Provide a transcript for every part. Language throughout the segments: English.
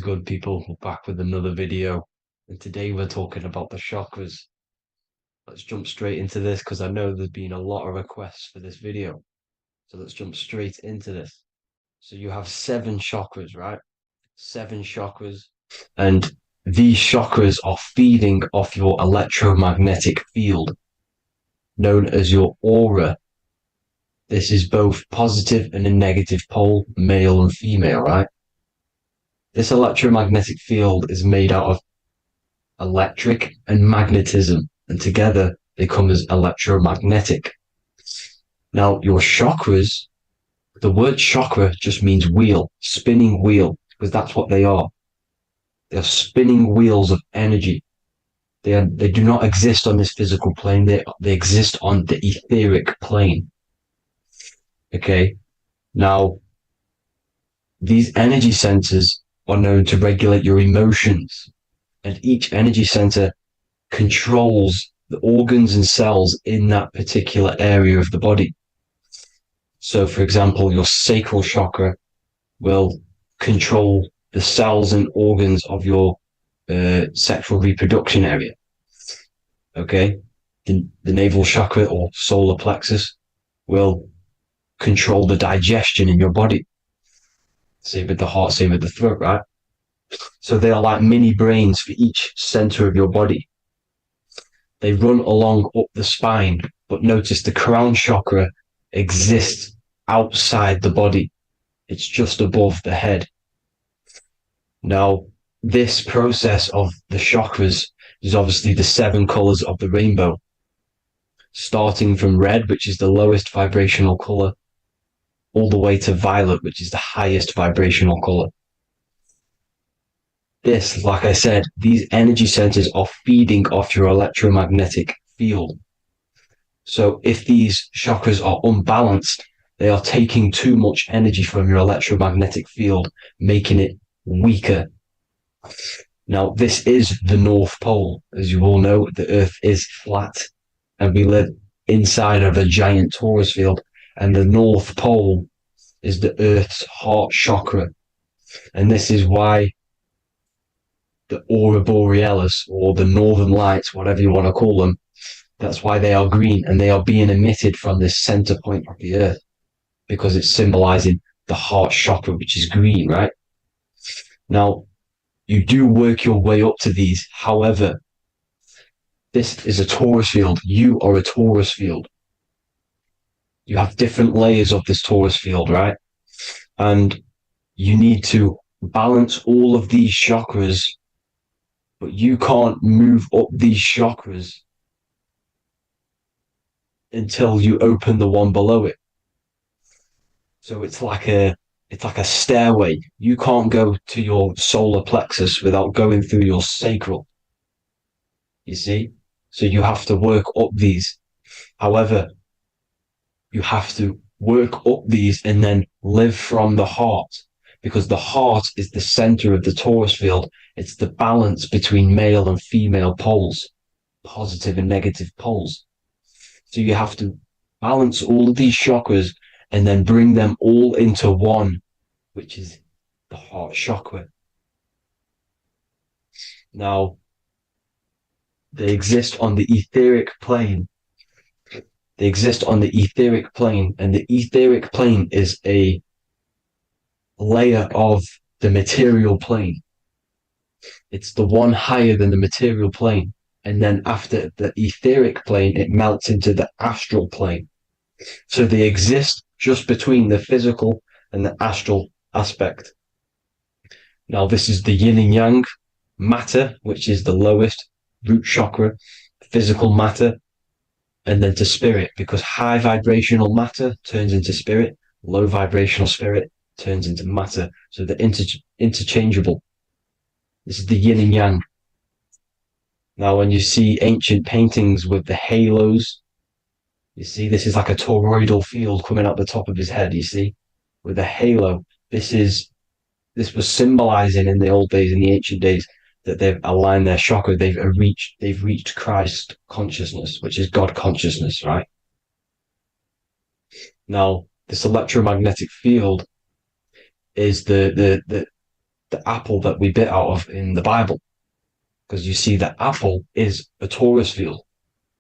good, people? We're back with another video, and today we're talking about the chakras. Let's jump straight into this because I know there's been a lot of requests for this video. So let's jump straight into this. So you have seven chakras, right? Seven chakras, and these chakras are feeding off your electromagnetic field, known as your aura. This is both positive and a negative pole, male and female, right? This electromagnetic field is made out of electric and magnetism, and together they come as electromagnetic. Now, your chakras, the word chakra just means wheel, spinning wheel, because that's what they are. They are spinning wheels of energy. They do not exist on this physical plane. They exist on the etheric plane. Okay. Now, these energy centers are known to regulate your emotions, and each energy center controls the organs and cells in that particular area of the body. So, for example, your sacral chakra will control the cells and organs of your sexual reproduction area. Okay, the navel chakra or solar plexus will control the digestion in your body. Same with the heart, same with the throat, right? So they are like mini brains for each center of your body. They run along up the spine, but notice the crown chakra exists outside the body. It's just above the head. Now, this process of the chakras is obviously the seven colors of the rainbow, starting from red, which is the lowest vibrational color, all the way to violet, which is the highest vibrational color. This, like I said, these energy centers are feeding off your electromagnetic field. So if these chakras are unbalanced, they are taking too much energy from your electromagnetic field, making it weaker. Now, this is the North Pole. As you all know, the Earth is flat, and we live inside of a giant torus field, and the North Pole is the Earth's heart chakra. And this is why the aurora borealis, or the northern lights, whatever you want to call them, that's why they are green, and they are being emitted from this center point of the Earth, because it's symbolizing the heart chakra, which is green, right? Now, you do work your way up to these. However, this is a torus field. You are a torus field. You have different layers of this torus field, right? And you need to balance all of these chakras, but you can't move up these chakras until you open the one below it. So it's like a stairway. You can't go to your solar plexus without going through your sacral. You see? So you have to work up these. However, you have to work up these and then live from the heart, because the heart is the center of the torus field. It's the balance between male and female poles, positive and negative poles. So you have to balance all of these chakras and then bring them all into one, which is the heart chakra. Now, they exist on the etheric plane. They exist on the etheric plane, and the etheric plane is a layer of the material plane. It's the one higher than the material plane. And then after the etheric plane, it melts into the astral plane. So they exist just between the physical and the astral aspect. Now, this is the yin and yang matter, which is the lowest root chakra, physical matter, and then to spirit, because high vibrational matter turns into spirit, low vibrational spirit turns into matter. So they're interchangeable. This is the yin and yang. Now, when you see ancient paintings with the halos, you see this is like a toroidal field coming out the top of his head, you see, with a halo. This was symbolizing in the old days, in the ancient days, that they've aligned their chakra, they've reached Christ consciousness, which is God consciousness, right? Now, this electromagnetic field is the the apple that we bit out of in the Bible. Because you see, the apple is a torus field.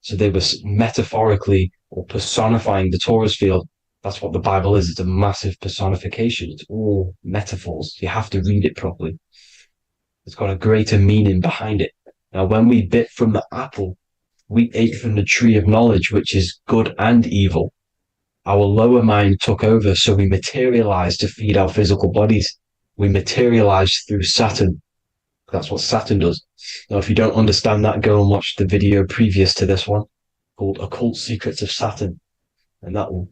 So they were metaphorically or personifying the torus field. That's what the Bible is. It's a massive personification. It's all metaphors. You have to read it properly. It's got a greater meaning behind it. Now, when we bit from the apple, we ate from the tree of knowledge, which is good and evil. Our lower mind took over, so we materialized to feed our physical bodies. We materialized through Saturn. That's what Saturn does. Now, if you don't understand that, go and watch the video previous to this one called Occult Secrets of Saturn. And that will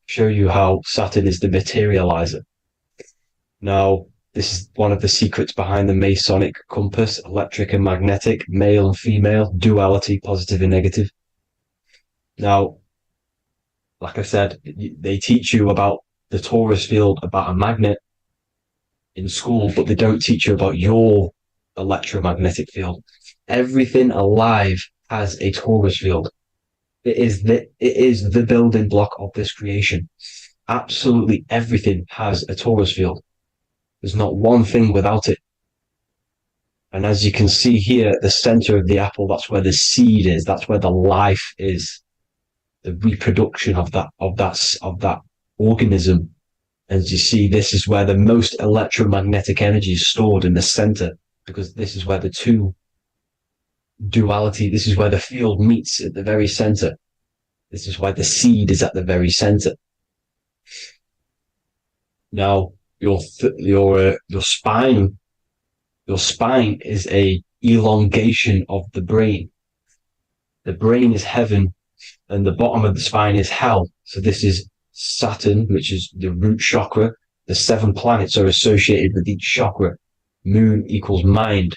show you how Saturn is the materializer. Now, this is one of the secrets behind the Masonic compass, electric and magnetic, male and female, duality, positive and negative. Now, like I said, they teach you about the torus field, about a magnet in school, but they don't teach you about your electromagnetic field. Everything alive has a torus field. It is the building block of this creation. Absolutely everything has a torus field. There's not one thing without it. And as you can see here at the center of the apple, that's where the seed is. That's where the life is. The reproduction of that organism. As you see, this is where the most electromagnetic energy is stored, in the center, because this is where the two duality, this is where the field meets, at the very center. This is why the seed is at the very center. Now, your spine is a elongation of the brain. The brain is heaven, and the bottom of the spine is hell. So this is Saturn, which is the root chakra. The 7 planets are associated with each chakra. Moon equals mind.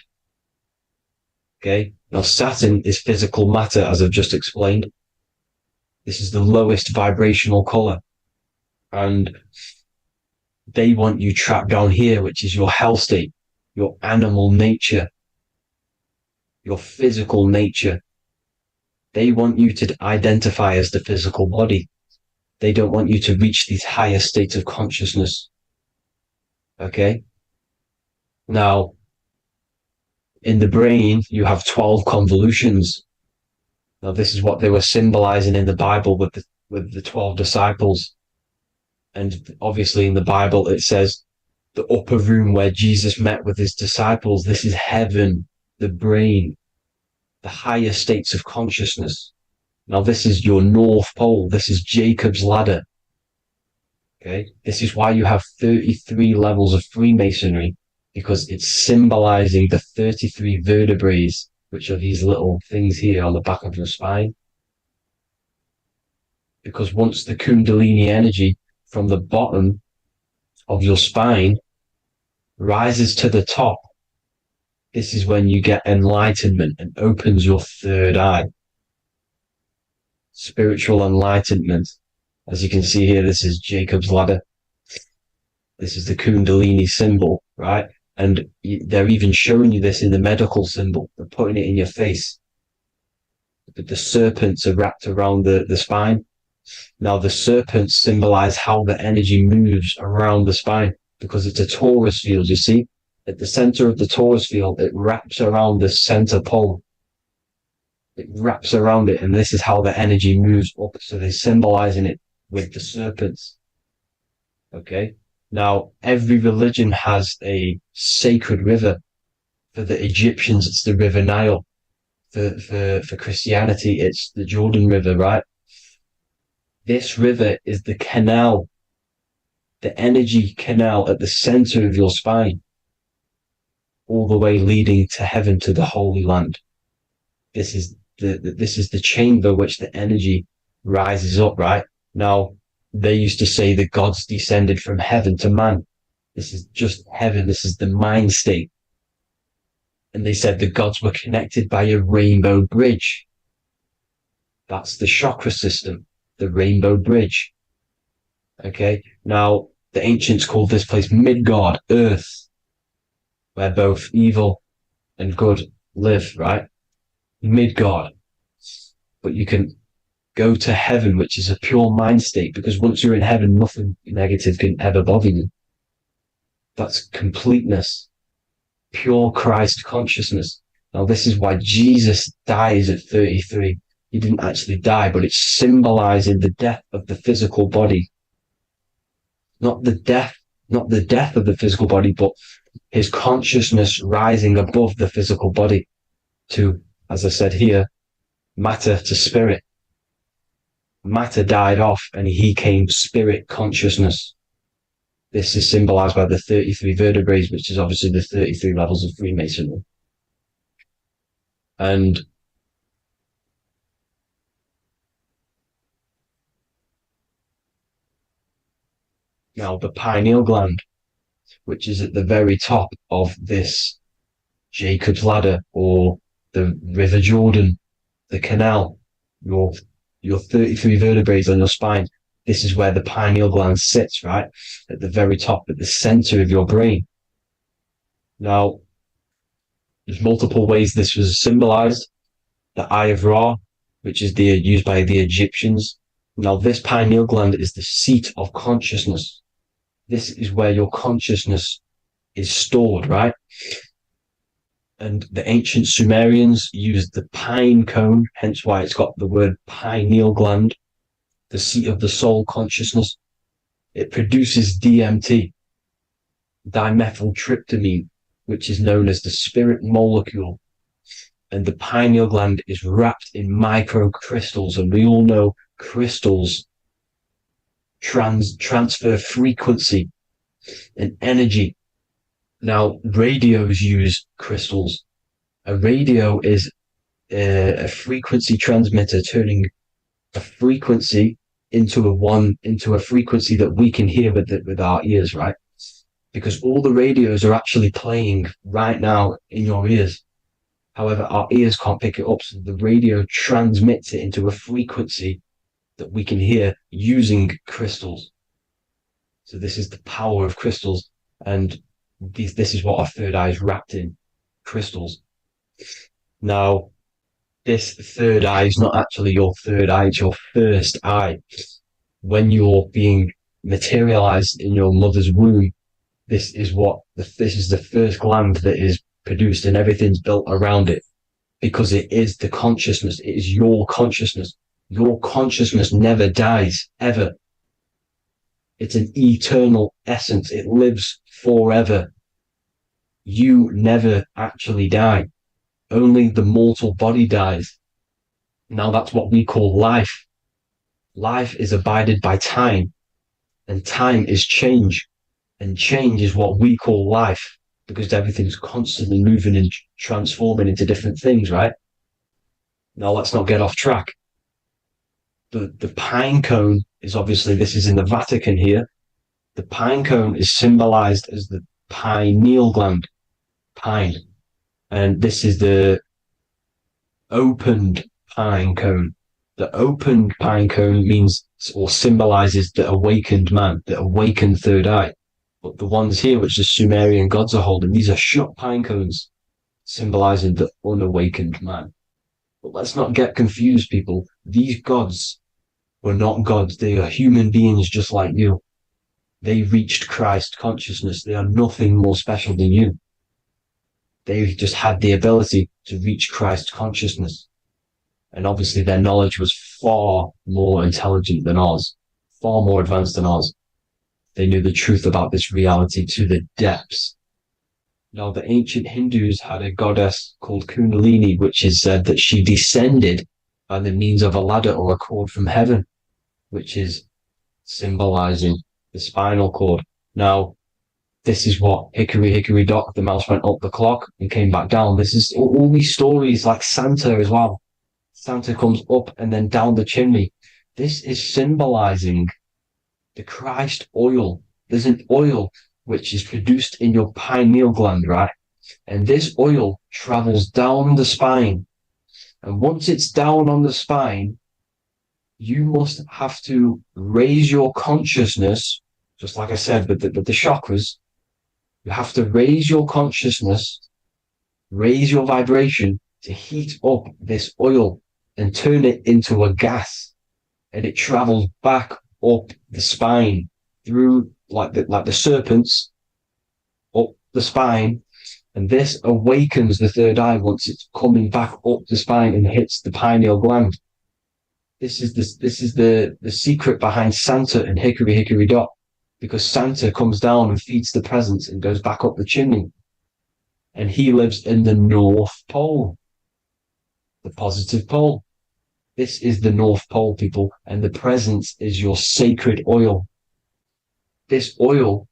Okay. Now, Saturn is physical matter, as I've just explained. This is the lowest vibrational color. And they want you trapped down here, which is your hell state, your animal nature, your physical nature. They want you to identify as the physical body. They don't want you to reach these higher states of consciousness. Okay? Now, in the brain, you have 12 convolutions. Now, this is what they were symbolizing in the Bible with the 12 disciples. And obviously in the Bible, it says the upper room where Jesus met with his disciples. This is heaven, the brain, the higher states of consciousness. Now, this is your North Pole. This is Jacob's ladder. Okay. This is why you have 33 levels of Freemasonry, because it's symbolizing the 33 vertebrae, which are these little things here on the back of your spine. Because once the Kundalini energy from the bottom of your spine rises to the top, this is when you get enlightenment and opens your third eye. Spiritual enlightenment. As you can see here, this is Jacob's ladder. This is the Kundalini symbol, right? And they're even showing you this in the medical symbol. They're putting it in your face. The serpents are wrapped around the spine. Now, the serpents symbolize how the energy moves around the spine, because it's a torus field, you see? At the center of the torus field, it wraps around the center pole. It wraps around it, and this is how the energy moves up. So they're symbolizing it with the serpents. Okay? Now, every religion has a sacred river. For the Egyptians, it's the River Nile. For Christianity, it's the Jordan River, right? This river is the canal, the energy canal at the center of your spine, all the way leading to heaven, to the Holy Land. This is the chamber which the energy rises up, right? Now, they used to say the gods descended from heaven to man. This is just heaven. This is the mind state. And they said the gods were connected by a rainbow bridge. That's the chakra system, the rainbow bridge. Okay. Now, the ancients called this place Midgard, Earth, where both evil and good live, right? Midgard. But you can go to heaven, which is a pure mind state, because once you're in heaven, nothing negative can ever bother you. That's completeness. pure Christ consciousness. Now, this is why Jesus dies at 33. He didn't actually die, but it's symbolizing the death of the physical body. Not the death of the physical body, but his consciousness rising above the physical body to, as I said here, matter to spirit. Matter died off and he came spirit consciousness. This is symbolized by the 33 vertebrae, which is obviously the 33 levels of Freemasonry. And now the pineal gland, which is at the very top of this Jacob's ladder or the River Jordan, the canal, your 33 vertebrae on your spine. This is where the pineal gland sits, right? At the very top, at the center of your brain. Now, there's multiple ways this was symbolized. The Eye of Ra, which is used by the Egyptians. Now, this pineal gland is the seat of consciousness. This is where your consciousness is stored, right? And the ancient Sumerians used the pine cone, hence why it's got the word pineal gland, the seat of the soul consciousness. It produces DMT, dimethyltryptamine, which is known as the spirit molecule. And the pineal gland is wrapped in microcrystals, and we all know crystals transfer frequency and energy. Now, radios use crystals. A radio is a frequency transmitter, turning a frequency into a frequency that we can hear with our ears, right? Because all the radios are actually playing right now in your ears. However, our ears can't pick it up, so the radio transmits it into a frequency that we can hear using crystals. So this is the power of crystals, and this is what our third eye is wrapped in, crystals. Now, this third eye is not actually your third eye, it's your first eye. When you're being materialized in your mother's womb, this is the first gland that is produced, and everything's built around it, because it is the consciousness. It is your consciousness. Your consciousness never dies, ever. It's an eternal essence. It lives forever. You never actually die. Only the mortal body dies. Now that's what we call life. Life is abided by time, and time is change. And change is what we call life, because everything's constantly moving and transforming into different things, right? Now let's not get off track. The pine cone is obviously, this is in the Vatican here. The pine cone is symbolized as the pineal gland, pine. And this is the opened pine cone. The opened pine cone means or symbolizes the awakened man, the awakened third eye. But the ones here, which the Sumerian gods are holding, these are shut pine cones, symbolizing the unawakened man. But let's not get confused, people. These gods were not gods. They are human beings just like you. They reached Christ consciousness. They are nothing more special than you. They just had the ability to reach Christ consciousness. And obviously their knowledge was far more intelligent than ours, far more advanced than ours. They knew the truth about this reality to the depths. Now, the ancient Hindus had a goddess called Kundalini, which is said that she descended by the means of a ladder or a cord from heaven, which is symbolizing the spinal cord. Now, this is what hickory hickory dock, the mouse went up the clock and came back down. This is all these stories, like Santa as well. Santa comes up and then down the chimney. This is symbolizing the Christ oil. There's an oil which is produced in your pineal gland, right? And this oil travels down the spine. And once it's down on the spine, you must have to raise your consciousness, just like I said with the chakras. You have to raise your consciousness, raise your vibration to heat up this oil and turn it into a gas. And it travels back up the spine through like the serpents up the spine, And this awakens the third eye once it's coming back up the spine and hits the pineal gland. This is the secret behind Santa and Hickory Hickory Dock, because Santa comes down and feeds the presents and goes back up the chimney. And he lives in the North Pole, the positive pole. This is the North Pole, people, and the presence is your sacred oil. This oil,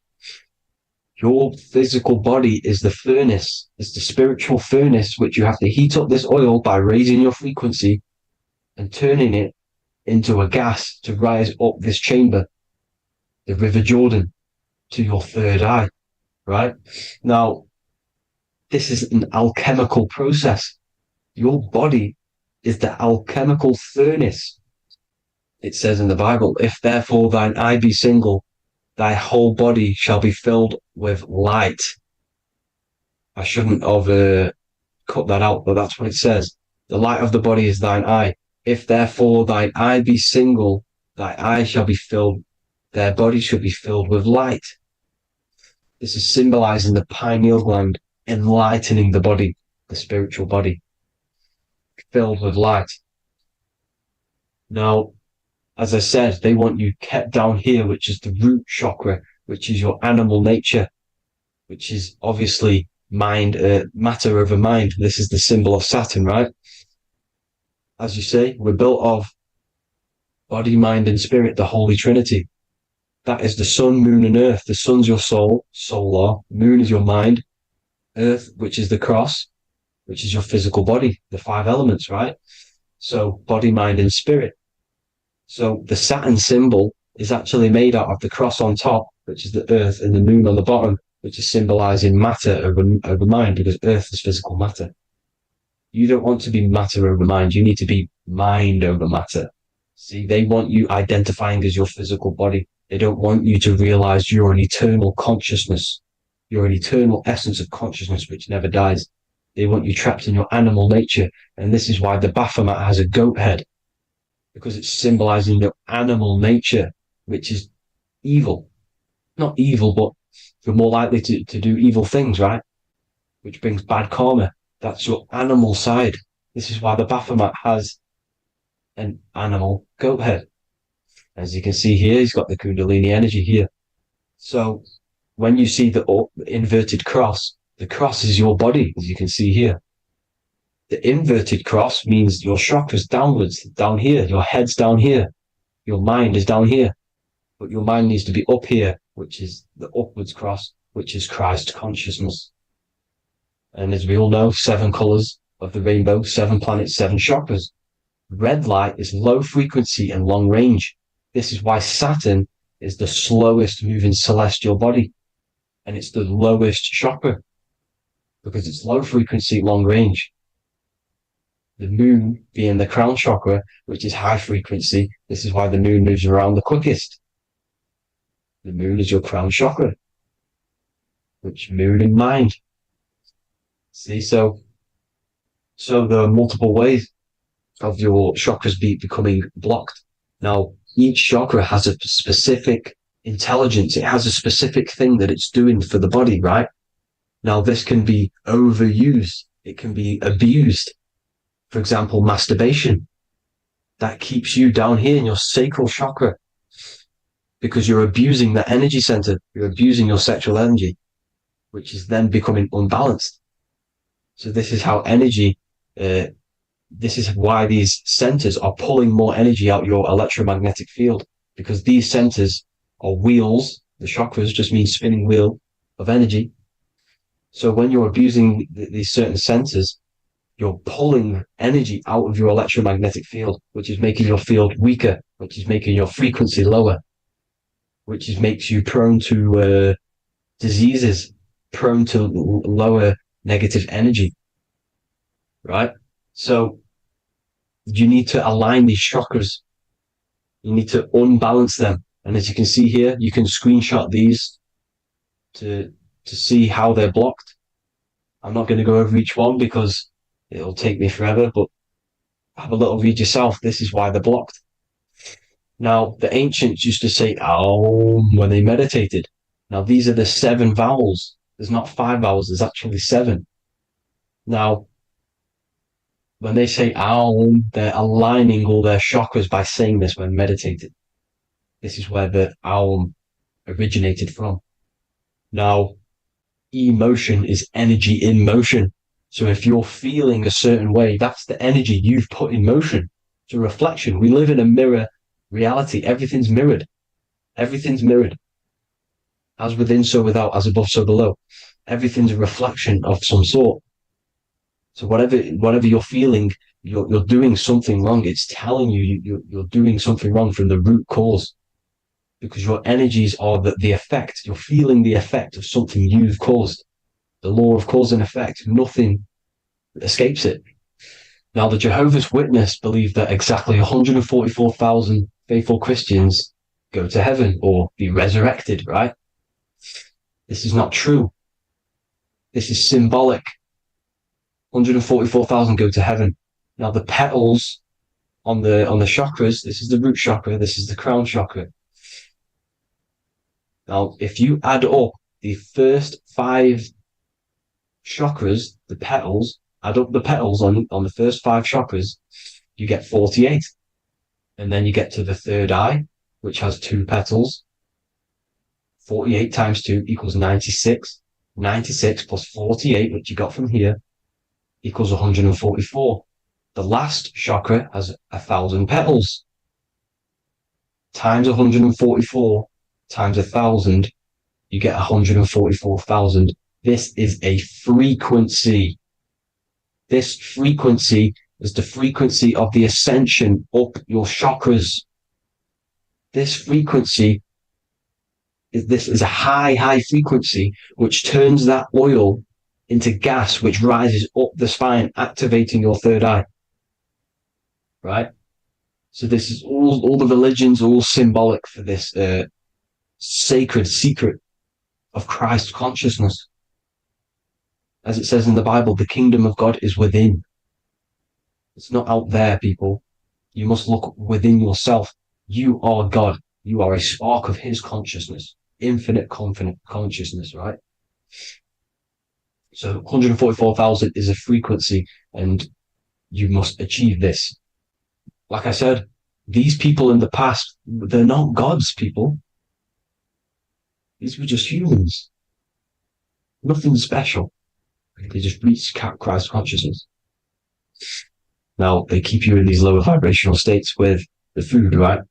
your physical body, is the furnace. It's the spiritual furnace, which you have to heat up this oil by raising your frequency and turning it into a gas to rise up this chamber, the River Jordan, to your third eye, right? Now, this is an alchemical process. Your body is the alchemical furnace. It says in the Bible, if therefore thine eye be single, thy whole body shall be filled with light. I shouldn't have cut that out, but that's what it says. The light of the body is thine eye. If therefore thine eye be single, thy eye shall be filled, their body shall be filled with light. This is symbolizing the pineal gland, enlightening the body, the spiritual body, filled with light. Now, as I said, they want you kept down here, which is the root chakra, which is your animal nature, which is obviously mind, matter over mind. This is the symbol of Saturn, right? As you say, we're built of body, mind, and spirit, the Holy Trinity. That is the sun, moon, and earth. The sun's your soul, solar. Moon is your mind. Earth, which is the cross, which is your physical body, the 5 elements, right? So body, mind, and spirit. So the Saturn symbol is actually made out of the cross on top, which is the earth, and the moon on the bottom, which is symbolizing matter over mind, because earth is physical matter. You don't want to be matter over mind. You need to be mind over matter. See, they want you identifying as your physical body. They don't want you to realize you're an eternal consciousness. You're an eternal essence of consciousness which never dies. They want you trapped in your animal nature. And this is why the Baphomet has a goat head, because it's symbolizing your animal nature, which is evil. Not evil, but you're more likely to do evil things, right? Which brings bad karma. That's your animal side. This is why the Baphomet has an animal goat head. As you can see here, he's got the Kundalini energy here. So when you see the inverted cross, the cross is your body, as you can see here. The inverted cross means your chakras downwards, down here. Your head's down here. Your mind is down here. But your mind needs to be up here, which is the upwards cross, which is Christ consciousness. And as we all know, 7 colors of the rainbow, 7 planets, 7 chakras. Red light is low frequency and long range. This is why Saturn is the slowest moving celestial body. And it's the lowest chakra, because it's low frequency, long range. The moon being the crown chakra, which is high frequency. This is why the moon moves around the quickest. The moon is your crown chakra, which moon in mind. See, so there are multiple ways of your chakras becoming blocked. Now, each chakra has a specific intelligence. It has a specific thing that it's doing for the body, right? Now, this can be overused. It can be abused. For example, masturbation. That keeps you down here in your sacral chakra, because you're abusing the energy center. You're abusing your sexual energy, which is then becoming unbalanced. So this is how energy, this is why these centers are pulling more energy out your electromagnetic field, because these centers are wheels. The chakras just mean spinning wheel of energy. So when you're abusing these certain centers, you're pulling energy out of your electromagnetic field, which is making your field weaker, which is making your frequency lower, which makes you prone to diseases, prone to lower negative energy, right? So you need to align these chakras. You need to unbalance them. And as you can see here, you can screenshot these to see how they're blocked. I'm not going to go over each one because it'll take me forever, but have a little read yourself. This is why they're blocked. Now, the ancients used to say Aum when they meditated. Now, these are the 7 vowels There's not 5 hours, there's actually 7. Now, when they say Aum, they're aligning all their chakras by saying this when meditating. This is where the Aum originated from. Now, emotion is energy in motion. So if you're feeling a certain way, that's the energy you've put in motion. It's a reflection. We live in a mirror reality. Everything's mirrored. Everything's mirrored. As within, so without, as above, so below. Everything's a reflection of some sort. So whatever you're feeling, you're doing something wrong. It's telling you're doing something wrong from the root cause, because your energies are the effect. You're feeling the effect of something you've caused. The law of cause and effect. Nothing escapes it. Now, the Jehovah's Witness believe that exactly 144,000 faithful Christians go to heaven or be resurrected, right? This is not true. This is symbolic. 144,000 go to heaven. Now, the petals on the chakras, this is the root chakra, this is the crown chakra. Now, if you add up the first 5 chakras, the petals, add up the petals on the first 5 chakras, you get 48. And then you get to the third eye, which has 2 petals. 48 times 2 equals 96. 96 plus 48, which you got from here, equals 144. The last chakra has 1,000 petals. Times 144 times 1,000, you get 144,000. This is a frequency. This frequency is the frequency of the ascension up your chakras. This frequency is a high frequency, which turns that oil into gas, which rises up the spine, activating your third eye. Right? So this is all the religions are all symbolic for this sacred secret of Christ consciousness. As it says in the Bible, the kingdom of God is within. It's not out there, people. You must look within yourself. You are God. You are a spark of his consciousness, infinite consciousness, right? So 144,000 is a frequency, and you must achieve this. Like I said, these people in the past, they're not gods, people. These were just humans. Nothing special. They just reach Christ consciousness. Now, they keep you in these lower vibrational states with the food, right?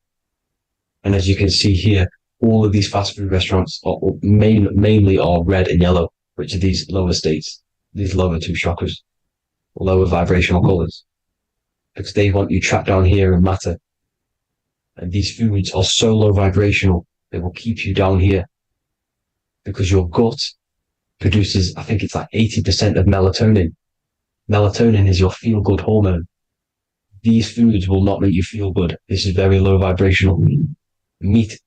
And as you can see here, all of these fast food restaurants are mainly are red and yellow, which are these lower states, these lower 2 chakras, lower vibrational colors, because they want you trapped down here in matter. And these foods are so low vibrational, they will keep you down here, because your gut produces, I think it's like 80% of melatonin. Melatonin is your feel-good hormone. These foods will not make you feel good. This is very low vibrational. Meat.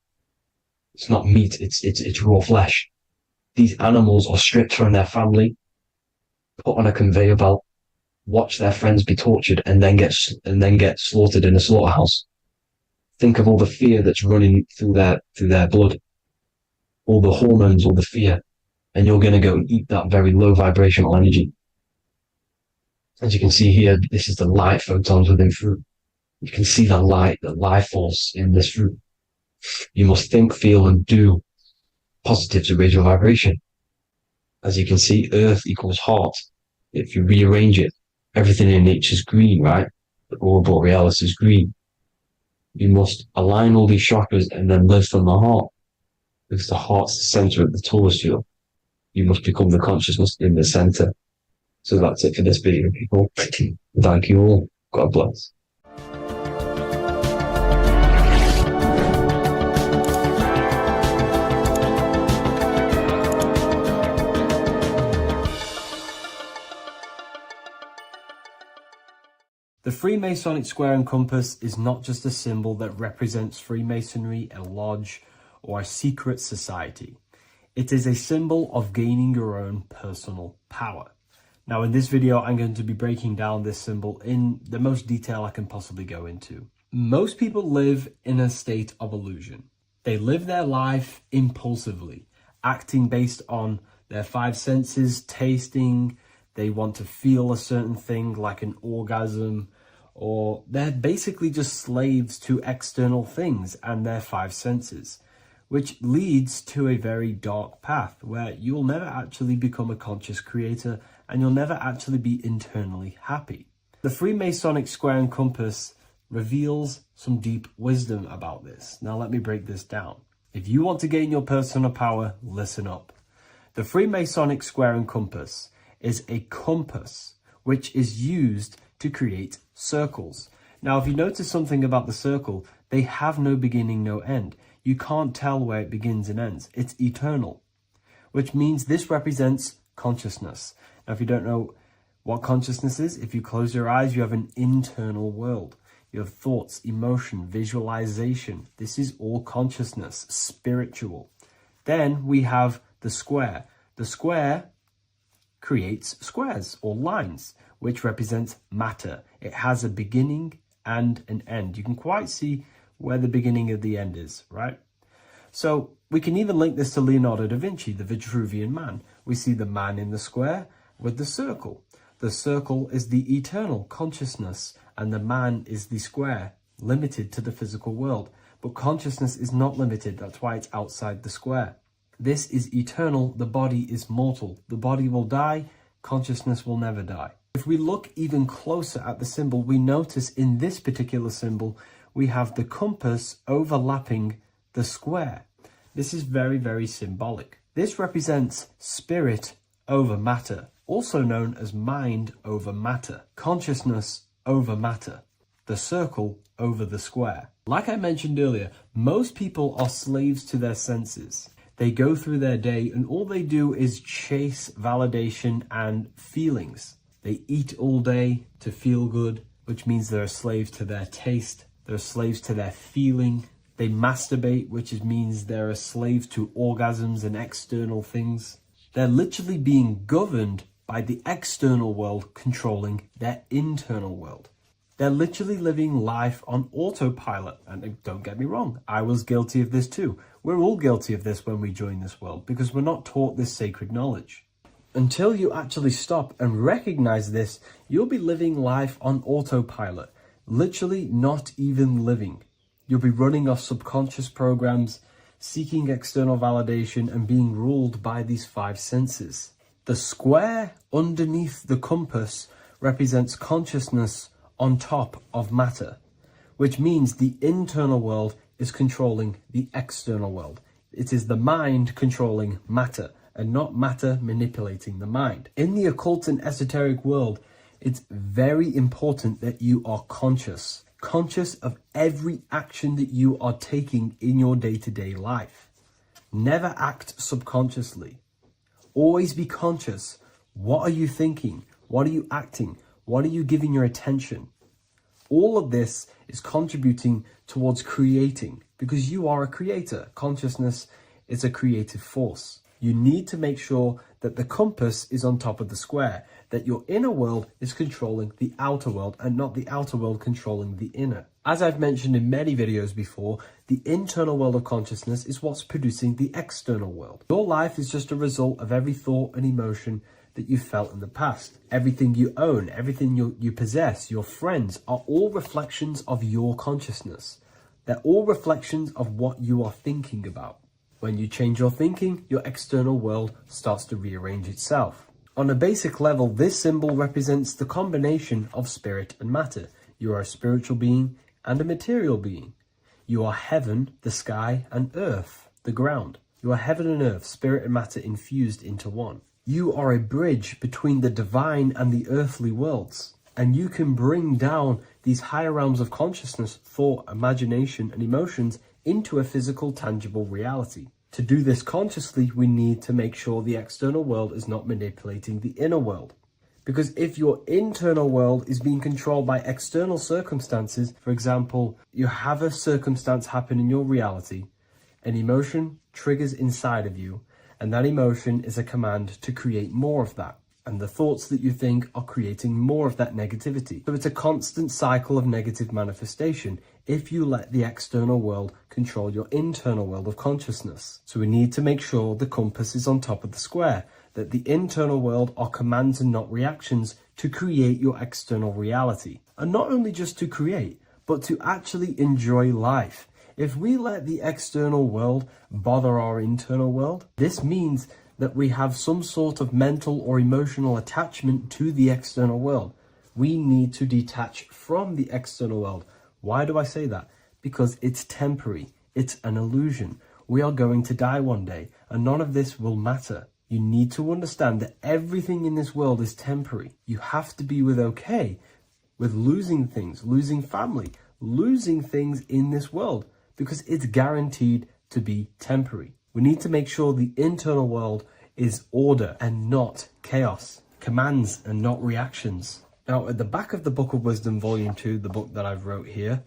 It's not meat, it's raw flesh. These animals are stripped from their family, put on a conveyor belt, watch their friends be tortured, and then get slaughtered in a slaughterhouse. Think of all the fear that's running through their blood, all the hormones, all the fear, and you're going to go and eat that very low vibrational energy. As you can see here, this is the light photons within fruit. You can see the light, the life force in this fruit. You must think, feel, and do positive to raise your vibration. As you can see, earth equals heart. If you rearrange it, everything in nature is green, right? The aurora borealis is green. You must align all these chakras and then live from the heart, because the heart's the center of the Taurus field. You must become the consciousness in the center. So that's it for this video, people. Thank you all. God bless. The Freemasonic square and compass is not just a symbol that represents Freemasonry, a lodge, or a secret society. It is a symbol of gaining your own personal power. Now, in this video, I'm going to be breaking down this symbol in the most detail I can possibly go into. Most people live in a state of illusion. They live their life impulsively, acting based on Their five senses, tasting, they want to feel a certain thing like an orgasm, or they're basically just slaves to external things and their five senses, which leads to a very dark path where you'll never actually become a conscious creator and you'll never actually be internally happy. The Freemasonic square and compass reveals some deep wisdom about this. Now let me break this down. If you want to gain your personal power, listen up. The Freemasonic square and compass is a compass which is used to create circles. Now, if you notice something about the circle, they have no beginning, no end. You can't tell where it begins and ends. It's eternal, which means this represents consciousness. Now, if you don't know what consciousness is, if you close your eyes, you have an internal world. You have thoughts, emotion, visualization. This is all consciousness, spiritual. Then we have the square. The square creates squares or lines, which represents matter. It has a beginning and an end. You can quite see where the beginning of the end is, right? So we can even link this to Leonardo da Vinci, the Vitruvian Man. We see the man in the square with the circle. The circle is the eternal consciousness, and the man is the square, limited to the physical world. But consciousness is not limited. That's why it's outside the square. This is eternal. The body is mortal. The body will die. Consciousness will never die. If we look even closer at the symbol, we notice in this particular symbol, we have the compass overlapping the square. This is very, very symbolic. This represents spirit over matter, also known as mind over matter, consciousness over matter, the circle over the square. Like I mentioned earlier, most people are slaves to their senses. They go through their day and all they do is chase validation and feelings. They eat all day to feel good, which means they're a slave to their taste. They're slaves to their feeling. They masturbate, which means they're a slave to orgasms and external things. They're literally being governed by the external world controlling their internal world. They're literally living life on autopilot. And don't get me wrong, I was guilty of this too. We're all guilty of this when we join this world because we're not taught this sacred knowledge. Until you actually stop and recognize this, you'll be living life on autopilot, literally not even living. You'll be running off subconscious programs, seeking external validation and being ruled by these five senses. The square underneath the compass represents consciousness on top of matter, which means the internal world is controlling the external world. It is the mind controlling matter and not matter manipulating the mind. In the occult and esoteric world, it's very important that you are conscious of every action that you are taking in your day-to-day life. Never act subconsciously. Always be conscious. What are you thinking? What are you acting? What are you giving your attention? All of this is contributing towards creating because you are a creator. Consciousness is a creative force. You need to make sure that the compass is on top of the square, that your inner world is controlling the outer world and not the outer world controlling the inner. As I've mentioned in many videos before, the internal world of consciousness is what's producing the external world. Your life is just a result of every thought and emotion that you felt in the past. Everything you own, everything you possess, your friends are all reflections of your consciousness. They're all reflections of what you are thinking about. When you change your thinking, your external world starts to rearrange itself. On a basic level, this symbol represents the combination of spirit and matter. You are a spiritual being and a material being. You are heaven, the sky, and earth, the ground. You are heaven and earth, spirit and matter infused into one. You are a bridge between the divine and the earthly worlds. And you can bring down these higher realms of consciousness, thought, imagination, and emotions into a physical, tangible reality. To do this consciously, we need to make sure the external world is not manipulating the inner world. Because if your internal world is being controlled by external circumstances, for example, you have a circumstance happen in your reality, an emotion triggers inside of you, and that emotion is a command to create more of that. And the thoughts that you think are creating more of that negativity. So it's a constant cycle of negative manifestation if you let the external world control your internal world of consciousness. So we need to make sure the compass is on top of the square. that the internal world are commands and not reactions to create your external reality. And not only just to create, but to actually enjoy life. If we let the external world bother our internal world, this means that we have some sort of mental or emotional attachment to the external world. We need to detach from the external world. Why do I say that? Because it's temporary. It's an illusion. We are going to die one day, and none of this will matter. You need to understand that everything in this world is temporary. You have to be okay with losing things, losing family, losing things in this world, because it's guaranteed to be temporary. We need to make sure the internal world is order and not chaos, commands and not reactions. Now, at the back of the Book of Wisdom, Volume 2, the book that I've wrote here,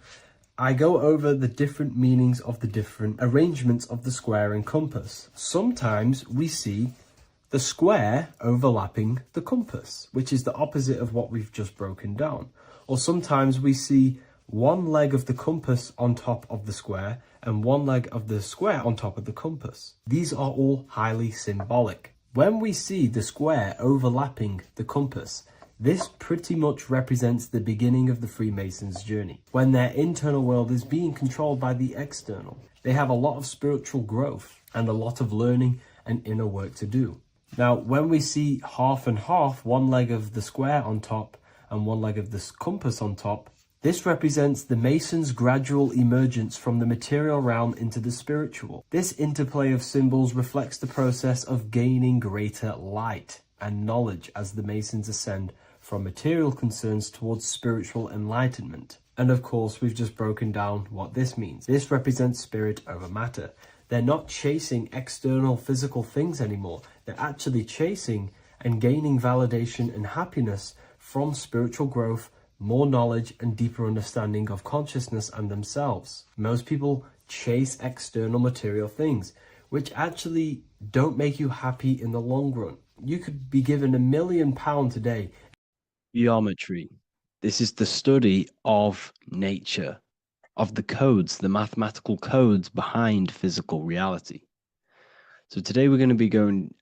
I go over the different meanings of the different arrangements of the square and compass. Sometimes we see the square overlapping the compass, which is the opposite of what we've just broken down. Or sometimes we see one leg of the compass on top of the square and one leg of the square on top of the compass. These are all highly symbolic. When we see the square overlapping the compass, this pretty much represents the beginning of the Freemasons' journey, when their internal world is being controlled by the external. They have a lot of spiritual growth and a lot of learning and inner work to do. Now, when we see half and half, one leg of the square on top and one leg of the compass on top, this represents the Masons' gradual emergence from the material realm into the spiritual. This interplay of symbols reflects the process of gaining greater light and knowledge as the Masons ascend from material concerns towards spiritual enlightenment. And of course, we've just broken down what this means. This represents spirit over matter. They're not chasing external physical things anymore. They're actually chasing and gaining validation and happiness from spiritual growth, more knowledge and deeper understanding of consciousness and themselves. Most people chase external material things, which actually don't make you happy in the long run. You could be given £1 million today. Geometry. This is the study of nature, of the codes, the mathematical codes behind physical reality. So today we're going to be going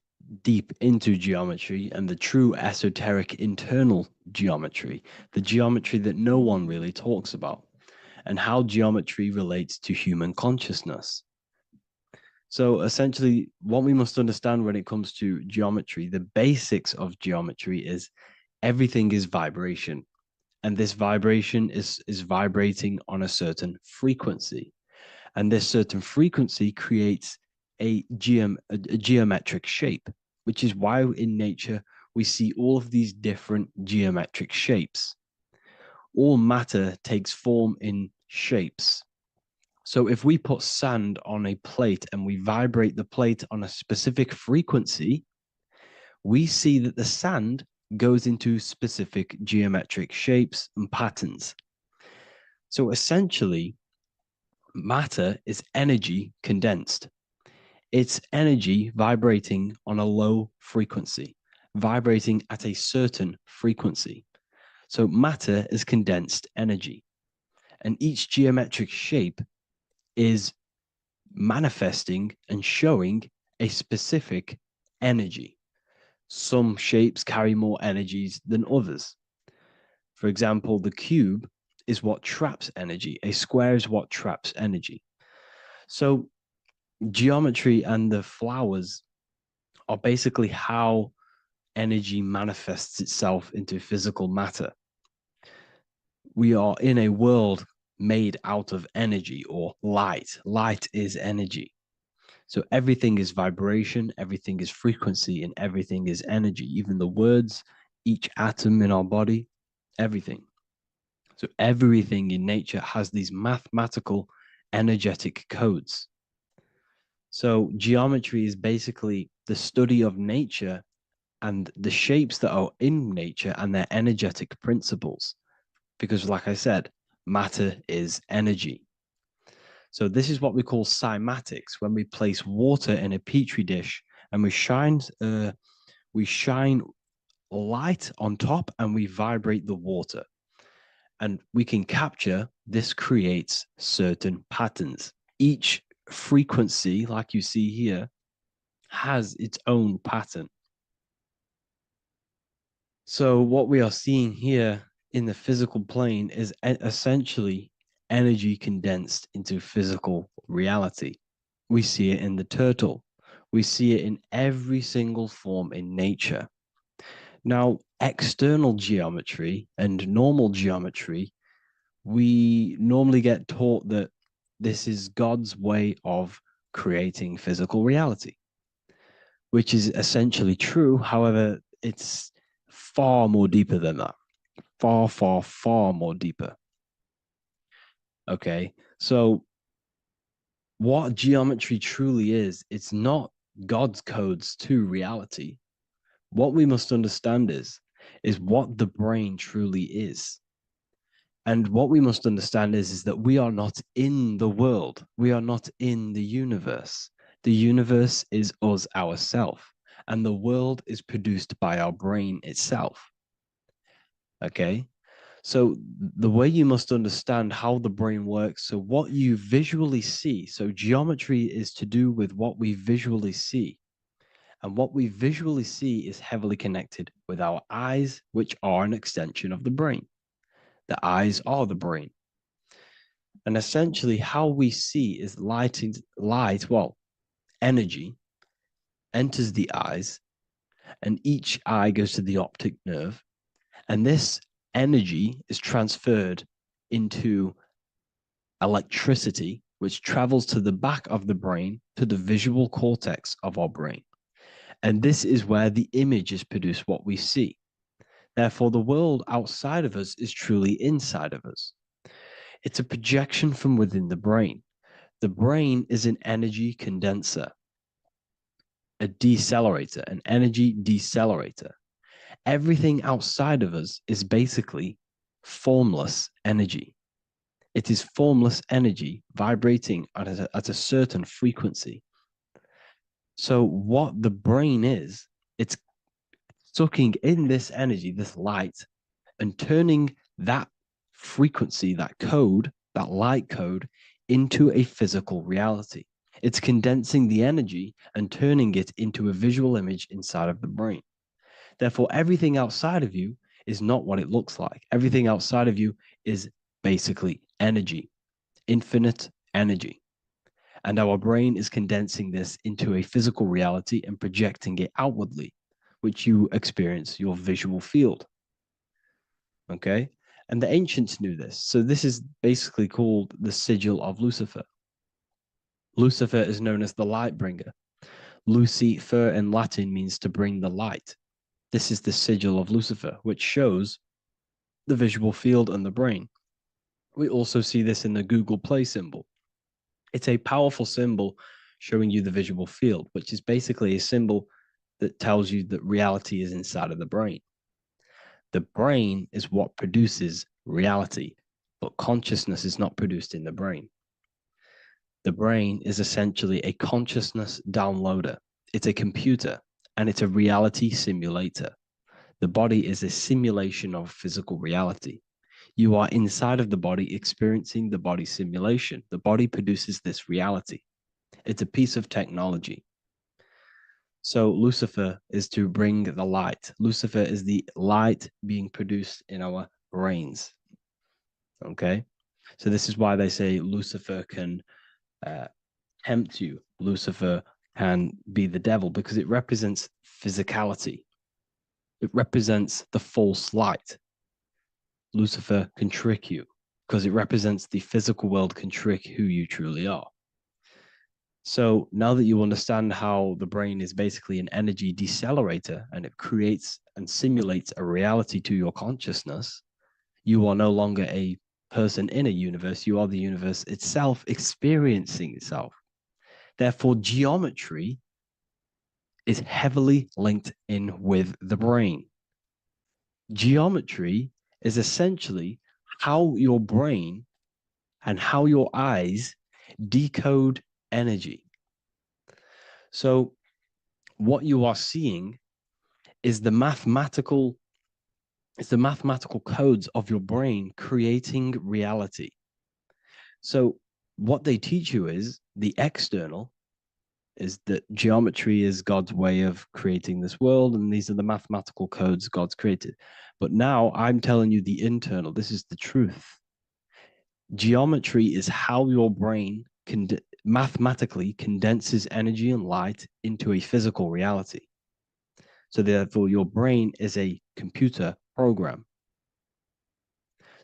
deep into geometry and the true esoteric internal geometry, the geometry that no one really talks about, and how geometry relates to human consciousness. So essentially, what we must understand when it comes to geometry, the basics of geometry is everything is vibration. And this vibration is vibrating on a certain frequency. And this certain frequency creates a geometric shape, which is why in nature we see all of these different geometric shapes. All matter takes form in shapes. So if we put sand on a plate and we vibrate the plate on a specific frequency, we see that the sand goes into specific geometric shapes and patterns. So essentially, matter is energy condensed. It's energy vibrating on a low frequency, vibrating at a certain frequency. So matter is condensed energy. And each geometric shape is manifesting and showing a specific energy. Some shapes carry more energies than others. For example, the cube is what traps energy. A square is what traps energy. So geometry and the flowers are basically how energy manifests itself into physical matter. We are in a world made out of energy or light. Light is energy. So everything is vibration, everything is frequency, and everything is energy. Even the words, each atom in our body, everything. So everything in nature has these mathematical, energetic codes. So geometry is basically the study of nature and the shapes that are in nature and their energetic principles. Because like I said, matter is energy. So this is what we call cymatics, when we place water in a petri dish and we shine light on top and we vibrate the water. And we can capture, this creates certain patterns. Each frequency, like you see here, has its own pattern. So what we are seeing here in the physical plane is essentially energy condensed into physical reality. We see it in the turtle. We see it in every single form in nature. Now, external geometry and normal geometry, we normally get taught that this is God's way of creating physical reality, which is essentially true. However, it's far more deeper than that. Far, far, far more deeper. Okay. So, what geometry truly is, it's not God's codes to reality. What we must understand is what the brain truly is. And what we must understand is that we are not in the world. We are not in the universe. The universe is us ourselves, and the world is produced by our brain itself. Okay. So the way you must understand how the brain works, so what you visually see, so geometry is to do with what we visually see. And what we visually see is heavily connected with our eyes, which are an extension of the brain. The eyes are the brain. And essentially, how we see is energy enters the eyes, and each eye goes to the optic nerve. And this energy is transferred into electricity, which travels to the back of the brain, to the visual cortex of our brain. And this is where the image is produced, what we see. Therefore, the world outside of us is truly inside of us. It's a projection from within the brain. The brain is an energy condenser, a decelerator, an energy decelerator. Everything outside of us is basically formless energy. It is formless energy vibrating at a certain frequency. So what the brain is, it's sucking in this energy, this light, and turning that frequency, that code, that light code, into a physical reality. It's condensing the energy and turning it into a visual image inside of the brain. Therefore, everything outside of you is not what it looks like. Everything outside of you is basically energy, infinite energy. And our brain is condensing this into a physical reality and projecting it outwardly, which you experience your visual field. Okay. And the ancients knew this. So this is basically called the sigil of Lucifer. Lucifer is known as the light bringer. Lucifer in Latin means to bring the light. This is the sigil of Lucifer, which shows the visual field and the brain. We also see this in the Google Play symbol. It's a powerful symbol showing you the visual field, which is basically a symbol that tells you that reality is inside of the brain. The brain is what produces reality, but consciousness is not produced in the brain. The brain is essentially a consciousness downloader. It's a computer, and it's a reality simulator. The body is a simulation of physical reality. You are inside of the body experiencing the body simulation. The body produces this reality. It's a piece of technology. So Lucifer is to bring the light. Lucifer is the light being produced in our brains. Okay. So this is why they say Lucifer can tempt you. Lucifer can be the devil because it represents physicality. It represents the false light. Lucifer can trick you because it represents the physical world can trick who you truly are. So now that you understand how the brain is basically an energy decelerator and it creates and simulates a reality to your consciousness, you are no longer a person in a universe. You are the universe itself experiencing itself. Therefore, geometry is heavily linked in with the brain. Geometry is essentially how your brain and how your eyes decode energy. So what you are seeing is the mathematical codes of your brain creating reality. So what they teach you is the external is that geometry is God's way of creating this world, and these are the mathematical codes God's created. But now I'm telling you the internal, this is the truth. Geometry is how your brain mathematically condenses energy and light into a physical reality. So therefore, your brain is a computer program.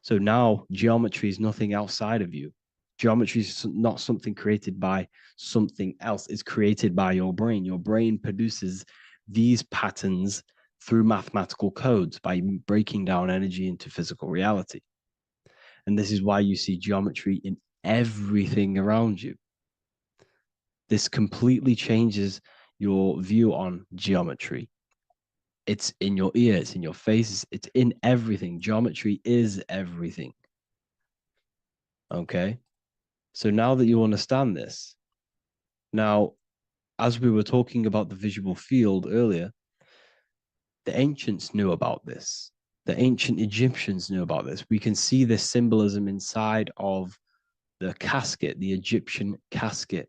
So now geometry is nothing outside of you. Geometry is not something created by something else. It's created by your brain. Your brain produces these patterns through mathematical codes by breaking down energy into physical reality. And this is why you see geometry in everything around you. This completely changes your view on geometry. It's in your ear, it's in your face, it's in everything. Geometry is everything. Okay? So now that you understand this, now, as we were talking about the visual field earlier, the ancients knew about this. The ancient Egyptians knew about this. We can see this symbolism inside of the casket, the Egyptian casket.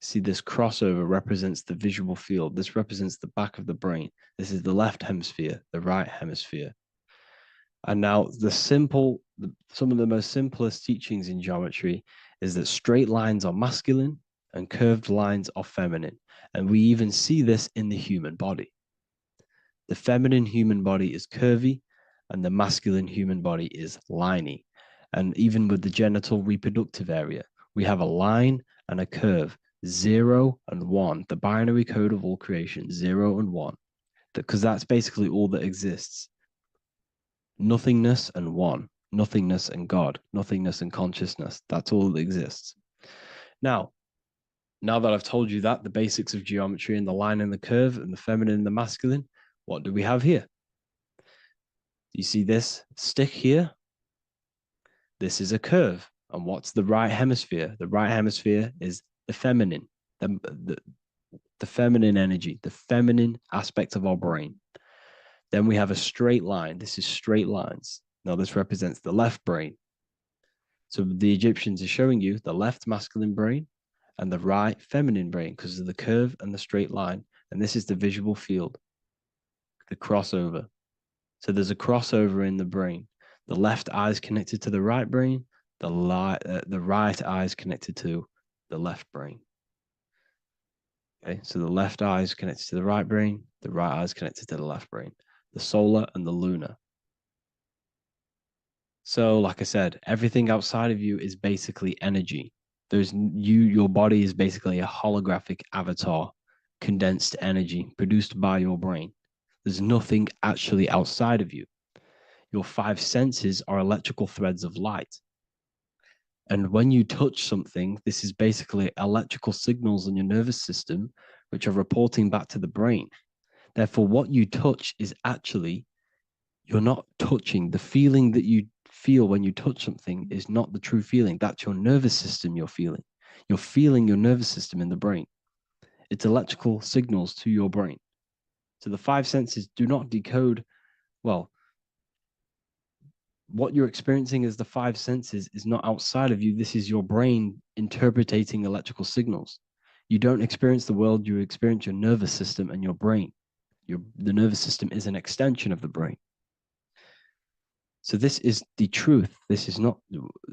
See, this crossover represents the visual field. This represents the back of the brain. This is the left hemisphere, the right hemisphere. And now some of the most simplest teachings in geometry is that straight lines are masculine and curved lines are feminine. And we even see this in the human body. The feminine human body is curvy and the masculine human body is liney. And even with the genital reproductive area, we have a line and a curve, 0 and 1, the binary code of all creation, 0 and 1, because that's basically all that exists. Nothingness and one, nothingness and God, nothingness and consciousness. That's all that exists. Now that I've told you that, the basics of geometry and the line and the curve and the feminine and the masculine, what do we have here? Do you see this stick here? This is a curve. And what's the right hemisphere? The right hemisphere is the feminine, the feminine energy, the feminine aspect of our brain. Then we have a straight line. This is straight lines. Now this represents the left brain. So the Egyptians are showing you the left masculine brain and the right feminine brain because of the curve and the straight line. And this is the visual field, the crossover. So there's a crossover in the brain. The left eye is connected to the right brain. The right eye is connected to the left brain. Okay, so the left eye is connected to the right brain. The right eye is connected to the left brain. The solar and the lunar. So, like I said, everything outside of you is basically energy. Your body is basically a holographic avatar, condensed energy produced by your brain. There's nothing actually outside of you. Your 5 senses are electrical threads of light. And when you touch something, this is basically electrical signals in your nervous system, which are reporting back to the brain. Therefore, what you touch is actually, you're not touching. The feeling that you feel when you touch something is not the true feeling. That's your nervous system you're feeling. You're feeling your nervous system in the brain. It's electrical signals to your brain. So the 5 senses do not decode, well, what you're experiencing as the 5 senses is not outside of you. This is your brain interpreting electrical signals. You don't experience the world, you experience your nervous system and your brain. The nervous system is an extension of the brain. So this is the truth. This is not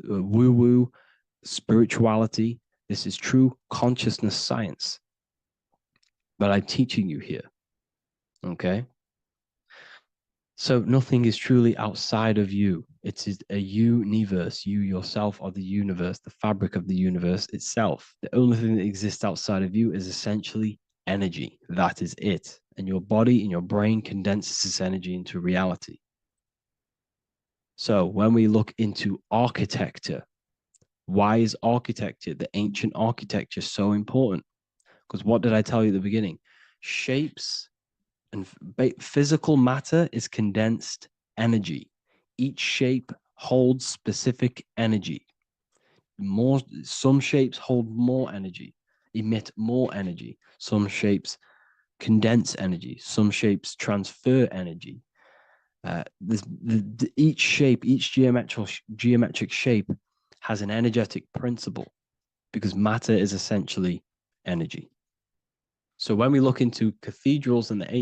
woo-woo spirituality. This is true consciousness science that I'm teaching you here. Okay? So nothing is truly outside of you. It is a universe. You yourself are the universe, the fabric of the universe itself. The only thing that exists outside of you is essentially energy. That is it. And your body and your brain condenses this energy into reality. So when we look into architecture, why is architecture, the ancient architecture, so important? Because what did I tell you at the beginning? Shapes and physical matter is condensed energy. Each shape holds specific energy. Some shapes hold more energy, emit more energy. Some shapes condense energy. Some shapes transfer energy. Each shape, each geometric shape has an energetic principle because matter is essentially energy. So when we look into cathedrals and the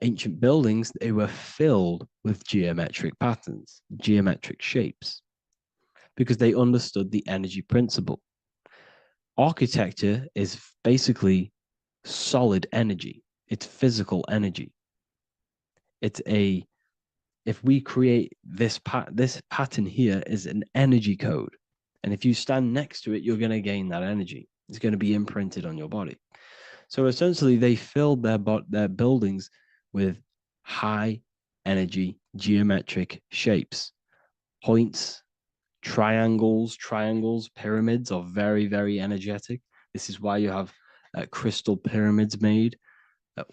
ancient buildings, they were filled with geometric patterns, geometric shapes, because they understood the energy principle. Architecture is basically solid energy. It's physical energy. If we create this pattern here is an energy code. And if you stand next to it, you're going to gain that energy. It's going to be imprinted on your body. So essentially, they filled their buildings with high energy geometric shapes, points, triangles, pyramids are very, very energetic. This is why you have crystal pyramids made,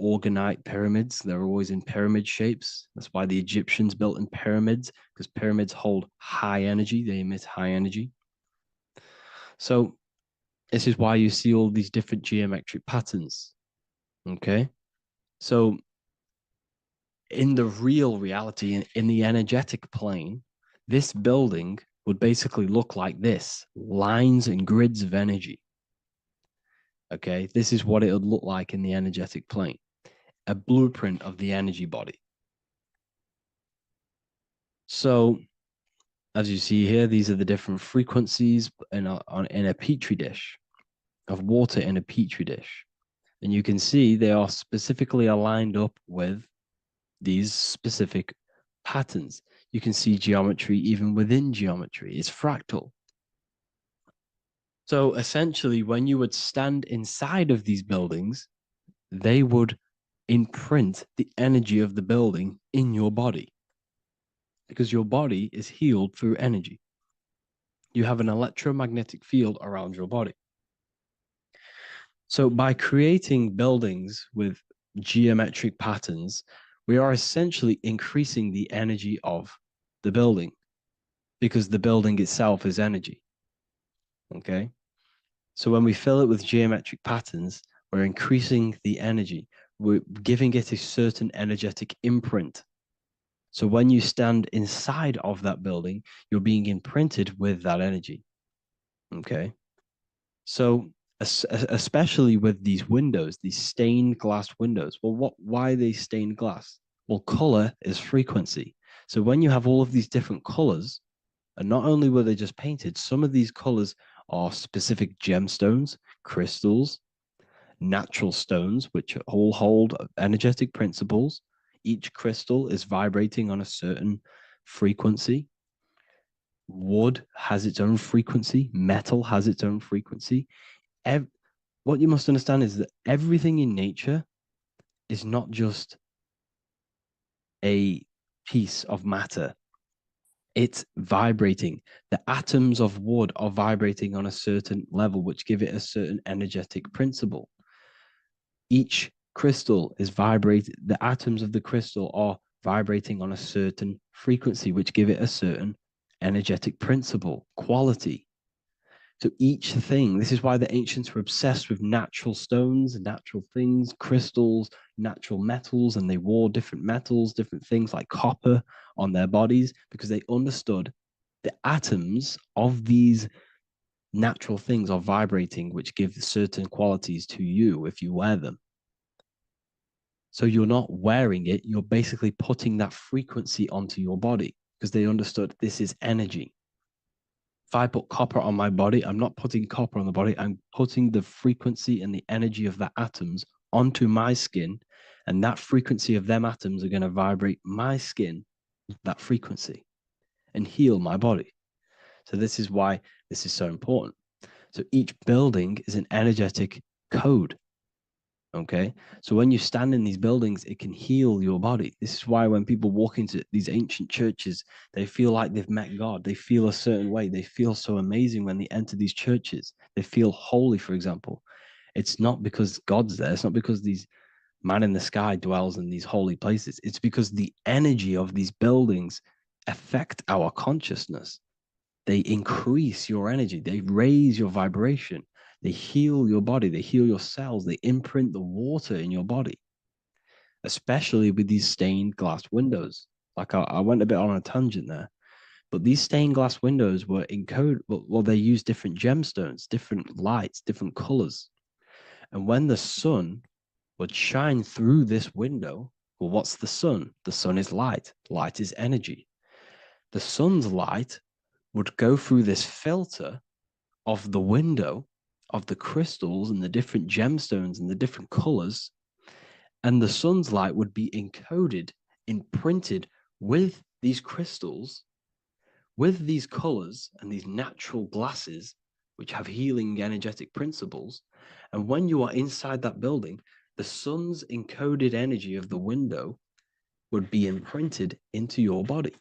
orgonite pyramids. They're always in pyramid shapes. That's why the Egyptians built in pyramids, because pyramids hold high energy. They emit high energy. So this is why you see all these different geometric patterns. Okay. So in the real reality, in the energetic plane, this building would basically look like this: lines and grids of energy. Okay, this is what it would look like in the energetic plane, a blueprint of the energy body. So as you see here, these are the different frequencies in a petri dish, of water in a petri dish. And you can see they are specifically aligned up with these specific patterns. You can see geometry even within geometry. It's fractal. So essentially, when you would stand inside of these buildings, they would imprint the energy of the building in your body, because your body is healed through energy. You have an electromagnetic field around your body. So by creating buildings with geometric patterns, we are essentially increasing the energy of the building, because the building itself is energy. Okay. So when we fill it with geometric patterns, we're increasing the energy. We're giving it a certain energetic imprint. So when you stand inside of that building, you're being imprinted with that energy. Okay. So especially with these windows, these stained glass windows. Well, why are they stained glass? Well, color is frequency. So when you have all of these different colors, and not only were they just painted, some of these colors are specific gemstones, crystals, natural stones, which all hold energetic principles. Each crystal is vibrating on a certain frequency. Wood has its own frequency. Metal has its own frequency. What you must understand is that everything in nature is not just a piece of matter. It's vibrating. The atoms of wood are vibrating on a certain level, which give it a certain energetic principle. Each crystal is vibrating. The atoms of the crystal are vibrating on a certain frequency, which give it a certain energetic principle, quality. So each thing, this is why the ancients were obsessed with natural stones, natural things, crystals, natural metals, and they wore different metals, different things like copper on their bodies, because they understood the atoms of these natural things are vibrating, which give certain qualities to you if you wear them. So you're not wearing it, you're basically putting that frequency onto your body, because they understood this is energy. If I put copper on my body, I'm not putting copper on the body. I'm putting the frequency and the energy of the atoms onto my skin. And that frequency of them atoms are going to vibrate my skin, that frequency, and heal my body. So this is why this is so important. So each building is an energetic code. Okay. So when you stand in these buildings, it can heal your body. This is why when people walk into these ancient churches, they feel like they've met God. They feel a certain way. They feel so amazing when they enter these churches. They feel holy, for example. It's not because God's there. It's not because these man in the sky dwells in these holy places. It's because the energy of these buildings affect our consciousness. They increase your energy. They raise your vibration. They heal your body. They heal your cells. They imprint the water in your body, especially with these stained glass windows. Like I went a bit on a tangent there, but these stained glass windows were encoded. Well, they use different gemstones, different lights, different colors. And when the sun would shine through this window, well, what's the sun? The sun is light. Light is energy. The sun's light would go through this filter of the window, of the crystals and the different gemstones and the different colors. And the sun's light would be encoded, imprinted with these crystals, with these colors and these natural glasses, which have healing energetic principles. And when you are inside that building, the sun's encoded energy of the window would be imprinted into your body,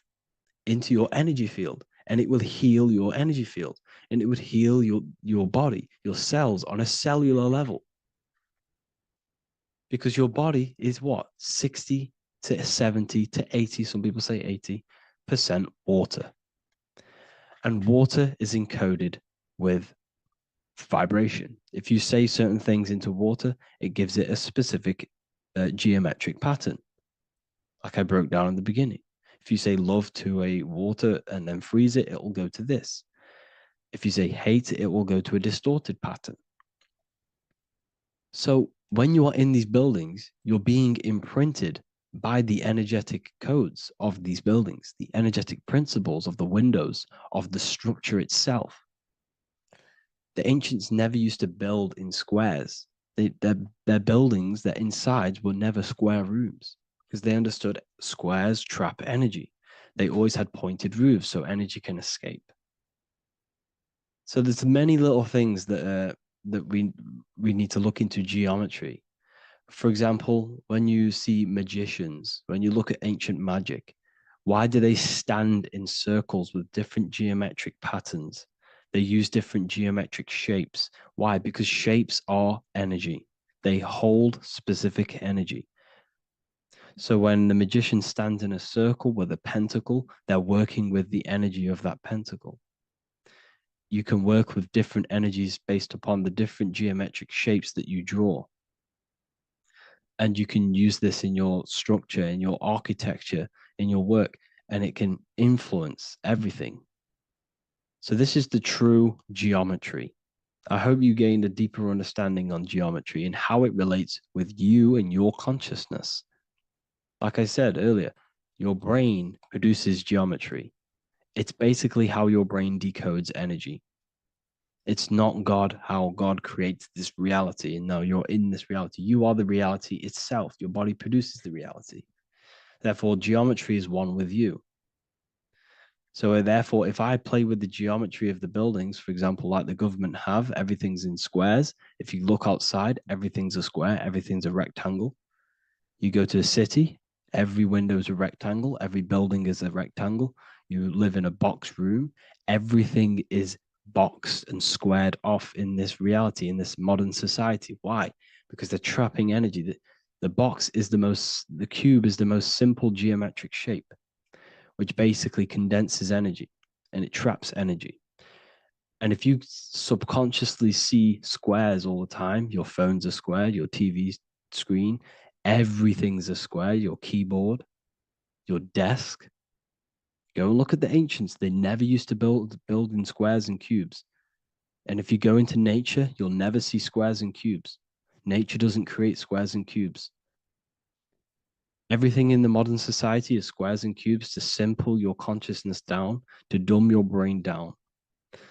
into your energy field, and it will heal your energy field, and it would heal your body, your cells on a cellular level. Because your body is what? 60 to 70 to 80, some people say 80% water. And water is encoded with vibration. If you say certain things into water, it gives it a specific geometric pattern, like I broke down in the beginning. If you say love to a water and then freeze it, it will go to this. If you say hate, it will go to a distorted pattern. So when you are in these buildings, you're being imprinted by the energetic codes of these buildings, the energetic principles of the windows, of the structure itself. The ancients never used to build in squares. Their buildings, their insides were never square rooms because they understood squares trap energy. They always had pointed roofs so energy can escape. So there's many little things that we need to look into geometry. For example, when you see magicians, when you look at ancient magic, why do they stand in circles with different geometric patterns? They use different geometric shapes. Why? Because shapes are energy. They hold specific energy. So when the magician stands in a circle with a pentacle, they're working with the energy of that pentacle. You can work with different energies based upon the different geometric shapes that you draw. And you can use this in your structure, in your architecture, in your work, and it can influence everything. So this is the true geometry. I hope you gained a deeper understanding on geometry and how it relates with you and your consciousness. Like I said earlier, your brain produces geometry. It's basically how your brain decodes energy. It's not God, how God creates this reality. And now you're in this reality. You are the reality itself. Your body produces the reality. Therefore, geometry is one with you. So therefore, if I play with the geometry of the buildings, for example, like the government have, everything's in squares. If you look outside, everything's a square, everything's a rectangle. You go to a city, every window is a rectangle, every building is a rectangle. You live in a box room, everything is boxed and squared off in this reality, in this modern society. Why? Because they're trapping energy. The box is the cube is the most simple geometric shape, which basically condenses energy and it traps energy. And if you subconsciously see squares all the time, your phone's a square, your TV screen, everything's a square, your keyboard, your desk. Go and look at the ancients. They never used to build in squares and cubes. And if you go into nature, you'll never see squares and cubes. Nature doesn't create squares and cubes. Everything in the modern society is squares and cubes to simple your consciousness down, to dumb your brain down.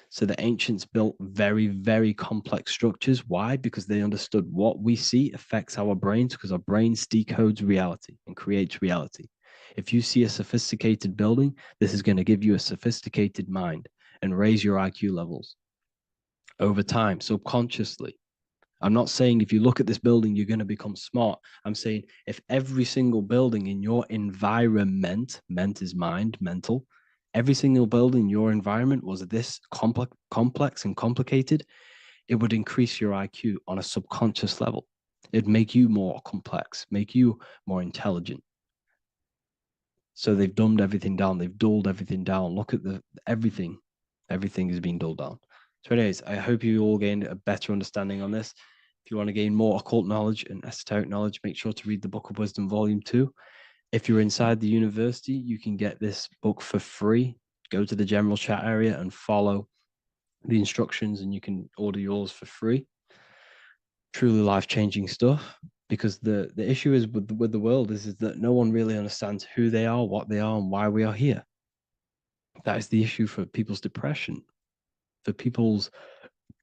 So the ancients built very, very complex structures. Why? Because they understood what we see affects our brains, because our brains decodes reality and creates reality. If you see a sophisticated building, this is going to give you a sophisticated mind and raise your IQ levels over time, subconsciously. I'm not saying if you look at this building, you're going to become smart. I'm saying if every single building in your environment, ment is mind, mental, every single building in your environment was this complex and complicated, it would increase your IQ on a subconscious level. It'd make you more complex, make you more intelligent. So they've dumbed everything down. They've dulled everything down. Look at everything. Everything is being dulled down. So anyways, I hope you all gained a better understanding on this. If you want to gain more occult knowledge and esoteric knowledge, make sure to read the Book of Wisdom, Volume 2. If you're inside the university, you can get this book for free. Go to the general chat area and follow the instructions and you can order yours for free. truly life-changing stuff, because the issue is with the world is that no one really understands who they are, what they are, and why we are here. That is the issue for people's depression, for people's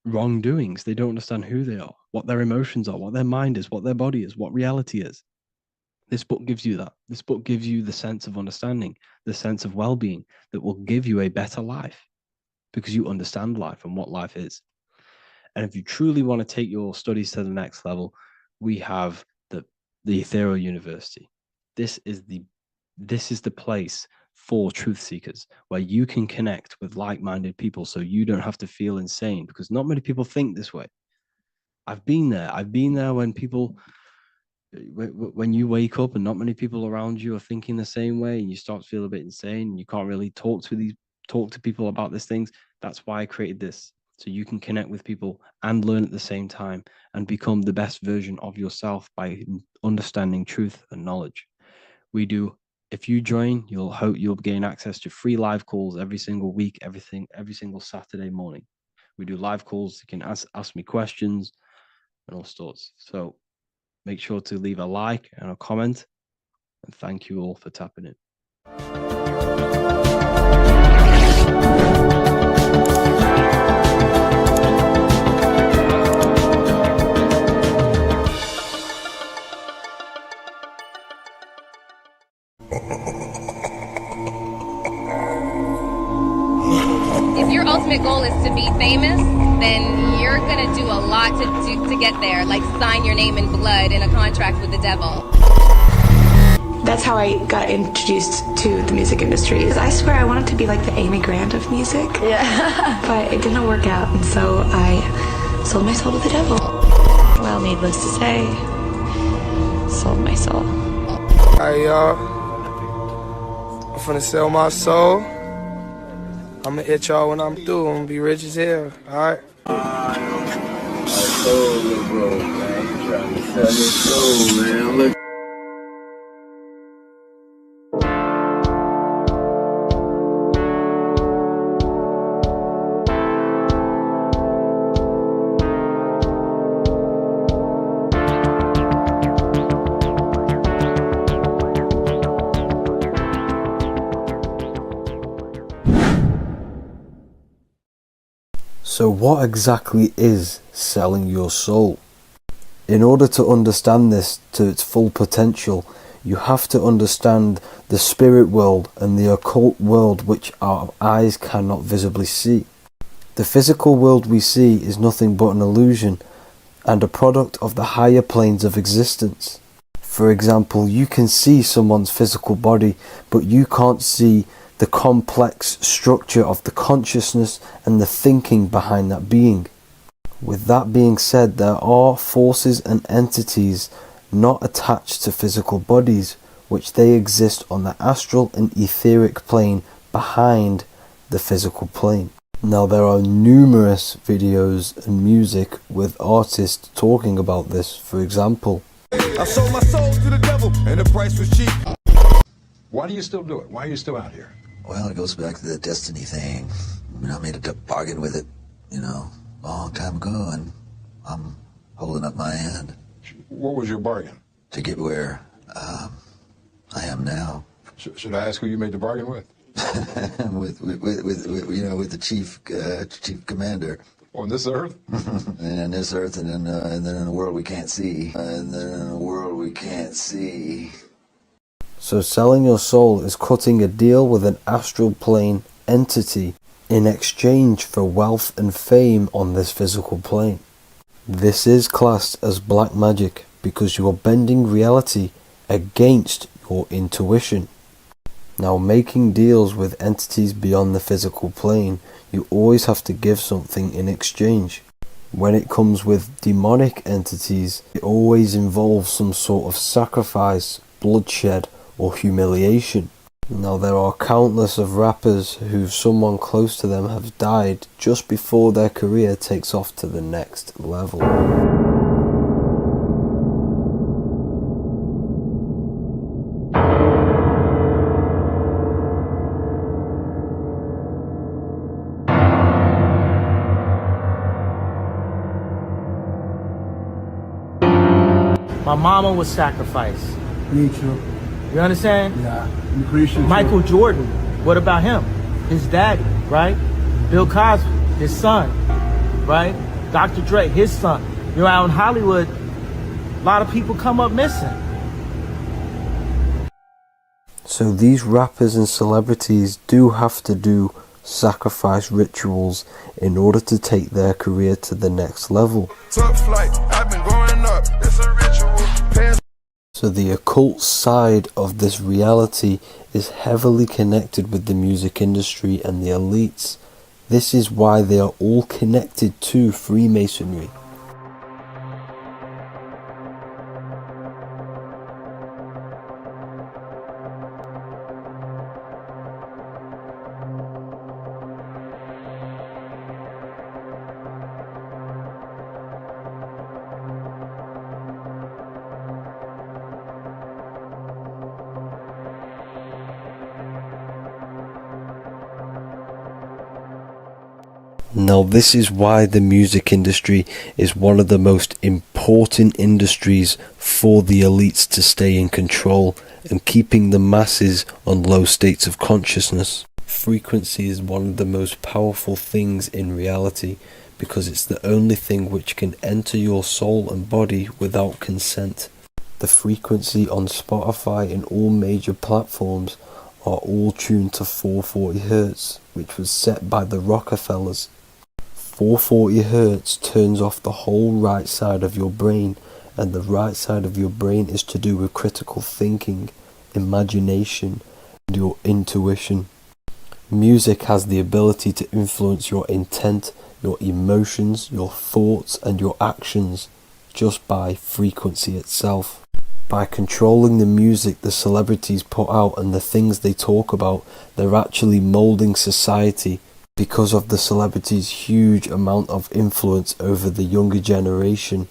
wrongdoings. They don't understand who they are, what their emotions are, what their mind is, what their body is, what reality is. This book gives you that. This book gives you the sense of understanding, the sense of well-being that will give you a better life, because you understand life and what life is. And if you truly want to take your studies to the next level, we have the Ethereal University. This is the place for truth seekers, where you can connect with like-minded people, so you don't have to feel insane, because not many people think this way. I've been there. I've been there when people, when you wake up and not many people around you are thinking the same way, and you start to feel a bit insane, and you can't really talk to people about these things. That's why I created this, so you can connect with people and learn at the same time and become the best version of yourself by understanding truth and knowledge. We do. If you join, you'll gain access to free live calls every single week, every single Saturday morning. We do live calls. You can ask me questions and all sorts. So make sure to leave a like and a comment. And thank you all for tapping in. If your ultimate goal is to be famous, then you're gonna do a lot to get there, like sign your name in blood in a contract with the devil. That's how I got introduced to the music industry. I swear I wanted to be like the Amy Grant of music. Yeah. But it didn't work out, and so I sold my soul to the devil. Well, needless to say, sold my soul. Alright, y'all. I'm finna sell my soul. I'm gonna hit y'all when I'm through. I'm gonna be rich as hell, alright? My soul, little bro, man. You trying to sell your soul, man. Look. So what exactly is selling your soul? In order to understand this to its full potential, you have to understand the spirit world and the occult world, which our eyes cannot visibly see. The physical world we see is nothing but an illusion and a product of the higher planes of existence. For example, you can see someone's physical body, but you can't see the complex structure of the consciousness and the thinking behind that being. With that being said, there are forces and entities not attached to physical bodies, which they exist on the astral and etheric plane behind the physical plane. Now, there are numerous videos and music with artists talking about this. For example, I sold my soul to the devil and the price was cheap. Why do you still do it? Why are you still out here? Well, it goes back to the destiny thing. I made a bargain with it, a long time ago, and I'm holding up my hand. What was your bargain? To get where I am now. Should I ask who you made the bargain with? with the chief commander. On this earth? And on this earth, and then in a world we can't see. so selling your soul is cutting a deal with an astral plane entity in exchange for wealth and fame on this physical plane. This is classed as black magic because you are bending reality against your intuition. Now, making deals with entities beyond the physical plane, you always have to give something in exchange. When it comes with demonic entities, it always involves some sort of sacrifice, bloodshed, or humiliation. Now, there are countless of rappers who someone close to them have died just before their career takes off to the next level. My mama was sacrificed. Nature. You understand? Yeah. Creation. Michael Jordan, what about him? His daddy, right? Bill Cosby, his son, right? Dr. Dre, his son. You know, out in Hollywood, a lot of people come up missing. So these rappers and celebrities do have to do sacrifice rituals in order to take their career to the next level. Tough flight, I've been growing up, it's a ritual. So the occult side of this reality is heavily connected with the music industry and the elites. This is why they are all connected to Freemasonry. Now this is why the music industry is one of the most important industries for the elites to stay in control and keeping the masses on low states of consciousness. Frequency is one of the most powerful things in reality because it's the only thing which can enter your soul and body without consent. The frequency on Spotify and all major platforms are all tuned to 440 Hz, which was set by the Rockefellers. 440 Hz turns off the whole right side of your brain, and the right side of your brain is to do with critical thinking, imagination, and your intuition. Music has the ability to influence your intent, your emotions, your thoughts, and your actions just by frequency itself. By controlling the music the celebrities put out and the things they talk about, they're actually molding society because of the celebrities' huge amount of influence over the younger generation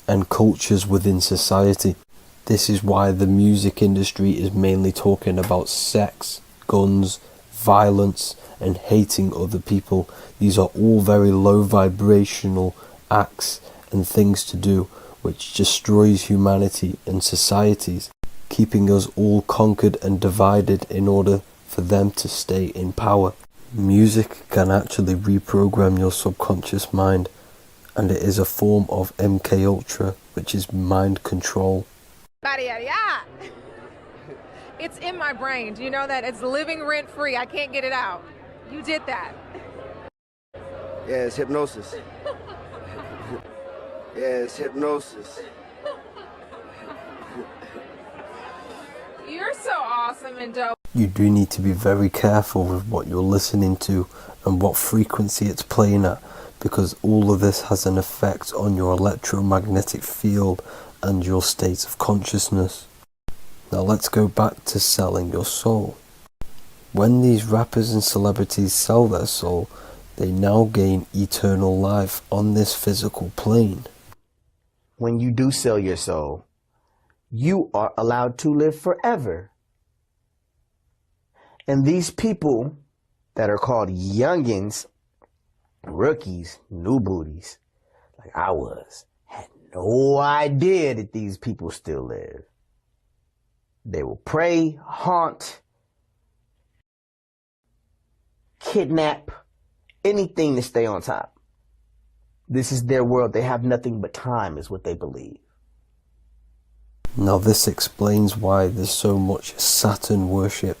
and cultures within society. This is why the music industry is mainly talking about sex, guns, violence, and hating other people. These are all very low vibrational acts and things to do which destroys humanity and societies, keeping us all conquered and divided in order for them to stay in power. Music can actually reprogram your subconscious mind, and it is a form of MK Ultra, which is mind control. It's in my brain. Do you know that? It's living rent free. I can't get it out. You did that. Yeah, it's hypnosis. Yeah, it's hypnosis. You're so awesome and dope. You do need to be very careful with what you're listening to and what frequency it's playing at, because all of this has an effect on your electromagnetic field and your state of consciousness. Now let's go back to selling your soul. When these rappers and celebrities sell their soul, they now gain eternal life on this physical plane. When you do sell your soul, you are allowed to live forever. And these people that are called youngins, rookies, new booties, like I was, had no idea that these people still live. They will prey, haunt, kidnap, anything to stay on top. This is their world. They have nothing but time, is what they believe. Now this explains why there's so much Saturn worship,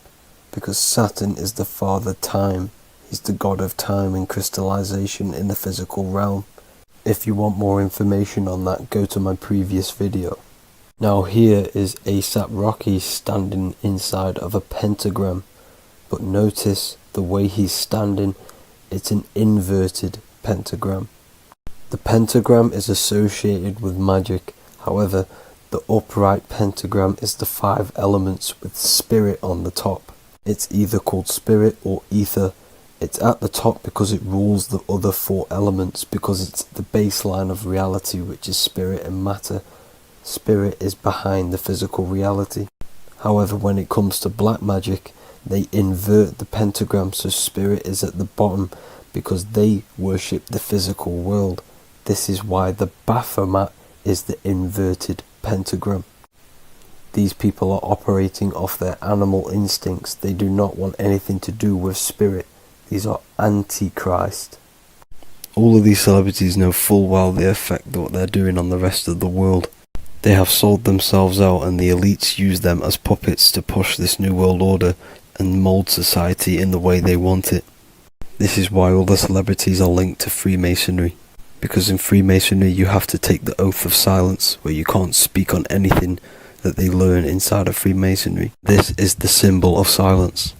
because Saturn is the father time. He's the god of time and crystallization in the physical realm. If you want more information on that, go to my previous video. Now here is A$AP Rocky standing inside of a pentagram, but notice the way he's standing, it's an inverted pentagram. The pentagram is associated with magic, however the upright pentagram is the 5 elements with spirit on the top. It's either called spirit or ether. It's at the top because it rules the other 4 elements, because it's the baseline of reality, which is spirit and matter. Spirit is behind the physical reality. However, when it comes to black magic, they invert the pentagram, so spirit is at the bottom because they worship the physical world. This is why the Baphomet is the inverted pentagram. These people are operating off their animal instincts. They do not want anything to do with spirit. These are antichrist. All of these celebrities know full well the effect that what they're doing on the rest of the world. They have sold themselves out, and the elites use them as puppets to push this new world order and mold society in the way they want it. This is why all the celebrities are linked to Freemasonry. Because in Freemasonry you have to take the oath of silence, where you can't speak on anything that they learn inside of Freemasonry. This is the symbol of silence.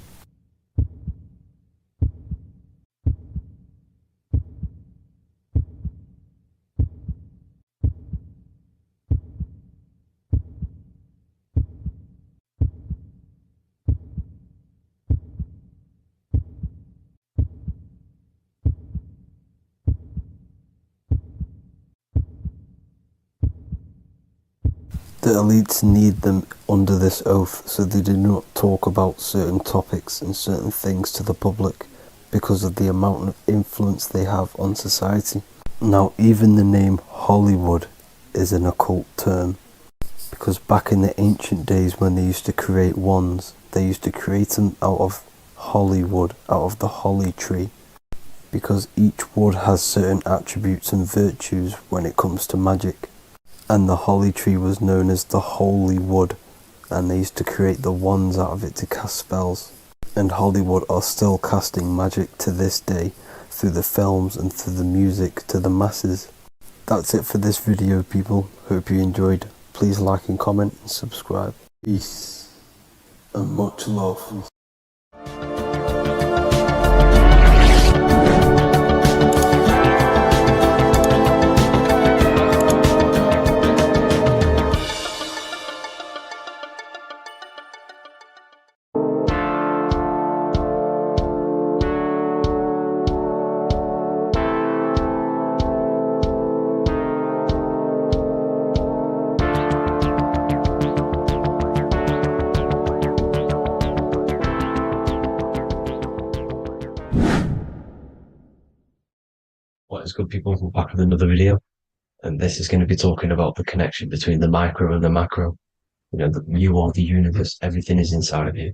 The elites need them under this oath, so they do not talk about certain topics and certain things to the public because of the amount of influence they have on society. Now, even the name Hollywood is an occult term, because back in the ancient days when they used to create wands, they used to create them out of Hollywood, out of the holly tree, because each wood has certain attributes and virtues when it comes to magic. And the holly tree was known as the holy wood, and they used to create the wands out of it to cast spells. And Hollywood are still casting magic to this day through the films and through the music to the masses. That's it for this video, people. Hope you enjoyed. Please like and comment and subscribe. Peace and much love. What is good, people? We're back with another video, and this is going to be talking about the connection between the micro and the macro. You know, you are the universe, everything is inside of you.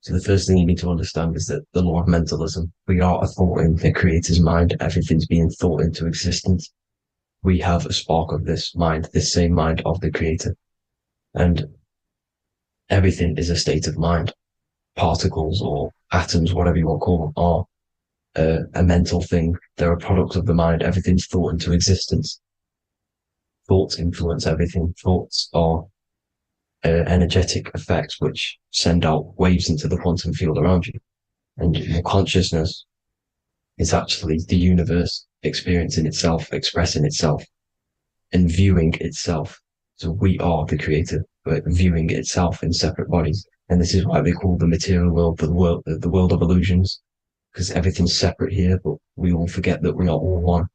So the first thing you need to understand is that the law of mentalism, we are a thought in the creator's mind, everything's being thought into existence. We have a spark of this mind, this same mind of the creator, and everything is a state of mind. Particles or atoms, whatever you want to call them, are a mental thing. They're a product of the mind. Everything's thought into existence. Thoughts influence everything. Thoughts are energetic effects which send out waves into the quantum field around you. And your consciousness is actually the universe experiencing itself, expressing itself, and viewing itself. So we are the creator, but viewing itself in separate bodies. And this is why they call the material world the world of illusions. Because everything's separate here, but we all forget that we are all one.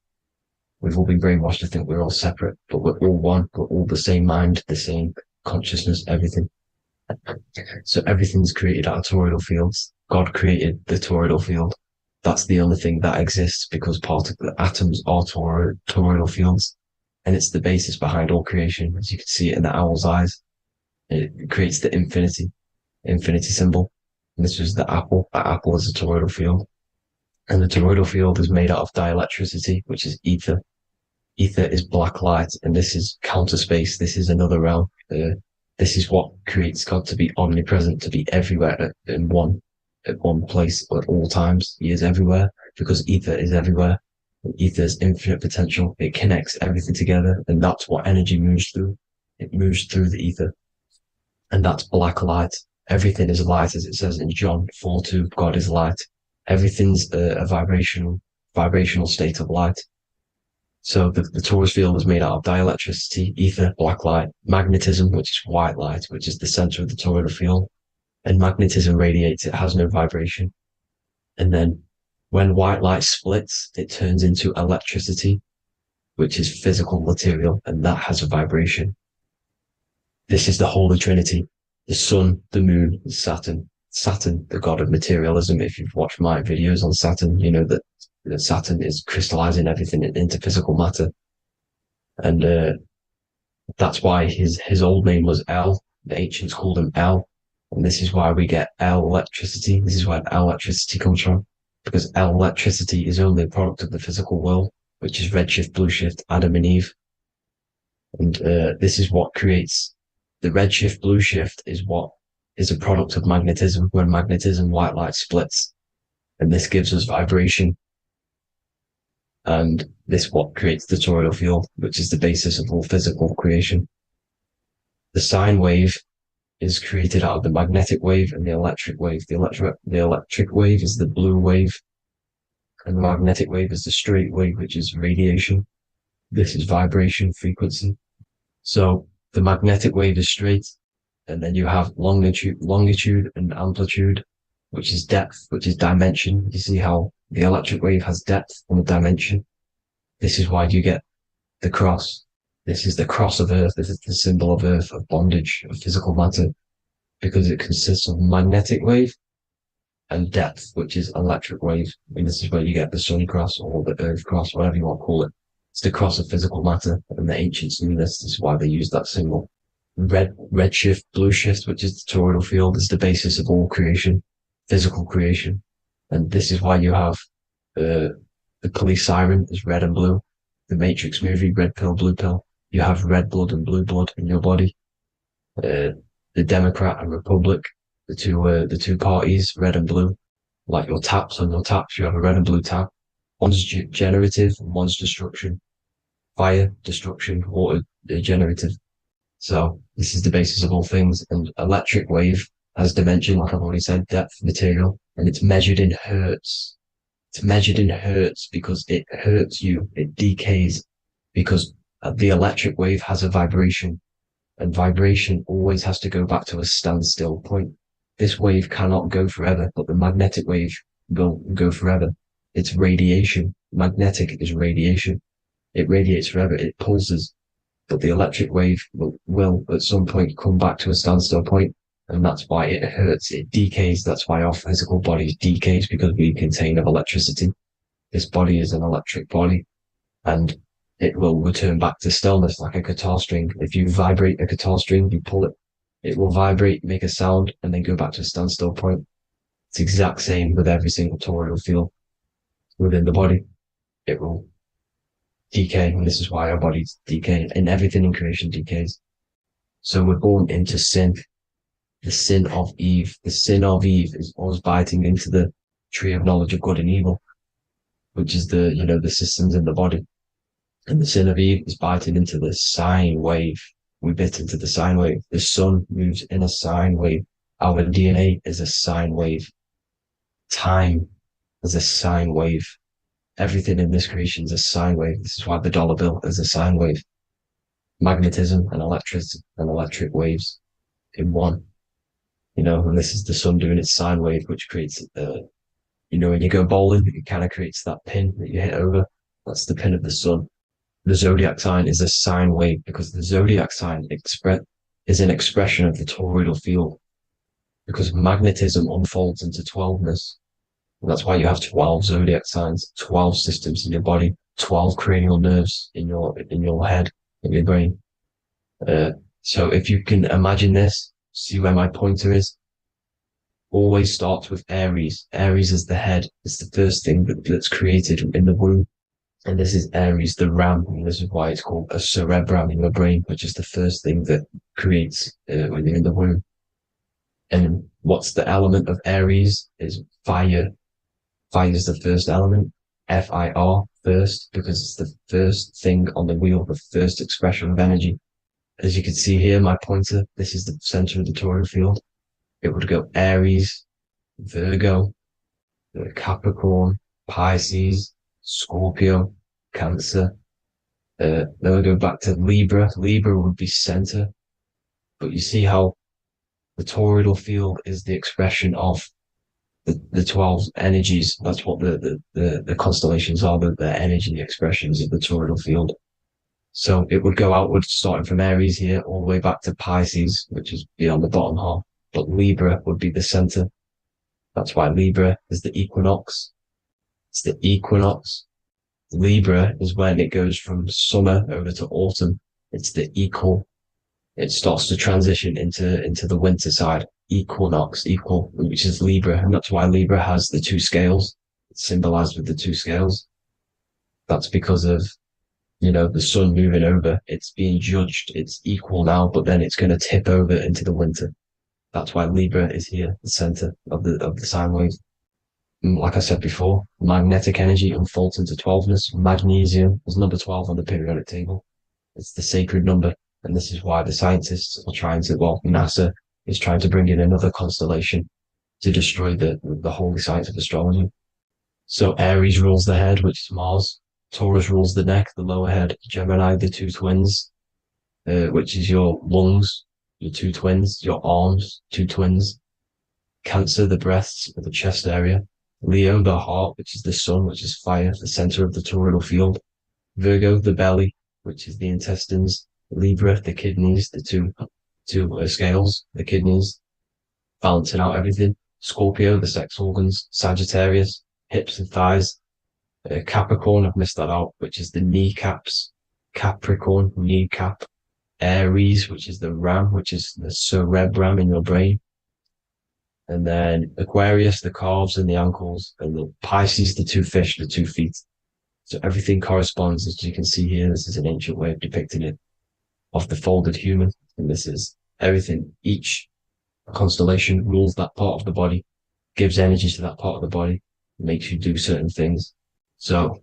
We've all been brainwashed to think we're all separate, but we're all one. We're all the same mind, the same consciousness, everything. So everything's created out of toroidal fields. God created the toroidal field. That's the only thing that exists, because atoms are toroidal fields, and it's the basis behind all creation. As you can see it in the owl's eyes, it creates the infinity symbol. And this was the apple. That apple is a toroidal field. And the toroidal field is made out of dielectricity, which is ether. Ether is black light, and this is counter space. This is another realm. This is what creates God to be omnipresent, to be everywhere at one place at all times. He is everywhere because ether is everywhere. And ether is infinite potential. It connects everything together, and that's what energy moves through. It moves through the ether, and that's black light. Everything is light, as it says in John 4:2. God is light. Everything's a vibrational state of light. So the torus field is made out of dielectricity, ether, black light, magnetism, which is white light, which is the center of the toroidal field. And magnetism radiates, it has no vibration. And then when white light splits, it turns into electricity, which is physical material, and that has a vibration. This is the Holy Trinity. The sun, the moon, Saturn. Saturn, the god of materialism. If you've watched my videos on Saturn, you know that Saturn is crystallizing everything into physical matter. And That's why his old name was El. The ancients called him El. And this is why we get L electricity. This is where L electricity comes from. Because L electricity is only a product of the physical world, which is redshift, blueshift, Adam and Eve. And this is what creates the redshift, blueshift is what is a product of magnetism. When magnetism, white light splits. And this gives us vibration. And this what creates the toroidal field, which is the basis of all physical creation. The sine wave is created out of the magnetic wave and the electric wave. The electric wave is the blue wave, and the magnetic wave is the straight wave, which is radiation. This is vibration frequency. So the magnetic wave is straight, and then you have longitude and amplitude, which is depth, which is dimension. You see how the electric wave has depth and a dimension. This is why you get the cross. This is the cross of Earth. This is the symbol of Earth, of bondage, of physical matter, because it consists of magnetic wave and depth, which is electric wave. And this is where you get the sun cross or the earth cross, whatever you want to call it. It's the cross of physical matter, and the ancients knew this. This is why they used that symbol. Redshift, blueshift, which is the toroidal field, is the basis of all creation, physical creation. And this is why you have the police siren is red and blue. The Matrix movie, red pill, blue pill. You have red blood and blue blood in your body. The Democrat and Republic, the two parties, red and blue. Like your taps, on your taps, you have a red and blue tap. One's generative and one's destruction. Fire, destruction, water, generative. So this is the basis of all things. And electric wave has dimension, like I've already said, depth, material, and it's measured in hertz. It's measured in hertz because it hurts you. It decays because the electric wave has a vibration, and vibration always has to go back to a standstill point. This wave cannot go forever, but the magnetic wave will go forever. It's radiation. Magnetic is radiation. It radiates forever. It pulses, but the electric wave will at some point come back to a standstill point, and that's why it hurts. It decays. That's why our physical body decays, because we contain of electricity. This body is an electric body, and it will return back to stillness like a guitar string. If you vibrate a guitar string, you pull it, it will vibrate, make a sound, and then go back to a standstill point. It's the exact same with every single toroidal field within the body. It will decay, and this is why our bodies decay, and everything in creation decays. So we're born into sin. The sin of Eve. The sin of Eve is us biting into the tree of knowledge of good and evil, which is the systems in the body. And the sin of Eve is biting into the sine wave. We bit into the sine wave. The sun moves in a sine wave. Our DNA is a sine wave. Time is a sine wave. Everything in this creation is a sine wave. This is why the dollar bill is a sine wave. Magnetism and electric waves in one. And this is the sun doing its sine wave, which creates, when you go bowling, it kind of creates that pin that you hit over. That's the pin of the sun. The zodiac sign is a sine wave because the zodiac sign is an expression of the toroidal field, because magnetism unfolds into 12ness. And that's why you have 12 zodiac signs, 12 systems in your body, 12 cranial nerves in your head, in your brain. So if you can imagine this, see where my pointer is. Always starts with Aries. Aries is the head. It's the first thing that's created in the womb. And this is Aries, the ram. And this is why it's called a cerebrum in your brain, which is the first thing that creates when you're in the womb. And what's the element of Aries is fire. Fire is the first element. F-I-R, first, because it's the first thing on the wheel, the first expression of energy. As you can see here, my pointer, this is the center of the toroidal field. It would go Aries, Virgo, Capricorn, Pisces, Scorpio, Cancer. Then we go back to Libra. Libra would be center. But you see how the toroidal field is the expression of the 12 energies. That's what the constellations are, the energy expressions of the toroidal field. So it would go outwards, starting from Aries here, all the way back to Pisces, which is beyond the bottom half. But Libra would be the center. That's why Libra is the equinox. It's the equinox. Libra is when it goes from summer over to autumn. It's the equal. It starts to transition into the winter side, equinox, equal, which is Libra. And that's why Libra has the two scales. It's symbolized with the two scales. That's because of, the sun moving over. It's being judged. It's equal now, but then it's going to tip over into the winter. That's why Libra is here, the center of the sine wave. And like I said before, magnetic energy unfolds into 12ness. Magnesium is number 12 on the periodic table. It's the sacred number. And this is why the scientists are NASA is trying to bring in another constellation to destroy the holy science of astrology. So Aries rules the head, which is Mars. Taurus rules the neck, the lower head. Gemini, the two twins, which is your lungs, your two twins, your arms, two twins. Cancer, the breasts, or the chest area. Leo, the heart, which is the sun, which is fire, the center of the toroidal field. Virgo, the belly, which is the intestines. Libra, the kidneys, the two scales, the kidneys, balancing out everything. Scorpio, the sex organs. Sagittarius, hips and thighs. Capricorn, I've missed that out, which is the kneecaps. Capricorn, kneecap. Aries, which is the ram, which is the cerebrum in your brain. And then Aquarius, the calves and the ankles. And the Pisces, the two fish, the 2 feet. So everything corresponds, as you can see here. This is an ancient way of depicting it, of the folded human. And this is everything. Each constellation rules that part of the body, gives energy to that part of the body, makes you do certain things. So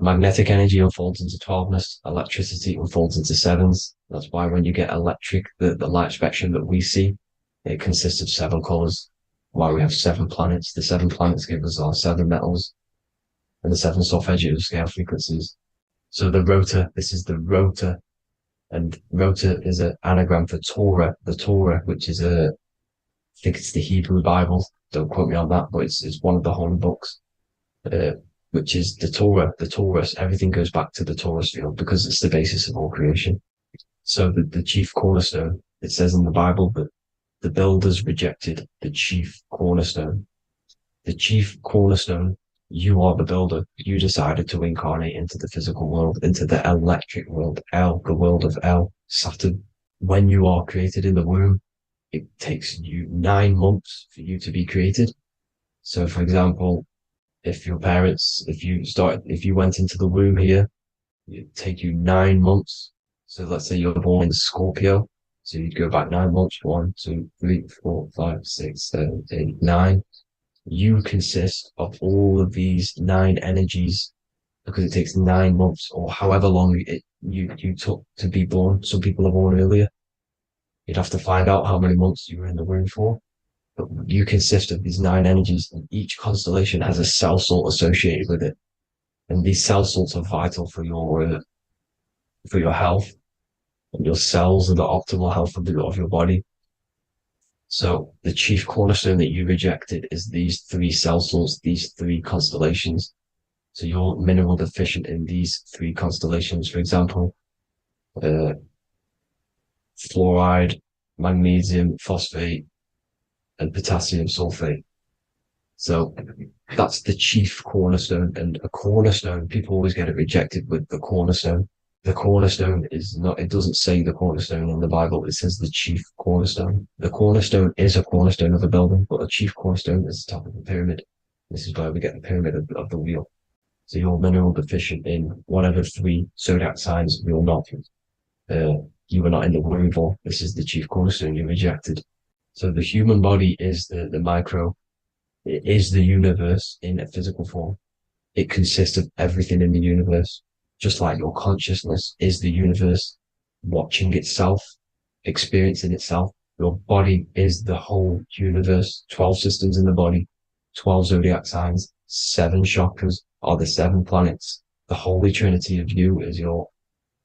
magnetic energy unfolds into 12ness, electricity unfolds into 7s. That's why when you get electric, the light spectrum that we see, it consists of 7 colors. Why we have 7 planets. The 7 planets give us our 7 metals and the 7 solfeggio scale frequencies. So the rotor, this is the rotor, and rotor is an anagram for Torah, the Torah, which is I think it's the Hebrew Bible. Don't quote me on that, but it's one of the holy books. Which is the Torah, the torus. Everything goes back to the torus field because it's the basis of all creation. So the chief cornerstone, it says in the Bible that the builders rejected the chief cornerstone. The chief cornerstone, you are the builder. You decided to incarnate into the physical world, into the electric world, El, the world of El, Saturn. When you are created in the womb, it takes you 9 months for you to be created. So for example, if you went into the womb here, it'd take you 9 months. So let's say you're born in Scorpio. So you'd go back 9 months, 1, 2, 3, 4, 5, 6, 7, 8, 9. You consist of all of these 9 energies because it takes 9 months or however long you took to be born. Some people are born earlier. You'd have to find out how many months you were in the womb for. But you consist of these 9 energies, and each constellation has a cell salt associated with it. And these cell salts are vital for your health, and your cells and the optimal health of your body. So the chief cornerstone that you rejected is these 3 cell salts, these 3 constellations. So you're mineral deficient in these 3 constellations. For example, fluoride, magnesium, phosphate, and potassium sulfate. So that's the chief cornerstone. And a cornerstone, people always get it rejected with the cornerstone. The cornerstone is not, it doesn't say the cornerstone in the Bible. It says the chief cornerstone. The cornerstone is a cornerstone of a building, but a chief cornerstone is the top of the pyramid. This is where we get the pyramid of the wheel. So you're mineral deficient in one of the 3 zodiac signs. You're not. You were not in the womb for. This is the chief cornerstone you rejected. So the human body is the micro. It is the universe in a physical form. It consists of everything in the universe. Just like your consciousness is the universe watching itself, experiencing itself. Your body is the whole universe. 12 systems in the body, 12 zodiac signs, 7 chakras are the 7 planets. The Holy Trinity of you is your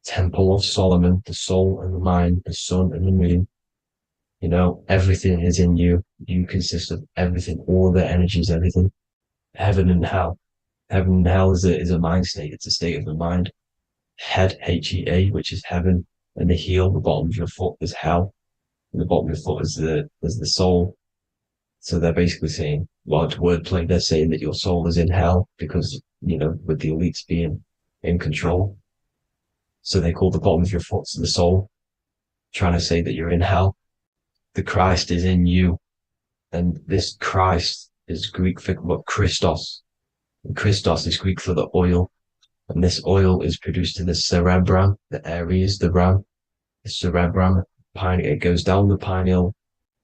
Temple of Solomon, the soul and the mind, the sun and the moon. Everything is in you. You consist of everything, all the energies, everything. Heaven and hell. Heaven and hell is a mind state. It's a state of the mind. Head, H-E-A, which is heaven, and the heel, the bottom of your foot, is hell. And the bottom of your foot is the soul. So they're basically saying, well, it's wordplay. They're saying that your soul is in hell because, with the elites being in control. So they call the bottom of your foot the soul, trying to say that you're in hell. The Christ is in you. And this Christ is Greek for what? Christos. And Christos is Greek for the oil. And this oil is produced in the cerebrum, the Aries, the ram, the cerebrum, pineal. It goes down the pineal,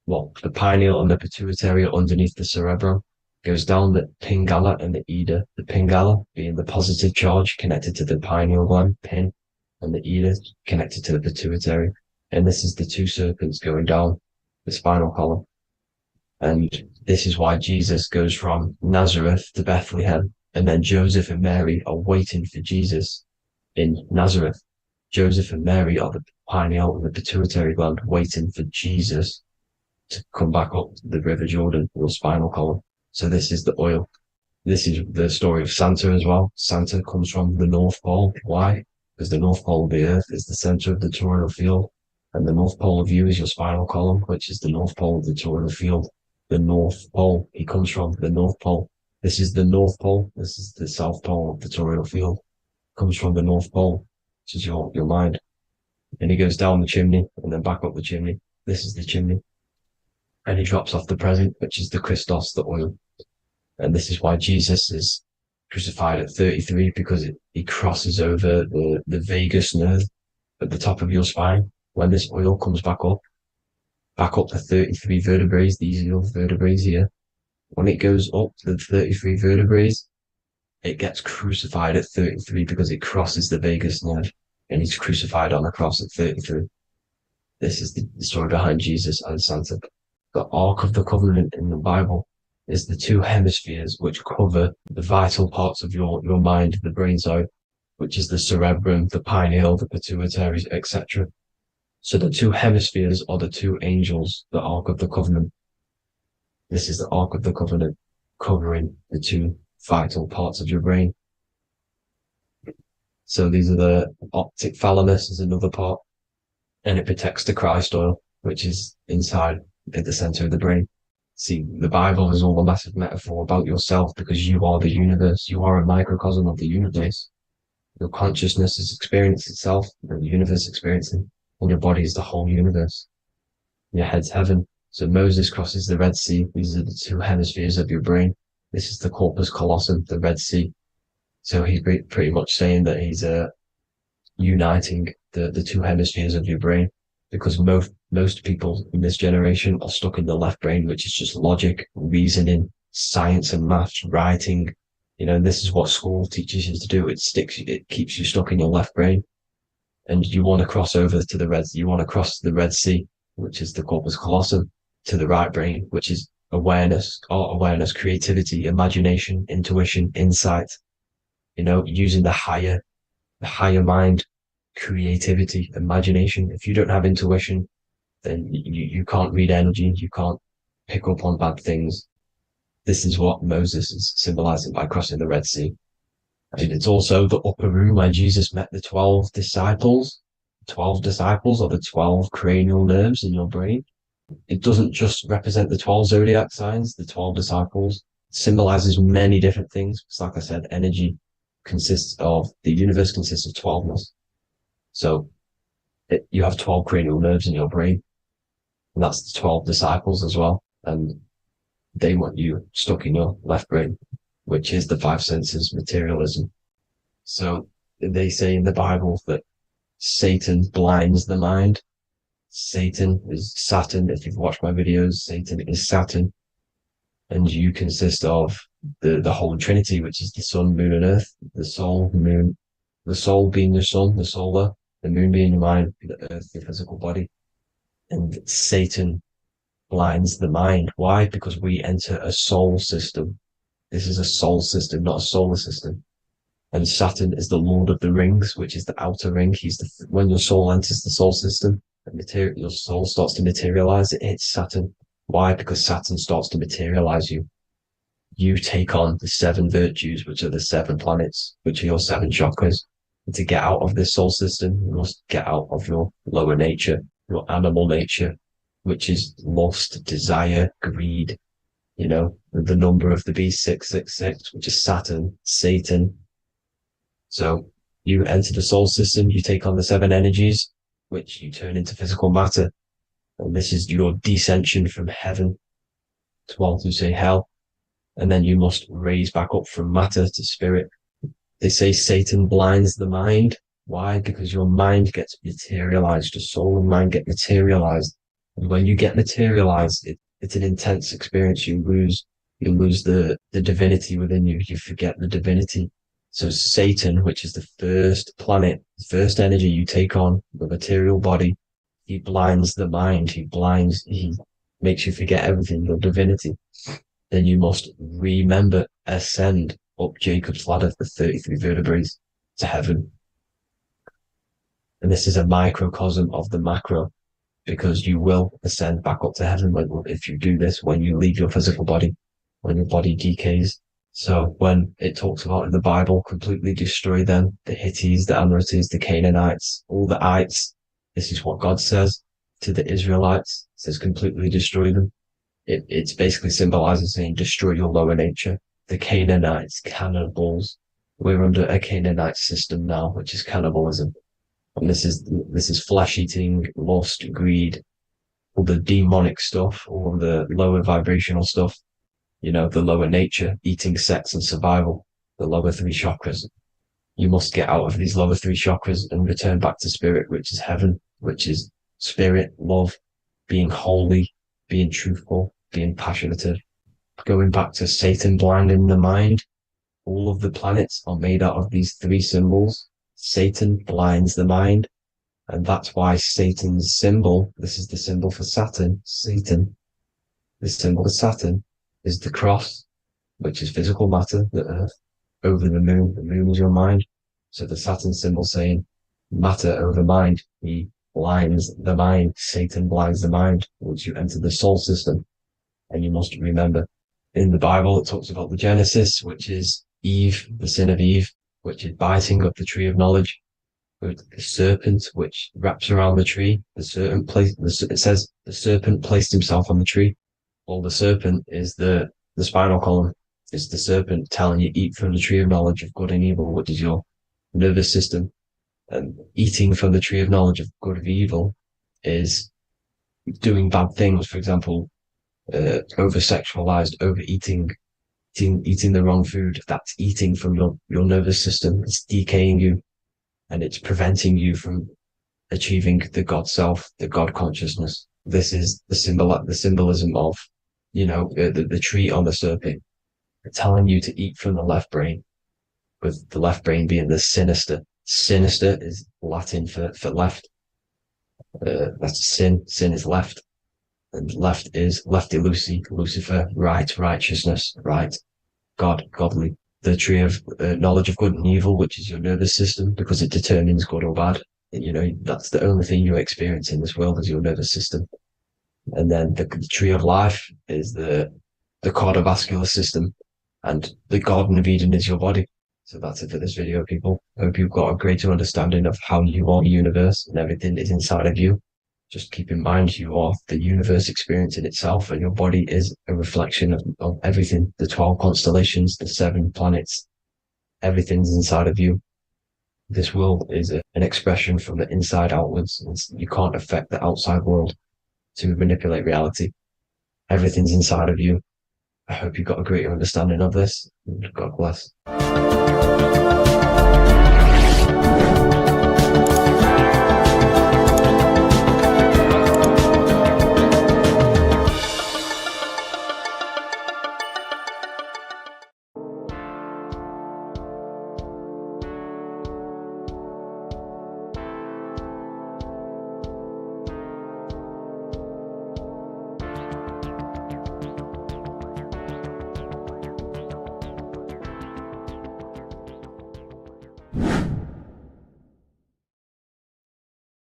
the pineal and the pituitary are underneath the cerebrum. Goes down the pingala and the ida. The pingala being the positive charge connected to the pineal gland, pin, and the ida connected to the pituitary. And this is the two serpents going down the spinal column. And this is why Jesus goes from Nazareth to Bethlehem, and then Joseph and Mary are waiting for Jesus in Nazareth. Joseph and Mary are the pineal and the pituitary gland waiting for Jesus to come back up the River Jordan, your spinal column. So this is the oil. This is the story of Santa as well. Santa comes from the North Pole. Why? Because the North Pole of the Earth is the center of the toroidal field, and the North Pole of you is your spinal column, which is the North Pole of the toroidal field. The North Pole, he comes from the North Pole. This is the North Pole. This is the South Pole of the toroidal field. Comes from the North Pole, which is your mind. And he goes down the chimney and then back up the chimney. This is the chimney. And he drops off the present, which is the Christos, the oil. And this is why Jesus is crucified at 33, because he crosses over the vagus nerve at the top of your spine. When this oil comes back up the 33 vertebrae, these are your vertebrae here. When it goes up the 33 vertebrae, it gets crucified at 33 because it crosses the vagus nerve, and he's crucified on a cross at 33. This is the story behind Jesus and Santa. The Ark of the Covenant in the Bible is the two hemispheres which cover the vital parts of your mind, the brain side, which is the cerebrum, the pineal, the pituitary, etc. So the two hemispheres are the two angels, the Ark of the Covenant. This is the Ark of the Covenant covering the two vital parts of your brain. So these are the optic thalamus is another part, and it protects the Christ oil, which is inside at the center of the brain. See, the Bible is all a massive metaphor about yourself, because you are the universe. You are a microcosm of the universe. Your consciousness is experiencing itself, and the universe experiencing, and your body is the whole universe. Your head's heaven. So Moses crosses the Red Sea. These are the two hemispheres of your brain. This is the corpus callosum, the Red Sea. So he's pretty much saying that he's uniting the two hemispheres of your brain, because most people in this generation are stuck in the left brain, which is just logic, reasoning, science and maths, writing. And this is what school teaches you to do. It keeps you stuck in your left brain. And you want to cross over to you want to cross the Red Sea, which is the corpus callosum, to the right brain, which is awareness, art awareness, creativity, imagination, intuition, insight, using the higher mind, creativity, imagination. If you don't have intuition, then you can't read energy, you can't pick up on bad things. This is what Moses is symbolizing by crossing the Red Sea. And it's also the upper room where Jesus met the 12 disciples. 12 disciples are the 12 cranial nerves in your brain. It doesn't just represent the 12 zodiac signs, the 12 disciples. It symbolizes many different things. It's like I said, energy the universe consists of 12ness. So you have 12 cranial nerves in your brain. And that's the 12 disciples as well. And they want you stuck in your left brain, which is the five senses, materialism. So they say in the Bible that Satan blinds the mind. Satan is Saturn. If you've watched my videos, Satan is Saturn. And you consist of the whole Trinity, which is the sun, moon, and earth, the soul, moon, the soul being your sun, the solar, the moon being your mind, the earth, your physical body. And Satan blinds the mind. Why? Because we enter a soul system. This is a soul system, not a solar system. And Saturn is the Lord of the Rings, which is the outer ring. When your soul enters the soul system, your soul starts to materialize. It hits Saturn. Why? Because Saturn starts to materialize you. You take on the 7 virtues, which are the 7 planets, which are your 7 chakras. And to get out of this soul system, you must get out of your lower nature, your animal nature, which is lust, desire, greed. The number of the beast 666, which is Saturn, Satan. So You enter the soul system, you take on the 7 energies, which you turn into physical matter. And this is your descension from heaven to all who say hell. And then you must raise back up from matter to spirit. They say Satan blinds the mind. Why? Because your mind gets materialized. Your soul and mind get materialized. And when you get materialized, it's an intense experience. You lose the divinity within you. You forget the divinity. So Satan, which is the first planet, the first energy you take on, the material body, he blinds the mind. He makes you forget everything, your divinity. Then you must remember, ascend up Jacob's ladder, the 33 vertebrae to heaven. And this is a microcosm of the macro, because you will ascend back up to heaven if you do this, when you leave your physical body, when your body decays. So when it talks about in the Bible, completely destroy them, the Hittites, the Amorites, the Canaanites, all the ites, this is what God says to the Israelites. It says completely destroy them. It's basically symbolizing saying destroy your lower nature. The Canaanites, cannibals. We're under a Canaanite system now, which is cannibalism. And this is flesh eating, lust, greed, all the demonic stuff, all the lower vibrational stuff, the lower nature, eating, sex, and survival, the lower 3 chakras. You must get out of these lower 3 chakras and return back to spirit, which is heaven, which is spirit, love, being holy, being truthful, being passionate. Going back to Satan blinding the mind, all of the planets are made out of these 3 symbols. Satan blinds the mind, and that's why Satan's symbol, this is the symbol for Saturn, Satan, the symbol of Saturn is the cross, which is physical matter, the earth, over the moon is your mind. So the Saturn symbol saying matter over mind, he blinds the mind, Satan blinds the mind once you enter the soul system. And you must remember, in the Bible, it talks about the Genesis, which is Eve, the sin of Eve, which is biting of the tree of knowledge, with the serpent, which wraps around the tree. It says the serpent placed himself on the tree. Well, the serpent is the spinal column. It's the serpent telling you eat from the tree of knowledge of good and evil, which is your nervous system. And eating from the tree of knowledge of good and evil is doing bad things. For example, over-sexualized, overeating, eating the wrong food. That's eating from your nervous system. It's decaying you, and it's preventing you from achieving the God self, the God consciousness. This is the symbolism of, the tree on the serpent, telling you to eat from the left brain, with the left brain being the sinister. Sinister is Latin for left. That's sin. Sin is left. And left is lefty Lucy, Lucifer, right, righteousness, right, God, godly. The tree of knowledge of good and evil, which is your nervous system, because it determines good or bad. That's the only thing you experience in this world is your nervous system. And then the tree of life is the cardiovascular system, and the Garden of Eden is your body. So that's it for this video, people. Hope you've got a greater understanding of how you are the universe and everything is inside of you. Just keep in mind you are the universe experience in itself, and your body is a reflection of everything. The 12 constellations, the 7 planets, everything's inside of you. This world is an expression from the inside outwards. You can't affect the outside world to manipulate reality. Everything's inside of you. I hope you got a greater understanding of this. God bless.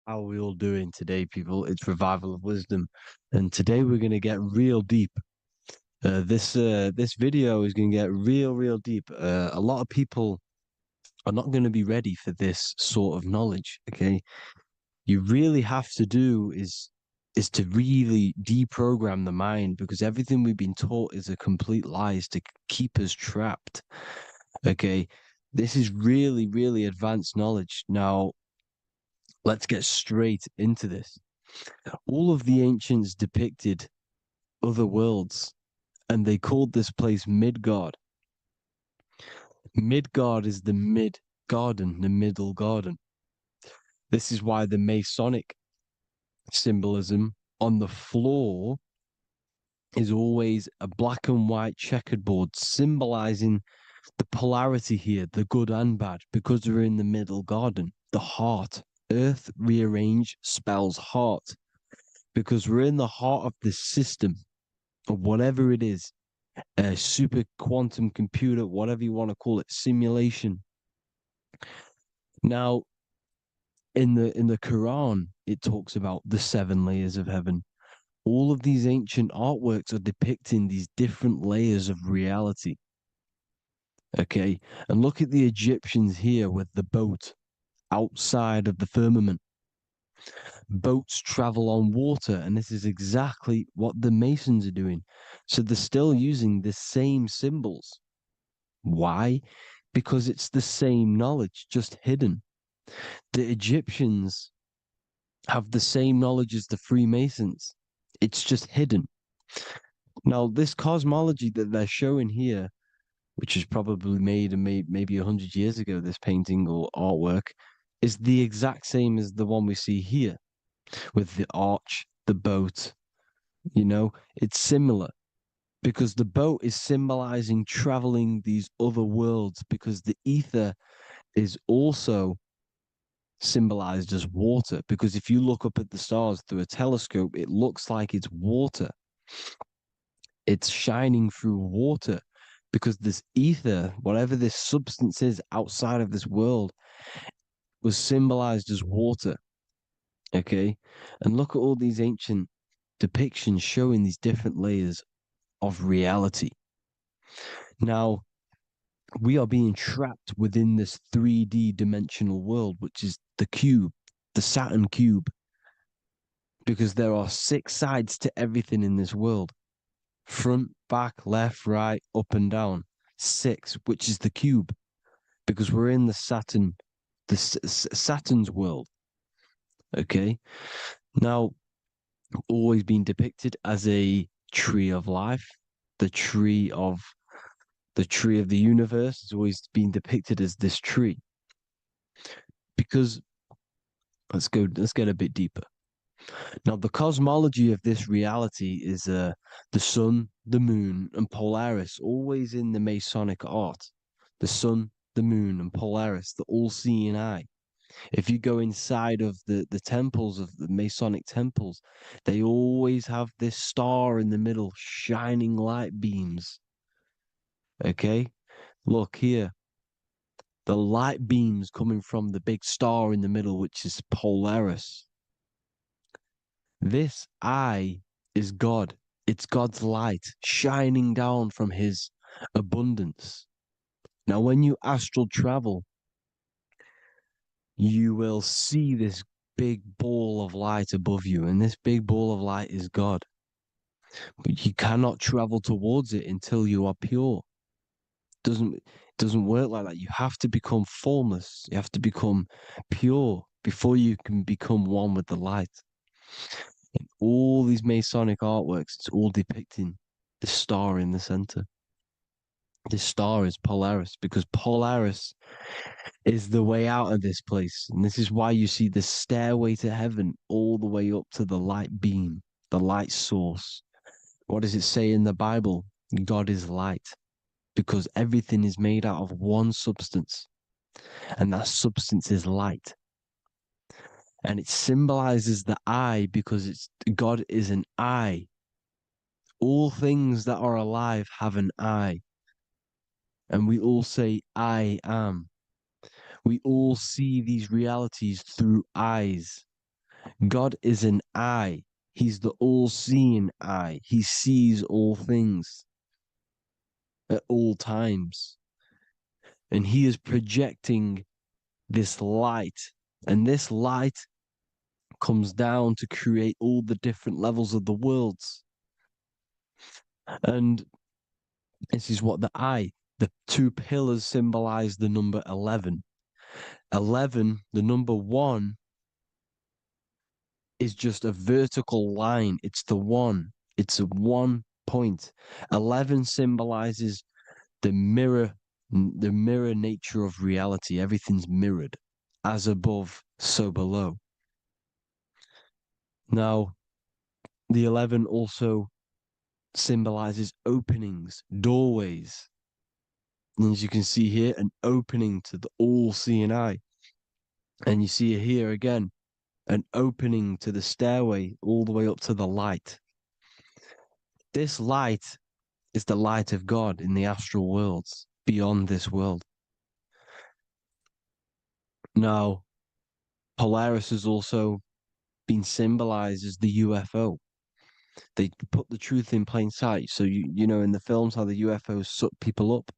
How are we all doing today, people? It's Revival of Wisdom, and today we're going to get real deep. This video is going to get real deep. A lot of people are not going to be ready for this sort of knowledge. Okay, you really have to do is to really deprogram the mind, because everything we've been taught is a complete lie, is to keep us trapped. Okay, This is really, really advanced knowledge. Now, let's get straight into this. All of the ancients depicted other worlds, and they called this place Midgard. Midgard is the mid-garden, the middle garden. This is why the Masonic symbolism on the floor is always a black and white checkered board, symbolizing the polarity here, the good and bad, because we're in the middle garden, the heart. Earth rearranged spells heart, because we're in the heart of this system, of whatever it is, a super quantum computer, whatever you want to call it, simulation. Now, in the Quran, it talks about the 7 layers of heaven. All of these ancient artworks are depicting these different layers of reality. Okay, and look at the Egyptians here with the boat outside of the firmament. Boats travel on water, and this is exactly what the Masons are doing. So they're still using the same symbols. Why? Because it's the same knowledge, just hidden. The Egyptians have the same knowledge as the Freemasons. It's just hidden. Now, this cosmology that they're showing here, which is probably made maybe 100 years ago, this painting or artwork, is the exact same as the one we see here, with the arch, the boat. You know, it's similar, because the boat is symbolizing traveling these other worlds, because the ether is also symbolized as water, because if you look up at the stars through a telescope, it looks like it's water. It's shining through water, because this ether, whatever this substance is outside of this world, was symbolized as water. Okay, and look at all these ancient depictions showing these different layers of reality. Now, we are being trapped within this 3D dimensional world, which is the cube, the Saturn cube, because there are 6 sides to everything in this world: front, back, left, right, up and down. 6, which is the cube, because we're in the Saturn's world. Okay, now, always been depicted as a tree of life, the tree of the universe has always been depicted as this tree. Because let's get a bit deeper. Now, the cosmology of this reality is the sun, the moon, and Polaris, always in the Masonic art. The sun, the moon, and Polaris, the all-seeing eye. If you go inside of the temples, of the Masonic temples, they always have this star in the middle, shining light beams. Okay, look here. The light beams coming from the big star in the middle, which is Polaris. This eye is God. It's God's light shining down from his abundance. Now, when you astral travel, you will see this big ball of light above you, and this big ball of light is God. But you cannot travel towards it until you are pure. It doesn't work like that. You have to become formless. You have to become pure before you can become one with the light. In all these Masonic artworks, it's all depicting the star in the center. This star is Polaris, because Polaris is the way out of this place. And this is why you see the stairway to heaven all the way up to the light beam, the light source. What does it say in the Bible? God is light, because everything is made out of one substance, and that substance is light. And it symbolizes the eye, because God is an eye. All things that are alive have an eye. And we all say, I am. We all see these realities through eyes. God is an eye. He's the all-seeing eye. He sees all things at all times. And he is projecting this light. And this light comes down to create all the different levels of the worlds. And this is what the eye, The two pillars symbolize the number 11. 11, the number 1, is just a vertical line. It's the one. It's a 1 point. 11 symbolizes the mirror nature of reality. Everything's mirrored. As above, so below. Now, the 11 also symbolizes openings, doorways. And as you can see here, an opening to the all-seeing eye. And you see here again, an opening to the stairway all the way up to the light. This light is the light of God in the astral worlds, beyond this world. Now, Polaris has also been symbolized as the UFO. They put the truth in plain sight. So, you know, in the films, how the UFOs suck people up.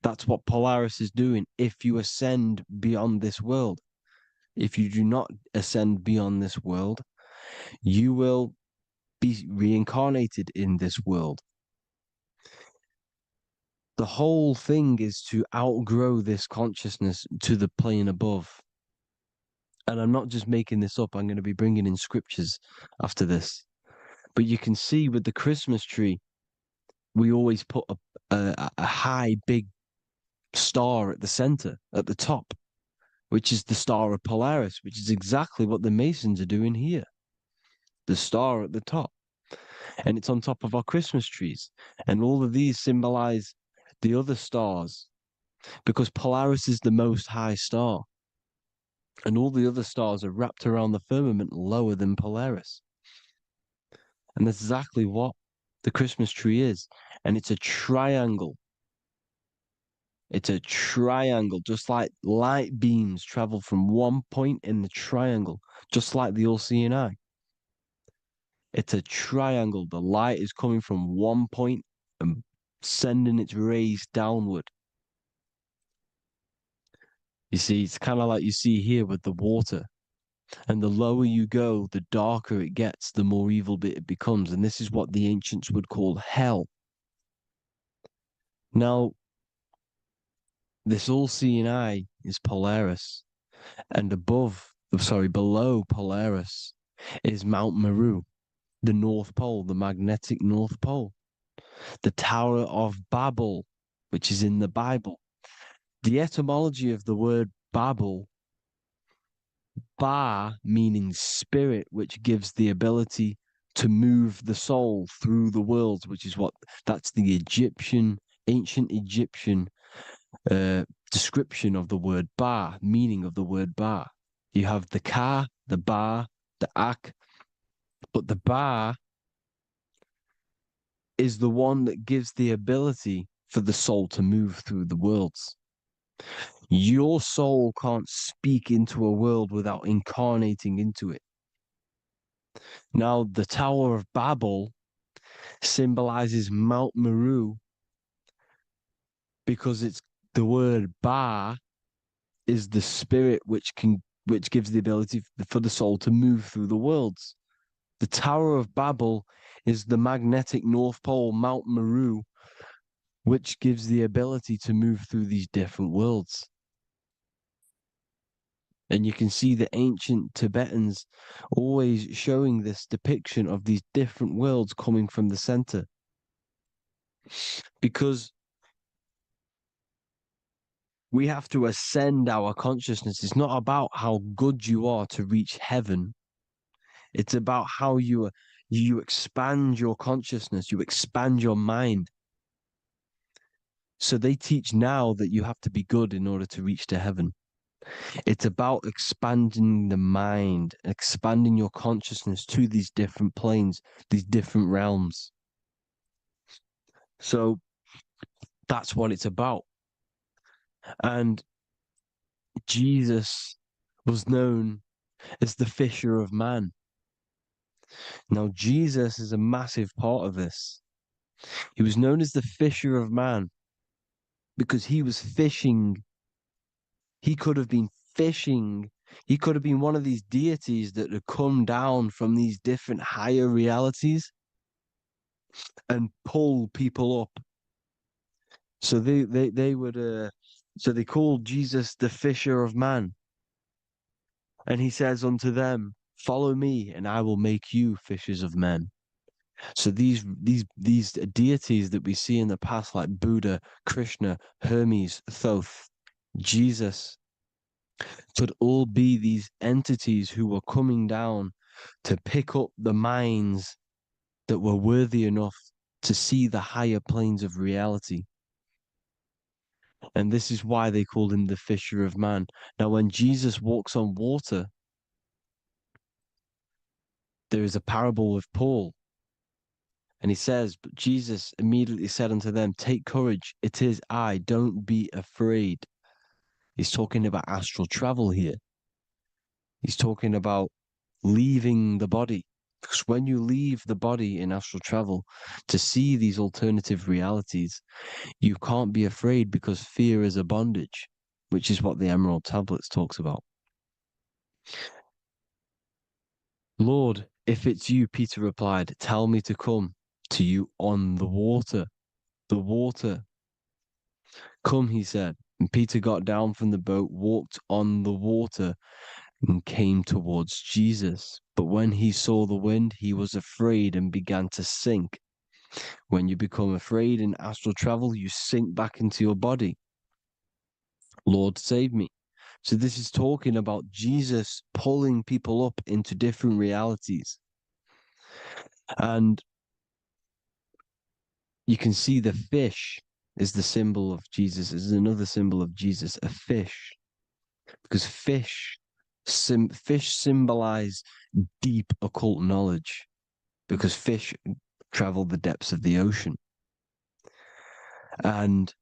That's what Polaris is doing. If you ascend beyond this world, if you do not ascend beyond this world, you will be reincarnated in this world. The whole thing is to outgrow this consciousness to the plane above. And I'm not just making this up. I'm going to be bringing in scriptures after this. But you can see with the Christmas tree, we always put a high, big star at the center, at the top, which is the star of Polaris, which is exactly what the Masons are doing here. The star at the top. And it's on top of our Christmas trees. And all of these symbolize the other stars, because Polaris is the most high star. And all the other stars are wrapped around the firmament lower than Polaris. And that's exactly what the Christmas tree is. And it's a triangle. It's a triangle, just like light beams travel from one point in the triangle, just like the all-seeing eye. It's a triangle. The light is coming from one point and sending its rays downward. You see, it's kind of like you see here with the water. And the lower you go, the darker it gets, the more evil it becomes. And this is what the ancients would call hell. Now, this all-seeing eye is Polaris. And below Polaris is Mount Meru, the North Pole, the magnetic North Pole. The Tower of Babel, which is in the Bible. The etymology of the word Babel, Ba meaning spirit, which gives the ability to move the soul through the worlds, which is that's the ancient Egyptian description of the word Ba, meaning of the word Ba. You have the Ka, the Ba, the Ak, but the Ba is the one that gives the ability for the soul to move through the worlds. Your soul can't speak into a world without incarnating into it. Now, the Tower of Babel symbolizes Mount Meru because it's the word Ba is the spirit which gives the ability for the soul to move through the worlds. The Tower of Babel is the magnetic North Pole, Mount Meru, which gives the ability to move through these different worlds. And you can see the ancient Tibetans always showing this depiction of these different worlds coming from the center. Because we have to ascend our consciousness. It's not about how good you are to reach heaven. It's about how you expand your consciousness, you expand your mind. So they teach now that you have to be good in order to reach to heaven. It's about expanding the mind, expanding your consciousness to these different planes, these different realms. So that's what it's about. And Jesus was known as the fisher of man. Now, Jesus is a massive part of this. He was known as the fisher of man because he was fishing. He could have been fishing. He could have been one of these deities that had come down from these different higher realities and pull people up So they would so they called Jesus the fisher of man. And he says unto them, follow me, and I will make you fishers of men. So these deities that we see in the past, like Buddha, Krishna, Hermes, Thoth, Jesus, could all be these entities who were coming down to pick up the minds that were worthy enough to see the higher planes of reality. And this is why they called him the fisher of man. Now, when Jesus walks on water, there is a parable with Paul. And he says, but Jesus immediately said unto them, take courage, it is I, don't be afraid. He's talking about astral travel here. He's talking about leaving the body. Because when you leave the body in astral travel to see these alternative realities, you can't be afraid because fear is a bondage, which is what the Emerald Tablets talks about. Lord, if it's you, Peter replied, tell me to come to you on the water. The water. Come, he said. And Peter got down from the boat, walked on the water, and came towards Jesus. But when he saw the wind, he was afraid and began to sink. When you become afraid in astral travel, you sink back into your body. Lord, save me. So this is talking about Jesus pulling people up into different realities. And you can see the fish is the symbol of Jesus, is another symbol of Jesus, a fish. Because fish symbolize deep occult knowledge, because fish travel the depths of the ocean. And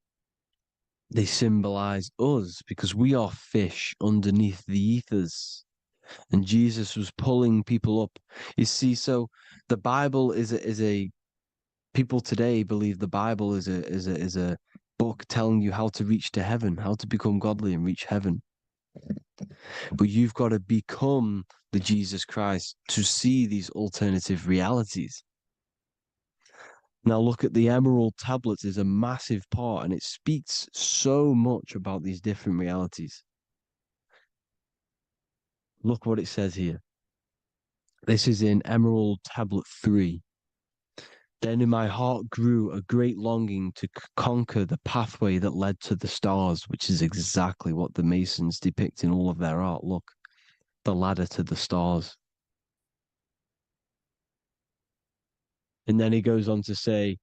they symbolize us because we are fish underneath the ethers. And Jesus was pulling people up. You see, so the Bible is a people today believe the Bible is a book telling you how to reach to heaven, how to become godly and reach heaven. But you've got to become the Jesus Christ to see these alternative realities. Now look at the Emerald Tablets is a massive part, and it speaks so much about these different realities. Look what it says here. This is in Emerald Tablet 3. Then in my heart grew a great longing to conquer the pathway that led to the stars, which is exactly what the Masons depict in all of their art. Look, the ladder to the stars. And then he goes on to say,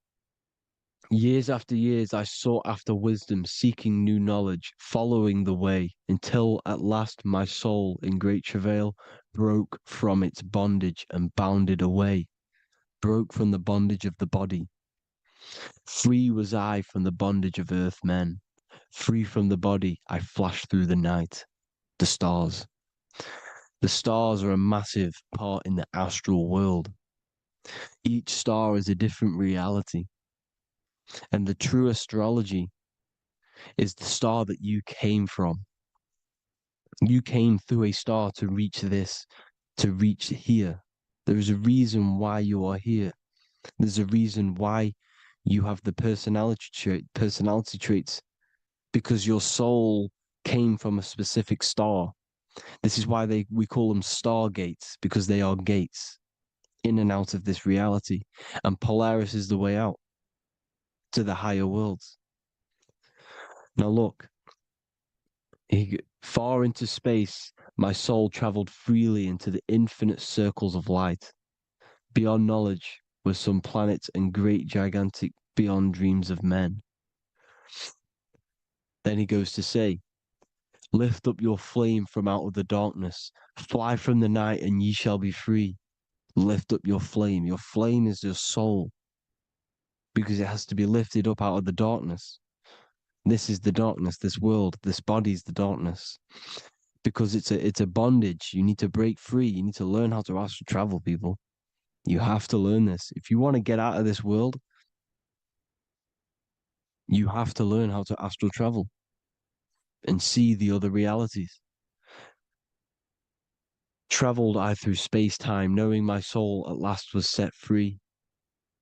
years after years, I sought after wisdom, seeking new knowledge, following the way, until at last my soul, in great travail, broke from its bondage and bounded away, broke from the bondage of the body. Free was I from the bondage of earth men. Free from the body, I flashed through the night. The stars. The stars are a massive part in the astral world. Each star is a different reality. And the true astrology is the star that you came from. You came through a star to reach this, to reach here. There is a reason why you are here. There's a reason why you have the personality traits, because your soul came from a specific star. This is why we call them stargates, because they are gates in and out of this reality. And Polaris is the way out to the higher worlds. Now look, far into space, my soul traveled freely into the infinite circles of light. Beyond knowledge were some planets and great gigantic beyond dreams of men. Then he goes to say, lift up your flame from out of the darkness, fly from the night and ye shall be free. Lift up your flame. Your flame is your soul, because it has to be lifted up out of the darkness. This is the darkness, this world, this body is the darkness. Because it's a bondage. You need to break free. You need to learn how to astral travel, people. You have to learn this. If you want to get out of this world, you have to learn how to astral travel and see the other realities. Traveled I through space-time, knowing my soul at last was set free.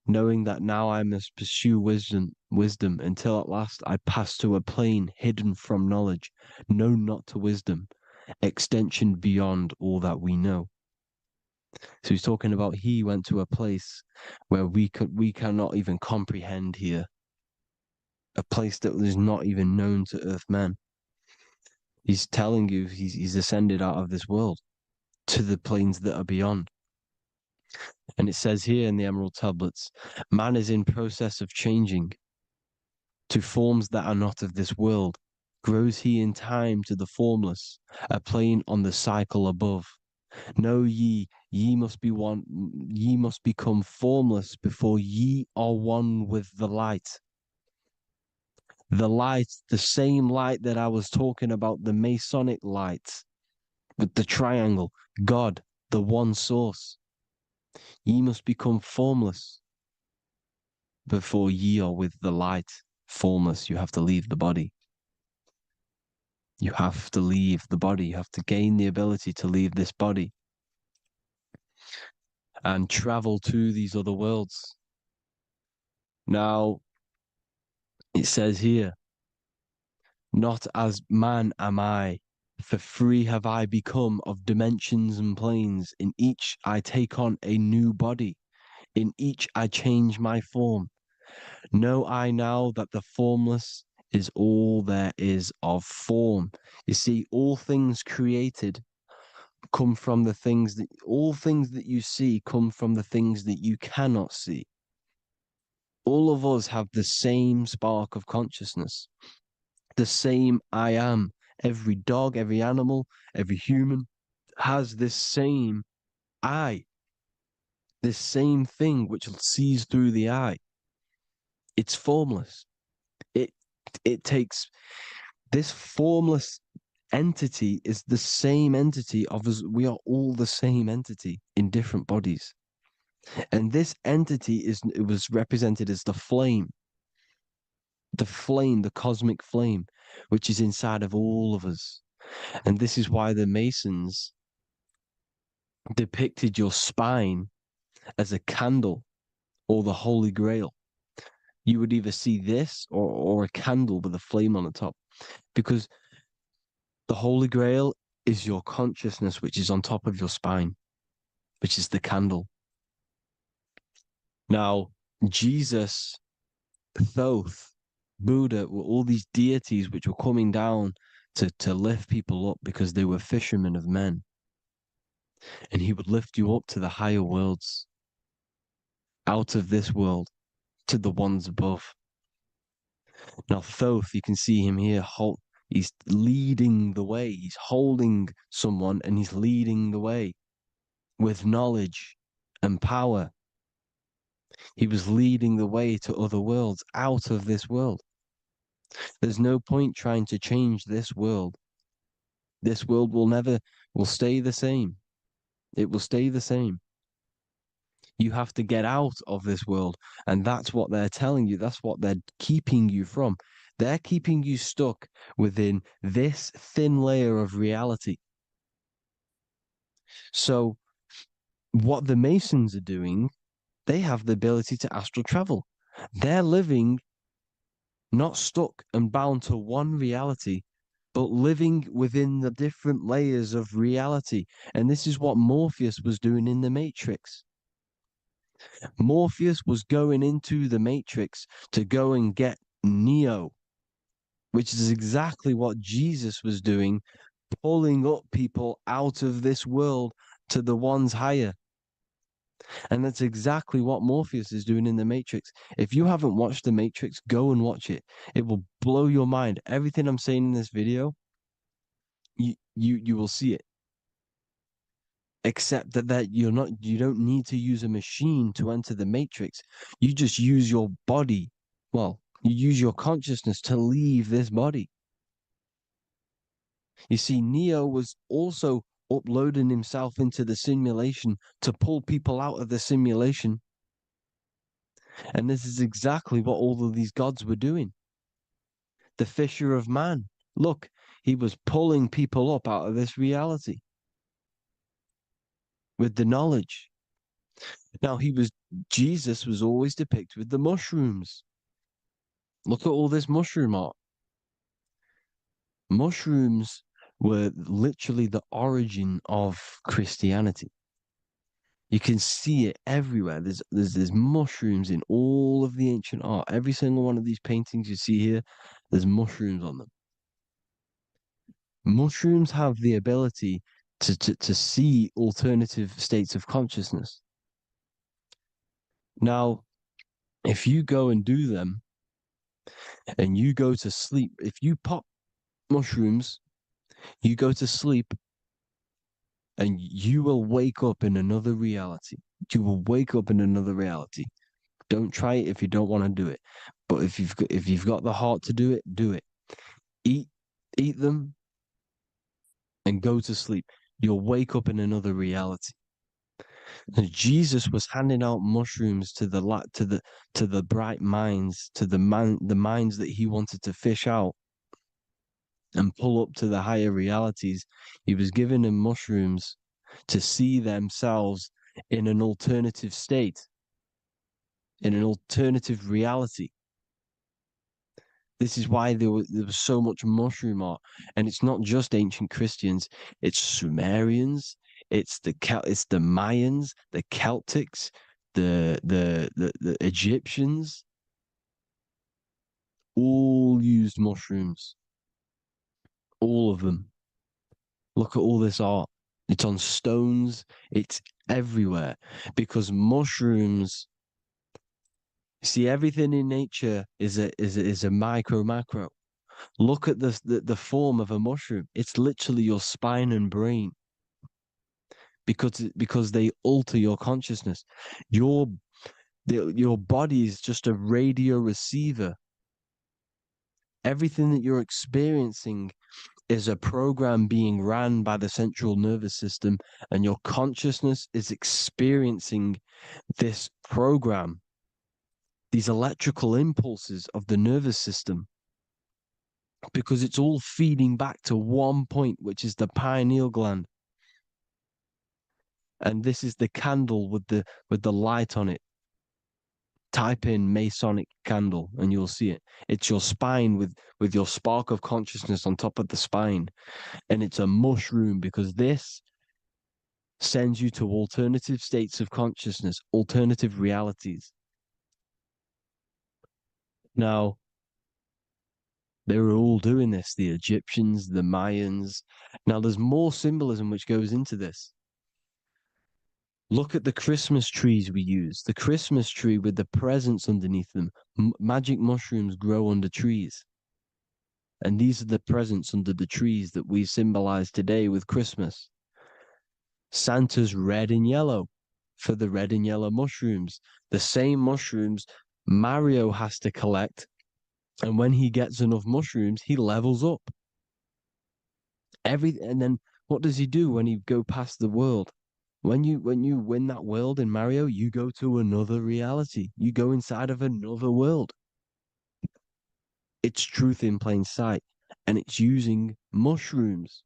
knowing that now I must pursue wisdom until at last I pass to a plane hidden from knowledge, known not to wisdom, extension beyond all that we know. So he's talking about he went to a place where we cannot even comprehend here, a place that is not even known to earthmen. He's telling you he's ascended out of this world to the planes that are beyond. And it says here in the Emerald Tablets, man is in process of changing to forms that are not of this world. Grows he in time to the formless, a plane on the cycle above. Know ye, ye must become formless before ye are one with the light. The light, the same light that I was talking about, the masonic light, with the triangle, God, the one source. Ye must become formless before ye are with the light. Formless, you have to leave the body. You have to leave the body. You have to gain the ability to leave this body and travel to these other worlds. Now, it says here, not as man am I, for free have I become of dimensions and planes. In each I take on a new body. In each I change my form. Know I now that the formless is all there is of form. You see, all things created come from the things that, all things that you see come from the things that you cannot see. All of us have the same spark of consciousness, the same I am. Every dog, every animal, every human has this same I, this same thing which sees through the eye. It's formless. It takes this formless entity is the same entity of us. We are all the same entity in different bodies. And this entity it was represented as the flame, the cosmic flame, which is inside of all of us. And this is why the Masons depicted your spine as a candle or the Holy Grail. You would either see this or a candle with a flame on the top, because the Holy Grail is your consciousness, which is on top of your spine, which is the candle. Now, Jesus, Thoth, Buddha were all these deities which were coming down to lift people up because they were fishermen of men. And he would lift you up to the higher worlds, out of this world, to the ones above. Now, Thoth, you can see him here, he's leading the way. He's holding someone and he's leading the way with knowledge and power. He was leading the way to other worlds, out of this world. There's no point trying to change this world. This world will stay the same. It will stay the same. You have to get out of this world. And that's what they're telling you. That's what they're keeping you from. They're keeping you stuck within this thin layer of reality. So what the Masons are doing, they have the ability to astral travel. They're living not stuck and bound to one reality, but living within the different layers of reality. And this is what Morpheus was doing in the Matrix. Morpheus was going into the Matrix to go and get Neo, which is exactly what Jesus was doing, pulling up people out of this world to the ones higher. And that's exactly what Morpheus is doing in the Matrix. If you haven't watched the Matrix, go and watch it. It will blow your mind. Everything I'm saying in this video, you will see it. Except that you don't need to use a machine to enter the Matrix. You just use your body. Well, you use your consciousness to leave this body. You see, Neo was also uploading himself into the simulation to pull people out of the simulation. And this is exactly what all of these gods were doing. The fisher of man. Look, he was pulling people up out of this reality with the knowledge. Now, Jesus was always depicted with the mushrooms. Look at all this mushroom art. Mushrooms were literally the origin of Christianity. You can see it everywhere. There's mushrooms in all of the ancient art. Every single one of these paintings you see here, there's mushrooms on them. Mushrooms have the ability to see alternative states of consciousness. Now, if you go and do them and you go to sleep, if you pop mushrooms, you go to sleep and you will wake up in another reality. You will wake up in another reality. Don't try it if you don't want to do it. But if you've got the heart to do it, do it. Eat them and go to sleep. You'll wake up in another reality. And Jesus was handing out mushrooms to the bright minds, to the minds that he wanted to fish out and pull up to the higher realities. He was giving them mushrooms to see themselves in an alternative state, in an alternative reality. This is why there was so much mushroom art, and it's not just ancient Christians. It's Sumerians, it's the Mayans, the Celtics, the Egyptians. All used mushrooms. All of them. Look at all this art. It's on stones. It's everywhere because mushrooms. See, everything in nature is a macro. Look at the form of a mushroom. It's literally your spine and brain. Because they alter your consciousness. Your body is just a radio receiver. Everything that you're experiencing is a program being ran by the central nervous system, and your consciousness is experiencing this program. These electrical impulses of the nervous system, because it's all feeding back to one point, which is the pineal gland. And this is the candle with the light on it. Type in masonic candle and you'll see it. It's your spine with your spark of consciousness on top of the spine. And it's a mushroom because this sends you to alternative states of consciousness, alternative realities. Now, they were all doing this, the Egyptians, the Mayans. Now, there's more symbolism which goes into this. Look at the Christmas trees we use. The Christmas tree with the presents underneath them. Magic mushrooms grow under trees. And these are the presents under the trees that we symbolize today with Christmas. Santa's red and yellow for the red and yellow mushrooms. The same mushrooms Mario has to collect. And when he gets enough mushrooms, he levels up. And then what does he do when he go past the world? When you win that world in Mario, you go to another reality. You go inside of another world. It's truth in plain sight. And it's using mushrooms.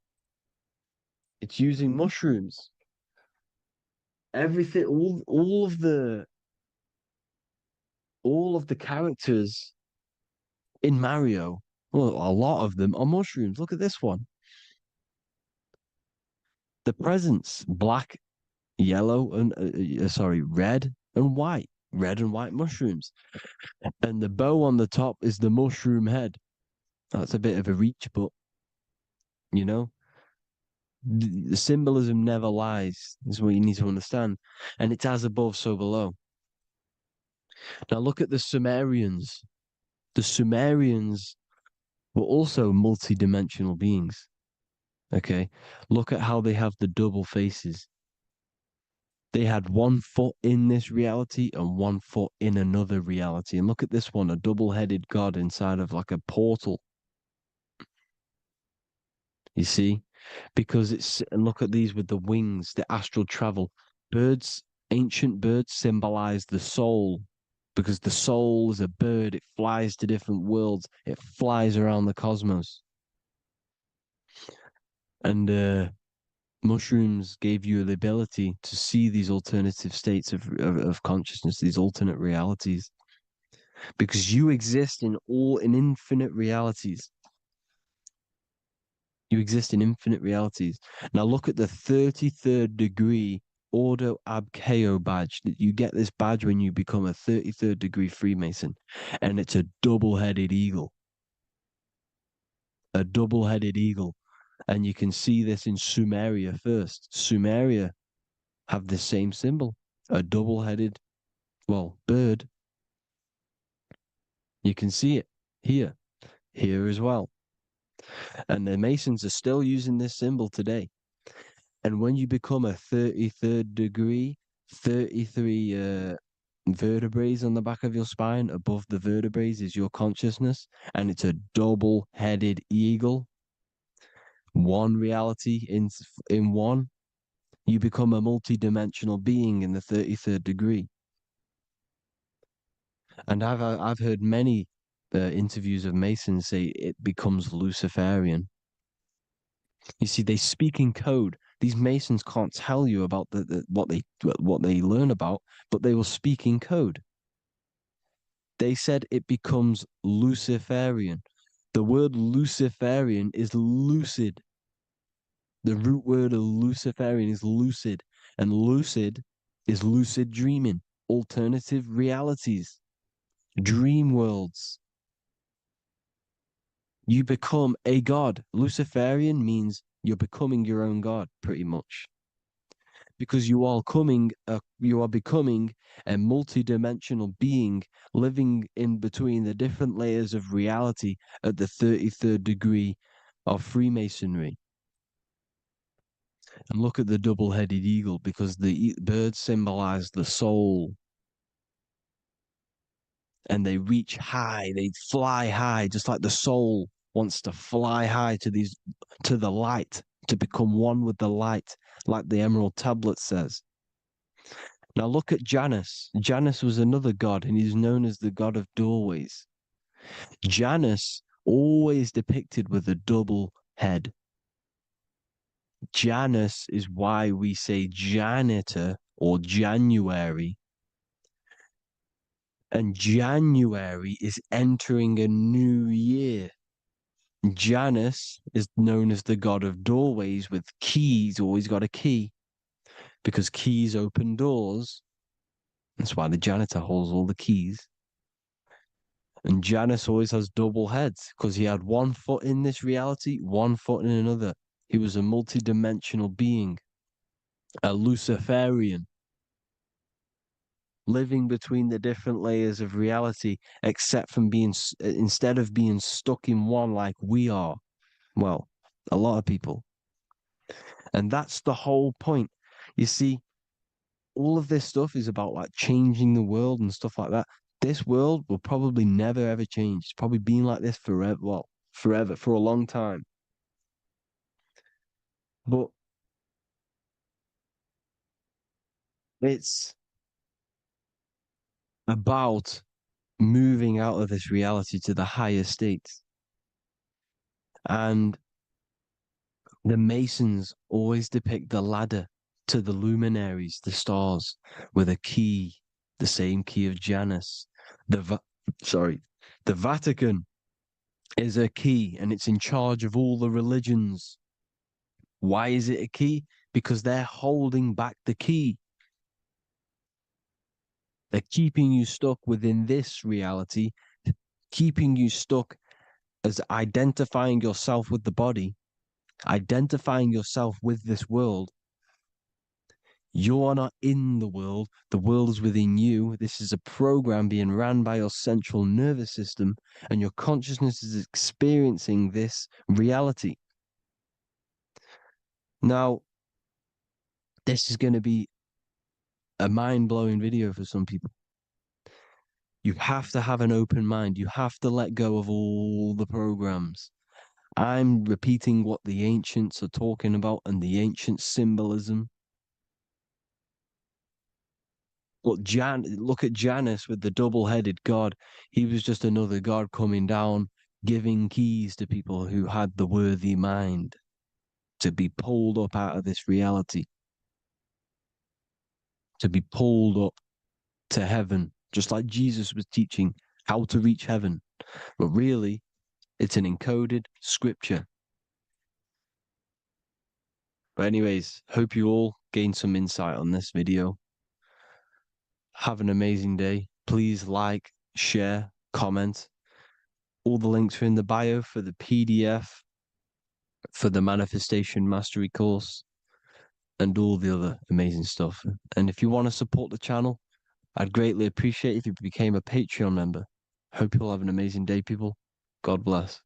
It's using mushrooms. Everything, all of the characters in Mario, well, a lot of them are mushrooms. Look at this one. The presents, black, yellow, and red and white. Red and white mushrooms. And the bow on the top is the mushroom head. That's a bit of a reach, but, you know, the symbolism never lies, is what you need to understand. And it's as above, so below. Now look at the Sumerians. The Sumerians were also multi-dimensional beings. Okay, look at how they have the double faces. They had 1 foot in this reality and 1 foot in another reality. And look at this one, a double-headed god inside of like a portal. You see? Because and look at these with the wings, the astral travel. Birds, ancient birds symbolize the soul. Because the soul is a bird, it flies to different worlds, it flies around the cosmos. And Mushrooms gave you the ability to see these alternative states of consciousness, these alternate realities, because you exist in infinite realities. You exist in infinite realities. Now look at the 33rd degree Ordo Ab Chao badge. You get this badge when you become a 33rd degree Freemason, and it's a double-headed eagle. A double-headed eagle. And you can see this in Sumeria first. Sumeria have the same symbol, a double-headed, bird. You can see it here as well. And the Masons are still using this symbol today. And when you become a 33rd degree, 33 vertebrae on the back of your spine, above the vertebrae is your consciousness, and it's a double-headed eagle. One reality in one. You become a multi-dimensional being in the 33rd degree. And I've heard many interviews of Masons say it becomes Luciferian. You see, they speak in code. These Masons can't tell you about what they learn about, but they will speak in code. They said it becomes Luciferian. The word Luciferian is lucid. The root word of Luciferian is lucid, and lucid is lucid dreaming, alternative realities, dream worlds. You become a god. Luciferian means you're becoming your own god, pretty much, because you are becoming a multi-dimensional being living in between the different layers of reality at the 33rd degree of Freemasonry. And look at the double-headed eagle, because the birds symbolize the soul. And they reach high, they fly high, just like the soul wants to fly high to the light, to become one with the light, like the Emerald Tablet says. Now look at Janus. Janus was another god, and he's known as the god of doorways. Janus always depicted with a double head. Janus is why we say janitor or January. And January is entering a new year. Janus is known as the god of doorways with keys, always got a key, because keys open doors. That's why the janitor holds all the keys. And Janus always has double heads, because he had one foot in this reality, one foot in another. He was a multi-dimensional being, a Luciferian, living between the different layers of reality, instead of being stuck in one like we are. Well, a lot of people. And that's the whole point. You see, all of this stuff is about like changing the world and stuff like that. This world will probably never ever change. It's probably been like this forever. Well, forever, for a long time. But it's about moving out of this reality to the higher states. And the Masons always depict the ladder to the luminaries, the stars, with a key, the same key of Janus. The Vatican is a key, and it's in charge of all the religions. Why is it a key? Because they're holding back the key. They're keeping you stuck within this reality, keeping you stuck as identifying yourself with the body, identifying yourself with this world. You are not in the world is within you. This is a program being ran by your central nervous system, and your consciousness is experiencing this reality. Now, this is going to be a mind-blowing video for some people. You have to have an open mind. You have to let go of all the programs. I'm repeating what the ancients are talking about and the ancient symbolism. Look at Janus with the double-headed god. He was just another god coming down, giving keys to people who had the worthy mind. to be pulled up out of this reality, to be pulled up to heaven, just like Jesus was teaching how to reach heaven. But really, it's an encoded scripture. But anyways, hope you all gained some insight on this video. Have an amazing day. Please like, share, comment. All the links are in the bio for the PDF, for the Manifestation Mastery course, and all the other amazing stuff. And if you want to support the channel, I'd greatly appreciate if you became a Patreon member. Hope you all have an amazing day, people. God bless.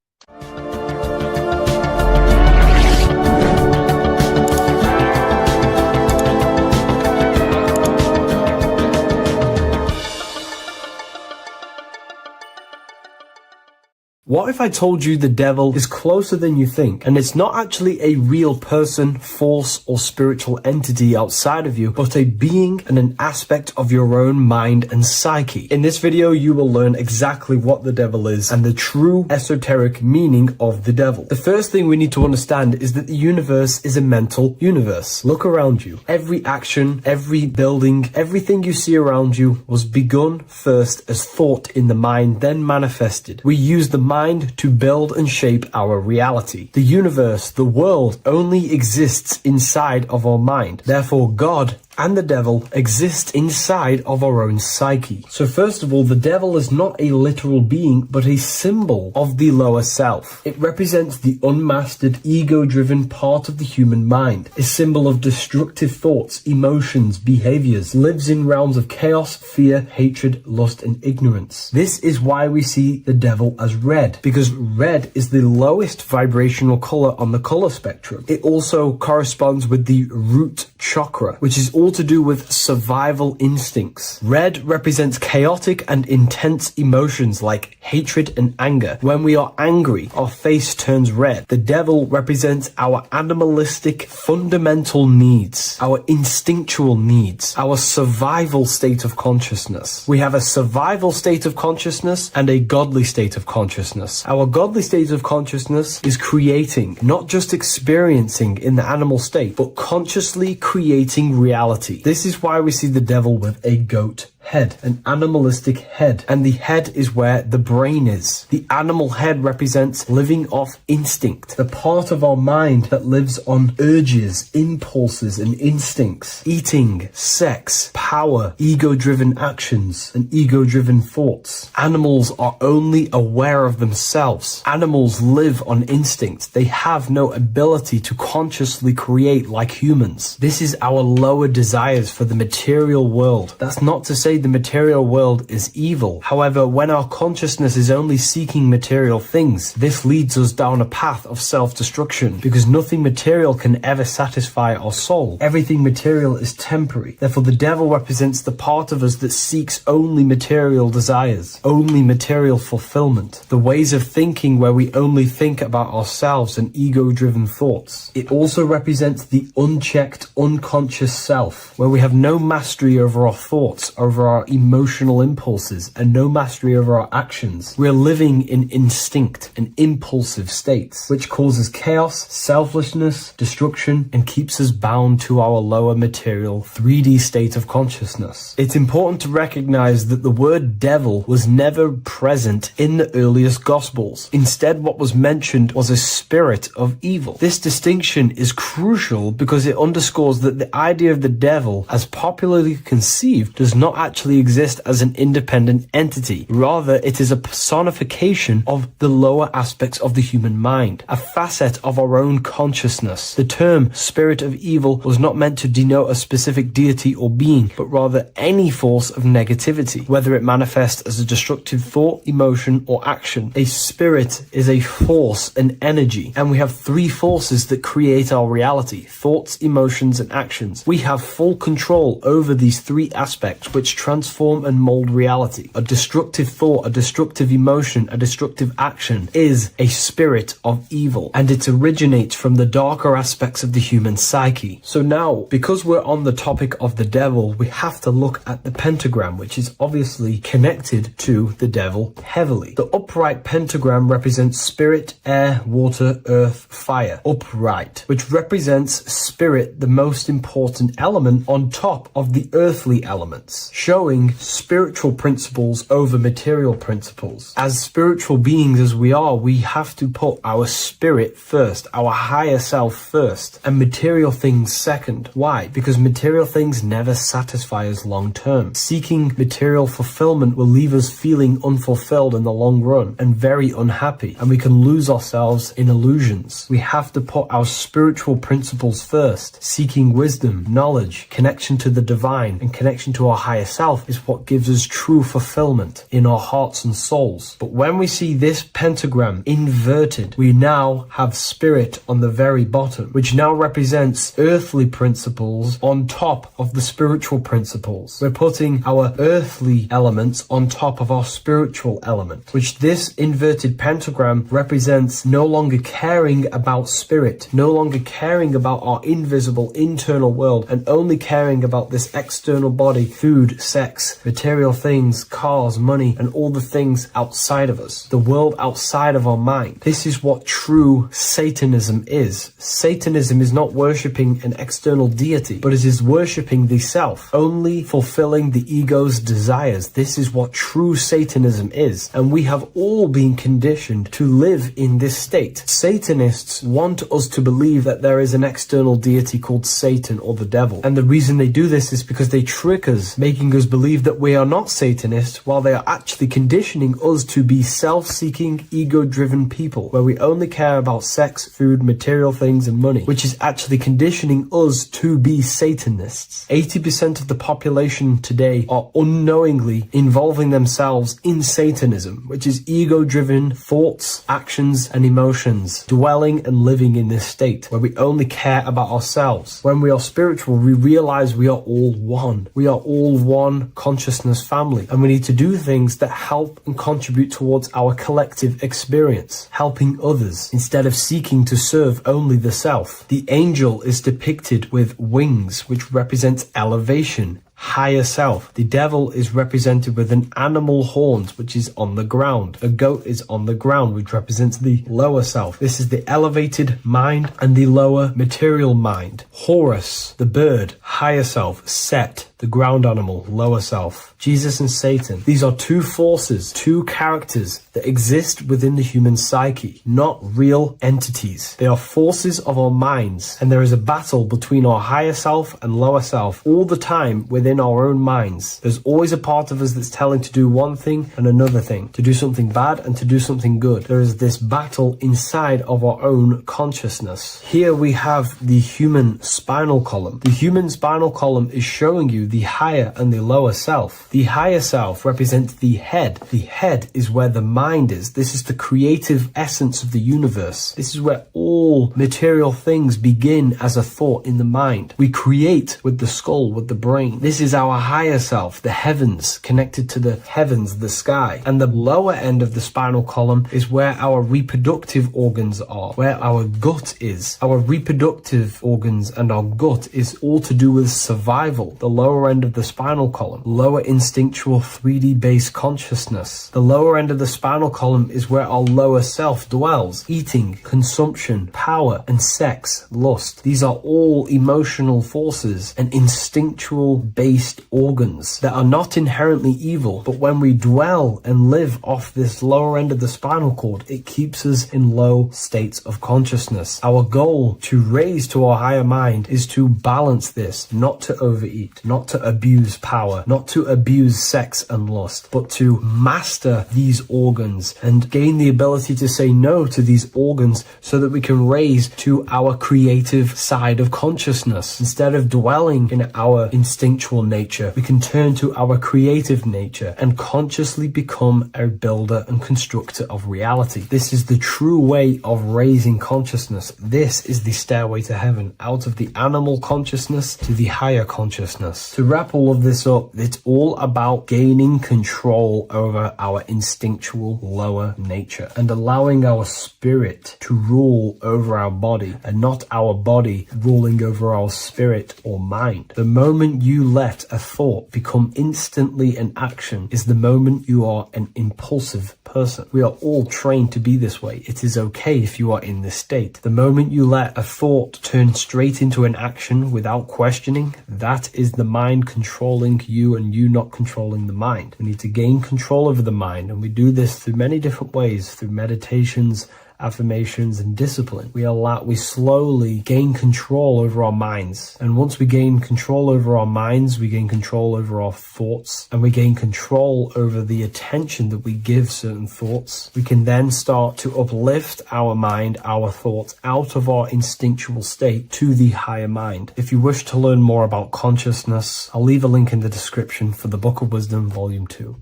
What if I told you the devil is closer than you think, and it's not actually a real person, force, or spiritual entity outside of you, but a being and an aspect of your own mind and psyche? In this video, you will learn exactly what the devil is and the true esoteric meaning of the devil. The first thing we need to understand is that the universe is a mental universe. Look around you. Every action, every building, everything you see around you was begun first as thought in the mind, then manifested. We use the mind to build and shape our reality. The universe, the world, only exists inside of our mind. Therefore, God and the devil exist inside of our own psyche. So first of all, the devil is not a literal being, but a symbol of the lower self. It represents the unmastered, ego-driven part of the human mind, a symbol of destructive thoughts, emotions, behaviors, lives in realms of chaos, fear, hatred, lust, and ignorance. This is why we see the devil as red, because red is the lowest vibrational color on the color spectrum. It also corresponds with the root chakra, which is all to do with survival instincts. Red represents chaotic and intense emotions like hatred and anger. When we are angry, our face turns red. The devil represents our animalistic fundamental needs, our instinctual needs, our survival state of consciousness. We have a survival state of consciousness and a godly state of consciousness. Our godly state of consciousness is creating, not just experiencing in the animal state, but consciously creating reality. This is why we see the devil with a goat head, an animalistic head, and the head is where the brain is. The animal head represents living off instinct, the part of our mind that lives on urges, impulses, and instincts. Eating, sex, power, ego-driven actions, and ego-driven thoughts. Animals are only aware of themselves. Animals live on instinct. They have no ability to consciously create like humans. This is our lower desires for the material world. That's not to say the material world is evil. However, when our consciousness is only seeking material things, this leads us down a path of self-destruction, because nothing material can ever satisfy our soul. Everything material is temporary. Therefore, the devil represents the part of us that seeks only material desires, only material fulfillment, the ways of thinking where we only think about ourselves and ego-driven thoughts. It also represents the unchecked, unconscious self, where we have no mastery over our thoughts, over our emotional impulses, and no mastery over our actions. We're living in instinct and impulsive states, which causes chaos, selflessness, destruction, and keeps us bound to our lower material 3D state of consciousness. It's important to recognize that the word devil was never present in the earliest Gospels. Instead, what was mentioned was a spirit of evil. This distinction is crucial because it underscores that the idea of the devil, as popularly conceived, does not actually exist as an independent entity. Rather, it is a personification of the lower aspects of the human mind, a facet of our own consciousness. The term spirit of evil was not meant to denote a specific deity or being, but rather any force of negativity, whether it manifests as a destructive thought, emotion, or action. A spirit is a force, an energy, and we have three forces that create our reality: thoughts, emotions, and actions. We have full control over these three aspects, which transform and mold reality. A destructive thought, a destructive emotion, a destructive action is a spirit of evil, and it originates from the darker aspects of the human psyche. So now, because we're on the topic of the devil, we have to look at the pentagram, which is obviously connected to the devil heavily. The upright pentagram represents spirit, air, water, earth, fire. Upright, which represents spirit, the most important element on top of the earthly elements, showing spiritual principles over material principles. As spiritual beings as we are, we have to put our spirit first, our higher self first, and material things second. Why? Because material things never satisfy us long term. Seeking material fulfillment will leave us feeling unfulfilled in the long run and very unhappy, and we can lose ourselves in illusions. We have to put our spiritual principles first. Seeking wisdom, knowledge, connection to the divine, and connection to our higher self is what gives us true fulfillment in our hearts and souls. But when we see this pentagram inverted, we now have spirit on the very bottom, which now represents earthly principles on top of the spiritual principles. We're putting our earthly elements on top of our spiritual element, which this inverted pentagram represents no longer caring about spirit, no longer caring about our invisible internal world, and only caring about this external body, food, sex, material things, cars, money, and all the things outside of us, the world outside of our mind. This is what true Satanism is. Satanism is not worshipping an external deity, but it is worshipping the self, only fulfilling the ego's desires. This is what true Satanism is, and we have all been conditioned to live in this state. Satanists want us to believe that there is an external deity called Satan or the devil, and the reason they do this is because they trick us, making us believe that we are not Satanists, while they are actually conditioning us to be self-seeking, ego-driven people, where we only care about sex, food, material things, and money, which is actually conditioning us to be Satanists. 80% of the population today are unknowingly involving themselves in Satanism, which is ego-driven thoughts, actions, and emotions, dwelling and living in this state, where we only care about ourselves. When we are spiritual, we realize we are all one. We are all one consciousness family, and we need to do things that help and contribute towards our collective experience, helping others, instead of seeking to serve only the self. The angel is depicted with wings, which represents elevation, higher self. The devil is represented with an animal horns, which is on the ground. A goat is on the ground, which represents the lower self. This is the elevated mind and the lower material mind. Horus, the bird, higher self. Set, the ground animal, lower self. Jesus and Satan. These are two forces, two characters that exist within the human psyche, not real entities. They are forces of our minds, and there is a battle between our higher self and lower self all the time within our own minds. There's always a part of us that's telling to do one thing and another thing, to do something bad and to do something good. There is this battle inside of our own consciousness. Here we have the human spinal column. The human spinal column is showing you the higher and the lower self. The higher self represents the head. The head is where the mind is. This is the creative essence of the universe. This is where all material things begin as a thought in the mind. We create with the skull, with the brain. This is our higher self, the heavens, connected to the heavens, the sky. And the lower end of the spinal column is where our reproductive organs are, where our gut is. Our reproductive organs and our gut is all to do with survival. The lower end of the spinal column, lower instinctual 3D based consciousness. The lower end of the spinal column is where our lower self dwells. Eating, consumption, power, and sex, lust. These are all emotional forces and instinctual based organs that are not inherently evil, but when we dwell and live off this lower end of the spinal cord, it keeps us in low states of consciousness. Our goal to raise to our higher mind is to balance this, not to overeat, not to abuse power, not to abuse sex and lust, but to master these organs and gain the ability to say no to these organs so that we can raise to our creative side of consciousness instead of dwelling in our instinctual instinctual nature, we can turn to our creative nature and consciously become a builder and constructor of reality. This is the true way of raising consciousness. This is the stairway to heaven, out of the animal consciousness to the higher consciousness. To wrap all of this up, it's all about gaining control over our instinctual lower nature and allowing our spirit to rule over our body and not our body ruling over our spirit or mind. The moment you let a thought become instantly an action is the moment you are an impulsive person. We are all trained to be this way. It is okay if you are in this state. The moment you let a thought turn straight into an action without questioning, that is the mind controlling you and you not controlling the mind. We need to gain control over the mind, and we do this through many different ways, through meditations, affirmations, and discipline. We slowly gain control over our minds. And once we gain control over our minds, we gain control over our thoughts, and we gain control over the attention that we give certain thoughts. We can then start to uplift our mind, our thoughts, out of our instinctual state to the higher mind. If you wish to learn more about consciousness, I'll leave a link in the description for the Book of Wisdom, Volume 2.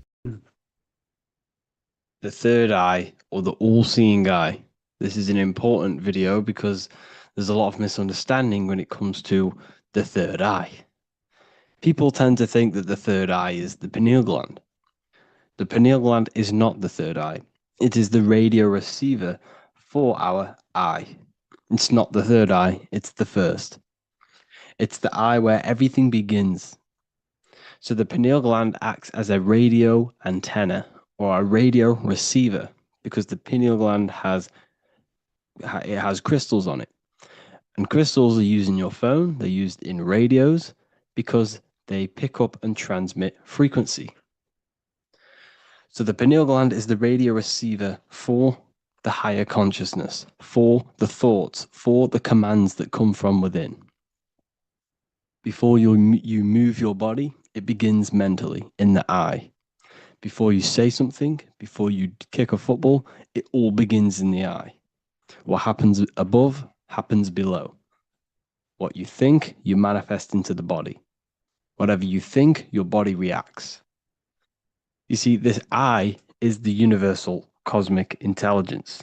The third eye, or the all-seeing eye. This is an important video because there's a lot of misunderstanding when it comes to the third eye. People tend to think that the third eye is the pineal gland. The pineal gland is not the third eye. It is the radio receiver for our eye. It's not the third eye, it's the first. It's the eye where everything begins. So the pineal gland acts as a radio antenna or a radio receiver because the pineal gland has crystals on it. And crystals are used in your phone, they're used in radios because they pick up and transmit frequency. So the pineal gland is the radio receiver for the higher consciousness, for the thoughts, for the commands that come from within. Before you move your body, it begins mentally in the eye. Before you say something, before you kick a football, it all begins in the eye. What happens above happens below. What you think, you manifest into the body. Whatever you think, your body reacts. You see, this eye is the universal cosmic intelligence,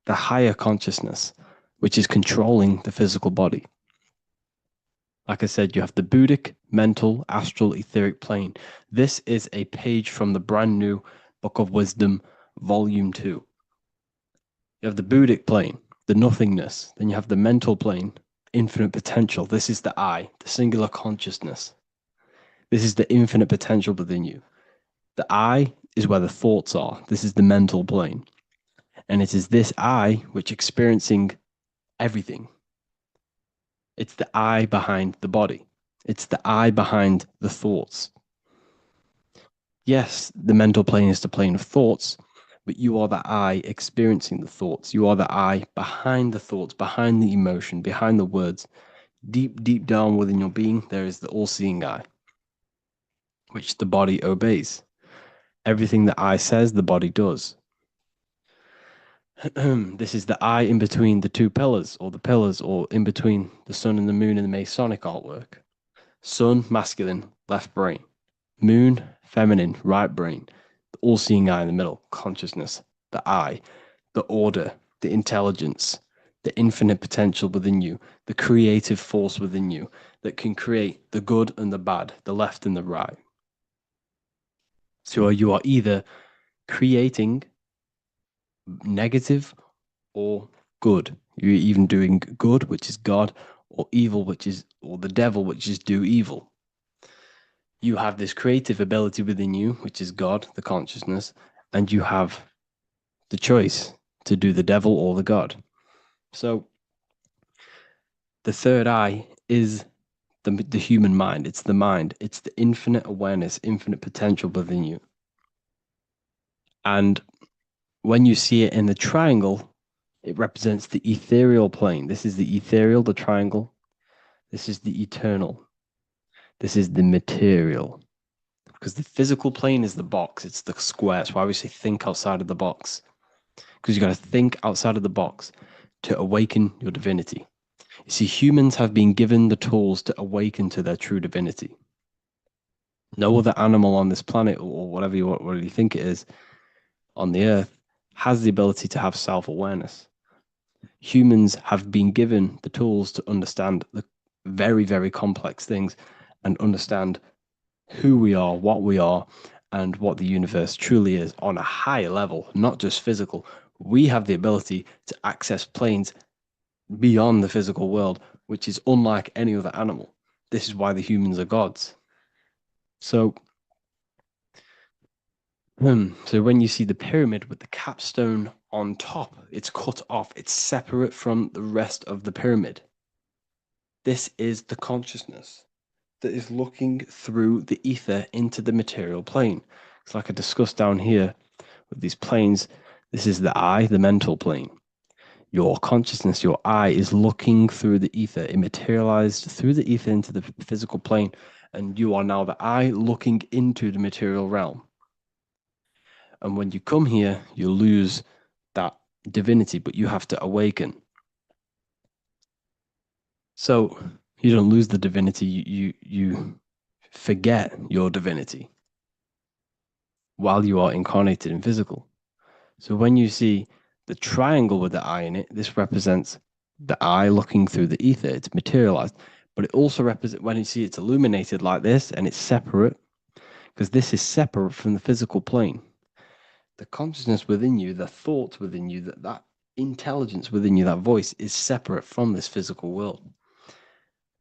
the higher consciousness, which is controlling the physical body. Like I said, you have the Buddhic, mental, astral, etheric plane. This is a page from the brand new Book of Wisdom, Volume 2. You have the Buddhic plane, the nothingness. Then you have the mental plane, infinite potential. This is the I, the singular consciousness. This is the infinite potential within you. The I is where the thoughts are. This is the mental plane. And it is this I which experiencing everything. It's the I behind the body. It's the I behind the thoughts. Yes, the mental plane is the plane of thoughts, but you are the I experiencing the thoughts. You are the I behind the thoughts, behind the emotion, behind the words. Deep, deep down within your being, there is the all-seeing eye, which the body obeys. Everything the eye says, the body does. This is the eye in between the two pillars, or in between the sun and the moon in the Masonic artwork. Sun, masculine, left brain. Moon, feminine, right brain. The all-seeing eye in the middle, consciousness, the eye, the order, the intelligence, the infinite potential within you, the creative force within you that can create the good and the bad, the left and the right. So you are either creating negative or good. You're even doing good, which is God, or evil, or the devil, which is do evil. You have this creative ability within you, which is God, the consciousness, and you have the choice to do the devil or the God. So the third eye is the human mind. It's the mind. It's the infinite awareness, infinite potential within you. And when you see it in the triangle, it represents the ethereal plane. This is the ethereal, the triangle. This is the eternal. This is the material. Because the physical plane is the box. It's the square. That's why we say think outside of the box. Because you got to think outside of the box to awaken your divinity. You see, humans have been given the tools to awaken to their true divinity. No other animal on this planet, or whatever you think it is, on the earth, has the ability to have self-awareness. Humans have been given the tools to understand the very, very complex things and understand who we are, and what the universe truly is on a higher level, not just physical. We have the ability to access planes beyond the physical world, which is unlike any other animal. This is why the humans are gods. So when you see the pyramid with the capstone on top, it's cut off, it's separate from the rest of the pyramid. This is the consciousness that is looking through the ether into the material plane. It's like I discussed down here with these planes. This is the I, the mental plane. Your consciousness, your I, is looking through the ether. It materialized through the ether into the physical plane, and you are now the I looking into the material realm. And when you come here, you lose that divinity, but you have to awaken. So you don't lose the divinity, you forget your divinity while you are incarnated in physical. So when you see the triangle with the I in it, this represents the I looking through the ether. It's materialized, but it also represents, when you see it's illuminated like this and it's separate, because this is separate from the physical plane. The consciousness within you, the thoughts within you, that intelligence within you, that voice is separate from this physical world.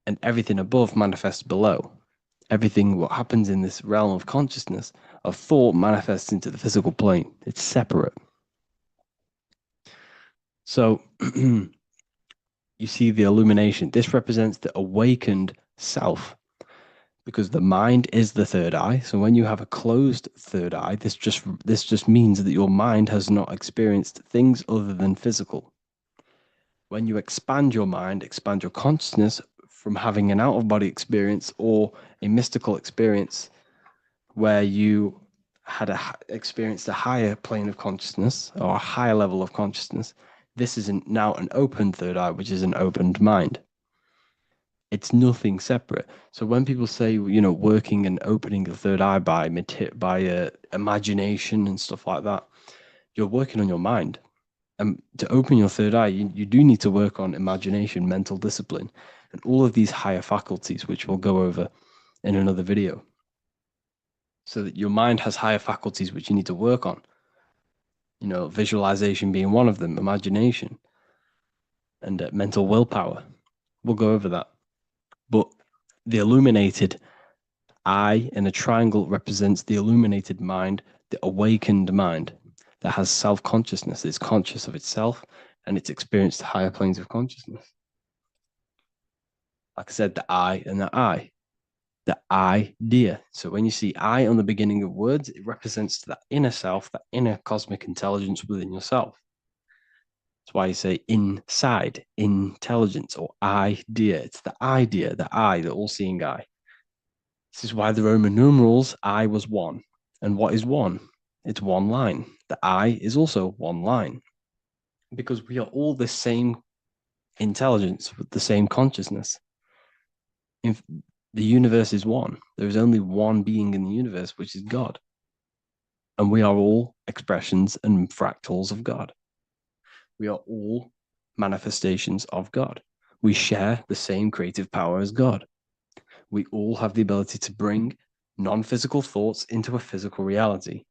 And everything above manifests below. Everything what happens in this realm of consciousness, of thought, manifests into the physical plane. It's separate. So you see the illumination. This represents the awakened self, because the mind is the third eye. So when you have a closed third eye, this just means that your mind has not experienced things other than physical. When you expand your mind, expand your consciousness from having an out-of-body experience or a mystical experience where you had experienced a higher plane of consciousness or a higher level of consciousness, this is now an open third eye, which is an opened mind. It's nothing separate. So when people say, working and opening the third eye by imagination and stuff like that, you're working on your mind. And to open your third eye, you do need to work on imagination, mental discipline, and all of these higher faculties, which we'll go over in another video. So that your mind has higher faculties which you need to work on. Visualization being one of them, imagination, and mental willpower. We'll go over that. But the illuminated eye in a triangle represents the illuminated mind, the awakened mind that has self-consciousness, is conscious of itself, and it's experienced higher planes of consciousness. Like I said, the I and the I. The idea. So when you see I on the beginning of words, it represents that inner self, that inner cosmic intelligence within yourself. That's why you say inside, intelligence, or idea. It's the idea, the I, the all-seeing eye. This is why the Roman numerals, I was one. And what is one? It's one line. The I is also one line. Because we are all the same intelligence with the same consciousness. The universe is one. There is only one being in the universe, which is God. And we are all expressions and fractals of God. We are all manifestations of God. We share the same creative power as God. We all have the ability to bring non-physical thoughts into a physical reality,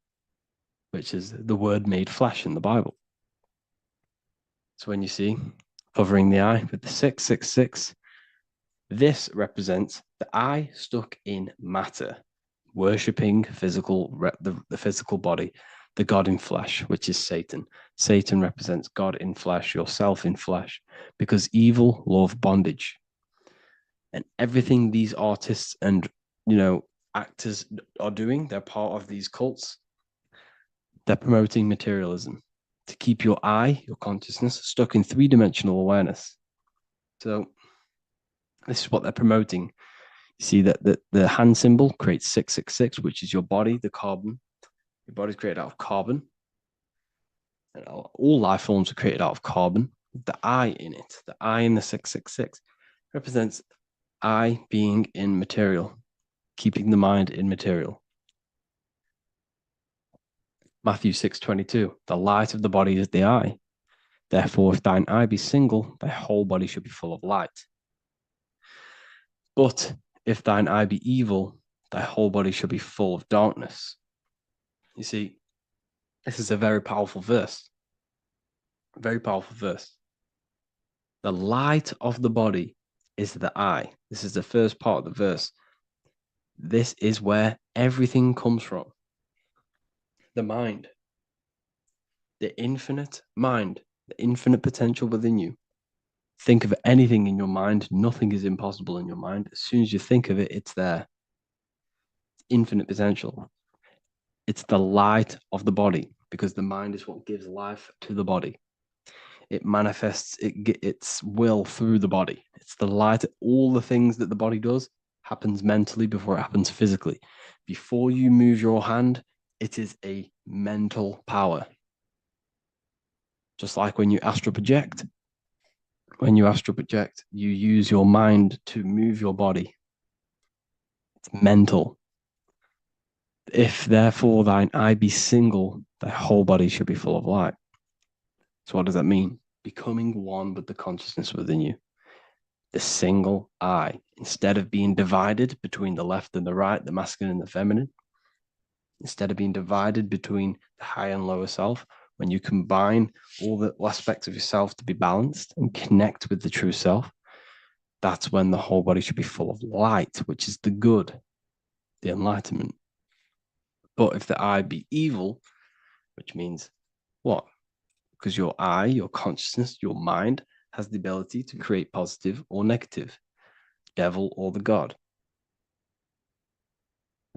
which is the word made flesh in the Bible. So when you see covering the eye with the 666, this represents the I stuck in matter, worshipping the physical body, the God in flesh, which is Satan. Satan represents God in flesh, yourself in flesh, because evil, love, bondage. And everything these artists and, actors are doing, they're part of these cults. They're promoting materialism to keep your I, your consciousness, stuck in three-dimensional awareness. So this is what they're promoting. You see that the hand symbol creates 666, which is your body, the carbon. Your body's created out of carbon. And all life forms are created out of carbon. The I in it, the I in the 666, represents I being in material. keeping the mind immaterial. Matthew 6:22, the light of the body is the eye. Therefore, if thine eye be single, thy whole body should be full of light. But if thine eye be evil, thy whole body shall be full of darkness. You see, this is a very powerful verse. A very powerful verse. The light of the body is the eye. This is the first part of the verse. This is where everything comes from. The mind. The infinite mind. The infinite potential within you. Think of anything in your mind. Nothing is impossible in your mind. As soon as you think of it, it's there. Infinite potential. It's the light of the body, because the mind is what gives life to the body. It manifests its will through the body. It's the light. All the things that the body does happens mentally before it happens physically. Before you move your hand, it is a mental power. Just like when you astral project. When you astral project, you use your mind to move your body. It's mental. If therefore thine eye be single, thy whole body should be full of light. So what does that mean? Becoming one with the consciousness within you. The single eye. Instead of being divided between the left and the right, the masculine and the feminine, instead of being divided between the high and lower self, when you combine all the aspects of yourself to be balanced and connect with the true self, that's when the whole body should be full of light, which is the good, the enlightenment. But if the eye be evil, which means what? Because your eye, your consciousness, your mind has the ability to create positive or negative, devil or the god.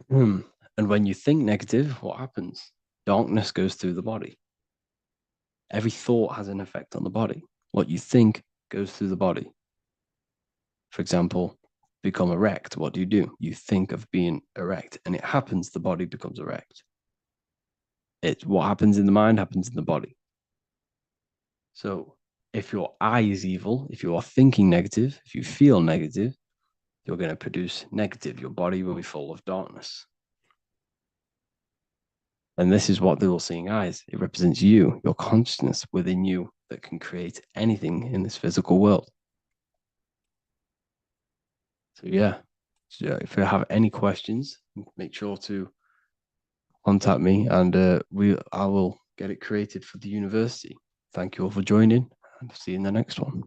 And when you think negative, what happens? Darkness goes through the body. Every thought has an effect on the body. What you think goes through the body. For example, become erect. What do? You think of being erect, and it happens, the body becomes erect. What happens in the mind happens in the body. So if your eye is evil, if you are thinking negative, if you feel negative, you're going to produce negative. Your body will be full of darkness. And this is what the all-seeing eye is. It represents you, your consciousness within you that can create anything in this physical world. So yeah, if you have any questions, make sure to contact me, and I will get it created for the university. Thank you all for joining, and see you in the next one.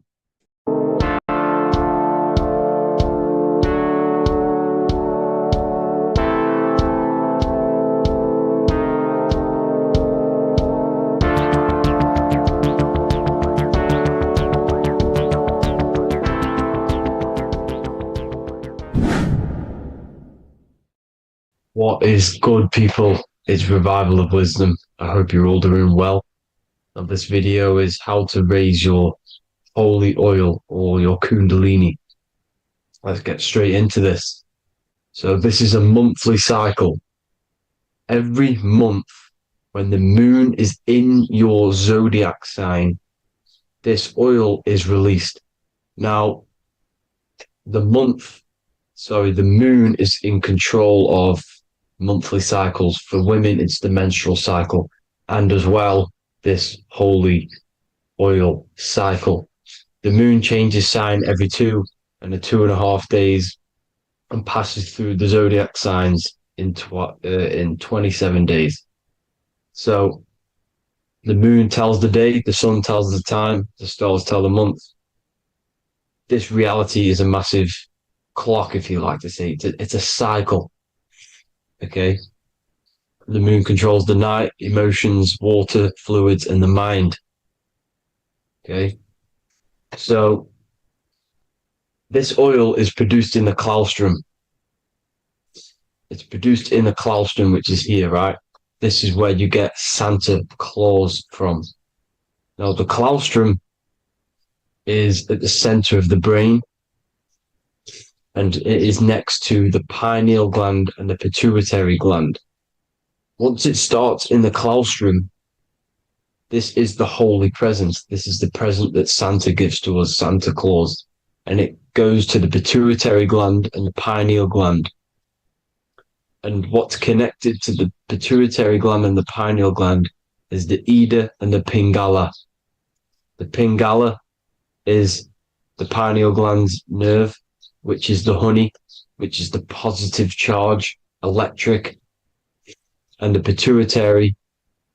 What is good, people? It's Revival of Wisdom. I hope you're all doing well. Now, this video is how to raise your holy oil or your Kundalini. Let's get straight into this. So this is a monthly cycle. Every month, when the moon is in your zodiac sign, this oil is released. Now, the moon is in control of monthly cycles. For women, it's the menstrual cycle, and as well, this holy oil cycle. The moon changes sign every 2.5 days and passes through the zodiac signs in 27 days. So the moon tells the day, the sun tells the time, the stars tell the month. This reality is a massive clock, if you like to say. It's a cycle. Okay. The moon controls the night, emotions, water, fluids, and the mind. Okay. So this oil is produced in the claustrum. It's produced in the claustrum, which is here, right? This is where you get Santa Claus from. Now, the claustrum is at the center of the brain, and it is next to the pineal gland and the pituitary gland. Once it starts in the claustrum, this is the holy presence. This is the present that Santa gives to us, Santa Claus. And it goes to the pituitary gland and the pineal gland. And what's connected to the pituitary gland and the pineal gland is the Ida and the Pingala. The Pingala is the pineal gland's nerve, which is the honey, which is the positive charge, electric. And the pituitary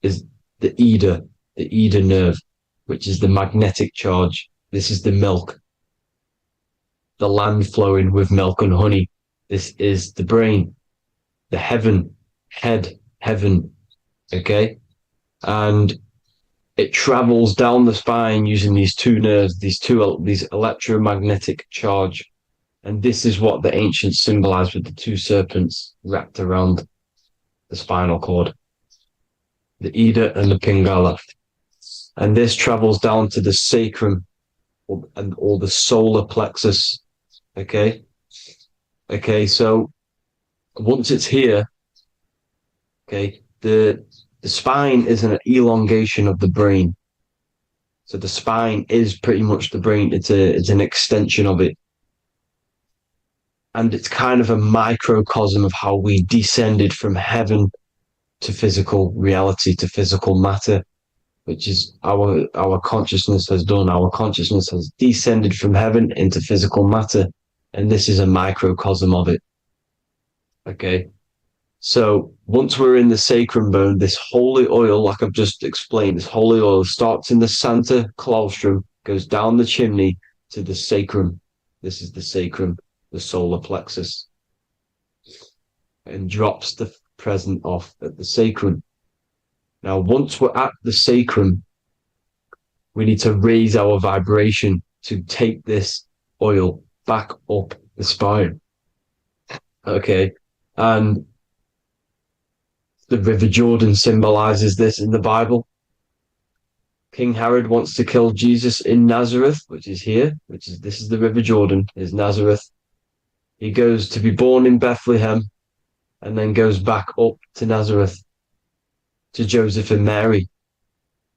is the Ida nerve, which is the magnetic charge. This is the milk, the land flowing with milk and honey. This is the brain, the heaven, heaven, okay? And it travels down the spine using these two nerves, these electromagnetic charge. And this is what the ancients symbolized with the two serpents wrapped around the spinal cord, the Ida and the Pingala. And this travels down to the sacrum or the solar plexus, okay? Okay, so once it's here, okay, the spine is an elongation of the brain. So the spine is pretty much the brain. It's an extension of it. And it's kind of a microcosm of how we descended from heaven to physical reality, to physical matter, which is our consciousness has done. Our consciousness has descended from heaven into physical matter. And this is a microcosm of it. Okay. So once we're in the sacrum bone, this holy oil, like I've just explained, this holy oil starts in the Santa claustrum, goes down the chimney to the sacrum. This is the sacrum, the solar plexus, and drops the present off at the sacrum. Now, once we're at the sacrum, we need to raise our vibration to take this oil back up the spine. Okay. And the River Jordan symbolizes this in the Bible. King Herod wants to kill Jesus in Nazareth, which is here, this is the River Jordan, is Nazareth. He goes to be born in Bethlehem and then goes back up to Nazareth to Joseph and Mary.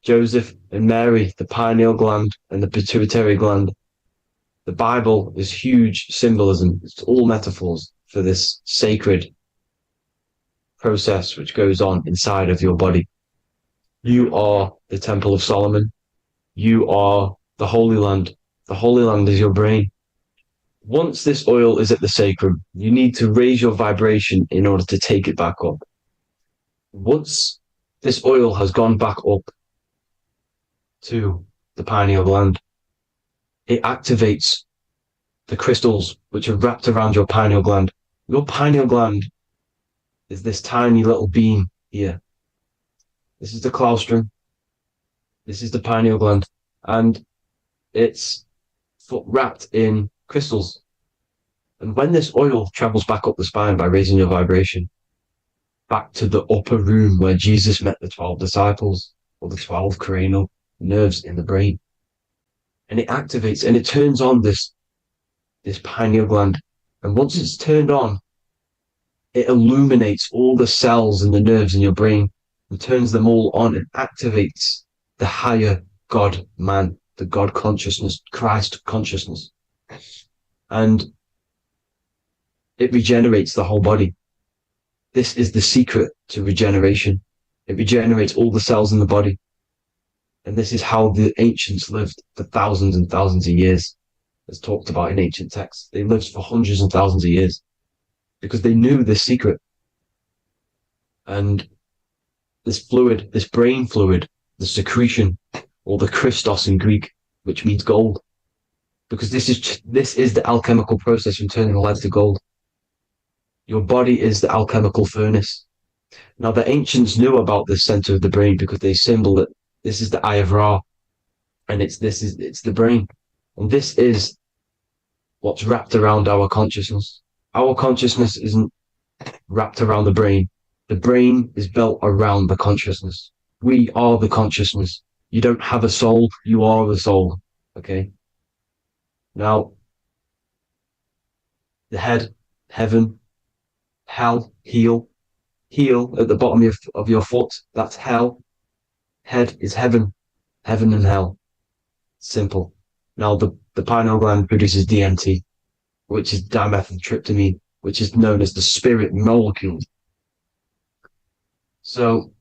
Joseph and Mary, the pineal gland and the pituitary gland. The Bible is huge symbolism. It's all metaphors for this sacred process which goes on inside of your body. You are the Temple of Solomon. You are the Holy Land. The Holy Land is your brain. Once this oil is at the sacrum, you need to raise your vibration in order to take it back up. Once this oil has gone back up to the pineal gland, it activates the crystals which are wrapped around your pineal gland. Your pineal gland is this tiny little beam here. This is the claustrum. This is the pineal gland. And it's wrapped in crystals. And when this oil travels back up the spine by raising your vibration, back to the upper room where Jesus met the 12 disciples, or the 12 cranial nerves in the brain, and it activates and it turns on this pineal gland. And once it's turned on, it illuminates all the cells and the nerves in your brain and turns them all on and activates the higher God man, the God consciousness, Christ consciousness. And it regenerates the whole body. This is the secret to regeneration. It regenerates all the cells in the body. And this is how the ancients lived for thousands and thousands of years, as talked about in ancient texts. They lived for hundreds and thousands of years because they knew this secret. And this fluid, this brain fluid, the secretion, or the Christos in Greek, which means gold, because this is the alchemical process from turning lead to gold. Your body is the alchemical furnace. Now, the ancients knew about this center of the brain because they symboled it. This is the Eye of Ra, and it's the brain. And this is what's wrapped around our consciousness. Our consciousness isn't wrapped around the brain. The brain is built around the consciousness. We are the consciousness. You don't have a soul, you are the soul. Okay? Now, the head, heaven, hell, heel at the bottom of your foot, that's hell. Head is heaven and hell. Simple. Now, the pineal gland produces DMT, which is dimethyltryptamine, which is known as the spirit molecule. So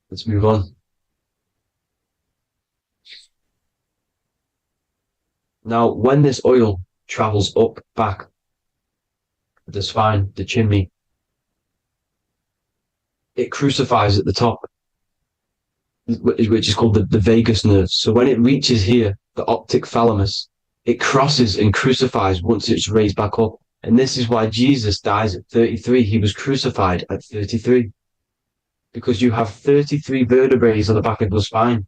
let's move on. Now, when this oil travels up, back, the spine, the chimney, it crucifies at the top, which is called the vagus nerve. So when it reaches here, the optic thalamus, it crosses and crucifies once it's raised back up. And this is why Jesus dies at 33. He was crucified at 33. Because you have 33 vertebrae on the back of your spine.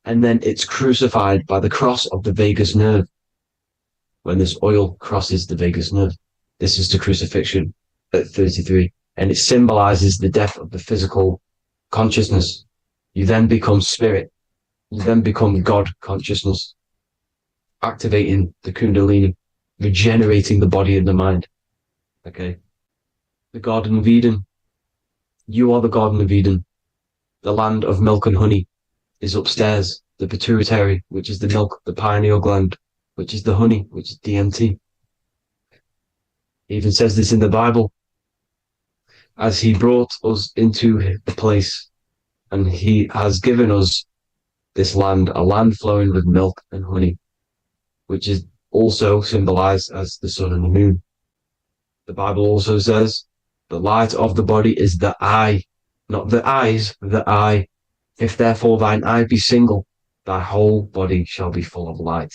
And then it's crucified by the cross of the vagus nerve. When this oil crosses the vagus nerve, this is the crucifixion at 33. And it symbolizes the death of the physical consciousness. You then become spirit. You then become God consciousness, activating the Kundalini, regenerating the body and the mind. Okay. The Garden of Eden. You are the Garden of Eden. The land of milk and honey is upstairs. The pituitary, which is the milk, the pineal gland, which is the honey, which is DMT. It even says this in the Bible. As he brought us into the place, and he has given us this land, a land flowing with milk and honey, which is also symbolized as the sun and the moon. The Bible also says, the light of the body is the eye, not the eyes, the eye. If therefore thine eye be single, thy whole body shall be full of light.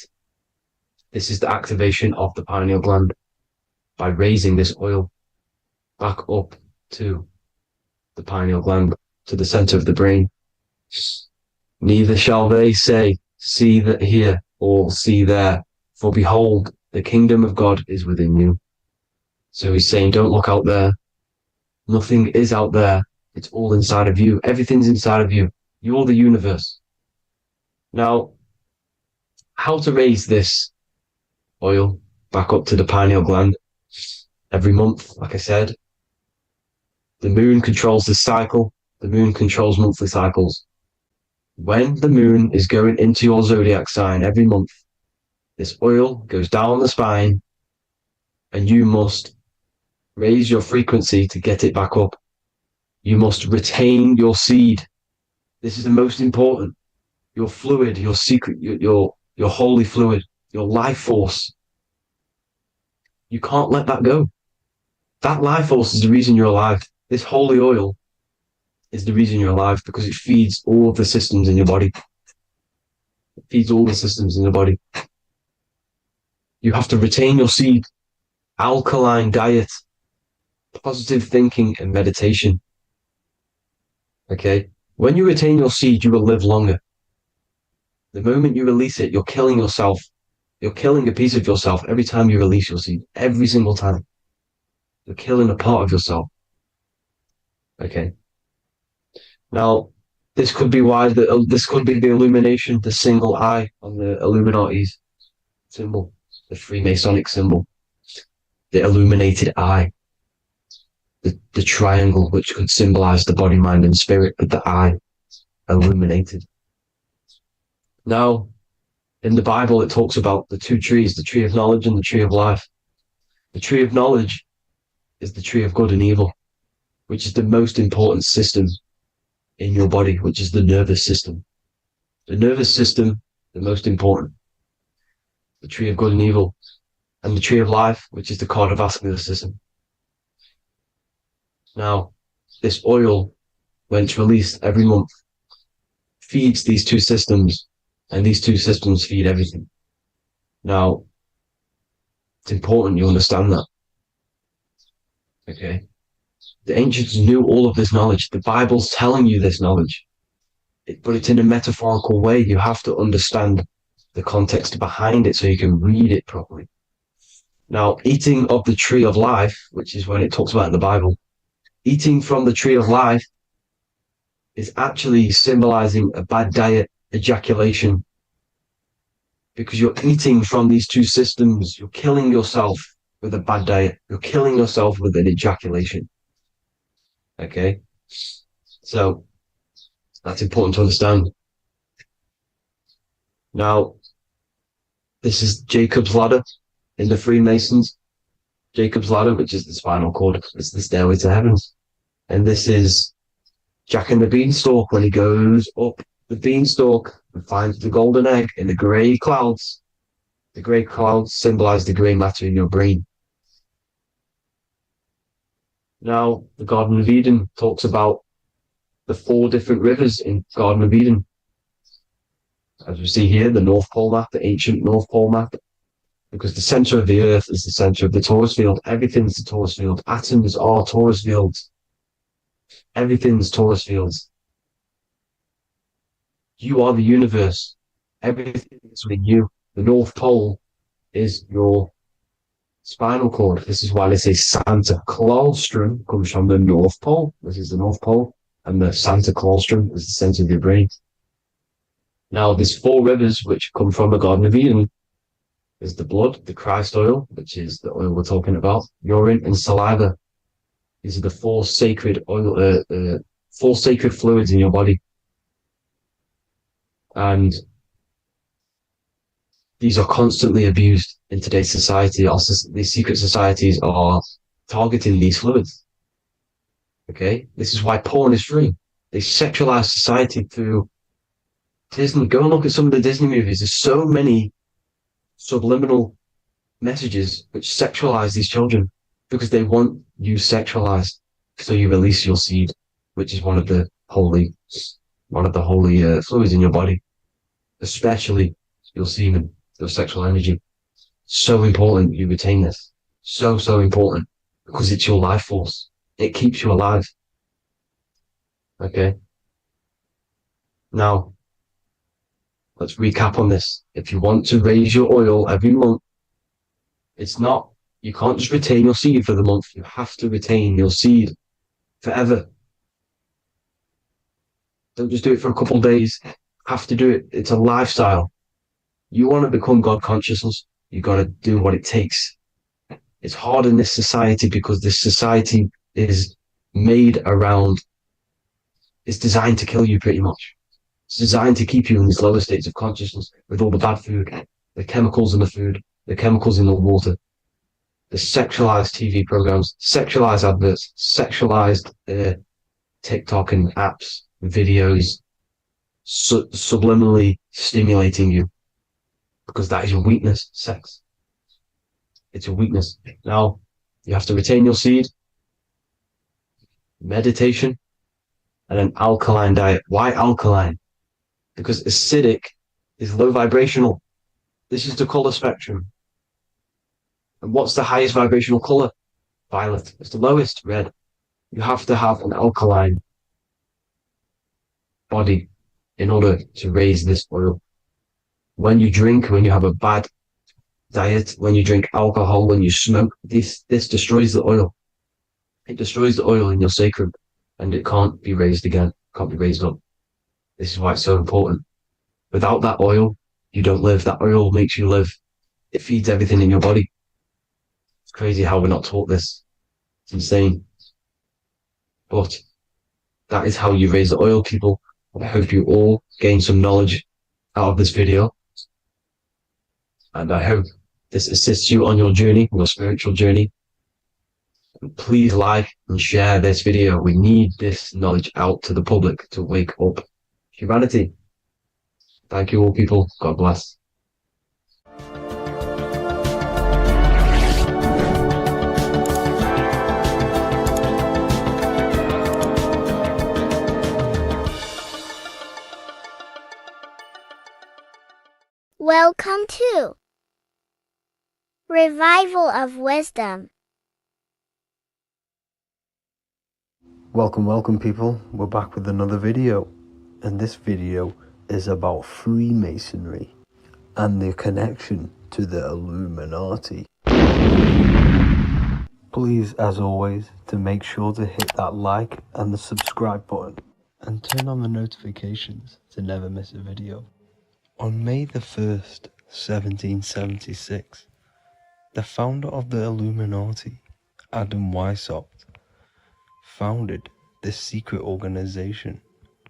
This is the activation of the pineal gland by raising this oil back up to the pineal gland, to the center of the brain. Neither shall they say, see that here, or see there, for behold, the kingdom of God is within you. So he's saying, don't look out there. Nothing is out there. It's all inside of you. Everything's inside of you. You're the universe. Now, how to raise this oil back up to the pineal gland? Every month, like I said, the moon controls the cycle. The moon controls monthly cycles. When the moon is going into your zodiac sign every month, this oil goes down the spine and you must raise your frequency to get it back up. You must retain your seed. This is the most important. Your fluid, your secret, your holy fluid, your life force. You can't let that go. That life force is the reason you're alive. This holy oil is the reason you're alive, because it feeds all of the systems in your body. It feeds all the systems in your body. You have to retain your seed, alkaline diet, positive thinking, and meditation. Okay? When you retain your seed, you will live longer. The moment you release it, you're killing yourself. You're killing a piece of yourself every time you release your seed. Every single time. You're killing a part of yourself. Okay? Now, this could be why this could be the illumination, the single eye on the Illuminati's symbol, the Freemasonic symbol, the illuminated eye, the triangle, which could symbolize the body, mind, and spirit, but the eye illuminated. Now, in the Bible, it talks about the two trees, the tree of knowledge and the tree of life. The tree of knowledge is the tree of good and evil, which is the most important system in your body, which is the nervous system. The nervous system, the most important. The tree of good and evil. And the tree of life, which is the cardiovascular system. Now, this oil, when it's released every month, feeds these two systems, and these two systems feed everything. Now, it's important you understand that. Okay? The ancients knew all of this knowledge. The Bible's telling you this knowledge. But it's in a metaphorical way. You have to understand the context behind it so you can read it properly. Now, eating of the tree of life, which is when it talks about in the Bible, eating from the tree of life is actually symbolizing a bad diet, ejaculation. Because you're eating from these two systems, you're killing yourself with a bad diet. You're killing yourself with an ejaculation. Okay? So, that's important to understand. Now, this is Jacob's ladder in the Freemasons. Jacob's ladder, which is the spinal cord, it's the stairway to heavens. And this is Jack and the Beanstalk when he goes up the beanstalk and finds the golden egg in the grey clouds. The grey clouds symbolize the grey matter in your brain. Now, the Garden of Eden talks about the 4 different rivers in Garden of Eden. As we see here, the North Pole map, the ancient North Pole map, because the center of the earth is the center of the torus field. Everything's the torus field. Atoms are torus fields. Everything's torus fields. You are the universe. Everything is within you. The North Pole is your spinal cord. This is why they say Santa Claustrum comes from the North Pole. This is the North Pole. And the Santa Claustrum is the center of your brain. Now, there's 4 rivers which come from the Garden of Eden. There's the blood, the Christ oil, which is the oil we're talking about, urine, and saliva. These are the 4 sacred oil, 4 sacred fluids in your body. And these are constantly abused in today's society. Also, these secret societies are targeting these fluids. Okay? This is why porn is free. They sexualize society through Disney. Go and look at some of the Disney movies. There's so many subliminal messages which sexualize these children because they want you sexualized. So you release your seed, which is one of the holy fluids in your body, especially your semen, your sexual energy. So important you retain this. So important because it's your life force. It keeps you alive. Okay. Now, let's recap on this. If you want to raise your oil every month, you can't just retain your seed for the month. You have to retain your seed forever. Don't just do it for a couple of days. You have to do it. It's a lifestyle. You want to become God consciousness, you got to do what it takes. It's hard in this society because this society is made around, it's designed to kill you pretty much. It's designed to keep you in these lower states of consciousness with all the bad food, the chemicals in the food, the chemicals in the water, the sexualized TV programs, sexualized adverts, sexualized TikTok and apps, videos, subliminally stimulating you because that is your weakness, sex. It's your weakness. Now, you have to retain your seed, meditation, and an alkaline diet. Why alkaline? Because acidic is low vibrational. This is the color spectrum. And what's the highest vibrational color? Violet. It's the lowest, red. You have to have an alkaline body in order to raise this oil. When you drink, when you have a bad diet, when you drink alcohol, when you smoke, this destroys the oil. It destroys the oil in your sacrum and it can't be raised again, can't be raised up. This is why it's so important. Without that oil, you don't live. That oil makes you live. It feeds everything in your body. It's crazy how we're not taught this. It's insane. But that is how you raise the oil, people. I hope you all gain some knowledge out of this video. And I hope this assists you on your journey, your spiritual journey. And please like and share this video. We need this knowledge out to the public to wake up humanity. Thank you all, people. God bless. Welcome to Revival of Wisdom. Welcome people, we're back with another video, and this video is about Freemasonry and their connection to the Illuminati. Please, as always, to make sure to hit that like and the subscribe button and turn on the notifications to never miss a video. On May the 1st, 1776, the founder of the Illuminati, Adam Weishaupt, founded this secret organization,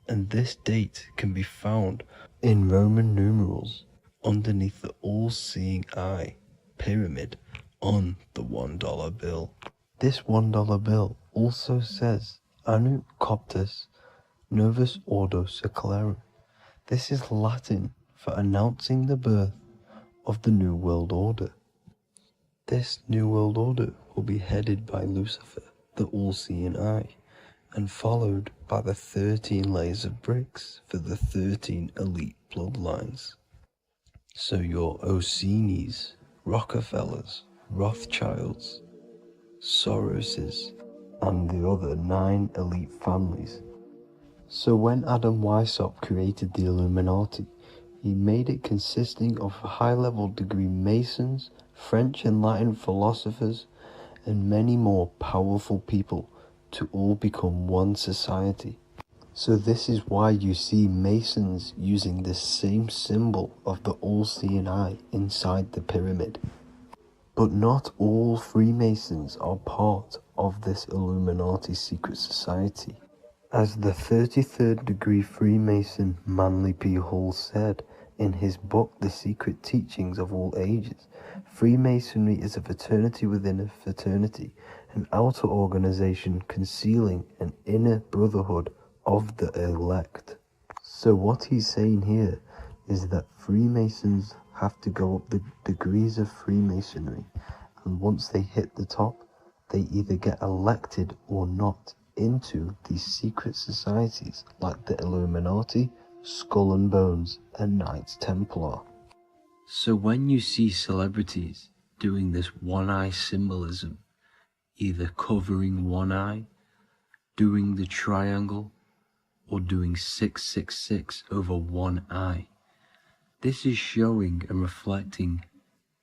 and this date can be found in Roman numerals underneath the all-seeing eye pyramid on the $1 bill. This $1 bill also says Anu Coptus Novus Ordo Secularum. This is Latin for announcing the birth of the New World Order. This New World Order will be headed by Lucifer, the all-seeing eye, and followed by the 13 layers of bricks for the 13 elite bloodlines. So your Orsini's, Rockefellers, Rothschilds, Soroses, and the other 9 elite families. So when Adam Weishaupt created the Illuminati, he made it consisting of high-level degree Masons, French and Latin philosophers, and many more powerful people to all become one society. So this is why you see Masons using this same symbol of the all-seeing eye inside the pyramid. But not all Freemasons are part of this Illuminati secret society. As the 33rd degree Freemason Manly P. Hall said in his book The Secret Teachings of All Ages, Freemasonry is a fraternity within a fraternity, an outer organization concealing an inner brotherhood of the elect. So what he's saying here is that Freemasons have to go up the degrees of Freemasonry, and once they hit the top, they either get elected or not into these secret societies like the Illuminati, Skull and Bones, and Knights Templar. So when you see celebrities doing this one-eye symbolism, either covering one eye, doing the triangle, or doing 666 over one eye, this is showing and reflecting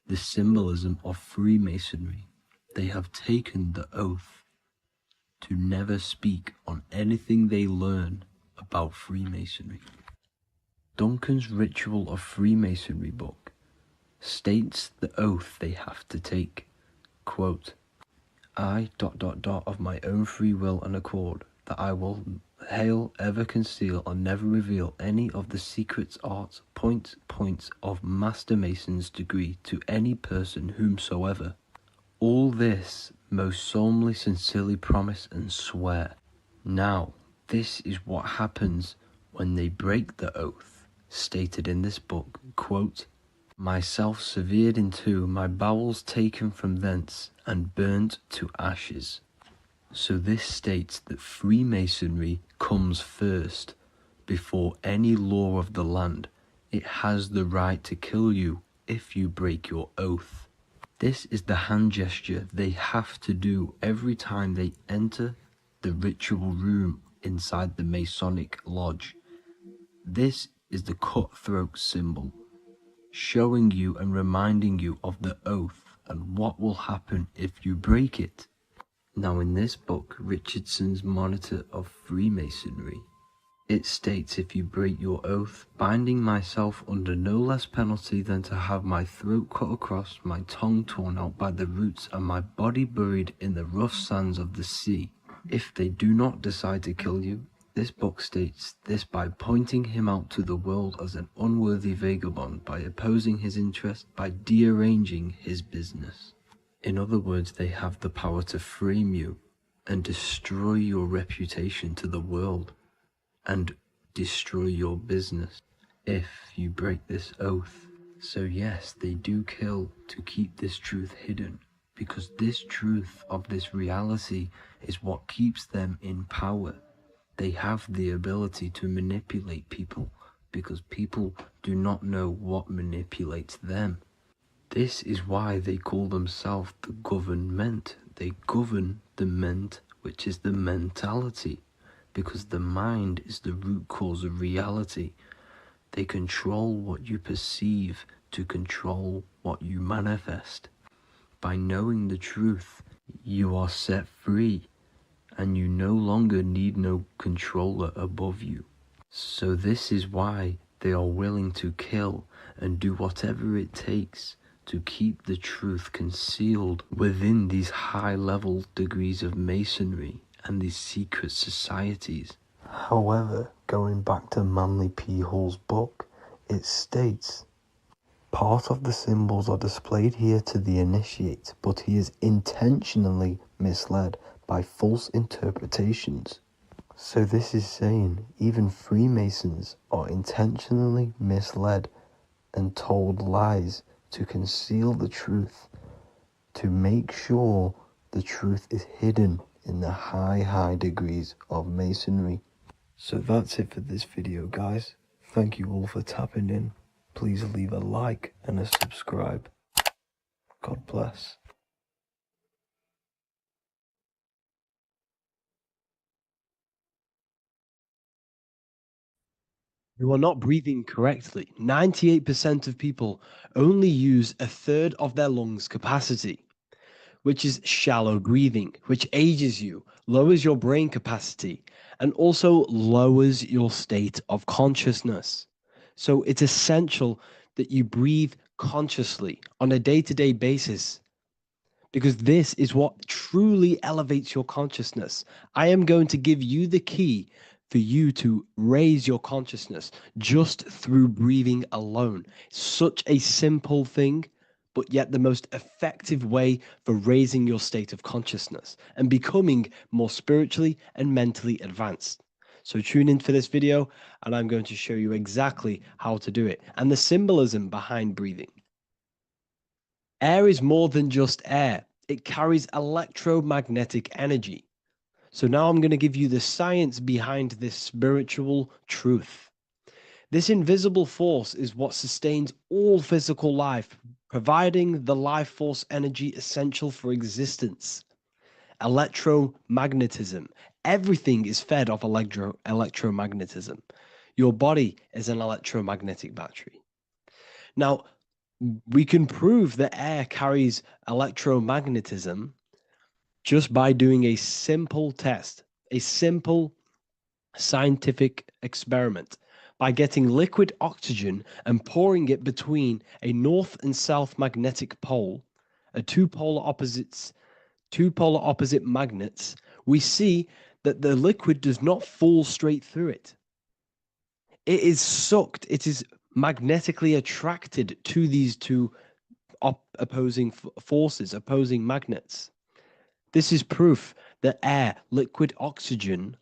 the symbolism of Freemasonry. They have taken the oath to never speak on anything they learn about Freemasonry. Duncan's Ritual of Freemasonry book states the oath they have to take. Quote, I ... of my own free will and accord, that I will ever conceal and never reveal any of the secrets, arts, points of Master Mason's degree to any person whomsoever. All this most solemnly, sincerely promise and swear. Now, this is what happens when they break the oath, stated in this book, quote, myself severed in two, my bowels taken from thence, and burnt to ashes. So this states that Freemasonry comes first, before any law of the land. It has the right to kill you if you break your oath. This is the hand gesture they have to do every time they enter the ritual room inside the Masonic lodge. This is the cutthroat symbol, showing you and reminding you of the oath and what will happen if you break it. Now in this book, Richardson's Monitor of Freemasonry, it states, if you break your oath, binding myself under no less penalty than to have my throat cut across, my tongue torn out by the roots, and my body buried in the rough sands of the sea. If they do not decide to kill you, this book states this by pointing him out to the world as an unworthy vagabond, by opposing his interest, by dearranging his business. In other words, they have the power to frame you and destroy your reputation to the world, and destroy your business if you break this oath. So yes, they do kill to keep this truth hidden, because this truth of this reality is what keeps them in power. They have the ability to manipulate people, because people do not know what manipulates them. This is why they call themselves the government. They govern the ment, which is the mentality, because the mind is the root cause of reality. They control what you perceive to control what you manifest. By knowing the truth, you are set free, and you no longer need no controller above you. So this is why they are willing to kill and do whatever it takes to keep the truth concealed within these high-level degrees of masonry and these secret societies. However, going back to Manly P. Hall's book, it states, part of the symbols are displayed here to the initiate, but he is intentionally misled by false interpretations. So this is saying even Freemasons are intentionally misled and told lies to conceal the truth, to make sure the truth is hidden in the high degrees of Masonry. So that's it for this video, guys. Thank you all for tapping in. Please leave a like and a subscribe. God bless. You are not breathing correctly. 98% of people only use a third of their lungs capacity, which is shallow breathing, which ages you, lowers your brain capacity, and also lowers your state of consciousness. So it's essential that you breathe consciously on a day-to-day basis, because this is what truly elevates your consciousness. I am going to give you the key for you to raise your consciousness just through breathing alone. Such a simple thing, but yet the most effective way for raising your state of consciousness and becoming more spiritually and mentally advanced. So tune in for this video and I'm going to show you exactly how to do it and the symbolism behind breathing. Air is more than just air. It carries electromagnetic energy. So now I'm going to give you the science behind this spiritual truth. This invisible force is what sustains all physical life, providing the life force energy essential for existence. Electromagnetism. Everything is fed off electromagnetism. Your body is an electromagnetic battery. Now, we can prove that air carries electromagnetism just by doing a simple test, a simple scientific experiment, by getting liquid oxygen and pouring it between a north and south magnetic pole, two polar opposite magnets. We see that the liquid does not fall straight through it. It is sucked, it is magnetically attracted to these two opposing forces, opposing magnets. This is proof that air, liquid oxygen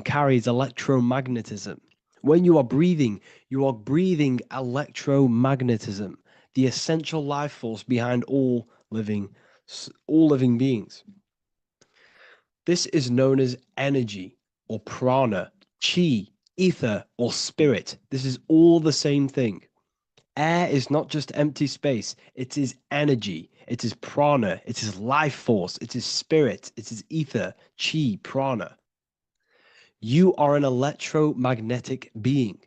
carries electromagnetism. When you are breathing electromagnetism, the essential life force behind all living beings. This is known as energy or prana, chi, ether, or spirit. This is all the same thing. Air is not just empty space, it is energy, it is prana, it is life force, it is spirit, it is ether, chi, prana. You are an electromagnetic being.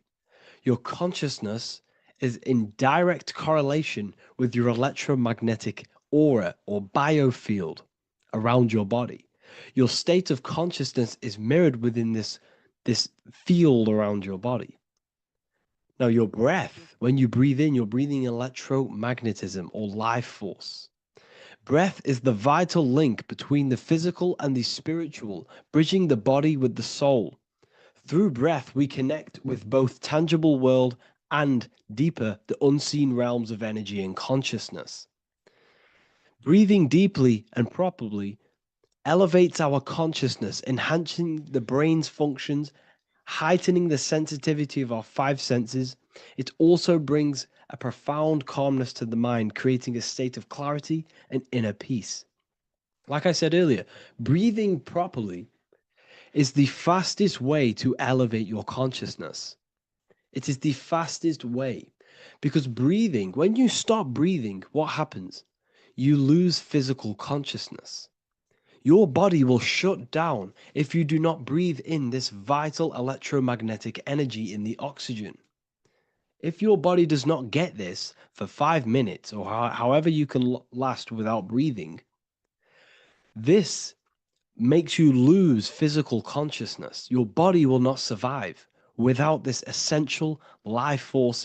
Your consciousness is in direct correlation with your electromagnetic aura or biofield around your body. Your state of consciousness is mirrored within this field around your body. Now, your breath, when you breathe in, you're breathing electromagnetism or life force. Breath is the vital link between the physical and the spiritual, bridging the body with the soul. Through breath, we connect with both tangible world and deeper, the unseen realms of energy and consciousness. Breathing deeply and properly elevates our consciousness, enhancing the brain's functions, heightening the sensitivity of our five senses. It also brings a profound calmness to the mind, creating a state of clarity and inner peace. Like I said earlier, breathing properly is the fastest way to elevate your consciousness. It is the fastest way because breathing, when you stop breathing, what happens? You lose physical consciousness. Your body will shut down if you do not breathe in this vital electromagnetic energy in the oxygen. If your body does not get this for 5 minutes or however you can last without breathing, this makes you lose physical consciousness. Your body will not survive without this essential life force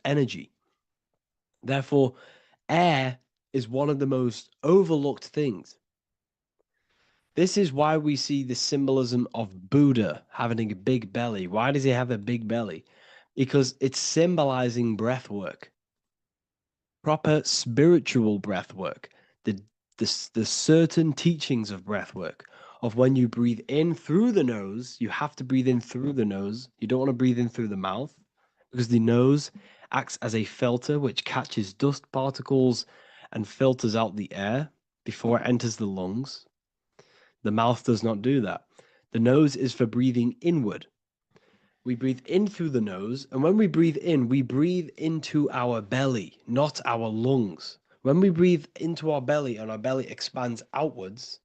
energy. Therefore, air is one of the most overlooked things. This is why we see the symbolism of Buddha having a big belly. Why does he have a big belly? Because it's symbolizing breath work, proper spiritual breath work, the certain teachings of breath work of when you breathe in through the nose. You have to breathe in through the nose. You don't want to breathe in through the mouth, because the nose acts as a filter which catches dust particles and filters out the air before it enters the lungs. The mouth does not do that. The nose is for breathing inward. We breathe in through the nose, and when we breathe in, we breathe into our belly, not our lungs. When we breathe into our belly and our belly expands outwards,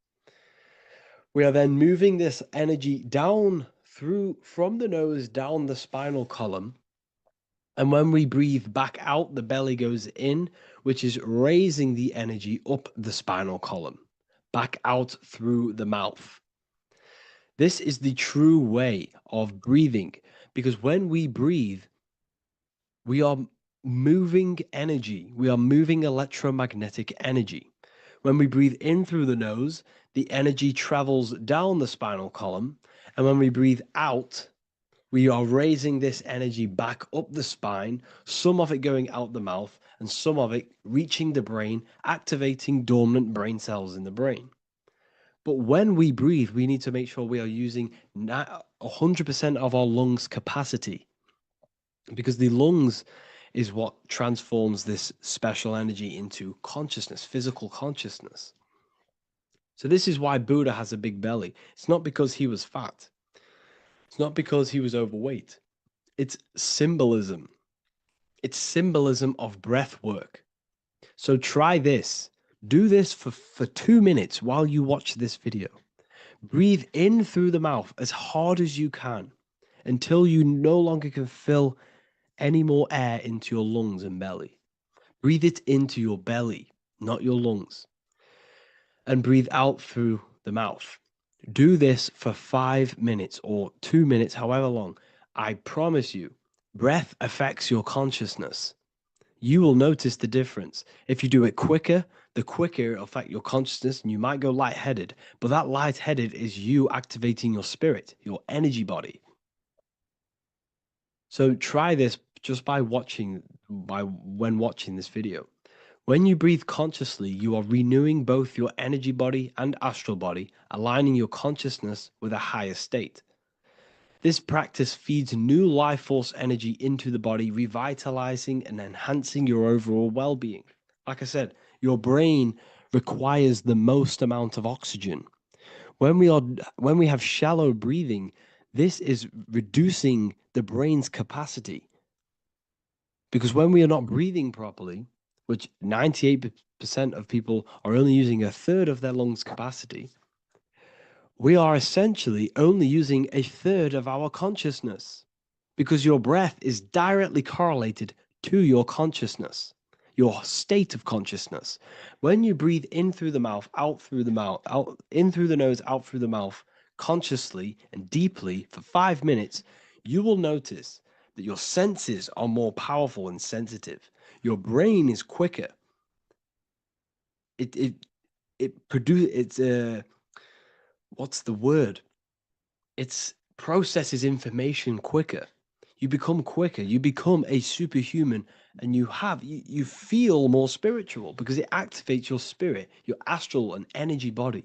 we are then moving this energy down from the nose down the spinal column. And when we breathe back out, the belly goes in, which is raising the energy up the spinal column, back out through the mouth. This is the true way of breathing, because when we breathe, we are moving energy. We are moving electromagnetic energy. When we breathe in through the nose, the energy travels down the spinal column. And when we breathe out, we are raising this energy back up the spine, some of it going out the mouth and some of it reaching the brain, activating dormant brain cells in the brain. But when we breathe, we need to make sure we are using 100% of our lungs capacity, because the lungs is what transforms this special energy into consciousness, physical consciousness. So this is why Buddha has a big belly. It's not because he was fat. It's not because he was overweight. It's symbolism. It's symbolism of breath work. So try this. Do this for 2 minutes while you watch this video. Breathe in through the mouth as hard as you can until you no longer can fill any more air into your lungs and belly. Breathe it into your belly, not your lungs. And breathe out through the mouth. Do this for 5 minutes or 2 minutes, however long. I promise you, breath affects your consciousness. You will notice the difference. If you do it quicker, the quicker it'll affect your consciousness, and you might go lightheaded. But that lightheaded is you activating your spirit, your energy body. So try this just when watching this video. When you breathe consciously, you are renewing both your energy body and astral body, aligning your consciousness with a higher state. This practice feeds new life force energy into the body, revitalizing and enhancing your overall well-being. Like I said, your brain requires the most amount of oxygen. When we have shallow breathing, this is reducing the brain's capacity. Because when we are not breathing properly, which 98% of people are only using a third of their lungs capacity, we are essentially only using a third of our consciousness, because your breath is directly correlated to your consciousness, your state of consciousness. When you breathe in through the mouth, out through the mouth, out in through the nose, out through the mouth, consciously and deeply for 5 minutes, you will notice that your senses are more powerful and sensitive. Your brain is quicker. What's the word? It processes information quicker. You become quicker. You become a superhuman, and you feel more spiritual because it activates your spirit, your astral and energy body.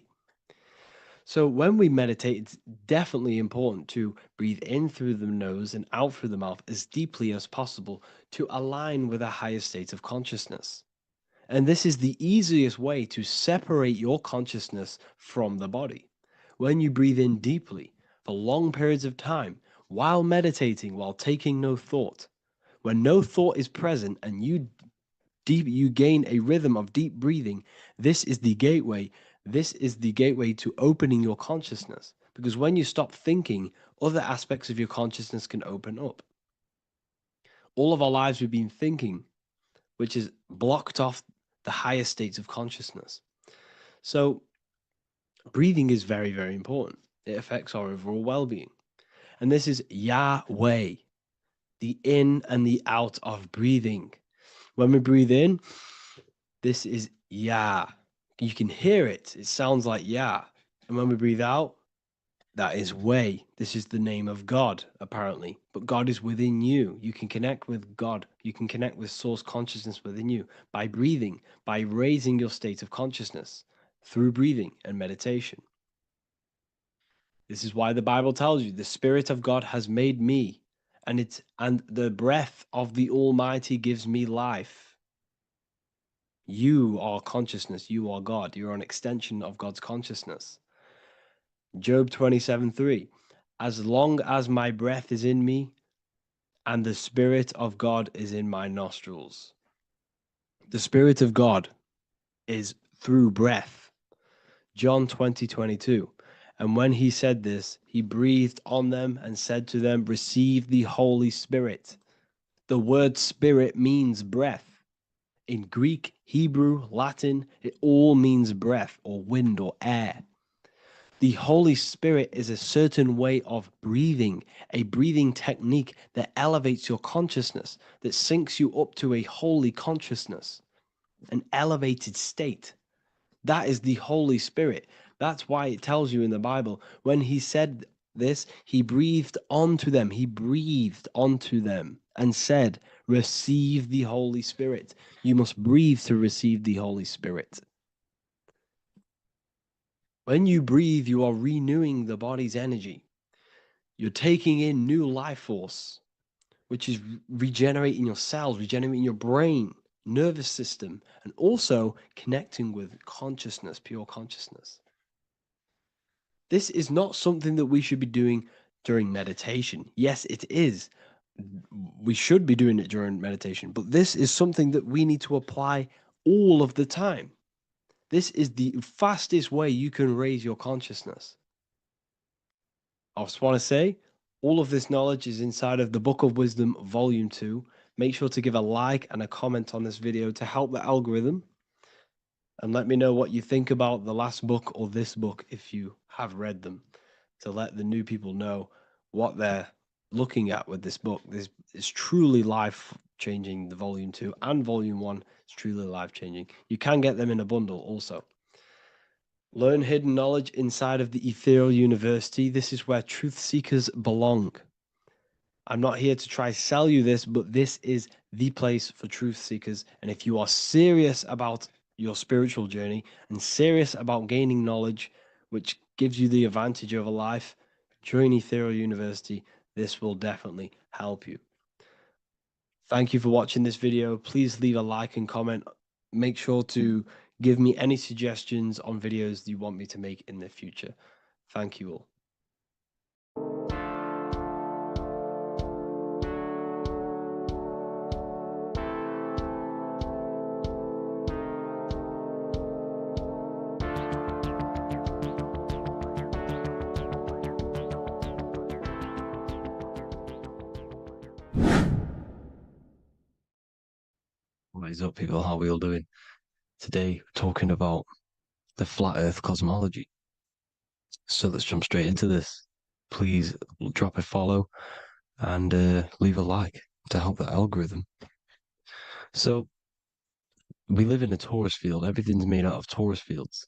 So when we meditate, it's definitely important to breathe in through the nose and out through the mouth as deeply as possible to align with a higher state of consciousness. And this is the easiest way to separate your consciousness from the body. When you breathe in deeply for long periods of time, while meditating, while taking no thought, when no thought is present and you gain a rhythm of deep breathing, this is the gateway. This is the gateway to opening your consciousness. Because when you stop thinking, other aspects of your consciousness can open up. All of our lives we've been thinking, which is blocked off the higher states of consciousness. So breathing is very, very important. It affects our overall well-being. And this is Yahweh, the in and the out of breathing. When we breathe in, this is Yah. You can hear it. It sounds like Yah. And when we breathe out, that is Way. This is the name of God, apparently. But God is within you. You can connect with God. You can connect with source consciousness within you by breathing, by raising your state of consciousness through breathing and meditation. This is why the Bible tells you the Spirit of God has made me, and the breath of the Almighty gives me life. You are consciousness, you are God, you're an extension of God's consciousness. Job 27:3. As long as my breath is in me and the Spirit of God is in my nostrils. The Spirit of God is through breath. John 20:22. And when he said this, he breathed on them and said to them, receive the Holy Spirit. The word spirit means breath. In Greek, Hebrew, Latin, it all means breath or wind or air. The Holy Spirit is a certain way of breathing, a breathing technique that elevates your consciousness, that syncs you up to a holy consciousness, an elevated state. That is the Holy Spirit. That's why it tells you in the Bible, when he said this, he breathed onto them. He breathed onto them and said, receive the Holy Spirit. You must breathe to receive the Holy Spirit. When you breathe, you are renewing the body's energy. You're taking in new life force, which is regenerating your cells, regenerating your brain, nervous system, and also connecting with consciousness, pure consciousness. This is not something that we should be doing during meditation. Yes, it is. We should be doing it during meditation, but this is something that we need to apply all of the time. This is the fastest way you can raise your consciousness. I just want to say, all of this knowledge is inside of the Book of Wisdom, Volume 2. Make sure to give a like and a comment on this video to help the algorithm. And let me know what you think about the last book or this book if you have read them, to let the new people know what they're looking at with this book. This is truly life-changing, the Volume 2 and Volume 1 is truly life-changing. You can get them in a bundle also. Learn hidden knowledge inside of the Ethereal University. This is where truth seekers belong. I'm not here to try sell you this, but this is the place for truth seekers. And if you are serious about your spiritual journey and serious about gaining knowledge, which gives you the advantage of a life, join Ethereal University. This will definitely help you. Thank you for watching this video. Please leave a like and comment. Make sure to give me any suggestions on videos you want me to make in the future. Thank you all. What is up, people? How are we all doing? Today, we're talking about the flat earth cosmology. So let's jump straight into this. Please drop a follow and leave a like to help the algorithm. So we live in a torus field. Everything's made out of torus fields.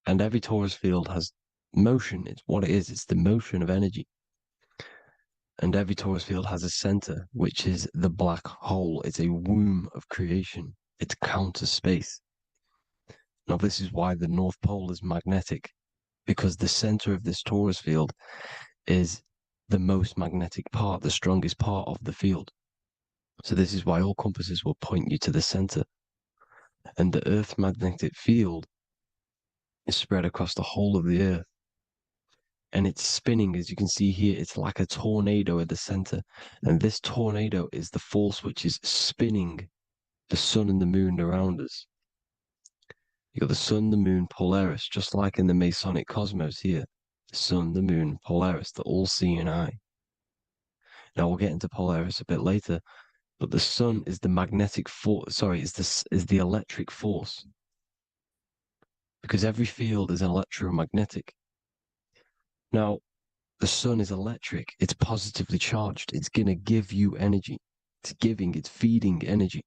And every torus field has motion. It's what it is. It's the motion of energy. And every torus field has a center, which is the black hole. It's a womb of creation. It's counter space. Now, this is why the North Pole is magnetic, because the center of this torus field is the most magnetic part, the strongest part of the field. So this is why all compasses will point you to the center. And the Earth's magnetic field is spread across the whole of the Earth. And it's spinning, as you can see here, it's like a tornado at the center. And this tornado is the force which is spinning the sun and the moon around us. You got the sun, the moon, Polaris, just like in the masonic cosmos here. The sun, the moon, Polaris, the all-seeing eye. Now we'll get into Polaris a bit later, but the sun is the magnetic force. Sorry, is the electric force, because every field is electromagnetic. Now, the sun is electric. It's positively charged. It's gonna give you energy. It's giving. It's feeding energy.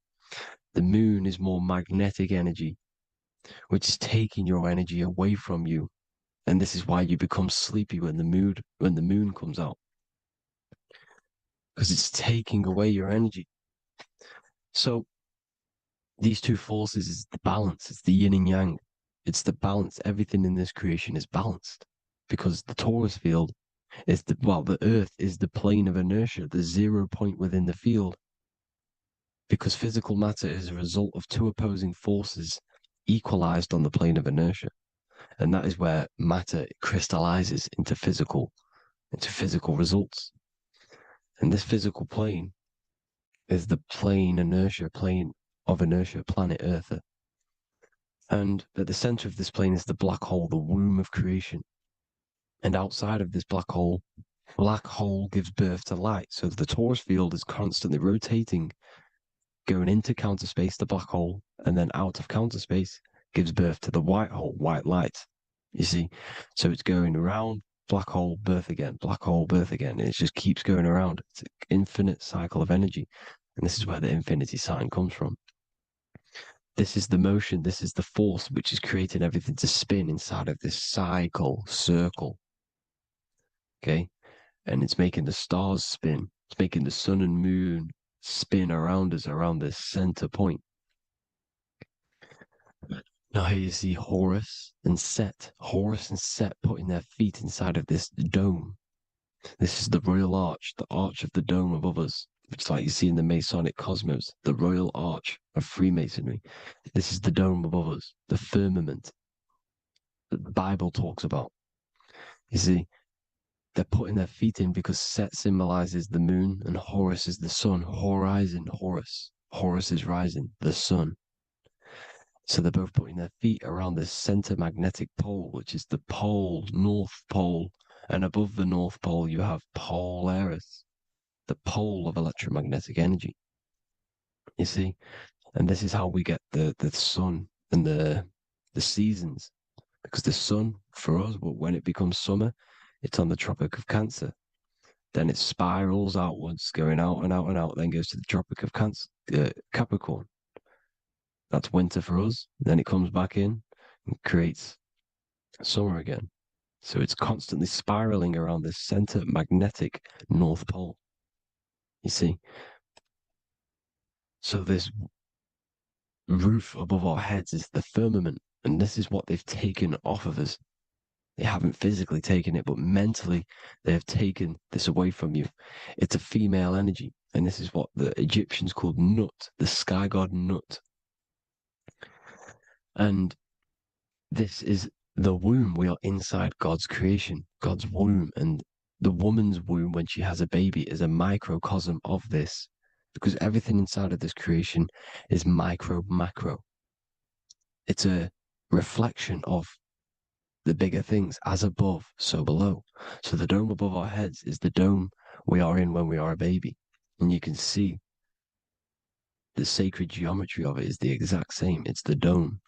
The moon is more magnetic energy, which is taking your energy away from you. And this is why you become sleepy when the moon comes out, because it's taking away your energy. So these two forces is the balance. It's the yin and yang. It's the balance. Everything in this creation is balanced. because the torus field is the earth is the plane of inertia, the 0 point within the field, because physical matter is a result of two opposing forces equalized on the plane of inertia. And that is where matter crystallizes into physical results. And this physical plane is the plane of inertia, planet Earth. And at the center of this plane is the black hole, the womb of creation. And outside of this black hole gives birth to light. So the torus field is constantly rotating, going into counter space, the black hole, and then out of counter space gives birth to the white hole, white light. You see? So it's going around, black hole, birth again, black hole, birth again. And it just keeps going around. It's an infinite cycle of energy. And this is where the infinity sign comes from. This is the motion, this is the force which is creating everything to spin inside of this circle. Okay? And it's making the stars spin. It's making the sun and moon spin around us, around this center point. Now here you see Horus and Set putting their feet inside of this dome. This is the royal arch, the arch of the dome above us, which is like you see in the Masonic cosmos, the royal arch of Freemasonry. This is the dome above us, the firmament that the Bible talks about. You see, they're putting their feet in because Set symbolizes the moon and Horus is the sun. Horizon, Horus. Horus is rising, the sun. So they're both putting their feet around this center magnetic pole, which is the pole, North Pole. And above the North Pole, you have Polaris, the pole of electromagnetic energy. You see? And this is how we get the sun and the seasons. Because the sun, for us, when it becomes summer, it's on the Tropic of Cancer. Then it spirals outwards, going out and out and out, then goes to the Tropic of Capricorn. That's winter for us. Then it comes back in and creates summer again. So it's constantly spiraling around this center magnetic North Pole. You see? So this roof above our heads is the firmament. And this is what they've taken off of us. They haven't physically taken it, but mentally they have taken this away from you. It's a female energy. And this is what the Egyptians called Nut, the sky god Nut. And this is the womb. We are inside God's creation, God's womb. And the woman's womb, when she has a baby, is a microcosm of this. Because everything inside of this creation is macro. It's a reflection of the bigger things, as above, so below. So the dome above our heads is the dome we are in when we are a baby. And you can see the sacred geometry of it is the exact same. It's the dome.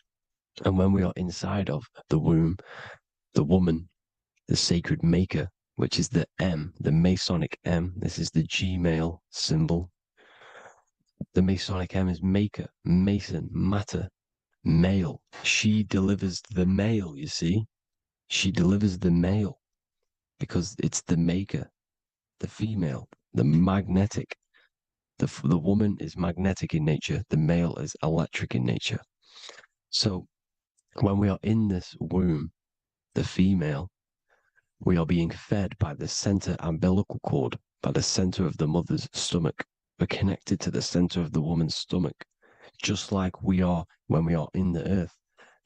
And when we are inside of the womb, the woman, the sacred maker, which is the M, the Masonic M, this is the Gmail symbol. The Masonic M is maker, mason, matter, male. She delivers the male, you see. She delivers the male because it's the maker, the female, the magnetic. The woman is magnetic in nature. The male is electric in nature. So when we are in this womb, the female, we are being fed by the center umbilical cord, by the center of the mother's stomach. We're connected to the center of the woman's stomach, just like we are when we are in the earth.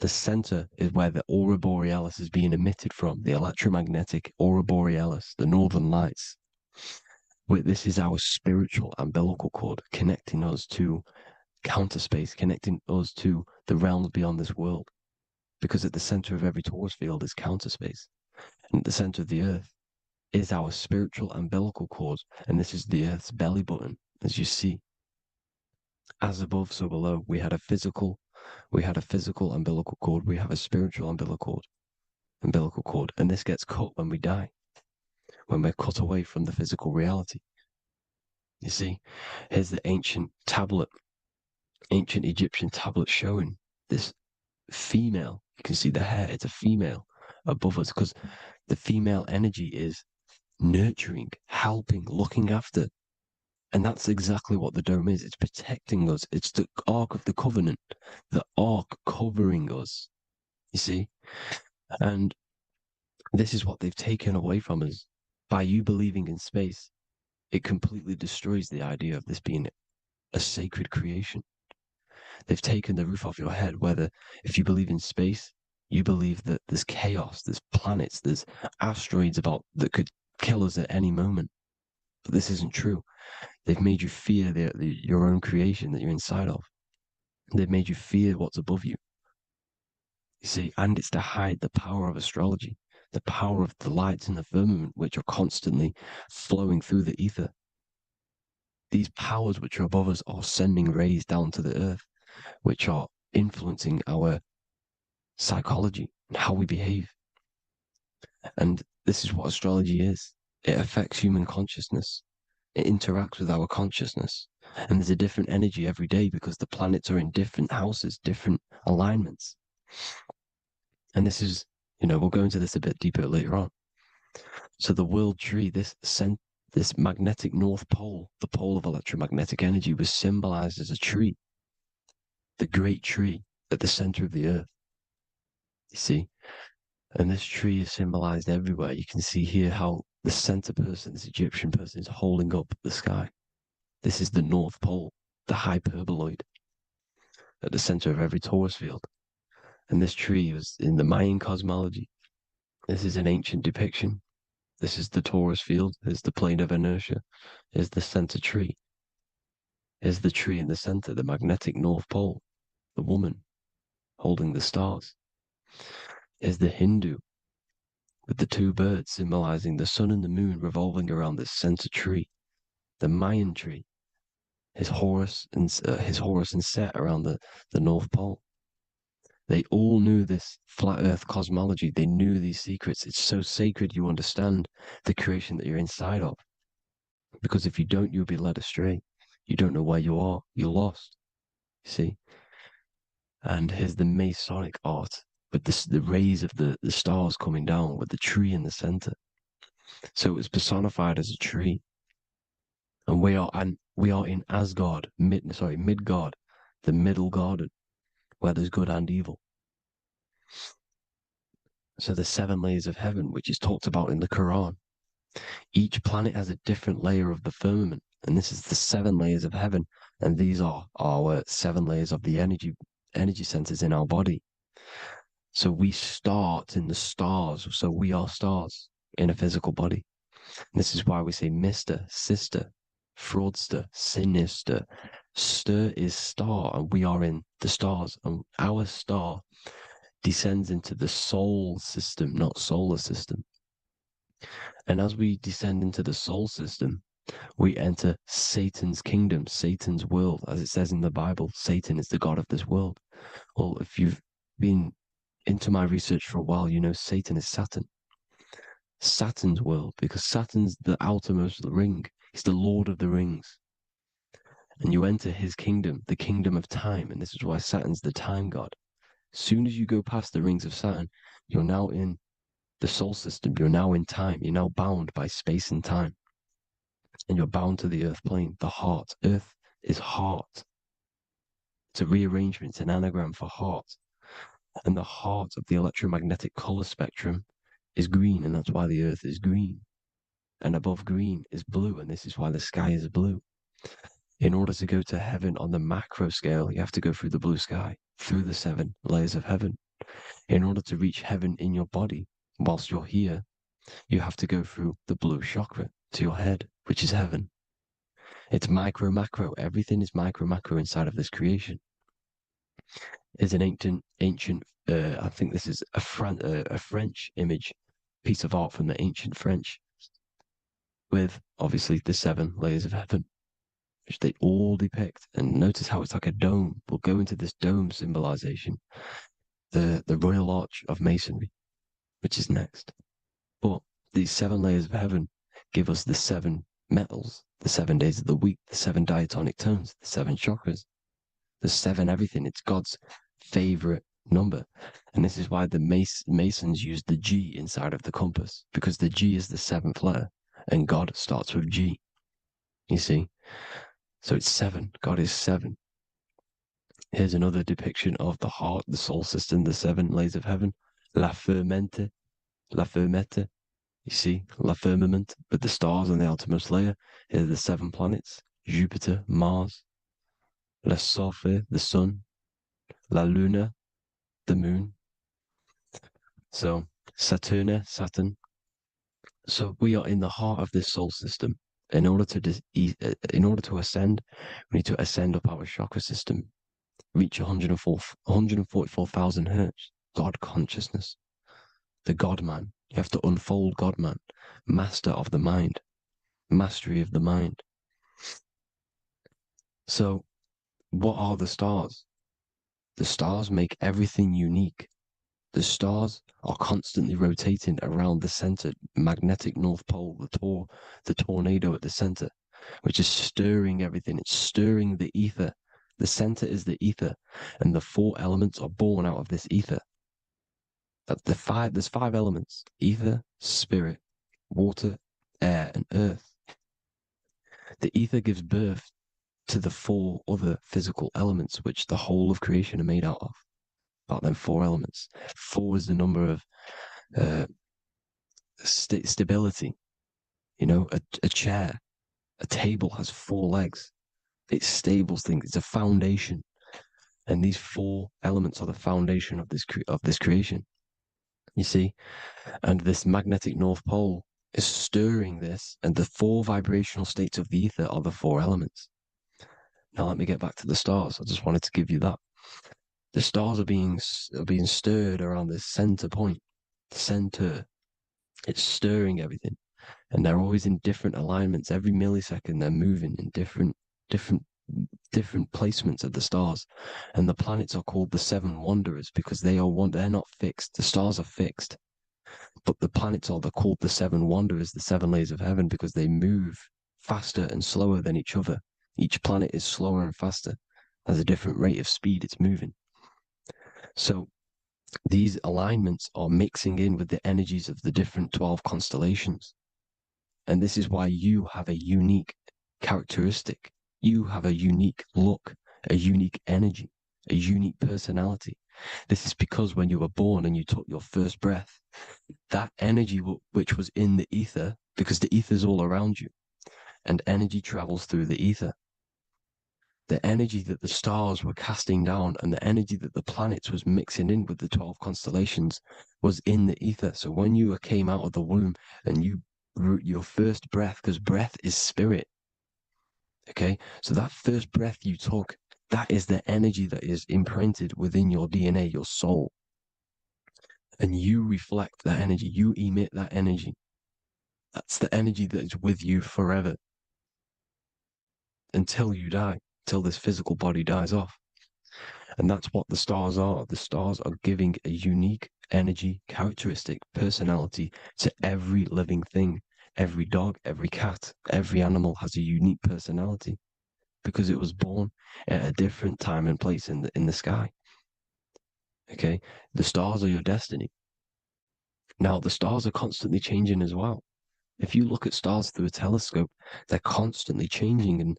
The center is where the aurora borealis is being emitted from, the electromagnetic aurora borealis, the northern lights. This is our spiritual umbilical cord, connecting us to counter space, connecting us to the realms beyond this world. Because at the center of every torus field is counter space. And at the center of the earth is our spiritual umbilical cord. And this is the earth's belly button, as you see. As above, so below. We had a physical umbilical cord. We have a spiritual umbilical cord. And this gets cut when we die. When we're cut away from the physical reality. You see, here's the ancient Egyptian tablet showing this female. You can see the hair, it's a female above us because the female energy is nurturing, helping, looking after. And that's exactly what the dome is. It's protecting us. It's the Ark of the Covenant, the Ark covering us. You see? And This is what they've taken away from us. By you believing in space, it completely destroys the idea of this being a sacred creation. They've taken the roof off your head, whether if you believe in space, you believe that there's chaos, there's planets, there's asteroids about that could kill us at any moment. But this isn't true. They've made you fear your own creation that you're inside of. They've made you fear what's above you. You see, and it's to hide the power of astrology, the power of the lights in the firmament, which are constantly flowing through the ether. These powers which are above us are sending rays down to the earth, which are influencing our psychology and how we behave. And this is what astrology is. It affects human consciousness. It interacts with our consciousness. And there's a different energy every day because the planets are in different houses, different alignments. And this is, we'll go into this a bit deeper later on. So the world tree, this magnetic north pole, the pole of electromagnetic energy, was symbolized as a tree, the great tree at the center of the earth. You see? And this tree is symbolized everywhere. You can see here how the center person, this Egyptian person, is holding up the sky. This is the North Pole, the hyperboloid, at the center of every Taurus field. And this tree was in the Mayan cosmology. This is an ancient depiction. This is the Taurus field. There's the plane of inertia. Here's the center tree. Here's the tree in the center, the magnetic North Pole, the woman holding the stars. Here's the Hindu with the two birds symbolizing the sun and the moon revolving around this center tree. The Mayan tree, his Horus and Set around the North Pole. They all knew this flat earth cosmology. They knew these secrets. It's so sacred you understand the creation that you're inside of. Because if you don't, you'll be led astray. You don't know where you are. You're lost. You see? And here's the Masonic art with the rays of the stars coming down with the tree in the center. So it was personified as a tree. And we are in Asgard, Midgard, the middle garden, where there's good and evil. So the 7 layers of heaven, which is talked about in the Quran. Each planet has a different layer of the firmament, and this is the 7 layers of heaven, and these are our 7 layers of the energy centers in our body. So we start in the stars, so we are stars in a physical body. And this is why we say Mr., Sister, Fraudster, Sinister. Stir is star, and we are in the stars, and our star descends into the soul system, not solar system. And as we descend into the soul system, we enter Satan's kingdom, Satan's world. As it says in the Bible, Satan is the god of this world. Well, if you've been into my research for a while, you know Satan is Saturn. Saturn's world, because Saturn's the outermost ring. He's the Lord of the Rings. And you enter his kingdom, the kingdom of time. And this is why Saturn's the time god. As soon as you go past the rings of Saturn, you're now in the soul system. You're now in time. You're now bound by space and time. And you're bound to the earth plane, the heart. Earth is heart. It's a rearrangement, it's an anagram for heart. And the heart of the electromagnetic color spectrum is green, and that's why the earth is green. And above green is blue, and this is why the sky is blue. In order to go to heaven on the macro scale, you have to go through the blue sky, through the 7 layers of heaven. In order to reach heaven in your body, whilst you're here, you have to go through the blue chakra to your head, which is heaven. It's micro, macro. Everything is micro, macro inside of this creation. Is an ancient. I think this is a French image, piece of art from the ancient French, with obviously the 7 layers of heaven, which they all depict. And notice how it's like a dome. We'll go into this dome symbolization, the Royal Arch of Masonry, which is next. But these 7 layers of heaven give us the 7 metals, the 7 days of the week, the 7 diatonic tones, the 7 chakras, the 7 everything. It's God's favorite number. And this is why the Masons use the G inside of the compass, because the G is the 7th letter, and God starts with G. You see? So it's 7. God is 7. Here's another depiction of the heart, the soul system, the 7 layers of heaven. La fermente, La Fermette, you see, La Firmament, with the stars on the outermost layer. Here are the 7 planets, Jupiter, Mars, La Soleil, the sun, La Luna, the moon. So Saturn. So we are in the heart of this soul system. In order to ascend, we need to ascend up our chakra system, reach 144,000 hertz, God consciousness, the God man. You have to unfold God man, master of the mind, mastery of the mind. So what are the stars? The stars make everything unique. The stars are constantly rotating around the center, magnetic North Pole, the tornado at the center, which is stirring everything. It's stirring the ether. The center is the ether, and the 4 elements are born out of this ether. There's 5 elements: ether, spirit, water, air, and earth. The ether gives birth to the 4 other physical elements, which the whole of creation are made out of. About them 4 elements. 4 is the number of stability. You know, a chair, a table has 4 legs. It stables things. It's a foundation, and these 4 elements are the foundation of this creation. You see, and this magnetic North Pole is stirring this, and the 4 vibrational states of the ether are the 4 elements. Now let me get back to the stars. I just wanted to give you that. The stars are being stirred around this center point. Center. It's stirring everything. And they're always in different alignments. Every millisecond they're moving in different placements of the stars. And the planets are called the 7 wanderers because they're not fixed. The stars are fixed. But the planets are called the 7 wanderers, the 7 layers of heaven, because they move faster and slower than each other. Each planet is slower and faster. There's a different rate of speed it's moving. So these alignments are mixing in with the energies of the different 12 constellations. And this is why you have a unique characteristic. You have a unique look, a unique energy, a unique personality. This is because when you were born and you took your first breath, that energy which was in the ether, because the ether is all around you, and energy travels through the ether. The energy that the stars were casting down and the energy that the planets was mixing in with the 12 constellations was in the ether. So when you came out of the womb and your first breath, because breath is spirit, okay? So that first breath you took, that is the energy that is imprinted within your DNA, your soul. And you reflect that energy, you emit that energy. That's the energy that is with you forever until you die. Till this physical body dies off. And that's what the stars are. The stars are giving a unique energy, characteristic, personality to every living thing. Every dog, every cat, every animal has a unique personality because it was born at a different time and place in the sky. Okay? The stars are your destiny. Now, the stars are constantly changing as well. If you look at stars through a telescope, they're constantly changing and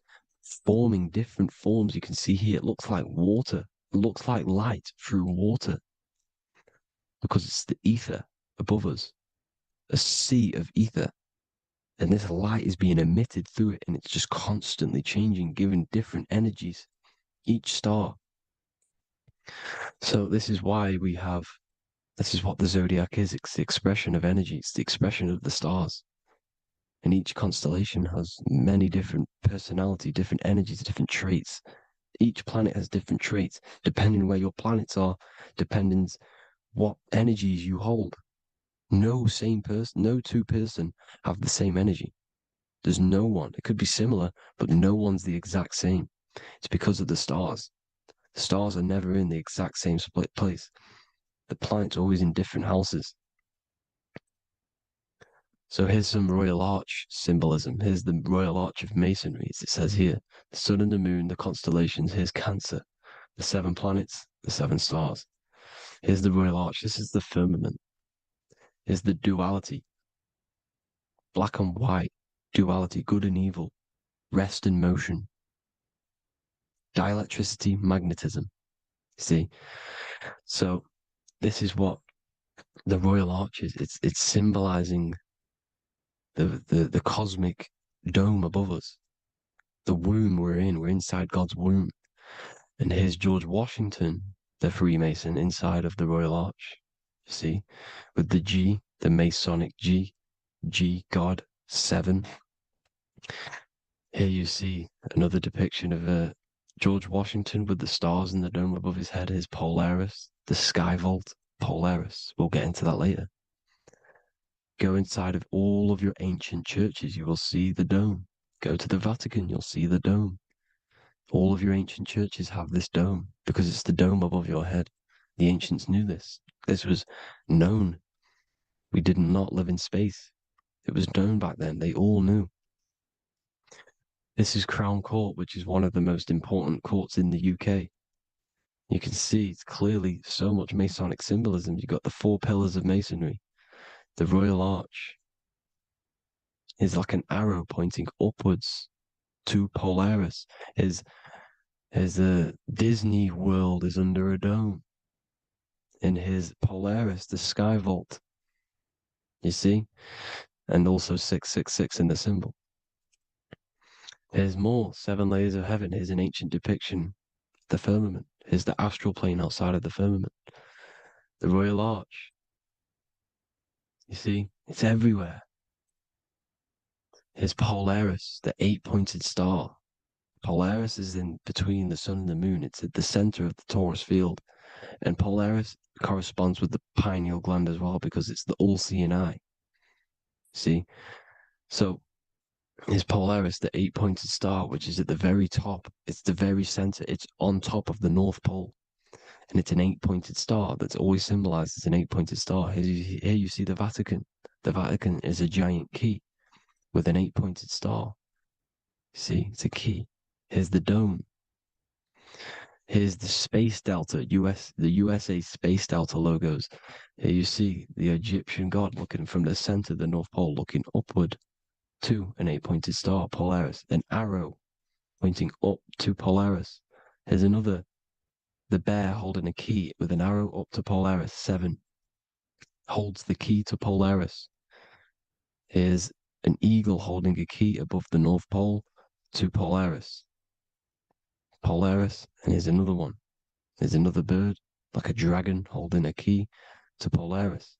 forming different forms. You can see here, it looks like water. It looks like light through water because it's the ether above us, a sea of ether. And this light is being emitted through it, and it's just constantly changing, giving different energies, each star. So this is why this is what the zodiac is. It's the expression of energy. It's the expression of the stars. And each constellation has many different personality, different energies, different traits. Each planet has different traits, depending where your planets are, depending what energies you hold. No two person have the same energy. There's no one. It could be similar, but no one's the exact same. It's because of the stars. The stars are never in the exact same split place. The planets are always in different houses. So here's some Royal Arch symbolism. Here's the Royal Arch of Masonry. As it says here, the sun and the moon, the constellations. Here's Cancer, the 7 planets, the 7 stars. Here's the Royal Arch. This is the firmament. Here's the duality. Black and white, duality, good and evil, rest and motion. Dielectricity, magnetism. See? So this is what The royal arches, it's symbolizing the cosmic dome above us. The womb we're inside God's womb. And here's George Washington, the Freemason, inside of the Royal Arch. You see, with the G, the Masonic G, God, 7. Here you see another depiction of George Washington with the stars in the dome above his head, his Polaris, the sky vault, Polaris. We'll get into that later. Go inside of all of your ancient churches, you will see the dome. Go to the Vatican, you'll see the dome. All of your ancient churches have this dome because it's the dome above your head. The ancients knew this. This was known. We did not live in space. It was known back then. They all knew. This is Crown Court, which is one of the most important courts in the UK. You can see it's clearly so much Masonic symbolism. You've got the 4 pillars of Masonry. The Royal Arch is like an arrow pointing upwards to Polaris. His Disney World is under a dome. In his Polaris, the sky vault. You see? And also 666 in the symbol. Here's more 7 layers of heaven. Here's an ancient depiction. The firmament. Here's the astral plane outside of the firmament. The Royal Arch. You see? It's everywhere. Here's Polaris, the 8-pointed star. Polaris is in between the sun and the moon. It's at the center of the Taurus field. And Polaris corresponds with the pineal gland as well because it's the all-seeing eye. See? So, is Polaris the 8-pointed star, which is at the very top. It's the very center. It's on top of the North Pole. And it's an 8-pointed star that's always symbolized as an 8-pointed star. Here you see the Vatican. The Vatican is a giant key with an 8-pointed star. See, it's a key. Here's the dome. Here's the Space Delta, the USA Space Delta logos. Here you see the Egyptian god looking from the center of the North Pole, looking upward to an 8-pointed star, Polaris. An arrow pointing up to Polaris. Here's another, the bear holding a key with an arrow up to Polaris, 7. Holds the key to Polaris. Here's an eagle holding a key above the North Pole to Polaris. Polaris, and here's another one. There's another bird, like a dragon, holding a key to Polaris.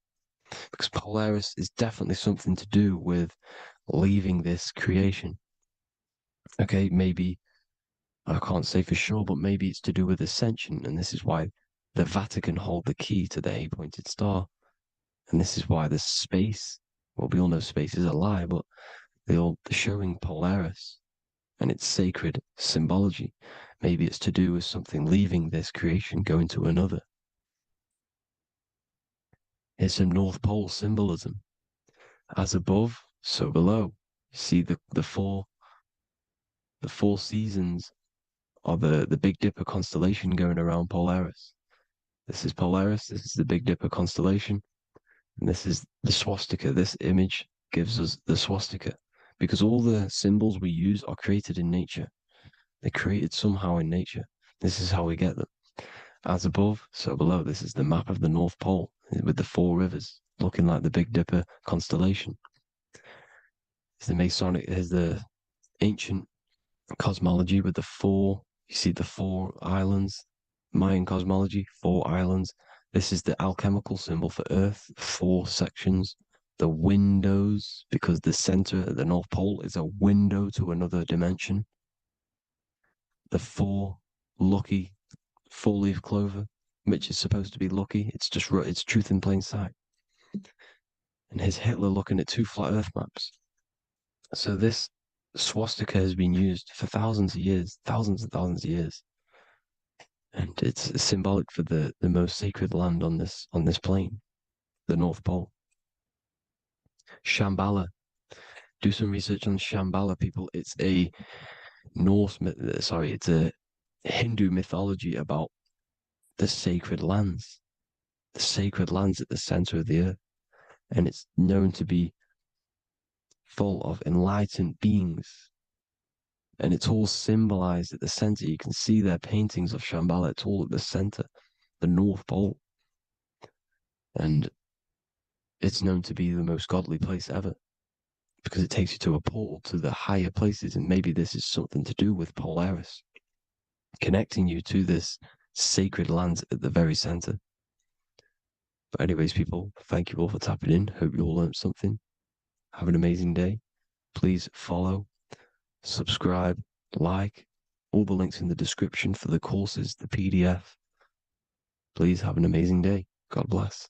Because Polaris is definitely something to do with leaving this creation. Okay, maybe, I can't say for sure, but maybe it's to do with Ascension, and this is why the Vatican hold the key to the 8-pointed star. And this is why the space, well, we all know space is a lie, but they're showing Polaris and its sacred symbology. Maybe it's to do with something leaving this creation, going to another. Here's some North Pole symbolism. As above, so below. You see the four seasons of the Big Dipper constellation going around Polaris. This is Polaris, this is the Big Dipper constellation, and this is the swastika. This image gives us the swastika, because all the symbols we use are created in nature. They're created somehow in nature. This is how we get them. As above, so below. This is the map of the North Pole with the 4 rivers looking like the Big Dipper constellation. It's the Masonic, here's the ancient cosmology with the 4, you see the 4 islands, Mayan cosmology, 4 islands. This is the alchemical symbol for Earth, 4 sections. The windows, because the center of the North Pole is a window to another dimension. The 4 lucky 4-leaf clover, which is supposed to be lucky. It's just, it's truth in plain sight. And here's Hitler looking at 2 flat Earth maps. So this swastika has been used for thousands of years, thousands and thousands of years. And it's symbolic for the most sacred land on this plane, the North Pole. Shambhala. Do some research on Shambhala, people. It's a it's a Hindu mythology about the sacred lands at the center of the earth. And it's known to be full of enlightened beings. And it's all symbolized at the center. You can see their paintings of Shambhala. It's all at the center, the North Pole. And it's known to be the most godly place ever because it takes you to a portal to the higher places. And maybe this is something to do with Polaris, connecting you to this sacred land at the very center. But anyways, people, thank you all for tapping in. Hope you all learned something. Have an amazing day. Please follow, subscribe, like, all the links in the description for the courses, the PDF. Please have an amazing day. God bless.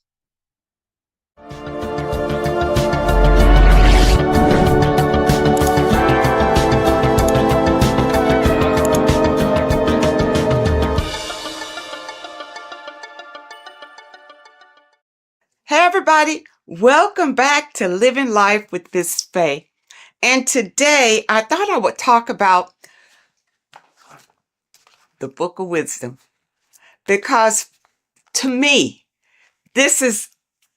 Hey everybody, welcome back to Living Life with Miss Faye. And today I thought I would talk about the Book of Wisdom, because to me, this is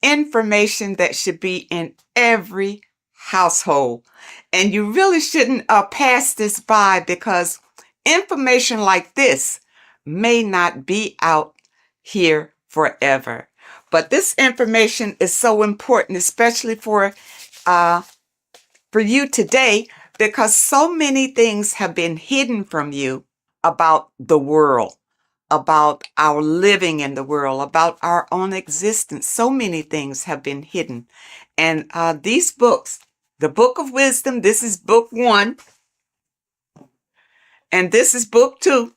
information that should be in every household. And you really shouldn't pass this by, because information like this may not be out here forever. But this information is so important, especially for you today, because so many things have been hidden from you about the world, about our living in the world, about our own existence. So many things have been hidden. And these books, the Book of Wisdom, this is book 1, and this is book 2.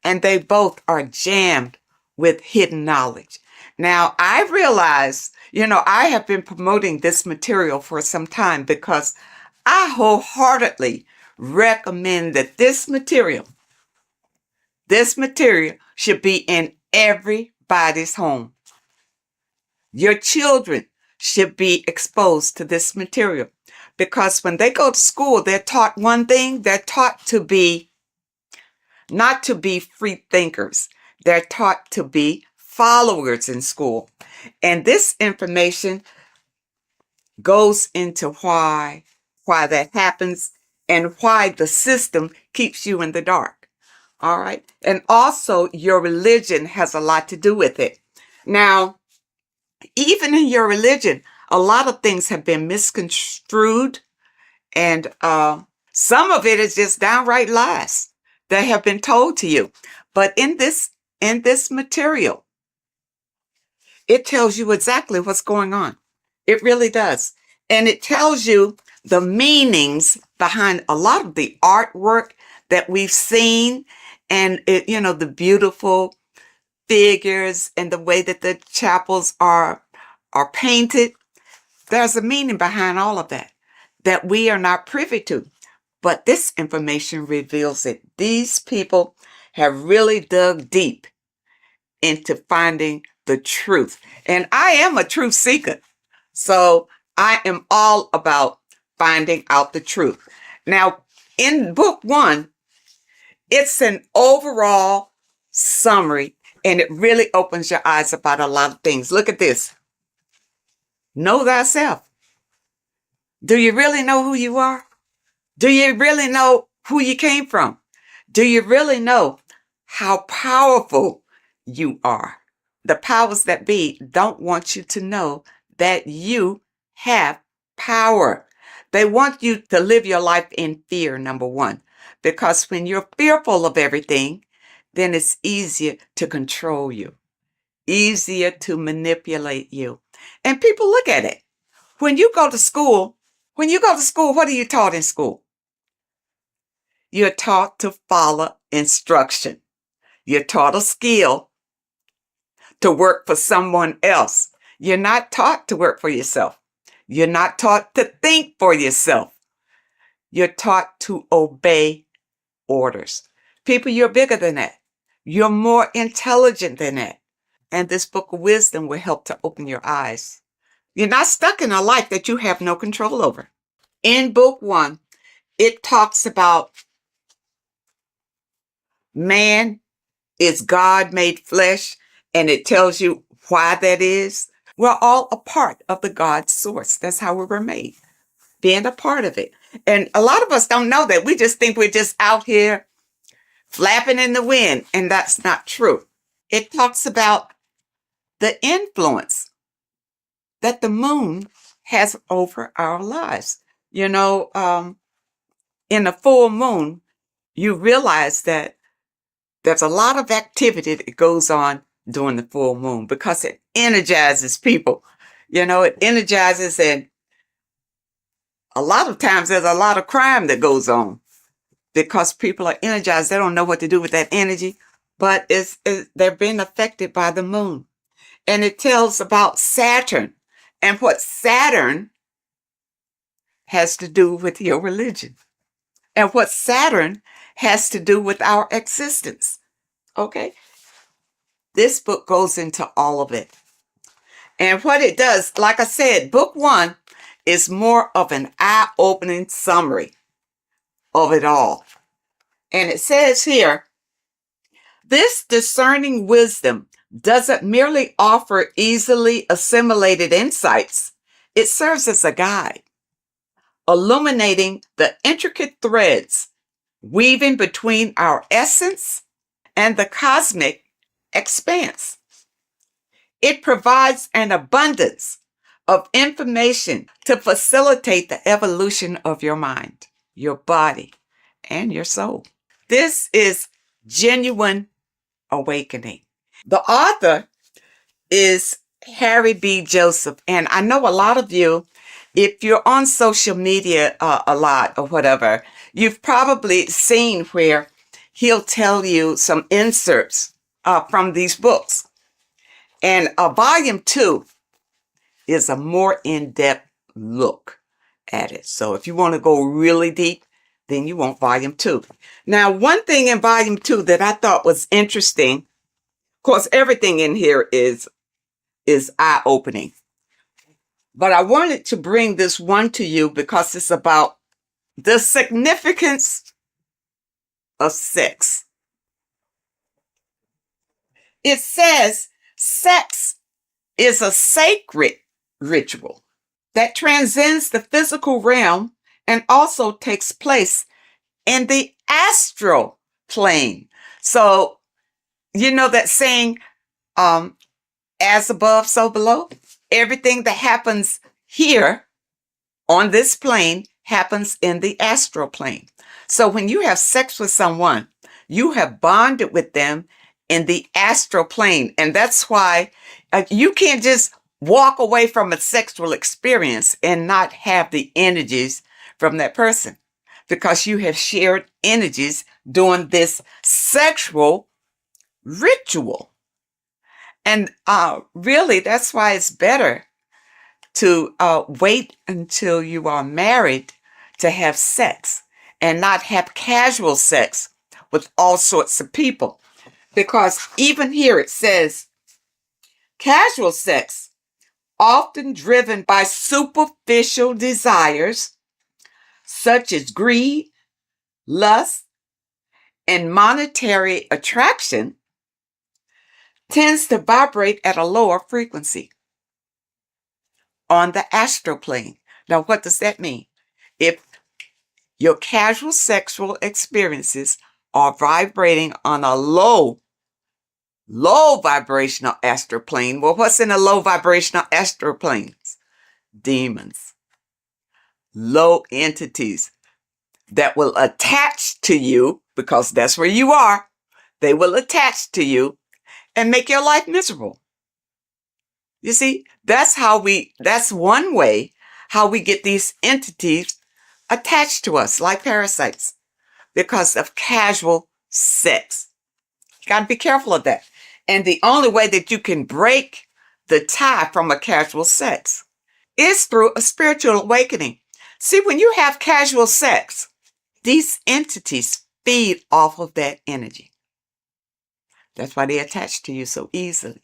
And they both are jammed with hidden knowledge. Now, I realize, I have been promoting this material for some time, because I wholeheartedly recommend that this material should be in everybody's home. Your children should be exposed to this material, because when they go to school, they're taught one thing. They're taught to be, not to be free thinkers. They're taught to be followers in school. And this information goes into why that happens and why the system keeps you in the dark. All right. And also your religion has a lot to do with it. Now, even in your religion, a lot of things have been misconstrued, and some of it is just downright lies that have been told to you. But in this material, it tells you exactly what's going on. It really does. And it tells you the meanings behind a lot of the artwork that we've seen, and the beautiful figures and the way that the chapels are painted. There's a meaning behind all of that we are not privy to. But this information reveals it. These people have really dug deep into finding the truth. And I am a truth seeker. So I am all about finding out the truth. Now, in book 1, it's an overall summary, and it really opens your eyes about a lot of things. Look at this. Know thyself. Do you really know who you are? Do you really know who you came from? Do you really know how powerful you are? The powers that be don't want you to know that you have power. They want you to live your life in fear, number 1, because when you're fearful of everything, then it's easier to control you, easier to manipulate you. And people look at it. When you go to school, what are you taught in school? You're taught to follow instruction. You're taught a skill to work for someone else. You're not taught to work for yourself. You're not taught to think for yourself. You're taught to obey orders. People, you're bigger than that. You're more intelligent than that. And this Book of Wisdom will help to open your eyes. You're not stuck in a life that you have no control over. In book 1, it talks about man is God made flesh, and it tells you why that is. We're all a part of the God source. That's how we were made, being a part of it. And a lot of us don't know that. We just think we're just out here flapping in the wind, and that's not true. It talks about the influence that the moon has over our lives. You know, in a full moon, you realize that there's a lot of activity that goes on during the full moon because it energizes people. You know, it energizes, and a lot of times there's a lot of crime that goes on because people are energized. They don't know what to do with that energy, but they're being affected by the moon. And it tells about Saturn and what Saturn has to do with your religion and what Saturn has to do with our existence. Okay? This book goes into all of it. And what it does, like I said, book 1 is more of an eye-opening summary of it all. And it says here, this discerning wisdom doesn't merely offer easily assimilated insights. It serves as a guide, illuminating the intricate threads weaving between our essence and the cosmic expanse. It provides an abundance of information to facilitate the evolution of your mind, your body, and your soul. This is genuine awakening. The author is Harry B. Joseph, and I know a lot of you, if you're on social media a lot or whatever, you've probably seen where he'll tell you some inserts from these books. And volume 2 is a more in-depth look at it. So if you want to go really deep, then you want volume 2. Now, one thing in volume 2 that I thought was interesting, of course, everything in here is eye-opening. But I wanted to bring this one to you because it's about the significance of sex. It says sex is a sacred ritual that transcends the physical realm and also takes place in the astral plane. So, you know that saying, as above, so below? Everything that happens here on this plane happens in the astral plane. So when you have sex with someone, you have bonded with them in the astral plane. And that's why you can't just walk away from a sexual experience and not have the energies from that person, because you have shared energies during this sexual ritual. And really, that's why it's better to wait until you are married to have sex and not have casual sex with all sorts of people. Because even here it says, casual sex, often driven by superficial desires such as greed, lust, and monetary attraction, tends to vibrate at a lower frequency on the astral plane. Now, what does that mean? If your casual sexual experiences are vibrating on a low vibrational astral plane, well, what's in a low vibrational astral plane? Demons, low entities that will attach to you, because that's where you are. They will attach to you and make your life miserable. You see, that's one way how we get these entities attached to us like parasites, because of casual sex. You got to be careful of that. And the only way that you can break the tie from a casual sex is through a spiritual awakening. See, when you have casual sex, these entities feed off of that energy. That's why they attach to you so easily.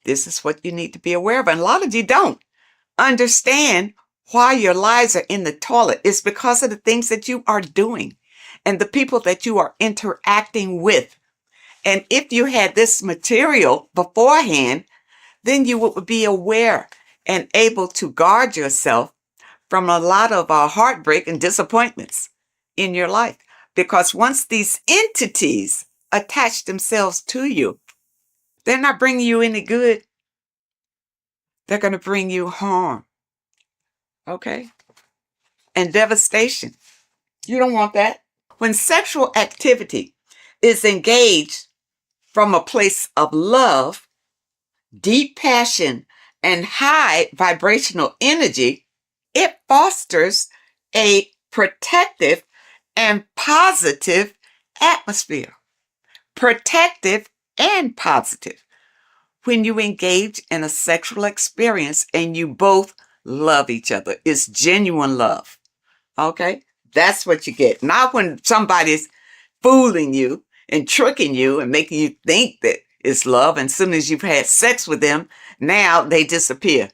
This is what you need to be aware of. And a lot of you don't understand why your lives are in the toilet. It's because of the things that you are doing and the people that you are interacting with. And if you had this material beforehand, then you would be aware and able to guard yourself from a lot of heartbreak and disappointments in your life. Because once these entities attach themselves to you, they're not bringing you any good. They're going to bring you harm. Okay? And devastation. You don't want that. When sexual activity is engaged from a place of love, deep passion, and high vibrational energy, it fosters a protective and positive atmosphere. Protective and positive. When you engage in a sexual experience and you both love each other, it's genuine love. Okay? That's what you get. Not when somebody's fooling you and tricking you and making you think that it's love. And as soon as you've had sex with them, now they disappear.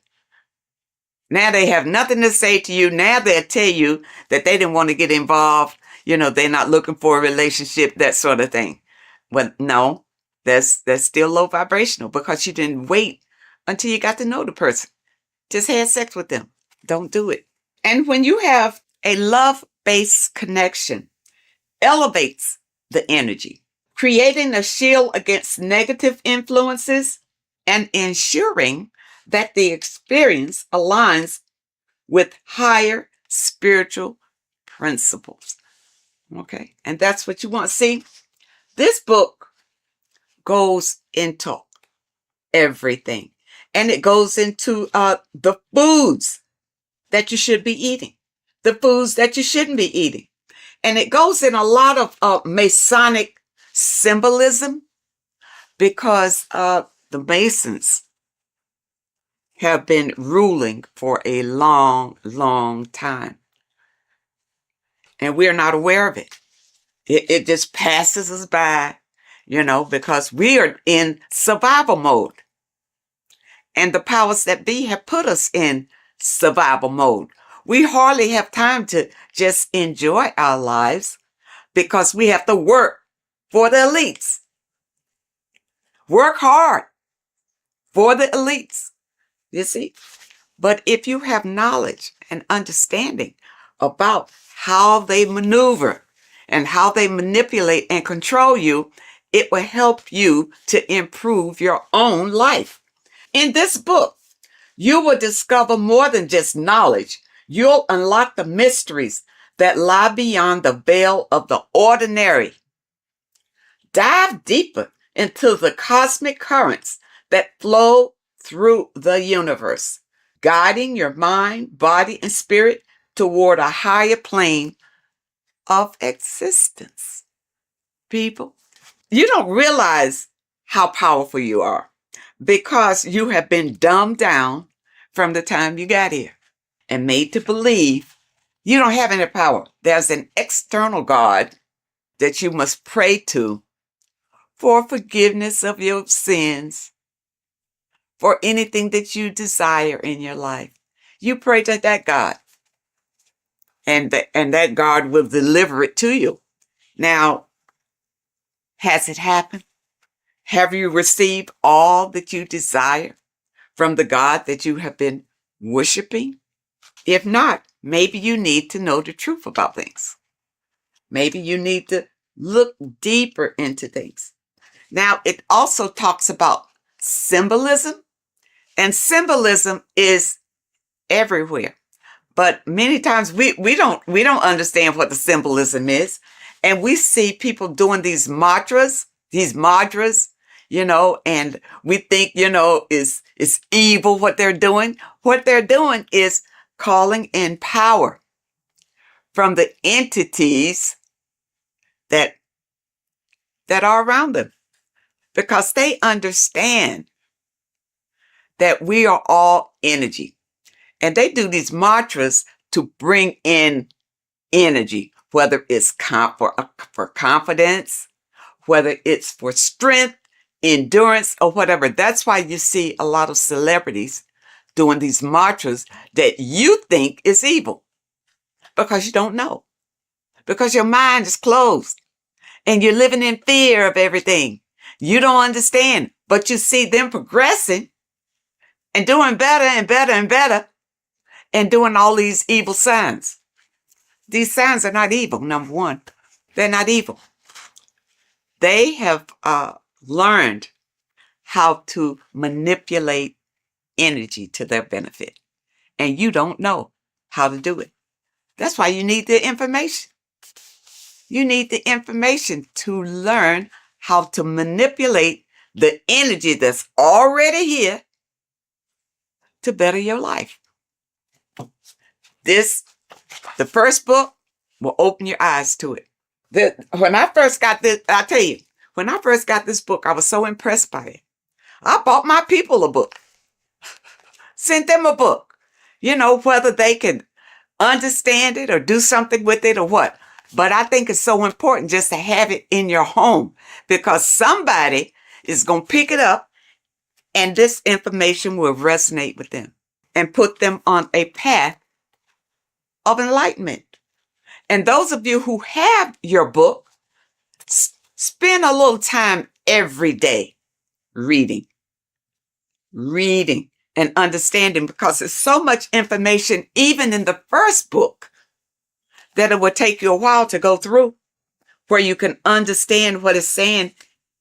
Now they have nothing to say to you. Now they'll tell you that they didn't want to get involved. They're not looking for a relationship, that sort of thing. Well, no, that's still low vibrational because you didn't wait until you got to know the person. Just had sex with them. Don't do it. And when you have a love-based connection, elevates the energy, creating a shield against negative influences and ensuring that the experience aligns with higher spiritual principles. Okay, and that's what you want. See, this book goes into everything, and it goes into the foods that you should be eating, the foods that you shouldn't be eating. And it goes in a lot of masonic symbolism because the Masons have been ruling for a long, long time. And we're not aware of it. It just passes us by, because we are in survival mode. And the powers that be have put us in survival mode. We hardly have time to just enjoy our lives because we have to work for the elites. Work hard for the elites, you see. But if you have knowledge and understanding about how they maneuver and how they manipulate and control you, it will help you to improve your own life. In this book, you will discover more than just knowledge. You'll unlock the mysteries that lie beyond the veil of the ordinary. Dive deeper into the cosmic currents that flow through the universe, guiding your mind, body, and spirit toward a higher plane of existence. People, you don't realize how powerful you are because you have been dumbed down from the time you got here and made to believe you don't have any power. There's an external God that you must pray to for forgiveness of your sins, for anything that you desire in your life. You pray to that God, and that God will deliver it to you. Now, has it happened? Have you received all that you desire from the God that you have been worshiping? If not, maybe you need to know the truth about things. Maybe you need to look deeper into things. Now, it also talks about symbolism, and symbolism is everywhere. But many times we don't understand what the symbolism is. And we see people doing these mantras, and we think, it's evil what they're doing. What they're doing is calling in power from the entities that are around them, because they understand that we are all energy. And they do these mantras to bring in energy, whether it's for confidence, whether it's for strength, endurance, or whatever. That's why you see a lot of celebrities doing these mantras that you think is evil, because you don't know, because your mind is closed and you're living in fear of everything. You don't understand, but you see them progressing and doing better and better and better and doing all these evil signs. These signs are not evil, number one. They're not evil. They have learned how to manipulate energy to their benefit. And you don't know how to do it. That's why you need the information. You need the information to learn how to manipulate the energy that's already here to better your life. The first book will open your eyes to it. When I first got this, I tell you, when I first got this book, I was so impressed by it. I bought my people a book, sent them a book, whether they can understand it or do something with it or what. But I think it's so important just to have it in your home, because somebody is going to pick it up and this information will resonate with them and put them on a path of enlightenment. And those of you who have your book, spend a little time every day reading and understanding, because there's so much information, even in the first book, that it will take you a while to go through, where you can understand what it's saying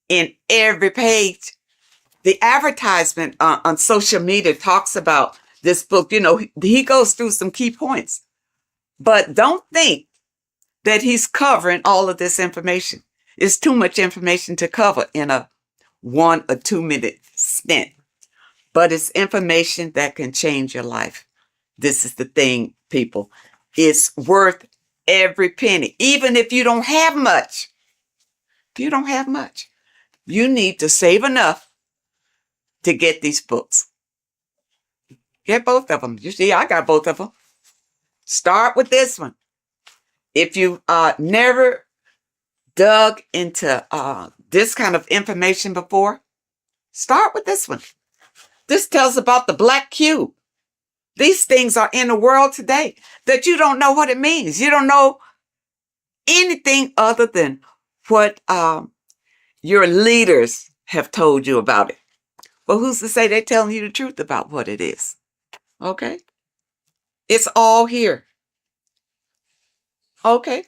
in every page. The advertisement on social media talks about this book. He goes through some key points, but don't think that he's covering all of this information. It's too much information to cover in a 1 or 2 minute stint, but it's information that can change your life. This is the thing, people. It's worth every penny, even if you don't have much. If you don't have much, you need to save enough to get these books. Get both of them. You see, I got both of them. Start with this one. If you never dug into this kind of information before, start with this one. This tells about the black cube. These things are in the world today that you don't know what it means. You don't know anything other than what your leaders have told you about it. Well, who's to say they're telling you the truth about what it is? Okay? It's all here. Okay?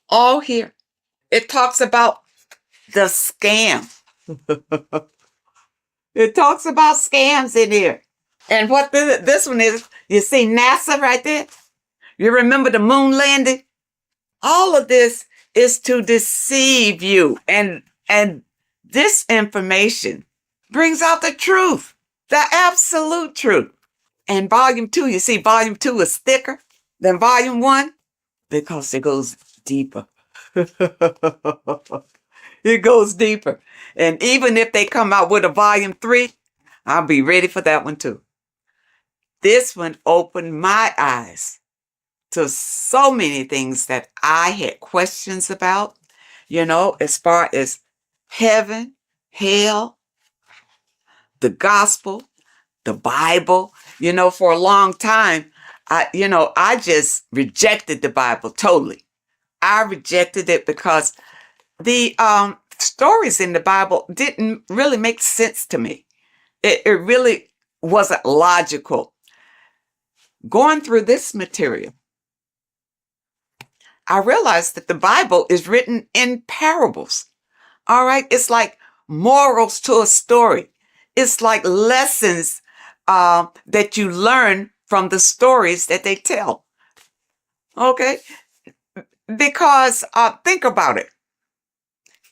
All here. It talks about the scam. It talks about scams in here. And what this one is, you see NASA right there? You remember the moon landing? All of this is to deceive you. And this information brings out the truth, the absolute truth. And volume 2, you see volume 2 is thicker than volume 1 because it goes deeper. It goes deeper. And even if they come out with a volume 3, I'll be ready for that one too. This one opened my eyes to so many things that I had questions about, as far as heaven, hell, the gospel, the Bible. For a long time, I just rejected the Bible totally. I rejected it because the stories in the Bible didn't really make sense to me. It really wasn't logical. Going through this material, I realized that the Bible is written in parables. All right? It's like morals to a story. It's like lessons that you learn from the stories that they tell. Okay? Because think about it.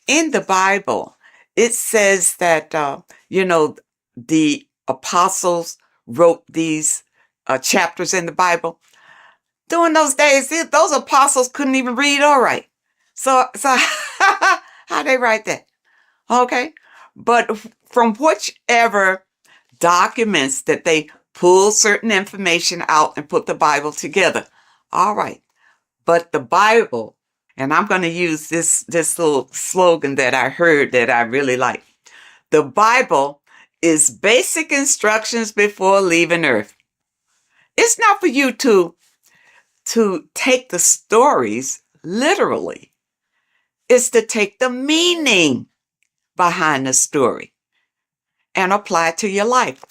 In the Bible, it says that, the apostles wrote these chapters in the Bible. During those days, those apostles couldn't even read or write. So how they write that? Okay? But from whichever documents that they pull certain information out and put the Bible together. All right. But the Bible, and I'm going to use this little slogan that I heard that I really like. The Bible is basic instructions before leaving Earth. It's not for you to take the stories literally. It's to take the meaning behind the story and apply it to your life.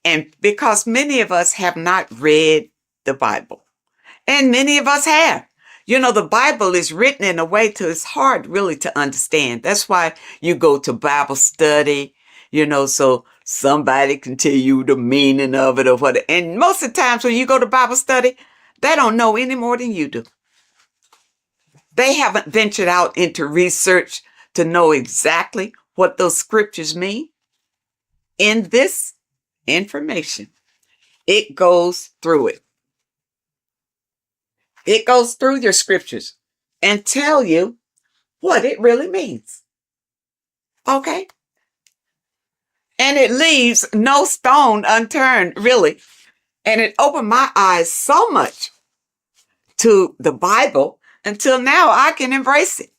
And because many of us have not read the Bible, and many of us have. The Bible is written in a way to it's hard really to understand. That's why you go to Bible study. so somebody can tell you the meaning of it or what. And most of the times when you go to Bible study, they don't know any more than you do. They haven't ventured out into research to know exactly what those scriptures mean. In this information, it goes through it. It goes through your scriptures and tell you what it really means. Okay? And it leaves no stone unturned, really. And it opened my eyes so much to the Bible until now I can embrace it.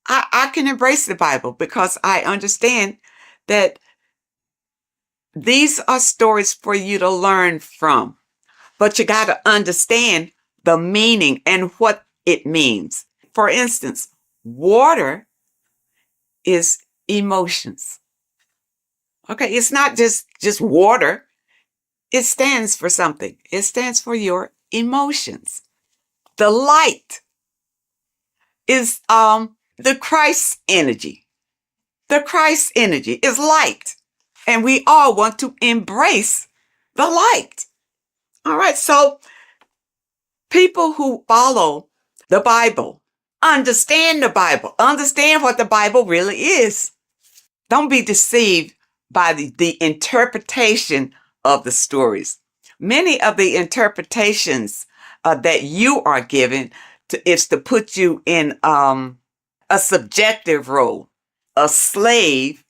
I can embrace the Bible because I understand that these are stories for you to learn from. But you got to understand the meaning and what it means. For instance, water is emotions. Okay, it's not just water. It stands for something. It stands for your emotions. The light is the Christ energy. The Christ energy is light. And we all want to embrace the light. All right, so people who follow the Bible, understand the Bible, understand what the Bible really is. Don't be deceived by the interpretation of the stories. Many of the interpretations that you are given is to put you in a subjective role, a slave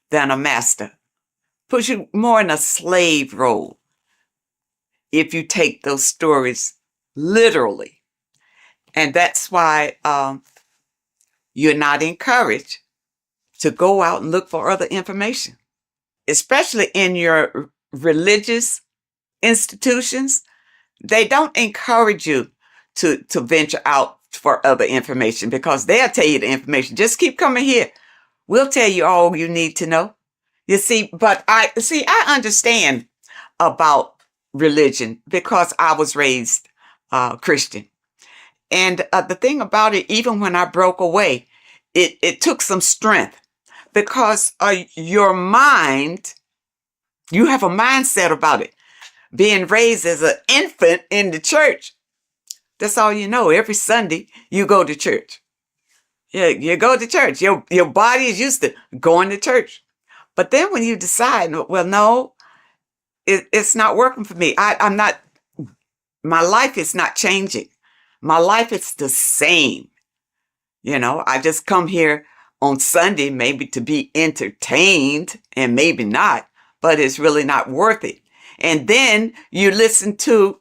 than a master. Puts you more in a slave role if you take those stories literally. And that's why you're not encouraged to go out and look for other information, especially in your religious institutions. They don't encourage you to venture out for other information because they'll tell you the information. Just keep coming here. We'll tell you all you need to know. You see, but I understand about religion because I was raised Christian. And the thing about it, even when I broke away, it took some strength because your mind, you have a mindset about it. Being raised as an infant in the church, that's all you know. Every Sunday, you go to church. Yeah, you go to church. Your body is used to going to church. But then when you decide, well, no, it's not working for me. I'm not, my life is not changing. My life is the same. I just come here on Sunday maybe to be entertained and maybe not, but it's really not worth it. And then you listen to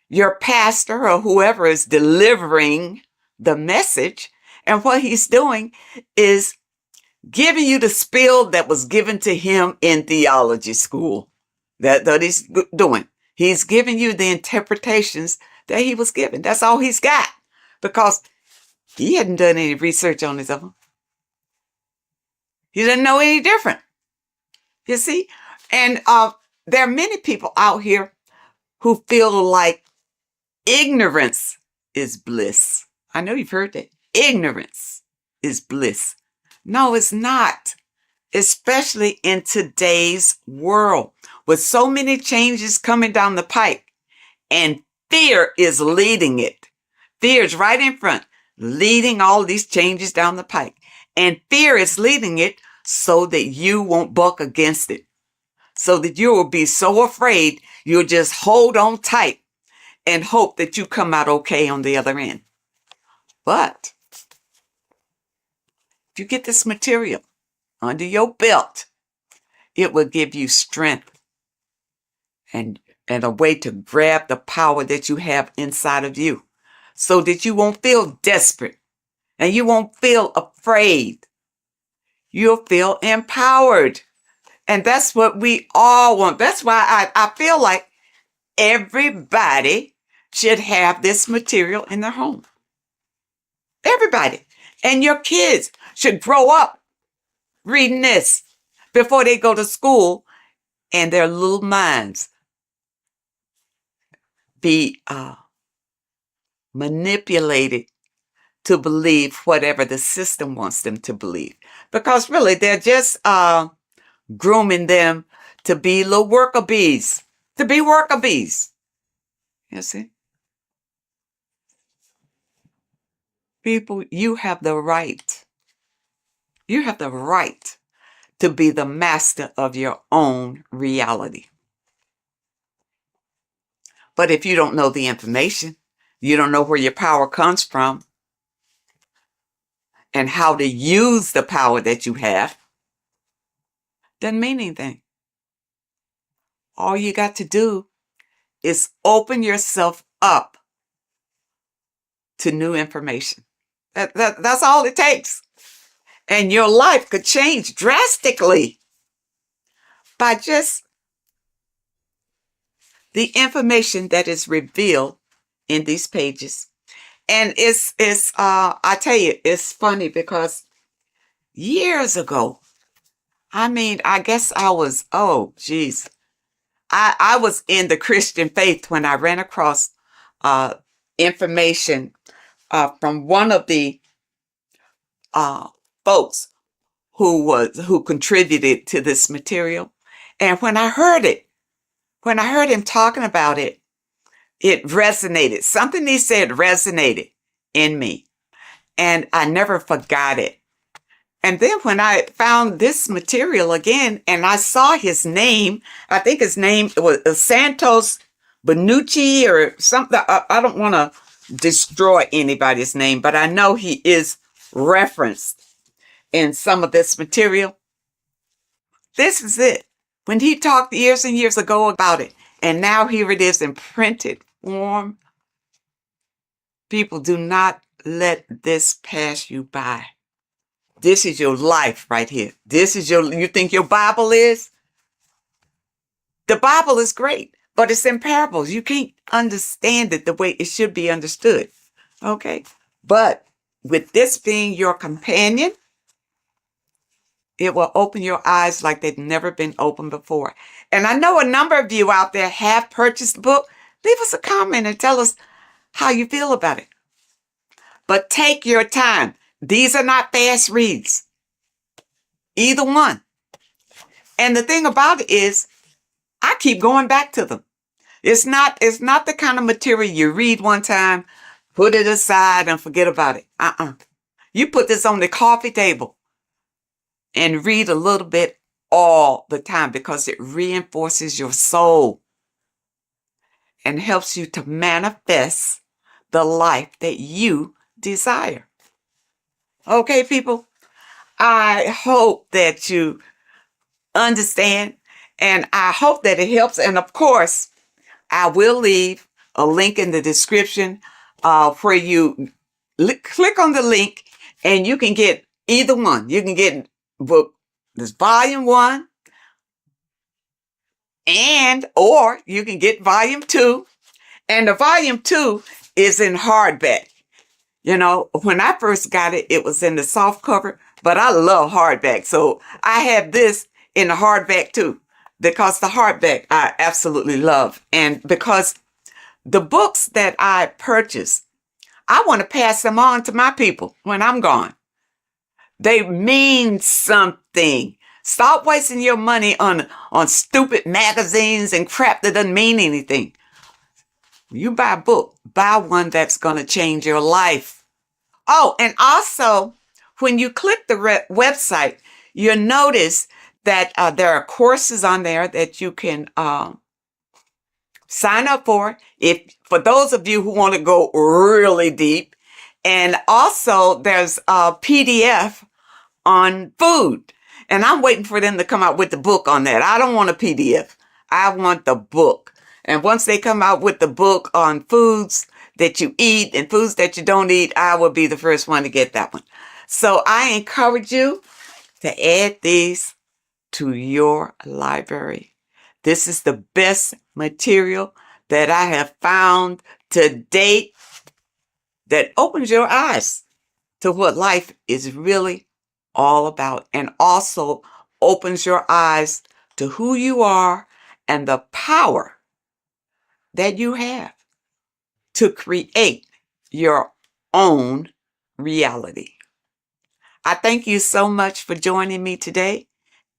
your pastor or whoever is delivering the message. And what he's doing is giving you the spiel that was given to him in theology school. That he's doing. He's giving you the interpretations that he was given. That's all he's got because he hadn't done any research on his own. He didn't know any different. You see? And there are many people out here who feel like ignorance is bliss. I know you've heard that. Ignorance is bliss. No, it's not. Especially in today's world with so many changes coming down the pike and fear is leading it. Fear is right in front, leading all these changes down the pike. And fear is leading it so that you won't buck against it. So that you will be so afraid, you'll just hold on tight and hope that you come out okay on the other end. But if you get this material under your belt, it will give you strength and a way to grab the power that you have inside of you so that you won't feel desperate and you won't feel afraid. You'll feel empowered. And that's what we all want. That's why I feel like everybody should have this material in their home. Everybody. And your kids should grow up reading this before they go to school and their little minds be manipulated to believe whatever the system wants them to believe. because really they're just grooming them to be little worker bees, to be worker bees. You see? People, you have the right. You have the right to be the master of your own reality. But if you don't know the information, you don't know where your power comes from and how to use the power that you have, doesn't mean anything. All you got to do is open yourself up to new information. That's all it takes. And your life could change drastically by just the information that is revealed in these pages. And it's I tell you, it's funny because years ago, I guess I was, I was in the Christian faith when I ran across information from one of the folks who contributed to this material. And when I heard him talking about it, it resonated. Something he said resonated in me. And I never forgot it. And then when I found this material again and I saw his name, I think his name was Santos Benucci or something. I don't want to destroy anybody's name, but I know he is referenced in some of this material. This is it. When he talked years and years ago about it, and now here it is in printed form. People, do not let this pass you by. This is your life right here. You think your Bible is? The Bible is great, but it's in parables. You can't understand it the way it should be understood. Okay? But with this being your companion, it will open your eyes like they've never been opened before. And I know a number of you out there have purchased the book. Leave us a comment and tell us how you feel about it. But take your time. These are not fast reads. Either one. And the thing about it is, I keep going back to them. It's not the kind of material you read one time, put it aside and forget about it. You put this on the coffee table and read a little bit all the time because it reinforces your soul and helps you to manifest the life that you desire. Okay, people? I hope that you understand and I hope that it helps. And of course, I will leave a link in the description where you click on the link and you can get either one. You can get book, this volume 1, or you can get volume 2. And the volume 2 is in hardback. You know, when I first got it, it was in the soft cover, but I love hardback. So I have this in the hardback too, because the hardback I absolutely love. And because the books that I purchase, I want to pass them on to my people when I'm gone. They mean something. Stop wasting your money on stupid magazines and crap that doesn't mean anything. You buy a book, buy one that's going to change your life. Oh, and also, when you click the website, you'll notice that there are courses on there that you can sign up for. For those of you who want to go really deep. And also, there's a PDF on food. And I'm waiting for them to come out with the book on that. I don't want a PDF. I want the book. And once they come out with the book on foods that you eat and foods that you don't eat, I will be the first one to get that one. So I encourage you to add these to your library. This is the best material that I have found to date that opens your eyes to what life is really all about, and also opens your eyes to who you are and the power that you have to create your own reality. I thank you so much for joining me today,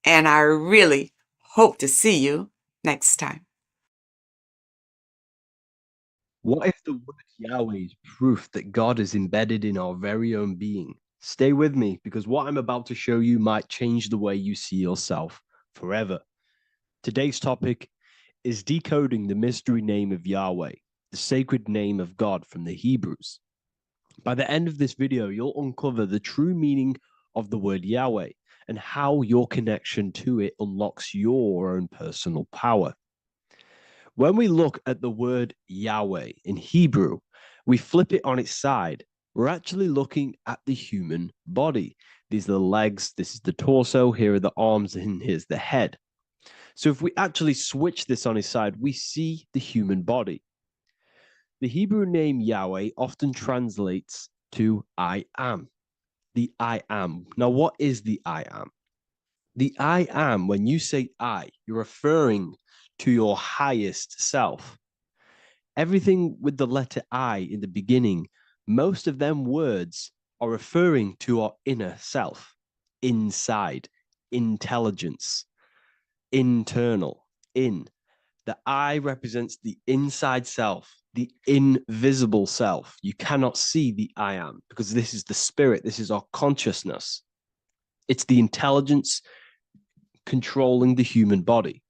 and I really hope to see you next time. What if the word Yahweh is proof that God is embedded in our very own being? Stay with me, because what I'm about to show you might change the way you see yourself forever. Today's topic is decoding the mystery name of Yahweh, the sacred name of God from the Hebrews. By the end of this video, you'll uncover the true meaning of the word Yahweh and how your connection to it unlocks your own personal power. When we look at the word Yahweh in Hebrew, we flip it on its side. We're actually looking at the human body. These are the legs, this is the torso, here are the arms, and here's the head. So if we actually switch this on its side, we see the human body. The Hebrew name Yahweh often translates to I am, the I am. Now, what is the I am? The I am, when you say I, you're referring to your highest self. Everything with the letter I in the beginning, most of them words are referring to our inner self, inside, intelligence, internal, in. The I represents the inside self, the invisible self. You cannot see the I am because this is the spirit, this is our consciousness. It's the intelligence controlling the human body.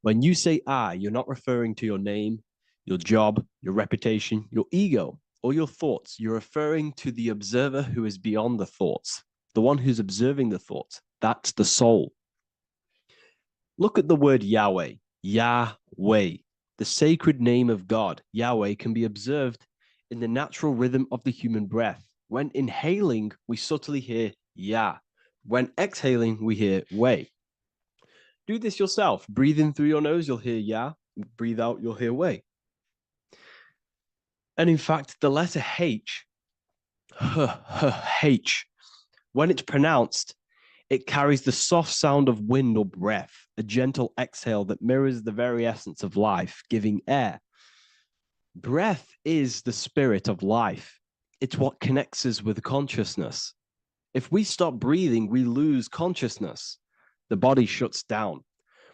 When you say I, you're not referring to your name, your job, your reputation, your ego, or your thoughts. You're referring to the observer who is beyond the thoughts, the one who's observing the thoughts. That's the soul. Look at the word Yahweh, Yahweh, the sacred name of God. Yahweh can be observed in the natural rhythm of the human breath. When inhaling, we subtly hear Yah. When exhaling, we hear Wei. Do this yourself. Breathe in through your nose, you'll hear Yah. Breathe out, you'll hear Wei. And in fact, the letter H, H, when it's pronounced, it carries the soft sound of wind or breath, a gentle exhale that mirrors the very essence of life, giving air. Breath is the spirit of life. It's what connects us with consciousness. If we stop breathing, we lose consciousness. The body shuts down.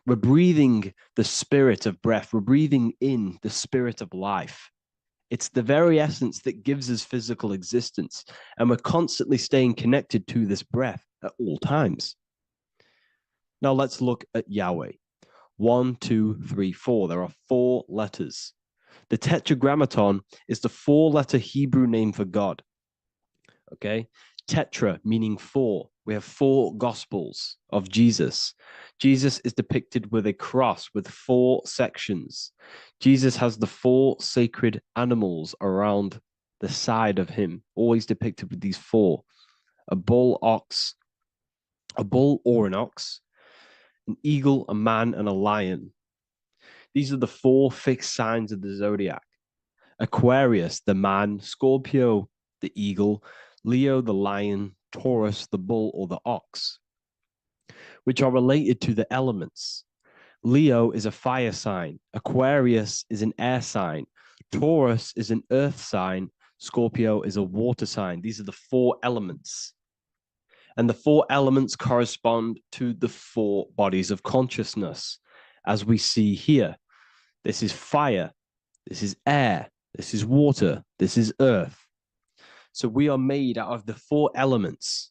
We're breathing the spirit of breath. We're breathing in the spirit of life. It's the very essence that gives us physical existence, and we're constantly staying connected to this breath at all times. Now let's look at Yahweh. 1, 2, 3, 4. There are 4 letters. The tetragrammaton is the 4-letter Hebrew name for God. Okay? Tetra meaning 4. We have 4 gospels of Jesus. Jesus is depicted with a cross with 4 sections. Jesus has the 4 sacred animals around the side of him, always depicted with these 4. A bull or an ox, an eagle, a man, and a lion. These are the 4 fixed signs of the zodiac. Aquarius, the man, Scorpio, the eagle, Leo, the lion, Taurus, the bull or the ox, which are related to the elements. Leo is a fire sign. Aquarius is an air sign. Taurus is an earth sign. Scorpio is a water sign. These are the 4 elements. And the 4 elements correspond to the 4 bodies of consciousness, as we see here. This is fire. This is air. This is water. This is earth. So we are made out of the 4 elements,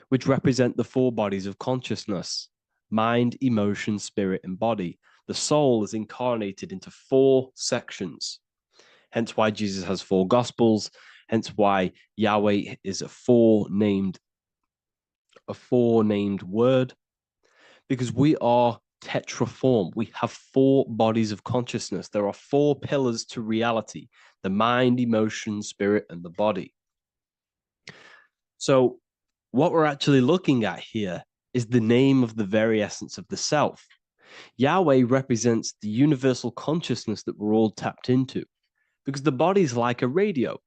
which represent the 4 bodies of consciousness: mind, emotion, spirit, and body. The soul is incarnated into 4 sections. Hence why Jesus has 4 gospels. Hence why Yahweh is a 4-named word, because we are tetraform. We have 4 bodies of consciousness. There are 4 pillars to reality: the mind, emotion, spirit, and the body. So what we're actually looking at here is the name of the very essence of the self. Yahweh represents the universal consciousness that we're all tapped into, because the body is like a radio.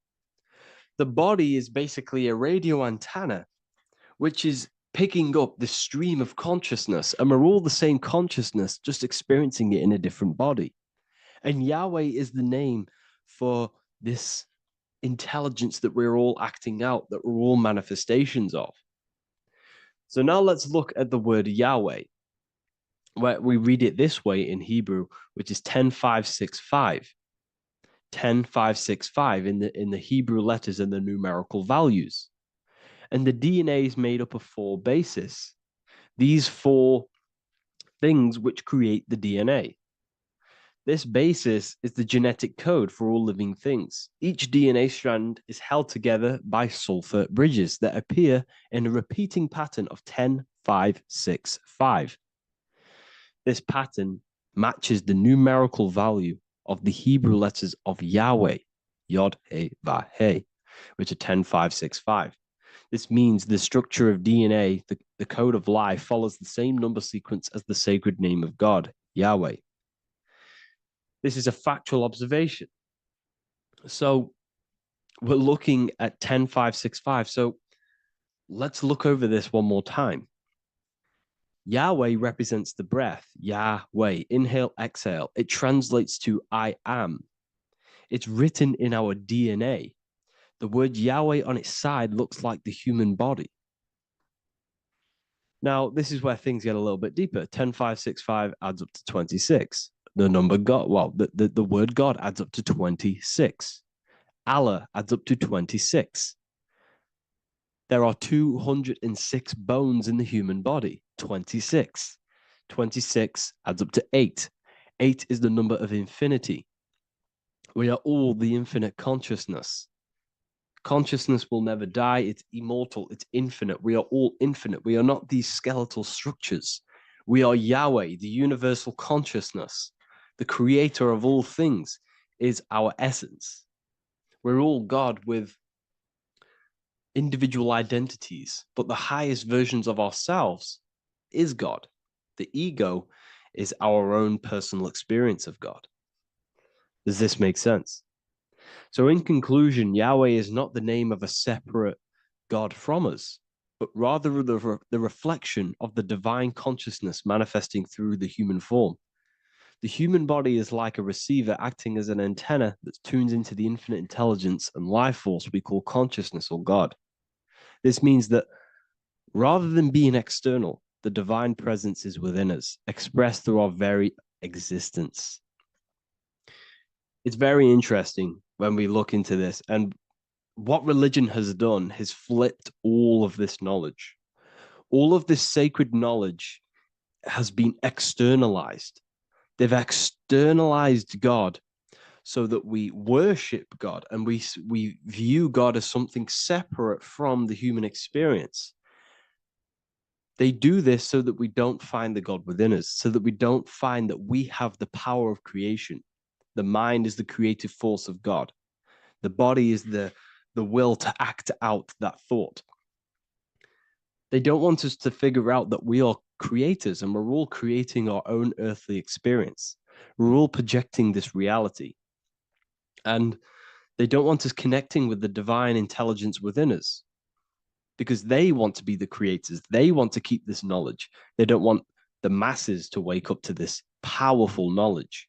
The body is basically a radio antenna, which is picking up the stream of consciousness, and we're all the same consciousness, just experiencing it in a different body. And Yahweh is the name for this intelligence that we're all acting out, that we're all manifestations of. So now let's look at the word Yahweh, where we read it this way in Hebrew, which is 10565. 10565 in the Hebrew letters and the numerical values. And the DNA is made up of 4 bases. These 4 things which create the DNA. This basis is the genetic code for all living things. Each DNA strand is held together by sulfur bridges that appear in a repeating pattern of 10565. This pattern matches the numerical value of the Hebrew letters of Yahweh, Yod, He, Va, He, which are 10565. This means the structure of DNA, the code of life, follows the same number sequence as the sacred name of God, Yahweh. This is a factual observation. So we're looking at 10565. So let's look over this one more time. Yahweh represents the breath, Yahweh, inhale, exhale. It translates to I am. It's written in our DNA. The word Yahweh on its side looks like the human body. Now, this is where things get a little bit deeper. 10565 adds up to 26. The number God, well, the word God adds up to 26. Allah adds up to 26. There are 206 bones in the human body, 26. 26 adds up to 8. 8 is the number of infinity. We are all the infinite consciousness. Consciousness will never die. It's immortal. It's infinite. We are all infinite. We are not these skeletal structures. We are Yahweh, the universal consciousness. The creator of all things is our essence. We're all God with individual identities, but the highest versions of ourselves is God. The ego is our own personal experience of God. Does this make sense? So in conclusion, Yahweh is not the name of a separate God from us, but rather the reflection of the divine consciousness manifesting through the human form. The human body is like a receiver acting as an antenna that tunes into the infinite intelligence and life force we call consciousness or God. This means that rather than being external, the divine presence is within us, expressed through our very existence. It's very interesting when we look into this, and what religion has done is flipped all of this knowledge. All of this sacred knowledge has been externalized. They've externalized God so that we worship God and we view God as something separate from the human experience. They do this so that we don't find the God within us, so that we don't find that we have the power of creation. The mind is the creative force of God. The body is the will to act out that thought. They don't want us to figure out that we are creators and we're all creating our own earthly experience. We're all projecting this reality. And they don't want us connecting with the divine intelligence within us because they want to be the creators. They want to keep this knowledge. They don't want the masses to wake up to this powerful knowledge.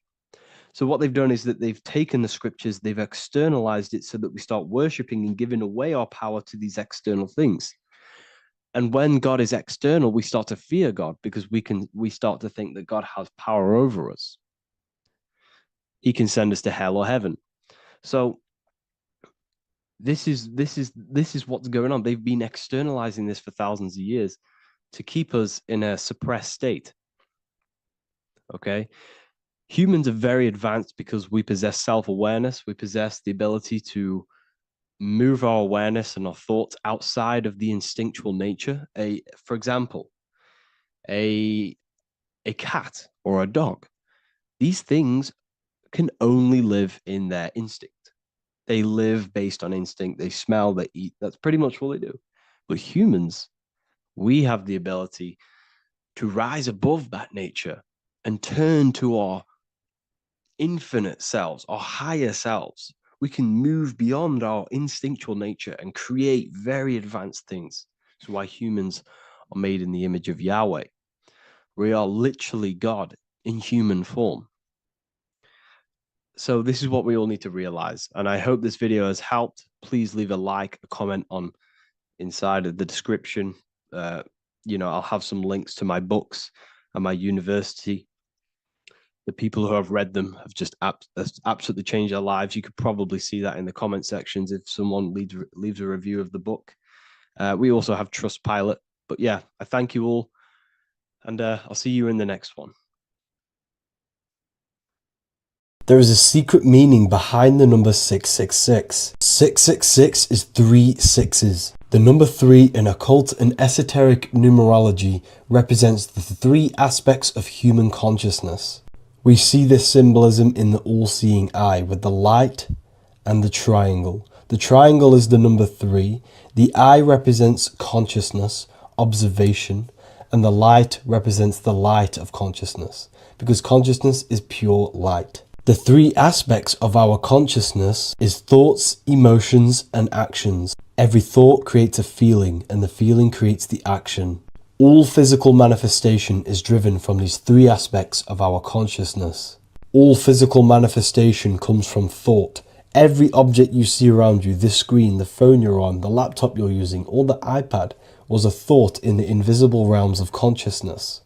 So what they've done is that they've taken the scriptures, they've externalized it so that we start worshiping and giving away our power to these external things. And when God is external, we start to fear God because we start to think that God has power over us. He can send us to hell or heaven. So this is what's going on. They've been externalizing this for thousands of years to keep us in a suppressed state. Okay? Humans are very advanced because we possess self-awareness. We possess the ability to move our awareness and our thoughts outside of the instinctual nature. For example, a cat or a dog. These things can only live in their instinct. They live based on instinct. They smell, they eat. That's pretty much what they do. But humans, we have the ability to rise above that nature and turn to our infinite selves, our higher selves. We can move beyond our instinctual nature and create very advanced things. That's why humans are made in the image of Yahweh. We are literally God in human form. So this is what we all need to realize. And I hope this video has helped. Please leave a like, a comment on inside of the description. I'll have some links to my books and my university. The people who have read them have just absolutely changed their lives. You could probably see that in the comment sections if someone leaves a review of the book. We also have Trustpilot. But yeah, I thank you all, and I'll see you in the next one. There is a secret meaning behind the number 666. 666 is 3 sixes. The number 3 in occult and esoteric numerology represents the 3 aspects of human consciousness. We see this symbolism in the all-seeing eye with the light and the triangle. The triangle is the number 3. The eye represents consciousness, observation, and the light represents the light of consciousness, because consciousness is pure light. The 3 aspects of our consciousness is thoughts, emotions, and actions. Every thought creates a feeling, and the feeling creates the action. All physical manifestation is driven from these 3 aspects of our consciousness. All physical manifestation comes from thought. Every object you see around you, this screen, the phone you're on, the laptop you're using, or the iPad, was a thought in the invisible realms of consciousness.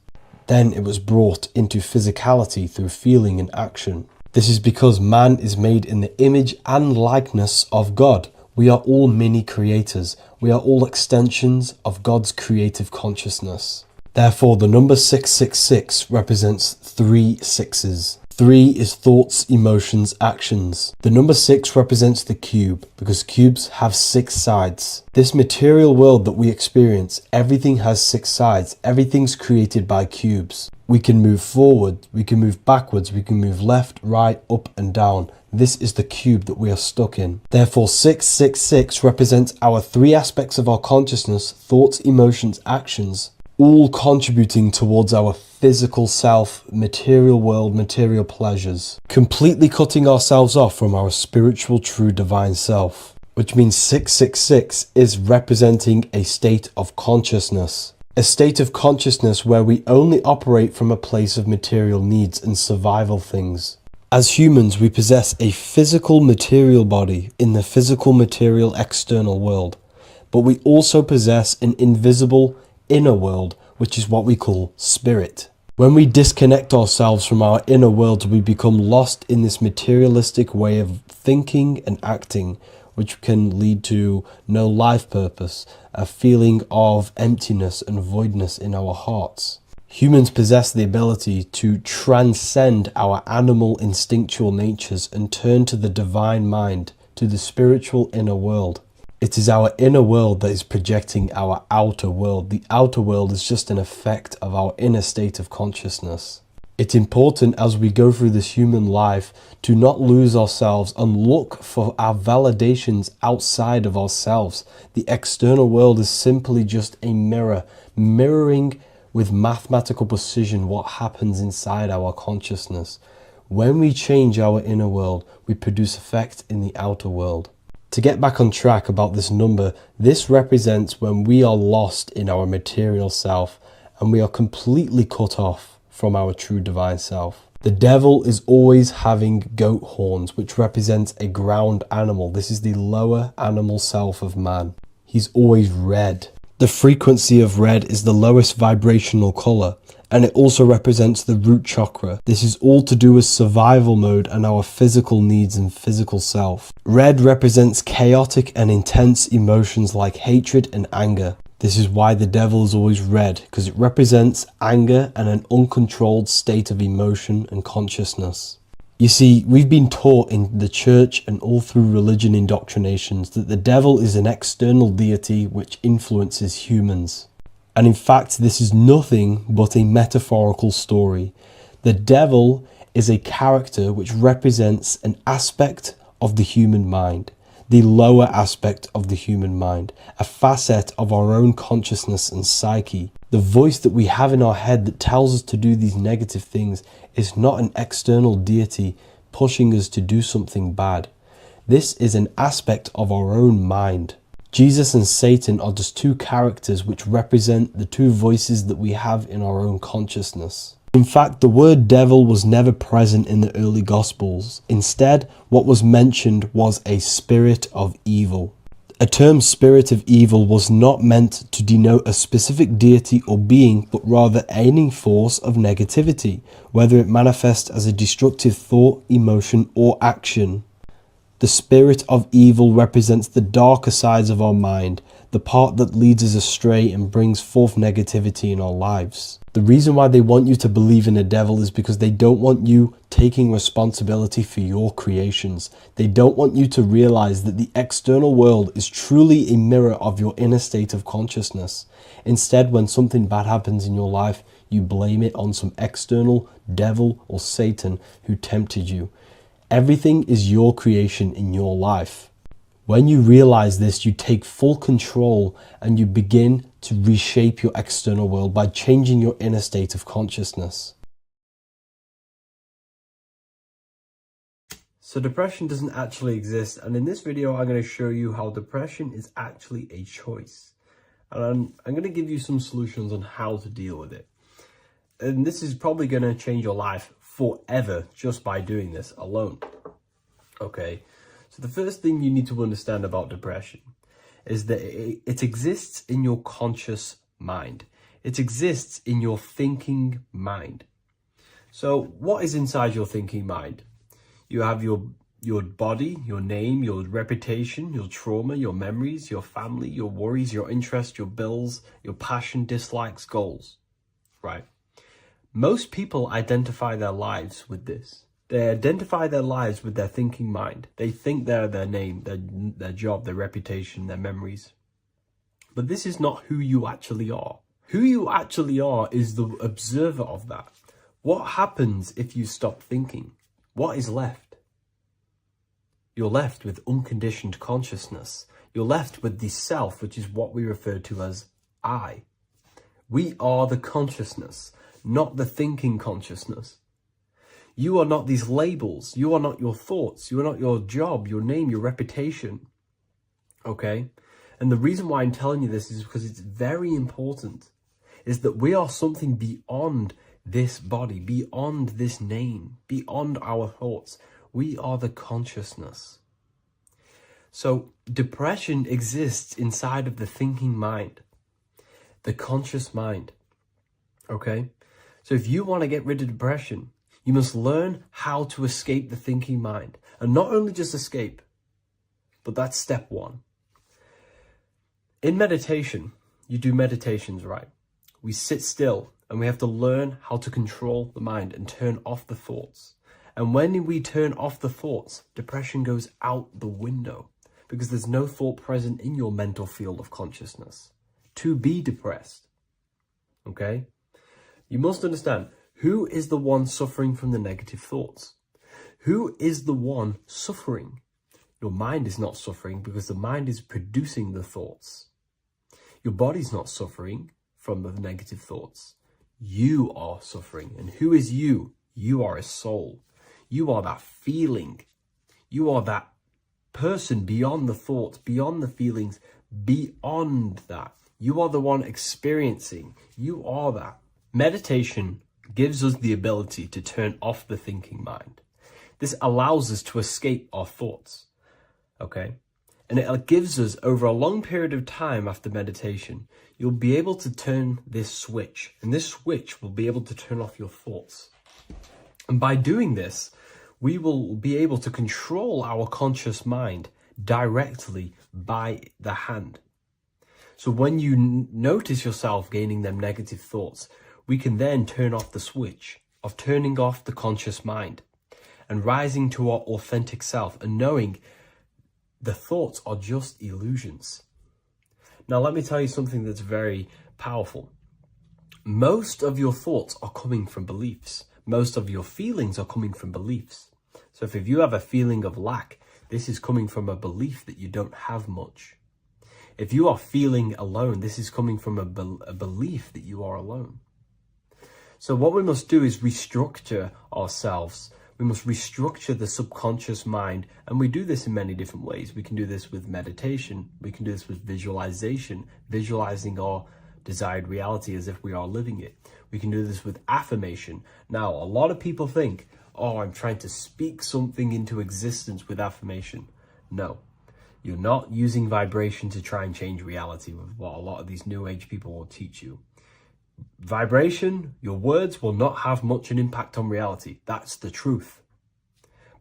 Then it was brought into physicality through feeling and action. This is because man is made in the image and likeness of God. We are all mini creators. We are all extensions of God's creative consciousness. Therefore, the number 666 represents 3 sixes. 3 is thoughts, emotions, actions. The number 6 represents the cube, because cubes have 6 sides. This material world that we experience, everything has 6 sides. Everything's created by cubes. We can move forward, we can move backwards, we can move left, right, up and down. This is the cube that we are stuck in. Therefore, 666 represents our 3 aspects of our consciousness, thoughts, emotions, actions, all contributing towards our physical self, material world, material pleasures, completely cutting ourselves off from our spiritual, true, divine self, which means 666 is representing a state of consciousness. A state of consciousness where we only operate from a place of material needs and survival things. As humans, we possess a physical material body in the physical material external world, but we also possess an invisible inner world, which is what we call spirit. When we disconnect ourselves from our inner worlds, we become lost in this materialistic way of thinking and acting, which can lead to no life purpose, a feeling of emptiness and voidness in our hearts. Humans possess the ability to transcend our animal instinctual natures and turn to the divine mind, to the spiritual inner world. It is our inner world that is projecting our outer world. The outer world is just an effect of our inner state of consciousness. It's important as we go through this human life to not lose ourselves and look for our validations outside of ourselves. The external world is simply just a mirror, mirroring with mathematical precision what happens inside our consciousness. When we change our inner world, we produce effect in the outer world. To get back on track about this number, this represents when we are lost in our material self and we are completely cut off from our true divine self. The devil is always having goat horns, which represents a ground animal. This is the lower animal self of man. He's always red. The frequency of red is the lowest vibrational color, and it also represents the root chakra. This is all to do with survival mode and our physical needs and physical self. Red represents chaotic and intense emotions like hatred and anger. This is why the devil is always red, because it represents anger and an uncontrolled state of emotion and consciousness. You see, we've been taught in the church and all through religion indoctrinations that the devil is an external deity which influences humans. And in fact, this is nothing but a metaphorical story. The devil is a character which represents an aspect of the human mind, the lower aspect of the human mind, a facet of our own consciousness and psyche. The voice that we have in our head that tells us to do these negative things is not an external deity pushing us to do something bad. This is an aspect of our own mind. Jesus and Satan are just 2 characters which represent the 2 voices that we have in our own consciousness. In fact, the word devil was never present in the early Gospels. Instead, what was mentioned was a spirit of evil. A term spirit of evil was not meant to denote a specific deity or being, but rather any force of negativity, whether it manifests as a destructive thought, emotion, or action. The spirit of evil represents the darker sides of our mind, the part that leads us astray and brings forth negativity in our lives. The reason why they want you to believe in a devil is because they don't want you taking responsibility for your creations. They don't want you to realize that the external world is truly a mirror of your inner state of consciousness. Instead, when something bad happens in your life, you blame it on some external devil or Satan who tempted you. Everything is your creation in your life. When you realize this, you take full control and you begin to reshape your external world by changing your inner state of consciousness. So depression doesn't actually exist, and in this video I'm going to show you how depression is actually a choice. And I'm going to give you some solutions on how to deal with it. And this is probably going to change your life forever just by doing this alone. Okay, so the first thing you need to understand about depression is that it exists in your conscious mind. It exists in your thinking mind. So what is inside your thinking mind? You have your body, your name, your reputation, your trauma, your memories, your family, your worries, your interests, your bills, your passion, dislikes, goals, right? Most people identify their lives with this. They identify their lives with their thinking mind. They think they're their name, their job, their reputation, their memories. But this is not who you actually are. Who you actually are is the observer of that. What happens if you stop thinking? What is left? You're left with unconditioned consciousness. You're left with the self, which is what we refer to as I. We are the consciousness, not the thinking consciousness. You are not these labels. You are not your thoughts. You are not your job, your name, your reputation. Okay? And the reason why I'm telling you this is because it's very important, is that we are something beyond this body, beyond this name, beyond our thoughts. We are the consciousness. So depression exists inside of the thinking mind, the conscious mind. Okay? So if you want to get rid of depression, you must learn how to escape the thinking mind. And not only just escape, but that's step one. In meditation, you do meditations, right? We sit still and we have to learn how to control the mind and turn off the thoughts. And when we turn off the thoughts, depression goes out the window because there's no thought present in your mental field of consciousness to be depressed. Okay? You must understand, who is the one suffering from the negative thoughts? Who is the one suffering? Your mind is not suffering because the mind is producing the thoughts. Your body's not suffering from the negative thoughts. You are suffering. And who is you? You are a soul. You are that feeling. You are that person beyond the thoughts, beyond the feelings, beyond that. You are the one experiencing. You are that. Meditation gives us the ability to turn off the thinking mind. This allows us to escape our thoughts, okay? And it gives us, over a long period of time after meditation, you'll be able to turn this switch, and this switch will be able to turn off your thoughts. And by doing this, we will be able to control our conscious mind directly by the hand. So when you notice yourself gaining them negative thoughts, we can then turn off the switch of turning off the conscious mind and rising to our authentic self and knowing the thoughts are just illusions. Now, let me tell you something that's very powerful. Most of your thoughts are coming from beliefs. Most of your feelings are coming from beliefs. So if you have a feeling of lack, this is coming from a belief that you don't have much. If you are feeling alone, this is coming from a belief that you are alone. So what we must do is restructure ourselves. We must restructure the subconscious mind. And we do this in many different ways. We can do this with meditation. We can do this with visualization, visualizing our desired reality as if we are living it. We can do this with affirmation. Now, a lot of people think, oh, I'm trying to speak something into existence with affirmation. No, you're not using vibration to try and change reality with what a lot of these new age people will teach you. Vibration, your words will not have much an impact on reality. That's the truth.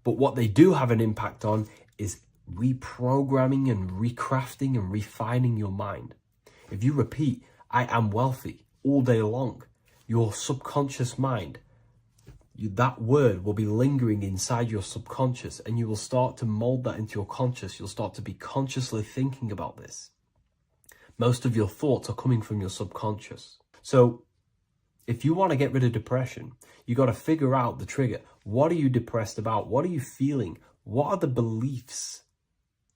But what they do have an impact on is reprogramming and recrafting and refining your mind. If you repeat, I am wealthy all day long, your subconscious mind, that word will be lingering inside your subconscious, and you will start to mold that into your conscious. You'll start to be consciously thinking about this. Most of your thoughts are coming from your subconscious. So if you want to get rid of depression, you got to figure out the trigger. What are you depressed about? What are you feeling? What are the beliefs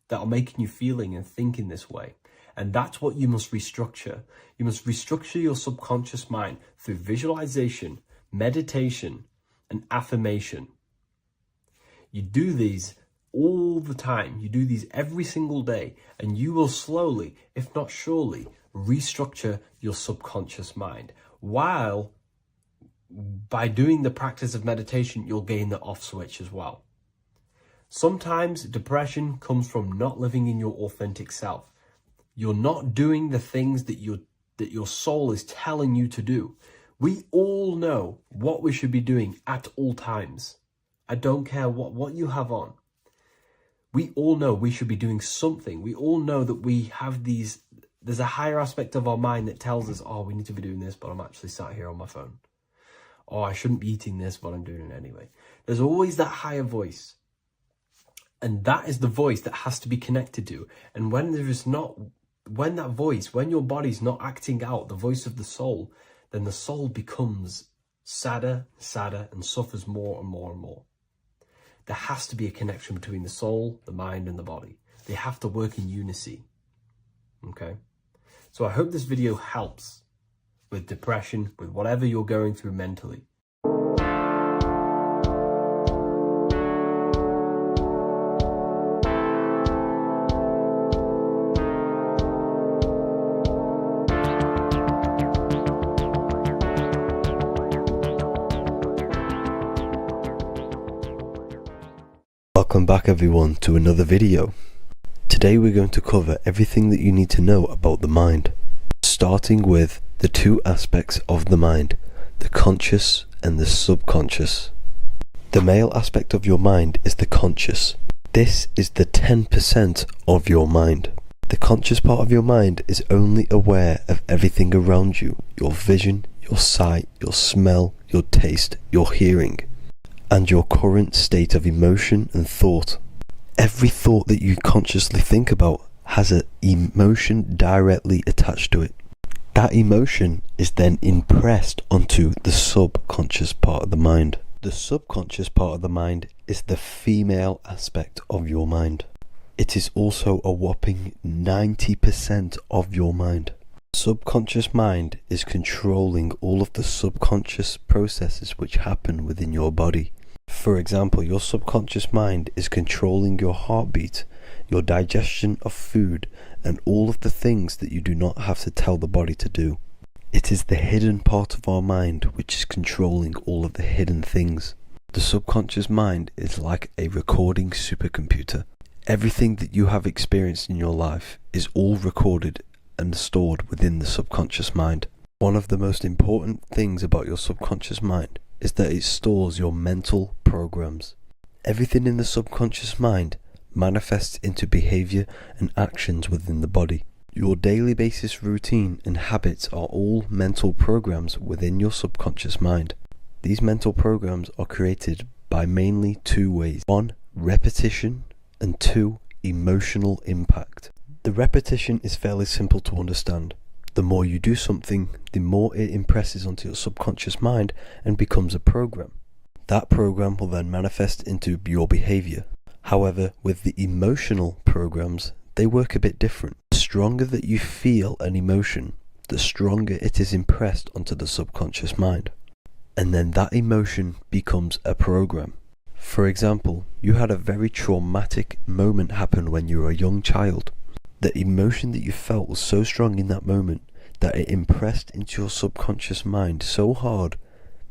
that are making you feeling and thinking this way? And that's what you must restructure. You must restructure your subconscious mind through visualization, meditation, and affirmation. You do these all the time. You do these every single day, and you will slowly, if not surely, restructure your subconscious mind. While by doing the practice of meditation, you'll gain the off switch as well. Sometimes depression comes from not living in your authentic self. You're not doing the things that your soul is telling you to do. We all know what we should be doing at all times. I don't care what you have on. We all know we should be doing something. We all know that we have there's a higher aspect of our mind that tells us, oh, we need to be doing this, but I'm actually sat here on my phone. Oh, I shouldn't be eating this, but I'm doing it anyway. There's always that higher voice. And that is the voice that has to be connected to. And when your body's not acting out the voice of the soul, then the soul becomes sadder, and suffers more and more and more. There has to be a connection between the soul, the mind, and the body. They have to work in unison. Okay? So I hope this video helps with depression, with whatever you're going through mentally. Welcome back everyone to another video. Today we're going to cover everything that you need to know about the mind, starting with the two aspects of the mind, the conscious and the subconscious. The male aspect of your mind is the conscious. This is the 10% of your mind. The conscious part of your mind is only aware of everything around you, your vision, your sight, your smell, your taste, your hearing, and your current state of emotion and thought. Every thought that you consciously think about has an emotion directly attached to it. That emotion is then impressed onto the subconscious part of the mind. The subconscious part of the mind is the female aspect of your mind. It is also a whopping 90% of your mind. Subconscious mind is controlling all of the subconscious processes which happen within your body. For example, your subconscious mind is controlling your heartbeat, your digestion of food, and all of the things that you do not have to tell the body to do. It is the hidden part of our mind which is controlling all of the hidden things. The subconscious mind is like a recording supercomputer. Everything that you have experienced in your life is all recorded and stored within the subconscious mind. One of the most important things about your subconscious mind is that it stores your mental programs. Everything in the subconscious mind manifests into behavior and actions within the body. Your daily basis routine and habits are all mental programs within your subconscious mind. These mental programs are created by mainly two ways. 1, repetition, and 2, emotional impact. The repetition is fairly simple to understand. The more you do something, the more it impresses onto your subconscious mind and becomes a program. That program will then manifest into your behavior. However, with the emotional programs, they work a bit different. The stronger that you feel an emotion, the stronger it is impressed onto the subconscious mind. And then that emotion becomes a program. For example, you had a very traumatic moment happen when you were a young child. The emotion that you felt was so strong in that moment that it impressed into your subconscious mind so hard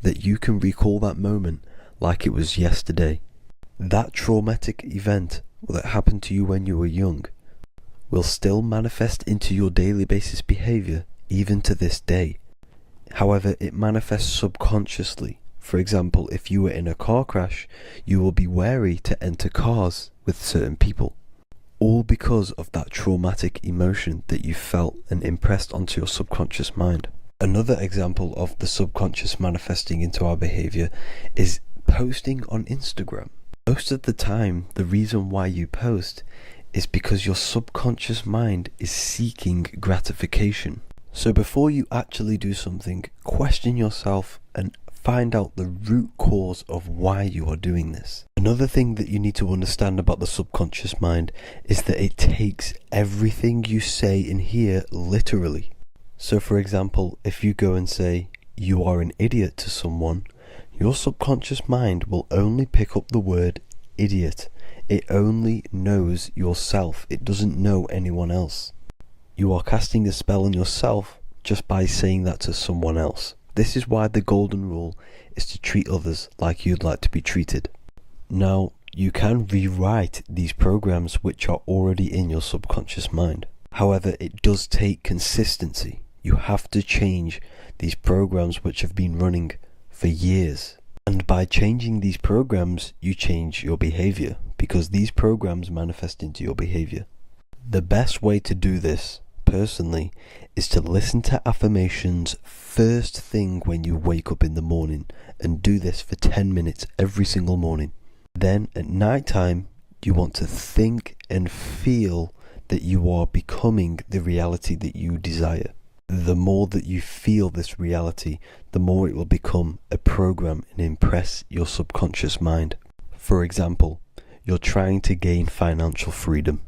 that you can recall that moment like it was yesterday. That traumatic event that happened to you when you were young will still manifest into your daily basis behavior even to this day. However, it manifests subconsciously. For example, if you were in a car crash, you will be wary to enter cars with certain people, all because of that traumatic emotion that you felt and impressed onto your subconscious mind. Another example of the subconscious manifesting into our behavior is posting on Instagram. Most of the time, the reason why you post is because your subconscious mind is seeking gratification. So before you actually do something, question yourself and find out the root cause of why you are doing this. Another thing that you need to understand about the subconscious mind is that it takes everything you say in here literally. So for example, if you go and say, "You are an idiot" to someone, your subconscious mind will only pick up the word idiot. It only knows yourself. It doesn't know anyone else. You are casting a spell on yourself just by saying that to someone else. This is why the golden rule is to treat others like you'd like to be treated. Now, you can rewrite these programs which are already in your subconscious mind. However, it does take consistency. You have to change these programs which have been running for years. And by changing these programs, you change your behavior, because these programs manifest into your behavior. The best way to do this, personally, is to listen to affirmations first thing when you wake up in the morning, and do this for 10 minutes every single morning. Then at night time, you want to think and feel that you are becoming the reality that you desire. The more that you feel this reality, the more it will become a program and impress your subconscious mind. For example, you're trying to gain financial freedom.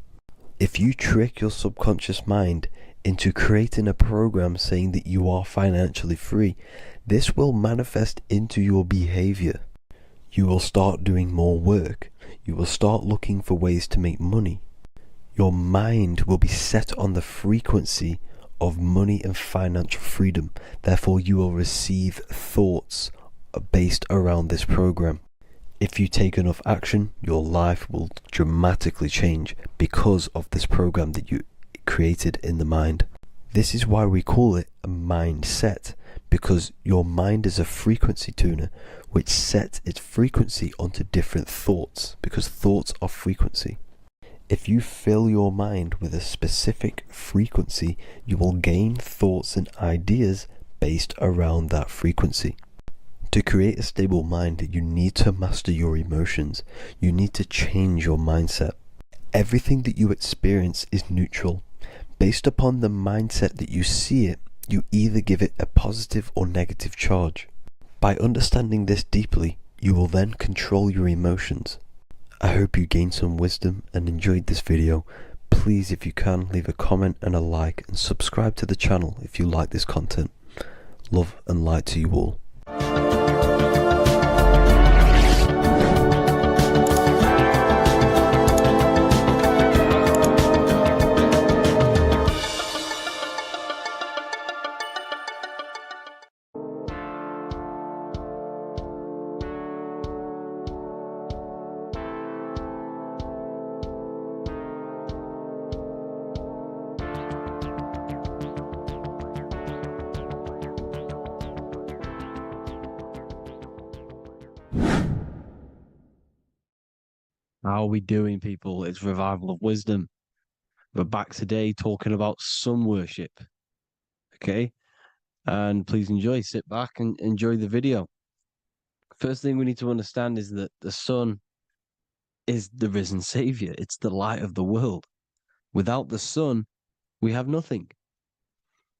If you trick your subconscious mind into creating a program saying that you are financially free, this will manifest into your behavior. You will start doing more work. You will start looking for ways to make money. Your mind will be set on the frequency of money and financial freedom. Therefore, you will receive thoughts based around this program. If you take enough action, your life will dramatically change because of this program that you created in the mind. This is why we call it a mindset, because your mind is a frequency tuner which sets its frequency onto different thoughts, because thoughts are frequency. If you fill your mind with a specific frequency, you will gain thoughts and ideas based around that frequency. To create a stable mind, you need to master your emotions. You need to change your mindset. Everything that you experience is neutral. Based upon the mindset that you see it, you either give it a positive or negative charge. By understanding this deeply, you will then control your emotions. I hope you gained some wisdom and enjoyed this video. Please, if you can, leave a comment and a like, and subscribe to the channel if you like this content. Love and light to you all. How are we doing, people? It's Revival of Wisdom. We're back today talking about sun worship. Okay? And please enjoy, sit back and enjoy the video. First thing we need to understand is that the sun is the risen savior. It's the light of the world. Without the sun, we have nothing.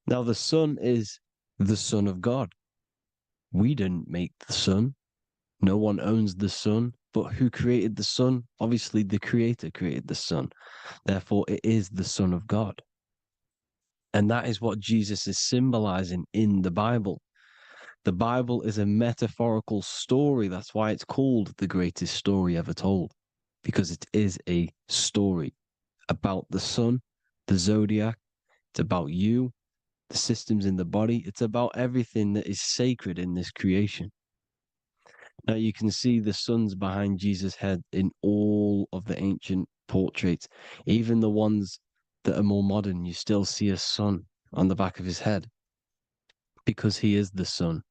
Now, the sun is the Son of God. We didn't make the sun. No one owns the sun. But who created the sun? Obviously, the Creator created the sun. Therefore, it is the Son of God. And that is what Jesus is symbolizing in the Bible. The Bible is a metaphorical story. That's why it's called the greatest story ever told, because it is a story about the sun, the zodiac. It's about you the systems in the body. It's about everything that is sacred in this creation. Now you can see the suns behind Jesus' head in all of the ancient portraits, even the ones that are more modern. You still see a sun on the back of his head because he is the sun.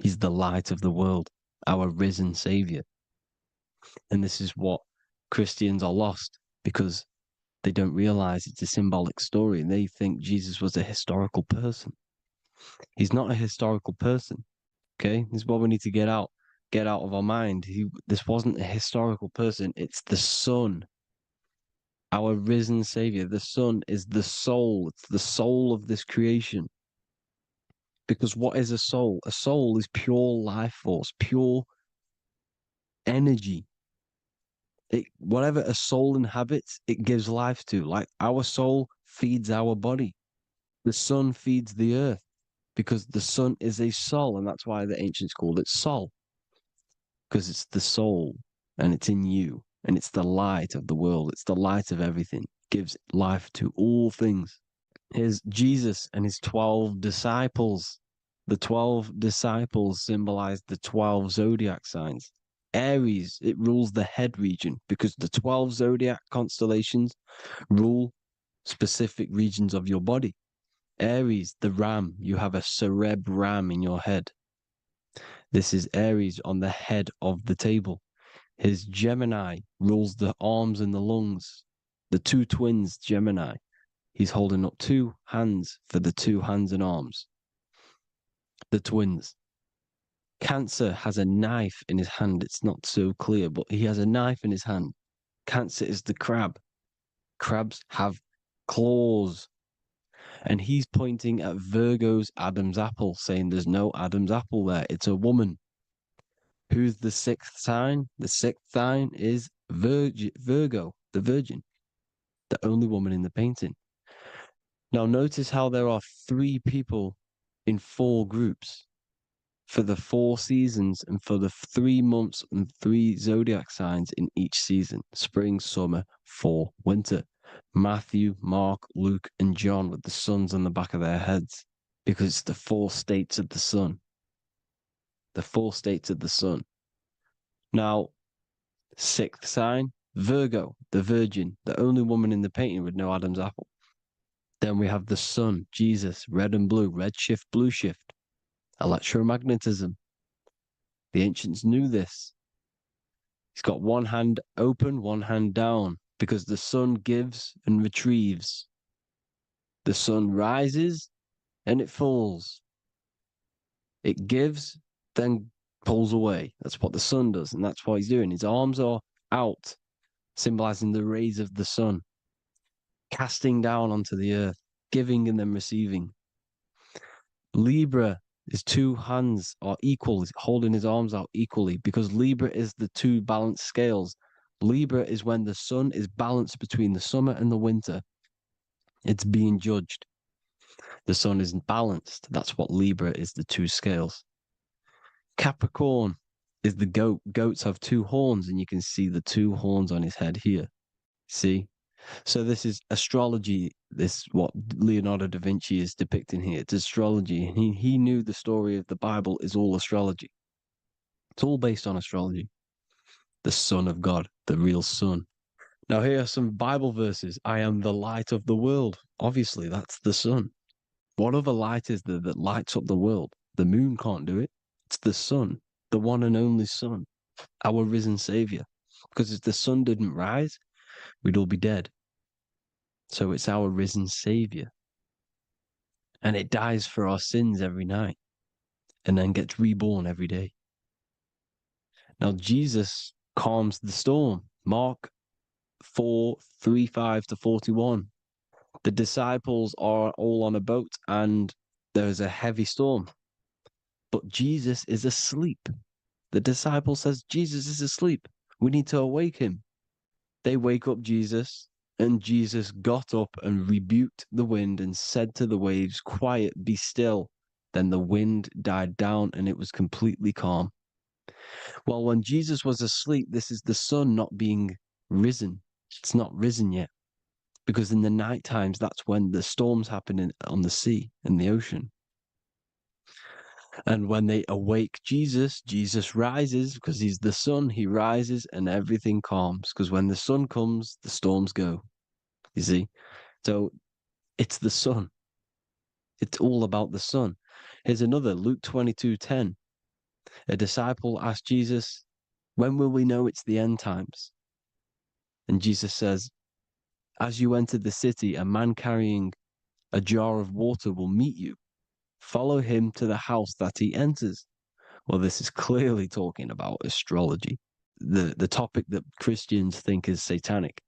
He's the light of the world, our risen savior. And this is what Christians are lost because they don't realize it's a symbolic story and they think Jesus was a historical person. He's not a historical person. Okay, this is what we need to get out of our mind. This wasn't a historical person. It's the Son, our risen Savior. The Son is the soul. It's the soul of this creation. Because what is a soul? A soul is pure life force, pure energy. Whatever a soul inhabits, it gives life to. Like our soul feeds our body. The sun feeds the earth because the sun is a soul, and that's why the ancients called it Sol. Because it's the soul and it's in you and it's the light of the world. It's the light of everything. It gives life to all things. Here's Jesus and his 12 disciples. The 12 disciples symbolize the 12 zodiac signs. Aries, it rules the head region because the 12 zodiac constellations rule specific regions of your body. Aries, the ram, you have a cerebrum in your head. This is Aries on the head of the table. His Gemini rules the arms and the lungs. The two twins, Gemini. He's holding up two hands for the two hands and arms. The twins. Cancer has a knife in his hand. It's not so clear, but he has a knife in his hand. Cancer is the crab. Crabs have claws. And he's pointing at Virgo's Adam's apple, saying there's no Adam's apple there. It's a woman. Who's the sixth sign? The sixth sign is Virgo, the Virgin, the only woman in the painting. Now notice how there are 3 people in 4 groups for the 4 seasons and for the 3 months and 3 zodiac signs in each season: spring, summer, fall, winter. Matthew, Mark, Luke, and John with the suns on the back of their heads, because it's the 4 states of the sun. The 4 states of the sun. Now, 6th sign, Virgo, the Virgin, the only woman in the painting with no Adam's apple. Then we have the sun, Jesus, red and blue, red shift, blue shift. Electromagnetism. The ancients knew this. He's got one hand open, one hand down, because the sun gives and retrieves. The sun rises and it falls. It gives, then pulls away. That's what the sun does, and that's what he's doing. His arms are out, symbolizing the rays of the sun, casting down onto the earth, giving and then receiving. Libra, his 2 hands are equal, he's holding his arms out equally, because Libra is the 2 balanced scales. Libra is when the sun is balanced between the summer and the winter. It's being judged. The sun isn't balanced. That's what Libra is, the 2 scales. Capricorn is the goat. Goats have 2 horns, and you can see the 2 horns on his head here. See? So this is astrology. This what Leonardo da Vinci is depicting here. It's astrology. And he knew the story of the Bible is all astrology. It's all based on astrology. The Son of God, the real sun. Now here are some Bible verses. I am the light of the world. Obviously, that's the sun. What other light is there that lights up the world? The moon can't do it. It's the sun, the one and only sun, our risen savior. Because if the sun didn't rise, we'd all be dead. So it's our risen savior. And it dies for our sins every night and then gets reborn every day. Now Jesus calms the storm. Mark 4:35-41. The disciples are all on a boat and there's a heavy storm. But Jesus is asleep. The disciple says, Jesus is asleep. We need to awake him. They wake up Jesus, and Jesus got up and rebuked the wind and said to the waves, quiet, be still. Then the wind died down and it was completely calm. Well, when Jesus was asleep, this is the sun not being risen. It's not risen yet. because in the night times, that's when the storms happen on the sea and the ocean. And when they awake Jesus, Jesus rises because he's the sun. He rises and everything calms, because when the sun comes, the storms go. You see? So it's the sun. It's all about the sun. Here's another, Luke 22:10. A disciple asked Jesus, when will we know it's the end times? And Jesus says, as you enter the city, a man carrying a jar of water will meet you. Follow him to the house that he enters. Well, this is clearly talking about astrology, the topic that Christians think is satanic,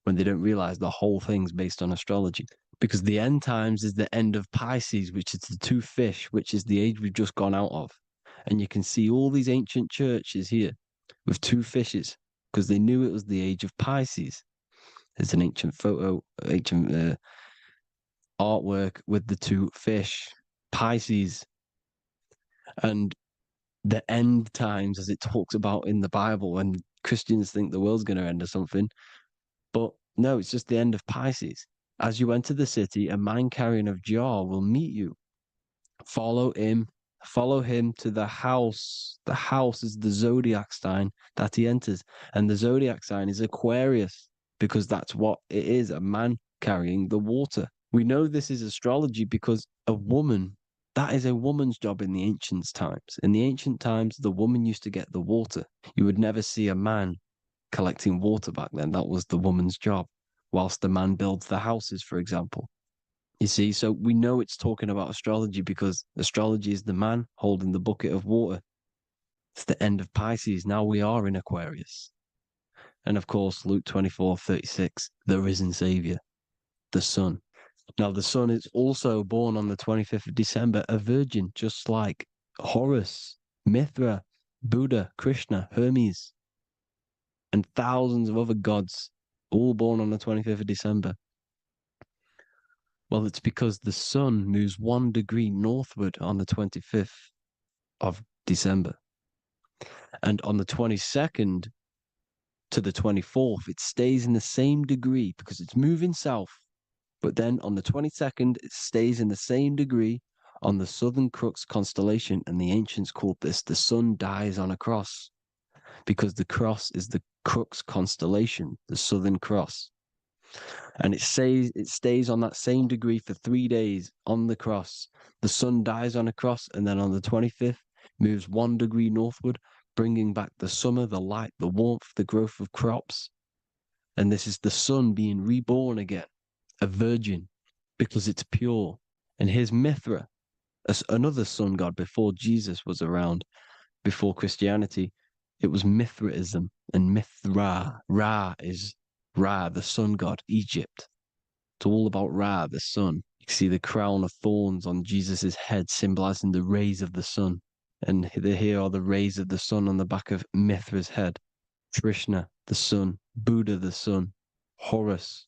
when they don't realize the whole thing's based on astrology. Because the end times is the end of Pisces, which is the two fish, which is the age we've just gone out of. And you can see all these ancient churches here with two fishes, because they knew it was the age of Pisces. There's an ancient photo, ancient artwork with the two fish, Pisces. And the end times, as it talks about in the Bible, and Christians think the world's going to end or something. But no, it's just the end of Pisces. As you enter the city, a man carrying a jar will meet you. Follow him to the house. The house is the zodiac sign that he enters. And the zodiac sign is Aquarius, because that's what it is, a man carrying the water. We know this is astrology because a woman, that is a woman's job in the ancient times. In the ancient times, the woman used to get the water. You would never see a man collecting water back then. That was the woman's job, whilst the man builds the houses, for example. You see, so we know it's talking about astrology because astrology is the man holding the bucket of water. It's the end of Pisces. Now we are in Aquarius. And of course, Luke 24:36, the risen Savior, the sun. Now, the sun is also born on the 25th of December, a virgin, just like Horus, Mithra, Buddha, Krishna, Hermes, and thousands of other gods, all born on the 25th of December. Well, it's because the sun moves 1 degree northward on the 25th of December. And on the 22nd to the 24th, it stays in the same degree because it's moving south. But then on the 22nd, it stays in the same degree on the Southern Crux constellation. And the ancients called this the sun dies on a cross, because the cross is the Crux constellation, the Southern Cross. And it stays on that same degree for 3 days on the cross. The sun dies on a cross, and then on the 25th, moves 1 degree northward, bringing back the summer, the light, the warmth, the growth of crops. And this is the sun being reborn again, a virgin, because it's pure. And here's Mithra, another sun god before Jesus was around, before Christianity. It was Mithraism, and Mithra, Ra is Ra, the sun god, Egypt. It's all about Ra, the sun. You can see the crown of thorns on Jesus's head, symbolizing the rays of the sun. And here are the rays of the sun on the back of Mithra's head. Krishna, the sun. Buddha, the sun. Horus,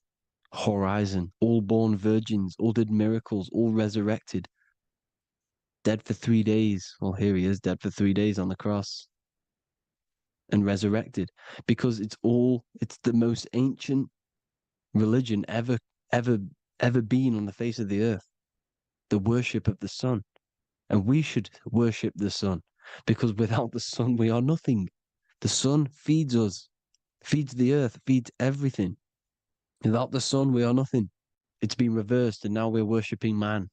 horizon. All born virgins, all did miracles, all resurrected. Dead for 3 days. Well, here he is, dead for 3 days on the cross. And resurrected, because it's the most ancient religion ever been on the face of the earth, the worship of the sun. And we should worship the sun, because without the sun we are nothing. The sun feeds us, feeds the earth, feeds everything. Without the sun we are nothing. It's been reversed, and now we're worshipping man.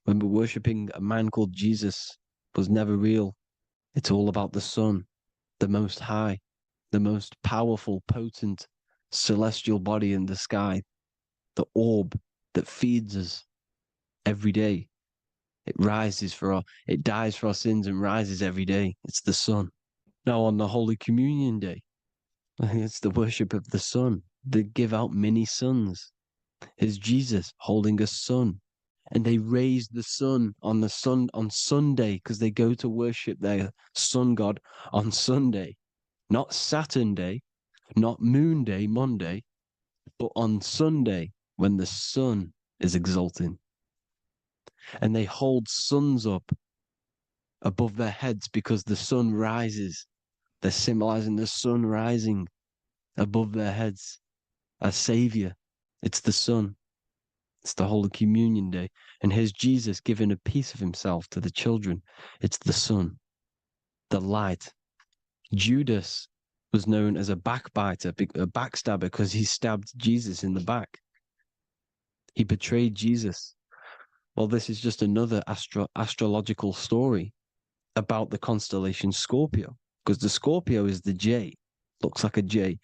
When we're worshipping a man called Jesus, was never real. It's all about the sun, the most high, the most powerful, potent, celestial body in the sky, the orb that feeds us every day. It dies for our sins and rises every day. It's the sun. Now on the Holy Communion Day, it's the worship of the sun. They give out many suns. Here's Jesus holding a sun. And they raise the sun on Sunday, because they go to worship their sun god on Sunday. Not Saturn Day, not Moon Day, Monday, but on Sunday when the sun is exalting. And they hold suns up above their heads because the sun rises. They're symbolizing the sun rising above their heads as savior. It's the sun. It's the Holy Communion Day. And here's Jesus giving a piece of himself to the children. It's the sun, the light. Judas was known as a backbiter, a backstabber, because he stabbed Jesus in the back. He betrayed Jesus. Well, this is just another astrological story about the constellation Scorpio, because the Scorpio is the J. Looks like a J.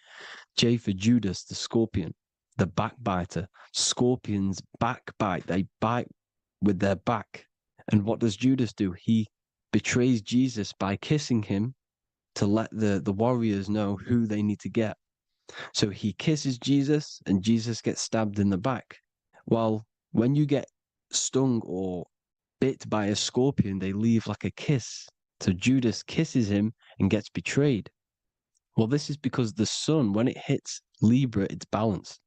J for Judas, the scorpion, the backbiter. Scorpions backbite. They bite with their back. And what does Judas do? He betrays Jesus by kissing him to let the warriors know who they need to get. So he kisses Jesus and Jesus gets stabbed in the back. Well, when you get stung or bit by a scorpion, they leave like a kiss. So Judas kisses him and gets betrayed. Well, this is because the sun, when it hits Libra, it's balanced.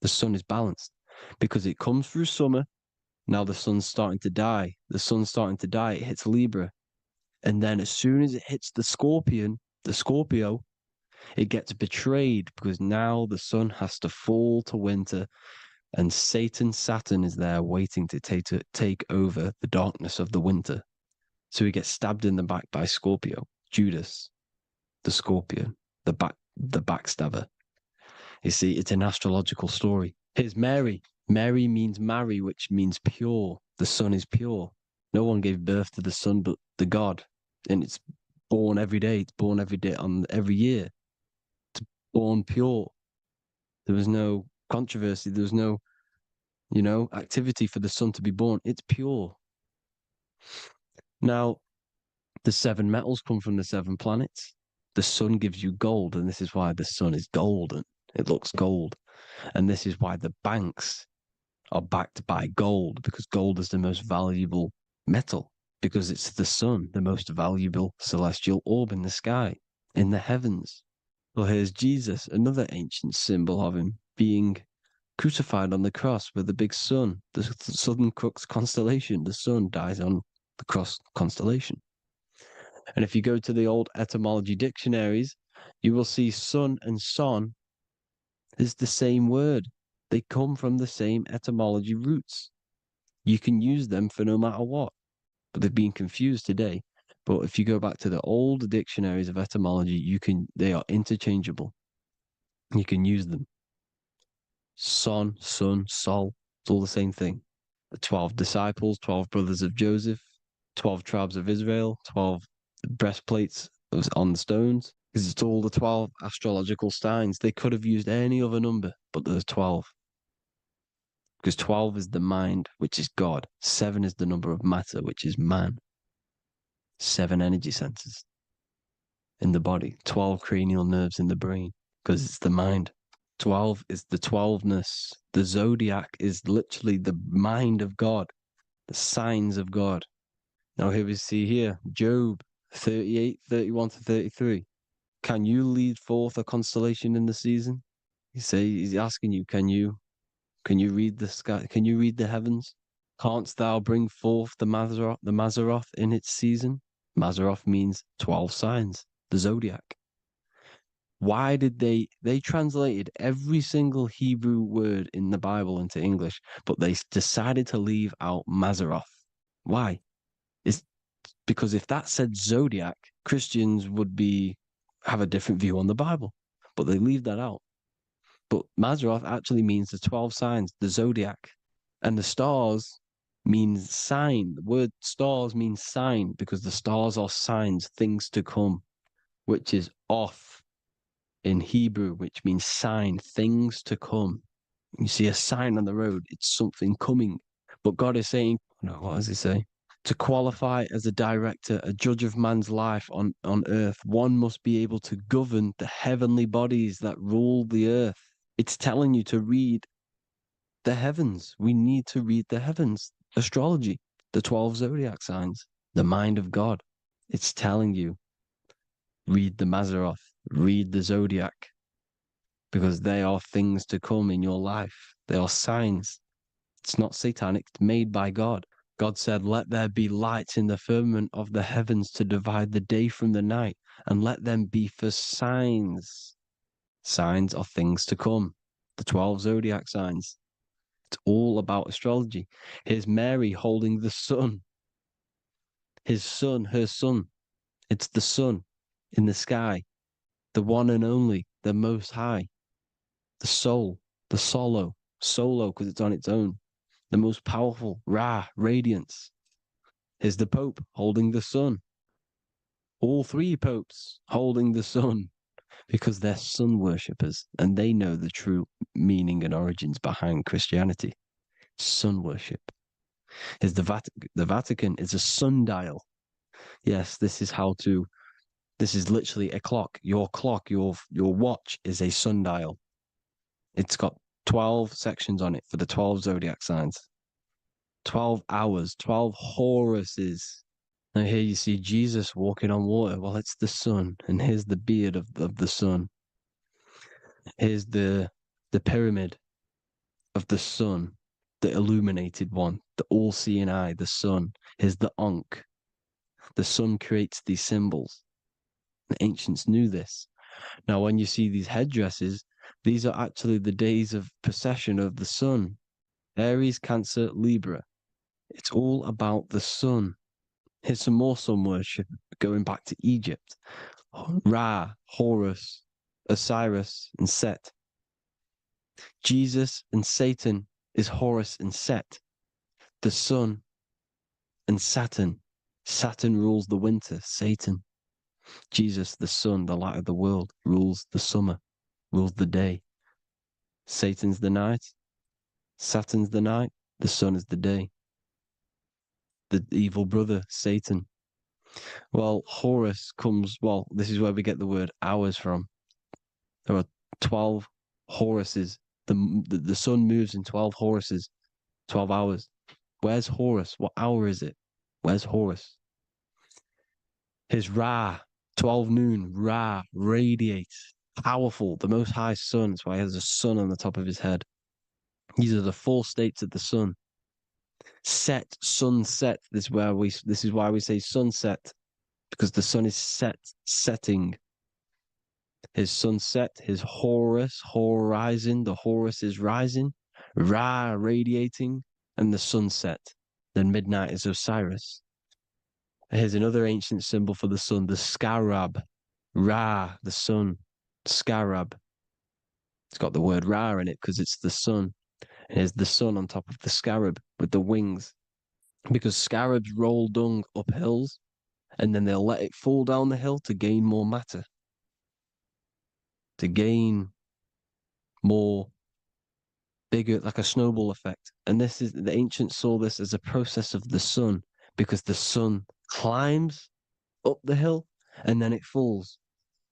The sun is balanced because it comes through summer. Now the sun's starting to die. The sun's starting to die. It hits Libra. And then as soon as it hits the Scorpio, it gets betrayed because now the sun has to fall to winter and Saturn is there waiting to take over the darkness of the winter. So he gets stabbed in the back by Scorpio, Judas, the scorpion, the backstabber. You see, it's an astrological story. Here's Mary. Mary means marry, which means pure. The sun is pure. No one gave birth to the sun but the God. And it's born every day. It's born every day on every year. It's born pure. There was no controversy. There was no, activity for the sun to be born. It's pure. Now, the 7 metals come from the 7 planets. The sun gives you gold, and this is why the sun is golden. It looks gold. And this is why the banks are backed by gold, because gold is the most valuable metal, because it's the sun, the most valuable celestial orb in the sky, in the heavens. Well, here's Jesus, another ancient symbol of him being crucified on the cross with the big sun, the Southern Crux constellation. The sun dies on the cross constellation. And if you go to the old etymology dictionaries, you will see sun and son is the same word. They come from the same etymology roots. You can use them for no matter what, but they've been confused today. But if you go back to the old dictionaries of etymology, they are interchangeable. You can use them. Son, sun, sol, it's all the same thing. The 12 disciples, 12 brothers of Joseph, 12 tribes of Israel, 12 breastplates on the stones, because it's all the 12 astrological signs. They could have used any other number, but there's 12. Because 12 is the mind, which is God. 7 is the number of matter, which is man. 7 energy centers in the body. 12 cranial nerves in the brain, because it's the mind. 12 is the 12ness. The zodiac is literally the mind of God, the signs of God. Now here we see here, Job 38, 31 to 33. Can you lead forth a constellation in the season? He's asking you, can you read the sky? Can you read the heavens? Canst thou bring forth the Mazzaroth in its season? Mazzaroth means 12 signs, the zodiac. Why did they translated every single Hebrew word in the Bible into English, but they decided to leave out Mazzaroth? Why? It's because if that said zodiac, Christians would have a different view on the Bible, but they leave that out. But Mazzaroth actually means the 12 signs, the zodiac, and the stars means sign. The word stars means sign because the stars are signs, things to come, which is off in Hebrew, which means sign, things to come. You see a sign on the road, it's something coming. But God is saying, no, what does he say? To qualify as a director, a judge of man's life on earth, one must be able to govern the heavenly bodies that rule the earth. It's telling you to read the heavens. We need to read the heavens. Astrology, the 12 zodiac signs, the mind of God. It's telling you, read the Mazzaroth, read the zodiac, because they are things to come in your life. They are signs. It's not satanic, it's made by God. God said, let there be lights in the firmament of the heavens to divide the day from the night, and let them be for signs. Signs are things to come. the 12 zodiac signs. It's all about astrology. Here's Mary holding the sun. His son, her son. It's the sun in the sky, the one and only, the most high, the soul, the solo because it's on its own, the most powerful, Ra, radiance. Here's the Pope holding the sun. All three popes holding the sun because they're sun worshippers and they know the true meaning and origins behind Christianity. Sun worship. Here's the Vatican is a sundial. Yes, this is literally a clock. Your clock, your watch is a sundial. It's got 12 sections on it for the 12 zodiac signs. 12 hours, 12 Horuses. Now here you see Jesus walking on water. Well, it's the sun. And here's the beard of the sun. Here's the pyramid of the sun, the illuminated one, the all-seeing eye, the sun. Here's the Ankh. The sun creates these symbols. The ancients knew this. Now, when you see these headdresses, these are actually the days of precession of the sun. Aries, Cancer, Libra. It's all about the sun. Here's some more sun worship going back to Egypt. Ra, Horus, Osiris, and Set. Jesus and Satan is Horus and Set. The sun and Saturn. Saturn rules the winter, Satan. Jesus, the sun, the light of the world, rules the summer, rules the day. Satan's the night, Saturn's the night, the sun is the day. The evil brother, Satan. Well, Horus comes, this is where we get the word hours from. There are 12 Horuses. The sun moves in 12 Horuses, 12 hours. Where's Horus? What hour is it? Where's Horus? His Ra, 12 noon, Ra, radiates, powerful, the most high sun. That's why he has a sun on the top of his head. These are the 4 states of the sun. Set, sunset. This is why we say sunset, because the sun is setting. His sunset, his Horus, horizon, the Horus is rising, Ra radiating, and the sunset. Then midnight is Osiris. Here's another ancient symbol for the sun, the scarab. Ra, the sun, scarab. It's got the word Ra in it because it's the sun. And here's the sun on top of the scarab with the wings. Because scarabs roll dung up hills and then they'll let it fall down the hill to gain more matter. To gain more bigger, like a snowball effect. And the ancients saw this as a process of the sun because the sun climbs up the hill and then it falls.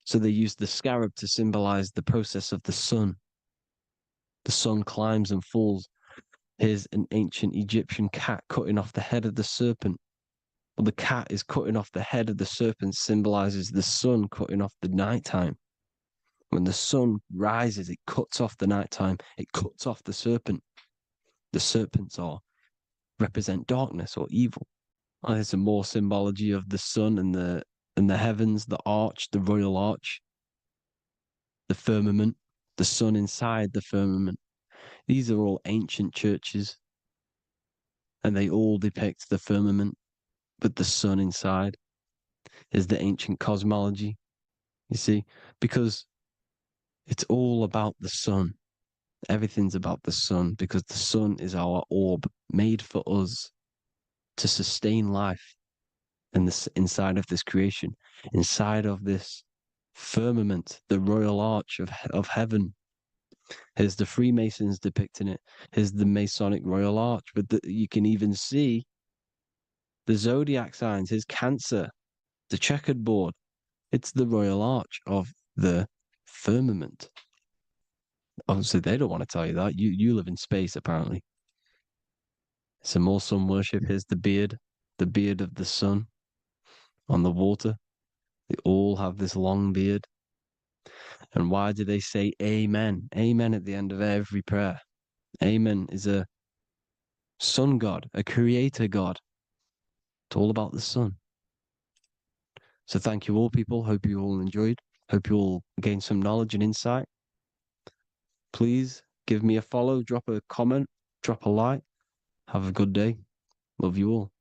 So they used the scarab to symbolize the process of the sun. The sun climbs and falls. Here's an ancient Egyptian cat cutting off the head of the serpent. Well, the cat is cutting off the head of the serpent, symbolizes the sun cutting off the nighttime. When the sun rises, it cuts off the nighttime. It cuts off the serpent. The serpents represent darkness or evil. Oh, there's some more symbology of the sun and the heavens, the arch, the royal arch, the firmament, the sun inside the firmament. These are all ancient churches, and they all depict the firmament with the sun inside. Is the ancient cosmology, you see, because it's all about the sun. Everything's about the sun because the sun is our orb made for us to sustain life inside of this creation, inside of this firmament, the royal arch of heaven. Here's the Freemasons depicting it. Here's the Masonic royal arch, but you can even see the zodiac signs. Here's Cancer, the checkered board. It's the royal arch of the firmament. Obviously, they don't want to tell you that. You live in space, apparently. Some more sun worship. Here's the beard of the sun on the water. They all have this long beard. And why do they say amen? Amen at the end of every prayer. Amen is a sun god, a creator god. It's all about the sun. So thank you all, people. Hope you all enjoyed. Hope you all gained some knowledge and insight. Please Give me a follow, drop a comment, drop a like. Have a good day. Love you all.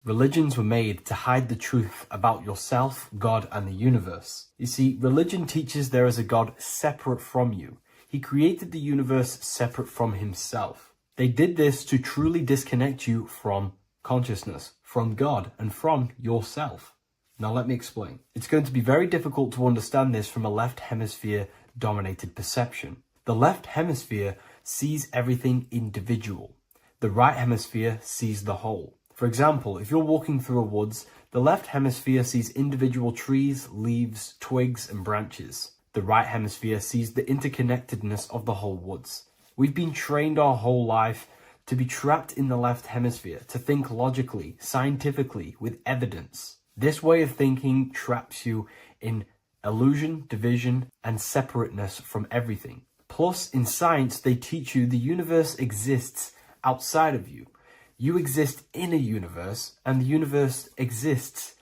Religions were made to hide the truth about yourself, God, and the universe. You see, religion teaches there is a God separate from you. He created the universe separate from himself. They did this to truly disconnect you from consciousness, from God, and from yourself. Now let me explain. It's going to be very difficult to understand this from a left hemisphere dominated perception. The left hemisphere sees everything individual. The right hemisphere sees the whole. For example, if you're walking through a woods, the left hemisphere sees individual trees, leaves, twigs, and branches. The right hemisphere sees the interconnectedness of the whole woods. We've been trained our whole life to be trapped in the left hemisphere, to think logically, scientifically, with evidence. This way of thinking traps you in illusion, division, and separateness from everything. Plus, in science, they teach you the universe exists outside of you. You exist in a universe, and the universe exists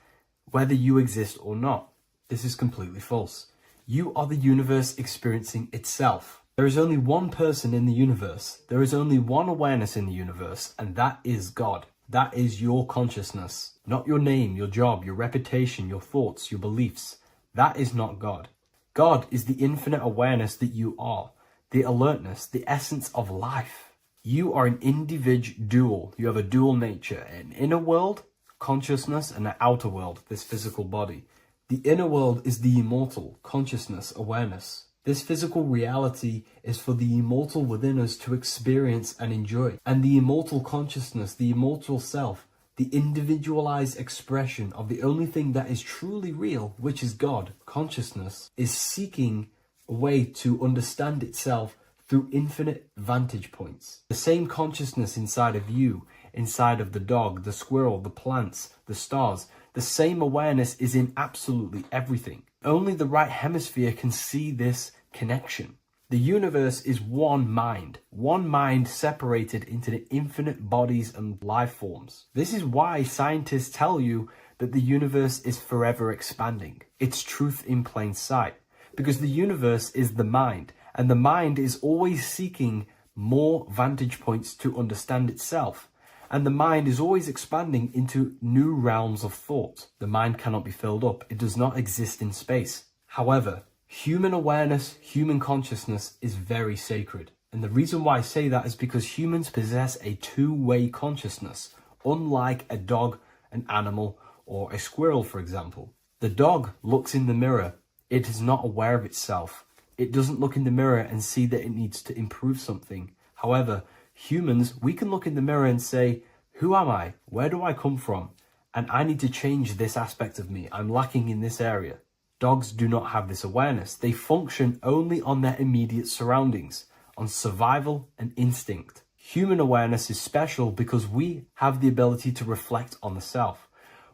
whether you exist or not. This is completely false. You are the universe experiencing itself. There is only one person in the universe. There is only one awareness in the universe, and that is God. That is your consciousness. Not your name, your job, your reputation, your thoughts, your beliefs. That is not God. God is the infinite awareness that you are, the alertness, the essence of life. You are an individual. You have a dual nature, an inner world, consciousness, and an outer world, this physical body. The inner world is the immortal, consciousness, awareness. This physical reality is for the immortal within us to experience and enjoy. And the immortal consciousness, the immortal self, the individualized expression of the only thing that is truly real, which is God, consciousness, is seeking a way to understand itself through infinite vantage points. The same consciousness inside of you, inside of the dog, the squirrel, the plants, the stars, the same awareness is in absolutely everything. Only the right hemisphere can see this connection. The universe is one mind separated into the infinite bodies and life forms. This is why scientists tell you that the universe is forever expanding. It's truth in plain sight, because the universe is the mind. And the mind is always seeking more vantage points to understand itself. And the mind is always expanding into new realms of thought. The mind cannot be filled up. It does not exist in space. However, human awareness, human consciousness is very sacred. And the reason why I say that is because humans possess a two-way consciousness, unlike a dog, an animal, or a squirrel, for example. The dog looks in the mirror. It is not aware of itself. It doesn't look in the mirror and see that it needs to improve something. However, humans, we can look in the mirror and say, who am I? Where do I come from? And I need to change this aspect of me. I'm lacking in this area. Dogs do not have this awareness. They function only on their immediate surroundings, on survival and instinct. Human awareness is special because we have the ability to reflect on the self.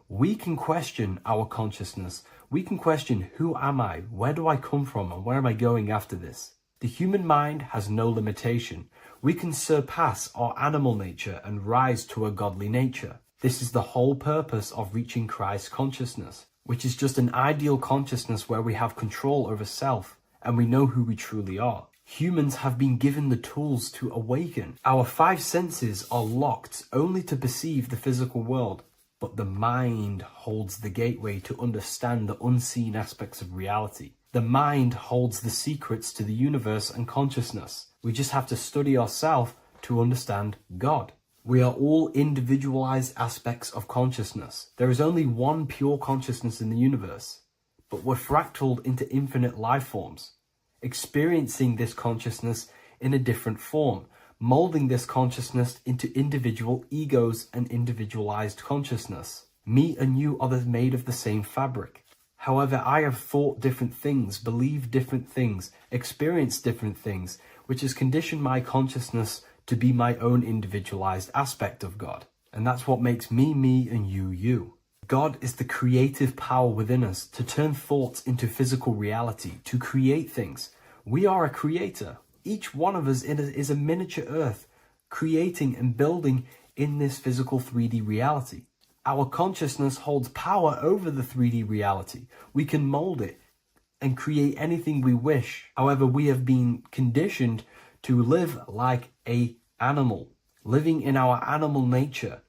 We can question our consciousness. We can question, who am I? Where do I come from? And where am I going after this? The human mind has no limitation. We can surpass our animal nature and rise to a godly nature. This is the whole purpose of reaching Christ consciousness, which is just an ideal consciousness where we have control over self and we know who we truly are. Humans have been given the tools to awaken. Our five senses are locked only to perceive the physical world. But the mind holds the gateway to understand the unseen aspects of reality. The mind holds the secrets to the universe and consciousness. We just have to study ourselves to understand God. We are all individualized aspects of consciousness. There is only one pure consciousness in the universe, but we're fractaled into infinite life forms, experiencing this consciousness in a different form, molding this consciousness into individual egos and individualized consciousness. Me and you are made of the same fabric. However, I have thought different things, believed different things, experienced different things, which has conditioned my consciousness to be my own individualized aspect of God. And that's what makes me, me, and you, you. God is the creative power within us to turn thoughts into physical reality, to create things. We are a creator. Each one of us is a miniature earth creating and building in this physical 3D reality. Our consciousness holds power over the 3D reality. We can mold it and create anything we wish. However, we have been conditioned to live like an animal, living in our animal nature,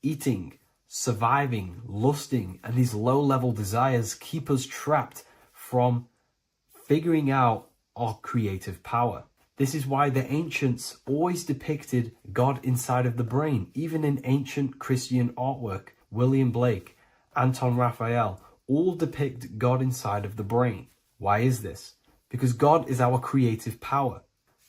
eating, surviving, lusting, and these low-level desires keep us trapped from figuring out our creative power. This is why the ancients always depicted God inside of the brain. Even in ancient Christian artwork, William Blake, Anton Raphael, all depict God inside of the brain. Why is this? Because God is our creative power.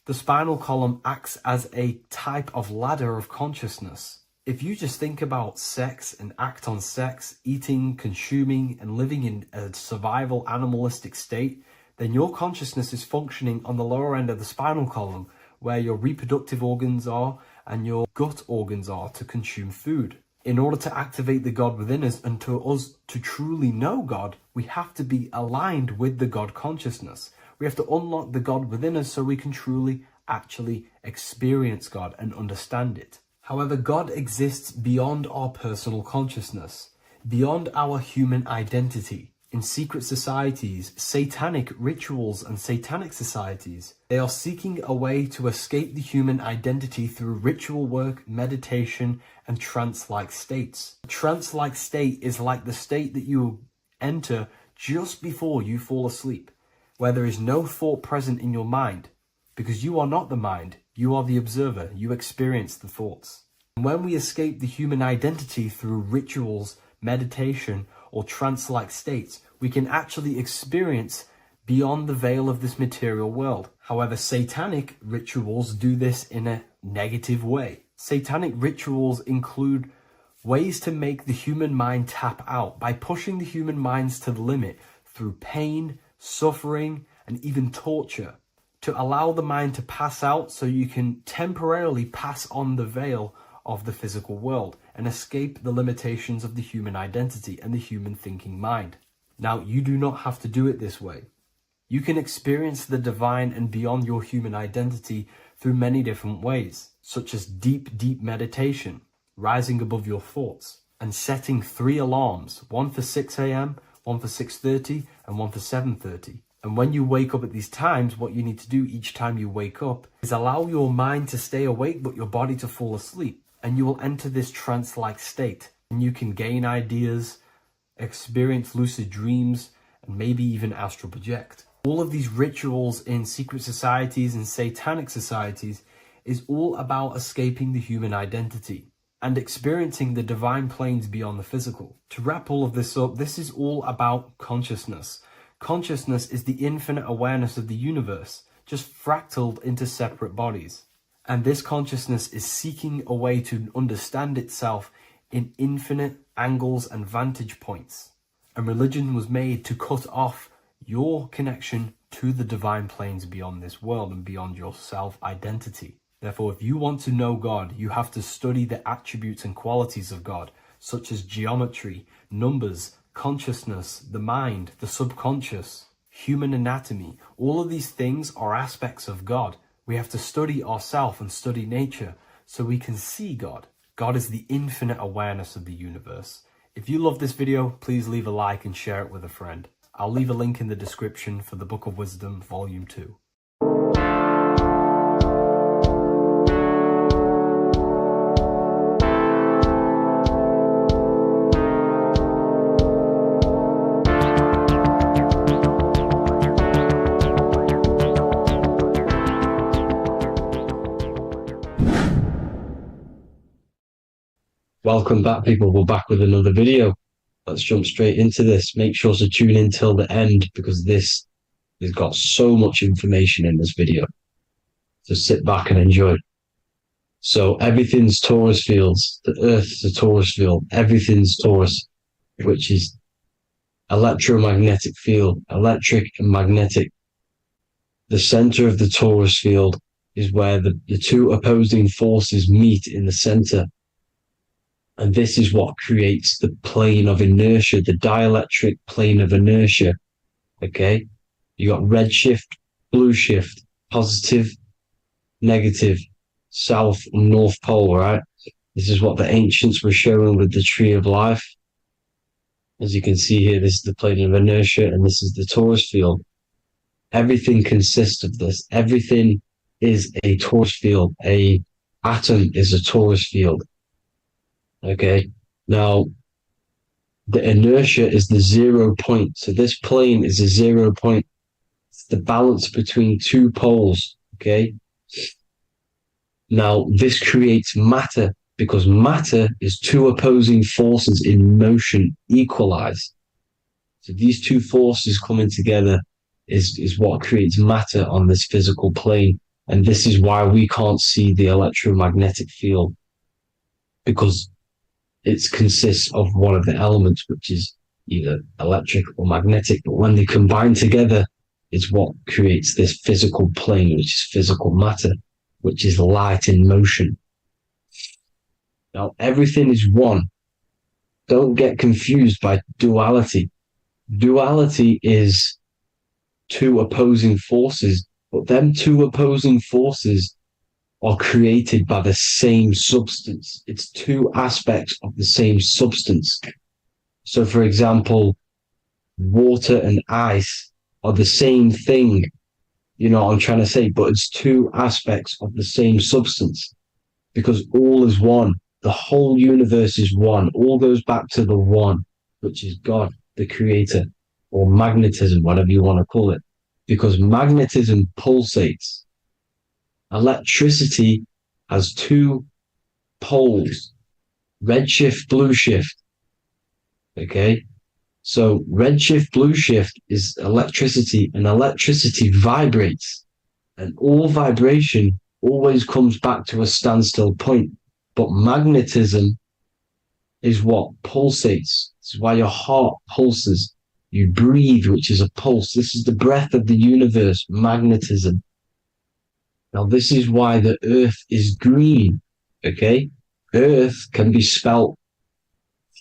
The spinal column acts as a type of ladder of consciousness. If you just think about sex and act on sex, eating, consuming, and living in a survival animalistic state, then your consciousness is functioning on the lower end of the spinal column, where your reproductive organs are and your gut organs are to consume food. In order to activate the God within us and to us to truly know God, we have to be aligned with the God consciousness. We have to unlock the God within us so we can truly actually experience God and understand it. However, God exists beyond our personal consciousness, beyond our human identity. In secret societies, satanic rituals and satanic societies, they are seeking a way to escape the human identity through ritual work, meditation, and trance-like states. A trance-like state is like the state that you enter just before you fall asleep, where there is no thought present in your mind, because you are not the mind, you are the observer, you experience the thoughts. And when we escape the human identity through rituals, meditation, or trance-like states, we can actually experience beyond the veil of this material world. However, satanic rituals do this in a negative way. Satanic rituals include ways to make the human mind tap out by pushing the human minds to the limit through pain, suffering, and even torture, to allow the mind to pass out so you can temporarily pass on the veil of the physical world and escape the limitations of the human identity and the human thinking mind. Now, you do not have to do it this way. You can experience the divine and beyond your human identity through many different ways, such as deep, deep meditation, rising above your thoughts, and setting 3 alarms, one for 6 a.m., one for 6:30, and one for 7:30. And when you wake up at these times, what you need to do each time you wake up is allow your mind to stay awake but your body to fall asleep. And you will enter this trance-like state. And you can gain ideas, experience lucid dreams, and maybe even astral project. All of these rituals in secret societies and satanic societies is all about escaping the human identity and experiencing the divine planes beyond the physical. To wrap all of this up, this is all about consciousness. Consciousness is the infinite awareness of the universe, just fractaled into separate bodies. And this consciousness is seeking a way to understand itself in infinite angles and vantage points. And religion was made to cut off your connection to the divine planes beyond this world and beyond your self-identity. Therefore, if you want to know God, you have to study the attributes and qualities of God, such as geometry, numbers, consciousness, the mind, the subconscious, human anatomy. All of these things are aspects of God. We have to study ourselves and study nature so we can see God. God is the infinite awareness of the universe. If you love this video, please leave a like and share it with a friend. I'll leave a link in the description for the Book of Wisdom, Volume 2. Welcome back, people. We're back with another video. Let's jump straight into this. Make sure to tune in till the end because this has got so much information in this video. So sit back and enjoy. So everything's Taurus fields. The Earth's a Taurus field. Everything's Taurus, which is electromagnetic field, electric and magnetic. The center of the Taurus field is where the two opposing forces meet in the center. And this is what creates the plane of inertia, the dielectric plane of inertia. Okay? You got red shift, blue shift, positive, negative. south and north pole, right? This is what the ancients were showing with the tree of life. As you can see here, this is the plane of inertia, and this is the torus field. Everything consists of this. Everything is a torus field. A atom is a torus field. Okay. Now, the inertia is the 0 point. So this plane is a 0 point. It's the balance between two poles. Okay. Now, this creates matter, because matter is two opposing forces in motion equalize. So these two forces coming together is what creates matter on this physical plane. And this is why we can't see the electromagnetic field, because it consists of one of the elements, which is either electric or magnetic. But when they combine together, it's what creates this physical plane, which is physical matter, which is light in motion. Now, everything is one. Don't get confused by duality. Duality is two opposing forces, but them two opposing forces are created by the same substance. It's two aspects of the same substance. So, for example, water and ice are the same thing, you know what I'm trying to say, but it's two aspects of the same substance, because all is one. The whole universe is one. All goes back to the one, which is God, the creator, or magnetism, whatever you want to call it, because magnetism pulsates. Electricity has two poles, red shift, blue shift. Okay. So red shift, blue shift is electricity, and electricity vibrates, and all vibration always comes back to a standstill point. But magnetism is what pulsates. This is why your heart pulses. You breathe, which is a pulse. This is the breath of the universe, magnetism. Now, this is why the earth is green, okay? Earth can be spelled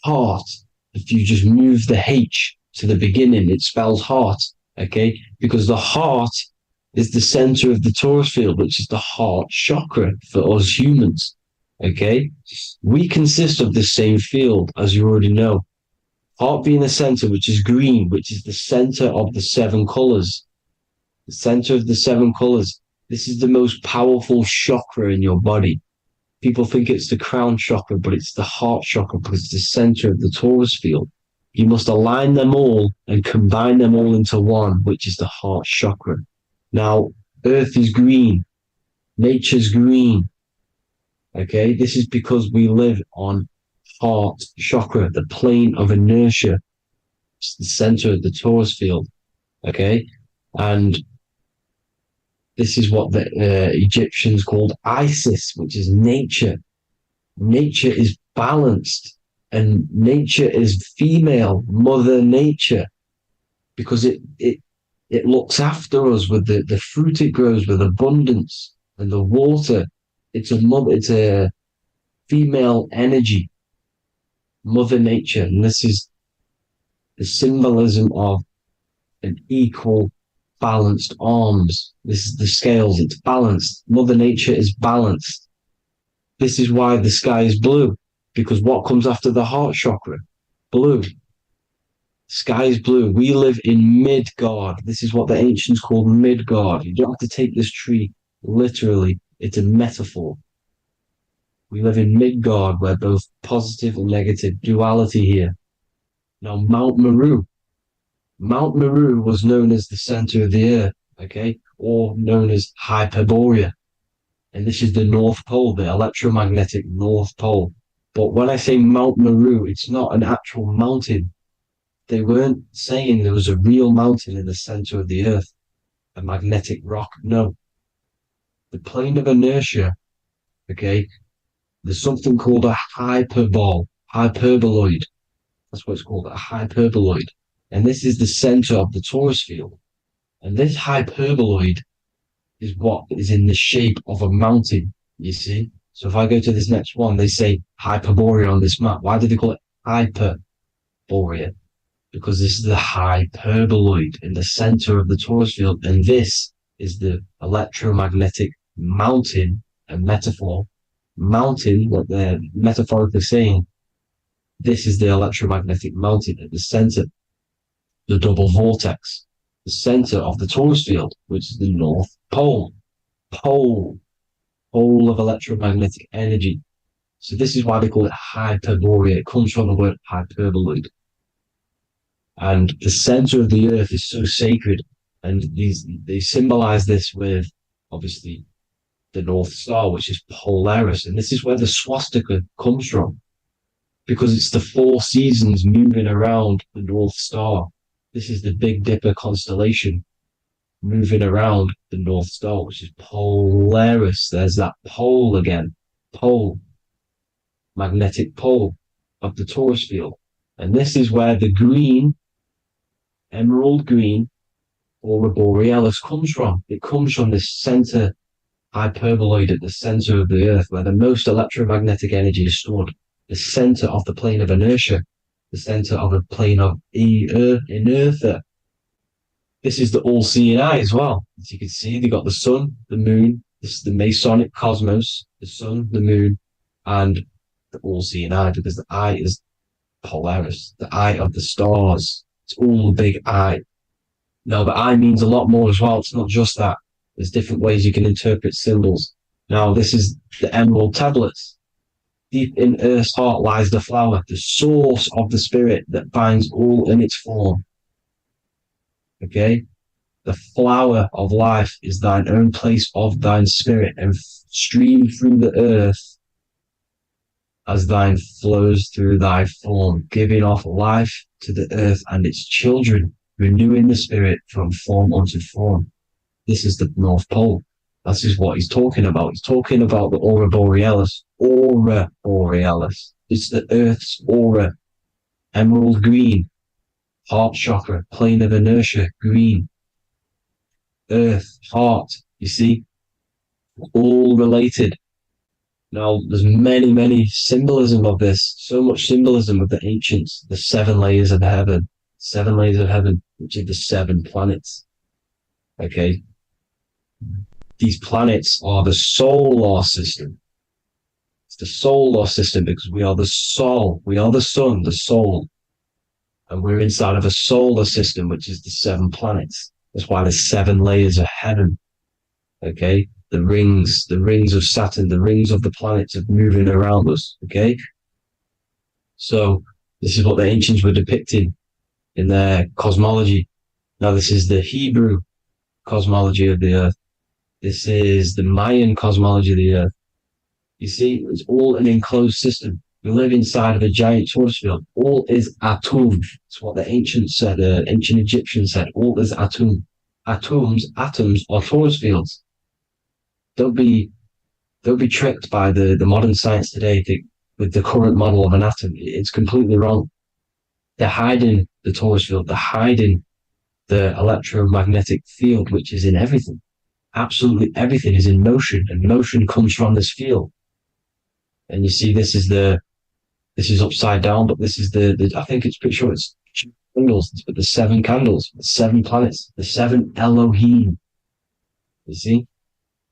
heart. If you just move the H to the beginning, it spells heart, okay? Because the heart is the center of the torus field, which is the heart chakra for us humans, okay? We consist of the same field, as you already know. Heart being the center, which is green, which is the center of the seven colors. The center of the seven colors. This is the most powerful chakra in your body. People think it's the crown chakra, but it's the heart chakra, because it's the center of the torus field. You must align them all and combine them all into one, which is the heart chakra. Now, earth is green. Nature's green. Okay, this is because we live on heart chakra, the plane of inertia. It's the center of the torus field. Okay, and this is what the Egyptians called Isis, which is nature. Nature is balanced, and nature is female, mother nature, because it looks after us with the fruit it grows with abundance, and the water. It's a female energy, mother nature, and this is the symbolism of an equal, balanced arms. This is the scales, it's balanced. Mother nature is balanced. This is why the sky is blue, because what comes after the heart chakra? Blue. Sky is blue. We live in Midgard. This is what the ancients called Midgard. You don't have to take this tree literally. It's a metaphor. We live in Midgard, where both positive and negative duality here. Now, Mount Meru. Mount Meru was known as the center of the earth, okay, or known as Hyperborea. And this is the North Pole, the electromagnetic North Pole. But when I say Mount Meru, it's not an actual mountain. They weren't saying there was a real mountain in the center of the earth, a magnetic rock. No. The plane of inertia, okay, there's something called a hyperboloid. That's what it's called, a hyperboloid. And this is the center of the torus field. And this hyperboloid is what is in the shape of a mountain, you see? So if I go to this next one, they say Hyperborea on this map. Why do they call it Hyperborea? Because this is the hyperboloid in the center of the torus field. And this is the electromagnetic mountain a metaphor. Mountain, what they're metaphorically saying, this is the electromagnetic mountain at the center, the double vortex, the center of the Taurus field, which is the North Pole. Pole of electromagnetic energy. So this is why they call it Hyperborea. It comes from the word hyperboloid. And the center of the earth is so sacred. And they symbolize this with, obviously, the North Star, which is Polaris. And this is where the swastika comes from, because it's the 4 seasons moving around the North Star. This is the Big Dipper constellation moving around the North Star, which is Polaris. There's that pole again. Pole. Magnetic pole of the Taurus field. And this is where the green, emerald green, aurora borealis comes from. It comes from the center hyperboloid at the center of the earth, where the most electromagnetic energy is stored. The center of the plane of inertia, the center of a plane of inertia. This is the all-seeing eye as well. As you can see, they got the sun, the moon, this is the masonic cosmos, the sun, the moon, and the all-seeing eye, because the eye is Polaris, the eye of the stars. It's all the big eye. Now, the eye means a lot more as well. It's not just that. There's different ways you can interpret symbols. Now, this is the emerald tablets. Deep in Earth's heart lies the flower, the source of the spirit that binds all in its form. Okay? The flower of life is thine own place of thine spirit, and stream through the earth as thine flows through thy form, giving off life to the earth and its children, renewing the spirit from form unto form. This is the North Pole. This is what he's talking about. He's talking about the aurora borealis. Aurora borealis. It's the Earth's aura. Emerald green. Heart chakra. Plane of inertia. Green. Earth. Heart. You see? All related. Now, there's many symbolism of this. So much symbolism of the ancients. The 7 layers of heaven. 7 layers of heaven, which are the 7 planets. Okay? These planets are the solar system. It's the solar system because we are the soul. We are the sun, the soul. And we're inside of a solar system, which is the 7 planets. That's why there's 7 layers of heaven. Okay? The rings of Saturn, the rings of the planets are moving around us. Okay? So this is what the ancients were depicting in their cosmology. Now this is the Hebrew cosmology of the earth. This is the Mayan cosmology of the earth. You see, it's all an enclosed system. We live inside of a giant Taurus field. All is atum. It's what the ancients said, ancient Egyptians said. All is atum. Atoms are Taurus fields. Don't be tricked by the modern science today with the current model of an atom. It's completely wrong. They're hiding the Taurus field. They're hiding the electromagnetic field, which is in everything. Absolutely everything is in motion, and motion comes from this field. And you see, this is upside down, but this is I think it's pretty sure it's candles, but the 7 candles, the 7 planets, the 7 Elohim. You see?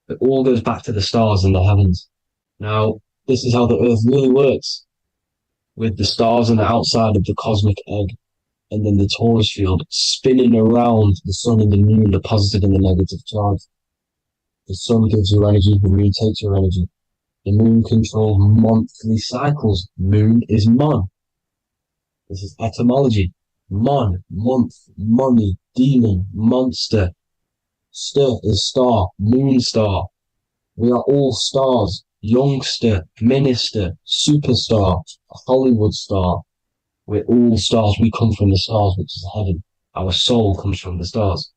It all goes back to the stars and the heavens. Now, this is how the earth really works, with the stars on the outside of the cosmic egg, and then the Taurus field spinning around the sun and the moon, the positive and the negative charge. The sun gives you energy, the moon takes your energy. The moon controls monthly cycles. Moon is mon. This is etymology. Mon, month, money, demon, monster. Stir is star, moon star. We are all stars. Youngster, minister, superstar, Hollywood star. We're all stars. We come from the stars, which is heaven. Our soul comes from the stars.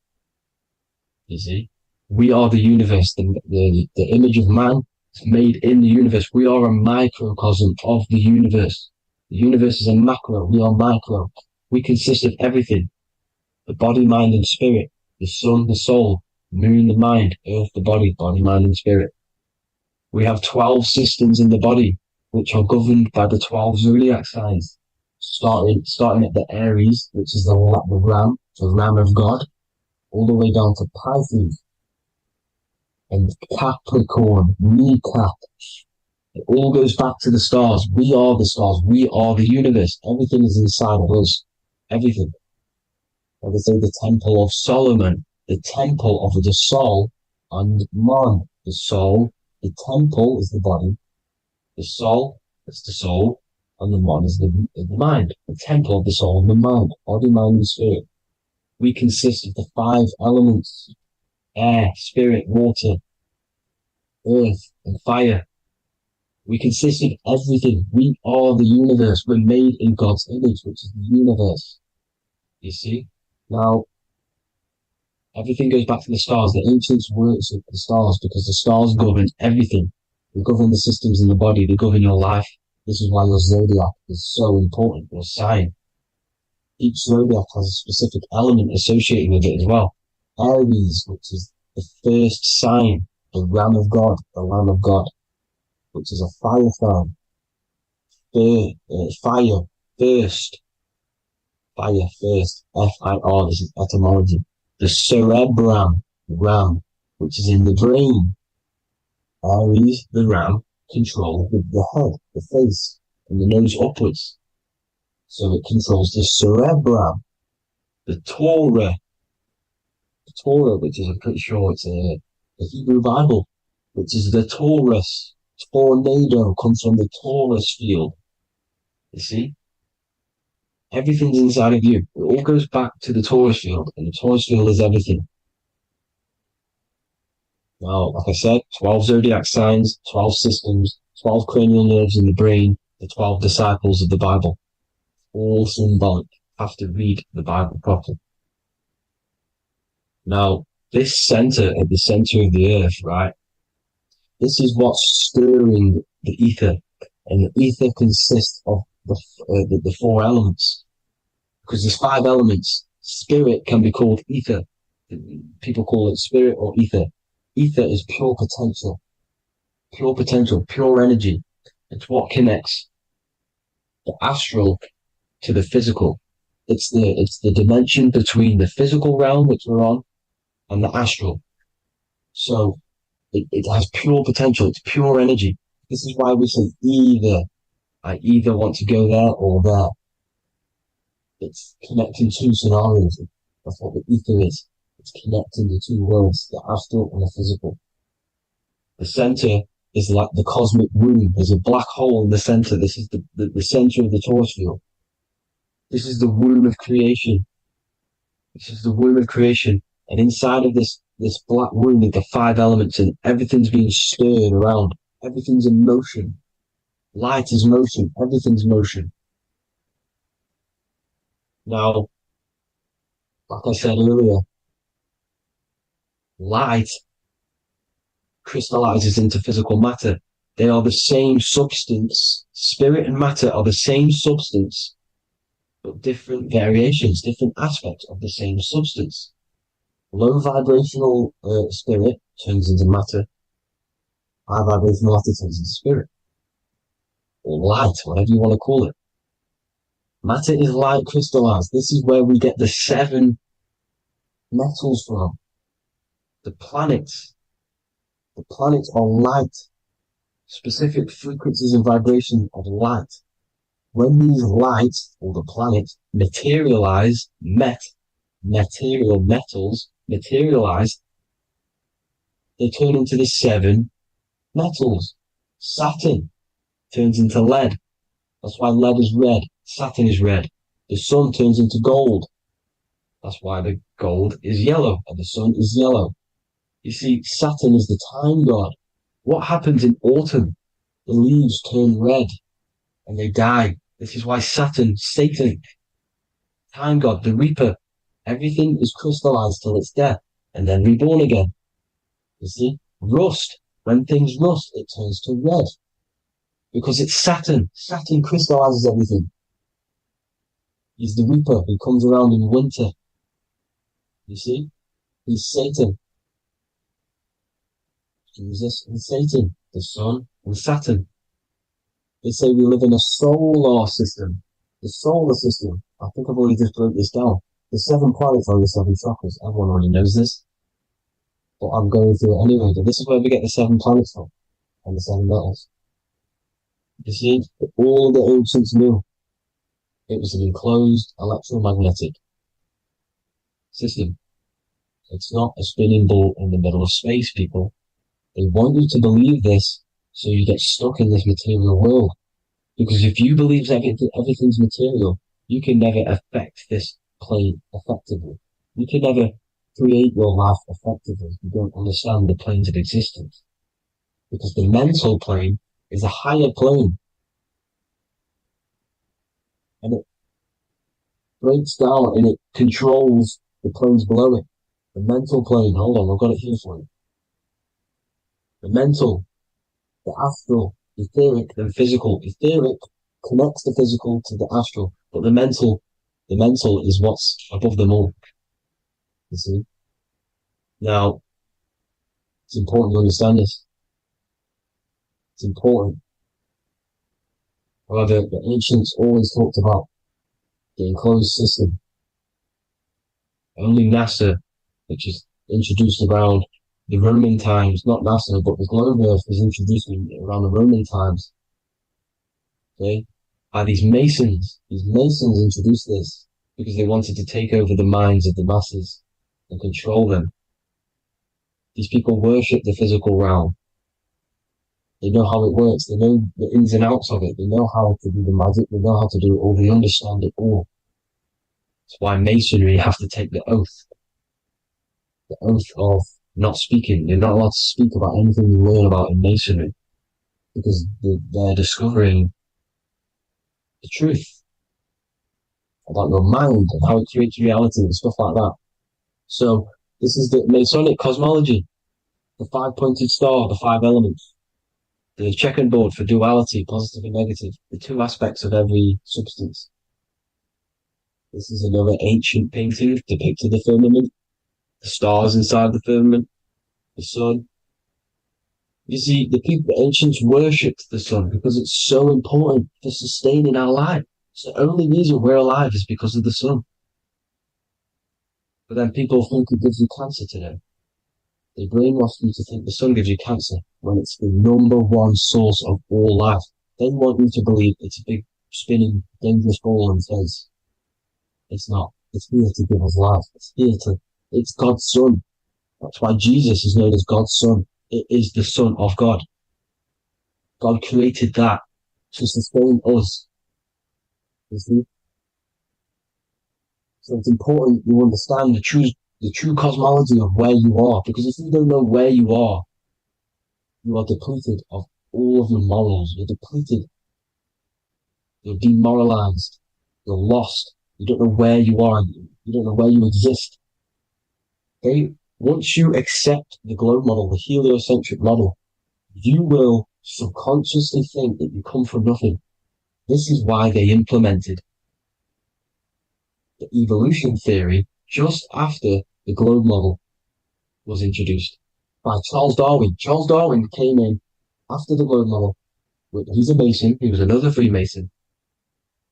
You see? We are the universe, the image of man is made in the universe. We are a microcosm of the universe. The universe is a macro. We are micro. We consist of everything. The body, mind, and spirit. The sun, the soul. Moon, the mind. Earth, the body. Body, mind, and spirit. We have 12 systems in the body, which are governed by the 12 zodiac signs. Starting at the Aries, which is the ram of God, all the way down to Pisces. and Capricorn, kneecap. It all goes back to the stars. We are the stars. We are the universe. Everything is inside of us. Everything. Like I say, the Temple of Solomon, the temple of the soul and mind. The soul, the temple is the body. The soul is the soul, and the mind is the mind. The temple of the soul and the mind. Body, mind, and spirit. We consist of the 5 elements: air, spirit, water, earth, and fire. We consist of everything. We are the universe. We're made in God's image, which is the universe. You see? Now, everything goes back to the stars. The ancients worship the stars because the stars govern everything. They govern the systems in the body. They govern your life. This is why your zodiac is so important, your sign. Each zodiac has a specific element associated with it as well. Aries, which is the first sign, the Ram of God, the Lamb of God, which is a fire sign. Fire, first. Fire, first. F-I-R, this is etymology. The cerebrum, ram, which is in the brain. Aries, the ram, controls the head, the face, and the nose upwards. So it controls the cerebrum. The Torah, which is, I'm pretty sure it's the Hebrew Bible, which is the Taurus. Tornado comes from the Taurus field. You see? Everything's inside of you. It all goes back to the Taurus field, and the Taurus field is everything. Now, like I said, 12 zodiac signs, 12 systems, 12 cranial nerves in the brain, the 12 disciples of the Bible. All symbolic. Have to read the Bible properly. Now, this center, at the center of the earth, right? This is what's stirring the ether. And the ether consists of the 4 elements. Because there's 5 elements. Spirit can be called ether. People call it spirit or ether. Ether is pure potential, pure energy. It's what connects the astral to the physical. It's the dimension between the physical realm, which we're on, and the astral. So it has pure potential. It's pure energy. This is why we say either. I either want to go there or there. It's connecting 2 scenarios. That's what the ether is. It's connecting the 2 worlds, the astral and the physical. The center is like the cosmic womb. There's a black hole in the center. This is the center of the Taurus field. This is the womb of creation. This is the womb of creation. And inside of this black womb is the 5 elements, and everything's being stirred around. Everything's in motion. Light is motion. Everything's motion. Now, like I said earlier, light crystallizes into physical matter. They are the same substance. Spirit and matter are the same substance, but different variations, different aspects of the same substance. Low vibrational spirit turns into matter. High vibrational matter turns into spirit. Or light, whatever you want to call it. Matter is light crystallized. This is where we get the 7 metals from. The planets. The planets are light. Specific frequencies and vibrations of light. When these lights, or the planets, materialize, material metals materialize, they turn into the 7 metals. Saturn turns into lead. That's why lead is red. Saturn is red. The sun turns into gold. That's why the gold is yellow and the sun is yellow. You see, Saturn is the time god. What happens in autumn? The leaves turn red and they die. This is why Saturn, Satan, time god, the reaper, everything is crystallized till it's death and then reborn again. You see, rust. When things rust, it turns to red. Because it's Saturn. Saturn crystallizes everything. He's the reaper who comes around in winter. You see? He's Satan. Jesus and Satan, the sun and Saturn. They say we live in a solar system. The solar system. I think I've already just broke this down. The 7 planets are the 7 chakras. Everyone already knows this. but I'm going through it anyway. But this is where we get the 7 planets from and the 7 metals. You see, all the ancients knew it was an enclosed electromagnetic system. It's not a spinning ball in the middle of space, people. They want you to believe this so you get stuck in this material world. Because if you believe everything's material, you can never affect this plane effectively. You can never create your life effectively if you don't understand the planes of existence. Because the mental plane is a higher plane. And it breaks down and it controls the planes below it. The mental plane, hold on, I've got it here for you. The mental, the astral, etheric, then physical. Etheric connects the physical to the astral, but the mental is what's above them all. You see? Now, it's important to understand this. It's important. However, the ancients always talked about the enclosed system. Only NASA, which is introduced around the Roman times, not NASA, but the globe Earth was introduced around the Roman times. Okay? By these Masons. These Masons introduced this because they wanted to take over the minds of the masses and control them. These people worship the physical realm. They know how it works. They know the ins and outs of it. They know how to do the magic. They know how to do it all. They understand it all. That's why Masonry have to take the oath. The oath of not speaking. You're not allowed to speak about anything you learn about in Masonry. Because they're discovering the truth about your mind and how it creates reality and stuff like that. So, this is the Masonic cosmology. The 5-pointed star, the 5 elements. The checkerboard for duality, positive and negative. The 2 aspects of every substance. This is another ancient painting depicting the firmament. The stars inside the firmament. The sun. You see, the ancients worshipped the sun because it's so important for sustaining our life. It's the only reason we're alive is because of the sun. But then people think it gives you cancer today. They brainwash you to think the sun gives you cancer when it's the #1 source of all life. They want you to believe it's a big, spinning, dangerous ball in space. It's not. It's here to give us life. It's God's son. That's why Jesus is known as God's son. It is the Son of God. God created that to sustain us. You see? So it's important you understand the true cosmology of where you are. Because if you don't know where you are depleted of all of your morals. You're depleted. You're demoralized. You're lost. You don't know where you are. You don't know where you exist. Okay? Once you accept the globe model, the heliocentric model, you will subconsciously think that you come from nothing. This is why they implemented the evolution theory just after the globe model was introduced by Charles Darwin. Charles Darwin came in after the globe model. He's a Mason, he was another Freemason,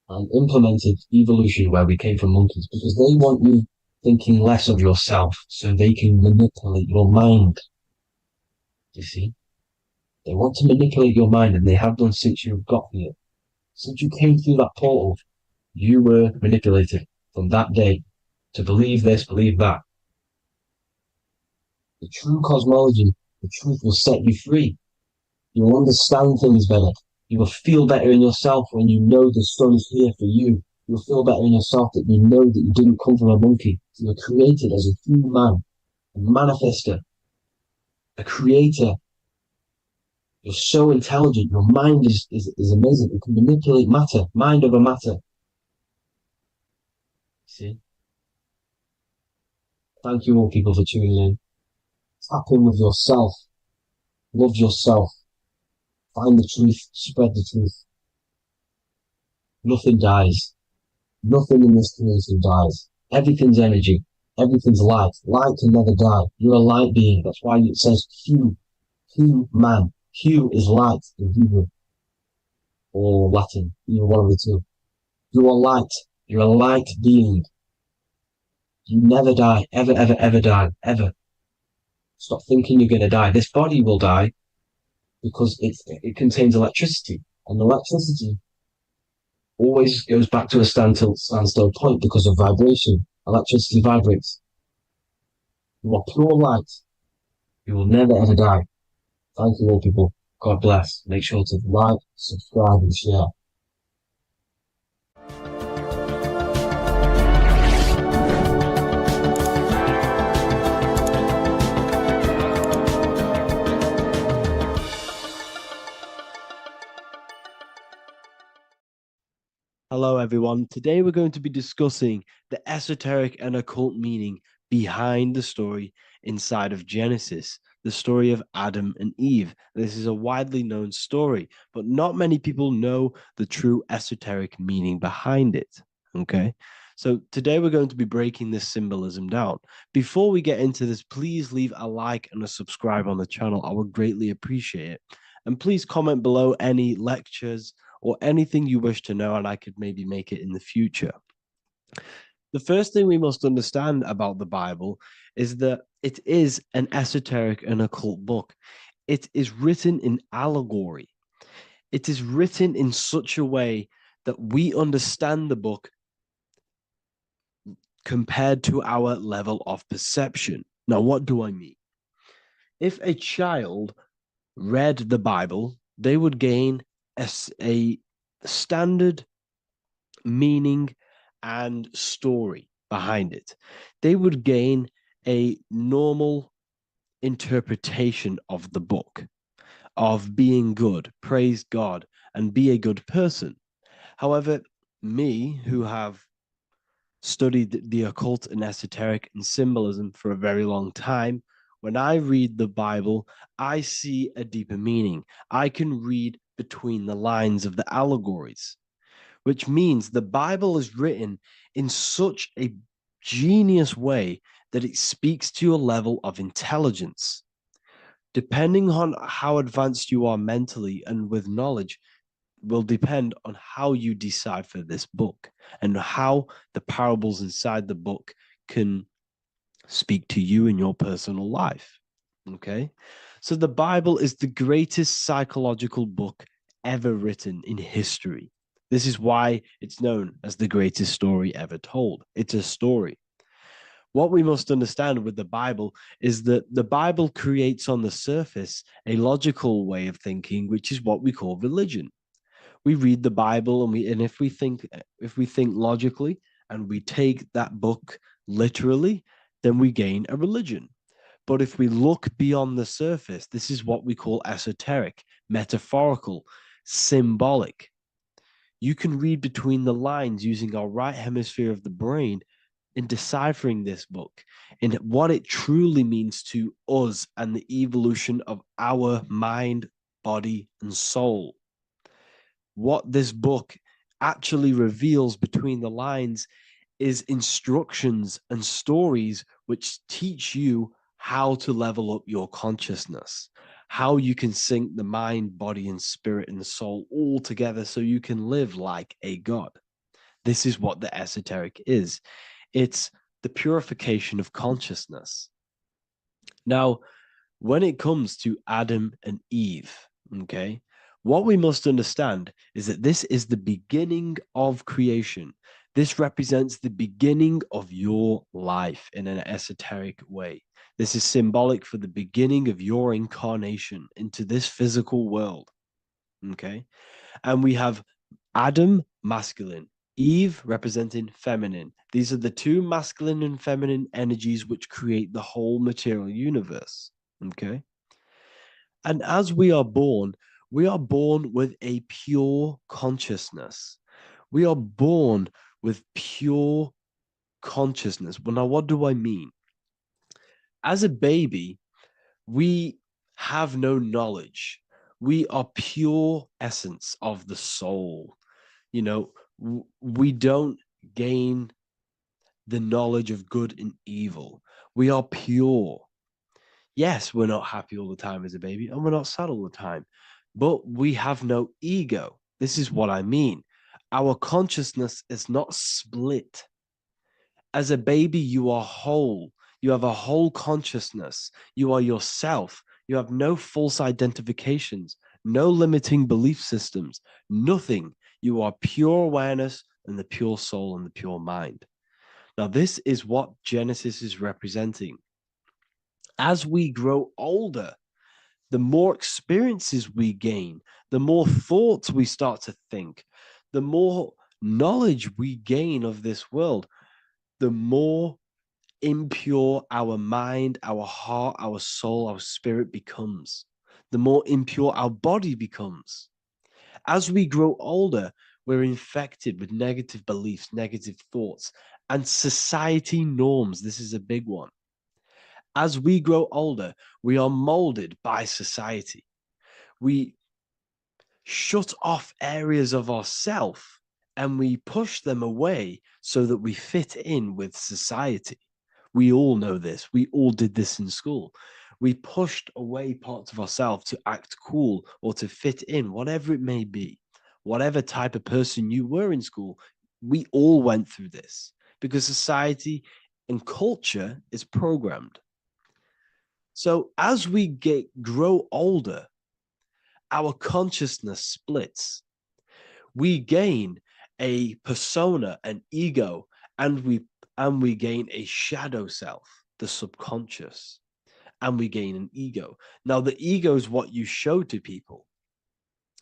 and implemented evolution where we came from monkeys because they want you thinking less of yourself so they can manipulate your mind. You see? They want to manipulate your mind, and they have done since you got here. Since you came through that portal, you were manipulated from that day to believe this, believe that. The true cosmology, the truth will set you free. You will understand things better. You will feel better in yourself when you know the sun is here for you. You'll feel better in yourself that you know that you didn't come from a monkey. You were created as a human, a manifester, a creator. You're so intelligent. Your mind is amazing. You can manipulate matter, mind over matter. See? Thank you all people for tuning in. Tap in with yourself. Love yourself. Find the truth. Spread the truth. Nothing dies. Nothing in this creation dies. Everything's energy. Everything's light. Light can never die. You're a light being. That's why it says Q. Q man. Q is light in Hebrew. Or Latin. Either one of the two. You are light. You're a light being. You never die. Ever, ever, ever die. Ever. Stop thinking you're going to die. This body will die because it contains electricity, and electricity always goes back to a standstill point because of vibration. Electricity vibrates. You are pure light. You will never ever die. Thank you all, people. God bless. Make sure to like, subscribe, and share. Hello, everyone. Today we're going to be discussing the esoteric and occult meaning behind the story inside of Genesis, the story of Adam and Eve. This is a widely known story, but not many people know the true esoteric meaning behind it. Okay, so today we're going to be breaking this symbolism down. Before we get into this, please leave a like and a subscribe on the channel. I would greatly appreciate it. And please comment below any lectures or anything you wish to know, and I could maybe make it in the future. The first thing we must understand about the Bible is that it is an esoteric and occult book. It is written in allegory. It is written in such a way that we understand the book compared to our level of perception. Now, what do I mean? If a child read the Bible, they would gain a standard meaning and story behind it. They would gain a normal interpretation of the book, of being good, praise God, and be a good person. However, me, who have studied the occult and esoteric and symbolism for a very long time, when I read the Bible, I see a deeper meaning. I can read between the lines of the allegories, which means the Bible is written in such a genius way that it speaks to your level of intelligence. Depending on how advanced you are mentally and with knowledge will depend on how you decipher this book and how the parables inside the book can speak to you in your personal life. Okay, so the Bible is the greatest psychological book ever written in history. This is why it's known as the greatest story ever told. It's a story. What we must understand with the Bible is that the Bible creates on the surface a logical way of thinking, which is what we call religion. We read the Bible and if we think logically and we take that book literally, then we gain a religion. But if we look beyond the surface, this is what we call esoteric, metaphorical, symbolic. You can read between the lines using our right hemisphere of the brain in deciphering this book and what it truly means to us and the evolution of our mind, body, and soul. What this book actually reveals between the lines is instructions and stories which teach you how to level up your consciousness, how you can sync the mind, body, and spirit and the soul all together so you can live like a god. This is what the esoteric is. It's the purification of consciousness. Now, when it comes to Adam and Eve, okay, what we must understand is that this is the beginning of creation. This represents the beginning of your life in an esoteric way. This is symbolic for the beginning of your incarnation into this physical world. Okay. And we have Adam, masculine, Eve representing feminine. These are the two masculine and feminine energies which create the whole material universe. Okay. And as we are born with a pure consciousness. We are born with pure consciousness. Well, now, what do I mean? As a baby, we have no knowledge. We are pure essence of the soul. You know, we don't gain the knowledge of good and evil. We are pure. Yes, we're not happy all the time as a baby, and we're not sad all the time, but we have no ego. This is what I mean. Our consciousness is not split. As a baby, you are whole. You have a whole consciousness. You are yourself. You have no false identifications, no limiting belief systems, nothing. You are pure awareness and the pure soul and the pure mind. Now, this is what Genesis is representing. As we grow older, the more experiences we gain, the more thoughts we start to think, the more knowledge we gain of this world, the more impure our mind, our heart, our soul, our spirit becomes, the more impure our body becomes. As we grow older, we're infected with negative beliefs, negative thoughts, and society norms. This is a big one. As we grow older, we are molded by society. We shut off areas of ourself and we push them away so that we fit in with society. We all know this. We all did this in school. We pushed away parts of ourselves to act cool or to fit in, whatever it may be. Whatever type of person you were in school, we all went through this because society and culture is programmed. So as we grow older, our consciousness splits. We gain a persona, an ego, and we gain a shadow self, the subconscious, and we gain an ego. Now, the ego is what you show to people.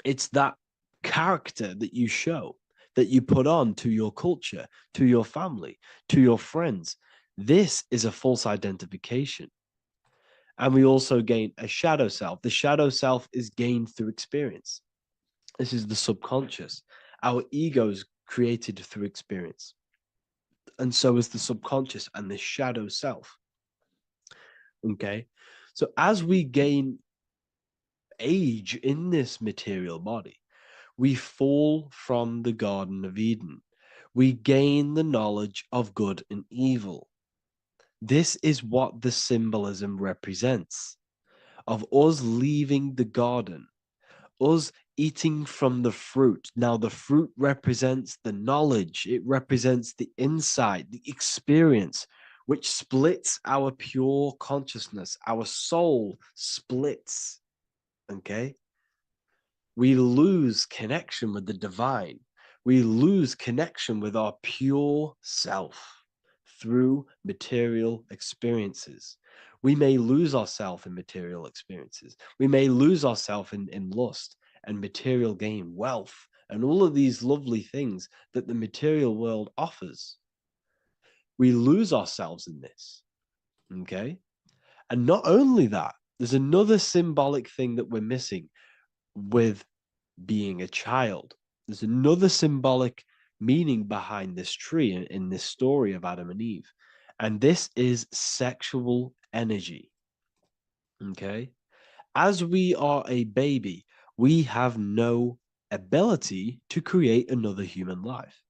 It's that character that you show, that you put on to your culture, to your family, to your friends. This is a false identification. And we also gain a shadow self. The shadow self is gained through experience. This is the subconscious. Our ego is created through experience. And so is the subconscious and the shadow self. Okay? So as we gain age in this material body, we fall from the Garden of Eden. We gain the knowledge of good and evil. This is what the symbolism represents of us leaving the garden, us eating from the fruit. Now, the fruit represents the knowledge, it represents the insight, the experience, which splits our pure consciousness. Our soul splits. Okay? We lose connection with the divine. We lose connection with our pure self through material experiences. We may lose ourselves in material experiences. We may lose ourselves in lust and material gain, wealth, and all of these lovely things that the material world offers. We lose ourselves in this, okay? And not only that, there's another symbolic thing that we're missing with being a child. There's another symbolic meaning behind this tree in this story of Adam and Eve. And this is sexual energy. Okay? As we are a baby, we have no ability to create another human life.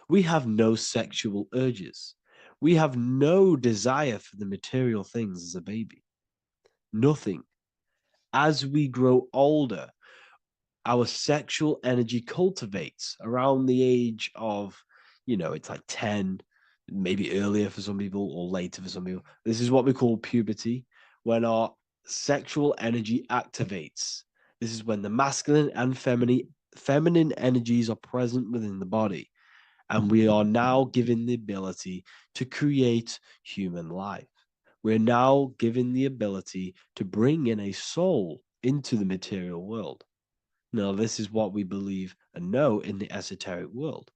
We have no sexual urges. We have no desire for the material things as a baby. Nothing. As we grow older, our sexual energy cultivates around the age of, it's like 10, maybe earlier for some people or later for some people. This is what we call puberty, when our sexual energy activates. This is when the masculine and feminine energies are present within the body. And we are now given the ability to create human life. We're now given the ability to bring in a soul into the material world. Now, this is what we believe and know in the esoteric world.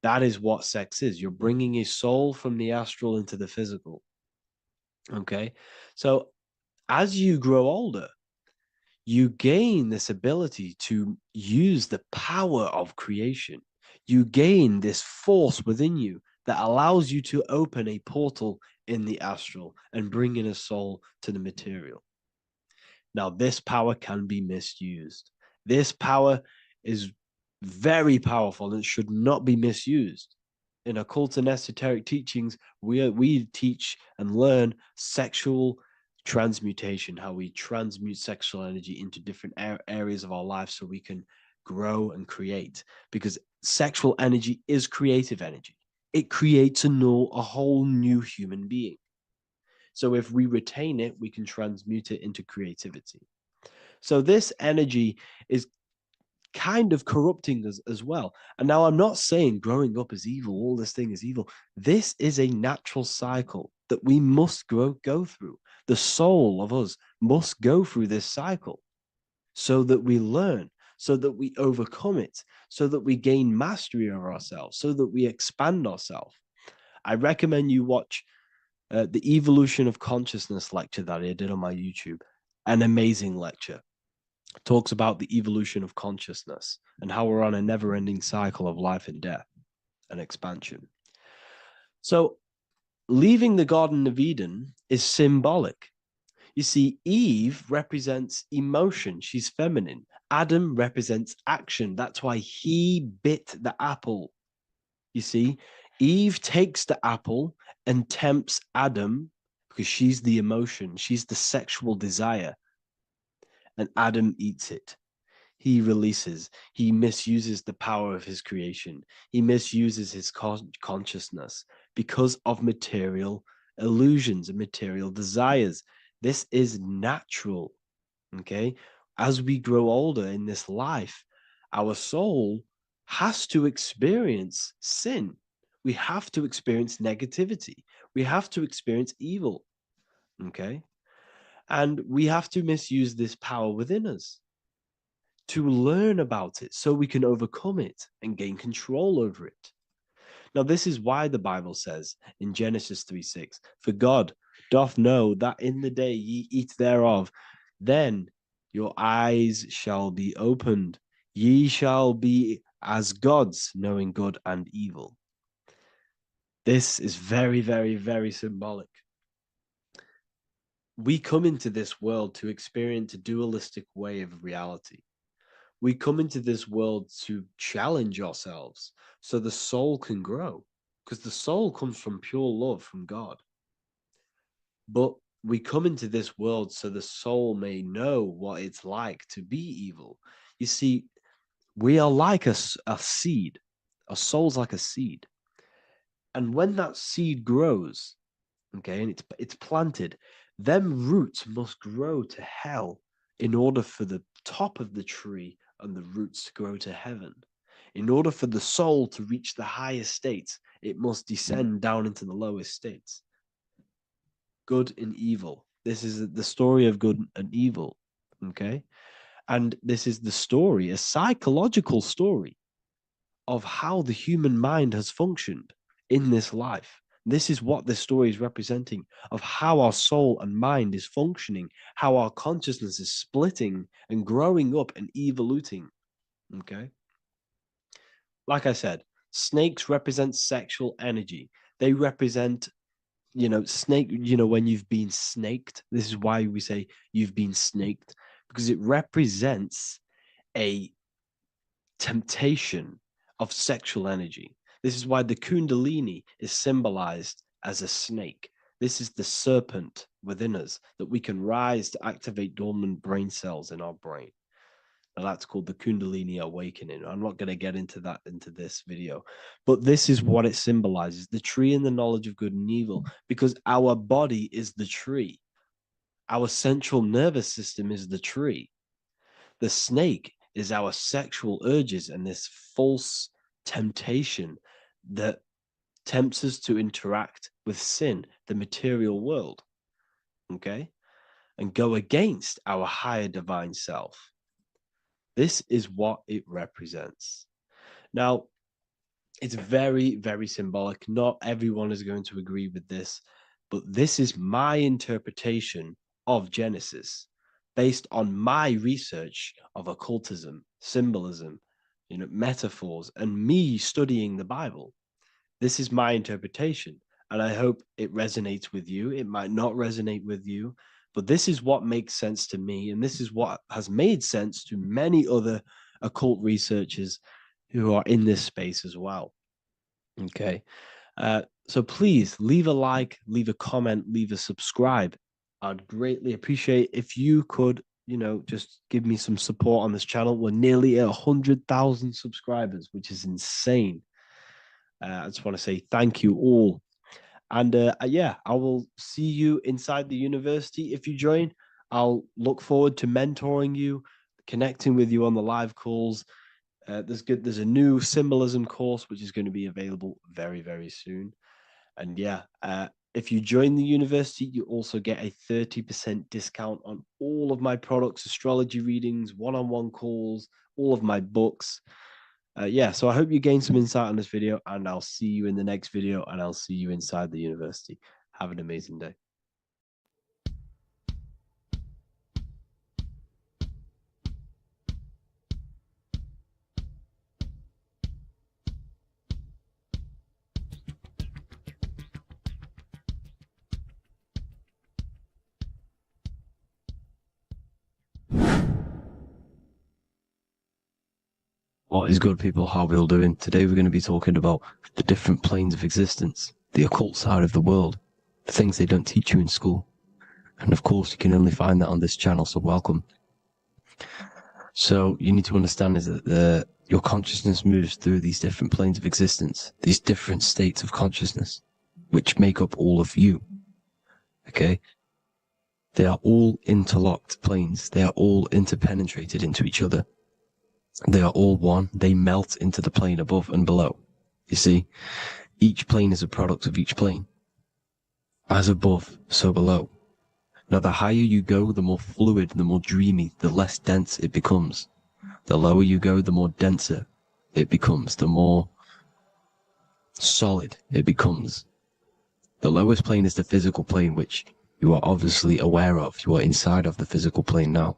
That is what sex is. You're bringing a soul from the astral into the physical. Okay? So as you grow older, you gain this ability to use the power of creation. You gain this force within you that allows you to open a portal in the astral and bring in a soul to the material. Now, this power can be misused. This power is very powerful and it should not be misused. In occult and esoteric teachings, we teach and learn sexual transmutation, how we transmute sexual energy into different areas of our lives so we can grow and create. Because sexual energy is creative energy. It creates a whole new human being. So if we retain it, we can transmute it into creativity. So this energy is kind of corrupting us as well. And now I'm not saying growing up is evil, all this thing is evil. This is a natural cycle that we must go through. The soul of us must go through this cycle so that we learn, so that we overcome it, so that we gain mastery over ourselves, so that we expand ourselves. I recommend you watch the Evolution of Consciousness lecture that I did on my YouTube. An amazing lecture. Talks about the evolution of consciousness and how we're on a never-ending cycle of life and death and expansion. So leaving the Garden of Eden is symbolic. You see, Eve represents emotion. She's feminine. Adam represents action. That's why he bit the apple. You see, Eve takes the apple and tempts Adam because she's the emotion. She's the sexual desire. And Adam eats it. He releases. He misuses the power of his creation. He misuses his consciousness because of material illusions and material desires. This is natural, okay? As we grow older in this life, our soul has to experience sin. We have to experience negativity. We have to experience evil, okay? And we have to misuse this power within us to learn about it so we can overcome it and gain control over it. Now, this is why the Bible says in Genesis 3:6, for God doth know that in the day ye eat thereof, then your eyes shall be opened. Ye shall be as gods, knowing good and evil. This is very, very, very symbolic. We come into this world to experience a dualistic way of reality. We come into this world to challenge ourselves so the soul can grow, because the soul comes from pure love from God. But we come into this world so the soul may know what it's like to be evil. You see, we are like a seed. Our soul's like a seed. And when that seed grows, okay, and it's planted, them roots must grow to hell in order for the top of the tree and the roots to grow to heaven. In order for the soul to reach the highest states, it must descend down into the lowest states. Good and evil. This is the story of good and evil, okay? And this is the story, a psychological story of how the human mind has functioned in this life. This is what this story is representing, of how our soul and mind is functioning, how our consciousness is splitting and growing up and evoluting. Okay. Like I said, snakes represent sexual energy. They represent, snake, when you've been snaked. This is why we say you've been snaked, because it represents a temptation of sexual energy. This is why the Kundalini is symbolized as a snake. This is the serpent within us that we can rise to activate dormant brain cells in our brain. Now that's called the Kundalini awakening. I'm not going to get into that into this video, but this is what it symbolizes, the tree and the knowledge of good and evil, because our body is the tree. Our central nervous system is the tree. The snake is our sexual urges and this false temptation that tempts us to interact with sin, the material world, okay, and go against our higher divine self. This is what it represents. Now, it's very, very symbolic. Not everyone is going to agree with this, but this is my interpretation of Genesis based on my research of occultism, symbolism, metaphors, and me studying the Bible. This is my interpretation, and I hope it resonates with you. It might not resonate with you, but this is what makes sense to me, and this is what has made sense to many other occult researchers who are in this space as well. Okay, so please leave a like, leave a comment, leave a subscribe. I'd greatly appreciate if you could, just give me some support on this channel. We're nearly at 100,000 subscribers, which is insane. I just want to say thank you all. And yeah, I will see you inside the university if you join. I'll look forward to mentoring you, connecting with you on the live calls. There's a new symbolism course which is going to be available very, very soon. And yeah, if you join the university, you also get a 30% discount on all of my products, astrology readings, one-on-one calls, all of my books. Yeah, so I hope you gain some insight on this video, and I'll see you in the next video, and I'll see you inside the university. Have an amazing day. What is good, people? How are we all doing? Today we're going to be talking about the different planes of existence, the occult side of the world, the things they don't teach you in school. And of course, you can only find that on this channel, so welcome. So you need to understand is that your consciousness moves through these different planes of existence, these different states of consciousness, which make up all of you. Okay? They are all interlocked planes. They are all interpenetrated into each other. They are all one. They melt into the plane above and below. You see, each plane is a product of each plane. As above, so below. Now, the higher you go, the more fluid, the more dreamy, the less dense it becomes. The lower you go, the more denser it becomes, the more solid it becomes. The lowest plane is the physical plane, which you are obviously aware of. You are inside of the physical plane now.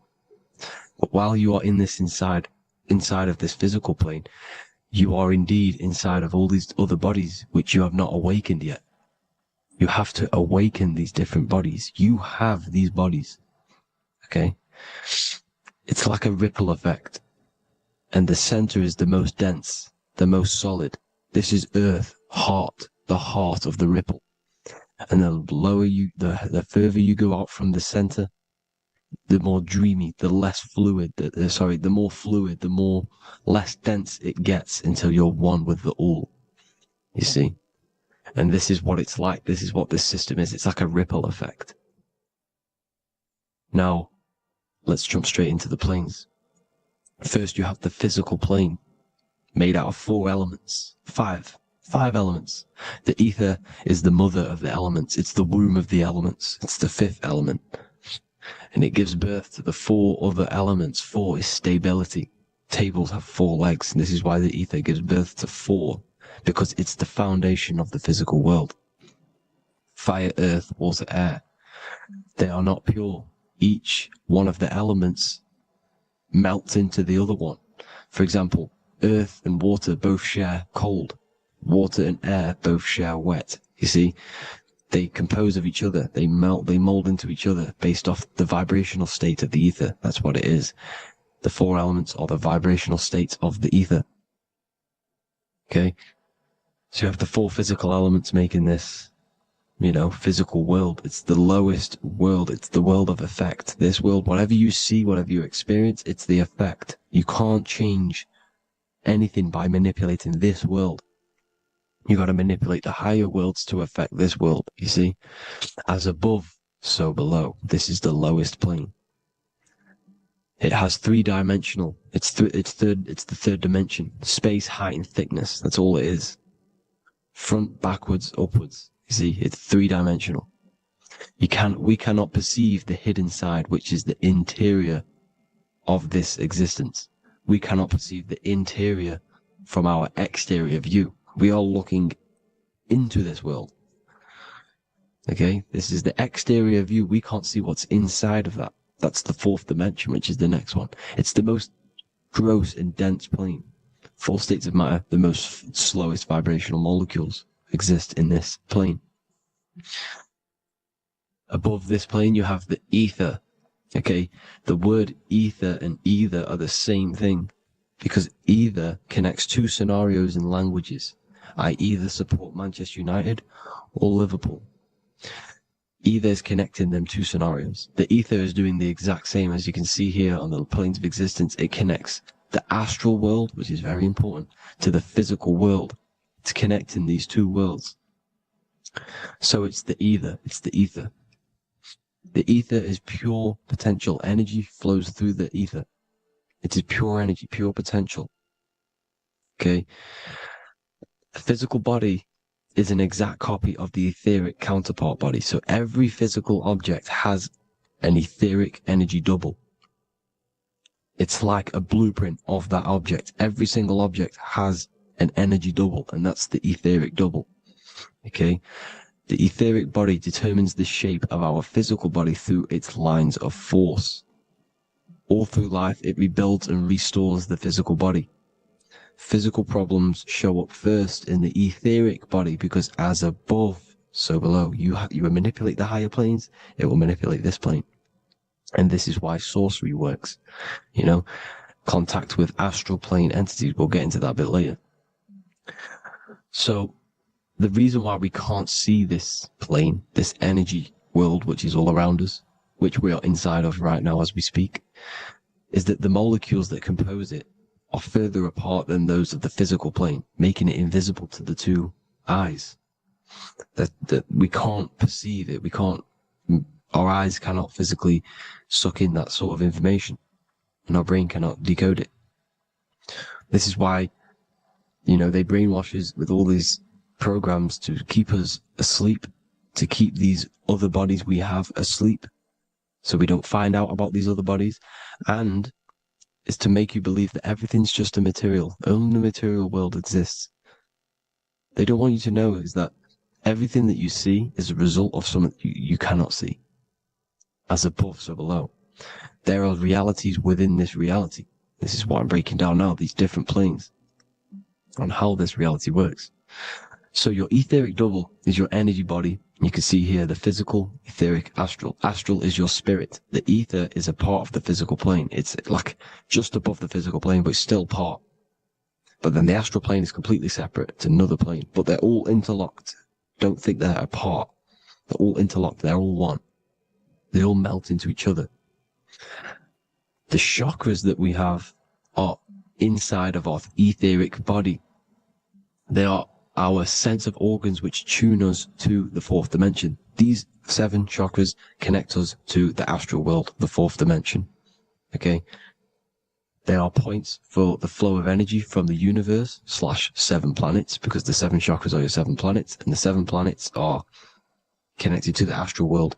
But while you are in this inside of this physical plane, you are indeed inside of all these other bodies which you have not awakened yet. You have to awaken these different bodies. You have these bodies. Okay? It's like a ripple effect. And the center is the most dense, the most solid. This is earth, heart, the heart of the ripple. And the lower you, the further you go out from the center, the more dreamy, the less fluid, the more fluid, the more less dense it gets until you're one with the all. You see? And this is what it's like. This is what this system is. It's like a ripple effect. Now, let's jump straight into the planes. First, you have the physical plane, made out of 4 elements. 5 elements. The ether is the mother of the elements. It's the womb of the elements. It's the 5th element. And it gives birth to the 4 other elements. 4 is stability. Tables have 4 legs, and this is why the ether gives birth to 4, because it's the foundation of the physical world. Fire, earth, water, air. They are not pure. Each one of the elements melts into the other one. For example, earth and water both share cold. Water and air both share wet. You see? They compose of each other. They melt, they mold into each other based off the vibrational state of the ether. That's what it is. The 4 elements are the vibrational states of the ether. Okay? So you have the 4 physical elements making this, physical world. It's the lowest world. It's the world of effect. This world, whatever you see, whatever you experience, it's the effect. You can't change anything by manipulating this world. You got to manipulate the higher worlds to affect this world, you see? As above, so below. This is the lowest plane. It has 3-dimensional. It's the 3rd dimension. Space, height, and thickness. That's all it is. Front, backwards, upwards. You see, it's 3-dimensional. We cannot perceive the hidden side, which is the interior of this existence. We cannot perceive the interior from our exterior view. We are looking into this world. Okay? This is the exterior view. We can't see what's inside of that. That's the 4th dimension, which is the next one. It's the most gross and dense plane. 4 states of matter, the most slowest vibrational molecules exist in this plane. Above this plane, you have the ether. Okay? The word ether and either are the same thing, because either connects 2 scenarios in languages. I either support Manchester United or Liverpool. Either is connecting them 2 scenarios. The ether is doing the exact same, as you can see here on the planes of existence. It connects the astral world, which is very important, to the physical world. It's connecting these 2 worlds. So it's the ether. It's the ether. The ether is pure potential. Energy flows through the ether. It is pure energy, pure potential. Okay? The physical body is an exact copy of the etheric counterpart body. So every physical object has an etheric energy double. It's like a blueprint of that object. Every single object has an energy double, and that's the etheric double. Okay? The etheric body determines the shape of our physical body through its lines of force. All through life, it rebuilds and restores the physical body. Physical problems show up first in the etheric body because as above, so below. You manipulate the higher planes, it will manipulate this plane. And this is why sorcery works. You know, contact with astral plane entities. We'll get into that a bit later. So the reason why we can't see this plane, this energy world, which is all around us, which we are inside of right now as we speak, is that the molecules that compose it are further apart than those of the physical plane, making it invisible to the two eyes. That we can't perceive it. Our eyes cannot physically suck in that sort of information, and our brain cannot decode it. This is why, you know, they brainwash us with all these programs to keep us asleep, to keep these other bodies we have asleep, so we don't find out about these other bodies, and is to make you believe that everything's just a material. Only the material world exists. They don't want you to know is that everything that you see is a result of something you cannot see. As above, so below. There are realities within this reality. This is what I'm breaking down now, these different planes, on how this reality works. So your etheric double is your energy body. You can see here the physical, etheric, astral. Astral is your spirit. The ether is a part of the physical plane. It's like just above the physical plane, but it's still part. But then the astral plane is completely separate. It's another plane, but they're all interlocked. Don't think they're apart. They're all interlocked. They're all one. They all melt into each other. The chakras that we have are inside of our etheric body. They are our sense of organs which tune us to the fourth dimension. These 7 chakras connect us to the astral world, the fourth dimension. Okay? They are points for the flow of energy from the universe / 7 planets, because the 7 chakras are your 7 planets, and the 7 planets are connected to the astral world.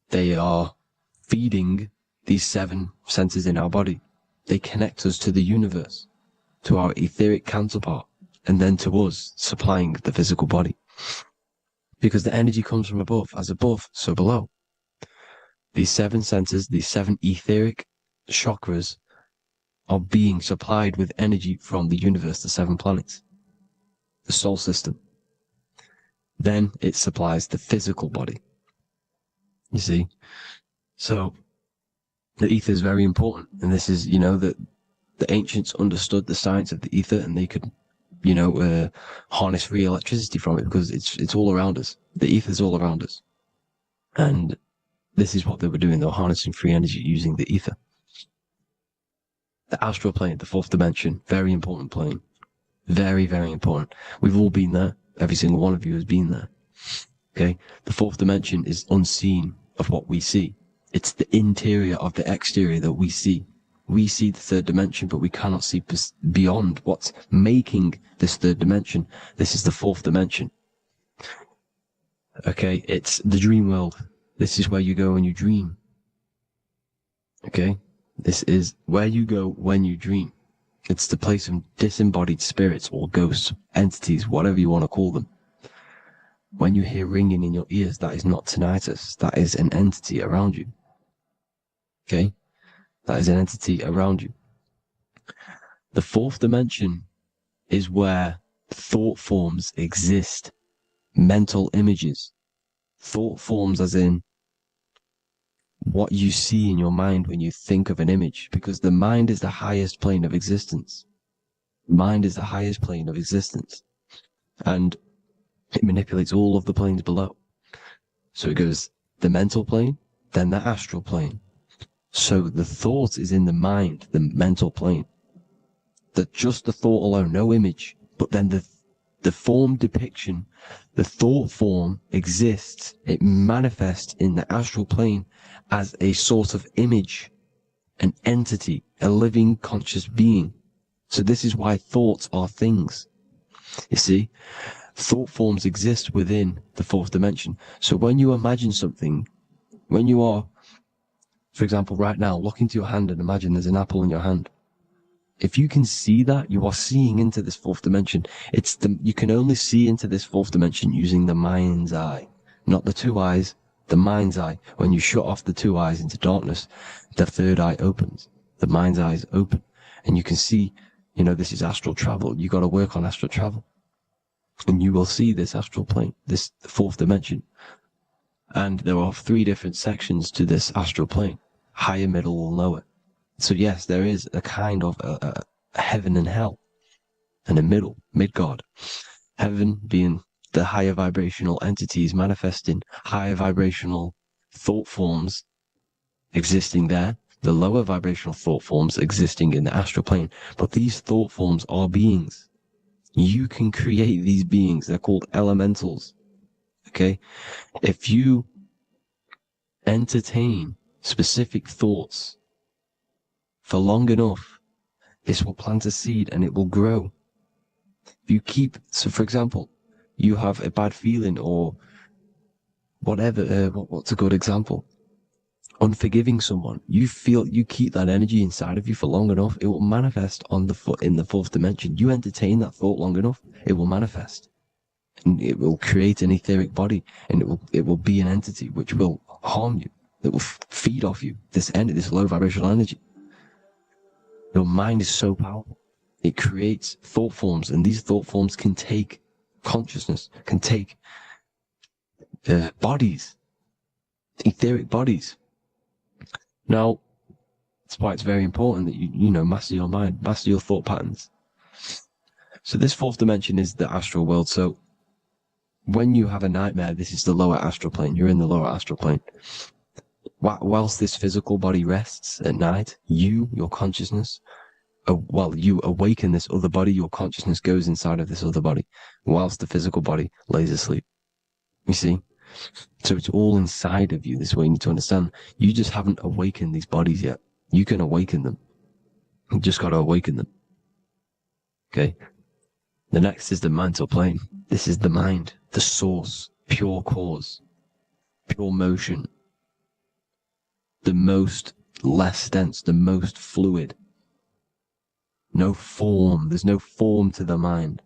They are feeding these 7 centers in our body. They connect us to the universe, to our etheric counterpart, and then to us, supplying the physical body. Because the energy comes from above. As above, so below. These 7 centers, these 7 etheric chakras, are being supplied with energy from the universe, the 7 planets, the solar system. Then it supplies the physical body. You see? So the ether is very important. And this is, you know, that the ancients understood the science of the ether, and they could, you know, harness free electricity from it, because it's all around us. The ether is all around us. And this is what they were doing. They were harnessing free energy using the ether. The astral plane, the fourth dimension, very important plane. Very, very important. We've all been there. Every single one of you has been there. Okay? The fourth dimension is unseen of what we see. It's the interior of the exterior that we see. We see the third dimension, but we cannot see beyond what's making this third dimension. This is the fourth dimension. Okay? It's the dream world. This is where you go when you dream. Okay? This is where you go when you dream. It's the place of disembodied spirits or ghosts, entities, whatever you want to call them. When you hear ringing in your ears, that is not tinnitus. That is an entity around you. Okay? That is an entity around you. The fourth dimension is where thought forms exist. Mental images. Thought forms as in what you see in your mind when you think of an image, because the mind is the highest plane of existence. Mind is the highest plane of existence. And it manipulates all of the planes below. So it goes the mental plane, then the astral plane. So the thought is in the mind, the mental plane. That just the thought alone, no image, but then The form depiction, the thought form exists. It manifests in the astral plane as a sort of image, an entity, a living conscious being. So this is why thoughts are things. You see, thought forms exist within the fourth dimension. So when you imagine something, when you are, for example, right now, look into your hand and imagine there's an apple in your hand. If you can see that, you are seeing into this fourth dimension. You can only see into this fourth dimension using the mind's eye, not the two eyes, the mind's eye. When you shut off the two eyes into darkness, the third eye opens. The mind's eye is open, and you can see, this is astral travel. You got to work on astral travel, and you will see this astral plane, this fourth dimension. And there are 3 different sections to this astral plane: higher, middle, or lower. So yes, there is a kind of a heaven and hell, and a middle, midgard. Heaven being the higher vibrational entities manifesting higher vibrational thought forms existing there, the lower vibrational thought forms existing in the astral plane. But these thought forms are beings. You can create these beings. They're called elementals. Okay? If you entertain specific thoughts for long enough, this will plant a seed and it will grow. If you so for example, you have a bad feeling or whatever, what's a good example? Unforgiving someone. You keep that energy inside of you for long enough, it will manifest in the fourth dimension. You entertain that thought long enough, it will manifest. And it will create an etheric body, and it will be an entity which will harm you. It will feed off you, this low vibrational energy. Your mind is so powerful. It creates thought forms, and these thought forms can take consciousness, can take bodies, etheric bodies. Now, that's why it's very important that you master your mind, master your thought patterns. So this fourth dimension is the astral world. So when you have a nightmare, this is the lower astral plane. You're in the lower astral plane. Whilst this physical body rests at night, your consciousness, you awaken this other body, your consciousness goes inside of this other body, whilst the physical body lays asleep. You see? So it's all inside of you. This way you need to understand. You just haven't awakened these bodies yet. You can awaken them. You just got to awaken them. Okay? The next is the mental plane. This is the mind, the source, pure cause, pure motion. The most less dense, the most fluid. No form. There's no form to the mind.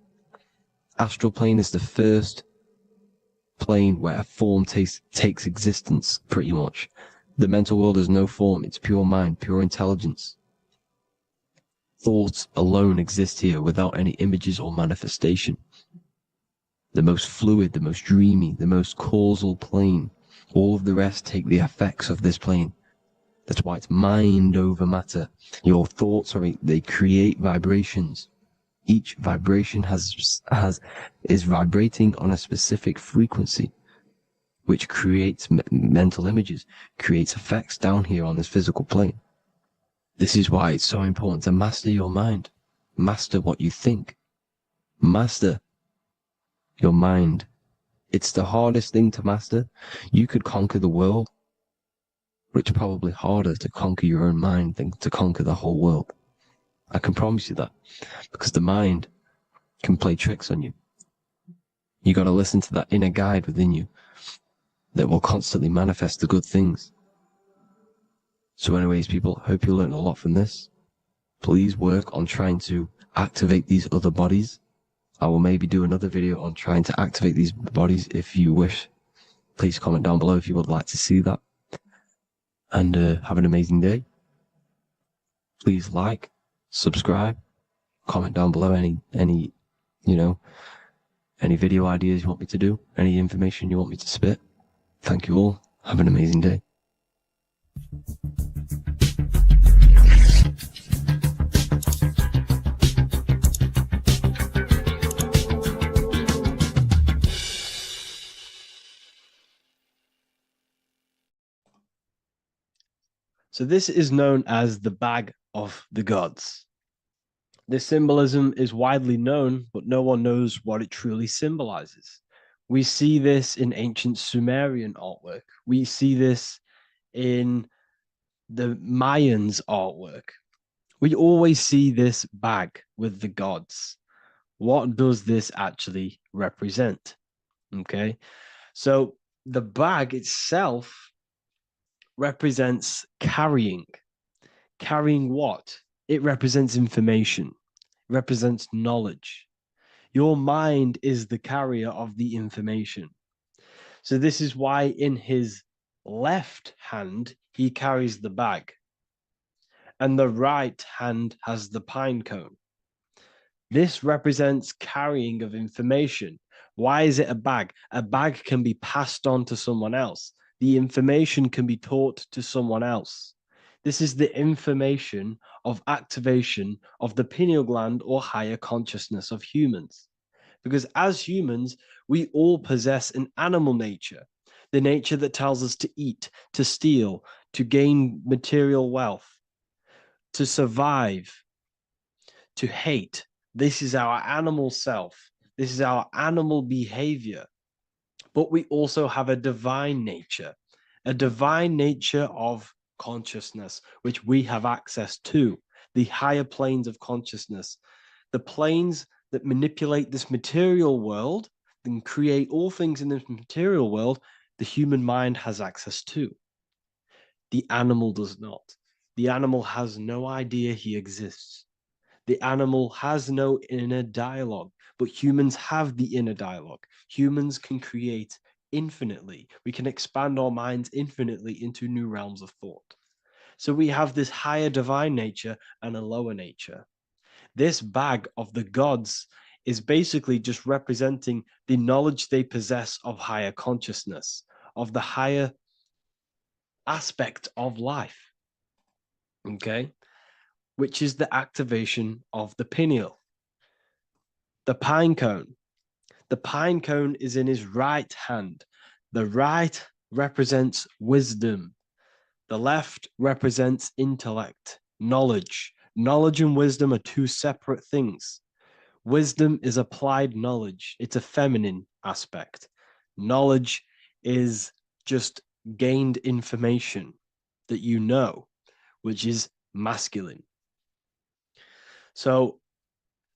Astral plane is the first plane where a form takes existence, pretty much. The mental world has no form. It's pure mind, pure intelligence. Thoughts alone exist here without any images or manifestation. The most fluid, the most dreamy, the most causal plane. All of the rest take the effects of this plane. That's why it's mind over matter. Your thoughts they create vibrations. Each vibration is vibrating on a specific frequency, which creates mental images, creates effects down here on this physical plane. This is why it's so important to master your mind. Master what you think. Master your mind. It's the hardest thing to master. You could conquer the world, but it's probably harder to conquer your own mind than to conquer the whole world. I can promise you that, because the mind can play tricks on you. You got to listen to that inner guide within you that will constantly manifest the good things. So anyways, people, hope you learned a lot from this. Please work on trying to activate these other bodies. I will maybe do another video on trying to activate these bodies if you wish. Please comment down below if you would like to see that. And have an amazing day. Please like, subscribe, comment down below any video ideas you want me to do, any information you want me to spit. Thank you all. Have an amazing day. So this is known as the bag of the gods. This symbolism is widely known, but no one knows what it truly symbolizes. We see this in ancient Sumerian artwork. We see this in the Mayans' artwork. We always see this bag with the gods. What does this actually represent? Okay, so the bag itself represents carrying. Carrying what? It represents information, it represents knowledge. Your mind is the carrier of the information. So this is why in his left hand, he carries the bag, and the right hand has the pine cone. This represents carrying of information. Why is it a bag? A bag can be passed on to someone else. The information can be taught to someone else. This is the information of activation of the pineal gland or higher consciousness of humans. Because as humans, we all possess an animal nature, the nature that tells us to eat, to steal, to gain material wealth, to survive, to hate. This is our animal self. This is our animal behavior. But we also have a divine nature of consciousness, which we have access to, the higher planes of consciousness, the planes that manipulate this material world and create all things in this material world. The human mind has access to. The animal does not. The animal has no idea he exists. The animal has no inner dialogue, but humans have the inner dialogue. Humans can create infinitely. We can expand our minds infinitely into new realms of thought. So we have this higher divine nature and a lower nature. This bag of the gods is basically just representing the knowledge they possess of higher consciousness, of the higher aspect of life. Okay? Which is the activation of the pineal. The pine cone. The pine cone is in his right hand. The right represents wisdom. The left represents intellect, knowledge. Knowledge and wisdom are two separate things. Wisdom is applied knowledge. It's a feminine aspect. Knowledge is just gained information that you know, which is masculine. So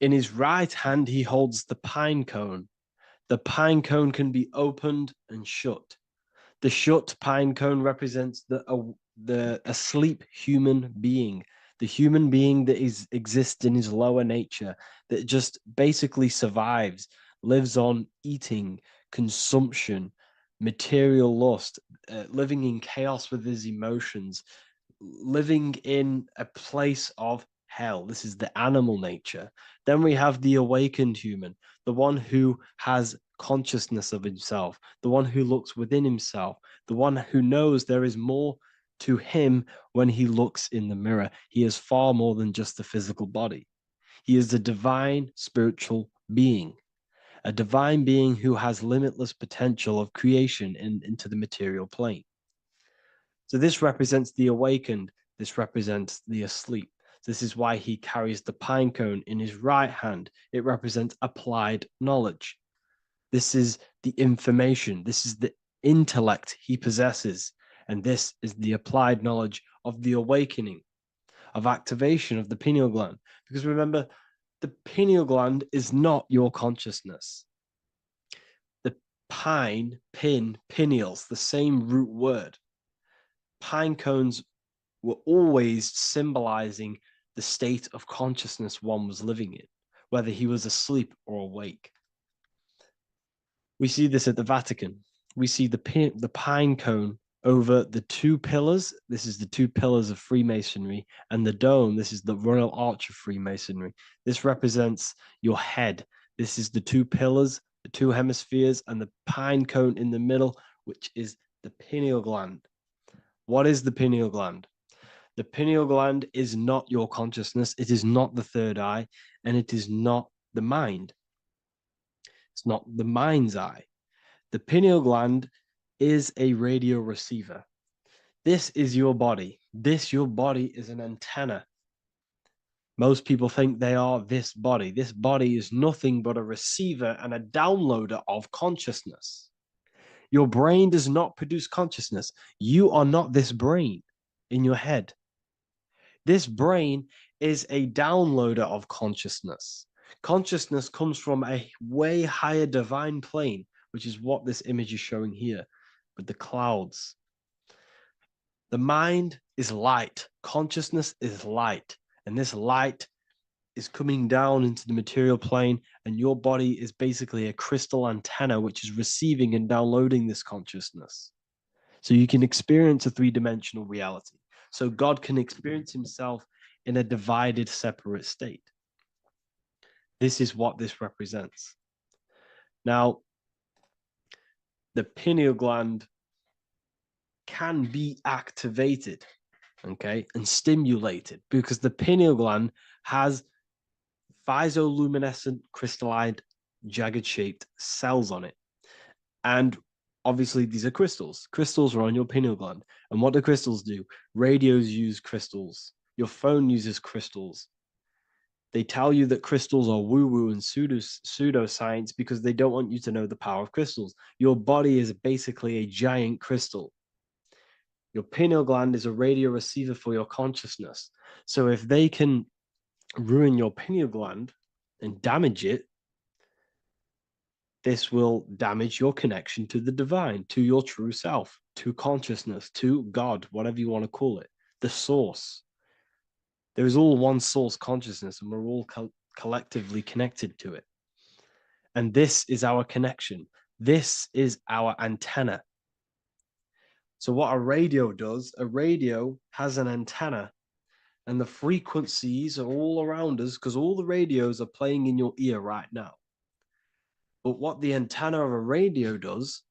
in his right hand, he holds the pine cone. The pine cone can be opened and shut. The shut pine cone represents the asleep human being, the human being that exists in his lower nature, that just basically survives, lives on eating, consumption, material lust, living in chaos with his emotions, living in a place of hell. This is the animal nature. Then we have the awakened human, the one who has consciousness of himself, the one who looks within himself, the one who knows there is more to him when he looks in the mirror. He is far more than just the physical body. He is a divine spiritual being, a divine being who has limitless potential of creation into the material plane. So this represents the awakened. This represents the asleep. This is why he carries the pine cone in his right hand. It represents applied knowledge. This is the information. This is the intellect he possesses. And this is the applied knowledge of the awakening, of activation of the pineal gland. Because remember, the pineal gland is not your consciousness. The pine, pin, pineals, the same root word. Pine cones were always symbolizing the state of consciousness one was living in, whether he was asleep or awake. We see this at the Vatican. We see the pine cone over the two pillars. This is the two pillars of Freemasonry, and the dome. This is the Royal Arch of Freemasonry. This represents your head. This is the two pillars, the two hemispheres, and the pine cone in the middle, which is the pineal gland. What is the pineal gland? The pineal gland is not your consciousness. It is not the third eye, and it is not the mind. It's not the mind's eye. The pineal gland is a radio receiver. This is your body. Your body is an antenna. Most people think they are this body. This body is nothing but a receiver and a downloader of consciousness. Your brain does not produce consciousness. You are not this brain in your head. This brain is a downloader of consciousness. Consciousness comes from a way higher divine plane, which is what this image is showing here with the clouds. The mind is light. Consciousness is light. And this light is coming down into the material plane, and your body is basically a crystal antenna which is receiving and downloading this consciousness. So you can experience a three-dimensional reality. So God can experience himself in a divided, separate state. This is what this represents. Now, the pineal gland can be activated, okay, and stimulated, because the pineal gland has physioluminescent crystalline jagged shaped cells on it. And obviously these are crystals. Crystals are on your pineal gland. And what do crystals do? Radios use crystals. Your phone uses crystals. They tell you that crystals are woo-woo and pseudoscience because they don't want you to know the power of crystals. Your body is basically a giant crystal. Your pineal gland is a radio receiver for your consciousness. So if they can ruin your pineal gland and damage it, this will damage your connection to the divine, to your true self, to consciousness, to God, whatever you want to call it, the source. There is all one source consciousness, and we're all collectively connected to it. And this is our connection. This is our antenna. So what a radio does, a radio has an antenna, and the frequencies are all around us because all the radios are playing in your ear right now. But what the antenna of a radio does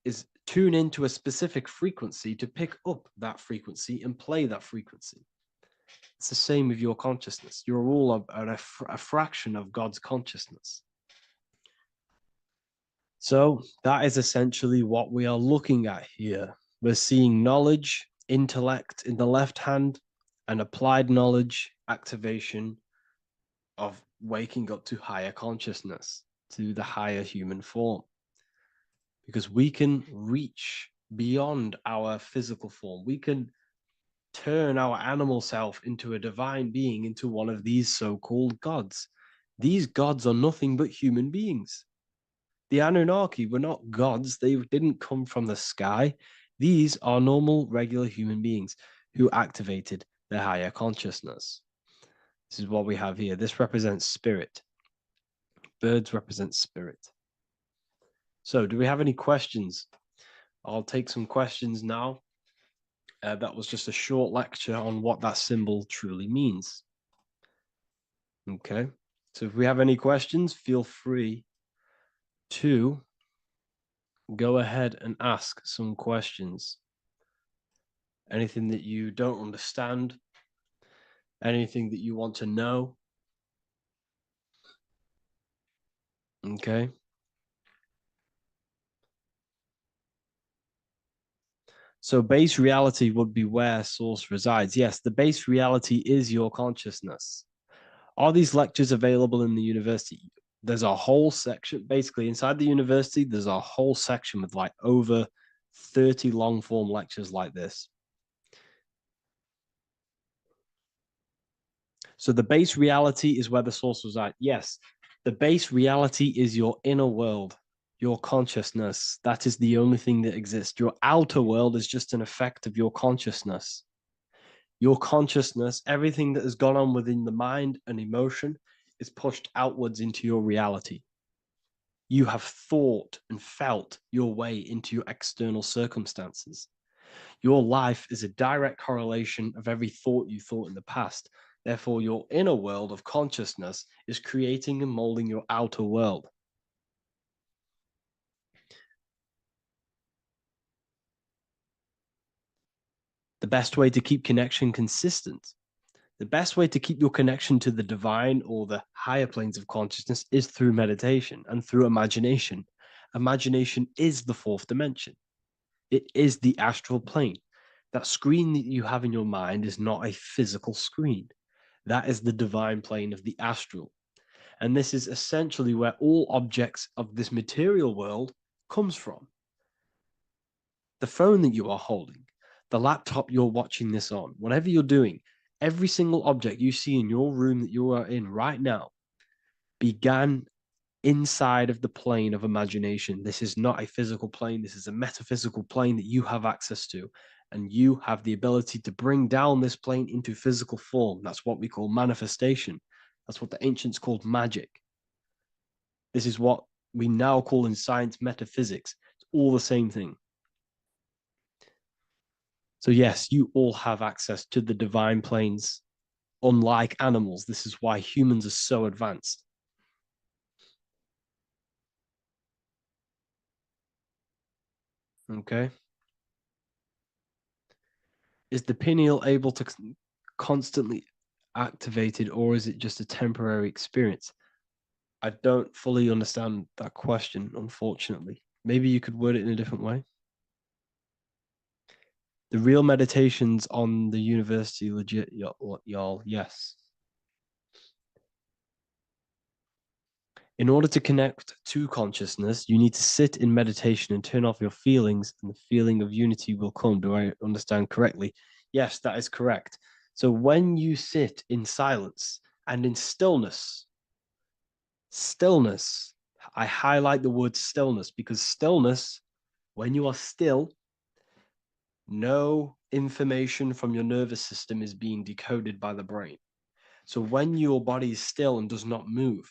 is tune into a specific frequency to pick up that frequency and play that frequency. It's the same with your consciousness. You're all a fraction of God's consciousness. So that is essentially what we are looking at here. We're seeing knowledge, intellect in the left hand, and applied knowledge, activation of waking up to higher consciousness, to the higher human form. Because we can reach beyond our physical form. We can turn our animal self into a divine being, into one of these so-called gods. These gods are nothing but human beings. The Anunnaki were not gods. They didn't come from the sky. These are normal, regular human beings who activated their higher consciousness. This is what we have here. This represents spirit. Birds represent spirit. So do we have any questions? I'll take some questions now. That was just a short lecture on what that symbol truly means. Okay, so if we have any questions, feel free to go ahead and ask some questions. Anything that you don't understand, anything that you want to know. Okay. So base reality would be where source resides. Yes, the base reality is your consciousness. Are these lectures available in the university? There's a whole section, basically inside the university, there's a whole section with like over 30 long form lectures like this. So the base reality is where the source resides. Yes, the base reality is your inner world. Your consciousness, that is the only thing that exists. Your outer world is just an effect of your consciousness. Your consciousness, everything that has gone on within the mind and emotion is pushed outwards into your reality. You have thought and felt your way into your external circumstances. Your life is a direct correlation of every thought you thought in the past. Therefore, your inner world of consciousness is creating and molding your outer world. The best way to keep connection consistent, the best way to keep your connection to the divine or the higher planes of consciousness is through meditation and through imagination. Imagination is the fourth dimension. It is the astral plane. That screen that you have in your mind is not a physical screen. That is the divine plane of the astral. And this is essentially where all objects of this material world comes from. The phone that you are holding, the laptop you're watching this on, whatever you're doing, every single object you see in your room that you are in right now began inside of the plane of imagination. This is not a physical plane. This is a metaphysical plane that you have access to. And you have the ability to bring down this plane into physical form. That's what we call manifestation. That's what the ancients called magic. This is what we now call in science metaphysics. It's all the same thing. So yes, you all have access to the divine planes. Unlike animals, this is why humans are so advanced. Okay. Is the pineal able to constantly activated, or is it just a temporary experience? I don't fully understand that question, unfortunately. Maybe you could word it in a different way. The real meditations on the university legit, y'all, yes. In order to connect to consciousness, you need to sit in meditation and turn off your feelings, and the feeling of unity will come. Do I understand correctly? Yes, that is correct. So when you sit in silence and in stillness, I highlight the word stillness because stillness, when you are still, no information from your nervous system is being decoded by the brain. So when your body is still and does not move,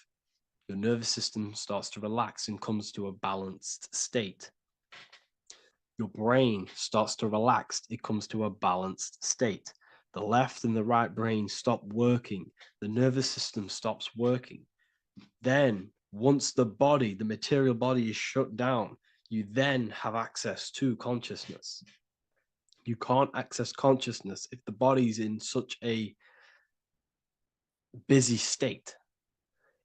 your nervous system starts to relax and comes to a balanced state. Your brain starts to relax, it comes to a balanced state. The left and the right brain stop working. The nervous system stops working. Then, once the body, the material body is shut down, you then have access to consciousness. You can't access consciousness if the body's in such a busy state.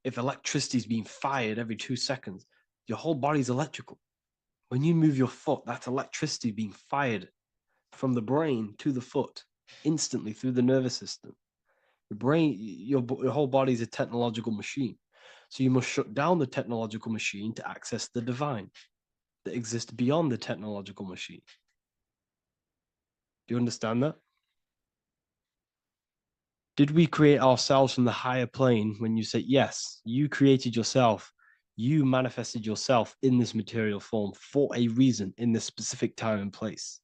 If electricity is being fired every 2 seconds, your whole body's electrical. When you move your foot, that's electricity being fired from the brain to the foot instantly through the nervous system. The brain, your whole body is a technological machine. So you must shut down the technological machine to access the divine that exists beyond the technological machine. Do you understand that? Did we create ourselves from the higher plane? When you say yes, you created yourself, you manifested yourself in this material form for a reason in this specific time and place.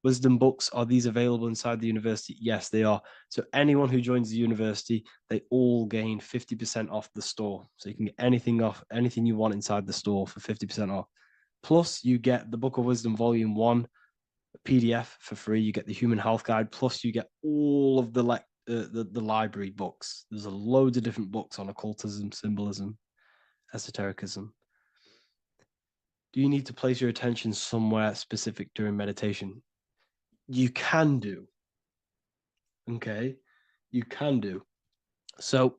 Wisdom books, are these available inside the university? Yes, they are. So anyone who joins the university, they all gain 50% off the store. So you can get anything off, anything you want inside the store for 50% off. Plus you get the Book of Wisdom Volume 1 PDF for free. You get the Human Health Guide. Plus you get all of the library books. There's a loads of different books on occultism, symbolism, esotericism. Do you need to place your attention somewhere specific during meditation? You can do. Okay, you can do. So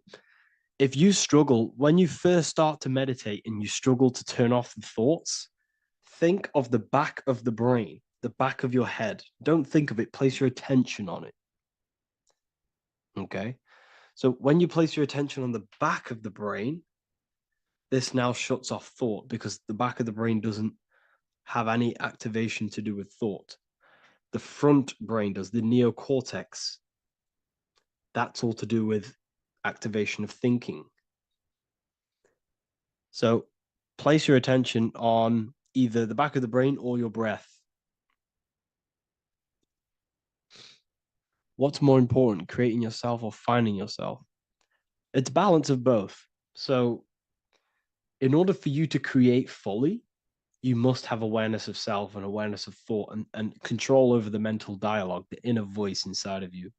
if you struggle, when you first start to meditate and you struggle to turn off the thoughts, think of the back of the brain, the back of your head. Don't think of it, place your attention on it. Okay, so when you place your attention on the back of the brain, this now shuts off thought because the back of the brain doesn't have any activation to do with thought. The front brain does, the neocortex. That's all to do with activation of thinking. So place your attention on either the back of the brain or your breath. What's more important, creating yourself or finding yourself? It's a balance of both. So in order for you to create fully, you must have awareness of self and awareness of thought and control over the mental dialogue, the inner voice inside of you.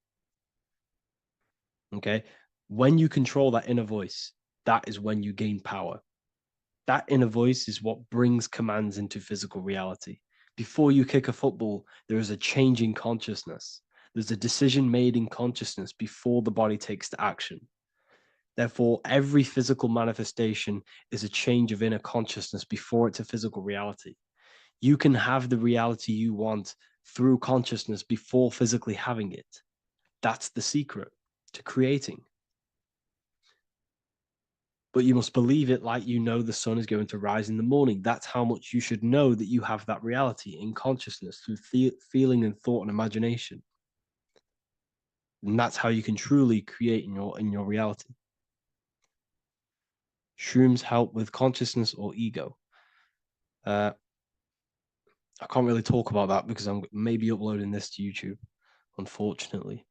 Okay? When you control that inner voice, that is when you gain power. That inner voice is what brings commands into physical reality. Before you kick a football, there is a change in consciousness. There's a decision made in consciousness before the body takes the action. Therefore, every physical manifestation is a change of inner consciousness before it's a physical reality. You can have the reality you want through consciousness before physically having it. That's the secret to creating. But you must believe it like you know the sun is going to rise in the morning. That's how much you should know that you have that reality in consciousness through feeling and thought and imagination. And that's how you can truly create in your reality. Shrooms help with consciousness or ego. I can't really talk about that because I'm maybe uploading this to YouTube, unfortunately.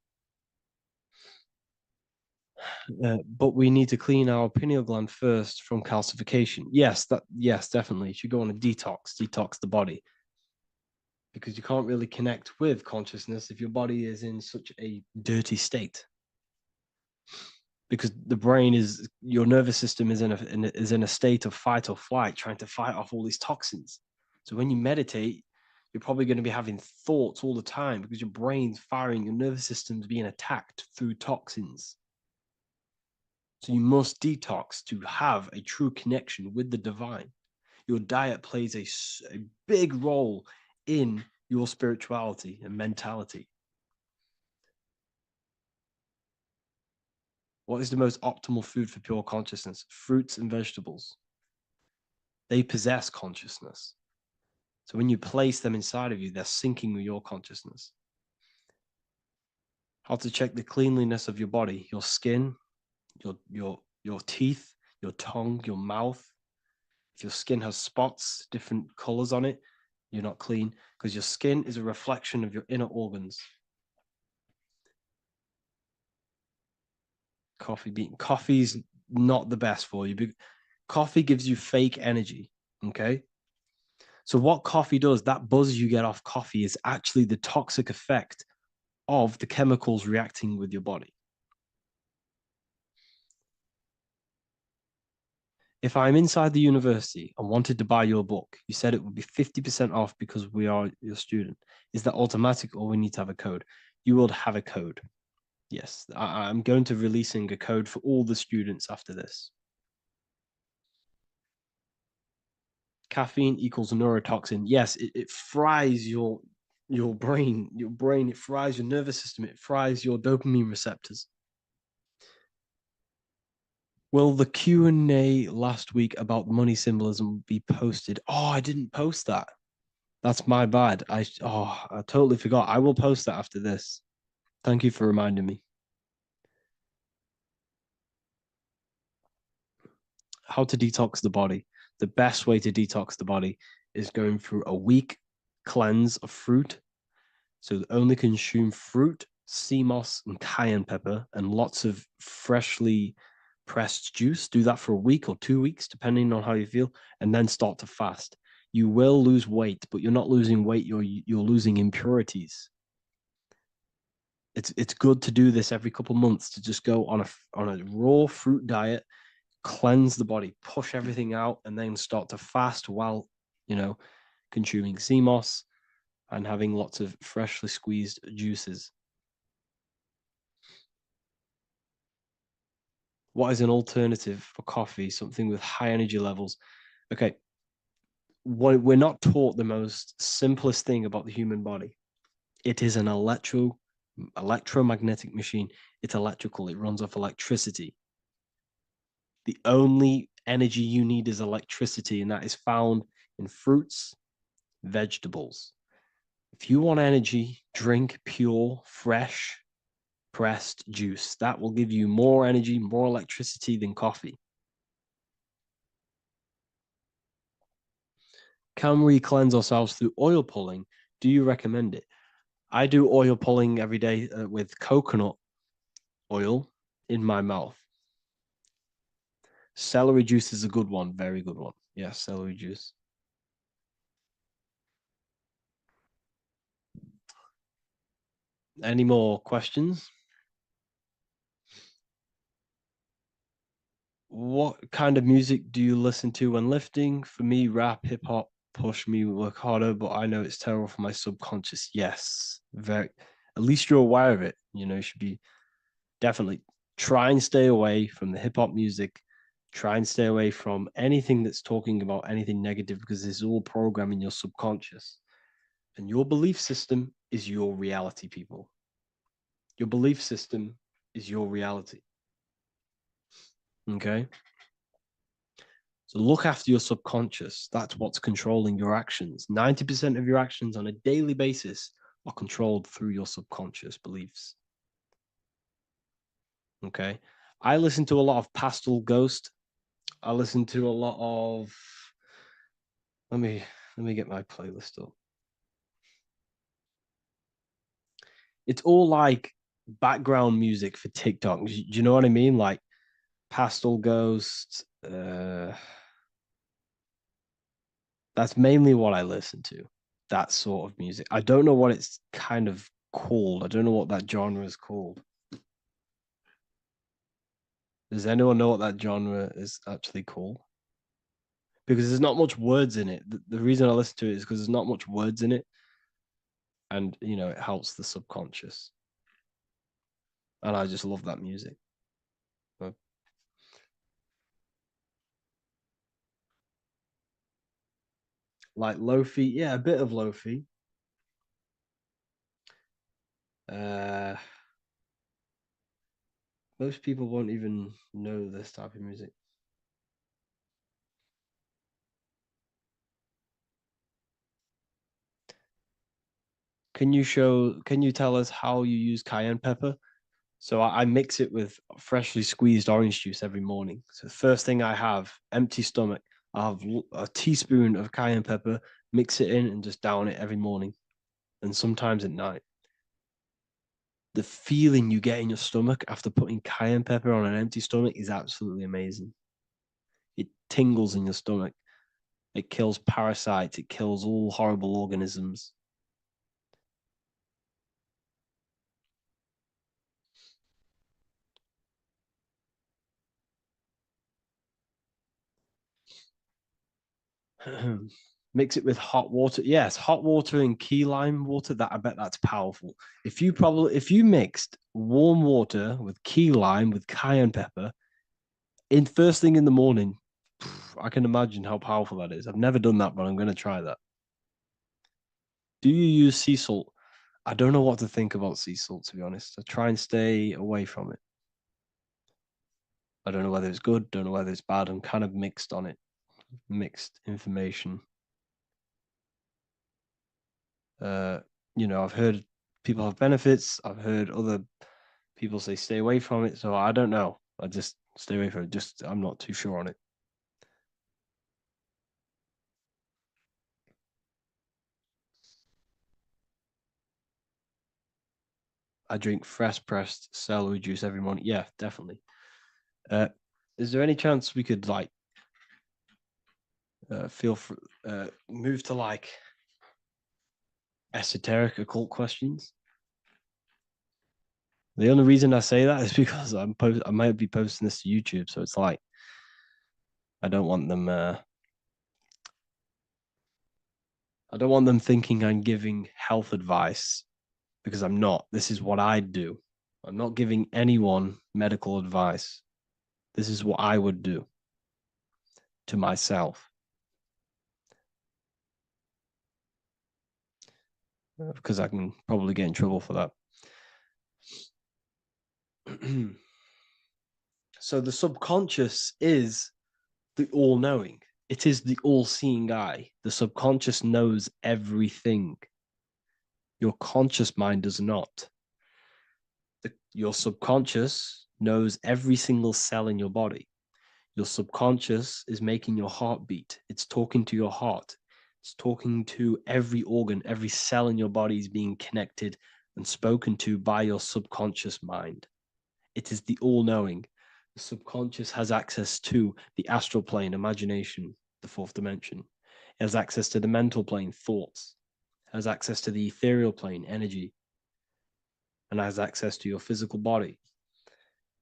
But we need to clean our pineal gland first from calcification. Yes, definitely. You should go on a detox the body. Because you can't really connect with consciousness if your body is in such a dirty state. Because the brain your nervous system is in a state of fight or flight, trying to fight off all these toxins. So when you meditate, you're probably going to be having thoughts all the time because your brain's firing, your nervous system's being attacked through toxins. So you must detox to have a true connection with the divine. Your diet plays a big role in your spirituality and mentality. What is the most optimal food for pure consciousness? Fruits and vegetables. They possess consciousness. So when you place them inside of you, they're syncing with your consciousness. How to check the cleanliness of your body, your skin, your teeth, your tongue, your mouth. If your skin has spots, different colors on it, you're not clean because your skin is a reflection of your inner organs. Coffee's not the best for you. Coffee gives you fake energy, okay? So what coffee does, that buzz you get off coffee is actually the toxic effect of the chemicals reacting with your body. If I'm inside the university and wanted to buy your book, you said it would be 50% off because we are your student. Is that automatic or we need to have a code? You will have a code. Yes, I'm going to releasing a code for all the students after this. Caffeine equals neurotoxin. Yes, it fries your brain. It fries your nervous system. It fries your dopamine receptors. Will the Q&A last week about money symbolism be posted? Oh, I didn't post that. That's my bad. I totally forgot. I will post that after this. Thank you for reminding me. How to detox the body. The best way to detox the body is going through a week cleanse of fruit. So only consume fruit, sea moss, and cayenne pepper, and lots of freshly pressed juice. Do that for a week or 2 weeks, depending on how you feel, and then start to fast. You will lose weight, but you're not losing weight, you're losing impurities. It's good to do this every couple months, to just go on a raw fruit diet, cleanse the body, push everything out, and then start to fast while, consuming sea moss and having lots of freshly squeezed juices. What is an alternative for coffee? Something with high energy levels. Okay. We're not taught the most simplest thing about the human body. It is an electromagnetic machine. It's electrical. It runs off electricity. The only energy you need is electricity, and that is found in fruits, vegetables. If you want energy, drink pure, fresh, pressed juice. That will give you more energy, more electricity than coffee. Can we cleanse ourselves through oil pulling? Do you recommend it? I do oil pulling every day with coconut oil in my mouth. Celery juice is a good one, very good one. Yes, celery juice. Any more questions? What kind of music do you listen to when lifting? For me, rap, hip hop push me work harder, but I know it's terrible for my subconscious. Yes, very. At least you're aware of it. You should be definitely try and stay away from the hip hop music. Try and stay away from anything that's talking about anything negative, because it's all programming your subconscious. And your belief system is your reality, people. Your belief system is your reality. Okay? So look after your subconscious. That's what's controlling your actions. 90% of your actions on a daily basis are controlled through your subconscious beliefs. Okay? I listen to a lot of Pastel Ghost. I listen to a lot of... Let me get my playlist up. It's all like background music for TikTok. Do you know what I mean? Like Pastel Ghost. That's mainly what I listen to. That sort of music. I don't know what it's kind of called. I don't know what that genre is called. Does anyone know what that genre is actually called? Because there's not much words in it. The reason I listen to it is because there's not much words in it. And, you know, it helps the subconscious. And I just love that music. Like lo-fi, yeah, a bit of lo-fi. Most people won't even know this type of music. Can you tell us how you use cayenne pepper? So I mix it with freshly squeezed orange juice every morning. So the first thing I have, empty stomach, I have a teaspoon of cayenne pepper, mix it in and just down it every morning. And sometimes at night. The feeling you get in your stomach after putting cayenne pepper on an empty stomach is absolutely amazing. It tingles in your stomach. It kills parasites. It kills all horrible organisms. Mix it with hot water. Yes, hot water and key lime water. That I bet that's powerful. If you mixed warm water with key lime with cayenne pepper in first thing in the morning, I can imagine how powerful that is. I've never done that, but I'm going to try that. Do you use sea salt? I don't know what to think about sea salt, to be honest. I try and stay away from it. I don't know whether it's good, don't know whether it's bad. I'm kind of mixed on it. Mixed information. You know, I've heard people have benefits. I've heard other people say stay away from it. So I don't know. I just stay away from it. I'm not too sure on it. I drink fresh pressed celery juice every morning. Yeah, definitely. Is there any chance we could like move to like esoteric occult questions? The only reason I say that is because I might be posting this to YouTube, so it's like I don't want them thinking I'm giving health advice, because I'm not. This is what I do. I'm not giving anyone medical advice. This is what I would do to myself. Because I can probably get in trouble for that. So the subconscious is the all-knowing. It is the all-seeing eye. The subconscious knows everything. Your conscious mind does not. Your subconscious knows every single cell in your body. Your subconscious is making your heart beat. It's talking to your heart. It's talking to every organ, every cell in your body is being connected and spoken to by your subconscious mind. It is the all-knowing. The subconscious has access to the astral plane, imagination, the fourth dimension. It has access to the mental plane, thoughts. It has access to the ethereal plane, energy. And has access to your physical body.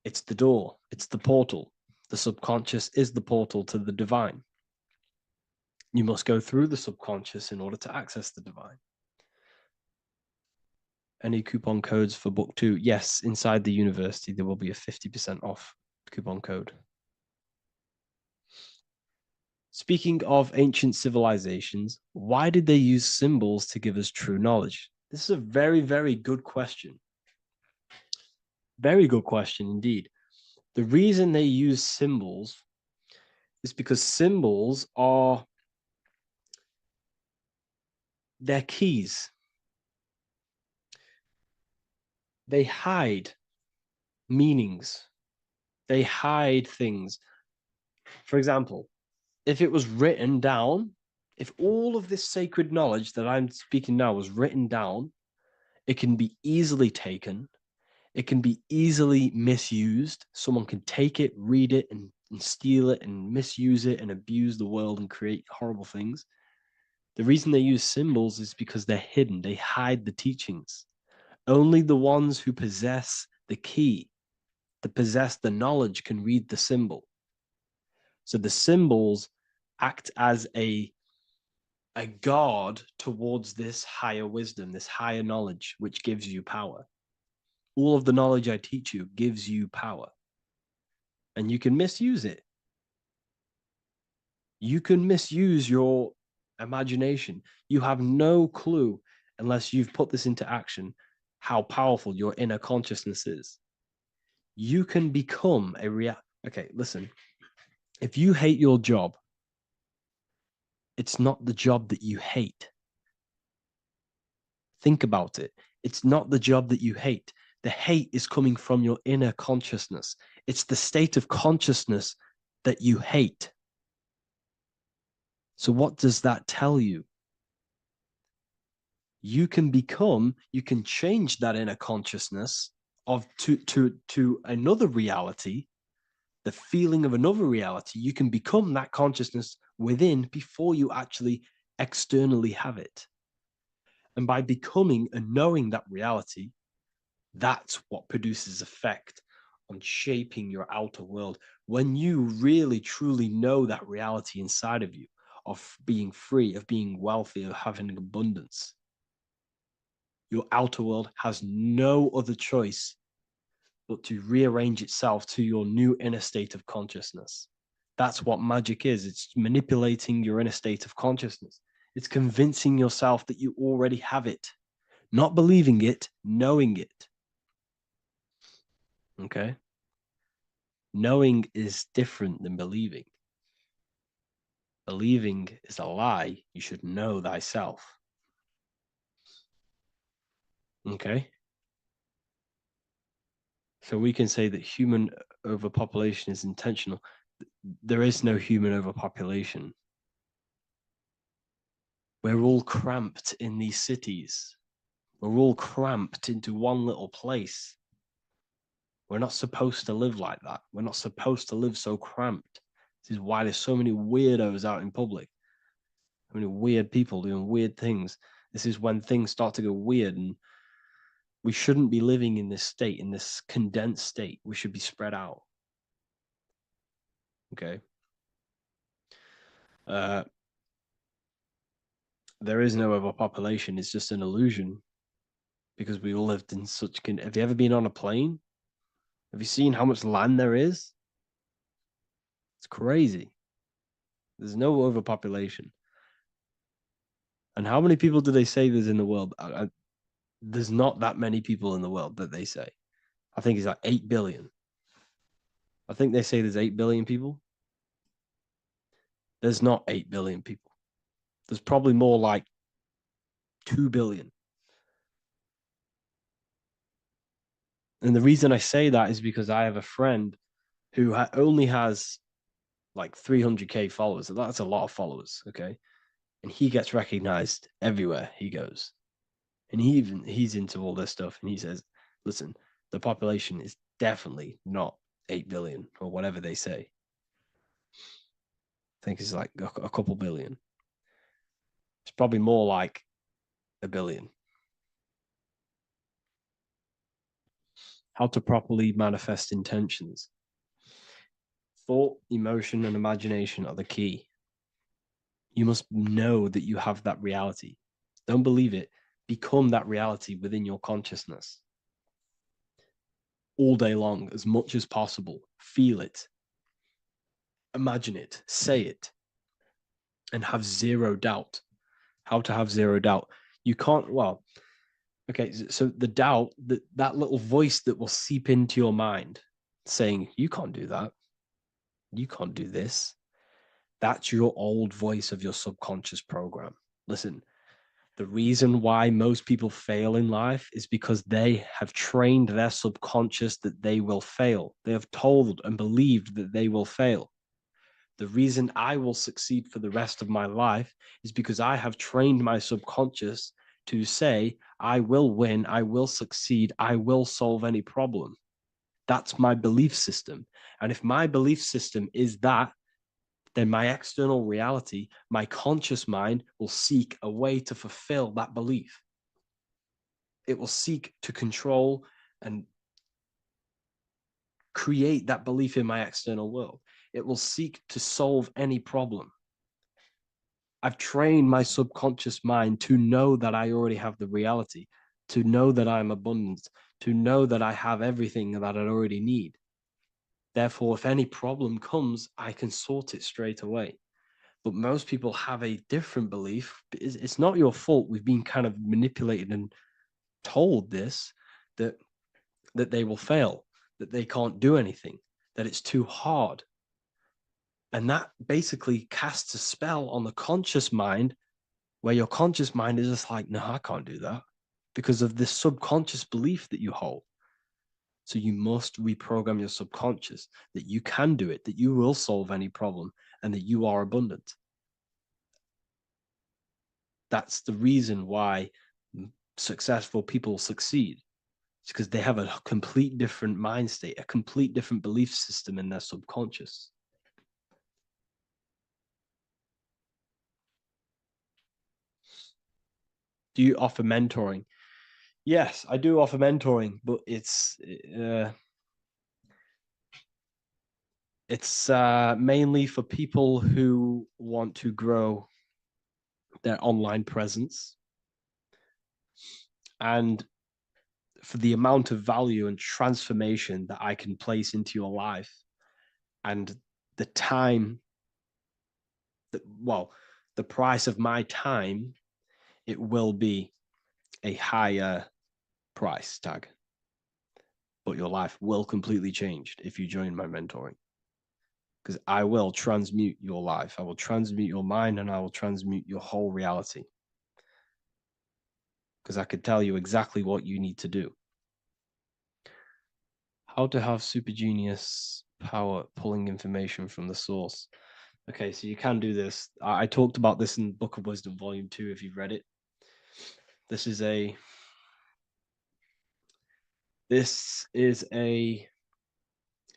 It's the door. It's the portal. The subconscious is the portal to the divine. You must go through the subconscious in order to access the divine. Any coupon codes for book 2? Yes, inside the university, there will be a 50% off coupon code. Speaking of ancient civilizations, why did they use symbols to give us true knowledge? This is a very, very good question. Very good question indeed. The reason they use symbols is because symbols are their keys. They hide meanings. They hide things. For example, if it was written down, if all of this sacred knowledge that I'm speaking now was written down, it can be easily taken. It can be easily misused. Someone can take it, read it, and steal it and misuse it and abuse the world and create horrible things. The reason they use symbols is because they're hidden. They hide the teachings. Only the ones who possess the key, that possess the knowledge, can read the symbol. So the symbols act as a guard towards this higher wisdom, this higher knowledge, which gives you power. All of the knowledge I teach you gives you power. And you can misuse it. You can misuse your imagination. You have no clue, unless you've put this into action, how powerful your inner consciousness is. You can become a Okay, listen. If you hate your job, it's not the job that you hate. Think about it. It's not the job that you hate. The hate is coming from your inner consciousness. It's the state of consciousness that you hate. So what does that tell you? You can change that inner consciousness to another reality, the feeling of another reality. You can become that consciousness within before you actually externally have it. And by becoming and knowing that reality, that's what produces effect on shaping your outer world. When you really, truly know that reality inside of you, of being free, of being wealthy, of having abundance, your outer world has no other choice but to rearrange itself to your new inner state of consciousness. That's what magic is. It's manipulating your inner state of consciousness. It's convincing yourself that you already have it. Not believing it, knowing it. Okay? Knowing is different than believing. Believing is a lie. You should know thyself. Okay? So we can say that human overpopulation is intentional. There is no human overpopulation. We're all cramped in these cities. We're all cramped into one little place. We're not supposed to live like that. We're not supposed to live so cramped. This is why there's so many weirdos out in public. So many weird people doing weird things. This is when things start to go weird, and we shouldn't be living in this state, in this condensed state. We should be spread out. Okay. There is no overpopulation. It's just an illusion, because we all lived in such. Have you ever been on a plane? Have you seen how much land there is? It's crazy. There's no overpopulation. And how many people do they say there's in the world? There's not that many people in the world that they say. I think it's like 8 billion. I think they say there's 8 billion people. There's not 8 billion people. There's probably more like 2 billion. And the reason I say that is because I have a friend who only has like 300K followers. So that's a lot of followers, okay? And he gets recognized everywhere he goes. And he's into all this stuff. And he says, listen, the population is definitely not 8 billion or whatever they say. I think it's like a couple billion. It's probably more like 1 billion. How to properly manifest intentions. Thought, emotion, and imagination are the key. You must know that you have that reality. Don't believe it. Become that reality within your consciousness. All day long, as much as possible. Feel it. Imagine it. Say it. And have zero doubt. How to have zero doubt? You can't, well, Okay, so the doubt, that little voice that will seep into your mind saying, you can't do that, you can't do this, that's your old voice of your subconscious program. Listen, the reason why most people fail in life is because they have trained their subconscious that they will fail. They have told and believed that they will fail. The reason I will succeed for the rest of my life is because I have trained my subconscious to say, I will win, I will succeed, I will solve any problem. That's my belief system. And if my belief system is that, then my external reality, my conscious mind will seek a way to fulfill that belief. It will seek to control and create that belief in my external world. It will seek to solve any problem. I've trained my subconscious mind to know that I already have the reality, to know that I'm abundant, to know that I have everything that I already need. Therefore, if any problem comes, I can sort it straight away. But most people have a different belief. It's not your fault. We've been kind of manipulated and told this, that they will fail, that they can't do anything, that it's too hard. And that basically casts a spell on the conscious mind, where your conscious mind is just like, no, I can't do that, because of this subconscious belief that you hold. So you must reprogram your subconscious that you can do it, that you will solve any problem, and that you are abundant. That's the reason why successful people succeed. It's because they have a complete different mind state, a complete different belief system in their subconscious. Do you offer mentoring? Yes, I do offer mentoring, but it's mainly for people who want to grow their online presence, and for the amount of value and transformation that I can place into your life, and the time that, well, the price of my time, it will be a higher price tag, but your life will completely change if you join my mentoring, because I will transmute your life. I will transmute your mind, and I will transmute your whole reality, because I could tell you exactly what you need to do. How to have super genius power pulling information from the source. Okay, so you can do this. I talked about this in Book of Wisdom, Volume 2, if you've read it. This is a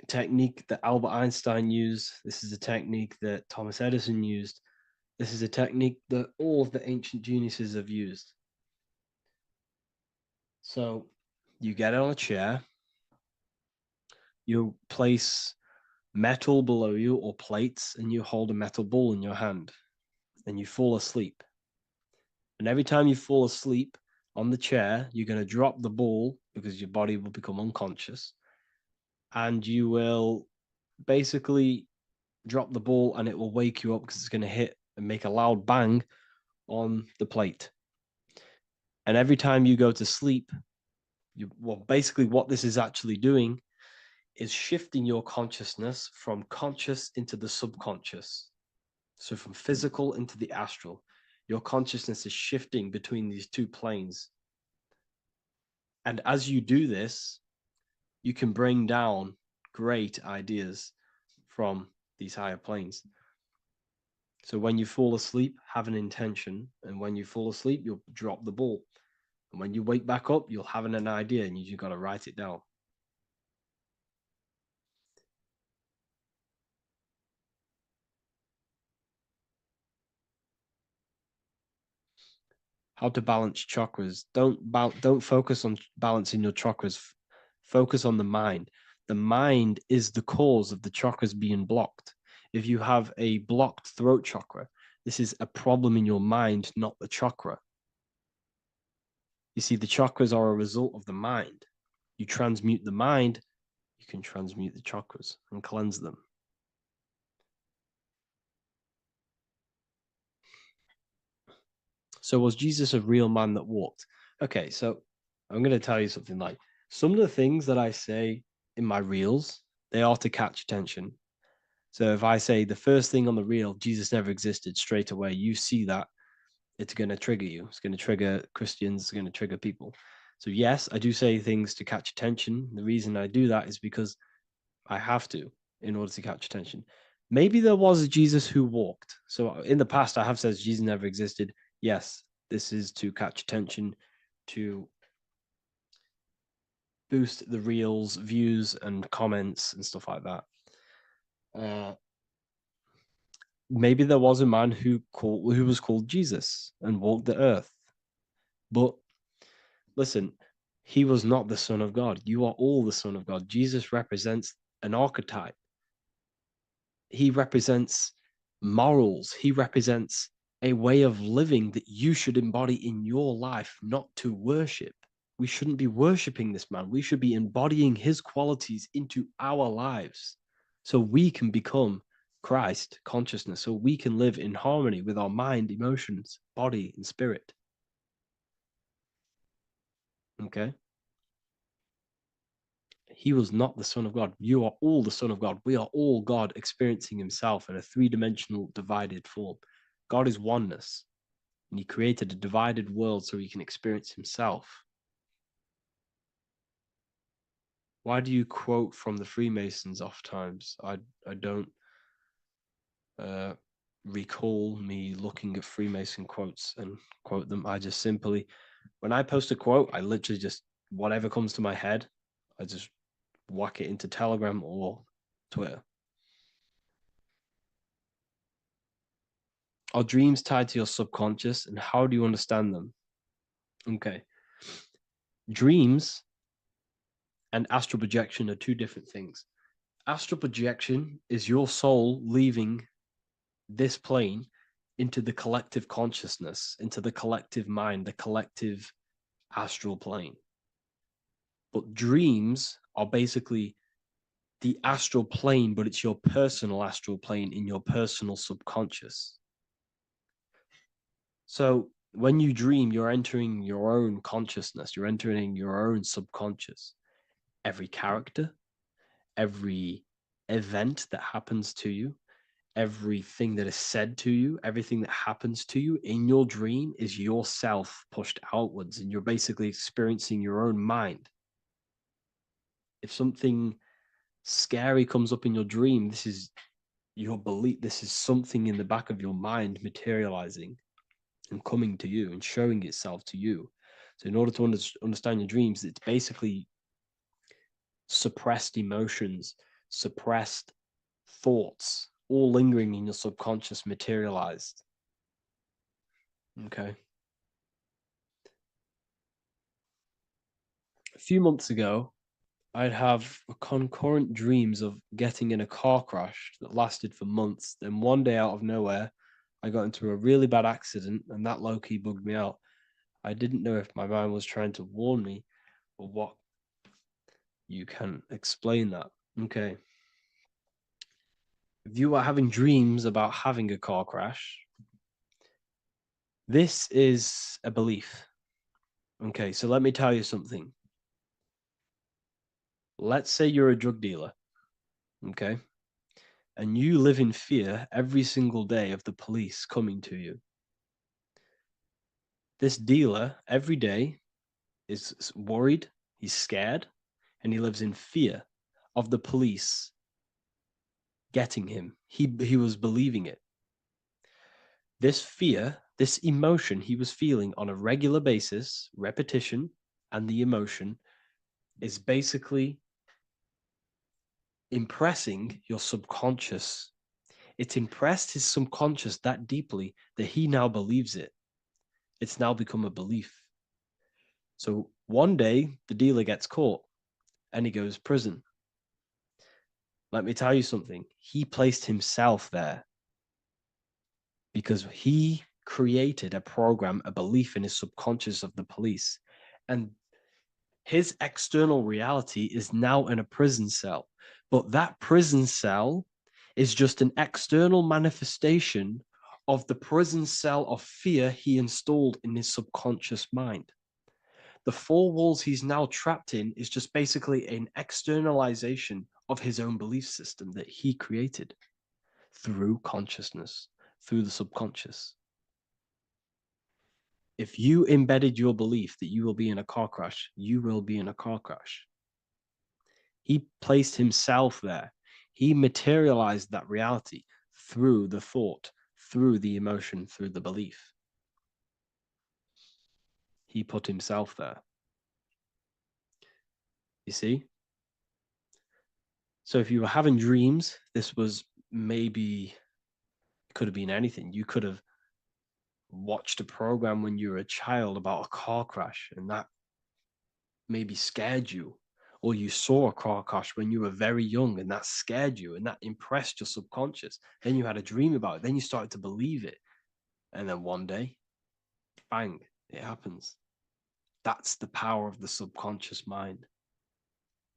technique that Albert Einstein used. This is a technique that Thomas Edison used. This is a technique that all of the ancient geniuses have used. So you get on a chair, you place metal below you or plates, and you hold a metal ball in your hand, and you fall asleep. And every time you fall asleep on the chair, you're going to drop the ball, because your body will become unconscious, and you will basically drop the ball, and it will wake you up, because it's going to hit and make a loud bang on the plate. And every time you go to sleep, basically what this is actually doing is shifting your consciousness from conscious into the subconscious. So from physical into the astral, your consciousness is shifting between these two planes. And as you do this, you can bring down great ideas from these higher planes. So when you fall asleep, have an intention. And when you fall asleep, you'll drop the ball. And when you wake back up, you'll have an idea, and you just got to write it down. How to balance chakras. Don't focus on balancing your chakras. Focus on the mind. The mind is the cause of the chakras being blocked. If you have a blocked throat chakra, this is a problem in your mind, not the chakra. You see, the chakras are a result of the mind. You transmute the mind, you can transmute the chakras and cleanse them. So was Jesus a real man that walked? Okay, so I'm going to tell you something. Like, some of the things that I say in my reels, they are to catch attention. So if I say the first thing on the reel, Jesus never existed, straight away, you see that, it's going to trigger you. It's going to trigger Christians. It's going to trigger people. So yes, I do say things to catch attention. The reason I do that is because I have to, in order to catch attention. Maybe there was a Jesus who walked. So in the past, I have said Jesus never existed. Yes, this is to catch attention, to boost the reels, views, and comments and stuff like that. Maybe there was a man who was called Jesus and walked the earth. But listen, he was not the Son of God. You are all the Son of God. Jesus represents an archetype. He represents morals. He represents a way of living that you should embody in your life, not to worship. We shouldn't be worshiping this man. We should be embodying his qualities into our lives so we can become Christ consciousness, so we can live in harmony with our mind, emotions, body, and spirit. Okay? He was not the Son of God. You are all the Son of God. We are all God experiencing himself in a three-dimensional divided form. God is oneness, and he created a divided world so he can experience himself. Why do you quote from the Freemasons oft times? I don't recall me looking at Freemason quotes and quote them. I just simply, when I post a quote, I literally just, whatever comes to my head, I just whack it into Telegram or Twitter. Are dreams tied to your subconscious, and how do you understand them? Okay. Dreams and astral projection are two different things. Astral projection is your soul leaving this plane into the collective consciousness, into the collective mind, the collective astral plane. But dreams are basically the astral plane, but it's your personal astral plane in your personal subconscious. So when you dream, you're entering your own consciousness, you're entering your own subconscious. Every character, every event that happens to you, everything that is said to you, everything that happens to you in your dream is yourself pushed outwards, and you're basically experiencing your own mind. If something scary comes up in your dream, this is your belief, this is something in the back of your mind materializing and coming to you and showing itself to you. So in order to understand your dreams, it's basically suppressed emotions, suppressed thoughts, all lingering in your subconscious materialized. Okay. A few months ago, I'd have concurrent dreams of getting in a car crash that lasted for months. Then one day out of nowhere, I got into a really bad accident, and that low-key bugged me out. I didn't know if my mind was trying to warn me or what. You can explain that. Okay. If you are having dreams about having a car crash, this is a belief. Okay, so let me tell you something. Let's say you're a drug dealer, okay? And you live in fear every single day of the police coming to you. This dealer every day is worried, he's scared, and he lives in fear of the police getting him. He was believing it. This fear, this emotion he was feeling on a regular basis, repetition, and the emotion is basically impressing your subconscious. It's impressed his subconscious that deeply that he now believes it. It's now become a belief. So one day the dealer gets caught and he goes to prison. Let me tell you something. He placed himself there because he created a program, a belief in his subconscious of the police. And his external reality is now in a prison cell. But that prison cell is just an external manifestation of the prison cell of fear he installed in his subconscious mind. The four walls he's now trapped in is just basically an externalization of his own belief system that he created through consciousness, through the subconscious. If you embedded your belief that you will be in a car crash, you will be in a car crash. He placed himself there. He materialized that reality through the thought, through the emotion, through the belief. He put himself there. You see? So if you were having dreams, this was maybe, it could have been anything. You could have watched a program when you were a child about a car crash, and that maybe scared you. Or you saw a car crash when you were very young, and that scared you, and that impressed your subconscious. Then you had a dream about it. Then you started to believe it. And then one day, bang, it happens. That's the power of the subconscious mind.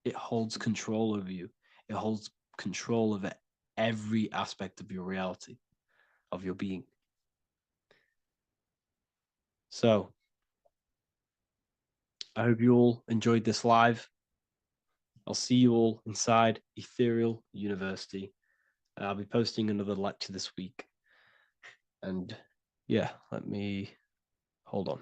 It holds control over you. It holds control over every aspect of your reality, of your being. So, I hope you all enjoyed this live. I'll see you all inside Ethereal University. I'll be posting another lecture this week. And yeah, let me hold on.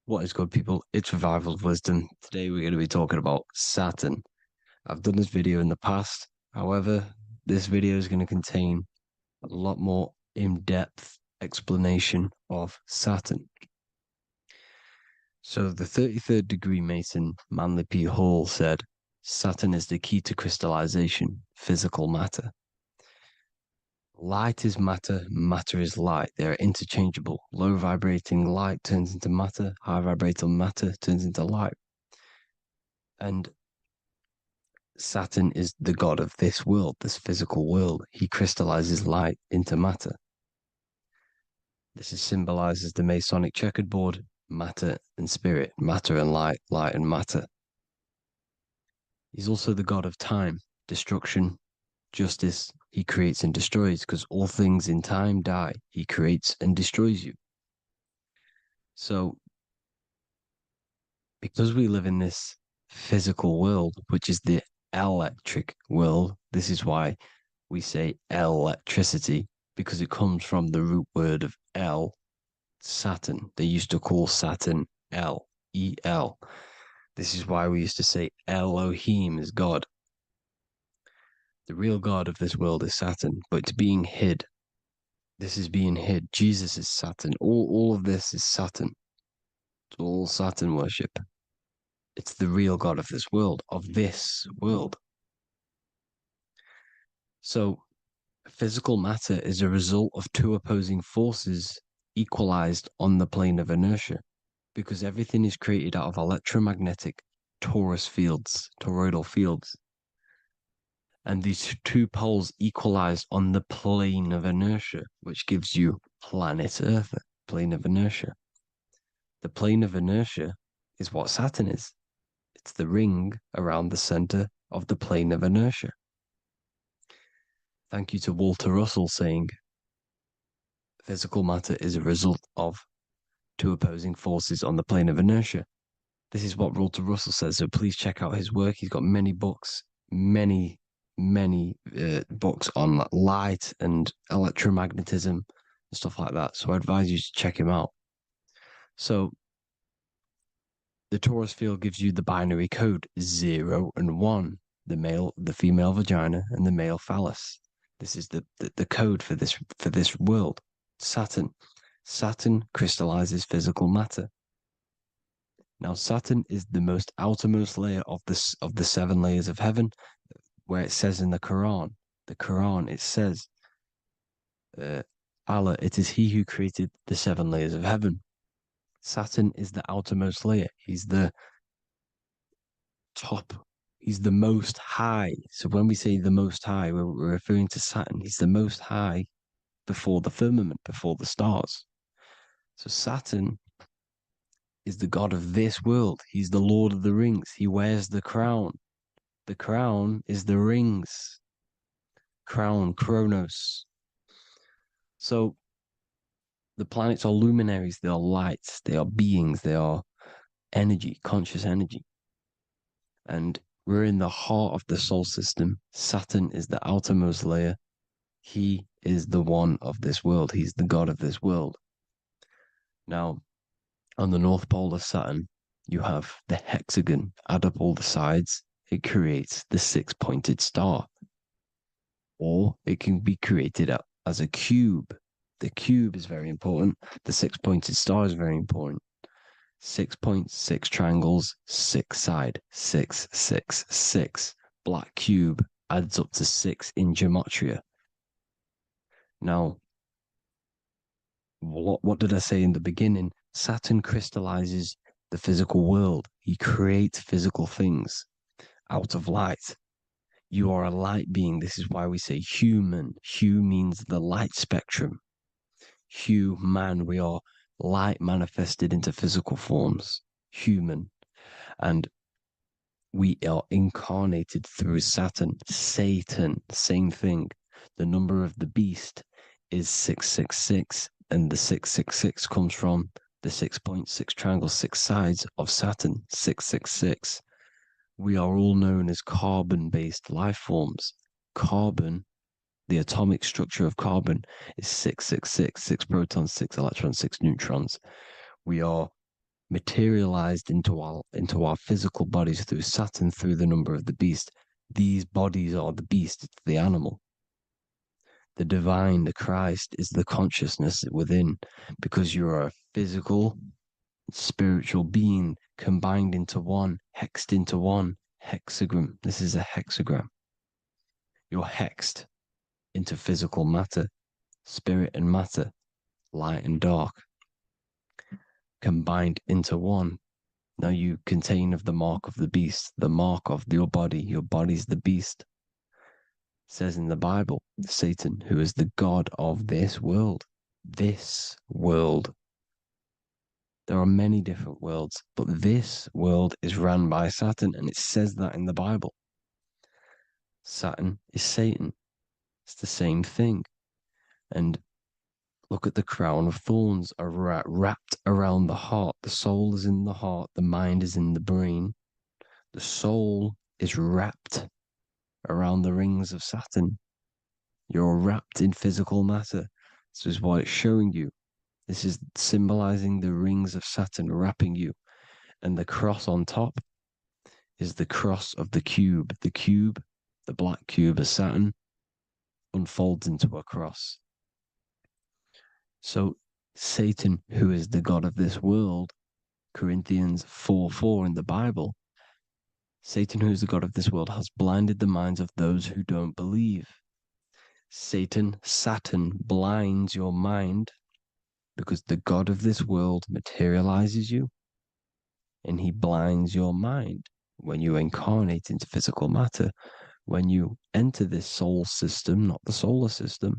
What is good, people? It's Revival of Wisdom. Today we're going to be talking about Saturn. I've done this video in the past. However, this video is going to contain a lot more in-depth explanation of Saturn. So the 33rd degree Mason, Manly P. Hall, said, Saturn is the key to crystallization, physical matter. Light is matter, matter is light. They are interchangeable. Low vibrating light turns into matter, high vibrating matter turns into light. And Saturn is the god of this world, this physical world. He crystallizes light into matter. This is symbolized as the Masonic checkerboard, matter and spirit, matter and light, light and matter. He's also the god of time, destruction, justice. He creates and destroys, because all things in time die. He creates and destroys you. So, because we live in this physical world, which is the electric world, this is why we say electricity, because it comes from the root word of El, Saturn. They used to call Saturn El, E-L. This is why we used to say Elohim is God. The real God of this world is Saturn, but it's being hid. This is being hid. Jesus is Saturn. All of this is Saturn. It's all Saturn worship. It's the real God of this world, So, physical matter is a result of two opposing forces equalized on the plane of inertia, because everything is created out of electromagnetic torus fields, toroidal fields. And these two poles equalize on the plane of inertia, which gives you planet Earth, plane of inertia. The plane of inertia is what Saturn is. It's the ring around the center of the plane of inertia. Thank you to Walter Russell saying, physical matter is a result of two opposing forces on the plane of inertia. This is what Walter Russell says, so please check out his work. He's got many books, many books on light and electromagnetism and stuff like that. So I advise you to check him out. So the torus field gives you the binary code 0 and 1, the female vagina and the male phallus. This is the code for this world. Saturn crystallizes physical matter. Now Saturn is the most outermost layer of the 7 layers of heaven, where it says in the Quran, it says, Allah, it is he who created the 7 layers of heaven. Saturn is the outermost layer. He's the top. He's the most high. So when we say the most high, we're referring to Saturn. He's the most high before the firmament, before the stars. So Saturn is the god of this world. He's the Lord of the Rings. He wears the crown. The crown is the rings. Crown, Kronos. So the planets are luminaries. They are lights. They are beings. They are energy, conscious energy. And we're in the heart of the solar system. Saturn is the outermost layer. He is the one of this world. He's the god of this world. Now, on the North Pole of Saturn, you have the hexagon. Add up all the sides, it creates the six-pointed star. Or it can be created as a cube. The cube is very important. The six-pointed star is very important. 6 points, 6 triangles, 6 side, 6, 6, 6. Black cube adds up to 6 in gematria. Now, what did I say in the beginning? Saturn crystallizes the physical world. He creates physical things out of light. You are a light being. This is why we say human. Hue means the light spectrum. Hue, man, we are light manifested into physical forms. Human. And we are incarnated through Saturn. Satan, same thing. The number of the beast is 666, and the 666 comes from the 6 points, 6 triangles, 6 sides of Saturn, 666. We are all known as carbon-based life forms. Carbon, the atomic structure of carbon, is 666, 6 protons, 6 electrons, 6 neutrons. We are materialized into our physical bodies through Saturn, through the number of the beast. These bodies are the beast, it's the animal. The divine, the Christ, is the consciousness within, because you are a physical, spiritual being combined into one, hexed into one. Hexagram. This is a hexagram. You're hexed into physical matter, spirit and matter, light and dark, combined into one. Now you contain of the mark of the beast, the mark of your body. Your body's the beast. It says in the Bible, Satan, who is the god of this world. This world. There are many different worlds, but this world is run by Saturn, and it says that in the Bible. Saturn is Satan. It's the same thing. And look at the crown of thorns are wrapped around the heart. The soul is in the heart. The mind is in the brain. The soul is wrapped around the rings of Saturn. You're wrapped in physical matter. This is what it's showing you. This is symbolizing the rings of Saturn wrapping you. And the cross on top is the cross of the cube. The cube, the black cube of Saturn, unfolds into a cross. So Satan, who is the god of this world, Corinthians 4:4 in the Bible, Satan, who is the god of this world, has blinded the minds of those who don't believe. Satan blinds your mind, because the god of this world materializes you, and he blinds your mind when you incarnate into physical matter. When you enter this soul system, not the solar system,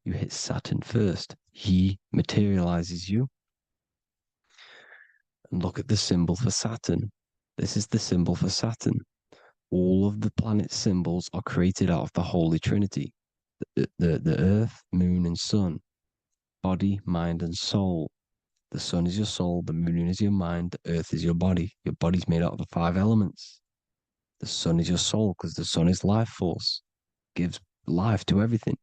you hit Saturn first. He materializes you. And look at the symbol for Saturn. This is the symbol for Saturn. All of the planet symbols are created out of the Holy Trinity. The earth, moon, and sun. Body, mind, and soul. The sun is your soul, the moon is your mind, the earth is your body. Your body's made out of the 5 elements. The sun is your soul, because the sun is life force. Gives life to everything.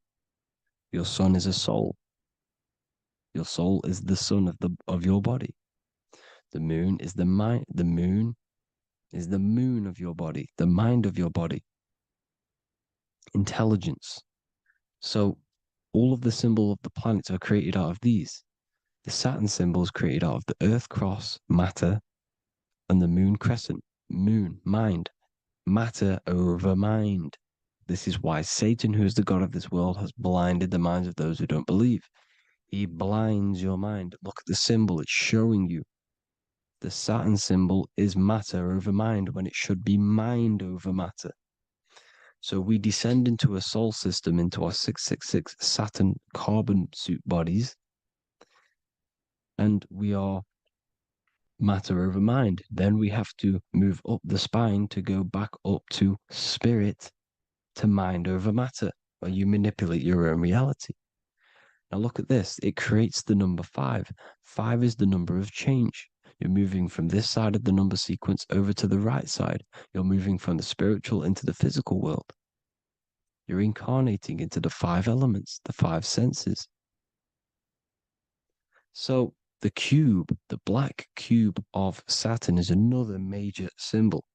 Your sun is a soul. Your soul is the sun of your body. The moon is the mind. The moon is the moon of your body, the mind of your body. Intelligence. So all of the symbols of the planets are created out of these. The Saturn symbol is created out of the Earth cross, matter, and the moon crescent, moon, mind, matter over mind. This is why Satan, who is the god of this world, has blinded the minds of those who don't believe. He blinds your mind. Look at the symbol, it's showing you. The Saturn symbol is matter over mind when it should be mind over matter. So we descend into a soul system, into our 666 Saturn carbon suit bodies, and we are matter over mind. Then we have to move up the spine to go back up to spirit, to mind over matter, where you manipulate your own reality. Now look at this. It creates the number 5. 5 is the number of change. You're moving from this side of the number sequence over to the right side. You're moving from the spiritual into the physical world. You're incarnating into the 5 elements, the 5 senses. So the cube, the black cube of Saturn, is another major symbol.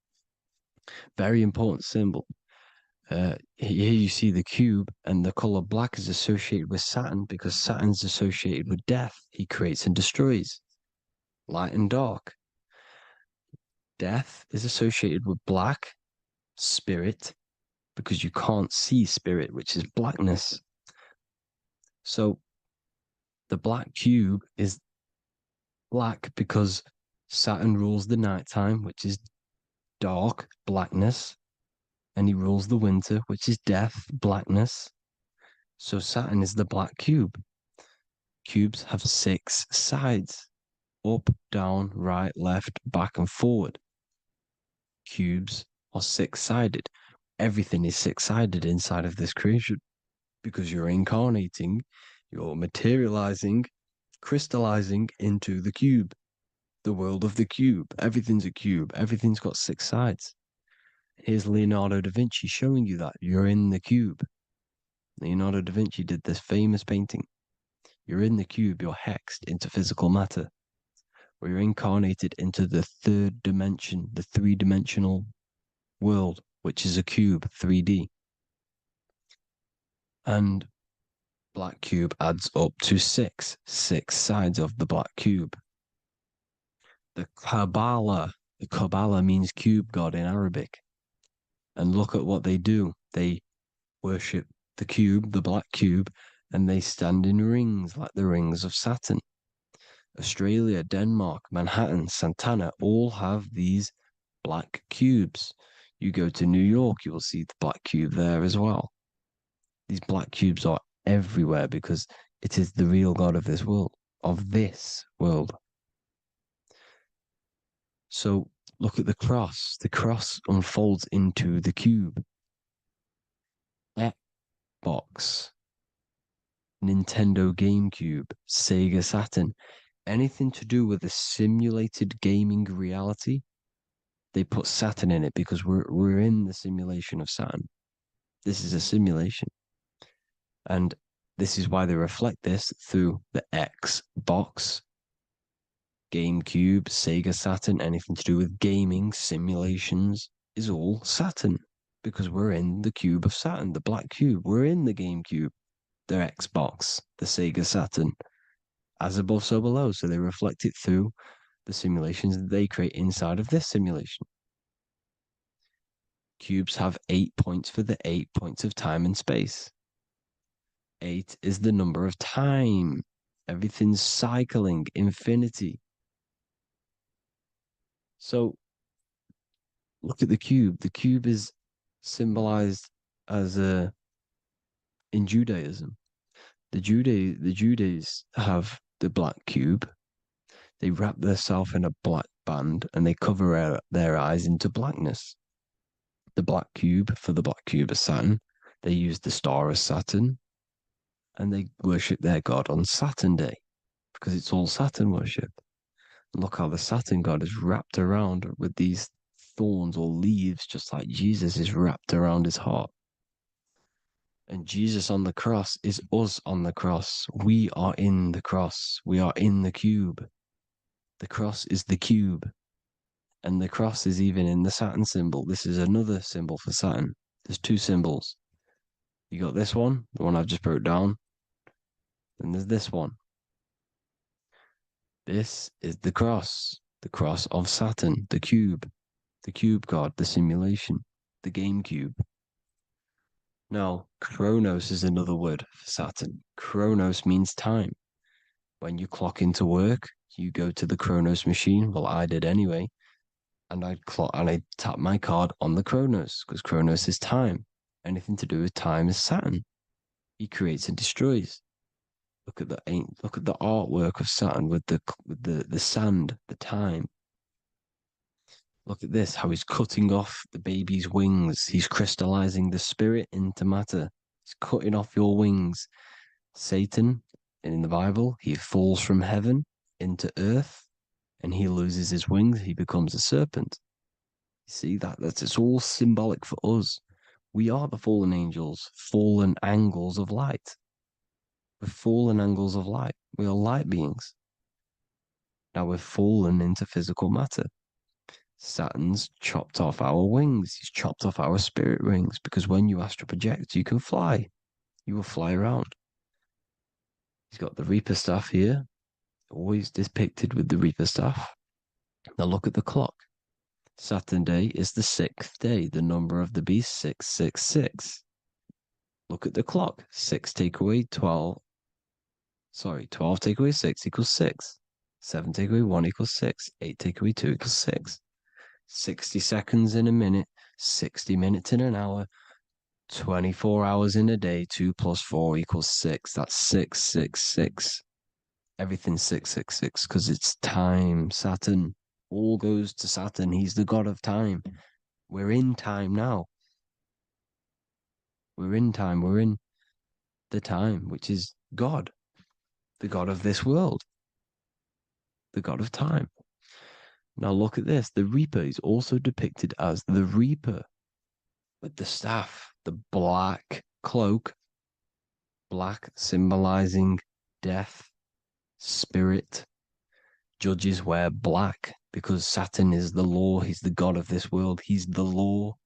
Very important symbol. Here you see the cube, and the color black is associated with Saturn because Saturn's associated with death. He creates and destroys. Light and dark. Death is associated with black, spirit, because you can't see spirit, which is blackness. So the black cube is black because Saturn rules the nighttime, which is dark, blackness, and he rules the winter, which is death, blackness. So Saturn is the black cube. Cubes have 6 sides: up, down, right, left, back, and forward. Cubes are 6-sided. Everything is 6-sided inside of this creation because you're incarnating, you're materializing, crystallizing into the cube, the world of the cube. Everything's a cube. Everything's got 6 sides. Here's Leonardo da Vinci showing you that you're in the cube. Leonardo da Vinci did this famous painting. You're in the cube, you're hexed into physical matter, where you're incarnated into the 3rd dimension, the 3-dimensional world, which is a cube, 3D. And black cube adds up to 6 sides of the black cube. The Kabbalah means cube god in Arabic. And look at what they do. They worship the cube, the black cube, and they stand in rings like the rings of Saturn. Australia, Denmark, Manhattan, Santana all have these black cubes. You go to New York, you will see the black cube there as well. These black cubes are everywhere because it is the real God of this world, So look at the cross. The cross unfolds into the cube. Xbox, Nintendo GameCube, Sega Saturn, anything to do with a simulated gaming reality, they put Saturn in it because we're in the simulation of Saturn. This is a simulation. And this is why they reflect this through the Xbox, GameCube, Sega Saturn, anything to do with gaming, simulations, is all Saturn. Because we're in the cube of Saturn, the black cube. We're in the GameCube, the Xbox, the Sega Saturn. As above, so below. So they reflect it through the simulations that they create inside of this simulation. Cubes have 8 points for the 8 points of time and space. 8 is the number of time. Everything's cycling, infinity. So look at the cube. The cube is symbolized as in Judaism. The Judays have the black cube. They wrap themselves in a black band and they cover their eyes into blackness. The black cube, for the black cube of Saturn, they use the star of Saturn and they worship their god on Saturn Day because it's all Saturn worship. And look how the Saturn god is wrapped around with these thorns or leaves, just like Jesus is wrapped around his heart. And Jesus on the cross is us on the cross. We are in the cross. We are in the cube. The cross is the cube. And the cross is even in the Saturn symbol. This is another symbol for Saturn. There's 2 symbols. You got this one, the one I've just broke down. And there's this one. This is the cross of Saturn, the cube god, the simulation, the game cube. Now, Chronos is another word for Saturn. Chronos means time. When you clock into work, you go to the Chronos machine. Well, I did anyway. And I tap my card on the Chronos because Chronos is time. anything to do with time is Saturn. He creates and destroys. Look at the artwork of Saturn with the sand, the time. Look at this, how he's cutting off the baby's wings. He's crystallizing the spirit into matter. He's cutting off your wings. Satan, in the Bible, he falls from heaven into earth and he loses his wings. He becomes a serpent. You see, it's all symbolic for us. We are the fallen angels, fallen angles of light. We're fallen angles of light. We are light beings. Now we're fallen into physical matter. Saturn's chopped off our wings. He's chopped off our spirit wings because when you astral project, you can fly. You will fly around. He's got the Reaper staff here, always depicted with the Reaper staff. Now look at the clock. Saturn day is the 6th day. The number of the beast, 666. Look at the clock. 6 take away 12. 12 take away 6 equals 6. 7 take away 1 equals 6. 8 take away 2 equals 6. 60 seconds in a minute, 60 minutes in an hour, 24 hours in a day, 2 plus 4 equals 6. That's 666. Everything's 666 because it's time. Saturn. All goes to Saturn. He's the god of time. We're in time now. We're in time. We're in the time, which is God, the god of this world, the god of time. Now look at this. The Reaper is also depicted as the Reaper with the staff, the black cloak, black symbolizing death, spirit. Judges wear black because Saturn is the law. He's the god of this world. He's the law.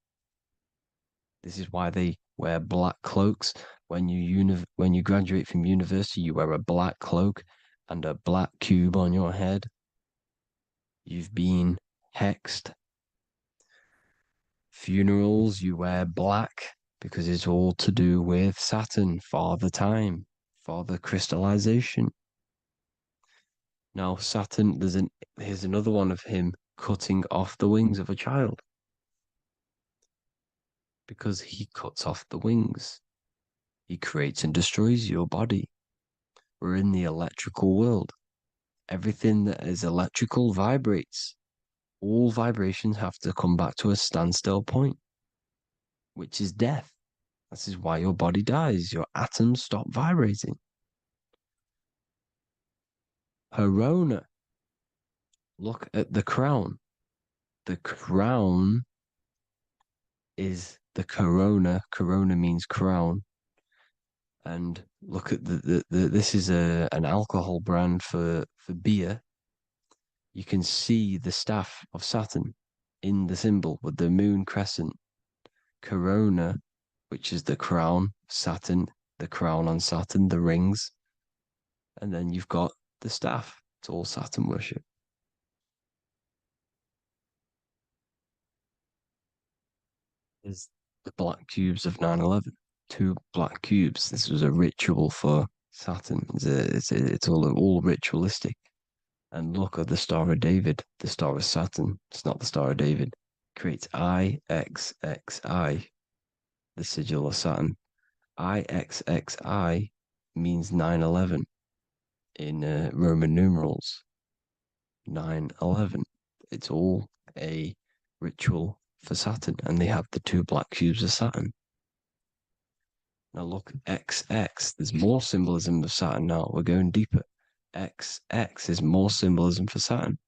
This is why they wear black cloaks. When you graduate from university, you wear a black cloak and a black cube on your head. You've been hexed. Funerals, you wear black because it's all to do with Saturn, Father Time, Father Crystallization. Now Saturn, here's another one of him cutting off the wings of a child. Because he cuts off the wings. He creates and destroys your body. We're in the electrical world. Everything that is electrical vibrates. All vibrations have to come back to a standstill point, which is death. This is why your body dies. Your atoms stop vibrating. Corona. Look at the crown. The crown is the corona. Corona means crown. And look at this is an alcohol brand for beer. You can see the staff of Saturn in the symbol with the moon crescent. Corona, which is the crown, Saturn, the crown on Saturn, the rings. And then you've got the staff. It's all Saturn worship. Is the black cubes of 9/11. 2 black cubes. This was a ritual for Saturn. It's all ritualistic. And look at the Star of David, the Star of Saturn. It's not the Star of David. Creates IXXI, the sigil of Saturn. IXXI means 9/11 in Roman numerals. 9/11. It's all a ritual for Saturn, and they have the 2 black cubes of Saturn. Now look, XX. There's more symbolism of Saturn now. We're going deeper. XX is more symbolism for Saturn.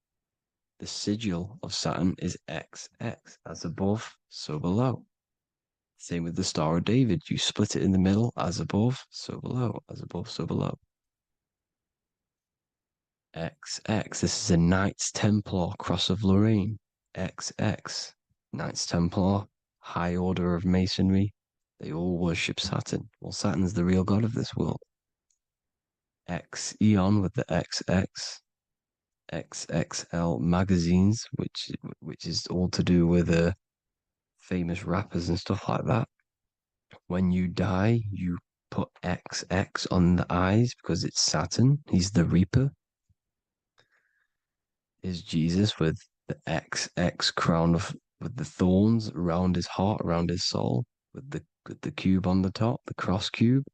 The sigil of Saturn is XX, as above, so below. Same with the Star of David. You split it in the middle, as above, so below, as above, so below. XX, this is a Knights Templar, Cross of Lorraine. XX, Knights Templar, High Order of Masonry. They all worship Saturn. Well, Saturn's the real god of this world. X Eon with the XX, XXL magazines, which is all to do with famous rappers and stuff like that. When you die, you put XX on the eyes because it's Saturn. He's the Reaper. Is Jesus with the XX crown with the thorns around his heart, around his soul, with the Got the cube on the top, the cross cube.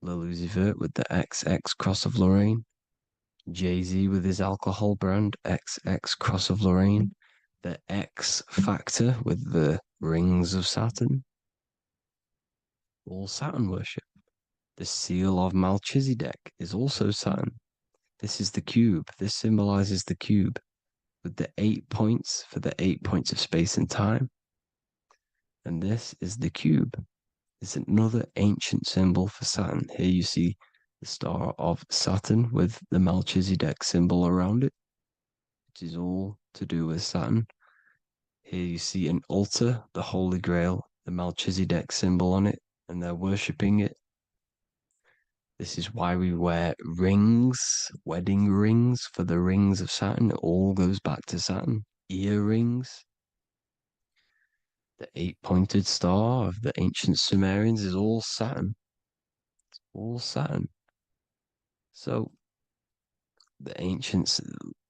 Lucifer with the XX cross of Lorraine. Jay-Z with his alcohol brand, XX cross of Lorraine. The X factor with the rings of Saturn. All Saturn worship. The seal of Melchizedek is also Saturn. This is the cube. This symbolizes the cube with the 8 points for the 8 points of space and time. And this is the cube. It's another ancient symbol for Saturn. Here you see the star of Saturn with the Melchizedek symbol around it, which is all to do with Saturn. Here you see an altar, the Holy Grail, the Melchizedek symbol on it, and they're worshipping it. This is why we wear rings, wedding rings for the rings of Saturn. It all goes back to Saturn. Earrings. The 8-pointed star of the ancient Sumerians is all Saturn. It's all Saturn. So the ancients,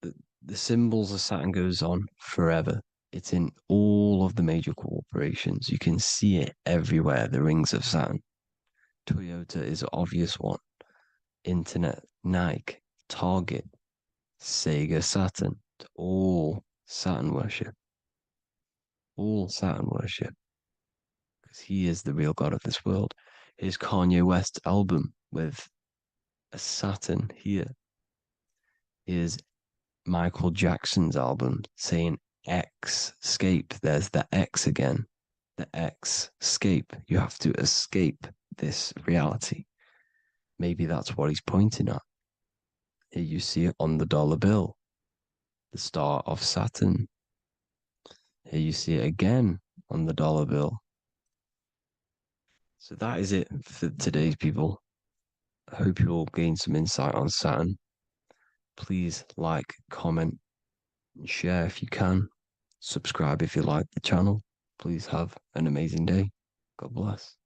the symbols of Saturn goes on forever. It's in all of the major corporations. You can see it everywhere, the rings of Saturn. Toyota is an obvious one. Internet, Nike, Target, Sega, Saturn. It's all Saturn worship. All Saturn worship. Because he is the real god of this world. Here's Kanye West's album with a Saturn here. Here's Michael Jackson's album saying X, escape. There's the X again. The X, escape. You have to escape this reality. Maybe that's what he's pointing at. Here you see it on the dollar bill. The star of Saturn. Here you see it again on the dollar bill. So that is it for today's people. I hope you all gain some insight on Saturn. Please like, comment, and share if you can. Subscribe if you like the channel. Please have an amazing day. God bless.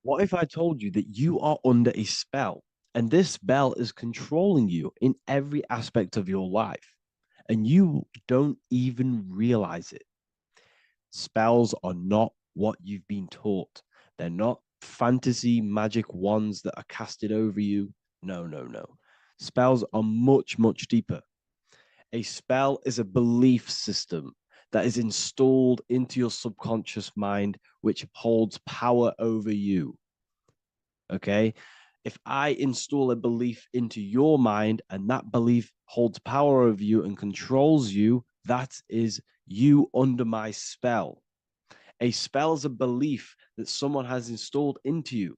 What if I told you that you are under a spell and this spell is controlling you in every aspect of your life and you don't even realize it? Spells are not what you've been taught. They're not fantasy magic wands that are casted over you. No, no, no. Spells are much, much deeper. A spell is a belief system that is installed into your subconscious mind, which holds power over you. Okay? If I install a belief into your mind and that belief holds power over you and controls you, that is you under my spell. A spell is a belief that someone has installed into you.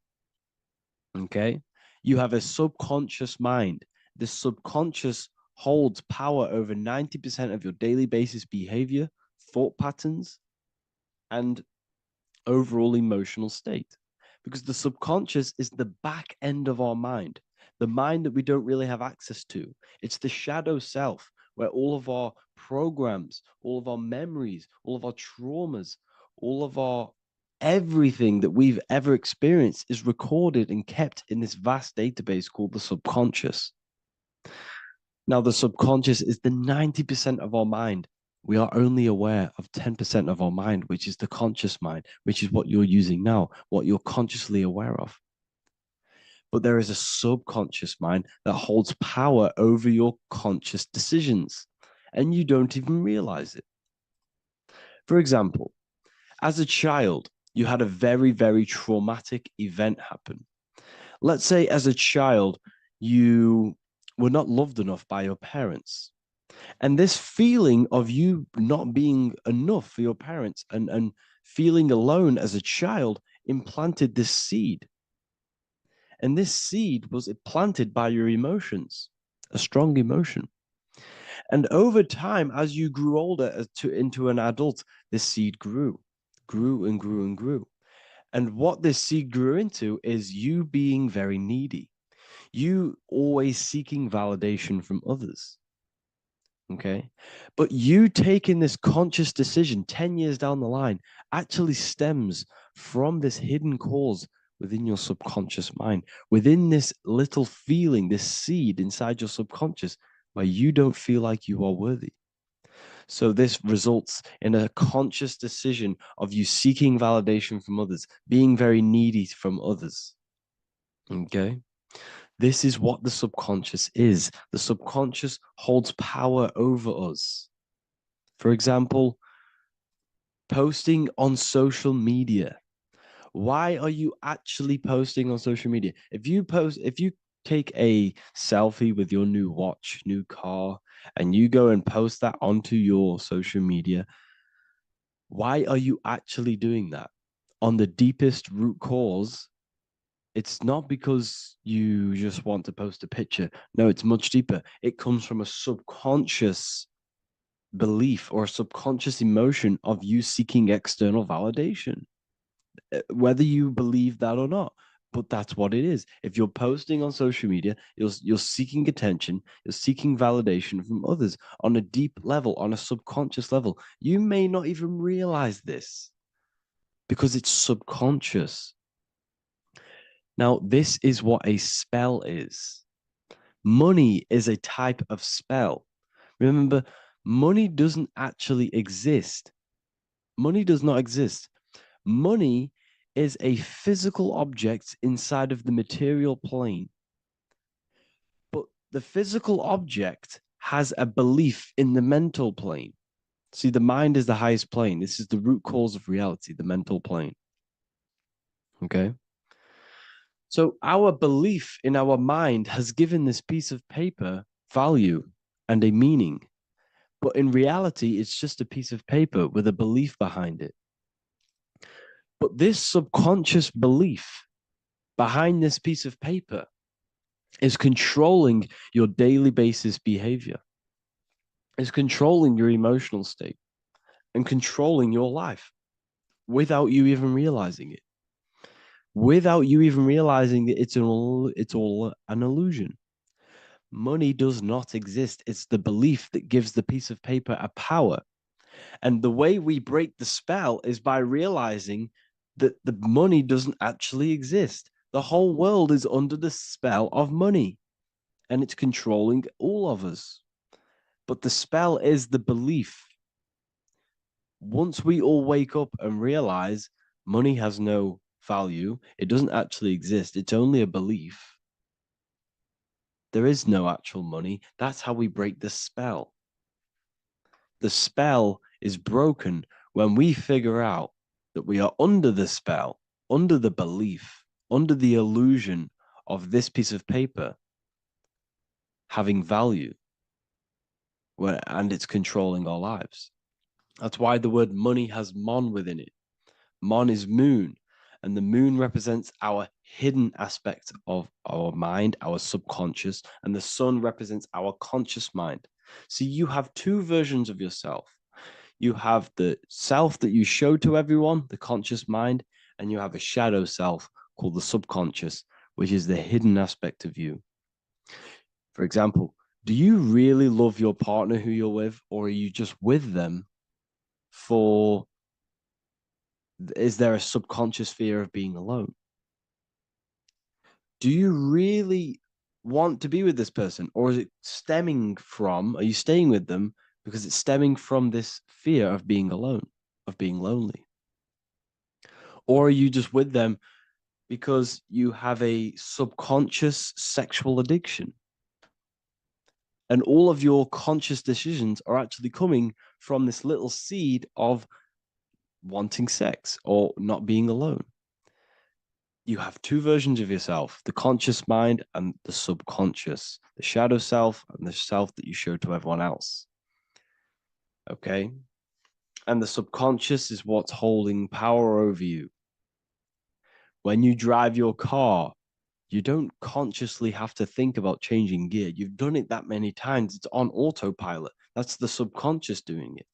Okay? You have a subconscious mind. The subconscious holds power over 90% of your daily basis behavior, thought patterns, and overall emotional state. Because the subconscious is the back end of our mind, the mind that we don't really have access to. It's the shadow self, where all of our programs, all of our memories, all of our traumas, all of our everything that we've ever experienced is recorded and kept in this vast database called the subconscious. Now, the subconscious is the 90% of our mind. We are only aware of 10% of our mind, which is the conscious mind, which is what you're using now, what you're consciously aware of. But there is a subconscious mind that holds power over your conscious decisions, and you don't even realize it. For example, as a child, you had a very, very traumatic event happen. Let's say as a child, you were not loved enough by your parents. And this feeling of you not being enough for your parents and feeling alone as a child implanted this seed. And this seed was planted by your emotions, a strong emotion. And over time, as you grew older into an adult, this seed grew and grew and grew. And what this seed grew into is you being very needy. You always seeking validation from others. Okay. But you taking this conscious decision 10 years down the line actually stems from this hidden cause within your subconscious mind, within this little feeling, this seed inside your subconscious where you don't feel like you are worthy. So this results in a conscious decision of you seeking validation from others, being very needy from others. Okay. This is what the subconscious is. The subconscious holds power over us. For example, posting on social media. Why are you actually posting on social media? If you take a selfie with your new watch, new car, and you go and post that onto your social media, why are you actually doing that? On the deepest root cause, it's not because you just want to post a picture. No, it's much deeper. It comes from a subconscious belief or a subconscious emotion of you seeking external validation, whether you believe that or not. But that's what it is. If you're posting on social media, you're seeking attention, you're seeking validation from others on a deep level, on a subconscious level. You may not even realize this because it's subconscious. Now, this is what a spell is. Money is a type of spell. Remember, money doesn't actually exist. Money does not exist. Money is a physical object inside of the material plane. But the physical object has a belief in the mental plane. See, the mind is the highest plane. This is the root cause of reality, the mental plane. Okay? So our belief in our mind has given this piece of paper value and a meaning. But in reality, it's just a piece of paper with a belief behind it. But this subconscious belief behind this piece of paper is controlling your daily basis behavior, is controlling your emotional state and controlling your life without you even realizing it. Without you even realizing that it's all an illusion. Money does not exist. It's the belief that gives the piece of paper a power. And the way we break the spell is by realizing that the money doesn't actually exist. The whole world is under the spell of money, and it's controlling all of us. But the spell is the belief. Once we all wake up and realize money has no value, it doesn't actually exist, it's only a belief. There is no actual money. That's how we break the spell. The spell is broken when we figure out that we are under the spell, under the belief, under the illusion of this piece of paper having value, and it's controlling our lives. That's why the word money has mon within it. Mon is moon, and the moon represents our hidden aspect of our mind, our subconscious, and the sun represents our conscious mind. So you have two versions of yourself. You have the self that you show to everyone, the conscious mind, and you have a shadow self called the subconscious, which is the hidden aspect of you. For example, do you really love your partner who you're with, or are you just with them for, is there a subconscious fear of being alone? Do you really want to be with this person, or is it stemming from, are you staying with them because it's stemming from this fear of being alone, of being lonely? Or are you just with them because you have a subconscious sexual addiction? And all of your conscious decisions are actually coming from this little seed of wanting sex or not being alone. You have two versions of yourself, the conscious mind and the subconscious, the shadow self and the self that you show to everyone else. Okay? And the subconscious is what's holding power over you. When you drive your car, you don't consciously have to think about changing gear. You've done it that many times. It's on autopilot. That's the subconscious doing it.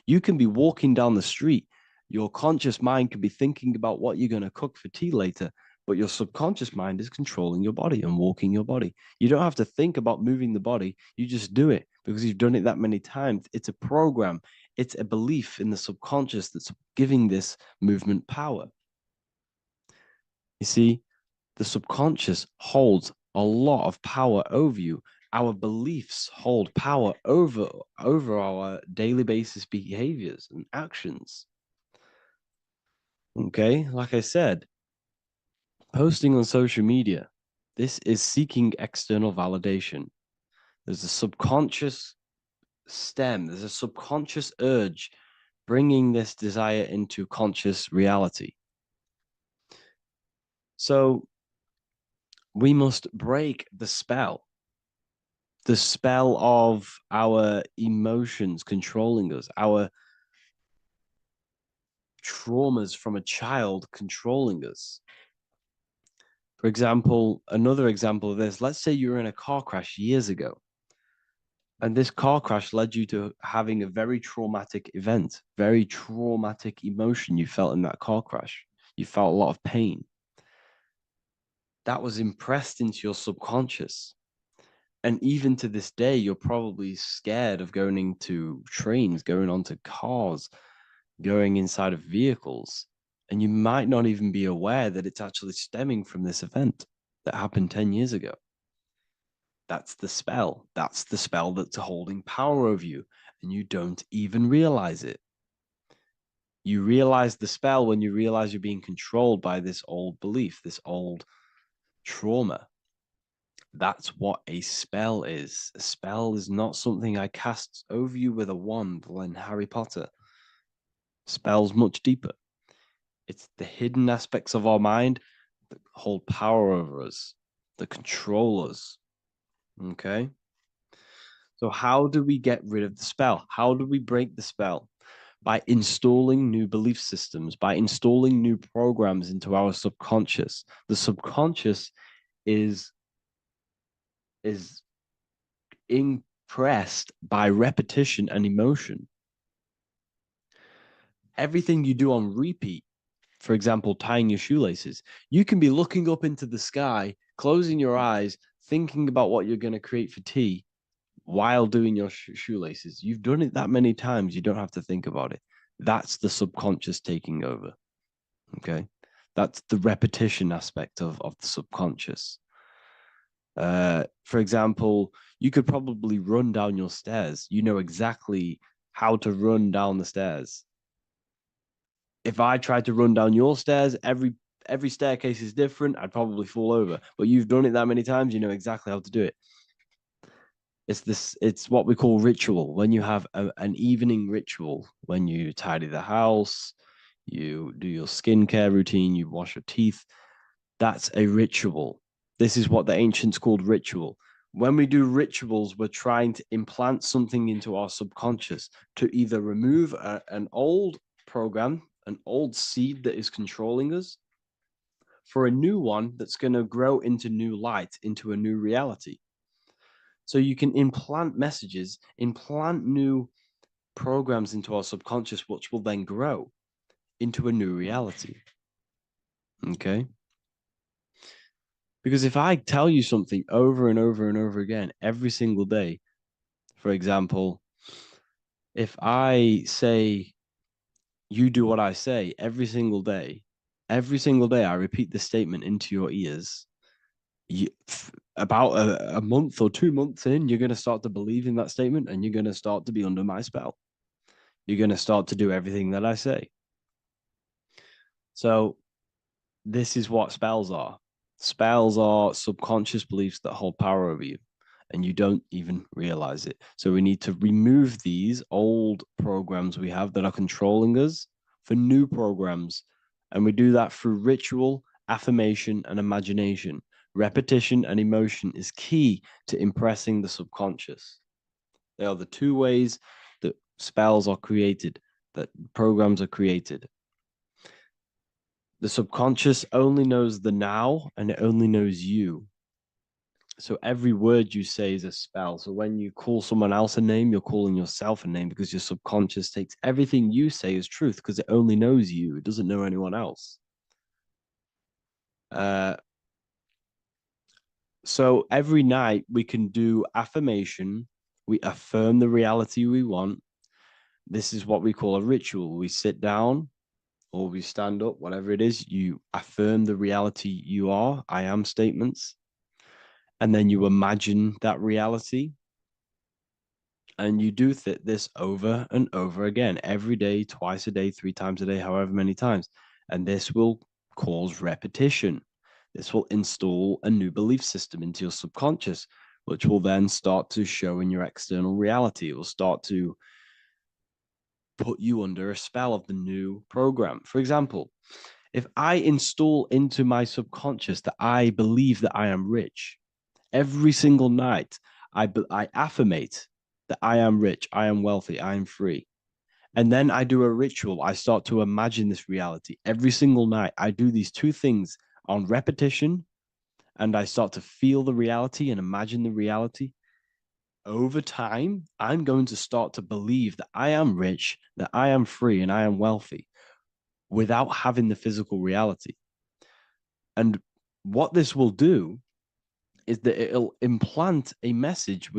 You can be walking down the street. Your conscious mind can be thinking about what you're going to cook for tea later, but your subconscious mind is controlling your body and walking your body. You don't have to think about moving the body. You just do it because you've done it that many times. It's a program. It's a belief in the subconscious that's giving this movement power. You see, the subconscious holds a lot of power over you. Our beliefs hold power over our daily basis behaviors and actions. Okay, like I said, posting on social media, this is seeking external validation. There's a subconscious stem, there's a subconscious urge bringing this desire into conscious reality. So we must break the spell of our emotions controlling us, our traumas from a child controlling us. For example, another example of this, let's say you were in a car crash years ago, and this car crash led you to having a very traumatic event, very traumatic emotion you felt in that car crash. You felt a lot of pain. That was impressed into your subconscious. And even to this day, you're probably scared of going into trains, going onto cars, going inside of vehicles. And you might not even be aware that it's actually stemming from this event that happened 10 years ago. That's the spell. That's the spell that's holding power over you. And you don't even realize it. You realize the spell when you realize you're being controlled by this old belief, this old trauma. That's what a spell is. A spell is not something I cast over you with a wand like Harry Potter. Spell's much deeper. It's the hidden aspects of our mind that hold power over us, that control us. Okay? So how do we get rid of the spell? How do we break the spell? By installing new belief systems, by installing new programs into our subconscious. The subconscious is impressed by repetition and emotion. Everything you do on repeat, for example, tying your shoelaces, you can be looking up into the sky, closing your eyes, thinking about what you're going to create for tea while doing your shoelaces. You've done it that many times, you don't have to think about it. That's the subconscious taking over. Okay? That's the repetition aspect of the subconscious. For example, you could probably run down your stairs. You know exactly how to run down the stairs. If I tried to run down your stairs, every staircase is different. I'd probably fall over. But you've done it that many times, you know exactly how to do it. It's what we call ritual. When you have an evening ritual, when you tidy the house, you do your skincare routine, you wash your teeth, that's a ritual. This is what the ancients called ritual. When we do rituals, we're trying to implant something into our subconscious to either remove an old program, an old seed that is controlling us, for a new one that's going to grow into new light, into a new reality. So you can implant messages, implant new programs into our subconscious, which will then grow into a new reality. Okay? Because if I tell you something over and over and over again, every single day, for example, if I say, you do what I say every single day I repeat this statement into your ears, about a month or 2 months in, you're going to start to believe in that statement and you're going to start to be under my spell. You're going to start to do everything that I say. So this is what spells are. Spells are subconscious beliefs that hold power over you, and you don't even realize it. So we need to remove these old programs we have that are controlling us for new programs. And we do that through ritual, affirmation, and imagination. Repetition and emotion is key to impressing the subconscious. They are the two ways that spells are created, that programs are created. The subconscious only knows the now, and it only knows you. So every word you say is a spell. So when you call someone else a name, you're calling yourself a name, because your subconscious takes everything you say as truth, because it only knows you. It doesn't know anyone else. So every night we can do affirmation, We affirm the reality we want. This is what we call a ritual. We sit down or we stand up, whatever it is, you affirm the reality you are, I am statements, and then you imagine that reality. And you do this over and over again, every day, twice a day, 3 times a day, however many times. And this will cause repetition. This will install a new belief system into your subconscious, which will then start to show in your external reality. It will start to put you under a spell of the new program. For example, if I install into my subconscious that I believe that I am rich, every single night I affirmate that I am rich, I am wealthy, I am free. And then I do a ritual. I start to imagine this reality. Every single night, I do these 2 things on repetition, and I start to feel the reality and imagine the reality. Over time, I'm going to start to believe that I am rich, that I am free, and I am wealthy without having the physical reality. And what this will do is that it'll implant a message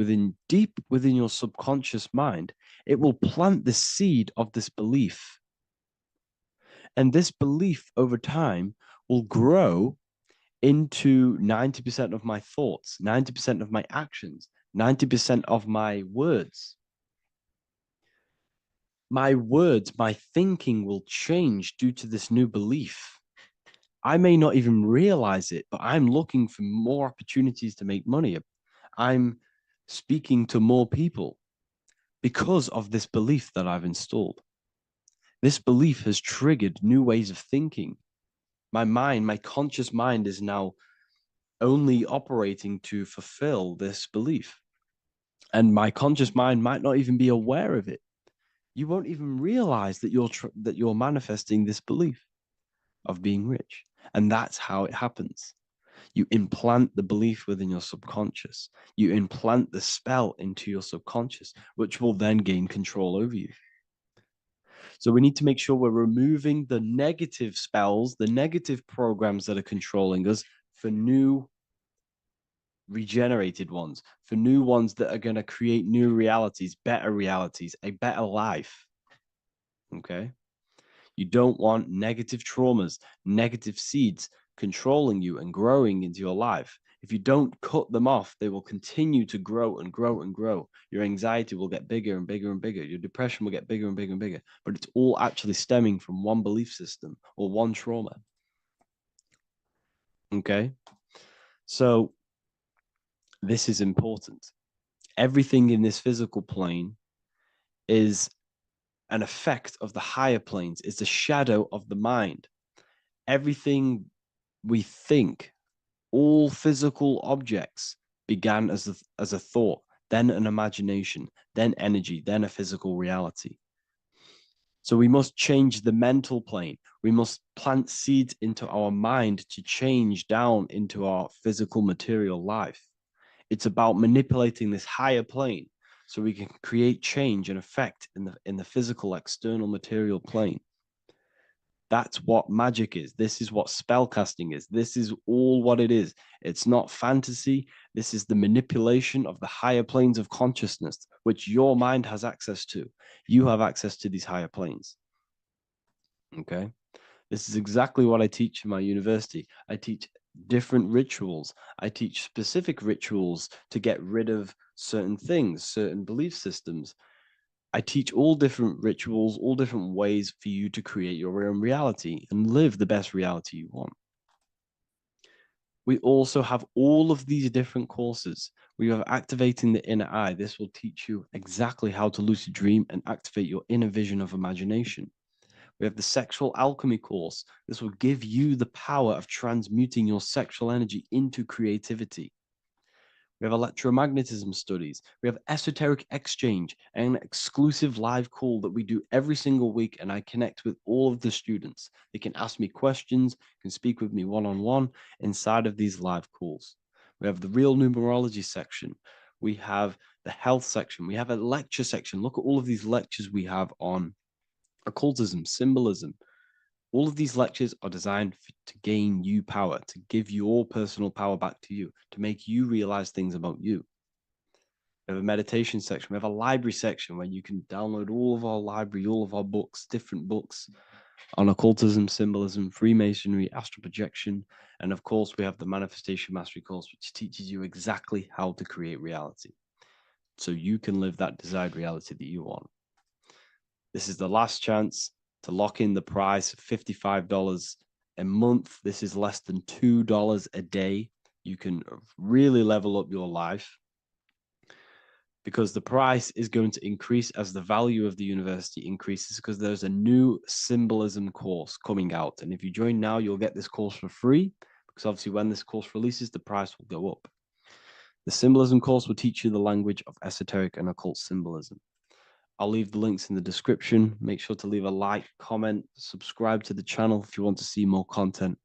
deep within your subconscious mind. It will plant the seed of this belief. And this belief over time will grow into 90% of my thoughts, 90% of my actions, 90% of my words. My words, my thinking will change due to this new belief. I may not even realize it, but I'm looking for more opportunities to make money. I'm speaking to more people because of this belief that I've installed. This belief has triggered new ways of thinking. My mind, my conscious mind is now only operating to fulfill this belief. And my conscious mind might not even be aware of it. You won't even realize that you're manifesting this belief of being rich. And that's how it happens. You implant the belief within your subconscious. You implant the spell into your subconscious, which will then gain control over you. So we need to make sure we're removing the negative spells, the negative programs that are controlling us, for new regenerated ones, for new ones that are going to create new realities, a better life. Okay? You don't want negative traumas, negative seeds controlling you and growing into your life. If you don't cut them off, they will continue to grow and grow and grow. Your anxiety will get bigger and bigger and bigger. Your depression will get bigger and bigger and bigger. But it's all actually stemming from one belief system or one trauma. Okay? So this is important. Everything in this physical plane is an effect of the higher planes. It's a shadow of the mind. Everything we think, all physical objects began as a thought, then an imagination, then energy, then a physical reality. So we must change the mental plane. We must plant seeds into our mind to change down into our physical material life. It's about manipulating this higher plane so we can create change and effect in the physical external material plane. That's what magic is. This is what spellcasting is. This is all what it is. It's not fantasy. This is the manipulation of the higher planes of consciousness, which your mind has access to. You have access to these higher planes. Okay? This is exactly what I teach in my university. I teach different rituals. I teach specific rituals to get rid of certain things, certain belief systems. I teach all different rituals, all different ways for you to create your own reality and live the best reality you want. We also have all of these different courses. We have activating the inner eye. This will teach you exactly how to lucid dream and activate your inner vision of imagination. We have the sexual alchemy course. This will give you the power of transmuting your sexual energy into creativity. We have electromagnetism studies. We have esoteric exchange, an exclusive live call that we do every single week, and I connect with all of the students. They can ask me questions, can speak with me one-on-one inside of these live calls. We have the real numerology section. We have the health section. We have a lecture section. Look at all of these lectures we have on occultism, symbolism. All of these lectures are designed to gain you power, to give your personal power back to you, to make you realize things about you. We have a meditation section. We have a library section where you can download all of our library, all of our books, different books on occultism, symbolism, Freemasonry, astral projection. And of course, we have the Manifestation Mastery course, which teaches you exactly how to create reality so you can live that desired reality that you want. This is the last chance to lock in the price of $55 a month. This is less than $2 a day. You can really level up your life, because the price is going to increase as the value of the university increases, because there's a new symbolism course coming out. And if you join now, you'll get this course for free, because obviously when this course releases, the price will go up. The symbolism course will teach you the language of esoteric and occult symbolism. I'll leave the links in the description. Make sure to leave a like, comment, subscribe to the channel if you want to see more content.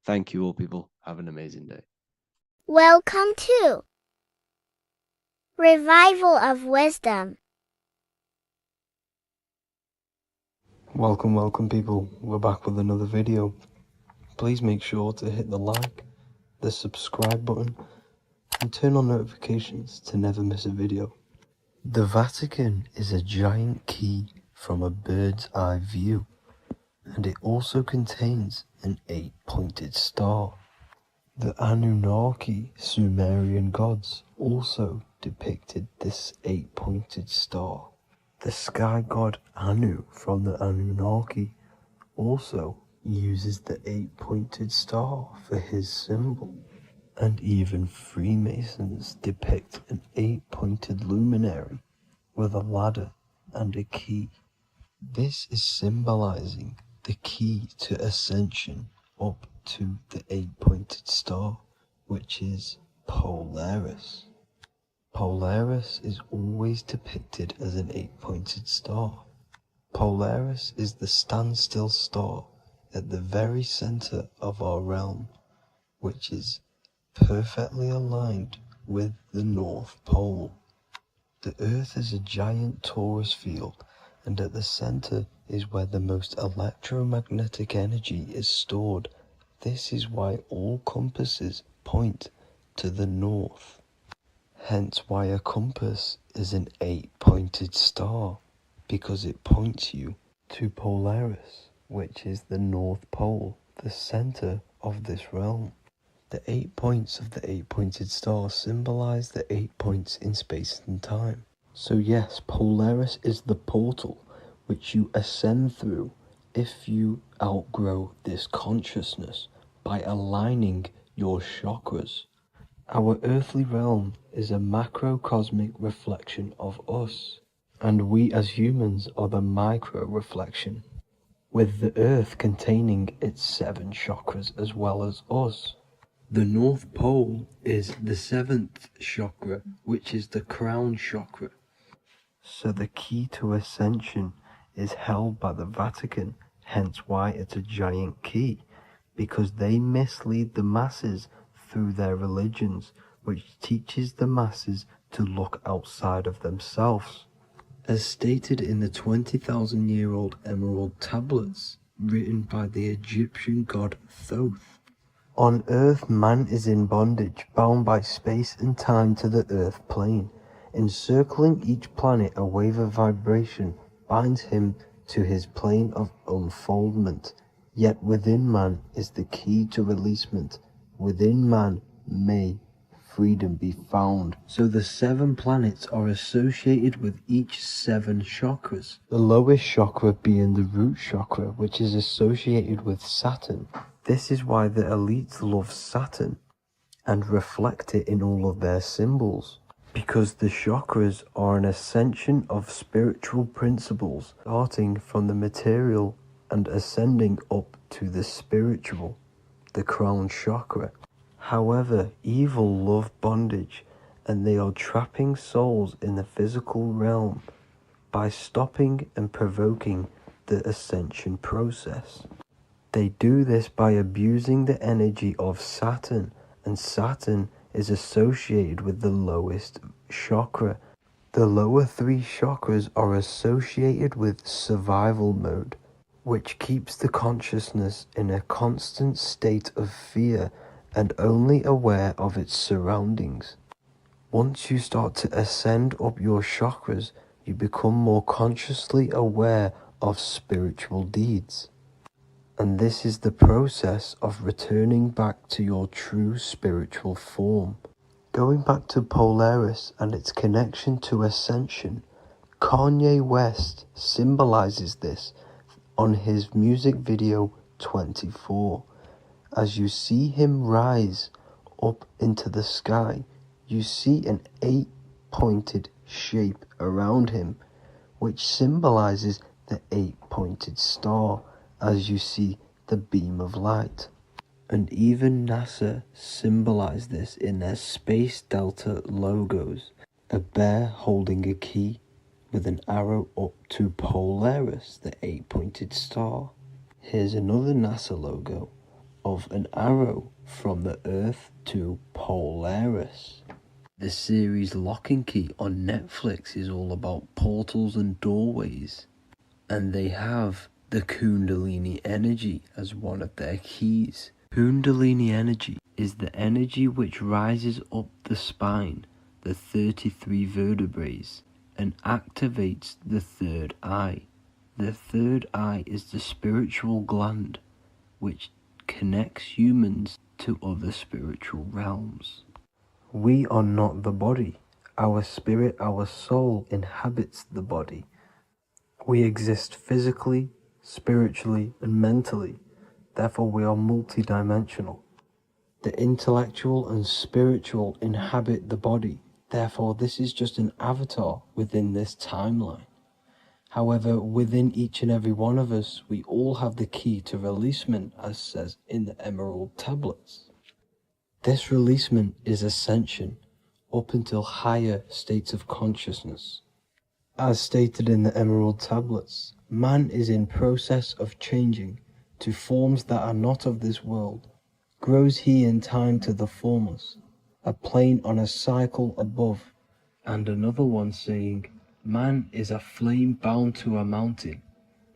Thank you all, people. Have an amazing day. Welcome to Revival of Wisdom. Welcome people, we're back with another video. Please make sure to hit the like, the subscribe button, and turn on notifications to never miss a video. The Vatican is a giant key from a bird's eye view, and it also contains an 8-pointed star. The Anunnaki Sumerian gods also depicted this 8-pointed star. The sky god Anu from the Anunnaki also uses the 8-pointed star for his symbol. And even Freemasons depict an 8-pointed luminary with a ladder and a key. This is symbolizing the key to ascension up to the 8-pointed star, which is Polaris. Polaris is always depicted as an 8-pointed star. Polaris is the standstill star at the very center of our realm, which is perfectly aligned with the North Pole. The Earth is a giant torus field, and at the center is where the most electromagnetic energy is stored. This is why all compasses point to the north. Hence why a compass is an 8-pointed star, because it points you to Polaris, which is the North Pole, the center of this realm. The 8 points of the 8-pointed star symbolize the 8 points in space and time. So yes, Polaris is the portal which you ascend through if you outgrow this consciousness by aligning your chakras. Our earthly realm is a macrocosmic reflection of us, and we as humans are the micro reflection, with the earth containing its 7 chakras as well as us. The North Pole is the 7th chakra, which is the crown chakra. So the key to ascension is held by the Vatican, hence why it's a giant key, because they mislead the masses through their religions, which teaches the masses to look outside of themselves. As stated in the 20,000-year-old emerald tablets, written by the Egyptian god Thoth. On Earth, man is in bondage, bound by space and time to the Earth plane. Encircling each planet, a wave of vibration binds him to his plane of unfoldment. Yet within man is the key to releasement. Within man may freedom be found. So the 7 planets are associated with each 7 chakras. The lowest chakra being the root chakra, which is associated with Saturn. This is why the elites love Saturn and reflect it in all of their symbols. Because the chakras are an ascension of spiritual principles, starting from the material and ascending up to the spiritual, the crown chakra. However, evil love bondage, and they are trapping souls in the physical realm by stopping and provoking the ascension process. They do this by abusing the energy of Saturn, and Saturn is associated with the lowest chakra. The lower 3 chakras are associated with survival mode, which keeps the consciousness in a constant state of fear and only aware of its surroundings. Once you start to ascend up your chakras, you become more consciously aware of spiritual deeds. And this is the process of returning back to your true spiritual form. Going back to Polaris and its connection to Ascension, Kanye West symbolizes this on his music video 24. As you see him rise up into the sky, you see an 8-pointed shape around him, which symbolizes the 8-pointed star as you see the beam of light. And even NASA symbolize this in their Space Delta logos, a bear holding a key with an arrow up to Polaris, the 8-pointed star. Here's another NASA logo of an arrow from the Earth to Polaris. The series Lock and Key on Netflix is all about portals and doorways, and they have the Kundalini energy as one of their keys. Kundalini energy is the energy which rises up the spine, the 33 vertebrae, and activates the third eye. The third eye is the spiritual gland which connects humans to other spiritual realms. We are not the body. Our spirit, our soul inhabits the body. We exist physically, spiritually, and mentally. Therefore, we are multidimensional. The intellectual and spiritual inhabit the body. Therefore, this is just an avatar within this timeline. However, within each and every one of us, we all have the key to releasement, as says in the Emerald Tablets. This releasement is ascension, up until higher states of consciousness. As stated in the Emerald Tablets, man is in process of changing to forms that are not of this world. Grows he in time to the formless, a plane on a cycle above. And another one saying, man is a flame bound to a mountain,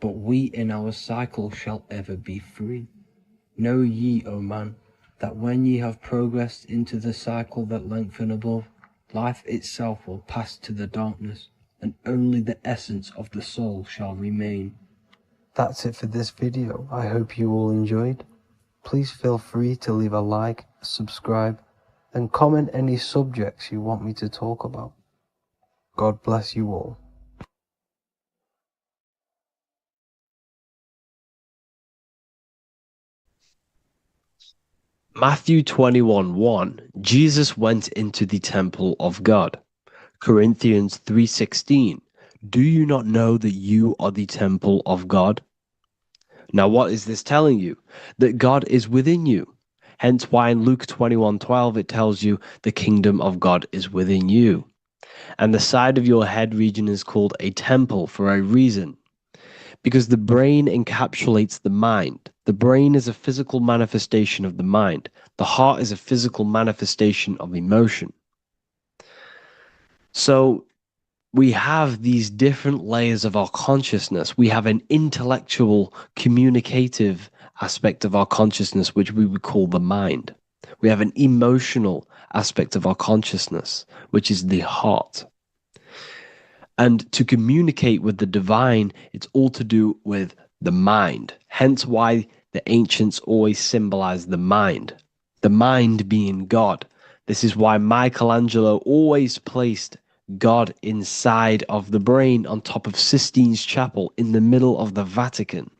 but we in our cycle shall ever be free. Know ye, O man, that when ye have progressed into the cycle that lengthen above, life itself will pass to the darkness, and only the essence of the soul shall remain. That's it for this video. I hope you all enjoyed. Please feel free to leave a like, subscribe, and comment any subjects you want me to talk about. God bless you all. Matthew 21:1, Jesus went into the temple of God. Corinthians 3:16, do you not know that you are the temple of God? Now what is this telling you? That God is within you. Hence why in Luke 21:12 it tells you the kingdom of God is within you. And the side of your head region is called a temple for a reason. Because the brain encapsulates the mind. The brain is a physical manifestation of the mind. The heart is a physical manifestation of emotion. So we have these different layers of our consciousness. We have an intellectual, communicative aspect of our consciousness, which we would call the mind. We have an emotional aspect of our consciousness, which is the heart. And to communicate with the divine, it's all to do with the mind. Hence why the ancients always symbolize the mind being God. This is why Michelangelo always placed God inside of the brain on top of Sistine's chapel in the middle of the Vatican.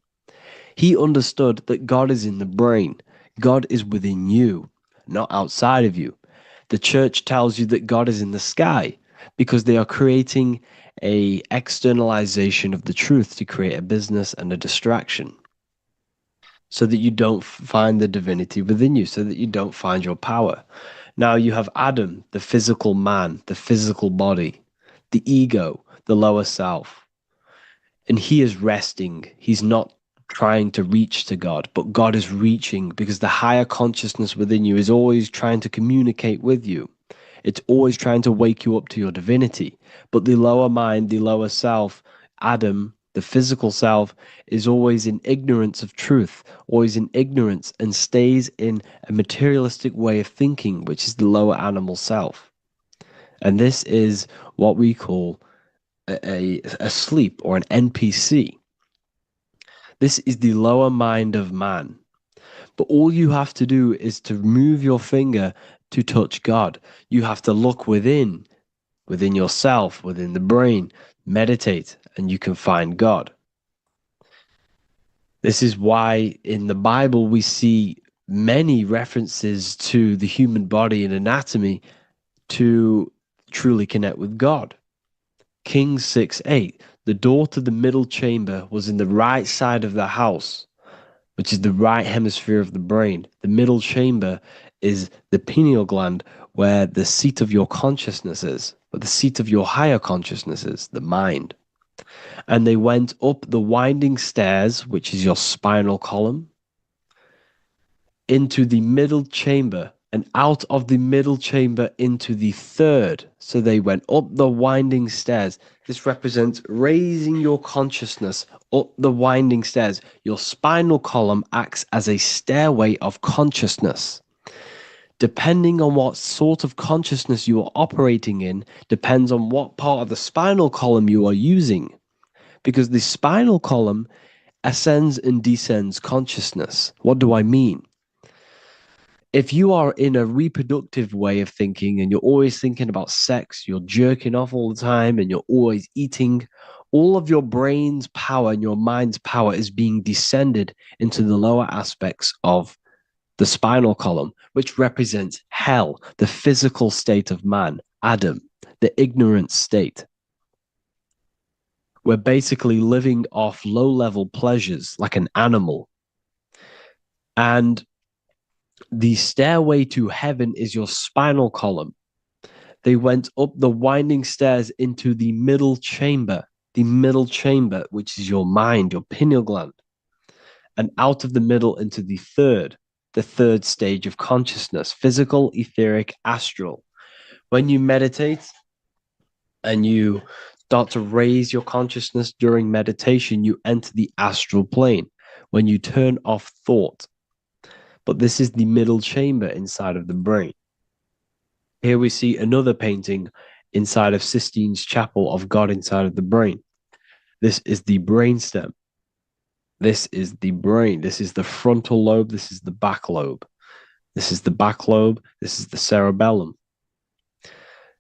He understood that God is in the brain. God is within you, not outside of you. The church tells you that God is in the sky because they are creating a externalization of the truth to create a business and a distraction so that you don't find the divinity within you, so that you don't find your power. Now you have Adam, the physical man, the physical body, the ego, the lower self. And he is resting. He's not trying to reach to God, but God is reaching because the higher consciousness within you is always trying to communicate with you. It's always trying to wake you up to your divinity. But the lower mind, the lower self, Adam, the physical self, is always in ignorance of truth, always in ignorance, and stays in a materialistic way of thinking, which is the lower animal self. And this is what we call a sleep, or an NPC. This is the lower mind of man. But all you have to do is to move your finger to touch God. You have to look within yourself, within the brain, meditate, and you can find God. This is why in the Bible we see many references to the human body and anatomy to truly connect with God. Kings 6:8, the door to the middle chamber was in the right side of the house, which is the right hemisphere of the brain. The middle chamber is the pineal gland, where the seat of your consciousness is, where the seat of your higher consciousness is, the mind. And they went up the winding stairs, which is your spinal column, into the middle chamber, and out of the middle chamber into the third. So they went up the winding stairs. This represents raising your consciousness up the winding stairs. Your spinal column acts as a stairway of consciousness. Depending on what sort of consciousness you are operating in, depends on what part of the spinal column you are using. Because the spinal column ascends and descends consciousness. What do I mean? If you are in a reproductive way of thinking and you're always thinking about sex, you're jerking off all the time and you're always eating, all of your brain's power and your mind's power is being descended into the lower aspects of the spinal column, which represents hell, the physical state of man, Adam, the ignorant state. We're basically living off low-level pleasures like an animal. And the stairway to heaven is your spinal column. They went up the winding stairs into the middle chamber, which is your mind, your pineal gland, and out of the middle into the third stage of consciousness, physical, etheric, astral. When you meditate and you start to raise your consciousness during meditation, you enter the astral plane when you turn off thought. But this is the middle chamber inside of the brain. Here we see another painting inside of Sistine's chapel of God inside of the brain. This is the brainstem. This is the brain. This is the frontal lobe. This is the back lobe. This is the back lobe. This is the cerebellum.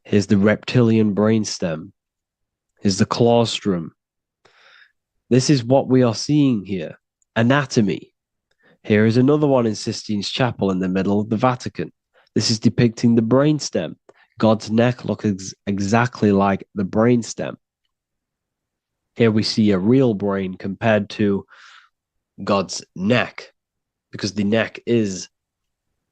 Here's the reptilian brainstem. Here's the claustrum. This is what we are seeing here. Anatomy. Here is another one in Sistine's chapel in the middle of the Vatican. This is depicting the brainstem. God's neck looks exactly like the brainstem. Here we see a real brain compared to God's neck, because the neck is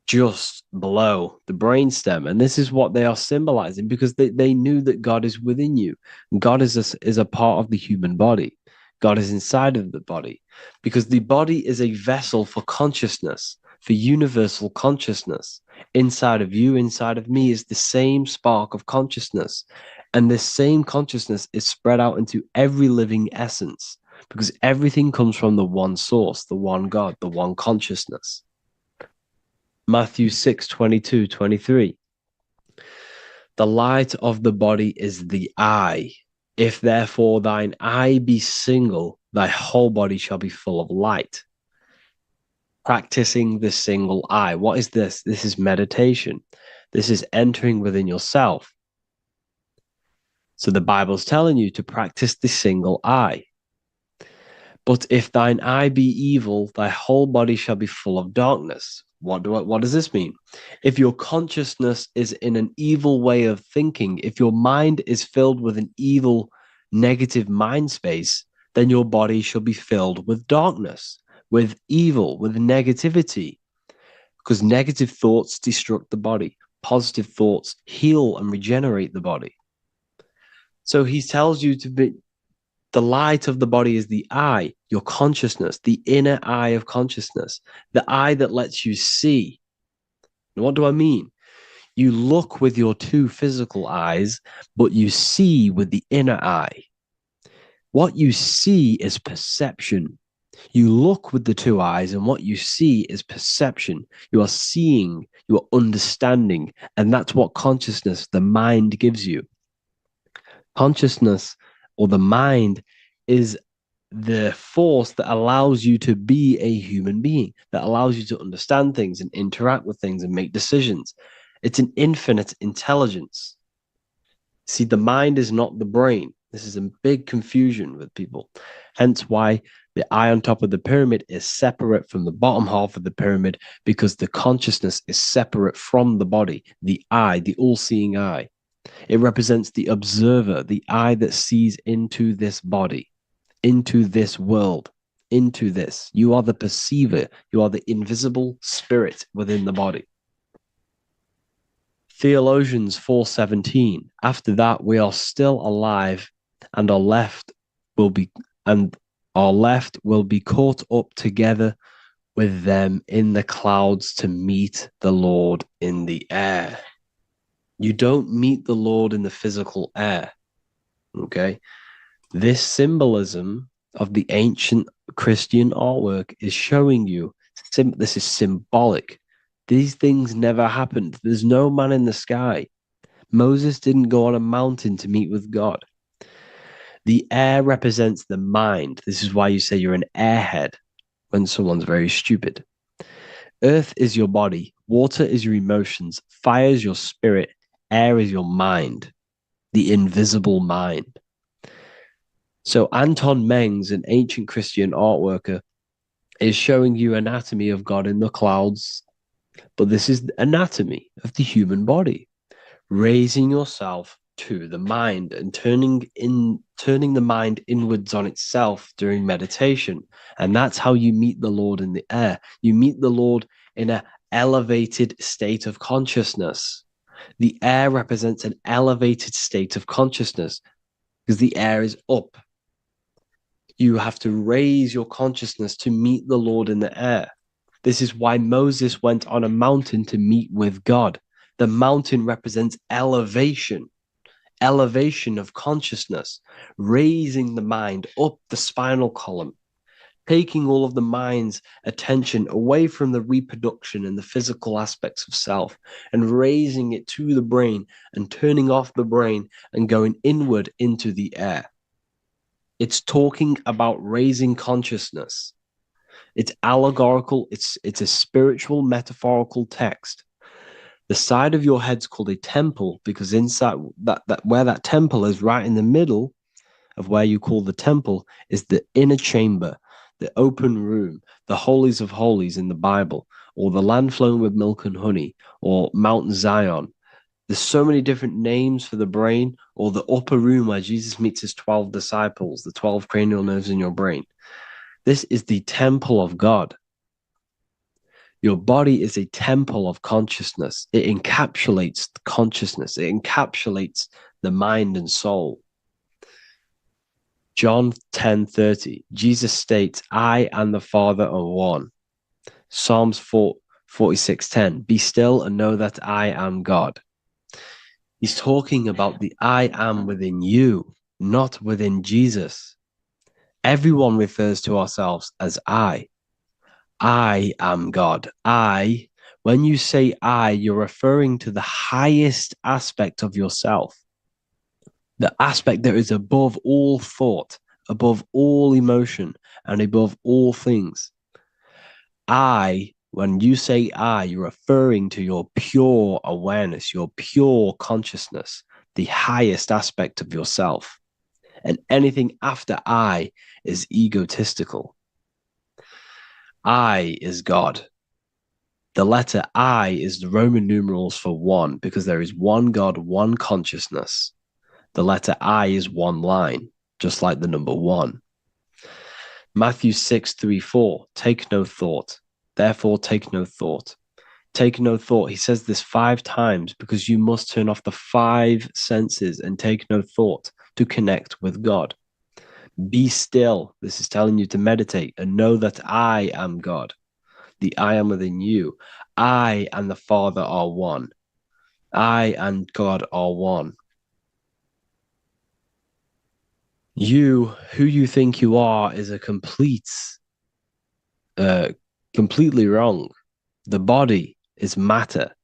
just below the brainstem. And this is what they are symbolizing, because they knew that God is within you. God is a part of the human body. God is inside of the body, because the body is a vessel for consciousness, for universal consciousness. Inside of you, inside of me, is the same spark of consciousness. And this same consciousness is spread out into every living essence, because everything comes from the one source, the one God, the one consciousness. Matthew 6:22-23. The light of the body is the eye. If therefore thine eye be single, thy whole body shall be full of light. Practicing the single eye. What is this? This is meditation. This is entering within yourself. So the Bible's telling you to practice the single eye. But if thine eye be evil, thy whole body shall be full of darkness. What does this mean? If your consciousness is in an evil way of thinking, if your mind is filled with an evil, negative mind space, then your body shall be filled with darkness, with evil, with negativity. Because negative thoughts destruct the body. Positive thoughts heal and regenerate the body. So he tells you to be, the light of the body is the eye, your consciousness, the inner eye of consciousness, the eye that lets you see. And what do I mean? You look with your two physical eyes, but you see with the inner eye. What you see is perception. You look with the two eyes, and what you see is perception. You are seeing, you are understanding, and that's what consciousness, the mind, gives you. Consciousness, or the mind, is the force that allows you to be a human being, that allows you to understand things and interact with things and make decisions. It's an infinite intelligence. See, the mind is not the brain. This is a big confusion with people. Hence why the eye on top of the pyramid is separate from the bottom half of the pyramid, because the consciousness is separate from the body, the eye, the all-seeing eye. It represents the observer, the eye that sees into this body, into this world, into this. You are the perceiver. You are the invisible spirit within the body. Theologians 4:17. After that, we are still alive, and our left will be caught up together with them in the clouds to meet the Lord in the air. You don't meet the Lord in the physical air. Okay? This symbolism of the ancient Christian artwork is showing you this is symbolic. These things never happened. There's no man in the sky. Moses didn't go on a mountain to meet with God. The air represents the mind. This is why you say you're an airhead when someone's very stupid. Earth is your body. Water is your emotions. Fire is your spirit. Air is your mind, the invisible mind. So Anton Mengs, an ancient Christian art worker, is showing you anatomy of God in the clouds. But this is the anatomy of the human body, raising yourself to the mind and turning the mind inwards on itself during meditation. And that's how you meet the Lord in the air. You meet the Lord in an elevated state of consciousness. The air represents an elevated state of consciousness because the air is up. You have to raise your consciousness to meet the Lord in the air. This is why Moses went on a mountain to meet with God. The mountain represents elevation of consciousness, raising the mind up the spinal column, taking all of the mind's attention away from the reproduction and the physical aspects of self and raising it to the brain and turning off the brain and going inward into the air. It's talking about raising consciousness. It's allegorical. It's a spiritual, metaphorical text. The side of your head's called a temple because inside that where that temple is, right in the middle of where you call the temple, is the inner chamber, the open room, the holies of holies in the Bible, or the land flowing with milk and honey, or Mount Zion. There's so many different names for the brain, or the upper room where Jesus meets his 12 disciples, the 12 cranial nerves in your brain. This is the temple of God. Your body is a temple of consciousness. It encapsulates the consciousness. It encapsulates the mind and soul. John 10:30, Jesus states, I and the Father are one. Psalms 46:10, be still and know that I am God. He's talking about the I am within you, not within Jesus. Everyone refers to ourselves as I. I am God. When you say I, you're referring to the highest aspect of yourself. The aspect that is above all thought, above all emotion, and above all things. When you say I, you're referring to your pure awareness, your pure consciousness, the highest aspect of yourself. And anything after I is egotistical. I is God. The letter I is the Roman numerals for one, because there is one God, one consciousness. The letter I is one line, just like the number one. Matthew 6:3-4, take no thought. Therefore, take no thought. Take no thought. He says this 5 times because you must turn off the 5 senses and take no thought to connect with God. Be still. This is telling you to meditate and know that I am God. The I am within you. I and the Father are one. I and God are one. You, who you think you are, is a complete completely wrong. The body is matter.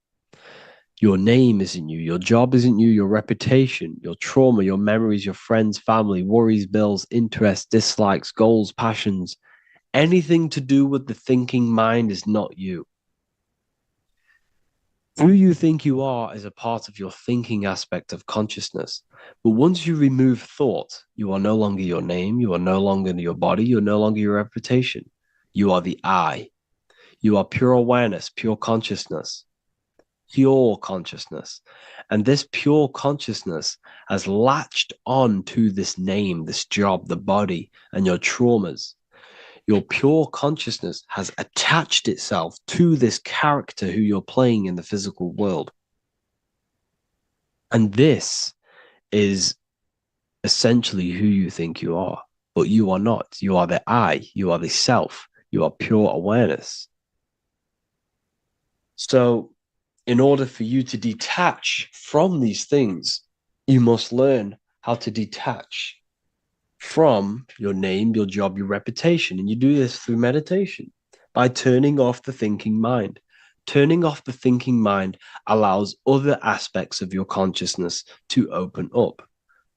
Your name isn't you. Your job isn't you. Your reputation, your trauma, your memories, your friends, family, worries, bills, interests, dislikes, goals, passions. Anything to do with the thinking mind is not you. Who you think you are is a part of your thinking aspect of consciousness. But once you remove thought, you are no longer your name. You are no longer your body. You're no longer your reputation. You are the I. You are pure awareness, pure consciousness. Pure consciousness. And this pure consciousness has latched on to this name, this job, the body, and your traumas. Your pure consciousness has attached itself to this character who you're playing in the physical world. And this is essentially who you think you are, but you are not. You are the I, you are the self, you are pure awareness. So in order for you to detach from these things, you must learn how to detach from your name, your job, your reputation. And you do this through meditation by turning off the thinking mind. Turning off the thinking mind allows other aspects of your consciousness to open up.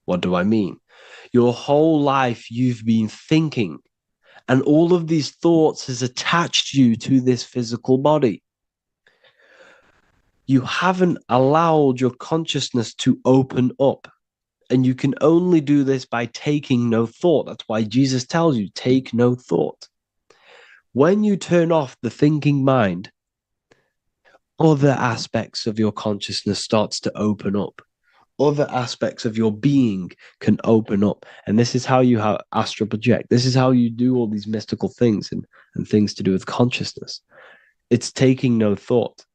What do I mean? Your whole life you've been thinking, and all of these thoughts has attached you to this physical body. You haven't allowed your consciousness to open up. And you can only do this by taking no thought. That's why Jesus tells you, take no thought. When you turn off the thinking mind, other aspects of your consciousness starts to open up. Other aspects of your being can open up. And this is how you astral project. This is how you do all these mystical things and things to do with consciousness. It's taking no thought.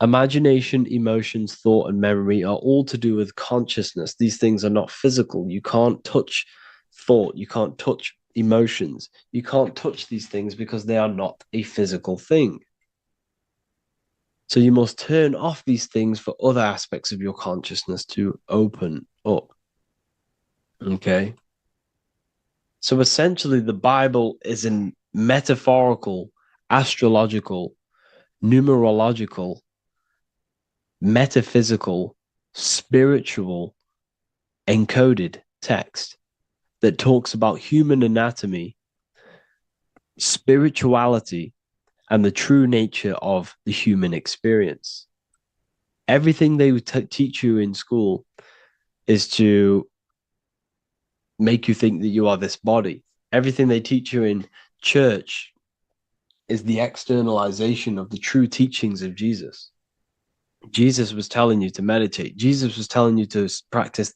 Imagination, emotions, thought, and memory are all to do with consciousness. These things are not physical. You can't touch thought. You can't touch emotions. You can't touch these things because they are not a physical thing. So you must turn off these things for other aspects of your consciousness to open up. Okay? So essentially, the Bible is a metaphorical, astrological, numerological, metaphysical, spiritual, encoded text that talks about human anatomy, spirituality, and the true nature of the human experience. Everything they teach you in school is to make you think that you are this body. Everything they teach you in church is the externalization of the true teachings of Jesus. Jesus was telling you to meditate. Jesus was telling you to practice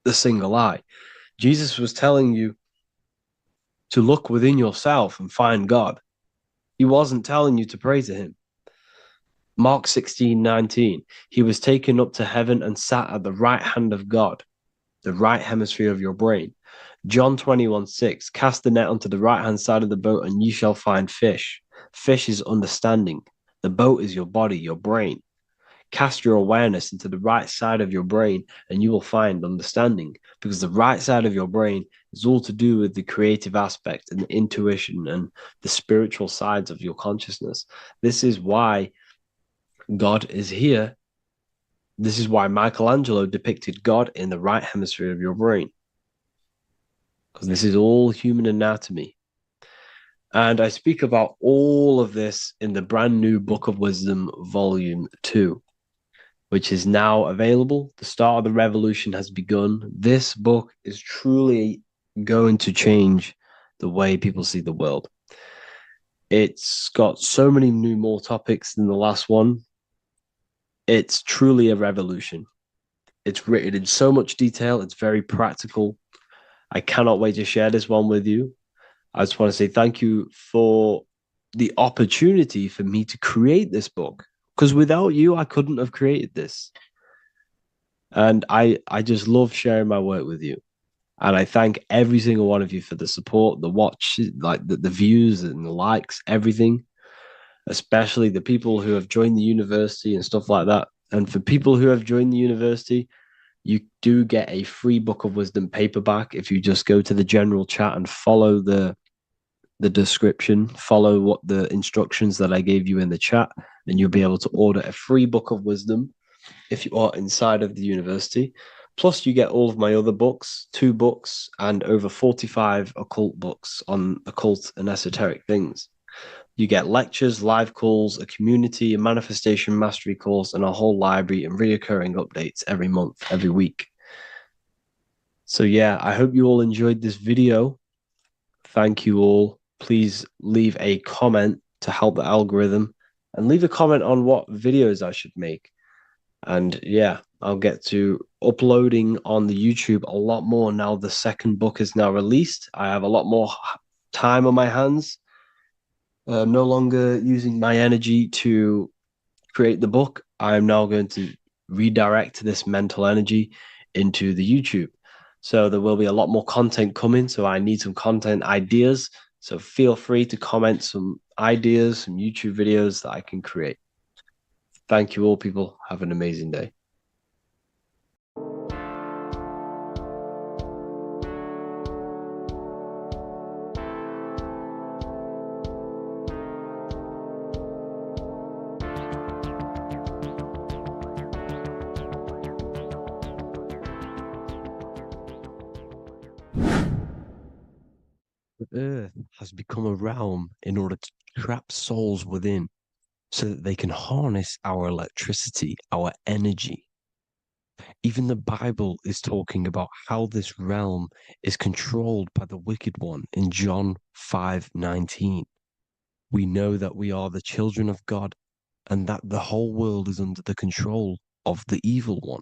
the single eye. Jesus was telling you to look within yourself and find God. He wasn't telling you to pray to him. Mark 16:19, he was taken up to heaven and sat at the right hand of God, the right hemisphere of your brain. John 21:6, cast the net onto the right hand side of the boat and ye shall find fish. Fish is understanding. The boat is your body, your brain. Cast your awareness into the right side of your brain and you will find understanding, because the right side of your brain is all to do with the creative aspect and the intuition and the spiritual sides of your consciousness. This is why God is here. This is why Michelangelo depicted God in the right hemisphere of your brain, because this is all human anatomy. And I speak about all of this in the brand new Book of Wisdom, Volume 2. Which is now available. The start of the revolution has begun. This book is truly going to change the way people see the world. It's got so many more topics than the last one. It's truly a revolution. It's written in so much detail. It's very practical. I cannot wait to share this one with you. I just want to say thank you for the opportunity for me to create this book. Because without you, I couldn't have created this. And I just love sharing my work with you. And I thank every single one of you for the support, the watch, like the views and the likes, everything. Especially the people who have joined the university and stuff like that. And for people who have joined the university, you do get a free Book of Wisdom paperback if you just go to the general chat and follow the the description, follow what the instructions that I gave you in the chat, and you'll be able to order a free book of wisdom if you are inside of the university. Plus, you get all of my other books, 2 books, and over 45 occult books on occult and esoteric things. You get lectures, live calls, a community, a manifestation mastery course, and a whole library and reoccurring updates every month, every week. So yeah, I hope you all enjoyed this video. Thank you all. Please leave a comment to help the algorithm, and leave a comment on what videos I should make. And yeah, I'll get to uploading on the YouTube a lot more now the second book is now released. I have a lot more time on my hands. No longer using my energy to create the book. I'm now going to redirect this mental energy into the YouTube. So there will be a lot more content coming. So I need some content ideas. So feel free to comment some ideas, some YouTube videos that I can create. Thank you all, people. Have an amazing day. The earth has become a realm in order to trap souls within, so that they can harness our electricity, our energy. Even the Bible is talking about how this realm is controlled by the wicked one in John 5:19. We know that we are the children of God and that the whole world is under the control of the evil one.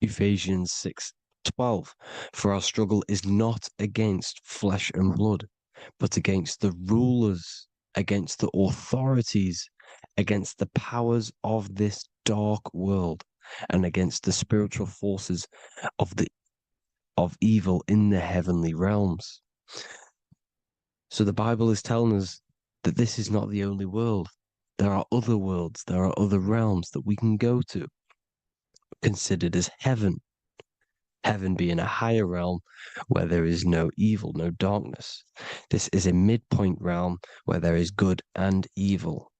Ephesians 6:12. For our struggle is not against flesh and blood, but against the rulers, against the authorities, against the powers of this dark world, and against the spiritual forces of evil in the heavenly realms. So the Bible is telling us that this is not the only world. There are other worlds, there are other realms that we can go to, considered as heaven. Heaven being a higher realm where there is no evil, no darkness. This is a midpoint realm where there is good and evil.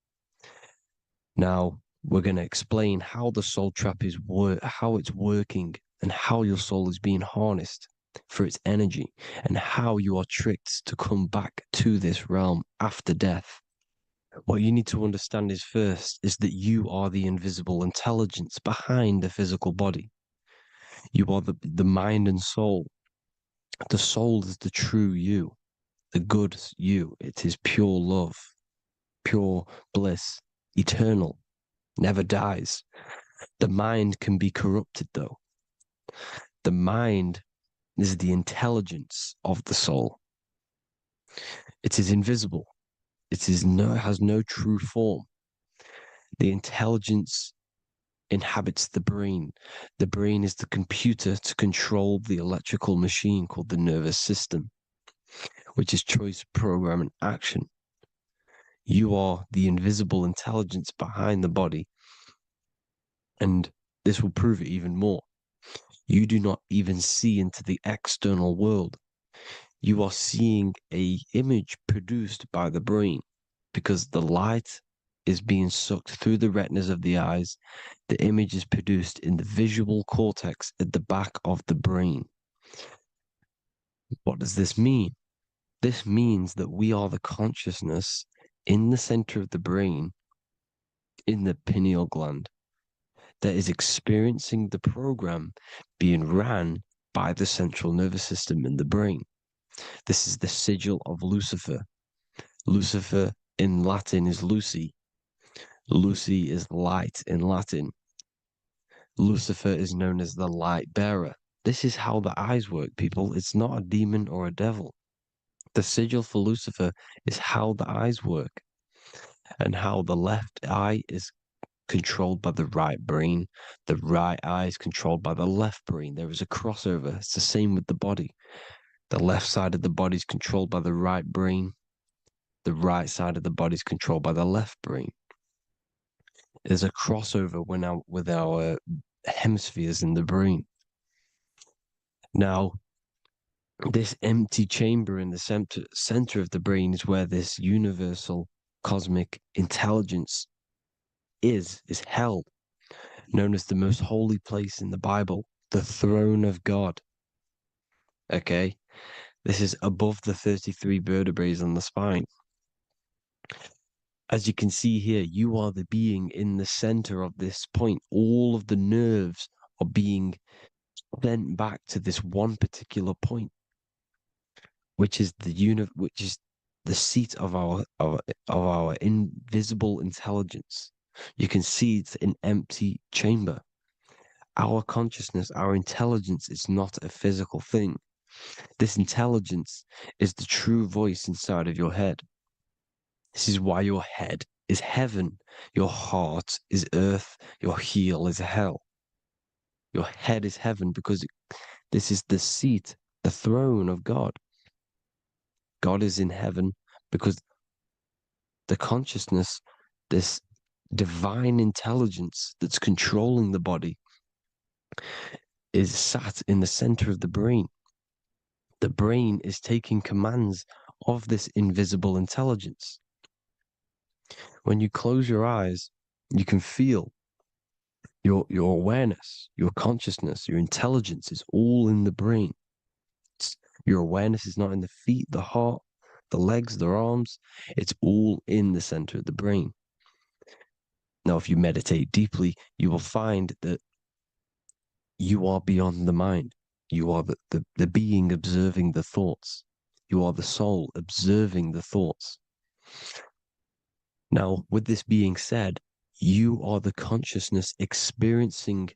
Now, we're going to explain how the soul trap is how it's working, and how your soul is being harnessed for its energy, and how you are tricked to come back to this realm after death. What you need to understand is first is that you are the invisible intelligence behind the physical body. You are the mind and soul. The soul is the true you, the good you. It is pure love, pure bliss, eternal, never dies. The mind can be corrupted, though. The mind is the intelligence of the soul. It is invisible. It has no true form. The intelligence inhabits the brain. The brain is the computer to control the electrical machine called the nervous system, which is choice, program, and action. You are the invisible intelligence behind the body, and this will prove it even more. You do not even see into the external world. You are seeing an image produced by the brain, because the light is being sucked through the retinas of the eyes. The image is produced in the visual cortex at the back of the brain. What does this mean? This means that we are the consciousness in the center of the brain, in the pineal gland, that is experiencing the program being ran by the central nervous system in the brain. This is the sigil of Lucifer. Lucifer in Latin is Lucy. Lucy is light in Latin. Lucifer is known as the light bearer. This is how the eyes work, people. It's not a demon or a devil. The sigil for Lucifer is how the eyes work, and how the left eye is controlled by the right brain. The right eye is controlled by the left brain. There is a crossover. It's the same with the body. The left side of the body is controlled by the right brain. The right side of the body is controlled by the left brain. There's a crossover with our hemispheres in the brain. Now, This empty chamber in the center of the brain is where this universal cosmic intelligence is held, known as the most holy place in the Bible, the throne of God. Okay? This is above the 33 vertebrae on the spine. As you can see here, you are the being in the center of this point. All of the nerves are being sent back to this one particular point, which is the seat of our invisible intelligence. You can see it's an empty chamber. Our consciousness, our intelligence is not a physical thing. This intelligence is the true voice inside of your head. This is why your head is heaven, your heart is earth, your heel is hell. Your head is heaven because this is the seat, the throne of God. God is in heaven because the consciousness, this divine intelligence that's controlling the body, is sat in the center of the brain. The brain is taking commands of this invisible intelligence. When you close your eyes, you can feel your awareness, your consciousness, your intelligence is all in the brain. Your awareness is not in the feet, the heart, the legs, the arms. It's all in the center of the brain. Now, if you meditate deeply, you will find that you are beyond the mind. You are the being observing the thoughts. You are the soul observing the thoughts. Now, with this being said, you are the consciousness experiencing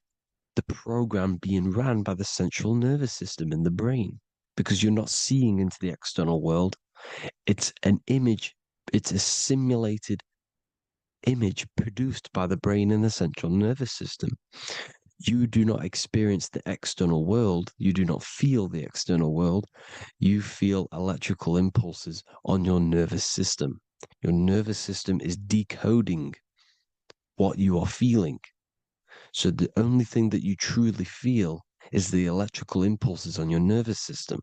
the program being ran by the central nervous system in the brain, because you're not seeing into the external world. It's an image, it's a simulated image produced by the brain and the central nervous system. You do not experience the external world. You do not feel the external world. You feel electrical impulses on your nervous system. Your nervous system is decoding what you are feeling. So the only thing that you truly feel is the electrical impulses on your nervous system.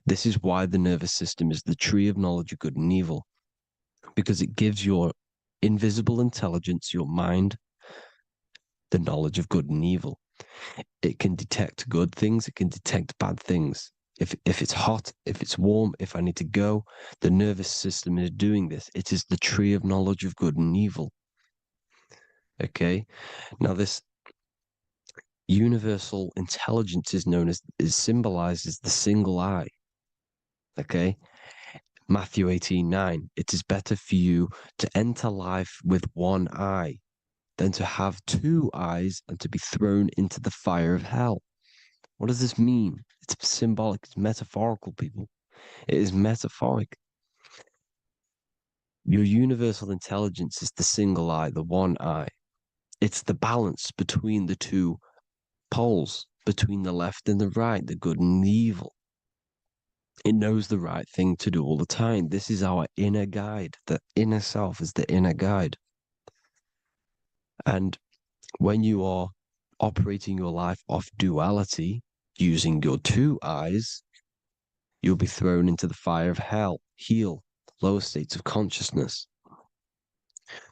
This is why the nervous system is the tree of knowledge of good and evil, because it gives your invisible intelligence, your mind, the knowledge of good and evil. It can detect good things, it can detect bad things. If it's hot, if it's warm, if I need to go, the nervous system is doing this. It is the tree of knowledge of good and evil. Okay? Now this universal intelligence is symbolized as the single eye. Okay? Matthew 18:9. It is better for you to enter life with one eye than to have two eyes and to be thrown into the fire of hell. What does this mean? It's symbolic, it's metaphorical, people. It is metaphoric. Your universal intelligence is the single eye, the one eye. It's the balance between the two poles, between the left and the right, the good and the evil. It knows the right thing to do all the time. This is our inner guide. The inner self is the inner guide. And when you are operating your life off duality, using your two eyes, you'll be thrown into the fire of hell, lower states of consciousness.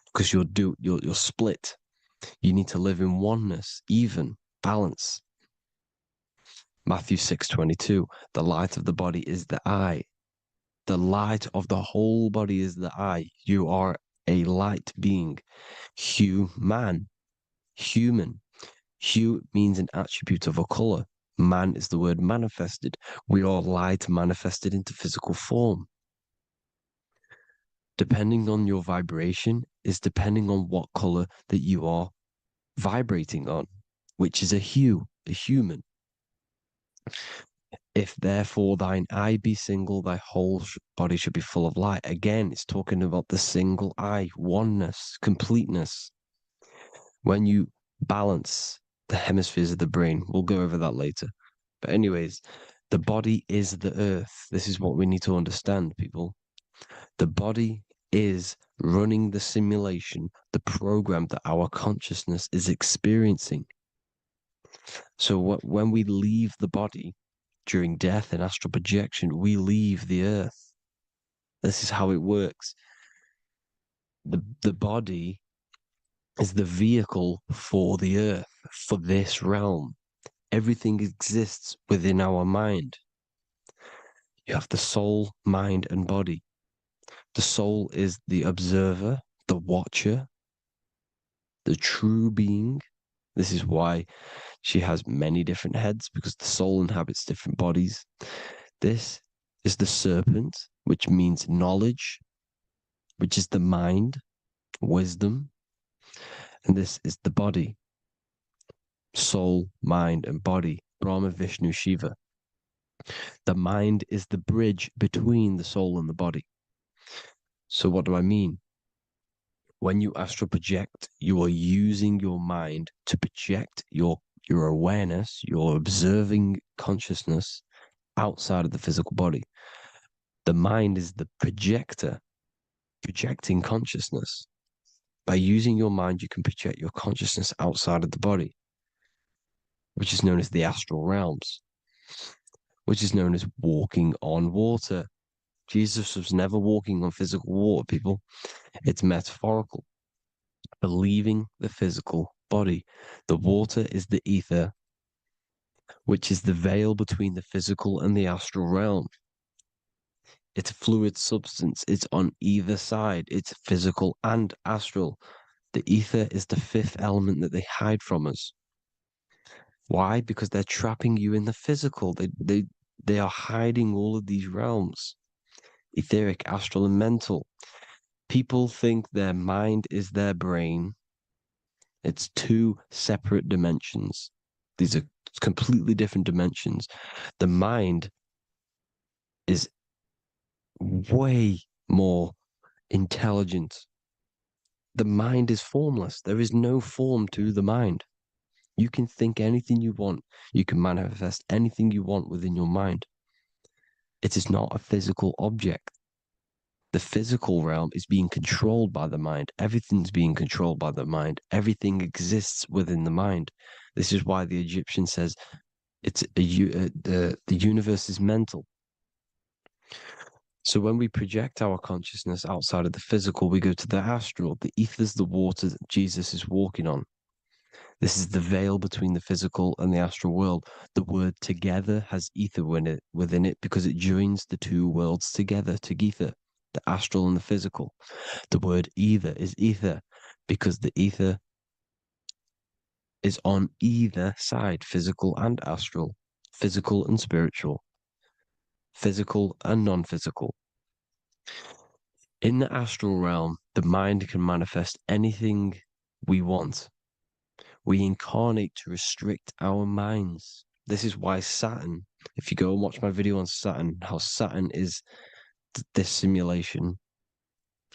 Because you're split. You need to live in oneness, even, balance. Matthew 6:22, the light of the body is the eye. The light of the whole body is the eye. You are a light being. Human. Hue means an attribute of a color. Man is the word manifested. We are light manifested into physical form. Depending on your vibration is depending on what color that you are vibrating on, which is a hue, a human. If therefore thine eye be single, thy whole body should be full of light. Again, it's talking about the single eye, oneness, completeness. When you balance the hemispheres of the brain, we'll go over that later. But anyways, the body is the earth. This is what we need to understand, people. The body is running the simulation, the program that our consciousness is experiencing. So when we leave the body, during death and astral projection, we leave the earth. This is how it works. The body is the vehicle for the earth, for this realm. Everything exists within our mind. You have the soul, mind, and body. The soul is the observer, the watcher, the true being. This is why she has many different heads, because the soul inhabits different bodies. This is the serpent, which means knowledge, which is the mind, wisdom. And this is the body, soul, mind, and body, Brahma, Vishnu, Shiva. The mind is the bridge between the soul and the body. So what do I mean? When you astral project, you are using your mind to project your awareness, your observing consciousness outside of the physical body. The mind is the projector, projecting consciousness. By using your mind, you can project your consciousness outside of the body, which is known as the astral realms, which is known as walking on water. Jesus was never walking on physical water, people. It's metaphorical. Believing the physical body. The water is the ether, which is the veil between the physical and the astral realm. It's a fluid substance. It's on either side. It's physical and astral. The ether is the fifth element that they hide from us. Why? Because they're trapping you in the physical. They are hiding all of these realms. Etheric, astral, and mental. People think their mind is their brain. It's two separate dimensions. These are completely different dimensions. The mind is way more intelligent. The mind is formless. There is no form to the mind. You can think anything you want. You can manifest anything you want within your mind. It is not a physical object. The physical realm is being controlled by the mind. Everything's being controlled by the mind. Everything exists within the mind. This is why the Egyptian says the universe is mental. So when we project our consciousness outside of the physical, we go to the astral. The ether is the water that Jesus is walking on. This is the veil between the physical and the astral world. The word together has ether within it because it joins the two worlds together, together, the astral and the physical. The word either is ether because the ether is on either side, physical and astral, physical and spiritual, physical and non-physical. In the astral realm, the mind can manifest anything we want. We incarnate to restrict our minds. This is why Saturn, if you go and watch my video on Saturn, how Saturn is this simulation,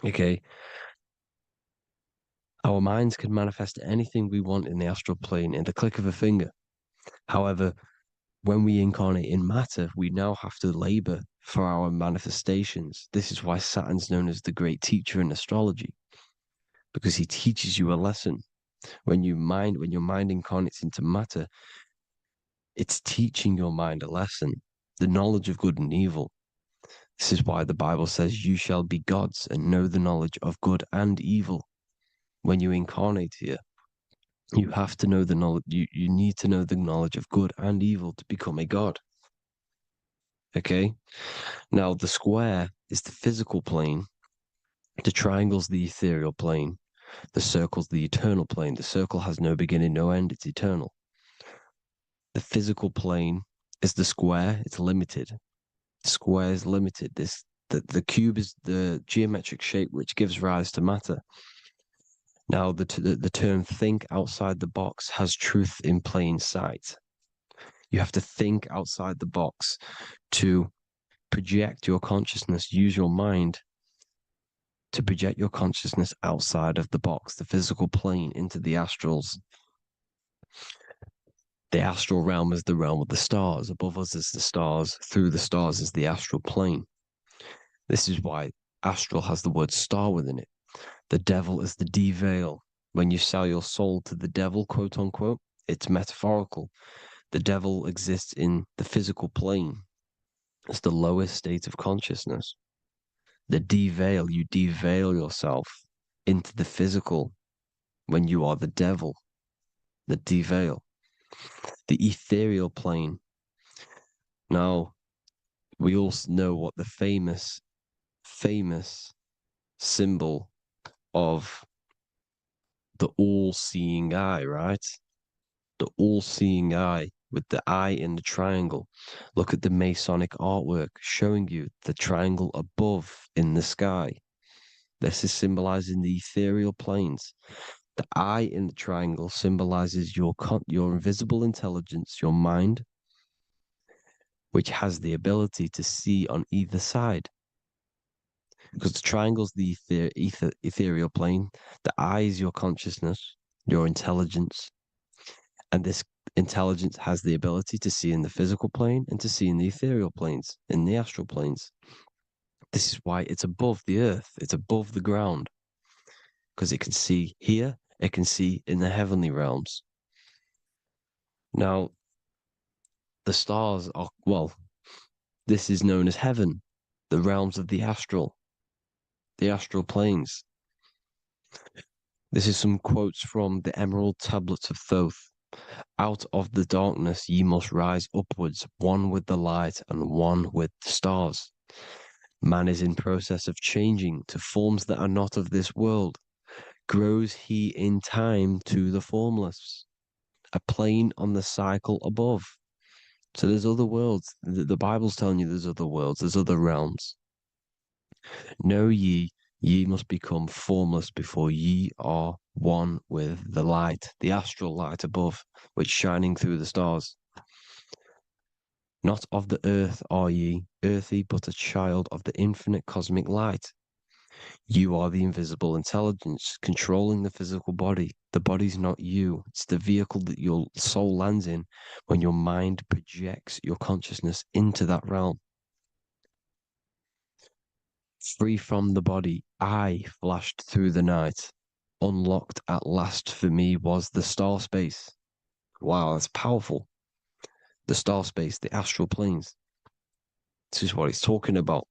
okay? Our minds can manifest anything we want in the astral plane in the click of a finger. However, when we incarnate in matter, we now have to labor for our manifestations. This is why Saturn's known as the great teacher in astrology, because he teaches you a lesson. When your mind incarnates into matter, it's teaching your mind a lesson, the knowledge of good and evil. This is why the Bible says, you shall be gods and know the knowledge of good and evil. When you incarnate here, you have to know the knowledge, you need to know the knowledge of good and evil to become a god. Okay? Now, the square is the physical plane. The triangle's the ethereal plane. The circle's the eternal plane. The circle has no beginning, no end. It's eternal. The physical plane is the square. It's limited. The square is limited. The cube is the geometric shape which gives rise to matter. Now, the term think outside the box has truth in plain sight. You have to think outside the box to project your consciousness, use your mind to project your consciousness outside of the box, the physical plane, into the astrals. The astral realm is the realm of the stars. Above us is the stars. Through the stars is the astral plane. This is why astral has the word star within it. The devil is the de-veil. When you sell your soul to the devil, quote unquote, it's metaphorical. The devil exists in the physical plane. It's the lowest state of consciousness. The deveil, you deveil yourself into the physical when you are the devil. The deveil. The ethereal plane. Now, we all know what the famous symbol of the all-seeing eye, right? The all-seeing eye with the eye in the triangle. Look at the Masonic artwork showing you the triangle above in the sky. This is symbolizing the ethereal planes. The eye in the triangle symbolizes your invisible intelligence, your mind, which has the ability to see on either side. Because the triangle's the ethereal plane. The eye is your consciousness, your intelligence. And this intelligence has the ability to see in the physical plane and to see in the ethereal planes, in the astral planes. This is why it's above the earth. It's above the ground. Because it can see here, it can see in the heavenly realms. Now, the stars are, well, this is known as heaven, the realms of the astral planes. This is some quotes from the Emerald Tablets of Thoth. Out of the darkness ye must rise upwards, one with the light and one with the stars. Man is in process of changing to forms that are not of this world. Grows he in time to the formless, a plane on the cycle above. So there's other worlds. The Bible's telling you there's other worlds, there's other realms. Know ye must become formless before ye are one with the light, the astral light above, which shining through the stars. Not of the earth are ye, earthy, but a child of the infinite cosmic light. You are the invisible intelligence controlling the physical body. The body's not you. It's the vehicle that your soul lands in when your mind projects your consciousness into that realm. Free from the body, I flashed through the night. Unlocked at last for me was the star space. Wow, that's powerful. The star space, the astral planes. This is what it's talking about.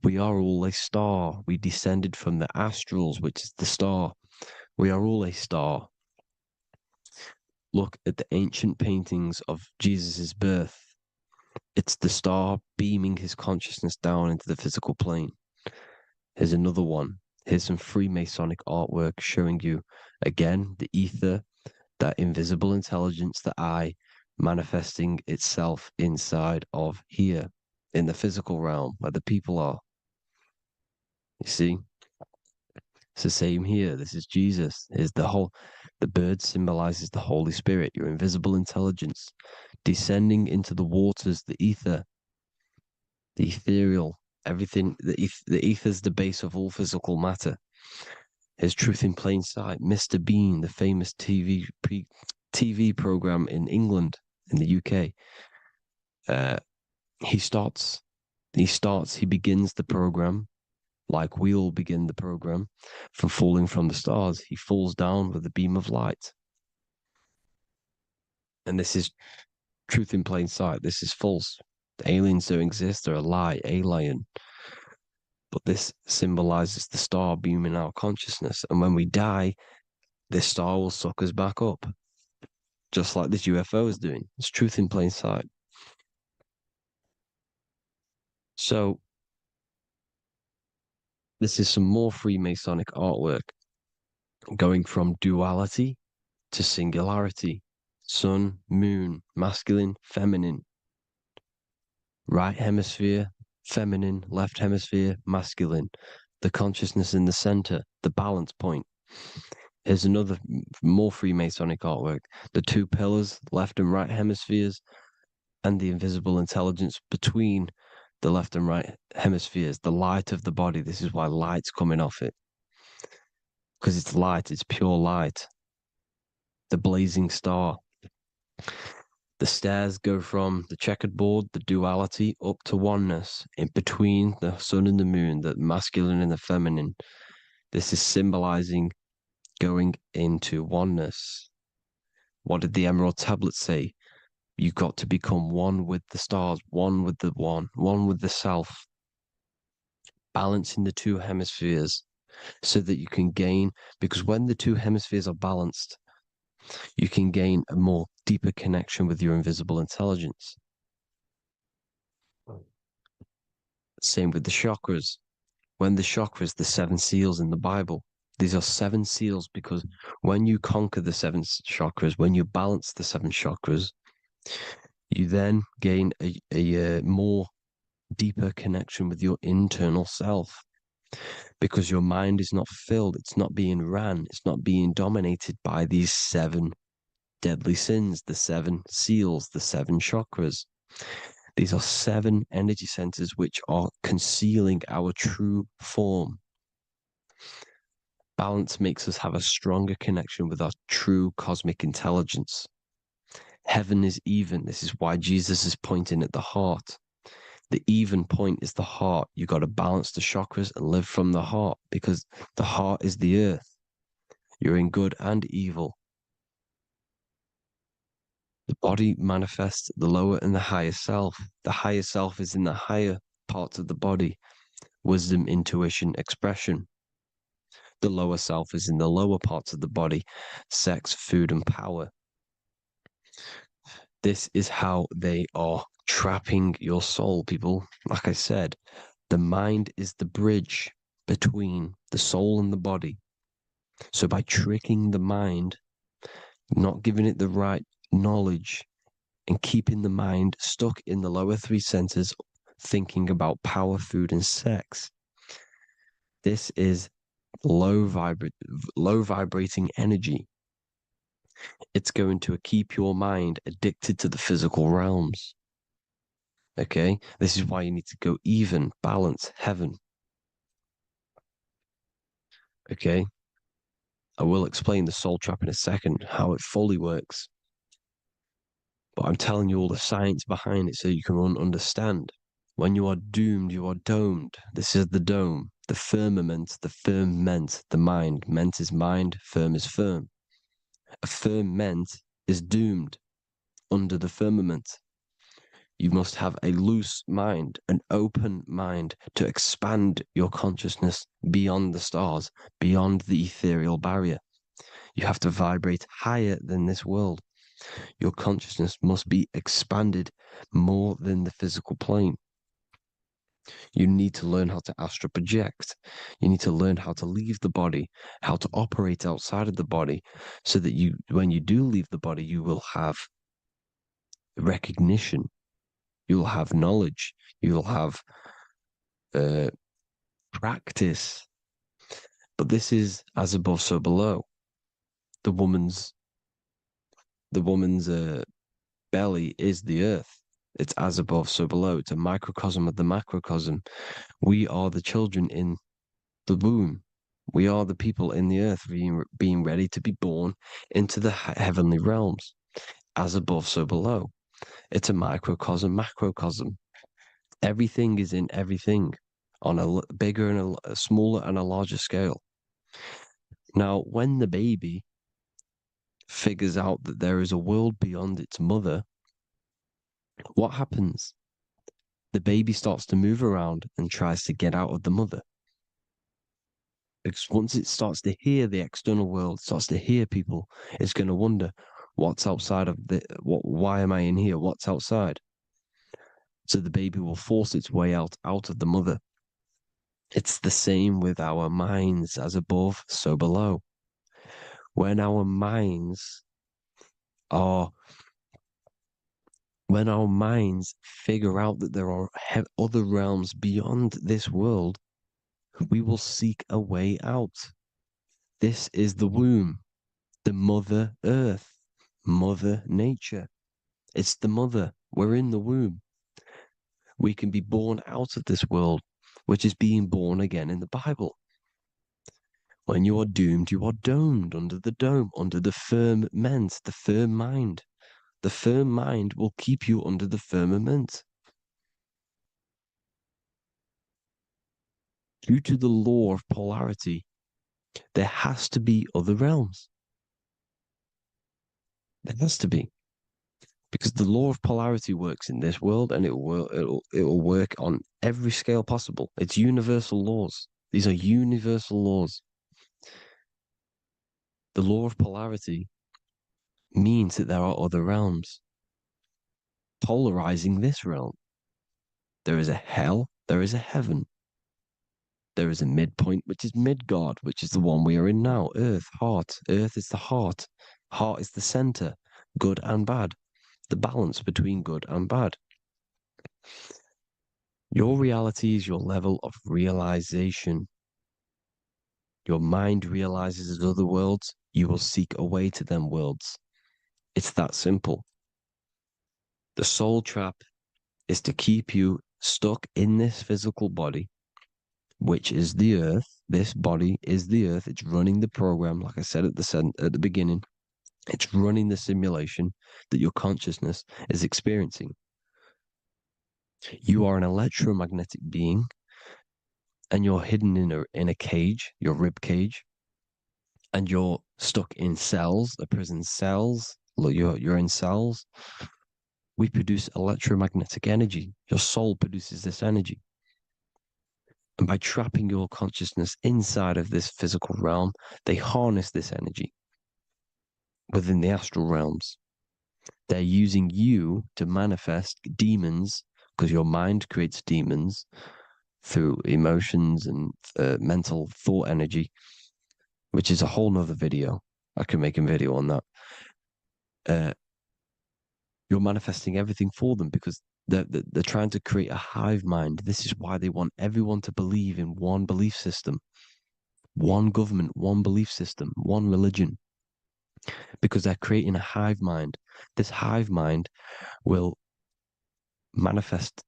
We are all a star. We descended from the astrals, which is the star. We are all a star. Look at the ancient paintings of Jesus' birth. It's the star beaming his consciousness down into the physical plane. Here's another one. Here's some Freemasonic artwork showing you, again, the ether, that invisible intelligence, the eye, manifesting itself inside of here, in the physical realm, where the people are. You see? It's the same here. This is Jesus. Here's the bird symbolizes the Holy Spirit, your invisible intelligence, descending into the waters, the ether, the ethereal, everything. The ether's the base of all physical matter. Here's Truth in Plain Sight. Mr. Bean, the famous TV program in England, in the UK. He begins the program like we all begin the program from falling from the stars. He falls down with a beam of light. And this is Truth in Plain Sight. This is false. The aliens don't exist. They're a lie, alien. But this symbolizes the star beaming our consciousness. And when we die, this star will suck us back up. Just like this UFO is doing. It's Truth in Plain Sight. So, this is some more Freemasonic artwork. Going from duality to singularity. Sun, moon, masculine, feminine. Right hemisphere, feminine, left hemisphere, masculine. The consciousness in the center, the balance point. Here's another more Freemasonic artwork. The two pillars, left and right hemispheres, and the invisible intelligence between the left and right hemispheres, the light of the body. This is why light's coming off it. Because it's light, it's pure light. The blazing star. The stairs go from the checkered board, the duality, up to oneness, in between the sun and the moon, the masculine and the feminine. This is symbolizing going into oneness. What did the Emerald Tablets say? You've got to become one with the stars, one with the one with the self, balancing the two hemispheres so that you can gain, because when the two hemispheres are balanced, you can gain a more deeper connection with your invisible intelligence. Same with the chakras. When the chakras, the seven seals in the Bible, these are seven seals because when you conquer the seven chakras, when you balance the seven chakras, you then gain a more deeper connection with your internal self because your mind is not filled, it's not being ran, it's not being dominated by these seven deadly sins, the seven seals, the seven chakras. These are seven energy centers which are concealing our true form. Balance makes us have a stronger connection with our true cosmic intelligence. Heaven is even. This is why Jesus is pointing at the heart. The even point is the heart. You got to balance the chakras and live from the heart because the heart is the earth. You're in good and evil. The body manifests the lower and the higher self. The higher self is in the higher parts of the body. Wisdom, intuition, expression. The lower self is in the lower parts of the body. Sex, food, and power. This is how they are trapping your soul, people. Like I said, the mind is the bridge between the soul and the body. So by tricking the mind, not giving it the right knowledge, and keeping the mind stuck in the lower three centers, thinking about power, food, and sex. This is low vibrating energy. It's going to keep your mind addicted to the physical realms. Okay? This is why you need to go even, balance, heaven. Okay? I will explain the soul trap in a second, how it fully works. But I'm telling you all the science behind it so you can understand. When you are doomed, you are domed. This is the dome, the firmament, the firmament, the mind. Ment is mind, firm is firm. A firmament is doomed under the firmament. You must have a loose mind, an open mind to expand your consciousness beyond the stars, beyond the ethereal barrier. You have to vibrate higher than this world. Your consciousness must be expanded more than the physical plane. You need to learn how to astral project. You need to learn how to leave the body, how to operate outside of the body, so that you, when you do leave the body, you will have recognition. You'll have knowledge. You'll have practice. But this is as above, so below. The woman's belly is the earth. It's as above, so below. It's a microcosm of the macrocosm. We are the children in the womb. We are the people in the earth being ready to be born into the heavenly realms. As above, so below. It's a microcosm, macrocosm. Everything is in everything on a bigger and a smaller and a larger scale. Now, when the baby figures out that there is a world beyond its mother, what happens? The baby starts to move around and tries to get out of the mother. Because once it starts to hear the external world, starts to hear people, it's going to wonder, what's outside of why am I in here? What's outside? So the baby will force its way out of the mother. It's the same with our minds, as above, so below. When our minds figure out that there are other realms beyond this world, we will seek a way out. This is the womb, the mother earth, mother nature. It's the mother. We're in the womb. We can be born out of this world, which is being born again in the Bible. When you are doomed, you are domed under the dome, under the firmament, the firm mind. The firm mind will keep you under the firmament. Due to the law of polarity, there has to be other realms. There has to be. Because the law of polarity works in this world, and it will work on every scale possible. It's universal laws. These are universal laws. The law of polarity means that there are other realms polarizing this realm. There is a hell, there is a heaven. There is a midpoint, which is midgard, which is the one we are in now. Earth, heart. Earth is the heart. Heart is the center, good and bad. The balance between good and bad. Your reality is your level of realization. Your mind realizes other worlds, you will seek a way to them worlds. It's that simple. The soul trap is to keep you stuck in this physical body, which is the earth. This body is the earth. It's running the program, like I said at the beginning. It's running the simulation that your consciousness is experiencing. You are an electromagnetic being, and you're hidden in a cage, your rib cage, and you're stuck in cells, a prison cells. Look, you're in cells. We produce electromagnetic energy. Your soul produces this energy. And by trapping your consciousness inside of this physical realm, they harness this energy within the astral realms. They're using you to manifest demons, because your mind creates demons through emotions and mental thought energy, which is a whole nother video. I can make a video on that. You're manifesting everything for them because they're trying to create a hive mind. This is why they want everyone to believe in one belief system, one government, one belief system, one religion, because they're creating a hive mind. This hive mind will manifest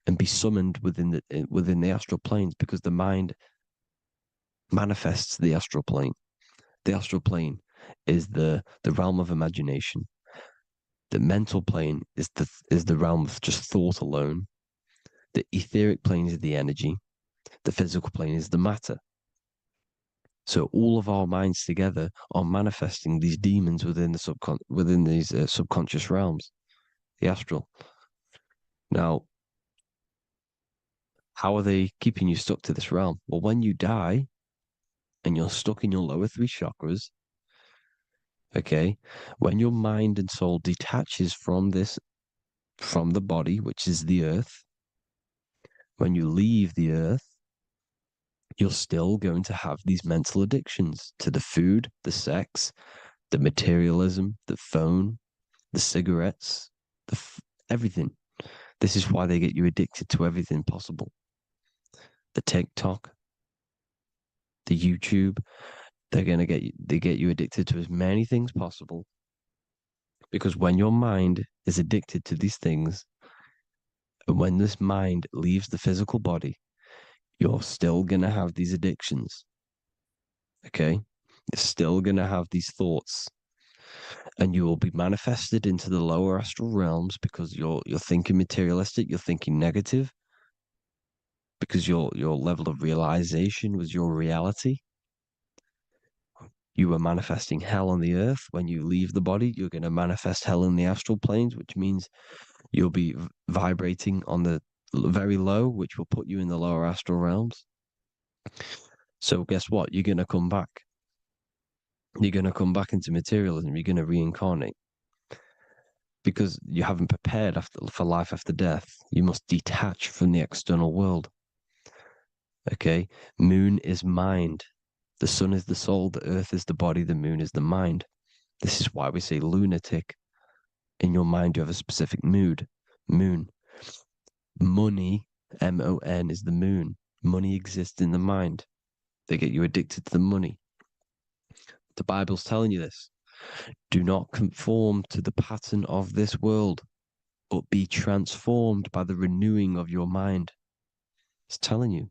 and be summoned within the astral planes, because the mind manifests the astral plane. The astral plane is the realm of imagination. The mental plane is the realm of just thought alone. The etheric plane is the energy. The physical plane is the matter. So all of our minds together are manifesting these demons within these subconscious realms, the astral. Now, how are they keeping you stuck to this realm? Well, when you die and you're stuck in your lower three chakras, okay, when your mind and soul detaches from the body, which is the earth, when you leave the earth, you're still going to have these mental addictions to the food, the sex, the materialism, the phone, the cigarettes, everything. This is why they get you addicted to everything possible. The TikTok, the YouTube, they get you addicted to as many things possible. Because when your mind is addicted to these things, and when this mind leaves the physical body, you're still going to have these addictions. Okay? You're still going to have these thoughts. And you will be manifested into the lower astral realms because you're thinking materialistic, you're thinking negative, because your level of realization was your reality. You were manifesting hell on the earth. When you leave the body, you're going to manifest hell in the astral planes, which means you'll be vibrating on the very low, which will put you in the lower astral realms. So guess what? You're going to come back. You're going to come back into materialism. You're going to reincarnate. Because you haven't prepared for life after death. You must detach from the external world. Okay? Moon is mind. The sun is the soul. The earth is the body. The moon is the mind. This is why we say lunatic. In your mind, you have a specific mood. Moon. Money, M-O-N, is the moon. Money exists in the mind. They get you addicted to the money. The Bible's telling you this. Do not conform to the pattern of this world, but be transformed by the renewing of your mind. It's telling you.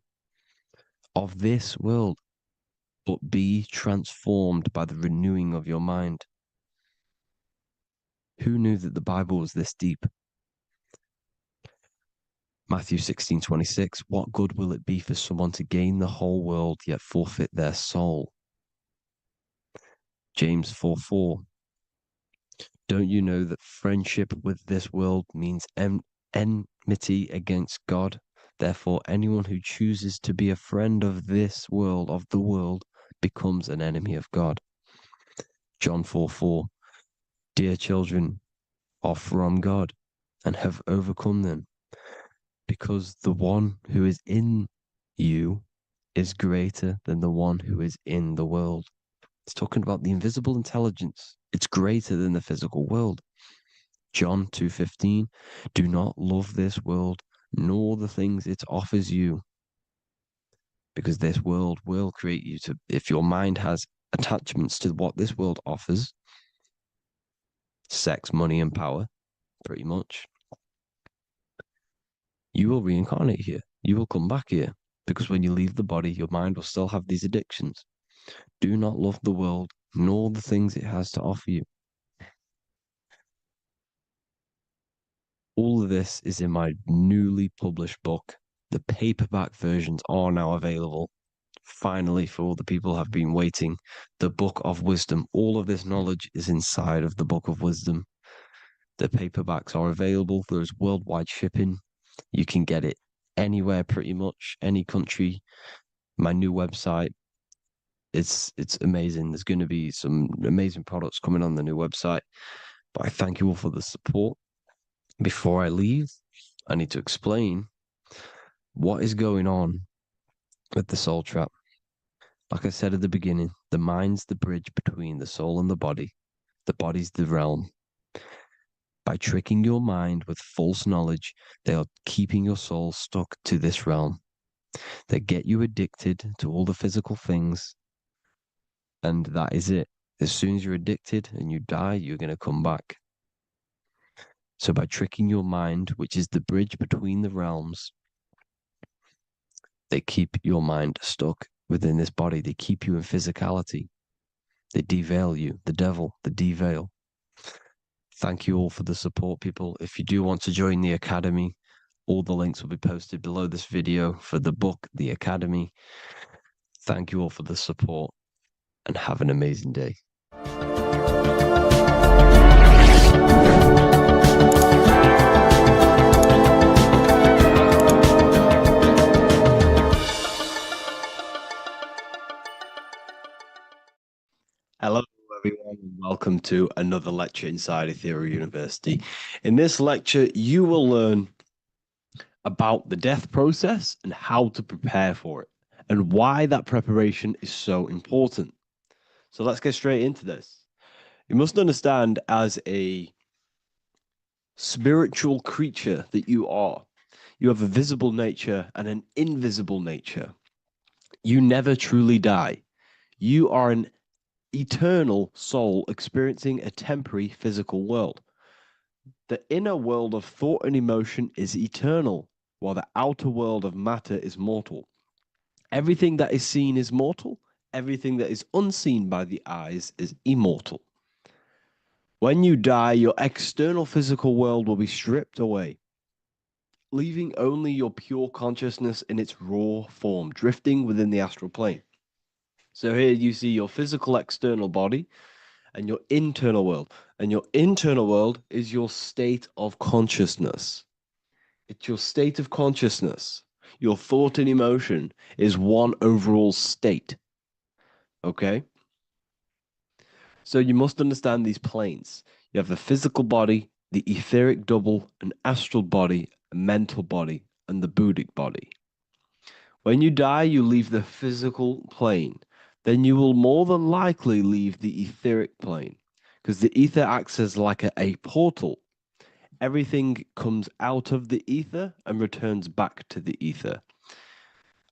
Of this world, but be transformed by the renewing of your mind. Who knew that the Bible was this deep? Matthew 16:26, what good will it be for someone to gain the whole world yet forfeit their soul? James 4:4, Don't you know that friendship with this world means enmity against God? Therefore, anyone who chooses to be a friend of this world, of the world, becomes an enemy of God. John 4:4. Dear children, are from God and have overcome them, because the one who is in you is greater than the one who is in the world. It's talking about the invisible intelligence. It's greater than the physical world. John 2:15. Do not love this world, nor the things it offers you, because this world will create you to, if your mind has attachments to what this world offers, sex, money, and power, pretty much, you will reincarnate here. You will come back here, because when you leave the body, your mind will still have these addictions. Do not love the world, nor the things it has to offer you. All of this is in my newly published book. The paperback versions are now available. Finally, for all the people who have been waiting, the Book of Wisdom. All of this knowledge is inside of the Book of Wisdom. The paperbacks are available. There's worldwide shipping. You can get it anywhere, pretty much, any country. My new website, it's amazing. There's going to be some amazing products coming on the new website. But I thank you all for the support. Before I leave, I need to explain what is going on with the soul trap. Like I said at the beginning, the mind's the bridge between the soul and the body. The body's the realm. By tricking your mind with false knowledge, they are keeping your soul stuck to this realm. They get you addicted to all the physical things, and that is it. As soon as you're addicted and you die, you're going to come back. So by tricking your mind, which is the bridge between the realms, they keep your mind stuck within this body. They keep you in physicality. They deveil you, the devil, the deveil. Thank you all for the support, people. If you do want to join the Academy, all the links will be posted below this video for the book, The Academy. Thank you all for the support and have an amazing day. Hello, everyone, and welcome to another lecture inside Ethereal University. In this lecture, you will learn about the death process and how to prepare for it, and why that preparation is so important. So let's get straight into this. You must understand, as a spiritual creature that you are, you have a visible nature and an invisible nature. You never truly die. You are an eternal soul experiencing a temporary physical world. The inner world of thought and emotion is eternal, while the outer world of matter is mortal. Everything that is seen is mortal. Everything that is unseen by the eyes is immortal. When you die, your external physical world will be stripped away, leaving only your pure consciousness in its raw form, drifting within the astral plane. So here you see your physical external body and your internal world. And your internal world is your state of consciousness. It's your state of consciousness. Your thought and emotion is one overall state. Okay? So you must understand these planes. You have the physical body, the etheric double, an astral body, a mental body, and the Buddhic body. When you die, you leave the physical plane. Then you will more than likely leave the etheric plane, because the ether acts as like a portal. Everything comes out of the ether and returns back to the ether.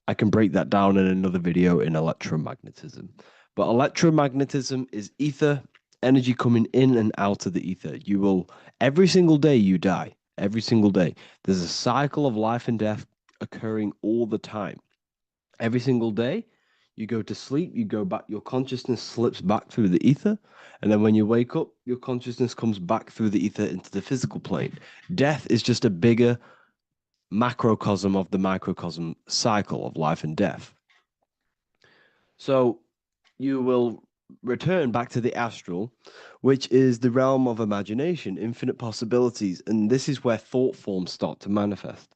I can break that down in another video in electromagnetism. But electromagnetism is ether, energy coming in and out of the ether. You will, every single day you die, every single day. There's a cycle of life and death occurring all the time. Every single day, you go to sleep, you go back, your consciousness slips back through the ether, and then when you wake up, your consciousness comes back through the ether into the physical plane. Death is just a bigger macrocosm of the microcosm cycle of life and death. So you will return back to the astral, which is the realm of imagination, infinite possibilities. And this is where thought forms start to manifest.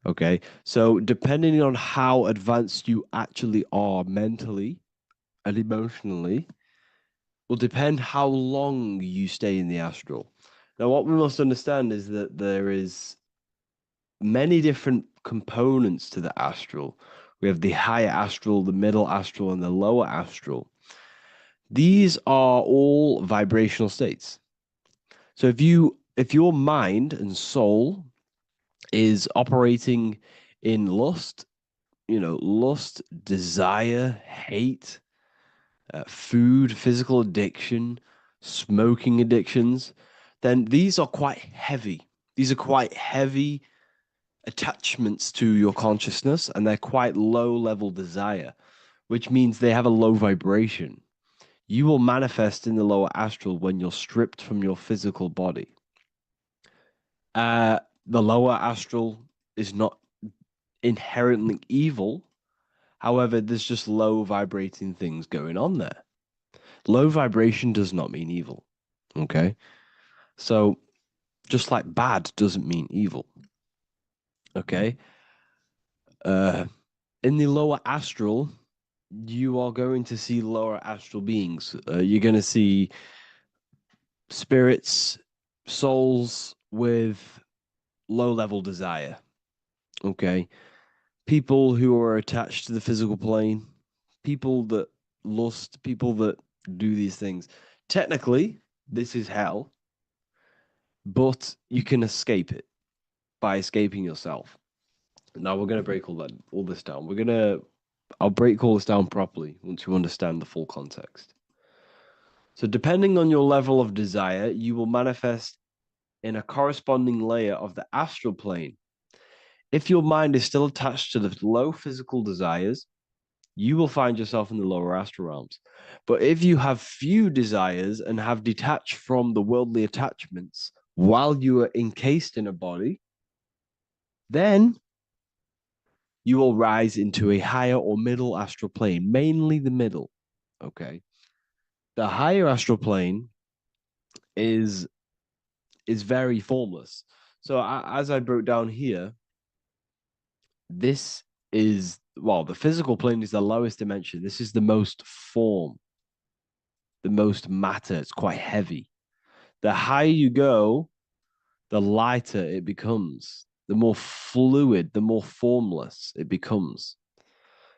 Okay. So depending on how advanced you actually are mentally and emotionally, will depend how long you stay in the astral. Now, what we must understand is that there is many different components to the astral. We have the higher astral, the middle astral, and the lower astral. These are all vibrational states. So if your mind and soul is operating in lust, lust, desire, hate, food, physical addiction, smoking addictions, then these are quite heavy. These are quite heavy attachments to your consciousness, and they're quite low level desire, which means they have a low vibration. You will manifest in the lower astral when you're stripped from your physical body. The lower astral is not inherently evil. However, there's just low vibrating things going on there. Low vibration does not mean evil. Okay. So just like bad doesn't mean evil. Okay. In the lower astral, you are going to see lower astral beings. You're going to see spirits, souls with low level desire. Okay. People who are attached to the physical plane, people that lust, people that do these things. Technically, this is hell, but you can escape it by escaping yourself. Now we're going to break all this down. I'll break all this down properly once you understand the full context. So depending on your level of desire, you will manifest in a corresponding layer of the astral plane. If your mind is still attached to the low physical desires, you will find yourself in the lower astral realms. But if you have few desires and have detached from the worldly attachments while you are encased in a body, then you will rise into a higher or middle astral plane, mainly the middle. Okay. The higher astral plane is very formless. So as I broke down here, this is, the physical plane is the lowest dimension. This is the most form, the most matter. It's quite heavy. The higher you go, the lighter it becomes. The more fluid, the more formless it becomes.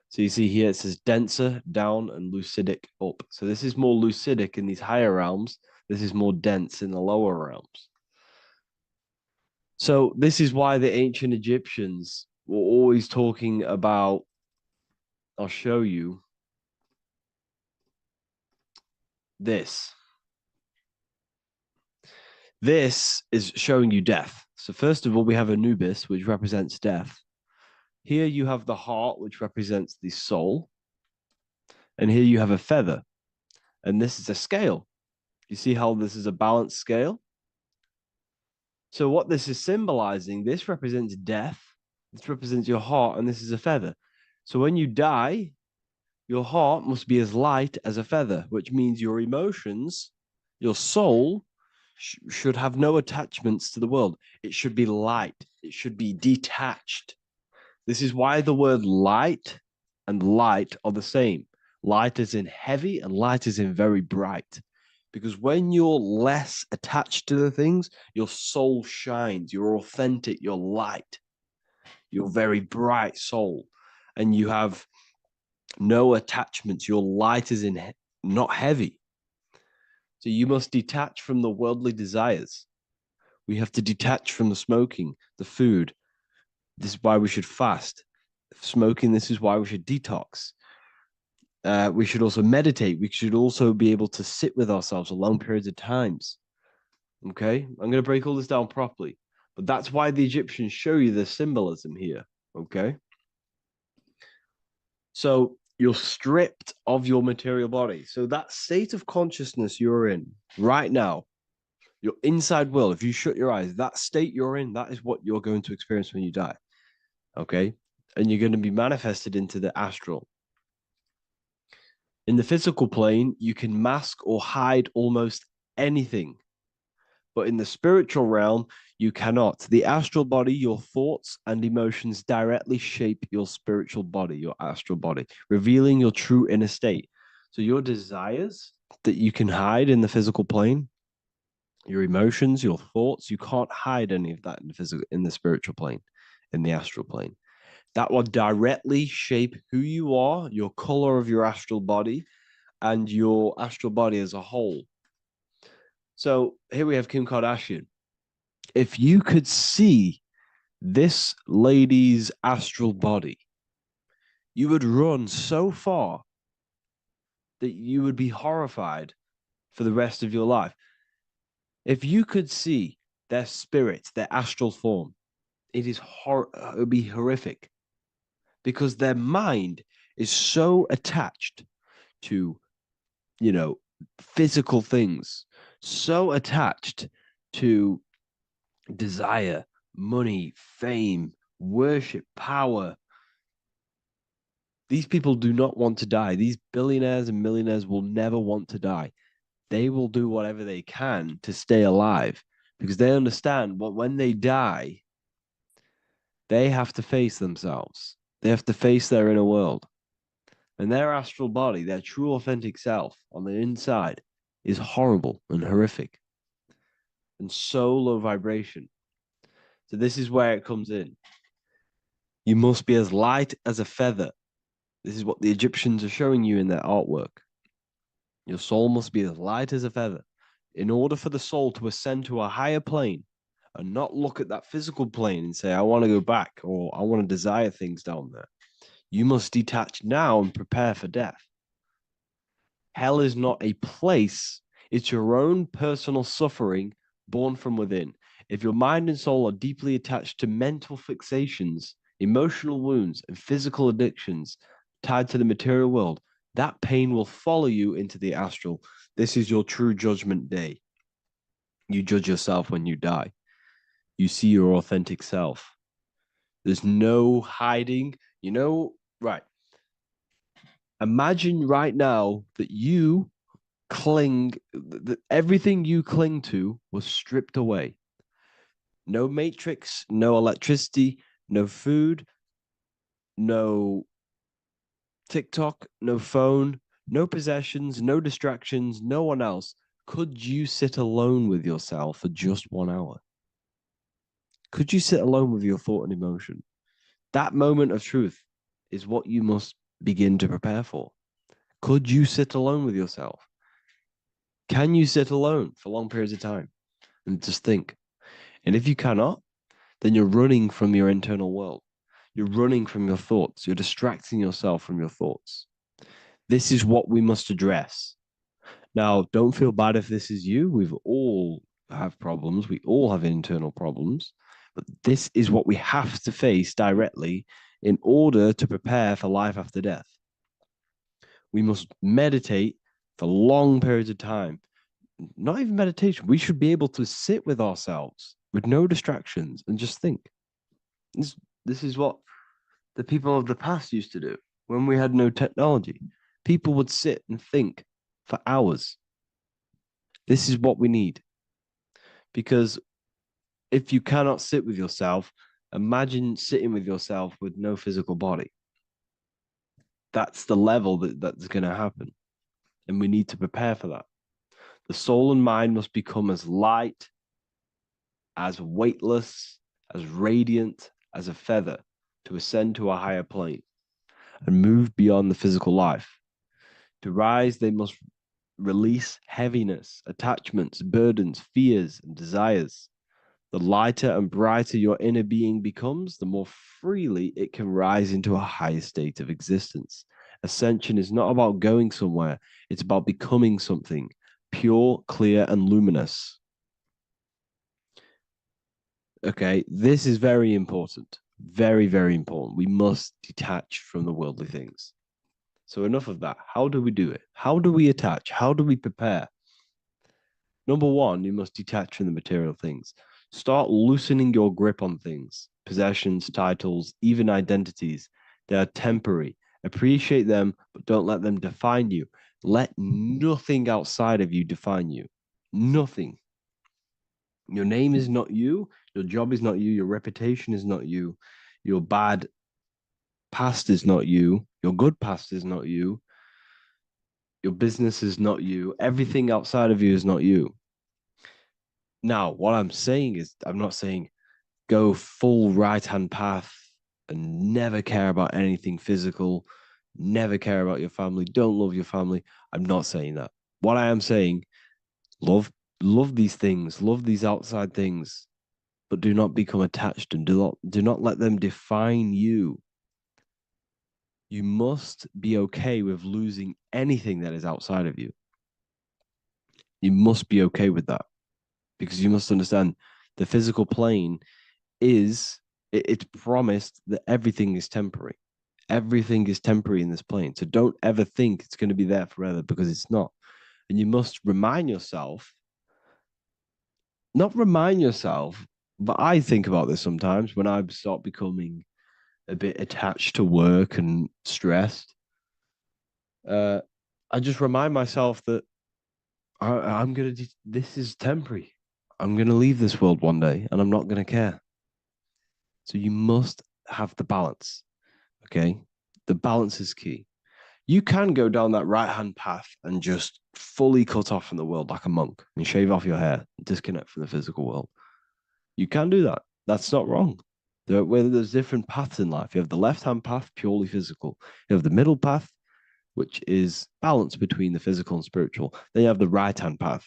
So you see here, it says denser, down, and lucidic, up. So this is more lucidic in these higher realms. This is more dense in the lower realms. So this is why the ancient Egyptians were always talking about, I'll show you this. This is showing you death. So first of all, we have Anubis, which represents death. Here you have the heart, which represents the soul. And here you have a feather. And this is a scale. You see how this is a balanced scale? So what this is symbolizing, this represents death. This represents your heart, and this is a feather. So when you die, your heart must be as light as a feather, which means your emotions, your soul, should have no attachments to the world. It should be light. It should be detached. This is why the word light and light are the same. Light is in heavy and light is in very bright. Because when you're less attached to the things, your soul shines. You're authentic. You're light. You're very bright soul. And you have no attachments. Your light is in not heavy. So you must detach from the worldly desires. We have to detach from the smoking, the food. This is why we should fast. Smoking, this is why we should detox. We should also meditate. We should also be able to sit with ourselves for long periods of times. Okay? I'm going to break all this down properly. But that's why the Egyptians show you the symbolism here. Okay? So you're stripped of your material body. So that state of consciousness you're in right now, your inside will, if you shut your eyes, that state you're in, that is what you're going to experience when you die. Okay? And you're going to be manifested into the astral. In the physical plane, you can mask or hide almost anything. But in the spiritual realm, you cannot. The astral body, your thoughts and emotions directly shape your spiritual body, your astral body, revealing your true inner state. So your desires that you can hide in the physical plane, your emotions, your thoughts, you can't hide any of that in the spiritual plane, in the astral plane. That will directly shape who you are, your color of your astral body, and your astral body as a whole. So here we have Kim Kardashian. If you could see this lady's astral body, you would run so far that you would be horrified for the rest of your life. If you could see their spirit, their astral form, it would be horrific, because their mind is so attached to, physical things, so attached to desire, money, fame, worship, power. These people do not want to die. These billionaires and millionaires will never want to die. They will do whatever they can to stay alive, because they understand when they die, they have to face themselves. They have to face their inner world. And their astral body, their true authentic self on the inside, is horrible and horrific and so low vibration. So this is where it comes in. You must be as light as a feather. This is what the Egyptians are showing you in their artwork. Your soul must be as light as a feather. In order for the soul to ascend to a higher plane and not look at that physical plane and say, I want to go back, or I want to desire things down there, you must detach now and prepare for death. Hell is not a place. It's your own personal suffering born from within. If your mind and soul are deeply attached to mental fixations, emotional wounds, and physical addictions tied to the material world, that pain will follow you into the astral. This is your true judgment day. You judge yourself when you die. You see your authentic self. There's no hiding. Right. Imagine right now that you that everything you cling to was stripped away. No matrix, no electricity, no food, no TikTok, no phone, no possessions, no distractions, no one else. Could you sit alone with yourself for just 1 hour? Could you sit alone with your thought and emotion? That moment of truth is what you must begin to prepare for. Could you sit alone with yourself? Can you sit alone for long periods of time and just think? And if you cannot, then you're running from your internal world. You're running from your thoughts. You're distracting yourself from your thoughts. This is what we must address. Now, don't feel bad if this is you. We've all have problems. We all have internal problems. But this is what we have to face directly in order to prepare for life after death. We must meditate for long periods of time. Not even meditation. We should be able to sit with ourselves with no distractions and just think. This is what the people of the past used to do when we had no technology. People would sit and think for hours. This is what we need. Because if you cannot sit with yourself, imagine sitting with yourself with no physical body. That's the level that's going to happen. And we need to prepare for that. The soul and mind must become as light, as weightless, as radiant as a feather to ascend to a higher plane and move beyond the physical life. To rise, they must release heaviness, attachments, burdens, fears, and desires. The lighter and brighter your inner being becomes, the more freely it can rise into a higher state of existence. Ascension is not about going somewhere. It's about becoming something pure, clear, and luminous. Okay, this is very important. Very, very important. We must detach from the worldly things. So enough of that. How do we do it? How do we attach? How do we prepare? Number one, you must detach from the material things. Start loosening your grip on things, possessions, titles, even identities. They are temporary Appreciate them, but don't let them define you. Let nothing outside of you define you. Nothing. Your name is not you. Your job is not you. Your reputation is not you. Your bad past is not you. Your good past is not you. Your business is not you. Everything outside of you is not you. Now, what I'm saying is, I'm not saying go full right-hand path and never care about anything physical, never care about your family, don't love your family. I'm not saying that. What I am saying, love these things, love these outside things, but do not become attached and do not let them define you. You must be okay with losing anything that is outside of you. You must be okay with that, because you must understand the physical plane is, it's promised that everything is temporary. Everything is temporary in this plane. So don't ever think it's going to be there forever, because it's not. And you must remind yourself, not remind yourself, but I think about this sometimes when I start becoming a bit attached to work and stressed. I just remind myself that I'm going to, this is temporary. I'm going to leave this world one day and I'm not going to care. So you must have the balance. Okay. The balance is key. You can go down that right-hand path and just fully cut off from the world like a monk and shave off your hair, disconnect from the physical world. You can do that. That's not wrong. There's different paths in life. You have the left-hand path, purely physical. You have the middle path, which is balance between the physical and spiritual. Then you have the right-hand path,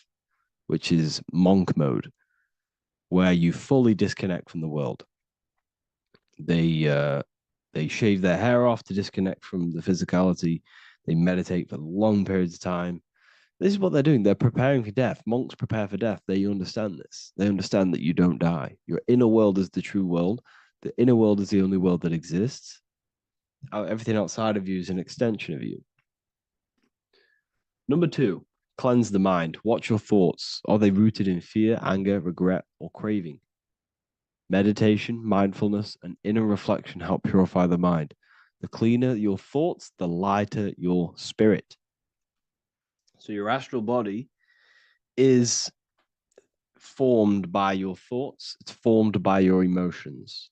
which is monk mode, where you fully disconnect from the world. They shave their hair off to disconnect from the physicality. They meditate for long periods of time. This is what they're doing. They're preparing for death. Monks prepare for death. They understand this. They understand that you don't die. Your inner world is the true world. The inner world is the only world that exists. Everything outside of you is an extension of you. Number 2, cleanse the mind. Watch your thoughts. Are they rooted in fear, anger, regret, or craving? Meditation, mindfulness, and inner reflection help purify the mind. The cleaner your thoughts, the lighter your spirit. So your astral body is formed by your thoughts. It's formed by your emotions.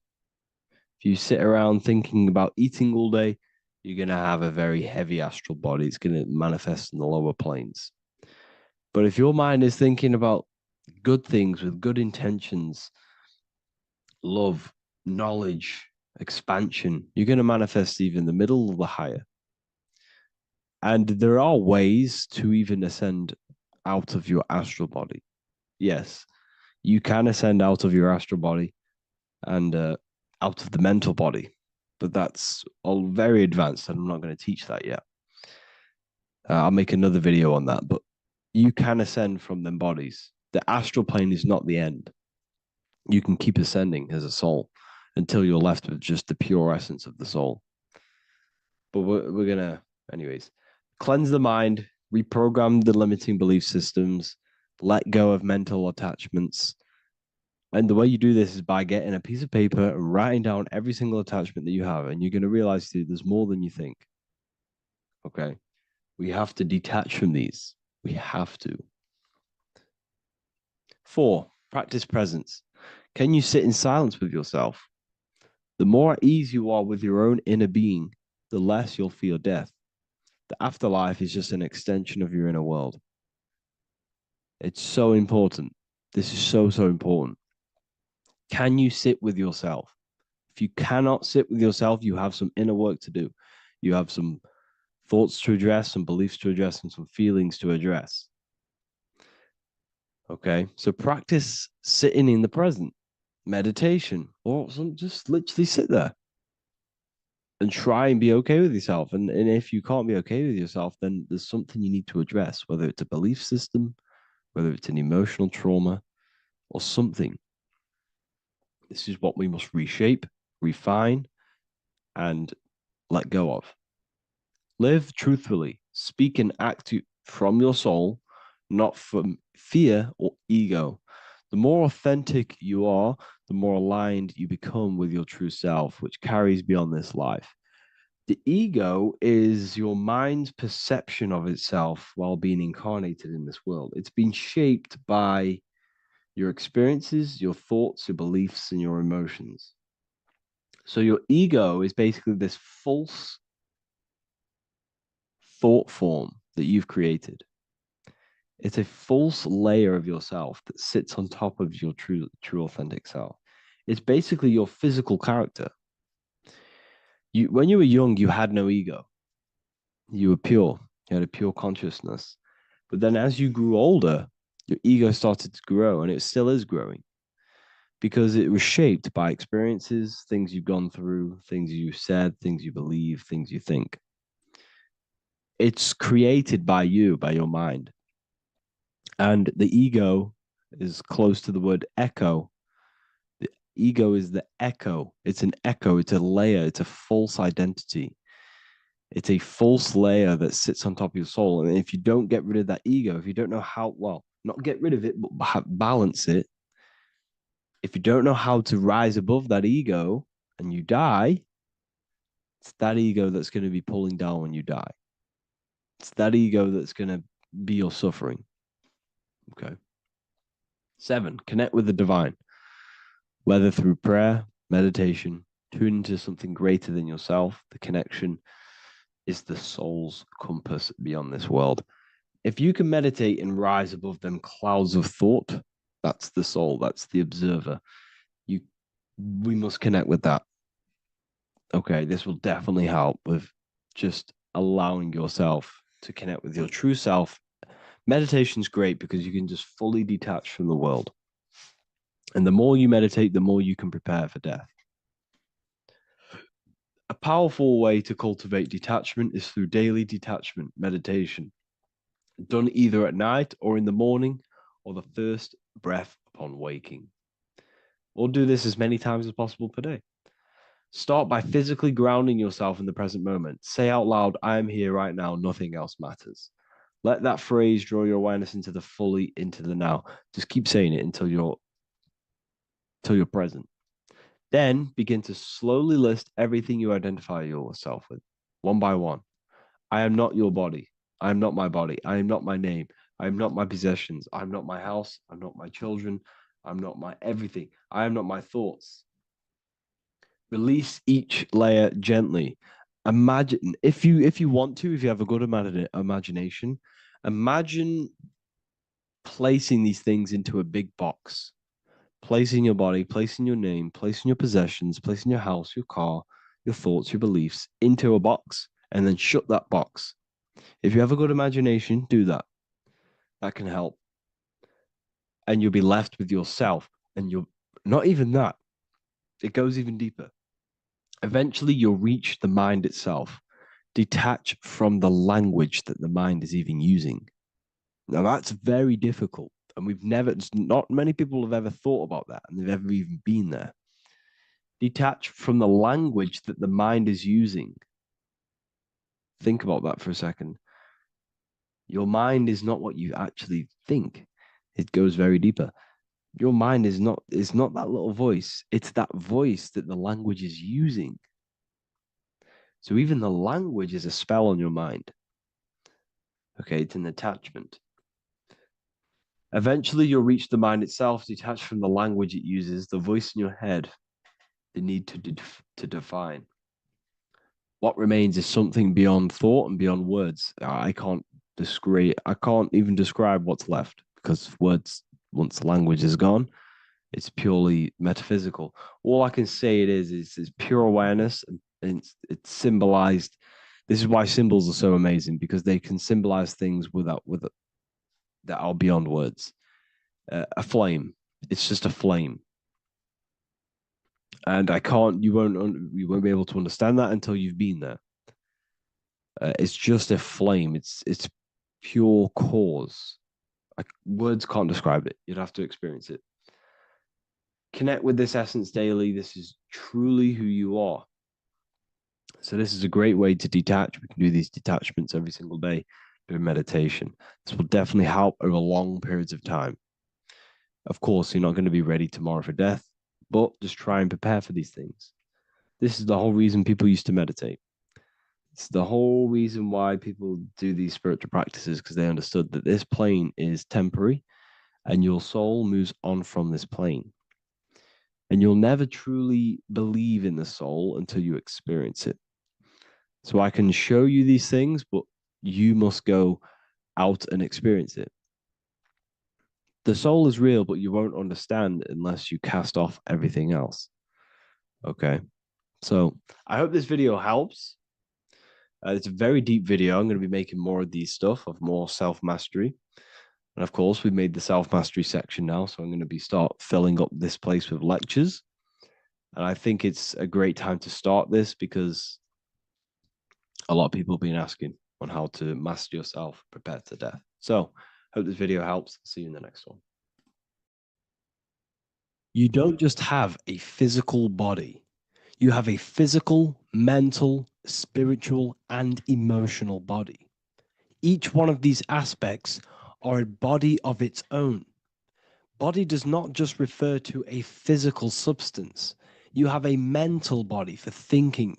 If you sit around thinking about eating all day, you're going to have a very heavy astral body. It's going to manifest in the lower planes. But if your mind is thinking about good things with good intentions, love, knowledge, expansion, you're going to manifest even the middle or the higher. And there are ways to even ascend out of your astral body. Yes, you can ascend out of your astral body and out of the mental body, but that's all very advanced and I'm not going to teach that yet. I'll make another video on that, but you can ascend from them bodies. The astral plane is not the end. You can keep ascending as a soul until you're left with just the pure essence of the soul. But we're going to, anyways, cleanse the mind, reprogram the limiting belief systems, let go of mental attachments. And the way you do this is by getting a piece of paper and writing down every single attachment that you have. And you're going to realize, dude, there's more than you think. Okay. We have to detach from these. We have to. 4, practice presence. Can you sit in silence with yourself? The more at ease you are with your own inner being, the less you'll feel death. The afterlife is just an extension of your inner world. It's so important. This is so, so important. Can you sit with yourself? If you cannot sit with yourself, you have some inner work to do. You have some thoughts to address, some beliefs to address, and some feelings to address. Okay, so practice sitting in the present, meditation, or just literally sit there and try and be okay with yourself. And if you can't be okay with yourself, then there's something you need to address, whether it's a belief system, whether it's an emotional trauma, or something. This is what we must reshape, refine, and let go of. Live truthfully. Speak and act from your soul, not from fear or ego. The more authentic you are, the more aligned you become with your true self, which carries beyond this life. The ego is your mind's perception of itself while being incarnated in this world. It's been shaped by your experiences, your thoughts, your beliefs, and your emotions. So your ego is basically this false thought form that you've created. It's a false layer of yourself that sits on top of your true authentic self. It's basically your physical character. When you were young, you had no ego. You were pure. You had a pure consciousness. But then as you grew older, your ego started to grow, and it still is growing because it was shaped by experiences, things you've gone through, things you said, things you believe, things you think. It's created by you, by your mind. And the ego is close to the word echo. The ego is the echo. It's an echo. It's a layer. It's a false identity. It's a false layer that sits on top of your soul. And if you don't get rid of that ego, if you don't know how, well, not get rid of it, but balance it. If you don't know how to rise above that ego and you die, it's that ego that's going to be pulling down when you die. It's that ego that's going to be your suffering. Okay. 7, connect with the divine, whether through prayer, meditation, tune into something greater than yourself. The connection is the soul's compass beyond this world. If you can meditate and rise above them clouds of thought, that's the soul, that's the observer. We must connect with that. Okay, this will definitely help with just allowing yourself to connect with your true self. Meditation's great because you can just fully detach from the world. And the more you meditate, the more you can prepare for death. A powerful way to cultivate detachment is through daily detachment meditation, done either at night or in the morning or the first breath upon waking. Or do this as many times as possible per day. Start by physically grounding yourself in the present moment. Say out loud, I am here right now, nothing else matters. Let that phrase draw your awareness into the now. Just keep saying it until you're present. Then begin to slowly list everything you identify yourself with, one by one. I am not your body. I am not my body. I am not my name. I am not my possessions. I am not my house. I'm not my children. I'm not my everything. I am not my thoughts. Release each layer gently. Imagine, if you want to, if you have a good imagination, imagine placing these things into a big box. Placing your body, placing your name, placing your possessions, placing your house, your car, your thoughts, your beliefs into a box, and then shut that box. If you have a good imagination, do that. That can help. And you'll be left with yourself. And you're not even that. It goes even deeper. Eventually, you'll reach the mind itself. Detach from the language that the mind is even using. Now, that's very difficult. And not many people have ever thought about that, and they've ever even been there. Detach from the language that the mind is using. Think about that for a second. Your mind is not what you actually think. It goes very deeper. Your mind is not that little voice. It's that voice that the language is using. So even the language is a spell on your mind. Okay, it's an attachment. Eventually, you'll reach the mind itself, detached from the language it uses, the voice in your head, the need to define. What remains is something beyond thought and beyond words. I can't even describe what's left, because words, once the language is gone, it's purely metaphysical. All I can say it is pure awareness, and it's symbolized. This is why symbols are so amazing, because they can symbolize things that are beyond words. A flame, it's just a flame, and you won't be able to understand that until you've been there. It's just a flame. It's pure cause. Words can't describe it. You'd have to experience it. Connect with this essence daily. This is truly who you are. So this is a great way to detach. We can do these detachments every single day during meditation. This will definitely help over long periods of time. Of course, you're not going to be ready tomorrow for death, but just try and prepare for these things. This is the whole reason people used to meditate. It's the whole reason why people do these spiritual practices, because they understood that this plane is temporary and your soul moves on from this plane. And you'll never truly believe in the soul until you experience it. So I can show you these things, but you must go out and experience it. The soul is real, but you won't understand unless you cast off everything else. Okay. So I hope this video helps. It's a very deep video. I'm going to be making more of these stuff, of more self-mastery. And of course, we've made the self-mastery section now. So I'm going to be start filling up this place with lectures. And I think it's a great time to start this because a lot of people have been asking on how to master yourself, prepare to death. So hope this video helps. See you in the next one. You don't just have a physical body. You have a physical, mental, spiritual, and emotional body. Each one of these aspects are a body of its own. Body does not just refer to a physical substance. You have a mental body for thinking,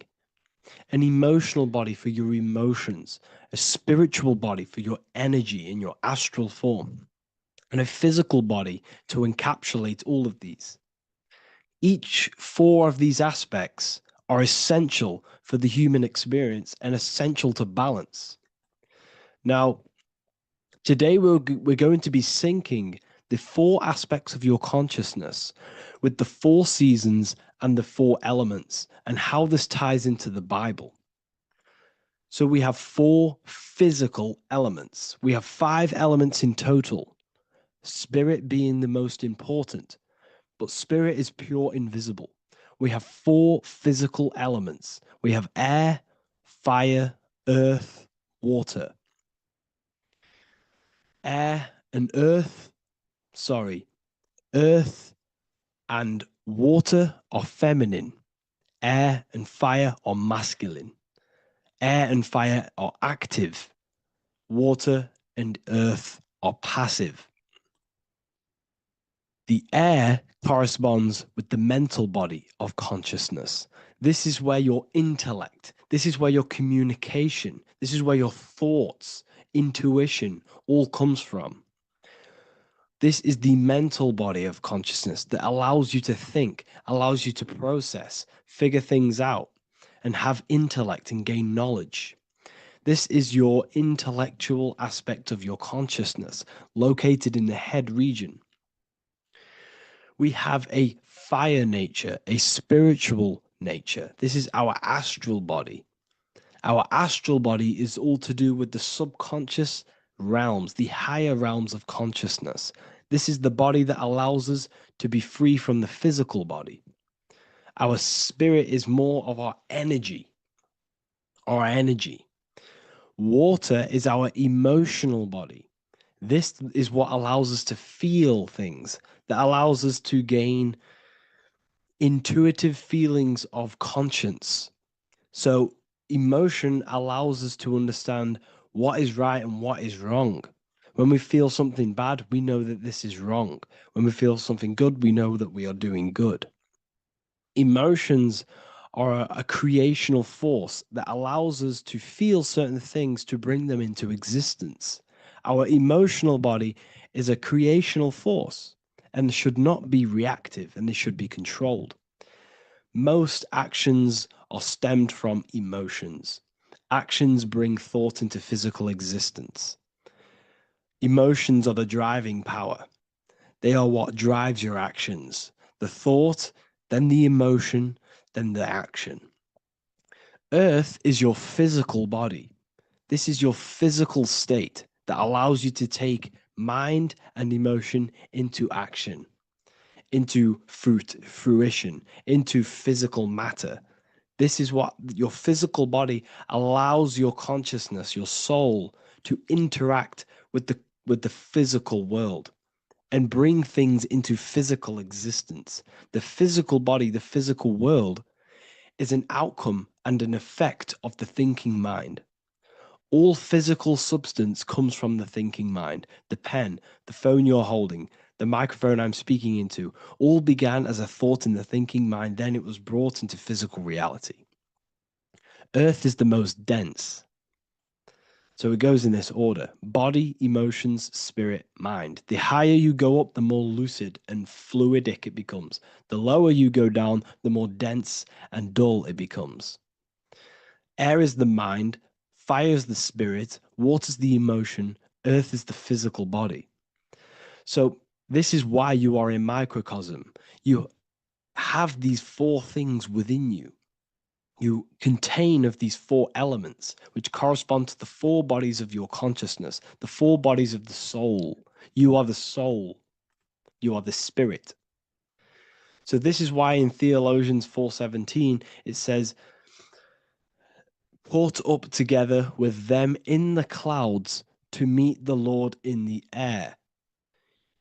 an emotional body for your emotions, a spiritual body for your energy in your astral form, and a physical body to encapsulate all of these. Each four of these aspects are essential for the human experience and essential to balance. Now, today we're going to be syncing the four aspects of your consciousness with the four seasons and the four elements and how this ties into the Bible. So we have four physical elements. We have 5 elements in total, spirit being the most important. But spirit is pure invisible. We have 4 physical elements. We have air, fire, earth, water. Earth and water are feminine. Air and fire are masculine. Air and fire are active. Water and earth are passive. The air corresponds with the mental body of consciousness. This is where your intellect, this is where your communication, this is where your thoughts, intuition all comes from. This is the mental body of consciousness that allows you to think, allows you to process, figure things out, and have intellect and gain knowledge. This is your intellectual aspect of your consciousness, located in the head region. We have a fire nature, a spiritual nature. This is our astral body. Our astral body is all to do with the subconscious realms, the higher realms of consciousness. This is the body that allows us to be free from the physical body. Our spirit is more of our energy. Water is our emotional body. This is what allows us to feel things, that allows us to gain intuitive feelings of conscience. So emotion allows us to understand what is right and what is wrong. When we feel something bad, we know that this is wrong. When we feel something good, we know that we are doing good. Emotions are a creational force that allows us to feel certain things to bring them into existence. Our emotional body is a creational force and should not be reactive, and they should be controlled. Most actions are stemmed from emotions. Actions bring thought into physical existence. Emotions are the driving power. They are what drives your actions. The thought, then the emotion, then the action. Earth is your physical body. This is your physical state that allows you to take mind and emotion into action, into fruition, into physical matter. This is what your physical body allows your consciousness, your soul, to interact with the physical world and bring things into physical existence. The physical body, the physical world, is an outcome and an effect of the thinking mind. All physical substance comes from the thinking mind. The pen, the phone you're holding, the microphone I'm speaking into, all began as a thought in the thinking mind, then it was brought into physical reality. Earth is the most dense. So it goes in this order: body, emotions, spirit, mind. The higher you go up, the more lucid and fluidic it becomes. The lower you go down, the more dense and dull it becomes. Air is the mind, fire is the spirit, water is the emotion, earth is the physical body. So this is why you are a microcosm. You have these four things within you. You contain of these four elements, which correspond to the four bodies of your consciousness, the four bodies of the soul. You are the soul. You are the spirit. So this is why in Theologians 4:17, it says, "Caught up together with them in the clouds to meet the Lord in the air."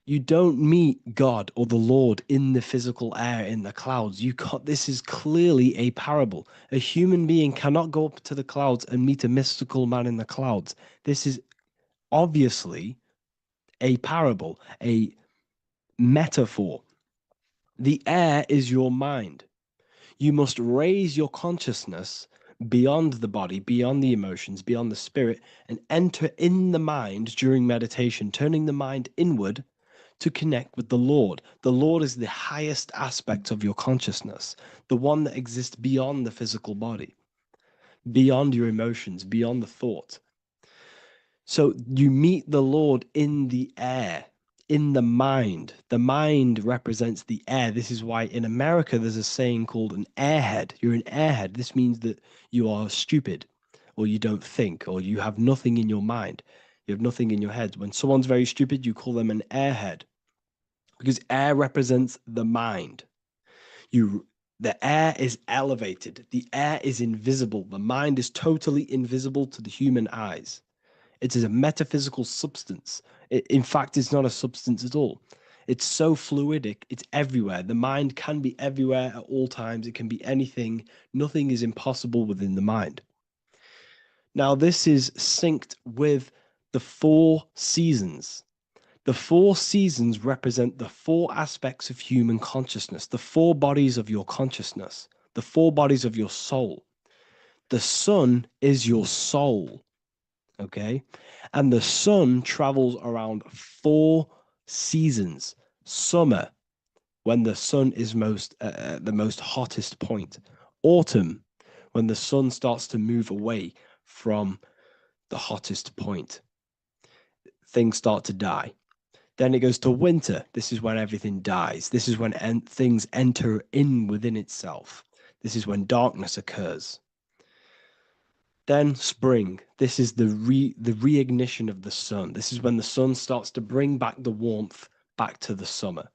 You don't meet God or the Lord in the physical air, in the clouds. This is clearly a parable. A human being cannot go up to the clouds and meet a mystical man in the clouds. This is obviously a parable, a metaphor. The air is your mind. You must raise your consciousness beyond the body, beyond the emotions, beyond the spirit, and enter in the mind during meditation, turning the mind inward to connect with the Lord. The Lord is the highest aspect of your consciousness, the one that exists beyond the physical body, beyond your emotions, beyond the thought. So you meet the Lord in the air, in the mind. The mind represents the air. This is why in America there's a saying called an airhead. You're an airhead. This means that you are stupid, or you don't think, or you have nothing in your mind. You have nothing in your head. When someone's very stupid, you call them an airhead, because air represents the mind. The air is elevated. The air is invisible. The mind is totally invisible to the human eyes. It is a metaphysical substance. In fact, it's not a substance at all. It's so fluidic. It's everywhere. The mind can be everywhere at all times. It can be anything. Nothing is impossible within the mind. Now, this is synced with the 4 seasons. The 4 seasons represent the 4 aspects of human consciousness, the 4 bodies of your consciousness, the 4 bodies of your soul. The sun is your soul, okay? And the sun travels around 4 seasons. Summer, when the sun is the most hottest point. Autumn, when the sun starts to move away from the hottest point. Things start to die. Then it goes to winter. This is when everything dies. This is when things enter in within itself. This is when darkness occurs. Then spring. This is the reignition of the sun. This is when the sun starts to bring back the warmth back to the summer.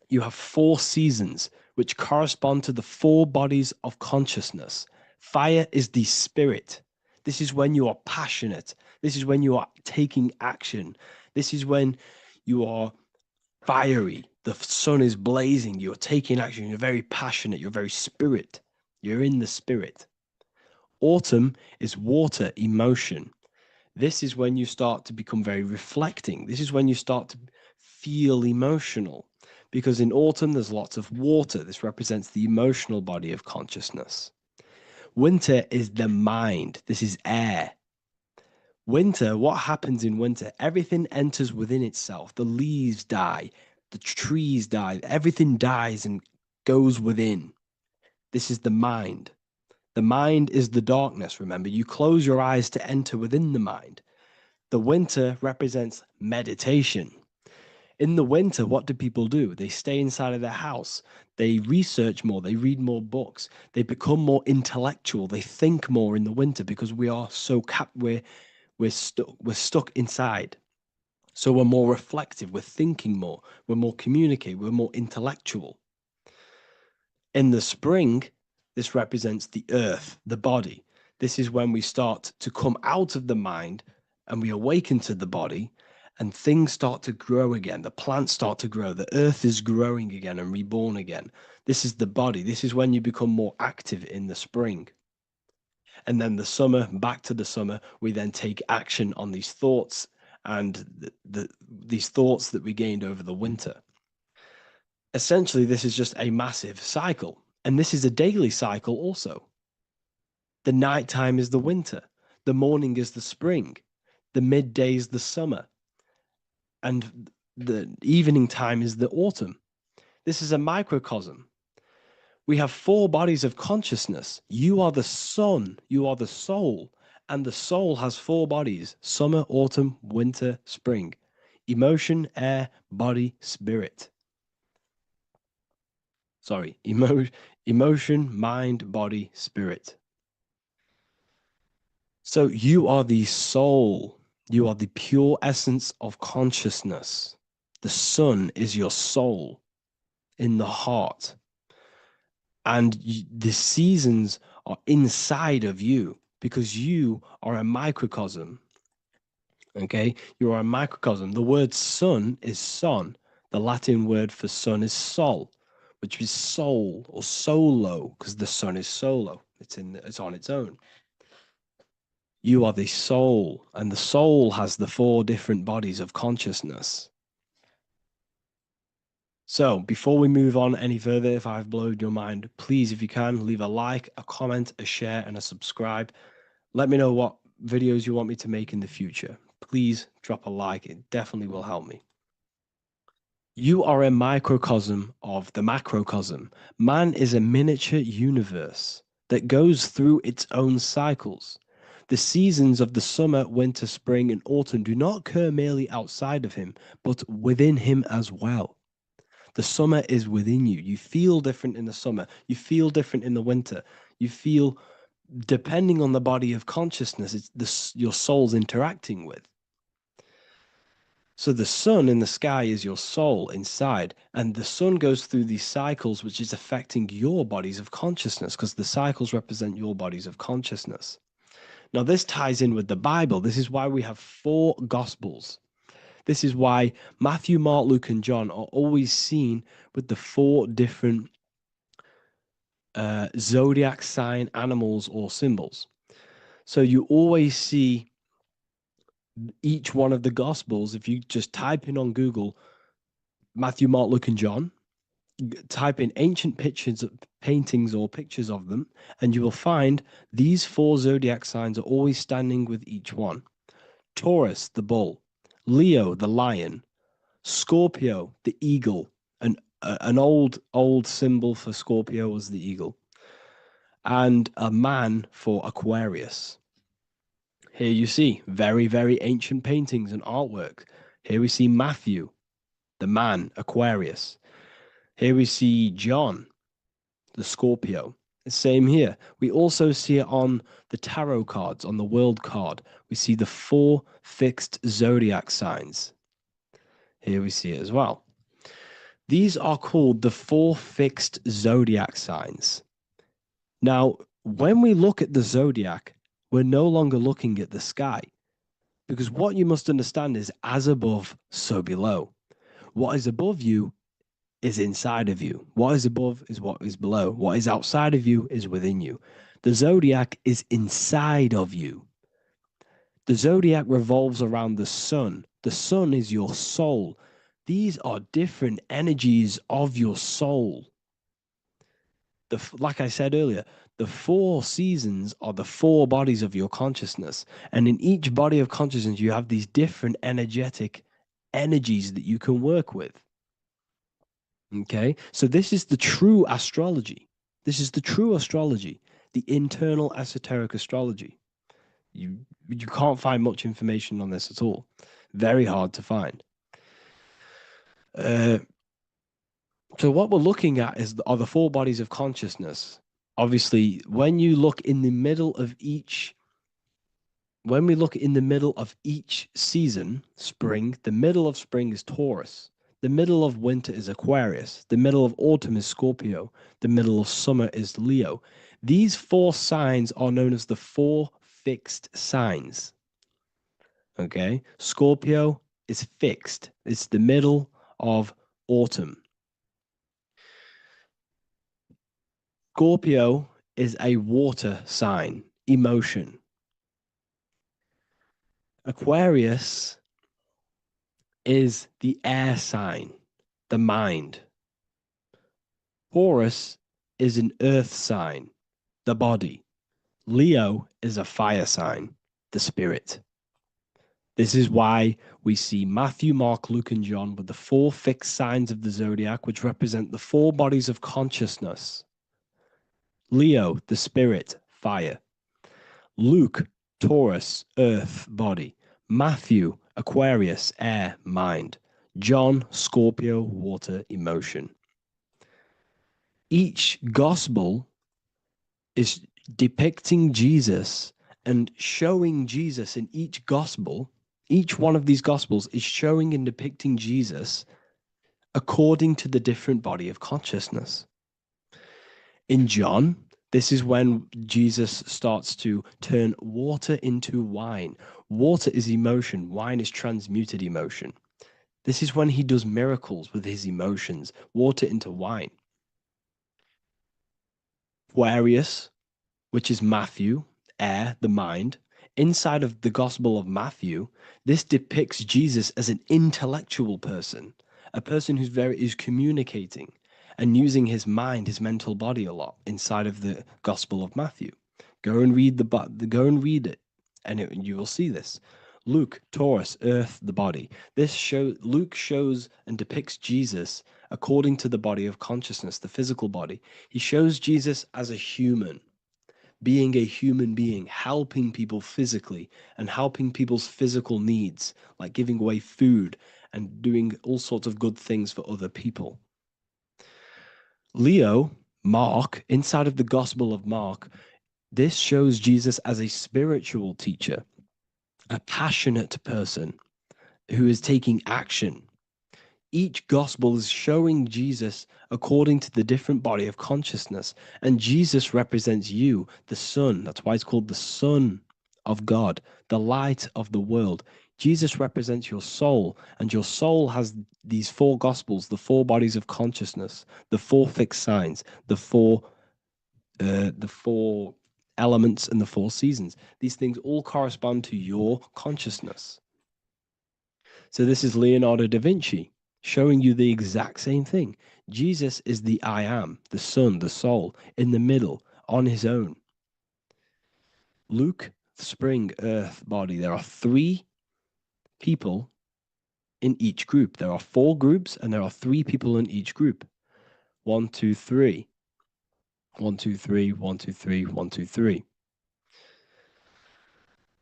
You have 4 seasons, which correspond to the 4 bodies of consciousness. Fire is the spirit. This is when you are passionate. This is when you are taking action. This is when you are fiery. The sun is blazing. You're taking action. You're very passionate. You're very spirit. You're in the spirit. Autumn is water, emotion. This is when you start to become very reflecting. This is when you start to feel emotional, because in autumn there's lots of water. This represents the emotional body of consciousness. Winter is the mind. This is air. Winter, what happens in winter? Everything enters within itself. The leaves die, the trees die, everything dies and goes within. This is the mind. The mind is the darkness, remember. You close your eyes to enter within the mind. The winter represents meditation. In the winter, what do people do? They stay inside of their house. They research more. They read more books. They become more intellectual. They think more in the winter because we are so we're stuck inside. So we're more reflective. We're thinking more. We're more communicative. We're more intellectual. In the spring, this represents the earth, the body. This is when we start to come out of the mind and we awaken to the body, and things start to grow again. The plants start to grow. The earth is growing again and reborn again. This is the body. This is when you become more active in the spring. And then the summer, back to the summer, we then take action on these thoughts and these thoughts that we gained over the winter. Essentially, this is just a massive cycle. And this is a daily cycle also. The nighttime is the winter. The morning is the spring. The midday is the summer. And the evening time is the autumn. This is a microcosm. We have 4 bodies of consciousness. You are the sun, you are the soul, and the soul has 4 bodies: summer, autumn, winter, spring. Emotion, air, body, spirit. Sorry, emotion, mind, body, spirit. So you are the soul. You are the pure essence of consciousness. The sun is your soul in the heart. And the seasons are inside of you because you are a microcosm. Okay? You are a microcosm. The word sun is son. The Latin word for sun is sol, which is soul or solo, because the sun is solo. It's on its own. You are the soul, and the soul has the 4 different bodies of consciousness. So before we move on any further, if I've blown your mind, please, if you can, leave a like, a comment, a share, and a subscribe. Let me know what videos you want me to make in the future. Please drop a like. It definitely will help me. You are a microcosm of the macrocosm. Man is a miniature universe that goes through its own cycles. The seasons of the summer, winter, spring, and autumn do not occur merely outside of him, but within him as well. The summer is within you. You feel different in the summer. You feel different in the winter. You feel, depending on the body of consciousness, it's your soul's interacting with. So the sun in the sky is your soul inside, and the sun goes through these cycles, which is affecting your bodies of consciousness, because the cycles represent your bodies of consciousness. Now, this ties in with the Bible. This is why we have 4 Gospels. This is why Matthew, Mark, Luke, and John are always seen with the 4 different zodiac sign animals or symbols. So you always see each one of the Gospels. If you just type in on Google Matthew, Mark, Luke, and John, type in ancient pictures, paintings or pictures of them, and you will find these 4 zodiac signs are always standing with each one. Taurus, the bull; Leo, the lion; Scorpio, the eagle. An old symbol for Scorpio was the eagle. And a man for Aquarius. Here you see very, very ancient paintings and artwork. Here we see Matthew, the man, Aquarius. Here we see John, the Scorpio. Same here. We also see it on the tarot cards, on the world card. We see the 4 fixed zodiac signs. Here we see it as well. These are called the 4 fixed zodiac signs. Now, when we look at the zodiac, we're no longer looking at the sky, because what you must understand is as above, so below. What is above you is inside of you. What is above is what is below. What is outside of you is within you. The zodiac is inside of you. The zodiac revolves around the sun. The sun is your soul. These are different energies of your soul. Like I said earlier, the 4 seasons are the 4 bodies of your consciousness. And in each body of consciousness, you have these different energetic energies that you can work with. Okay, so this is the true astrology. This is the true astrology, the internal esoteric astrology. You can't find much information on this at all. Very hard to find. So what we're looking at are the 4 bodies of consciousness. Obviously, when you look in the middle of each, when we look in the middle of each season, spring, the middle of spring is Taurus. The middle of winter is Aquarius. The middle of autumn is Scorpio. The middle of summer is Leo. These 4 signs are known as the 4 fixed signs. Okay, Scorpio is fixed. It's the middle of autumn. Scorpio is a water sign, emotion. Aquarius is the air sign, the mind. Taurus is an earth sign, the body. Leo is a fire sign, the spirit. This is why we see Matthew, Mark, Luke, and John with the 4 fixed signs of the zodiac, which represent the 4 bodies of consciousness. Leo, the spirit, fire. Luke, Taurus, earth, body. Matthew, Aquarius, air, mind. John, Scorpio, water, emotion. Each gospel is depicting Jesus and showing Jesus in each gospel. Each one of these gospels is showing and depicting Jesus according to the different body of consciousness. In John, this is when Jesus starts to turn water into wine. Water is emotion. Wine is transmuted emotion. This is when he does miracles with his emotions, water into wine. Aquarius, which is Matthew, air, the mind. Inside of the Gospel of Matthew, this depicts Jesus as an intellectual person, a person who's communicating and using his mind, his mental body a lot inside of the Gospel of Matthew. Go and read it, and you will see this. Luke, Taurus, earth, the body. Luke shows and depicts Jesus according to the body of consciousness, the physical body. He shows Jesus as a human, being a human being, helping people physically and helping people's physical needs, like giving away food and doing all sorts of good things for other people. Leo, Mark, inside of the Gospel of Mark, this shows Jesus as a spiritual teacher, a passionate person who is taking action. Each gospel is showing Jesus according to the different body of consciousness. And Jesus represents you, the sun. That's why it's called the Son of God, the light of the world. Jesus represents your soul, and your soul has these 4 gospels, the 4 bodies of consciousness, the 4 fixed signs, the 4 elements and the 4 seasons. These things all correspond to your consciousness. So this is Leonardo da Vinci showing you the exact same thing. Jesus is the I am, the sun, the soul, in the middle, on his own. Luke, spring, earth, body. There are 3 people in each group. There are 4 groups, and there are 3 people in each group. 1, 2, 3. 1, 2, 3, 1, 2, 3, 1, 2, 3.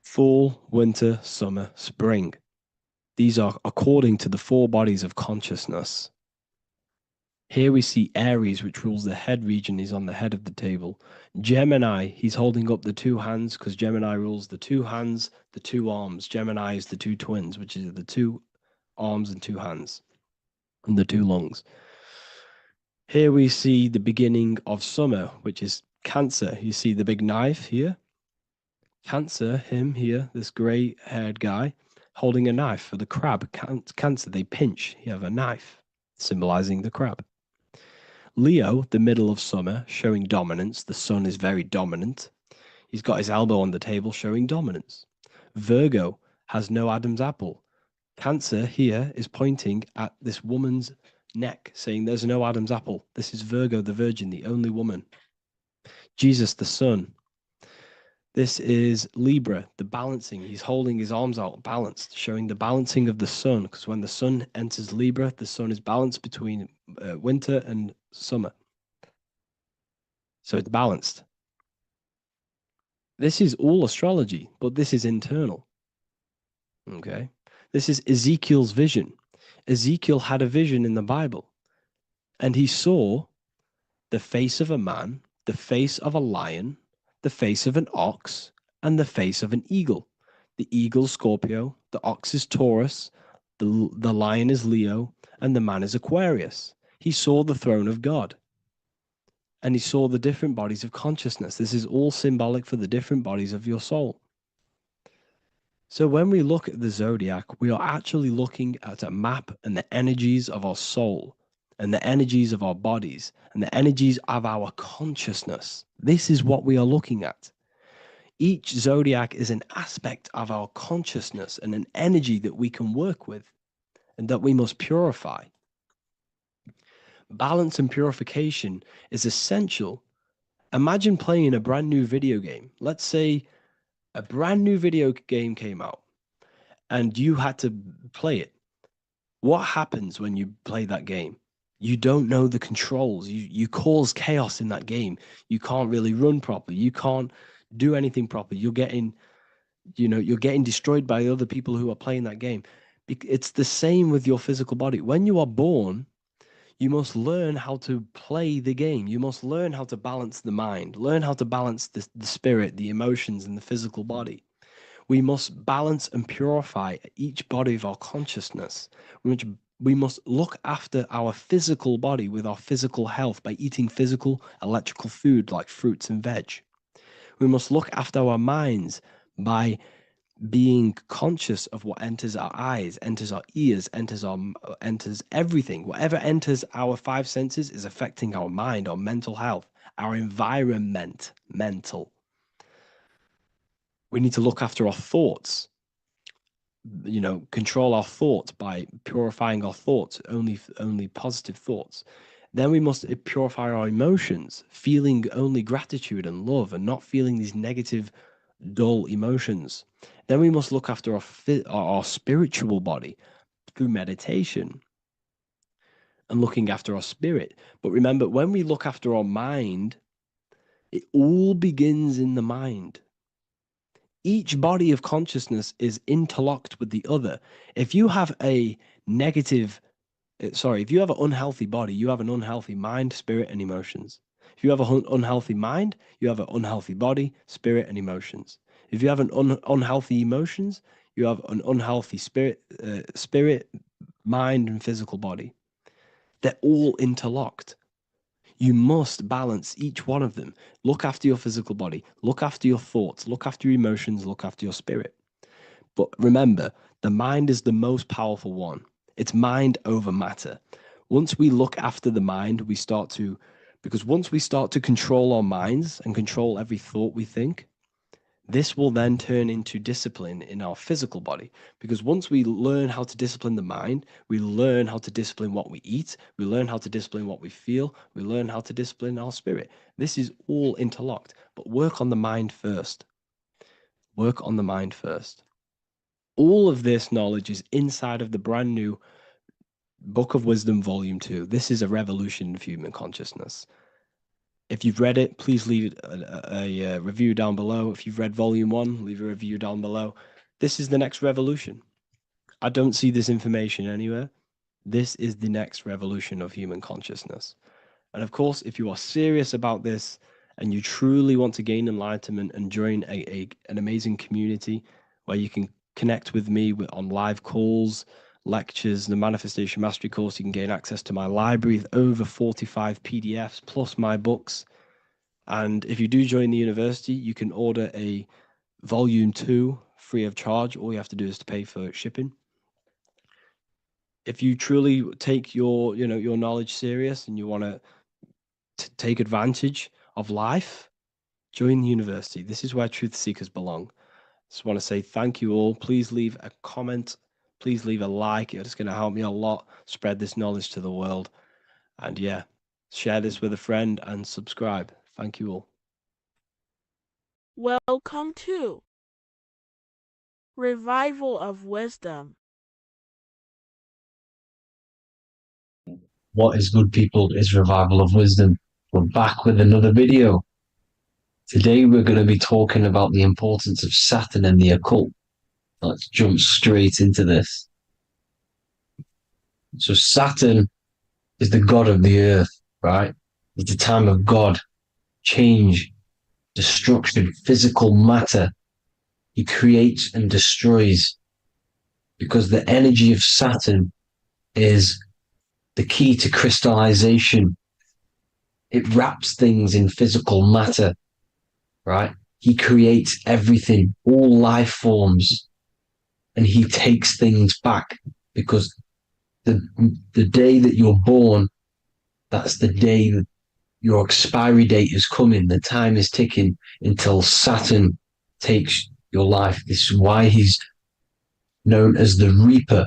Fall, winter, summer, spring. These are according to the 4 bodies of consciousness. Here we see Aries, which rules the head region. He's on the head of the table. Gemini, he's holding up the 2 hands because Gemini rules the 2 hands, the 2 arms. Gemini is the 2 twins, which is the 2 arms and 2 hands, and the 2 lungs. Here we see the beginning of summer, which is Cancer. You see the big knife here. Cancer, him here, this gray-haired guy, holding a knife for the crab. Cancer, they pinch. You have a knife, symbolizing the crab. Leo, the middle of summer, showing dominance. The sun is very dominant. He's got his elbow on the table, showing dominance. Virgo has no Adam's apple. Cancer here is pointing at this woman's neck, saying there's no Adam's apple. This is Virgo, the virgin, the only woman. Jesus, the sun. This is Libra, the balancing. He's holding his arms out balanced, showing the balancing of the sun, because when the sun enters Libra, the sun is balanced between winter and summer. So it's balanced. This is all astrology, but this is internal. Okay? This is Ezekiel's vision. Ezekiel had a vision in the Bible, and he saw the face of a man, the face of a lion, the face of an ox, and the face of an eagle. The eagle, Scorpio, the ox is Taurus, the lion is Leo, and the man is Aquarius. He saw the throne of God, and he saw the different bodies of consciousness. This is all symbolic for the different bodies of your soul. So when we look at the zodiac, we are actually looking at a map and the energies of our soul, and the energies of our bodies, and the energies of our consciousness. This is what we are looking at. Each zodiac is an aspect of our consciousness and an energy that we can work with and that we must purify. Balance and purification is essential Imagine playing a brand new video game. Let's say a brand new video game came out and you had to play it. What happens when you play that game? You don't know the controls. You cause chaos in that game. You can't really run properly. You can't do anything properly. You're getting destroyed by other people who are playing that game. It's the same with your physical body. When you are born, you must learn how to play the game. You must learn how to balance the mind, learn how to balance the spirit, the emotions, and the physical body. We must balance and purify each body of our consciousness. We must look after our physical body with our physical health by eating physical, electrical food like fruits and veg. We must look after our minds by being conscious of what enters our eyes, enters our ears, enters everything. Whatever enters our five senses is affecting our mind, our mental health, our environment, mental. We need to look after our thoughts, control our thoughts by purifying our thoughts, only positive thoughts. Then we must purify our emotions, feeling only gratitude and love and not feeling these negative, dull emotions. Then we must look after our spiritual body through meditation and looking after our spirit. But remember, when we look after our mind, it all begins in the mind. Each body of consciousness is interlocked with the other. If you have if you have an unhealthy body, you have an unhealthy mind, spirit, and emotions. If you have an unhealthy mind, you have an unhealthy body, spirit, and emotions. If you have an unhealthy emotions, you have an unhealthy spirit, mind, and physical body. They're all interlocked. You must balance each one of them. Look after your physical body, look after your thoughts, look after your emotions, look after your spirit. But remember, the mind is the most powerful one. It's mind over matter. Once we look after the mind, because once we start to control our minds and control every thought we think, this will then turn into discipline in our physical body. Because once we learn how to discipline the mind, we learn how to discipline what we eat, we learn how to discipline what we feel, we learn how to discipline our spirit. This is all interlocked, but work on the mind first. Work on the mind first. All of this knowledge is inside of the brand new Book of Wisdom, Volume 2. This is a revolution of human consciousness. If you've read it, please leave a review down below. If you've read Volume 1, leave a review down below. This is the next revolution. I don't see this information anywhere. This is the next revolution of human consciousness. And of course, if you are serious about this and you truly want to gain enlightenment and join an amazing community where you can connect with me on live calls, lectures, the Manifestation Mastery course, you can gain access to my library of over 45 PDFs plus my books. And if you do join the university, you can order a Volume 2 free of charge. All you have to do is to pay for shipping. If you truly take your knowledge serious and you want to take advantage of life, join the university. This is where truth seekers belong. Just want to say thank you all. Please leave a comment. Please leave a like. It's going to help me a lot spread this knowledge to the world. And yeah, share this with a friend and subscribe. Thank you all. Welcome to Revival of Wisdom. What is good, people? Is Revival of Wisdom. We're back with another video. Today we're going to be talking about the importance of Saturn and the occult. Let's jump straight into this. So Saturn is the god of the earth, right? It's the time of God, change, destruction, physical matter. He creates and destroys because the energy of Saturn is the key to crystallization. It wraps things in physical matter, right? He creates everything, all life forms, and he takes things back because the day that you're born, that's the day that your expiry date is coming. The time is ticking until Saturn takes your life. This is why he's known as the Reaper.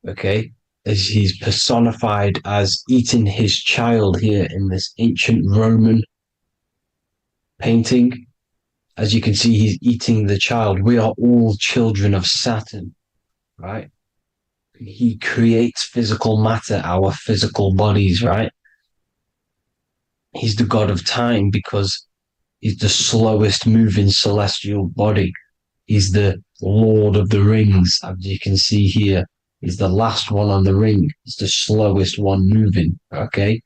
Okay? as he's personified as eating his child here in this ancient Roman painting. As you can see, he's eating the child. We are all children of Saturn, right? He creates physical matter, our physical bodies, right? He's the god of time because he's the slowest moving celestial body. He's the Lord of the Rings, as you can see here. He's the last one on the ring. He's the slowest one moving, okay?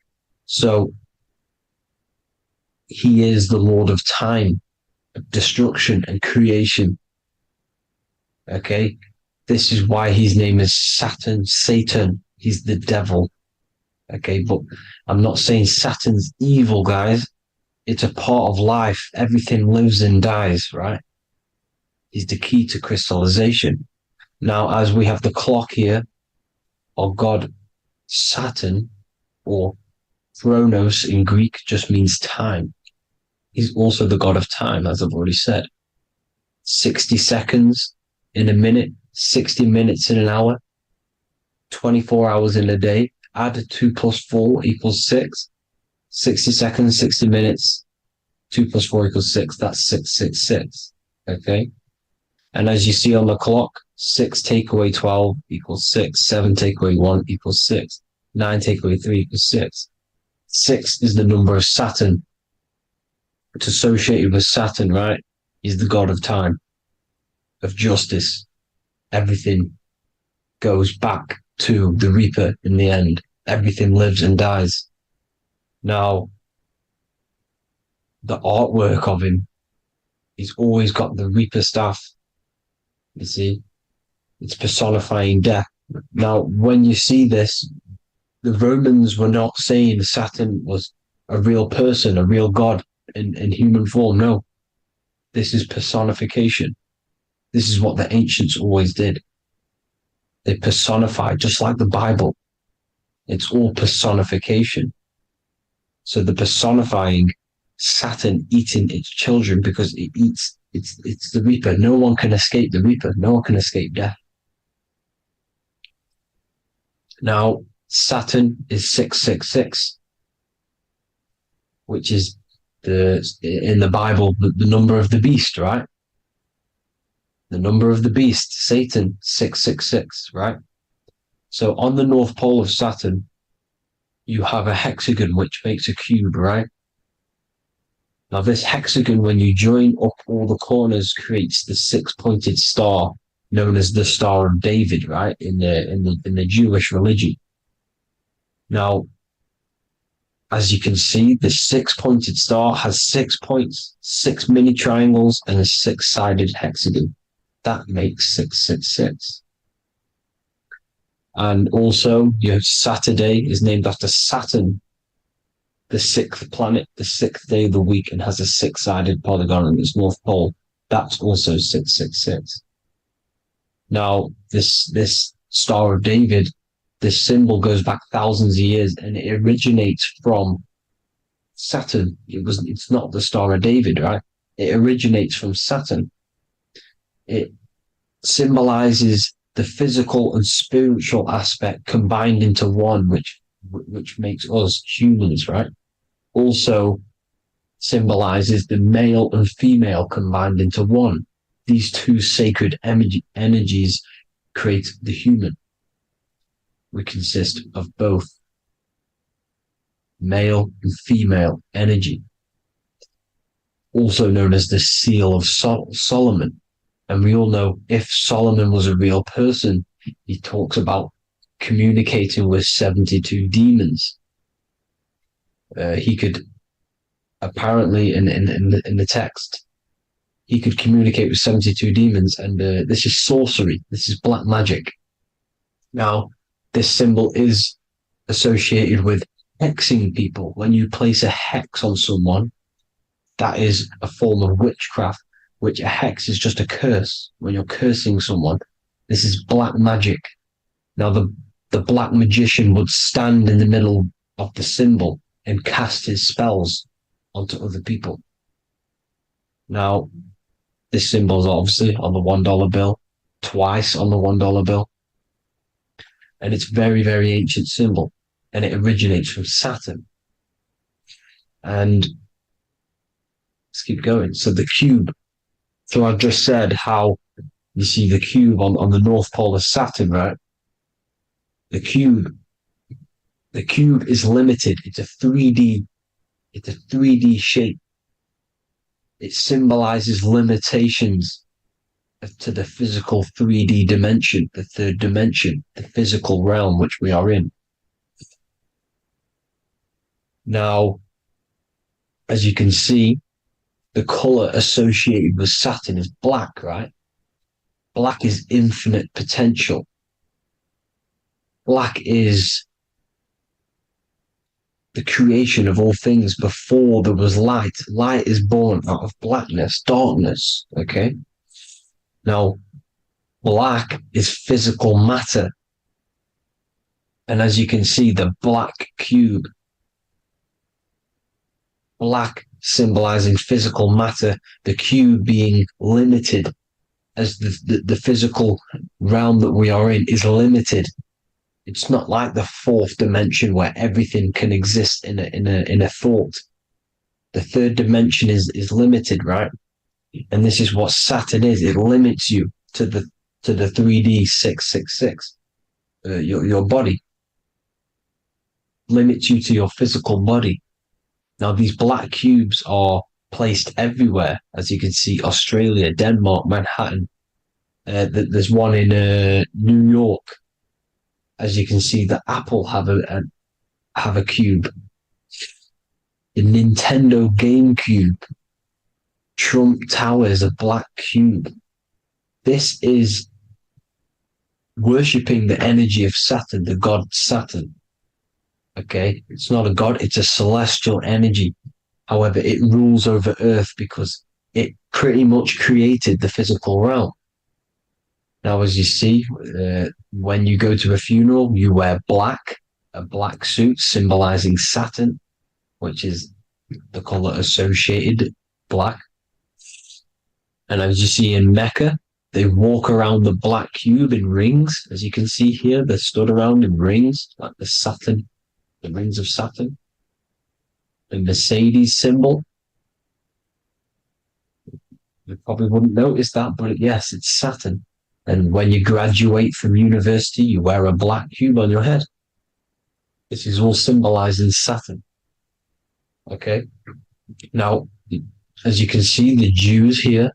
So he is the Lord of time, destruction and creation, okay? This is why his name is Satan. He's the devil, okay? But I'm not saying Saturn's evil, guys. It's a part of life. Everything lives and dies, right? He's the key to crystallization. Now, as we have the clock here, our god Saturn, or Chronos in Greek, just means time. He's also the god of time, as I've already said. 60 seconds in a minute, 60 minutes in an hour, 24 hours in a day. Add 2 plus 4 equals 6. 60 seconds, 60 minutes, 2 plus 4 equals 6. That's 666. Okay? And as you see on the clock, 6 take away 12 equals 6. 7 take away 1 equals 6. 9 take away 3 equals 6. 6 is the number of Saturn. It's associated with Saturn, right? He's the god of time, of justice. Everything goes back to the Reaper in the end. Everything lives and dies. Now, the artwork of him, he's always got the Reaper staff. You see, it's personifying death. Now, when you see this, the Romans were not saying Saturn was a real person, a real god in human form. No, this is personification. This is what the ancients always did. They personified, just like the Bible. It's all personification. So the personifying Saturn eating its children because it eats, it's the Reaper. No one can escape the Reaper. No one can escape death. Now, Saturn is 666, which is in the Bible, the number of the beast, right? The number of the beast, Satan, 666, right? So on the North Pole of Saturn, you have a hexagon, which makes a cube, right? Now this hexagon, when you join up all the corners, creates the 6-pointed star known as the Star of David, right? In the Jewish religion. Now, as you can see, the 6-pointed star has 6 points, 6 mini triangles, and a 6-sided hexagon. That makes 666. And also, you have Saturday is named after Saturn, the 6th planet, the 6th day of the week, and has a 6-sided polygon on its north pole. That's also 666. Now, this Star of David, this symbol goes back thousands of years, and it originates from Saturn. It's not the Star of David, right? It originates from Saturn. It symbolizes the physical and spiritual aspect combined into one, which makes us humans, right? Also symbolizes the male and female combined into one. These two sacred energies create the human. We consist of both male and female energy, also known as the Seal of Solomon. And we all know if Solomon was a real person, he talks about communicating with 72 demons. He could apparently, in the text, he could communicate with 72 demons, and this is sorcery. This is black magic. Now, this symbol is associated with hexing people. When you place a hex on someone, that is a form of witchcraft, which a hex is just a curse. When you're cursing someone, this is black magic. Now, the black magician would stand in the middle of the symbol and cast his spells onto other people. Now, this symbol is obviously on the $1 bill, twice on the $1 bill. and it's very, very ancient symbol, and it originates from Saturn. And let's keep going. So the cube. So I just said how you see the cube on the North Pole of Saturn, right? The cube is limited. It's a 3D shape. It symbolizes limitations to the physical 3D dimension, the third dimension, the physical realm which we are in. Now, as you can see, the color associated with Saturn is black, right? Black is infinite potential. Black is the creation of all things. Before there was light. Light is born out of blackness, darkness, okay? Now, black is physical matter. And as you can see, the black cube, black symbolizing physical matter, the cube being limited, as the physical realm that we are in is limited. It's not like the fourth dimension where everything can exist in a thought. The third dimension is limited, right? And this is what Saturn is. It limits you to the 3D 666. Your body limits you to your physical body. Now these black cubes are placed everywhere, as you can see: Australia, Denmark, Manhattan. There's one in New York. As you can see, the Apple have a cube. The Nintendo GameCube, Trump Tower is a black cube. This is worshipping the energy of Saturn, the god Saturn. Okay, it's not a god; it's a celestial energy. However, it rules over Earth because it pretty much created the physical realm. Now, as you see, when you go to a funeral, you wear black, a black suit symbolizing Saturn, which is the color associated, black. And as you see in Mecca, they walk around the black cube in rings. As you can see here, they're stood around in rings, like the Saturn, the rings of Saturn. The Mercedes symbol. You probably wouldn't notice that, but yes, it's Saturn. And when you graduate from university, you wear a black cube on your head. This is all symbolizing Saturn. Okay. Now, as you can see, the Jews here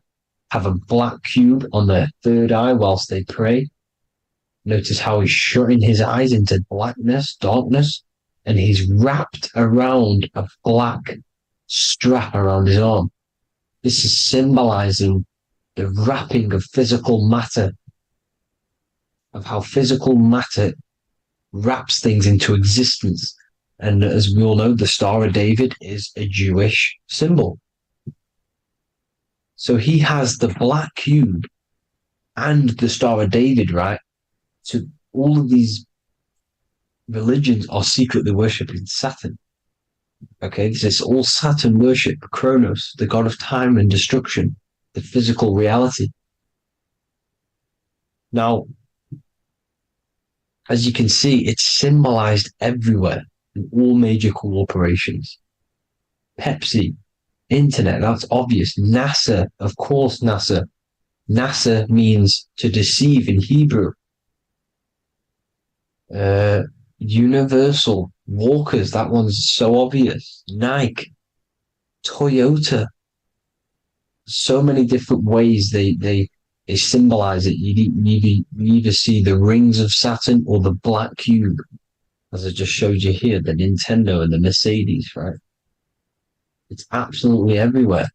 have a black cube on their third eye whilst they pray. Notice how he's shutting his eyes into blackness, darkness, and he's wrapped around a black strap around his arm. This is symbolizing the wrapping of physical matter, of how physical matter wraps things into existence. And as we all know, the Star of David is a Jewish symbol. So he has the black cube and the Star of David, right? So all of these religions are secretly worshipping Saturn. Okay, this is all Saturn worship, Kronos, the god of time and destruction, the physical reality. Now, as you can see, it's symbolized everywhere in all major corporations. Pepsi, internet, that's obvious. NASA, of course, NASA. NASA means to deceive in Hebrew. Universal, Walkers, that one's so obvious. Nike, Toyota. So many different ways they symbolize it. You either see the rings of Saturn or the black cube, as I just showed you here, the Nintendo and the Mercedes, right? It's absolutely everywhere.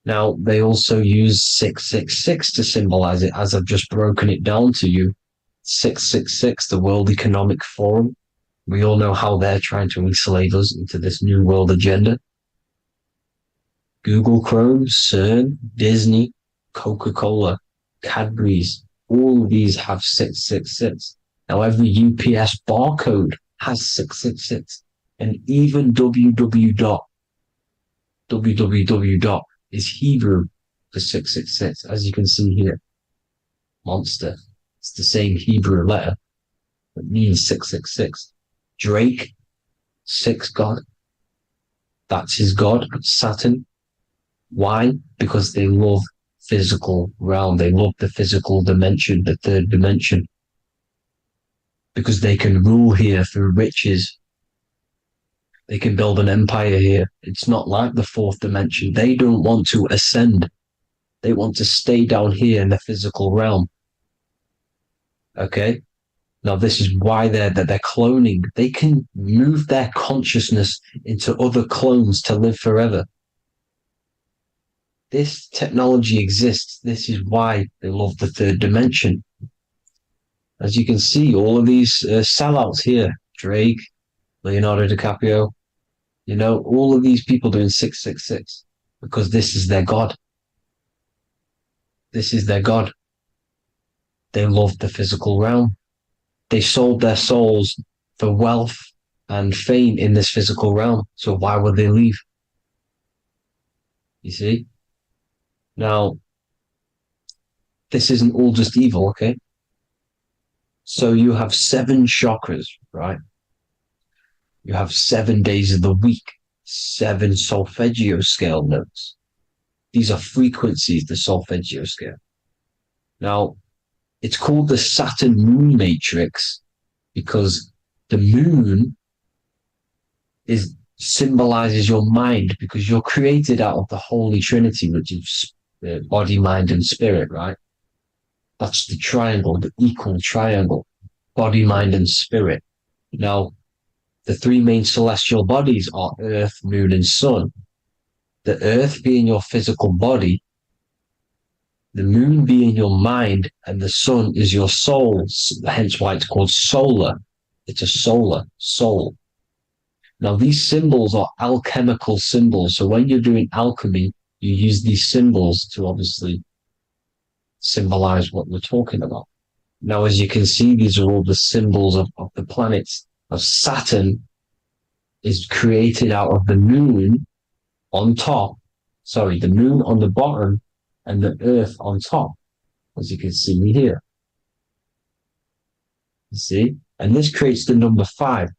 Now, they also use 666 to symbolize it, as I've just broken it down to you. 666, the World Economic Forum. We all know how they're trying to enslave us into this new world agenda. Google Chrome, CERN, Disney, Coca-Cola, Cadbury's, all of these have 666. Now, every UPS barcode has 666. And even www. Is Hebrew for 666, as you can see here. Monster. It's the same Hebrew letter. It means 666. Drake, 6 god. That's his god, Saturn. Why? Because they love physical realm. They love the physical dimension, the third dimension. Because they can rule here through riches. They can build an empire here. It's not like the fourth dimension. They don't want to ascend. They want to stay down here in the physical realm. Okay? Now, this is why they're cloning. They can move their consciousness into other clones to live forever. This technology exists. This is why they love the third dimension. As you can see, all of these sellouts here, Drake, Leonardo DiCaprio, you know, all of these people doing 666 because this is their God. This is their God. They love the physical realm. They sold their souls for wealth and fame in this physical realm. So why would they leave? You see? Now, this isn't all just evil, okay? So you have 7 chakras, right? You have 7 days of the week, 7 solfeggio scale notes. These are frequencies, the solfeggio scale. Now, it's called the Saturn moon matrix because the moon symbolizes your mind, because you're created out of the Holy Trinity, which is body, mind, and spirit, right? That's the triangle, the equal triangle, body, mind, and spirit. Now, the 3 main celestial bodies are Earth, Moon, and Sun. The Earth being your physical body, the Moon being your mind, and the Sun is your soul, hence why it's called solar. It's a solar soul. Now, these symbols are alchemical symbols. So when you're doing alchemy, you use these symbols to obviously symbolize what we're talking about. Now, as you can see, these are all the symbols of the planets. Of Saturn is created out of the moon on top, the moon on the bottom and the earth on top, as you can see here. You see? And this creates the number 5.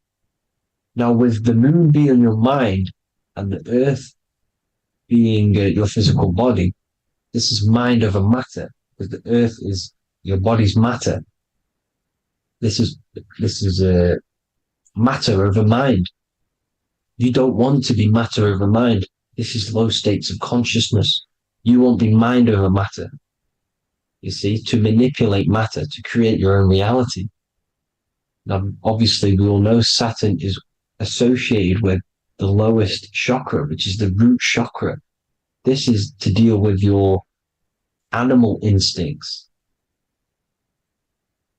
Now, with the moon being your mind and the earth being your physical body, this is mind over matter, because the earth is your body's matter. This is matter over mind. You don't want to be matter over mind. This is low states of consciousness. You won't be mind over matter. You see, to manipulate matter, to create your own reality. Now, obviously, we all know Saturn is associated with the lowest chakra, which is the root chakra. This is to deal with your animal instincts.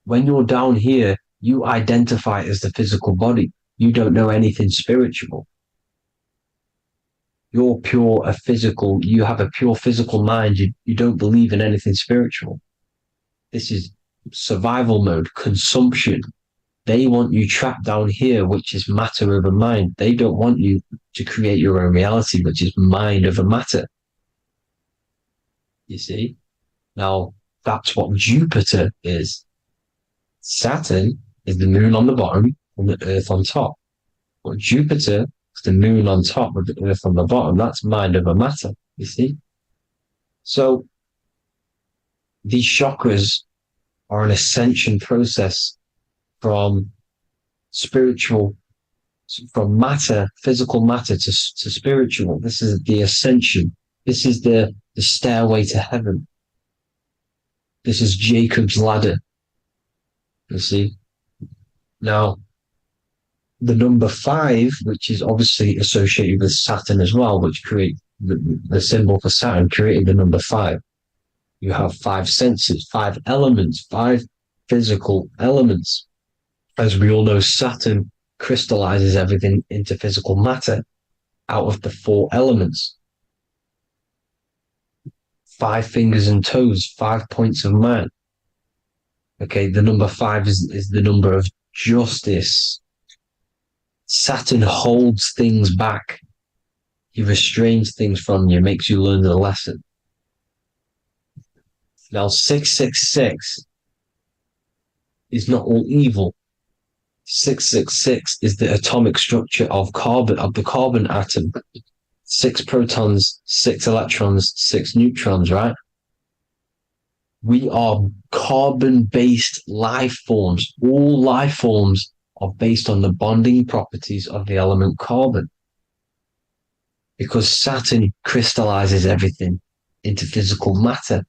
When you're down here, you identify as the physical body. You don't know anything spiritual. You're pure a physical, you have a pure physical mind. You don't believe in anything spiritual. This is survival mode, consumption. They want you trapped down here, which is matter over mind. They don't want you to create your own reality, which is mind over matter. You see? Now, that's what Jupiter is. Saturn is the moon on the bottom and the earth on top. But Jupiter is the moon on top with the earth on the bottom. That's mind over matter, you see? So these chakras are an ascension process from spiritual, from matter, physical matter to spiritual. This is the ascension. This is the stairway to heaven. This is Jacob's ladder. You see? Now, the number 5, which is obviously associated with Saturn as well, which create the symbol for Saturn, created the number 5. You have 5 senses, 5 elements, 5 physical elements. As we all know, Saturn crystallizes everything into physical matter out of the 4 elements. 5 fingers and toes, 5 points of man. Okay, the number 5 is the number of justice. Saturn holds things back. He restrains things from you, makes you learn the lesson. Now, 666 is not all evil. 666 is the atomic structure of the carbon atom. 6 protons, 6 electrons, 6 neutrons, right? We are carbon-based life forms. All life forms are based on the bonding properties of the element carbon. Because Saturn crystallizes everything into physical matter.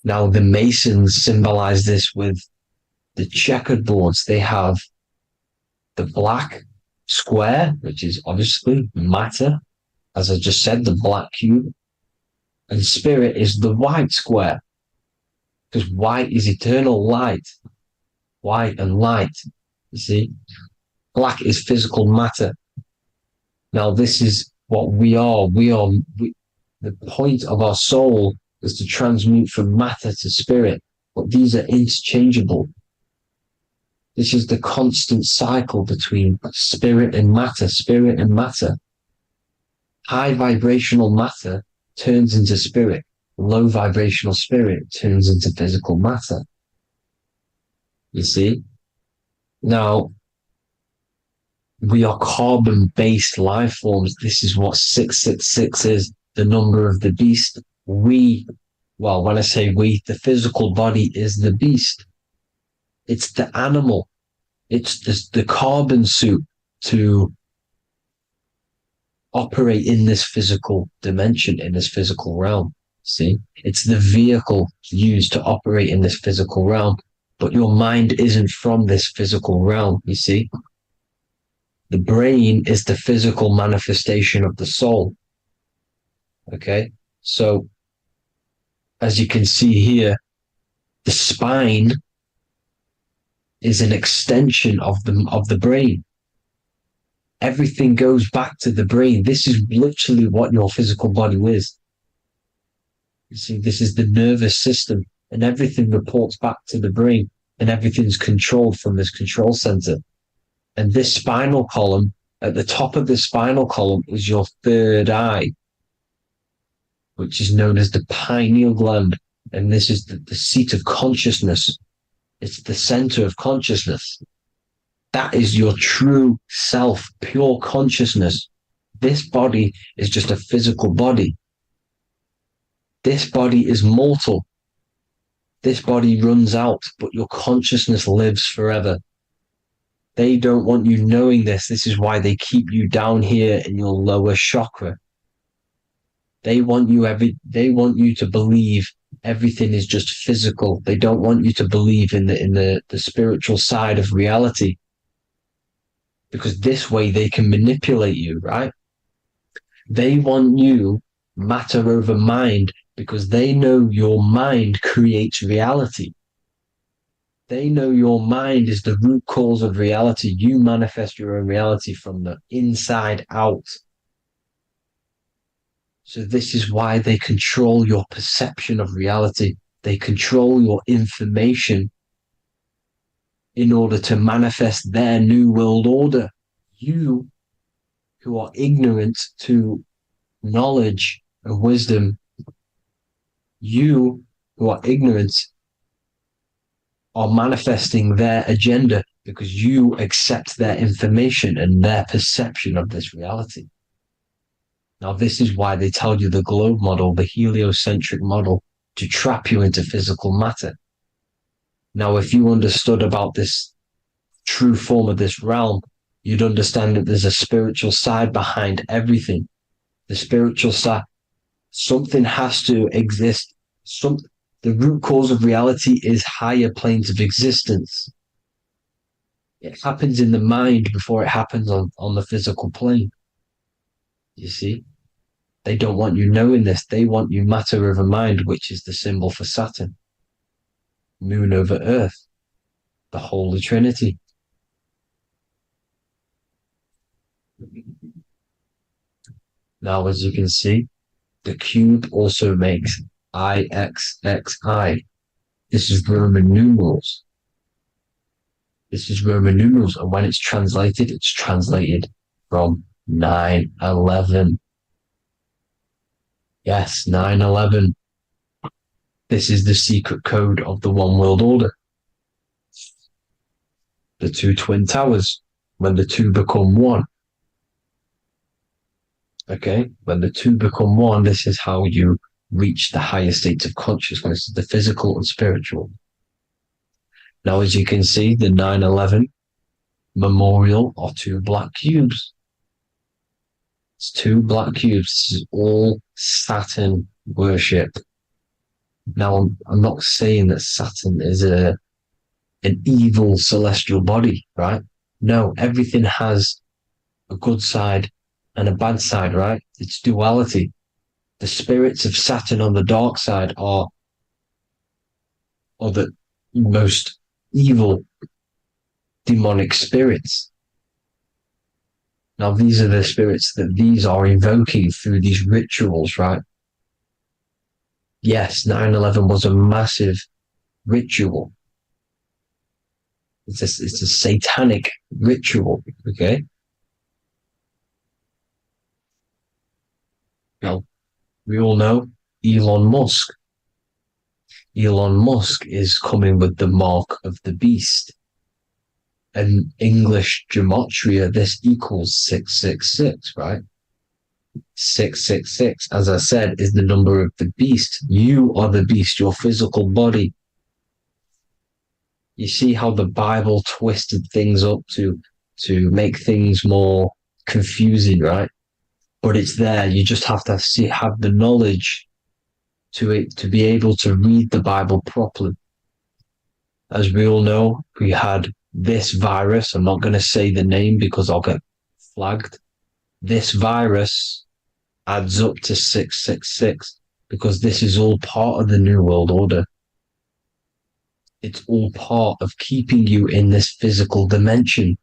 Now, the Masons symbolize this with the checkered boards. They have the black square, which is obviously matter, as I just said, the black cube. And spirit is the white square, because white is eternal light. White and light, you see. Black is physical matter. Now, this is what we are. The point of our soul is to transmute from matter to spirit, but these are interchangeable. This is the constant cycle between spirit and matter, spirit and matter. High vibrational matter turns into spirit. Low vibrational spirit turns into physical matter. You see? Now, we are carbon-based life forms. This is what 666 is, the number of the beast. When I say we, the physical body is the beast. It's the animal. It's the carbon suit to operate in this physical dimension, in this physical realm. See? It's the vehicle used to operate in this physical realm. But your mind isn't from this physical realm, you see? The brain is the physical manifestation of the soul. Okay? So, as you can see here, the spine is an extension of the brain. Everything goes back to the brain. This is literally what your physical body is. You see, this is the nervous system, and everything reports back to the brain, and everything's controlled from this control center. And this spinal column, at the top of the spinal column is your third eye, which is known as the pineal gland. And this is the seat of consciousness. It's the center of consciousness. That is your true self, pure consciousness. This body is just a physical body. This body is mortal. This body runs out, but your consciousness lives forever. They don't want you knowing this. This is why they keep you down here in your lower chakra. They want you to believe everything is just physical. They don't want you to believe in the spiritual side of reality. Because this way they can manipulate you, right? They want you matter over mind because they know your mind creates reality. They know your mind is the root cause of reality. You manifest your own reality from the inside out. So this is why they control your perception of reality. They control your information in order to manifest their new world order. You, who are ignorant to knowledge and wisdom, you who are ignorant are manifesting their agenda because you accept their information and their perception of this reality. Now, this is why they tell you the globe model, the heliocentric model, to trap you into physical matter. Now, if you understood about this true form of this realm, you'd understand that there's a spiritual side behind everything. The spiritual side, something has to exist. The root cause of reality is higher planes of existence. It happens in the mind before it happens on the physical plane. You see? They don't want you knowing this. They want you matter over mind, which is the symbol for Saturn. Moon over Earth. The Holy Trinity. Now, as you can see, the cube also makes IXXI. This is Roman numerals. This is Roman numerals, and when it's translated from 9/11. Yes, 9/11. This is the secret code of the One World Order. the two twin towers, when the two become one. Okay, when the two become one, this is how you reach the higher states of consciousness, the physical and spiritual. Now, as you can see, the 9/11 memorial are two black cubes. It's two black cubes. This is all Saturn worship. Now, I'm not saying that Saturn is an evil celestial body, right? No, everything has a good side and a bad side, right? It's duality. The spirits of Saturn on the dark side are the most evil demonic spirits. Now, these are the spirits that these are invoking through these rituals, right? Yes, 9/11 was a massive ritual. It's a satanic ritual, okay? Now, we all know Elon Musk. Elon Musk is coming with the mark of the beast. In English gematria, this equals 666, right? 666, as I said, is the number of the beast. You are the beast, your physical body. You see how the Bible twisted things up to make things more confusing, right? But it's there. You just have to have the knowledge to be able to read the Bible properly. As we all know, we had this virus. I'm not going to say the name because I'll get flagged. This virus adds up to 666 because this is all part of the New World Order. It's all part of keeping you in this physical dimension.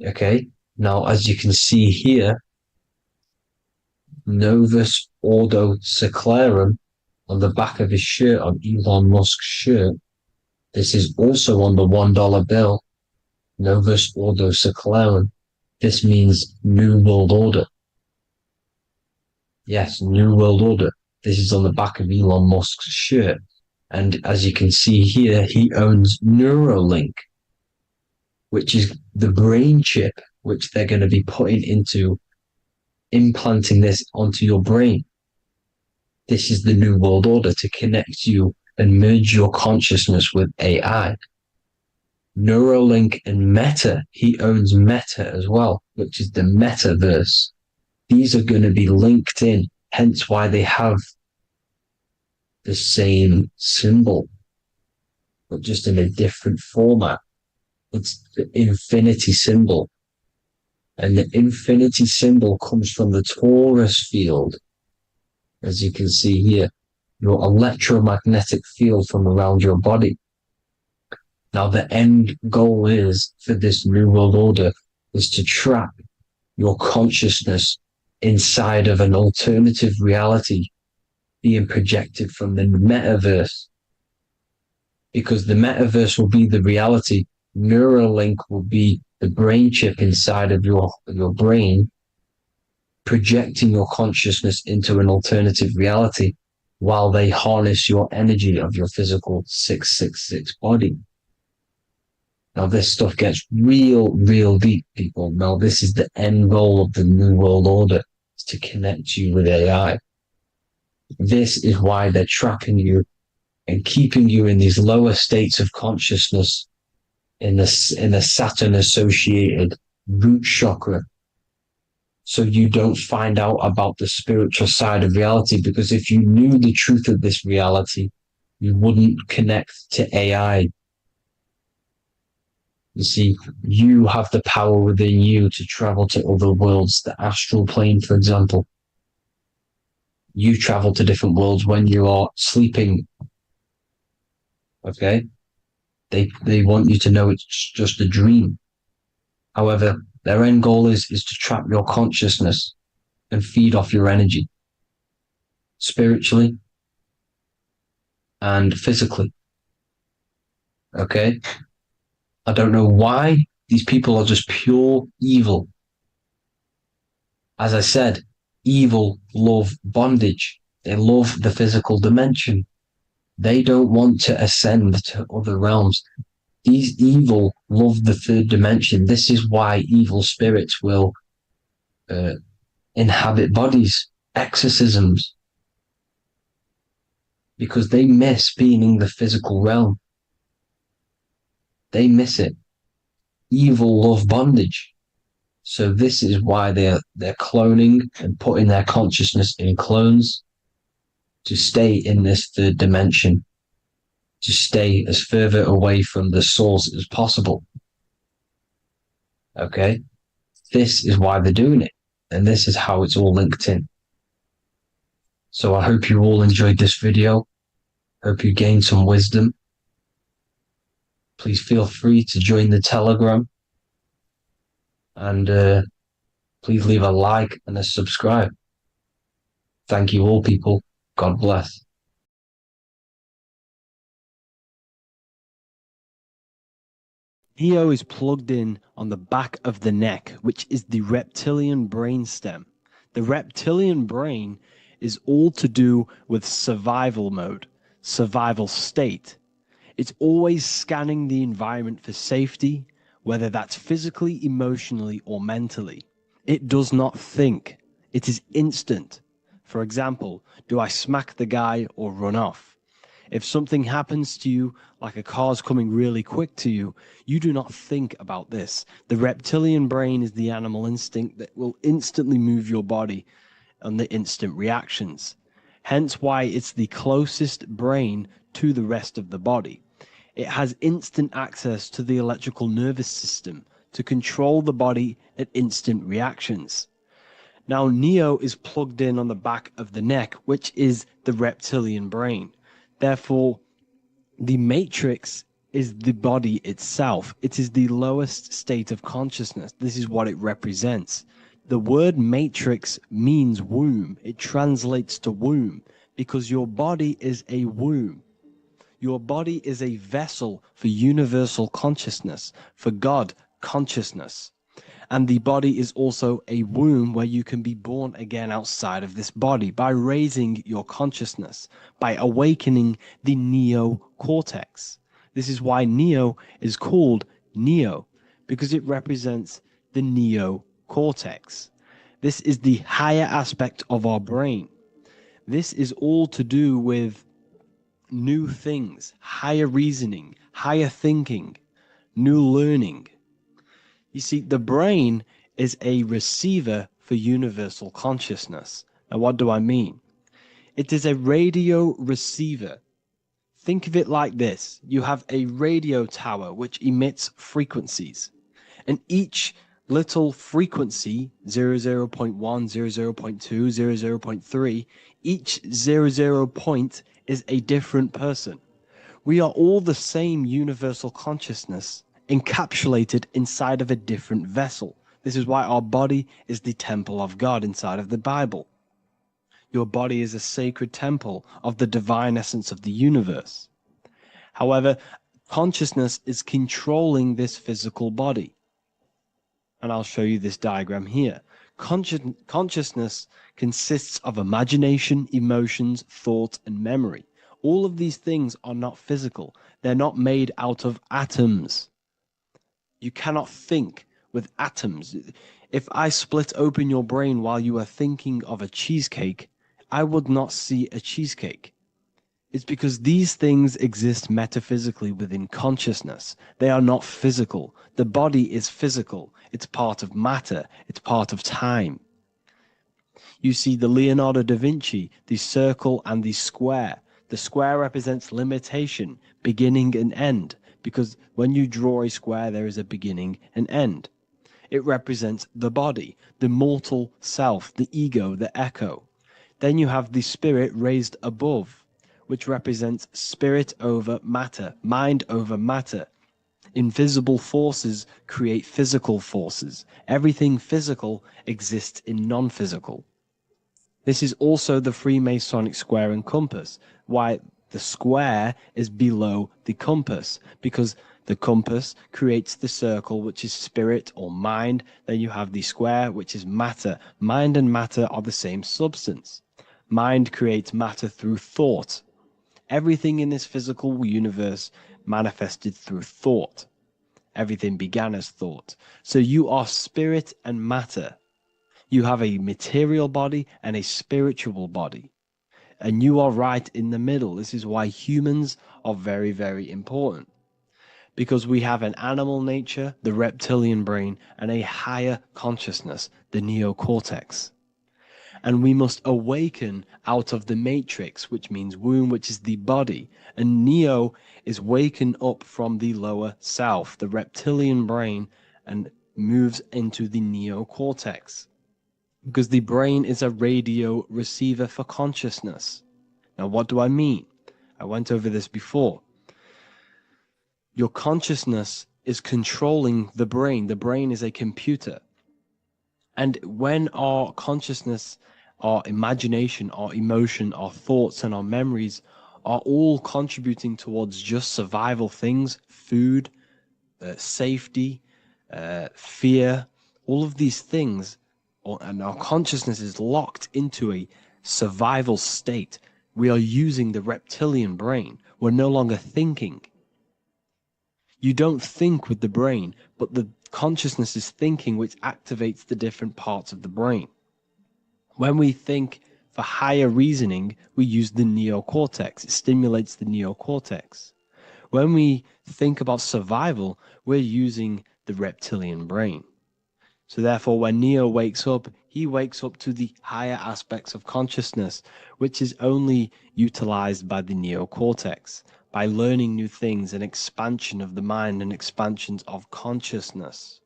Okay? Now, as you can see here, Novus Ordo Secularum on the back of his shirt, on Elon Musk's shirt, this is also on the $1 bill, Novus Ordo Secularum. This means New World Order. Yes, New World Order. This is on the back of Elon Musk's shirt. And as you can see here, he owns Neuralink, which is the brain chip, which they're going to be putting into implanting this onto your brain. This is the New World Order to connect you and merge your consciousness with AI. Neuralink and Meta, he owns Meta as well, which is the metaverse. These are going to be linked in, hence why they have the same symbol, but just in a different format. It's the infinity symbol. And the infinity symbol comes from the Taurus field, as you can see here, your electromagnetic field from around your body. Now, the end goal is for this New World Order is to trap your consciousness inside of an alternative reality being projected from the metaverse. Because the metaverse will be the reality. Neuralink will be the brain chip inside of your brain, projecting your consciousness into an alternative reality while they harness your energy of your physical 666 body. Now, this stuff gets real deep, people. Now, this is the end goal of the New World Order, is to connect you with AI. This is why they're trapping you and keeping you in these lower states of consciousness in the Saturn-associated root chakra, so you don't find out about the spiritual side of reality. Because if you knew the truth of this reality, you wouldn't connect to AI. You see, you have the power within you to travel to other worlds, the astral plane, for example. You travel to different worlds when you are sleeping. Okay? They want you to know it's just a dream. However, their end goal is to trap your consciousness and feed off your energy, spiritually and physically. Okay? I don't know why these people are just pure evil. As I said, evil love bondage. They love the physical dimension. They don't want to ascend to other realms. These evil love the third dimension. This is why evil spirits will inhabit bodies, exorcisms, because they miss being in the physical realm. They miss it. Evil love bondage. So this is why they're cloning and putting their consciousness in clones to stay in this third dimension, to stay as further away from the source as possible. Okay? This is why they're doing it. And this is how it's all linked in. So I hope you all enjoyed this video. Hope you gained some wisdom. Please feel free to join the Telegram. And please leave a like and a subscribe. Thank you all, people. God bless. Neo is plugged in on the back of the neck, which is the reptilian brain stem. The reptilian brain is all to do with survival mode, survival state. It's always scanning the environment for safety, whether that's physically, emotionally, or mentally. It does not think. It is instant. For example, do I smack the guy or run off? If something happens to you, like a car's coming really quick to you, you do not think about this. The reptilian brain is the animal instinct that will instantly move your body on the instant reactions. Hence why it's the closest brain to the rest of the body. It has instant access to the electrical nervous system to control the body at instant reactions. Now, Neo is plugged in on the back of the neck, which is the reptilian brain. Therefore, the matrix is the body itself. It is the lowest state of consciousness. This is what it represents. The word matrix means womb. It translates to womb because your body is a womb. Your body is a vessel for universal consciousness, for God consciousness. And the body is also a womb where you can be born again outside of this body by raising your consciousness, by awakening the neocortex. This is why Neo is called Neo, because it represents the neocortex. This is the higher aspect of our brain. This is all to do with new things, higher reasoning, higher thinking, new learning. You see, the brain is a receiver for universal consciousness. Now, what do I mean? It is a radio receiver. Think of it like this. You have a radio tower which emits frequencies. And each little frequency, 00.1, 00.2, 00.3, each 00 point is a different person. We are all the same universal consciousness, encapsulated inside of a different vessel. This is why our body is the temple of God inside of the Bible. Your body is a sacred temple of the divine essence of the universe. However, consciousness is controlling this physical body. And I'll show you this diagram here. Consciousness consists of imagination, emotions, thought, and memory. All of these things are not physical. They're not made out of atoms. You cannot think with atoms. If I split open your brain while you are thinking of a cheesecake, I would not see a cheesecake. It's because these things exist metaphysically within consciousness. They are not physical. The body is physical. It's part of matter. It's part of time. You see the Leonardo da Vinci, the circle and the square. The square represents limitation, beginning and end, because when you draw a square, there is a beginning and end. It represents the body, the mortal self, the ego, the echo. Then you have the spirit raised above, which represents spirit over matter, mind over matter. Invisible forces create physical forces. Everything physical exists in non-physical. This is also the Freemasonic square and compass, why the square is below the compass, because the compass creates the circle, which is spirit or mind. Then you have the square, which is matter. Mind and matter are the same substance. Mind creates matter through thought. Everything in this physical universe manifested through thought. Everything began as thought. So you are spirit and matter. You have a material body and a spiritual body. And you are right in the middle. This is why humans are very, very important. Because we have an animal nature, the reptilian brain, and a higher consciousness, the neocortex. And we must awaken out of the matrix, which means womb, which is the body. And neo is waken up from the lower self, the reptilian brain, and moves into the neocortex. Because the brain is a radio receiver for consciousness. Now, what do I mean? I went over this before. Your consciousness is controlling the brain. The brain is a computer. And when our consciousness, our imagination, our emotion, our thoughts, and our memories are all contributing towards just survival things, food, safety, fear, all of these things, and our consciousness is locked into a survival state, we are using the reptilian brain. We're no longer thinking. You don't think with the brain, but the consciousness is thinking, which activates the different parts of the brain. When we think for higher reasoning, we use the neocortex. It stimulates the neocortex. When we think about survival, we're using the reptilian brain. So therefore, when Neo wakes up, he wakes up to the higher aspects of consciousness, which is only utilized by the neocortex, by learning new things, and expansion of the mind and expansions of consciousness.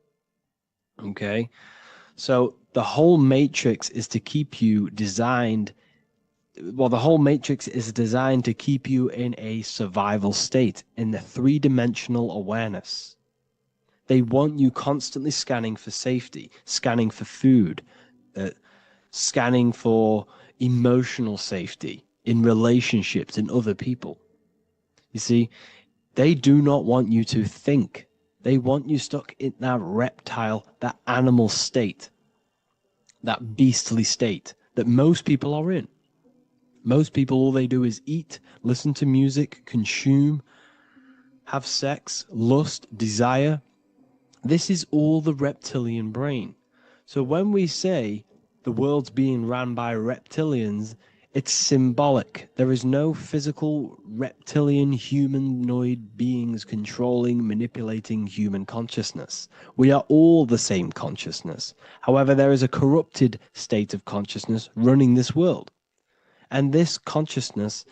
Okay? So the whole matrix is to keep you designed, well, the whole matrix is designed to keep you in a survival state, in the three-dimensional awareness. They want you constantly scanning for safety, scanning for food, scanning for emotional safety in relationships, in other people. You see, they do not want you to think. They want you stuck in that reptile, that animal state, that beastly state that most people are in. Most people, all they do is eat, listen to music, consume, have sex, lust, desire. This is all the reptilian brain. So when we say the world's being ran by reptilians, it's symbolic. There is no physical reptilian humanoid beings controlling, manipulating human consciousness. We are all the same consciousness. However, there is a corrupted state of consciousness running this world. And this consciousness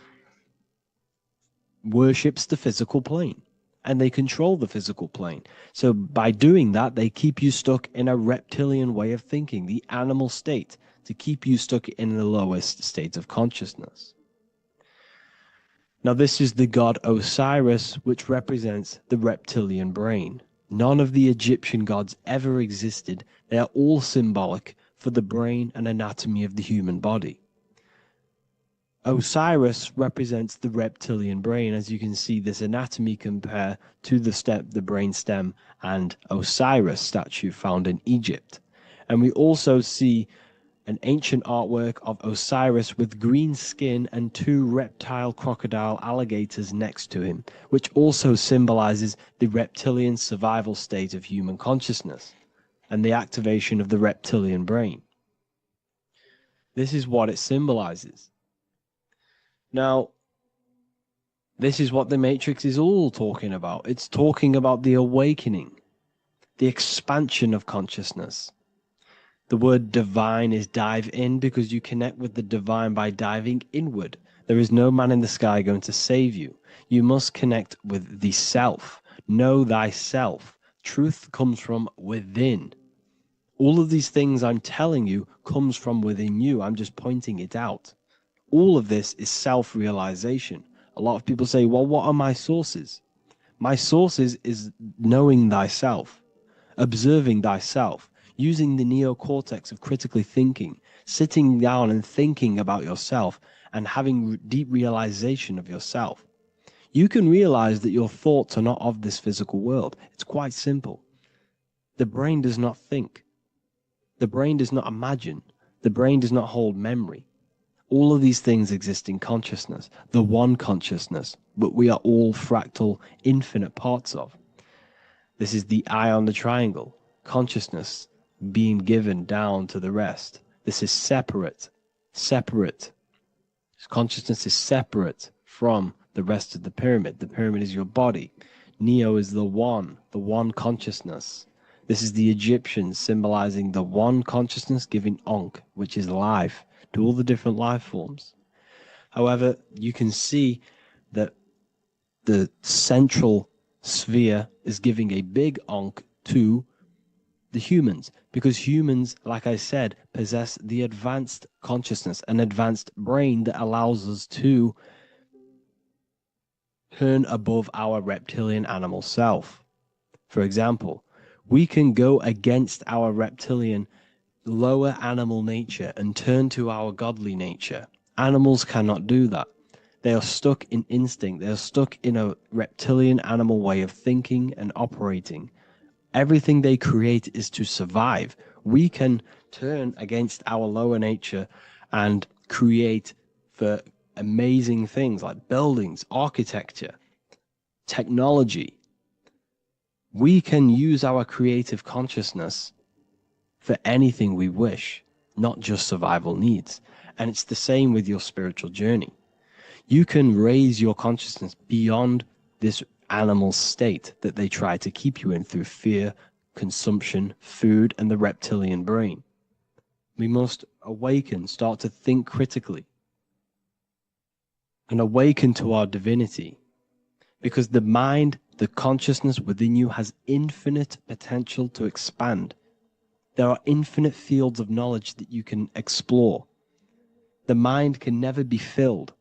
worships the physical plane. And they control the physical plane. So by doing that, they keep you stuck in a reptilian way of thinking, the animal state, to keep you stuck in the lowest state of consciousness. Now, this is the god Osiris, which represents the reptilian brain. None of the Egyptian gods ever existed. They are all symbolic for the brain and anatomy of the human body. Osiris represents the reptilian brain. As you can see, this anatomy compare to the brain stem and Osiris statue found in Egypt. And we also see an ancient artwork of Osiris with green skin and two reptile crocodile alligators next to him, which also symbolizes the reptilian survival state of human consciousness and the activation of the reptilian brain. This is what it symbolizes. Now, this is what the Matrix is all talking about. It's talking about the awakening, the expansion of consciousness. The word divine is dive in because you connect with the divine by diving inward. There is no man in the sky going to save you. You must connect with the self. Know thyself. Truth comes from within. All of these things I'm telling you comes from within you. I'm just pointing it out. All of this is self-realization. A lot of people say, well, what are my sources? My sources is knowing thyself, observing thyself, using the neocortex of critically thinking, sitting down and thinking about yourself and having deep realization of yourself. You can realize that your thoughts are not of this physical world. It's quite simple. The brain does not think. The brain does not imagine. The brain does not hold memory. All of these things exist in consciousness, the one consciousness, but we are all fractal, infinite parts of. This is the eye on the triangle, consciousness being given down to the rest. This is separate. Consciousness is separate from the rest of the pyramid. The pyramid is your body. Neo is the one consciousness. This is the Egyptians symbolizing the one consciousness giving Ankh, which is life, to all the different life forms. However, you can see that the central sphere is giving a big Ankh to the humans, because humans, like I said, possess the advanced consciousness, an advanced brain that allows us to turn above our reptilian animal self. For example, we can go against our reptilian lower animal nature and turn to our godly nature. Animals cannot do that. They are stuck in instinct. They are stuck in a reptilian animal way of thinking and operating. Everything they create is to survive. We can turn against our lower nature and create for amazing things like buildings, architecture, technology. We can use our creative consciousness for anything we wish, not just survival needs. And it's the same with your spiritual journey. You can raise your consciousness beyond this animal state that they try to keep you in through fear, consumption, food, and the reptilian brain. We must awaken, start to think critically, and awaken to our divinity, because the mind, the consciousness within you has infinite potential to expand. There are infinite fields of knowledge that you can explore. The mind can never be filled.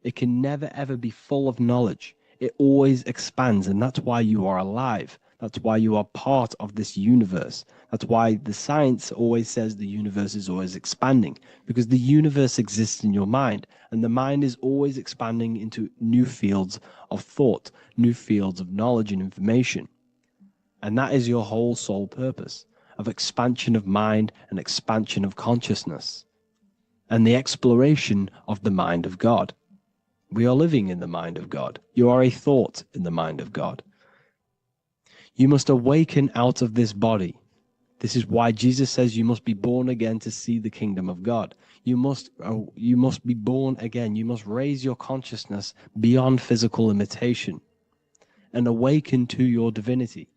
It can never ever be full of knowledge. It always expands, and that's why you are alive. That's why you are part of this universe. That's why the science always says the universe is always expanding, because the universe exists in your mind, and the mind is always expanding into new fields of thought, new fields of knowledge and information. And that is your whole sole purpose, of expansion of mind and expansion of consciousness, and the exploration of the mind of God. We are living in the mind of God. You are a thought in the mind of God. You must awaken out of this body. This is why Jesus says you must be born again to see the kingdom of God. You must be born again. You must raise your consciousness beyond physical limitation and awaken to your divinity.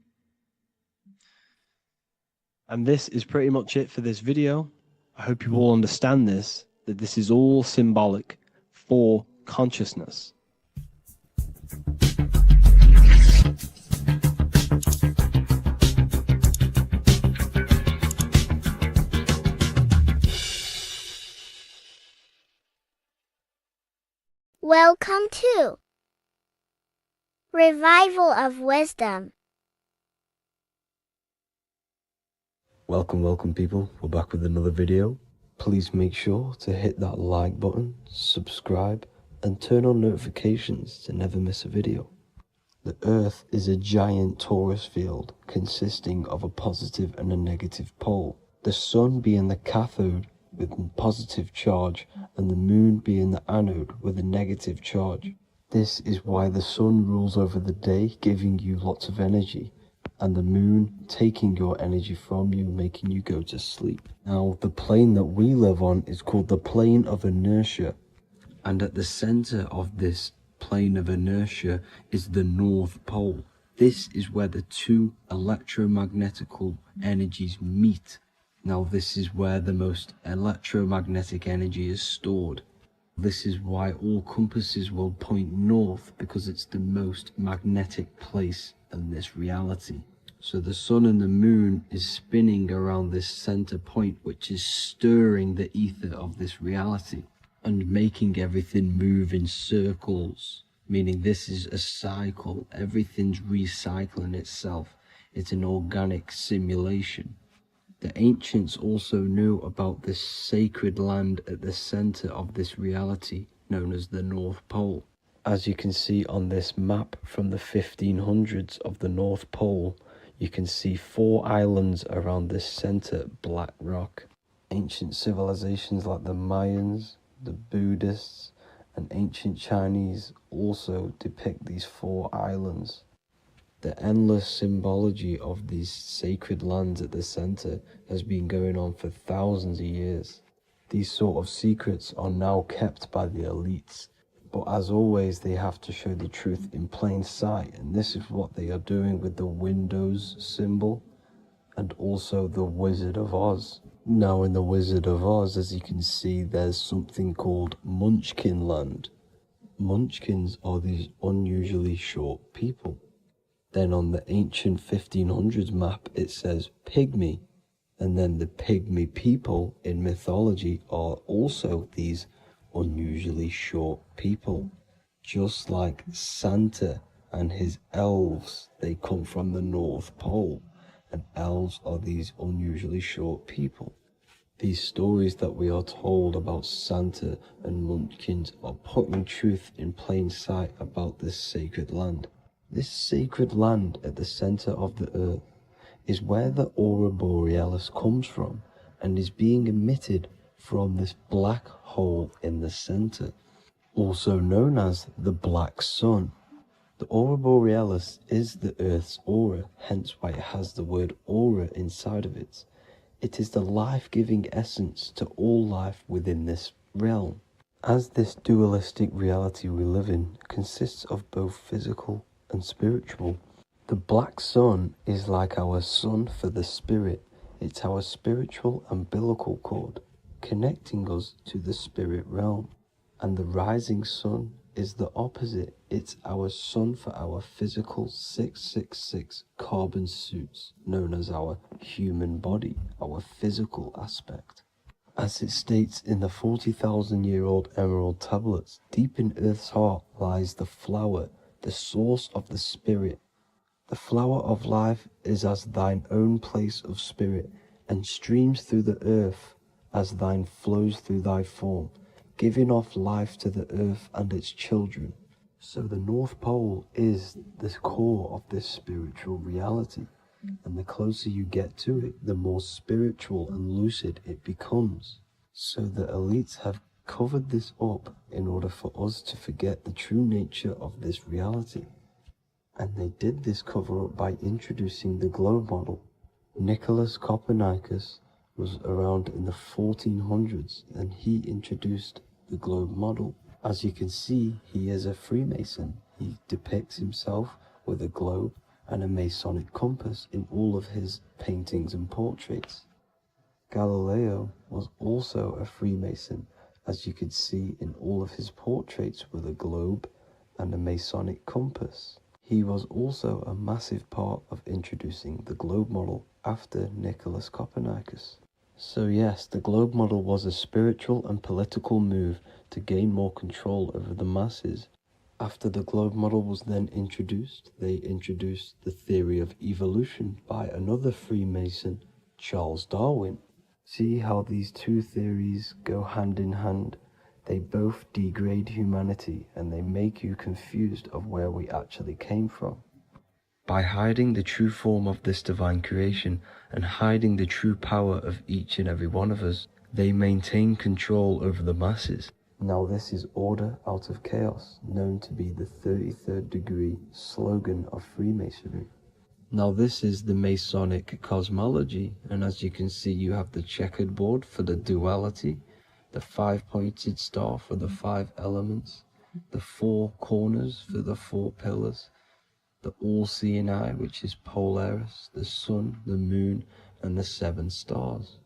And this is pretty much it for this video. I hope you all understand this, that this is all symbolic for consciousness. Welcome to Revival of Wisdom. Welcome people, we're back with another video. Please make sure to hit that like button, subscribe, and turn on notifications to never miss a video. The Earth is a giant torus field consisting of a positive and a negative pole. The Sun being the cathode with a positive charge and the Moon being the anode with a negative charge. This is why the Sun rules over the day, giving you lots of energy, and the Moon taking your energy from you, making you go to sleep. Now, the plane that we live on is called the plane of inertia, and at the center of this plane of inertia is the North Pole. This is where the two electromagnetical energies meet. Now, this is where the most electromagnetic energy is stored. This is why all compasses will point north, because it's the most magnetic place in this reality. So the Sun and the Moon is spinning around this center point, which is stirring the ether of this reality and making everything move in circles, meaning this is a cycle. Everything's recycling itself. It's an organic simulation. The ancients also knew about this sacred land at the center of this reality, known as the North Pole. As you can see on this map from the 1500s of the North Pole, you can see 4 islands around this center black rock. Ancient civilizations like the Mayans, the Buddhists, and ancient Chinese also depict these 4 islands. The endless symbology of these sacred lands at the center has been going on for thousands of years. These sort of secrets are now kept by the elites, but as always they have to show the truth in plain sight, and this is what they are doing with the Windows symbol and also the Wizard of Oz. Now in the Wizard of Oz, as you can see, there's something called Munchkin Land. Munchkins are these unusually short people. Then on the ancient 1500s map it says Pygmy, and then the Pygmy people in mythology are also these unusually short people. Just like Santa and his elves, they come from the North Pole, and elves are these unusually short people. These stories that we are told about Santa and Munchkins are putting truth in plain sight about this sacred land. This sacred land at the center of the earth is where the aurora borealis comes from and is being emitted from this black hole in the center, also known as the black sun. The aurora borealis is the earth's aura, hence why it has the word aura inside of it. It is the life-giving essence to all life within this realm. As this dualistic reality we live in consists of both physical and spiritual, the black sun is like our sun for the spirit. It's our spiritual umbilical cord, connecting us to the spirit realm. And the rising sun is the opposite. It's our sun for our physical 666 carbon suits, known as our human body, our physical aspect. As it states in the 40,000-year-old emerald tablets, deep in Earth's heart lies the flower, the source of the spirit. The flower of life is as thine own place of spirit, and streams through the earth as thine flows through thy form, giving off life to the earth and its children. So the North Pole is the core of this spiritual reality, and the closer you get to it, the more spiritual and lucid it becomes. So the elites have covered this up in order for us to forget the true nature of this reality. And they did this cover-up by introducing the globe model. Nicholas Copernicus was around in the 1400s, and he introduced the globe model. As you can see, he is a Freemason. He depicts himself with a globe and a Masonic compass in all of his paintings and portraits. Galileo was also a Freemason, as you could see in all of his portraits with a globe and a Masonic compass. He was also a massive part of introducing the globe model after Nicholas Copernicus. So yes, the globe model was a spiritual and political move to gain more control over the masses. After the globe model was then introduced, they introduced the theory of evolution by another Freemason, Charles Darwin. See how these two theories go hand in hand? They both degrade humanity, and they make you confused of where we actually came from. By hiding the true form of this divine creation and hiding the true power of each and every one of us, they maintain control over the masses. Now this is order out of chaos, known to be the 33rd degree slogan of Freemasonry. Now this is the Masonic Cosmology, and as you can see you have the checkered board for the Duality, the 5-pointed star for the 5 elements, the 4 corners for the 4 pillars, the all-seeing eye, which is Polaris, the sun, the moon, and the 7 stars.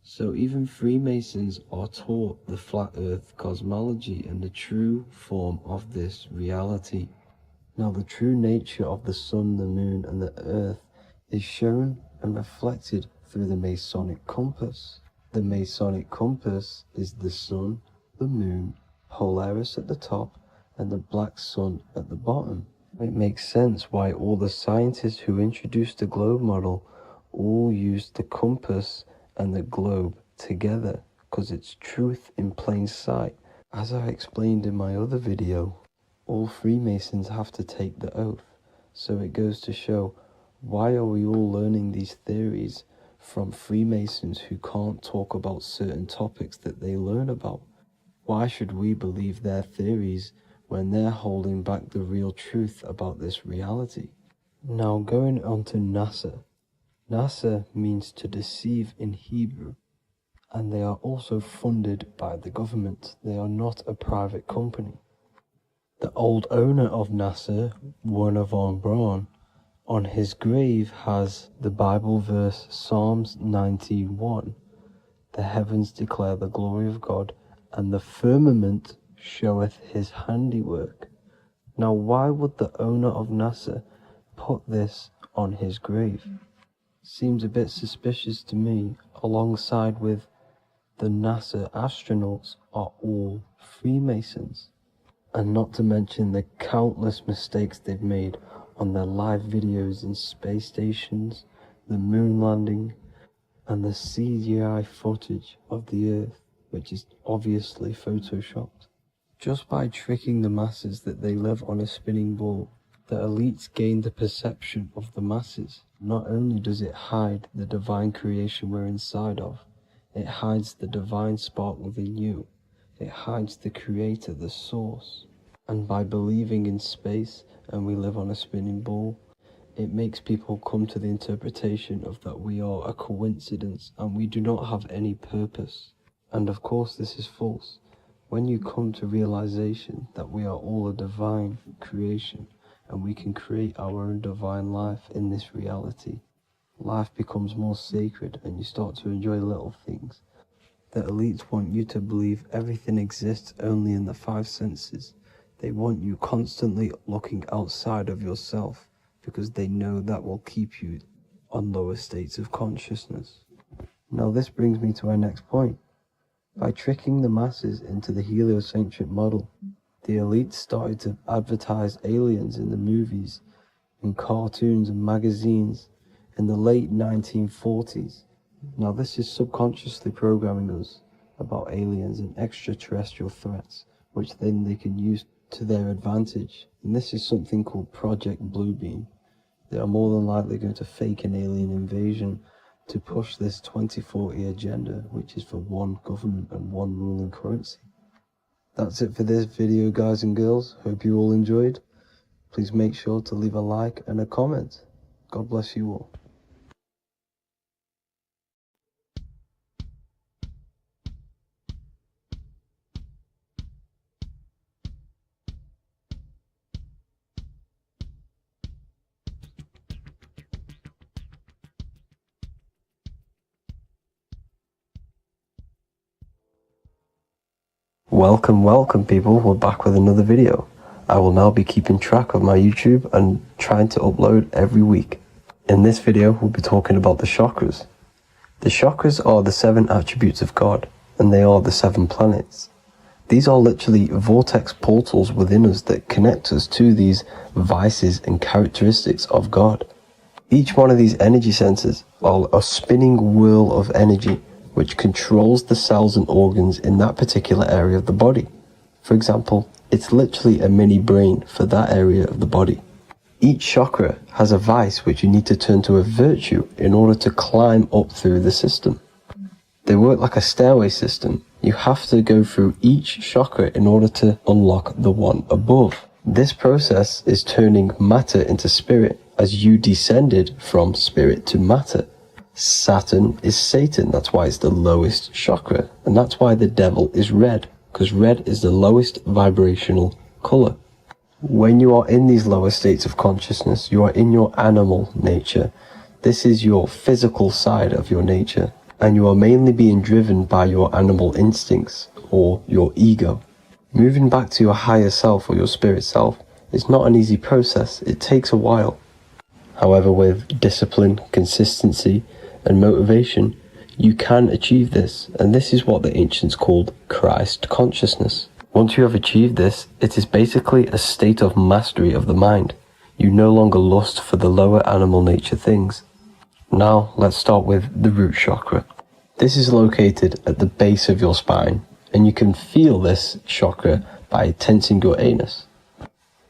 So even Freemasons are taught the flat earth cosmology and the true form of this reality. Now the true nature of the sun, the moon, and the earth is shown and reflected through the Masonic compass. The Masonic compass is the sun, the moon, Polaris at the top, and the black sun at the bottom. It makes sense why all the scientists who introduced the globe model all used the compass and the globe together, because it's truth in plain sight. As I explained in my other video, all Freemasons have to take the oath, so it goes to show, why are we all learning these theories from Freemasons who can't talk about certain topics that they learn about? Why should we believe their theories when they're holding back the real truth about this reality? Now going on to NASA. NASA means to deceive in Hebrew, and they are also funded by the government. They are not a private company. The old owner of NASA, Werner von Braun, on his grave has the Bible verse Psalms 19:1. The heavens declare the glory of God, and the firmament showeth his handiwork. Now why would the owner of NASA put this on his grave? Seems a bit suspicious to me, alongside with the NASA astronauts are all Freemasons. And not to mention the countless mistakes they've made on their live videos in space stations, the moon landing, and the CGI footage of the Earth, which is obviously photoshopped. Just by tricking the masses that they live on a spinning ball, the elites gain the perception of the masses. Not only does it hide the divine creation we're inside of, it hides the divine spark within you. It hides the creator, the source. And by believing in space and we live on a spinning ball, it makes people come to the interpretation of that we are a coincidence and we do not have any purpose. And of course this is false. When you come to realization that we are all a divine creation and we can create our own divine life in this reality, life becomes more sacred and you start to enjoy little things. The elites want you to believe everything exists only in the five senses. They want you constantly looking outside of yourself because they know that will keep you on lower states of consciousness. Now this brings me to our next point. By tricking the masses into the heliocentric model, the elites started to advertise aliens in the movies, in cartoons and magazines in the late 1940s. Now this is subconsciously programming us about aliens and extraterrestrial threats, which then they can use to their advantage. And this is something called Project Bluebeam. They are more than likely going to fake an alien invasion to push this 2040 agenda, which is for one government and one ruling currency. That's it for this video, guys and girls. Hope you all enjoyed. Please make sure to leave a like and a comment. God bless you all. Welcome people, we're back with another video. I will now be keeping track of my YouTube and trying to upload every week. In this video we'll be talking about the chakras. The chakras are the 7 attributes of God, and they are the 7 planets. These are literally vortex portals within us that connect us to these vices and characteristics of God. Each one of these energy centers are a spinning whirl of energy which controls the cells and organs in that particular area of the body. For example, it's literally a mini brain for that area of the body. Each chakra has a vice which you need to turn to a virtue in order to climb up through the system. They work like a stairway system. You have to go through each chakra in order to unlock the one above. This process is turning matter into spirit as you descended from spirit to matter. Saturn is Satan, that's why it's the lowest chakra, and that's why the devil is red, because red is the lowest vibrational color. When you are in these lower states of consciousness, you are in your animal nature. This is your physical side of your nature, and you are mainly being driven by your animal instincts, or your ego. Moving back to your higher self or your spirit self is not an easy process, it takes a while. However, with discipline, consistency, and motivation, you can achieve this, and this is what the ancients called Christ consciousness. Once you have achieved this, it is basically a state of mastery of the mind. You no longer lust for the lower animal nature things. Now let's start with the root chakra. This is located at the base of your spine, and you can feel this chakra by tensing your anus.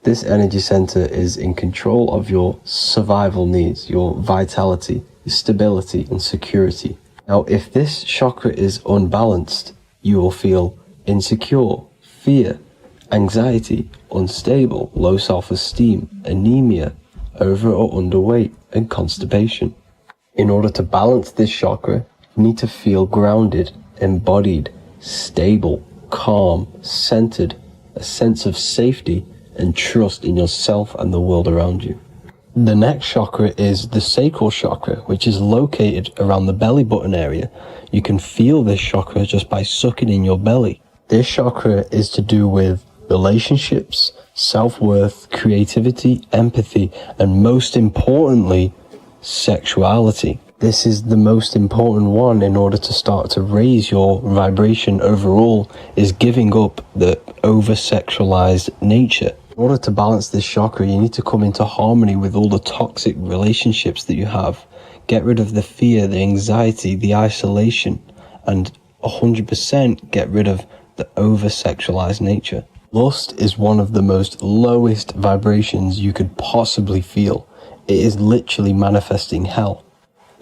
This energy center is in control of your survival needs, your vitality, stability and security. Now if this chakra is unbalanced, you will feel insecure, fear, anxiety, unstable, low self-esteem, anemia, over or underweight, and constipation. In order to balance this chakra, you need to feel grounded, embodied, stable, calm, centered, a sense of safety and trust in yourself and the world around you. The next chakra is the sacral chakra, which is located around the belly button area. You can feel this chakra just by sucking in your belly. This chakra is to do with relationships, self-worth, creativity, empathy, and most importantly, sexuality. This is the most important one in order to start to raise your vibration overall, is giving up the over-sexualized nature. In order to balance this chakra, you need to come into harmony with all the toxic relationships that you have. Get rid of the fear, the anxiety, the isolation, and 100% get rid of the over-sexualized nature. Lust is one of the most lowest vibrations you could possibly feel. It is literally manifesting hell.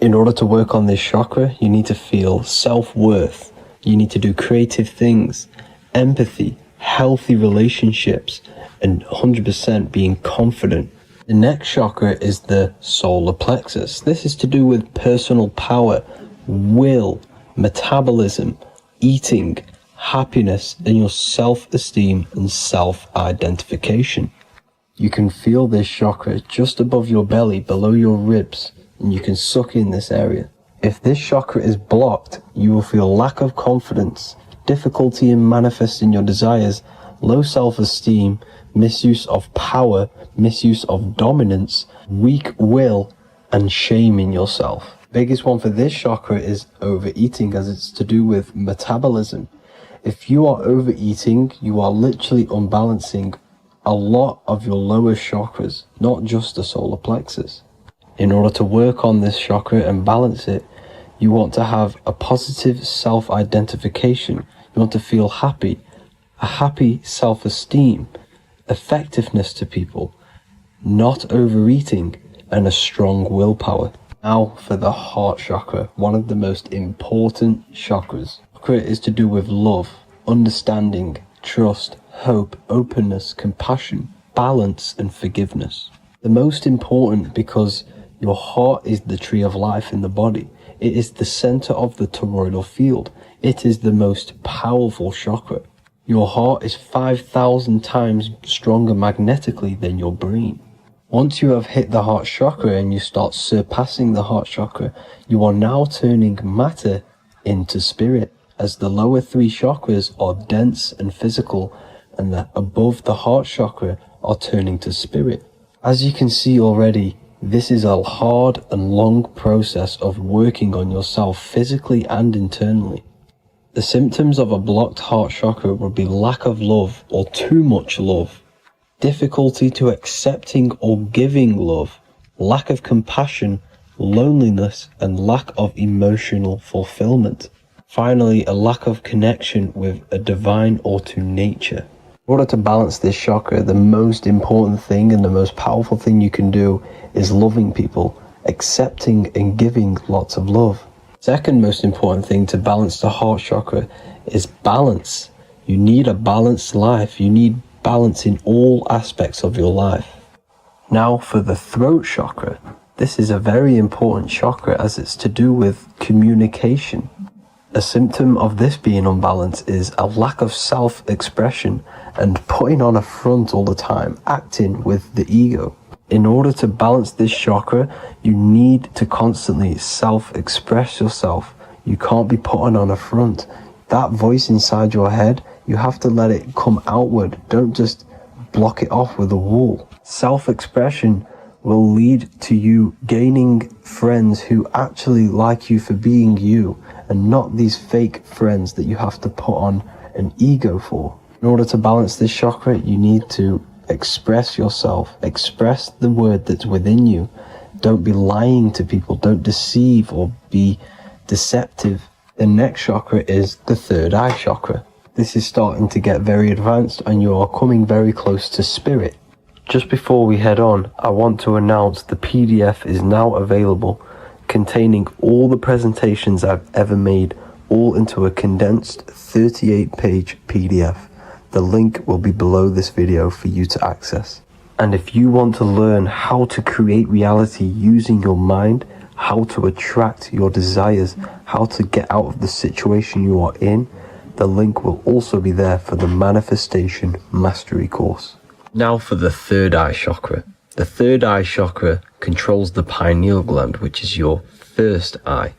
In order to work on this chakra, you need to feel self-worth. You need to do creative things, empathy, healthy relationships, and 100% being confident. The next chakra is the solar plexus. This is to do with personal power, will, metabolism, eating, happiness, and your self-esteem and self-identification. You can feel this chakra just above your belly, below your ribs, and you can suck in this area. If this chakra is blocked, you will feel lack of confidence, difficulty in manifesting your desires, low self-esteem, misuse of power, misuse of dominance, weak will, and shame in yourself. Biggest one for this chakra is overeating, as it's to do with metabolism. If you are overeating, you are literally unbalancing a lot of your lower chakras, not just the solar plexus. In order to work on this chakra and balance it, you want to have a positive self-identification. You want to feel happy, a happy self-esteem, effectiveness to people, not overeating, and a strong willpower. Now for the heart chakra, one of the most important chakras. Chakra is to do with love, understanding, trust, hope, openness, compassion, balance, and forgiveness. The most important because your heart is the tree of life in the body. It is the center of the toroidal field. It is the most powerful chakra. Your heart is 5,000 times stronger magnetically than your brain. Once you have hit the heart chakra and you start surpassing the heart chakra, you are now turning matter into spirit, as the lower three chakras are dense and physical, and the above the heart chakra are turning to spirit. As you can see already, this is a hard and long process of working on yourself physically and internally. The symptoms of a blocked heart chakra would be lack of love or too much love, difficulty to accepting or giving love, lack of compassion, loneliness, and lack of emotional fulfillment. Finally, a lack of connection with a divine or to nature. In order to balance this chakra, the most important thing and the most powerful thing you can do is loving people, accepting and giving lots of love. Second most important thing to balance the heart chakra is balance. You need a balanced life. You need balance in all aspects of your life. Now for the throat chakra. This is a very important chakra as it's to do with communication. A symptom of this being unbalanced is a lack of self-expression and putting on a front all the time, acting with the ego. In order to balance this chakra, you need to constantly self-express yourself. You can't be putting on a front. That voice inside your head, you have to let it come outward. Don't just block it off with a wall. Self-expression will lead to you gaining friends who actually like you for being you, and not these fake friends that you have to put on an ego for. In order to balance this chakra, you need to express yourself, express the word that's within you. Don't be lying to people, don't deceive or be deceptive. The next chakra is the third eye chakra. This is starting to get very advanced and you are coming very close to spirit. Just before we head on, I want to announce the PDF is now available, containing all the presentations I've ever made all into a condensed 38-page PDF. The link will be below this video for you to access. And if you want to learn how to create reality using your mind, how to attract your desires, how to get out of the situation you are in, the link will also be there for the Manifestation Mastery course. Now for the third eye chakra. The third eye chakra controls the pineal gland, which is your first eye.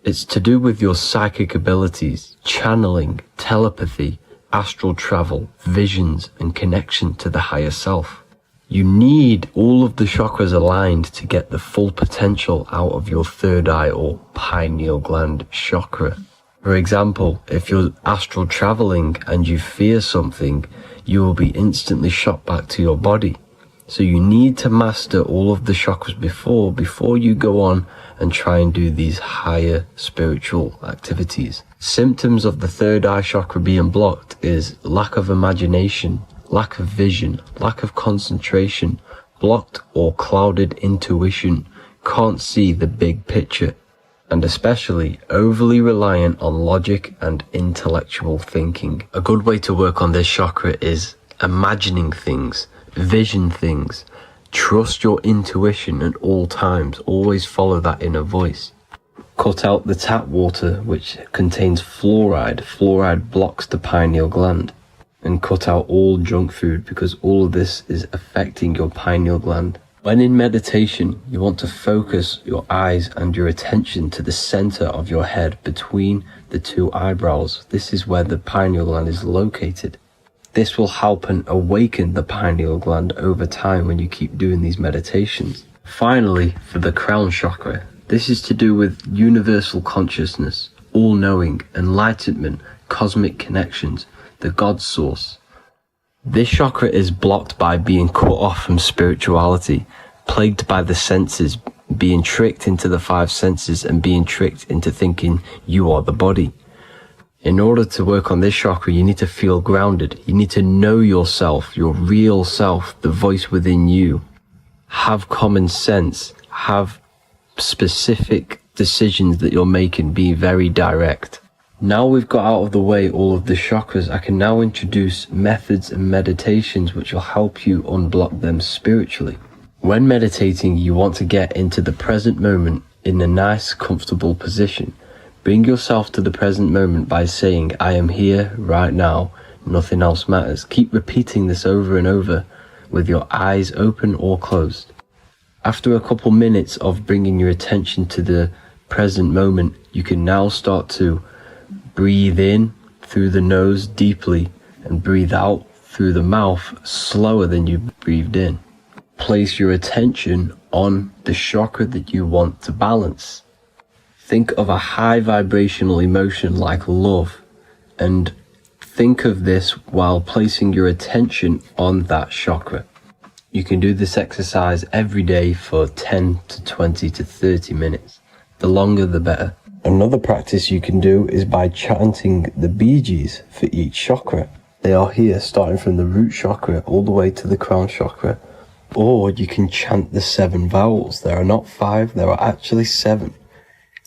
It's to do with your psychic abilities, channeling, telepathy, astral travel, visions, and connection to the higher self. You need all of the chakras aligned to get the full potential out of your third eye or pineal gland chakra. For example, if you're astral traveling and you fear something, you will be instantly shot back to your body. So you need to master all of the chakras before you go on and try and do these higher spiritual activities. Symptoms of the third eye chakra being blocked is lack of imagination, lack of vision, lack of concentration, blocked or clouded intuition, can't see the big picture, and especially overly reliant on logic and intellectual thinking. A good way to work on this chakra is imagining things, vision things, trust your intuition at all times, always follow that inner voice. Cut out the tap water which contains fluoride. Fluoride blocks the pineal gland. And cut out all junk food because all of this is affecting your pineal gland. When in meditation, you want to focus your eyes and your attention to the center of your head between the two eyebrows. This is where the pineal gland is located. This will help and awaken the pineal gland over time when you keep doing these meditations. Finally, for the crown chakra, this is to do with universal consciousness, all-knowing, enlightenment, cosmic connections, the God source. This chakra is blocked by being cut off from spirituality, plagued by the senses, being tricked into the five senses and being tricked into thinking you are the body. In order to work on this chakra, you need to feel grounded. You need to know yourself, your real self, the voice within you. Have common sense, have specific decisions that you're making, be very direct. Now we've got out of the way all of the chakras, I can now introduce methods and meditations which will help you unblock them spiritually. When meditating, you want to get into the present moment in a nice, comfortable position. Bring yourself to the present moment by saying, I am here right now, nothing else matters. Keep repeating this over and over with your eyes open or closed. After a couple minutes of bringing your attention to the present moment, you can now start to breathe in through the nose deeply and breathe out through the mouth slower than you breathed in. Place your attention on the chakra that you want to balance. Think of a high vibrational emotion like love and think of this while placing your attention on that chakra. You can do this exercise every day for 10 to 20 to 30 minutes. The longer the better. Another practice you can do is by chanting the Bijis for each chakra. They are here starting from the root chakra all the way to the crown chakra. Or you can chant the 7 vowels. There are not 5, there are actually 7.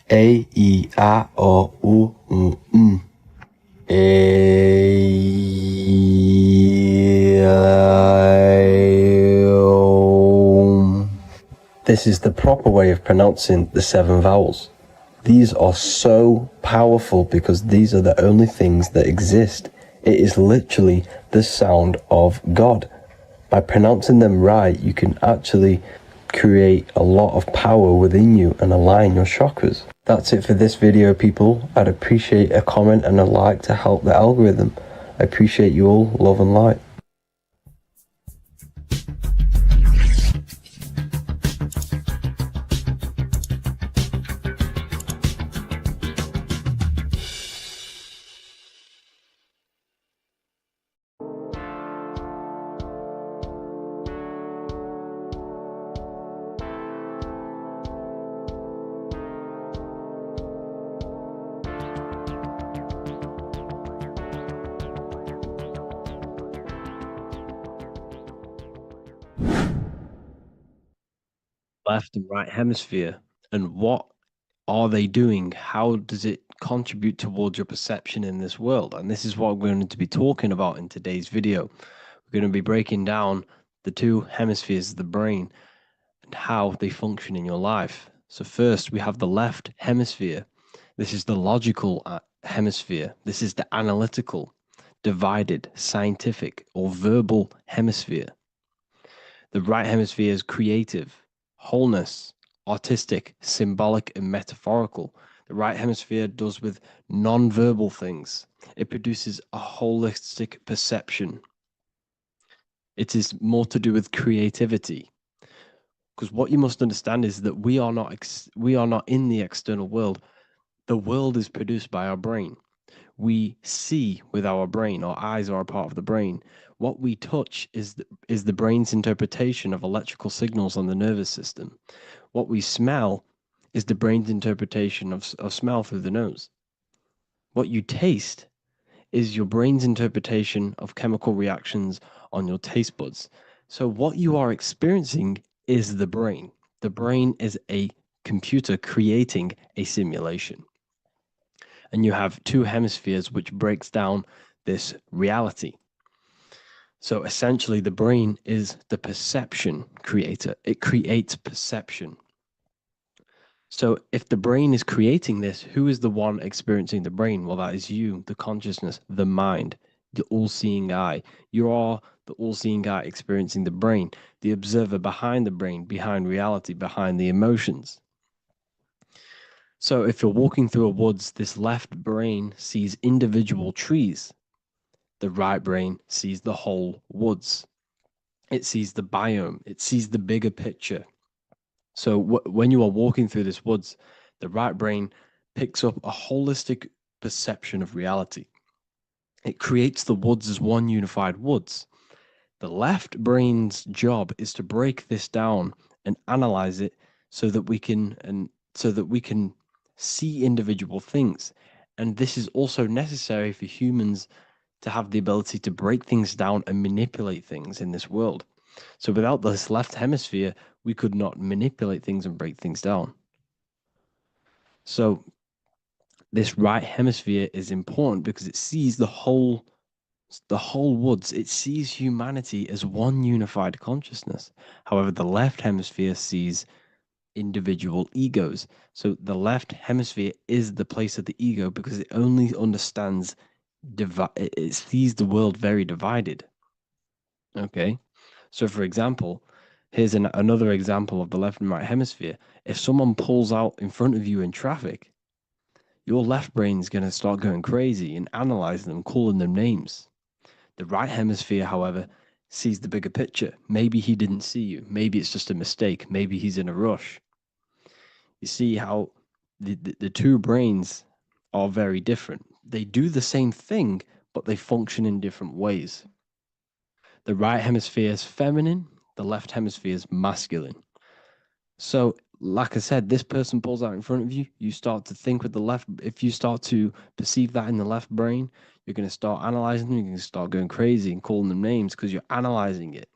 A, E, A, O, U, M. A, I, O. This is the proper way of pronouncing the 7 vowels. These are so powerful because these are the only things that exist. It is literally the sound of God. By pronouncing them right, you can actually create a lot of power within you and align your chakras. That's it for this video, people. I'd appreciate a comment and a like to help the algorithm. I appreciate you all. Love and light. Left and right hemisphere, and what are they doing? How does it contribute towards your perception in this world. And this is what we're going to be talking about in today's video. We're going to be breaking down the two hemispheres of the brain and how they function in your life. So first, we have the left hemisphere. This is the logical hemisphere. This is the analytical, divided, scientific, or verbal hemisphere. The right hemisphere is creative, wholeness, artistic, symbolic, and metaphorical. The right hemisphere does with non-verbal things. It produces a holistic perception. It is more to do with creativity. Because what you must understand is that we are not in the external world. The world is produced by our brain. We see with our brain. Our eyes are a part of the brain. What we touch is the brain's interpretation of electrical signals on the nervous system. What we smell is the brain's interpretation of smell through the nose. What you taste is your brain's interpretation of chemical reactions on your taste buds. So what you are experiencing is the brain. The brain is a computer creating a simulation. And you have two hemispheres which breaks down this reality. So essentially the brain is the perception creator. It creates perception. So if the brain is creating this, who is the one experiencing the brain? Well, that is you, the consciousness, the mind, the all-seeing eye. You are the all-seeing eye experiencing the brain, the observer behind the brain, behind reality, behind the emotions. So if you're walking through a woods, this left brain sees individual trees. The right brain sees the whole woods. It sees the biome. It sees the bigger picture. So when you are walking through this woods, the right brain picks up a holistic perception of reality. It creates the woods as one unified woods. The left brain's job is to break this down and analyze it so that we can see individual things. And this is also necessary for humans to have the ability to break things down and manipulate things in this world. So without this left hemisphere, we could not manipulate things and break things down. So this right hemisphere is important because it sees the whole woods. It sees humanity as one unified consciousness. However, the left hemisphere sees individual egos. So the left hemisphere is the place of the ego because it only understands, it sees the world very divided. Okay. So for example, here's another example of the left and right hemisphere. If someone pulls out in front of you in traffic, your left brain's going to start going crazy and analyzing them, calling them names. The right hemisphere, however, sees the bigger picture. Maybe he didn't see you. Maybe it's just a mistake. Maybe he's in a rush. You see how the two brains are very different. They do the same thing, but they function in different ways. The right hemisphere is feminine. The left hemisphere is masculine. So, like I said, this person pulls out in front of you. You start to think with the left. If you start to perceive that in the left brain, you're going to start analyzing them. You're going to start going crazy and calling them names because you're analyzing it.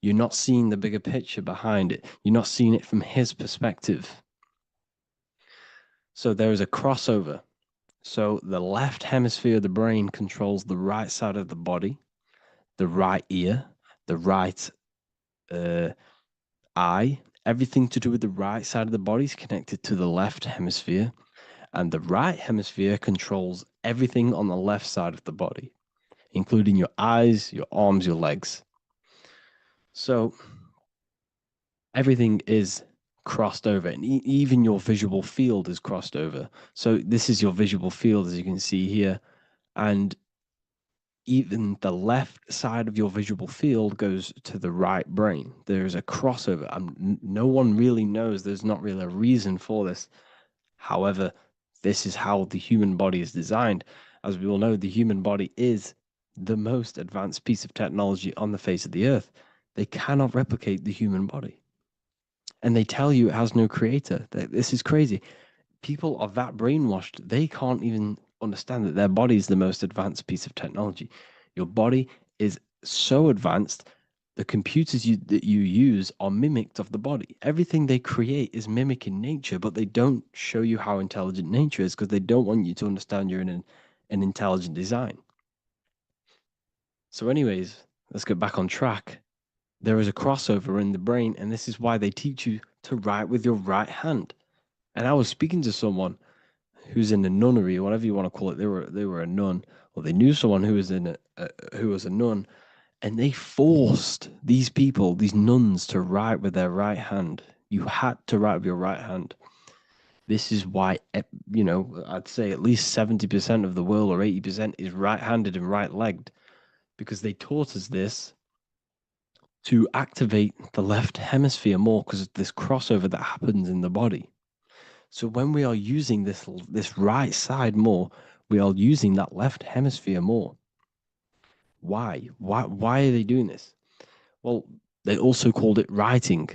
You're not seeing the bigger picture behind it. You're not seeing it from his perspective. So there is a crossover. So the left hemisphere of the brain controls the right side of the body, the right ear, the right eye. Everything to do with the right side of the body is connected to the left hemisphere, and the right hemisphere controls everything on the left side of the body, including your eyes, your arms, your legs. So everything is crossed over, and even your visual field is crossed over. So this is your visual field, as you can see here, and even the left side of your visual field goes to the right brain. There's a crossover. No one really knows. There's not really a reason for this. However, this is how the human body is designed. As we all know, the human body is the most advanced piece of technology on the face of the earth. They cannot replicate the human body. And they tell you it has no creator. This is crazy. People are that brainwashed, they can't even understand that their body is the most advanced piece of technology. Your body is so advanced The computers that you use are mimicked of the body. Everything they create is mimicking nature, but they don't show you how intelligent nature is because they don't want you to understand you're in an intelligent design. So anyways, let's get back on track. There is a crossover in the brain, and this is why they teach you to write with your right hand. And I was speaking to someone who's in a nunnery, or whatever you want to call it. They were a nun, or they knew someone who was who was a nun, and they forced these people, these nuns, to write with their right hand. You had to write with your right hand. This is why, I'd say at least 70% of the world or 80% is right-handed and right-legged, because they taught us this to activate the left hemisphere more because of this crossover that happens in the body. So when we are using this right side more, we are using that left hemisphere more. Why? Why are they doing this? Well, they also called it writing.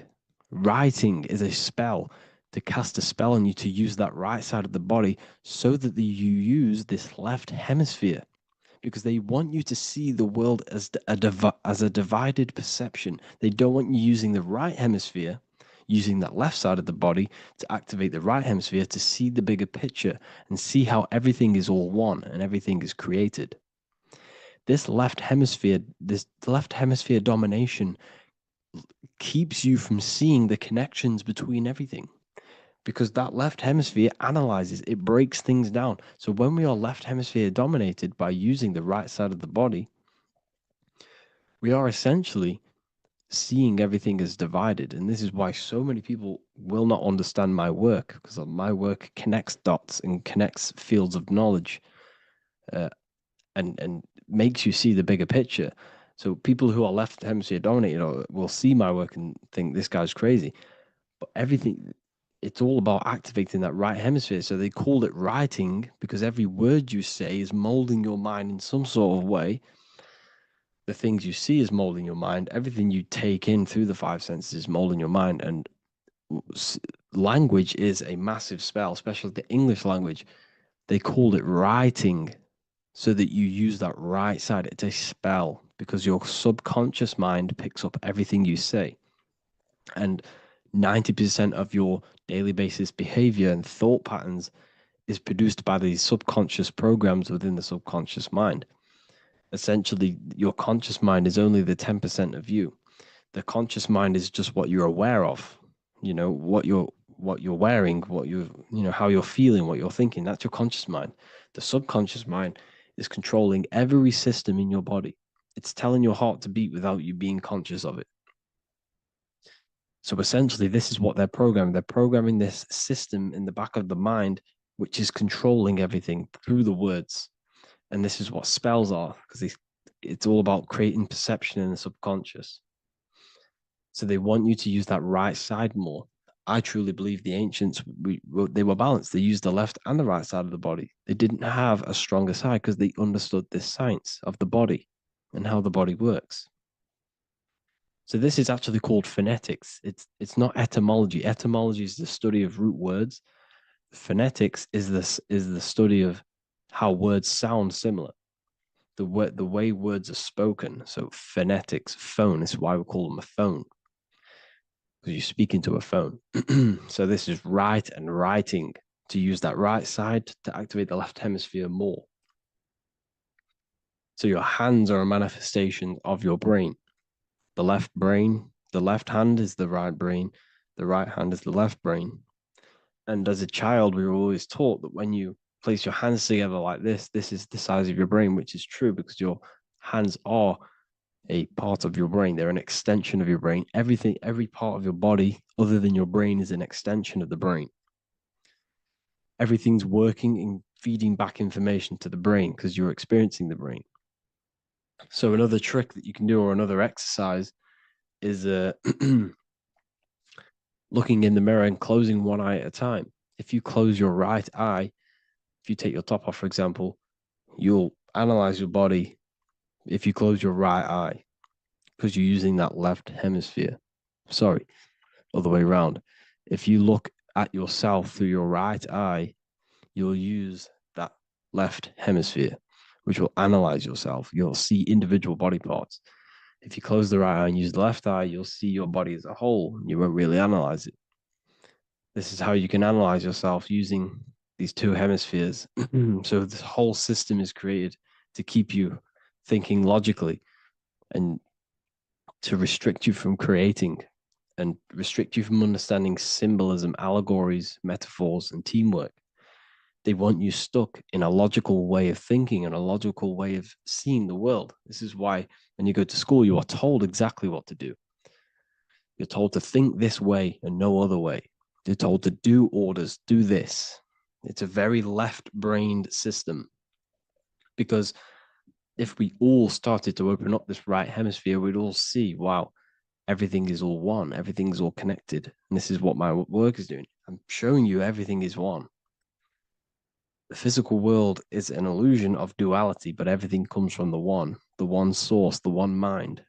Writing is a spell, to cast a spell on you to use that right side of the body so that you use this left hemisphere, because they want you to see the world as a divided perception. They don't want you using the right hemisphere, using that left side of the body to activate the right hemisphere to see the bigger picture and see how everything is all one and everything is created. The left hemisphere domination keeps you from seeing the connections between everything, because that left hemisphere analyzes, it breaks things down. So when we are left hemisphere dominated by using the right side of the body, we are essentially seeing everything as divided. And this is why so many people will not understand my work, because my work connects dots and connects fields of knowledge, and makes you see the bigger picture. So people who are left hemisphere dominated will see my work and think this guy's crazy. But it's all about activating that right hemisphere. So they called it writing because every word you say is molding your mind in some sort of way. The things you see is molding your mind. Everything you take in through the five senses is molding your mind. And language is a massive spell, especially the English language. They called it writing so that you use that right side. It's a spell because your subconscious mind picks up everything you say. And 90% of your daily basis behavior and thought patterns is produced by these subconscious programs within the subconscious mind. Essentially, your conscious mind is only the 10% of you. The conscious mind is just what you're aware of, what you're wearing, how you're feeling, what you're thinking. That's your conscious mind. The subconscious mind is controlling every system in your body. It's telling your heart to beat without you being conscious of it. So essentially, this is what they're programming. They're programming this system in the back of the mind, which is controlling everything through the words. And this is what spells are, because it's all about creating perception in the subconscious. So they want you to use that right side more. I truly believe the ancients, they were balanced. They used the left and the right side of the body. They didn't have a stronger side because they understood this science of the body and how the body works. So this is actually called phonetics. It's not etymology. Etymology is the study of root words. Phonetics is the study of how words sound similar. The way words are spoken. So phonetics, phone, is why we call them a phone, because you speak into a phone. So this is write and writing, to use that right side to activate the left hemisphere more. So your hands are a manifestation of your brain. The left hand is the right brain, the right hand is the left brain. And as a child, we were always taught that when you place your hands together like this is the size of your brain, which is true because your hands are a part of your brain. They're an extension of your brain. Every part of your body other than your brain is an extension of the brain. Everything's working and feeding back information to the brain because you're experiencing the brain. So another trick that you can do, or another exercise, is looking in the mirror and closing one eye at a time. If you close your right eye, if you take your top off, for example, you'll analyze your body if you close your right eye, because you're using that left hemisphere. Sorry, other way around. If you look at yourself through your right eye, you'll use that left hemisphere, which will analyze yourself. You'll see individual body parts. If you close the right eye and use the left eye, you'll see your body as a whole. You won't really analyze it. This is how you can analyze yourself using these two hemispheres. So this whole system is created to keep you thinking logically and to restrict you from creating and restrict you from understanding symbolism, allegories, metaphors, and teamwork. They want you stuck in a logical way of thinking and a logical way of seeing the world. This is why when you go to school, you are told exactly what to do. You're told to think this way and no other way. You're told to do orders, do this. It's a very left-brained system, because if we all started to open up this right hemisphere, we'd all see, wow, everything is all one, everything's all connected. And this is what my work is doing. I'm showing you everything is one. The physical world is an illusion of duality, but everything comes from the one source, the one mind.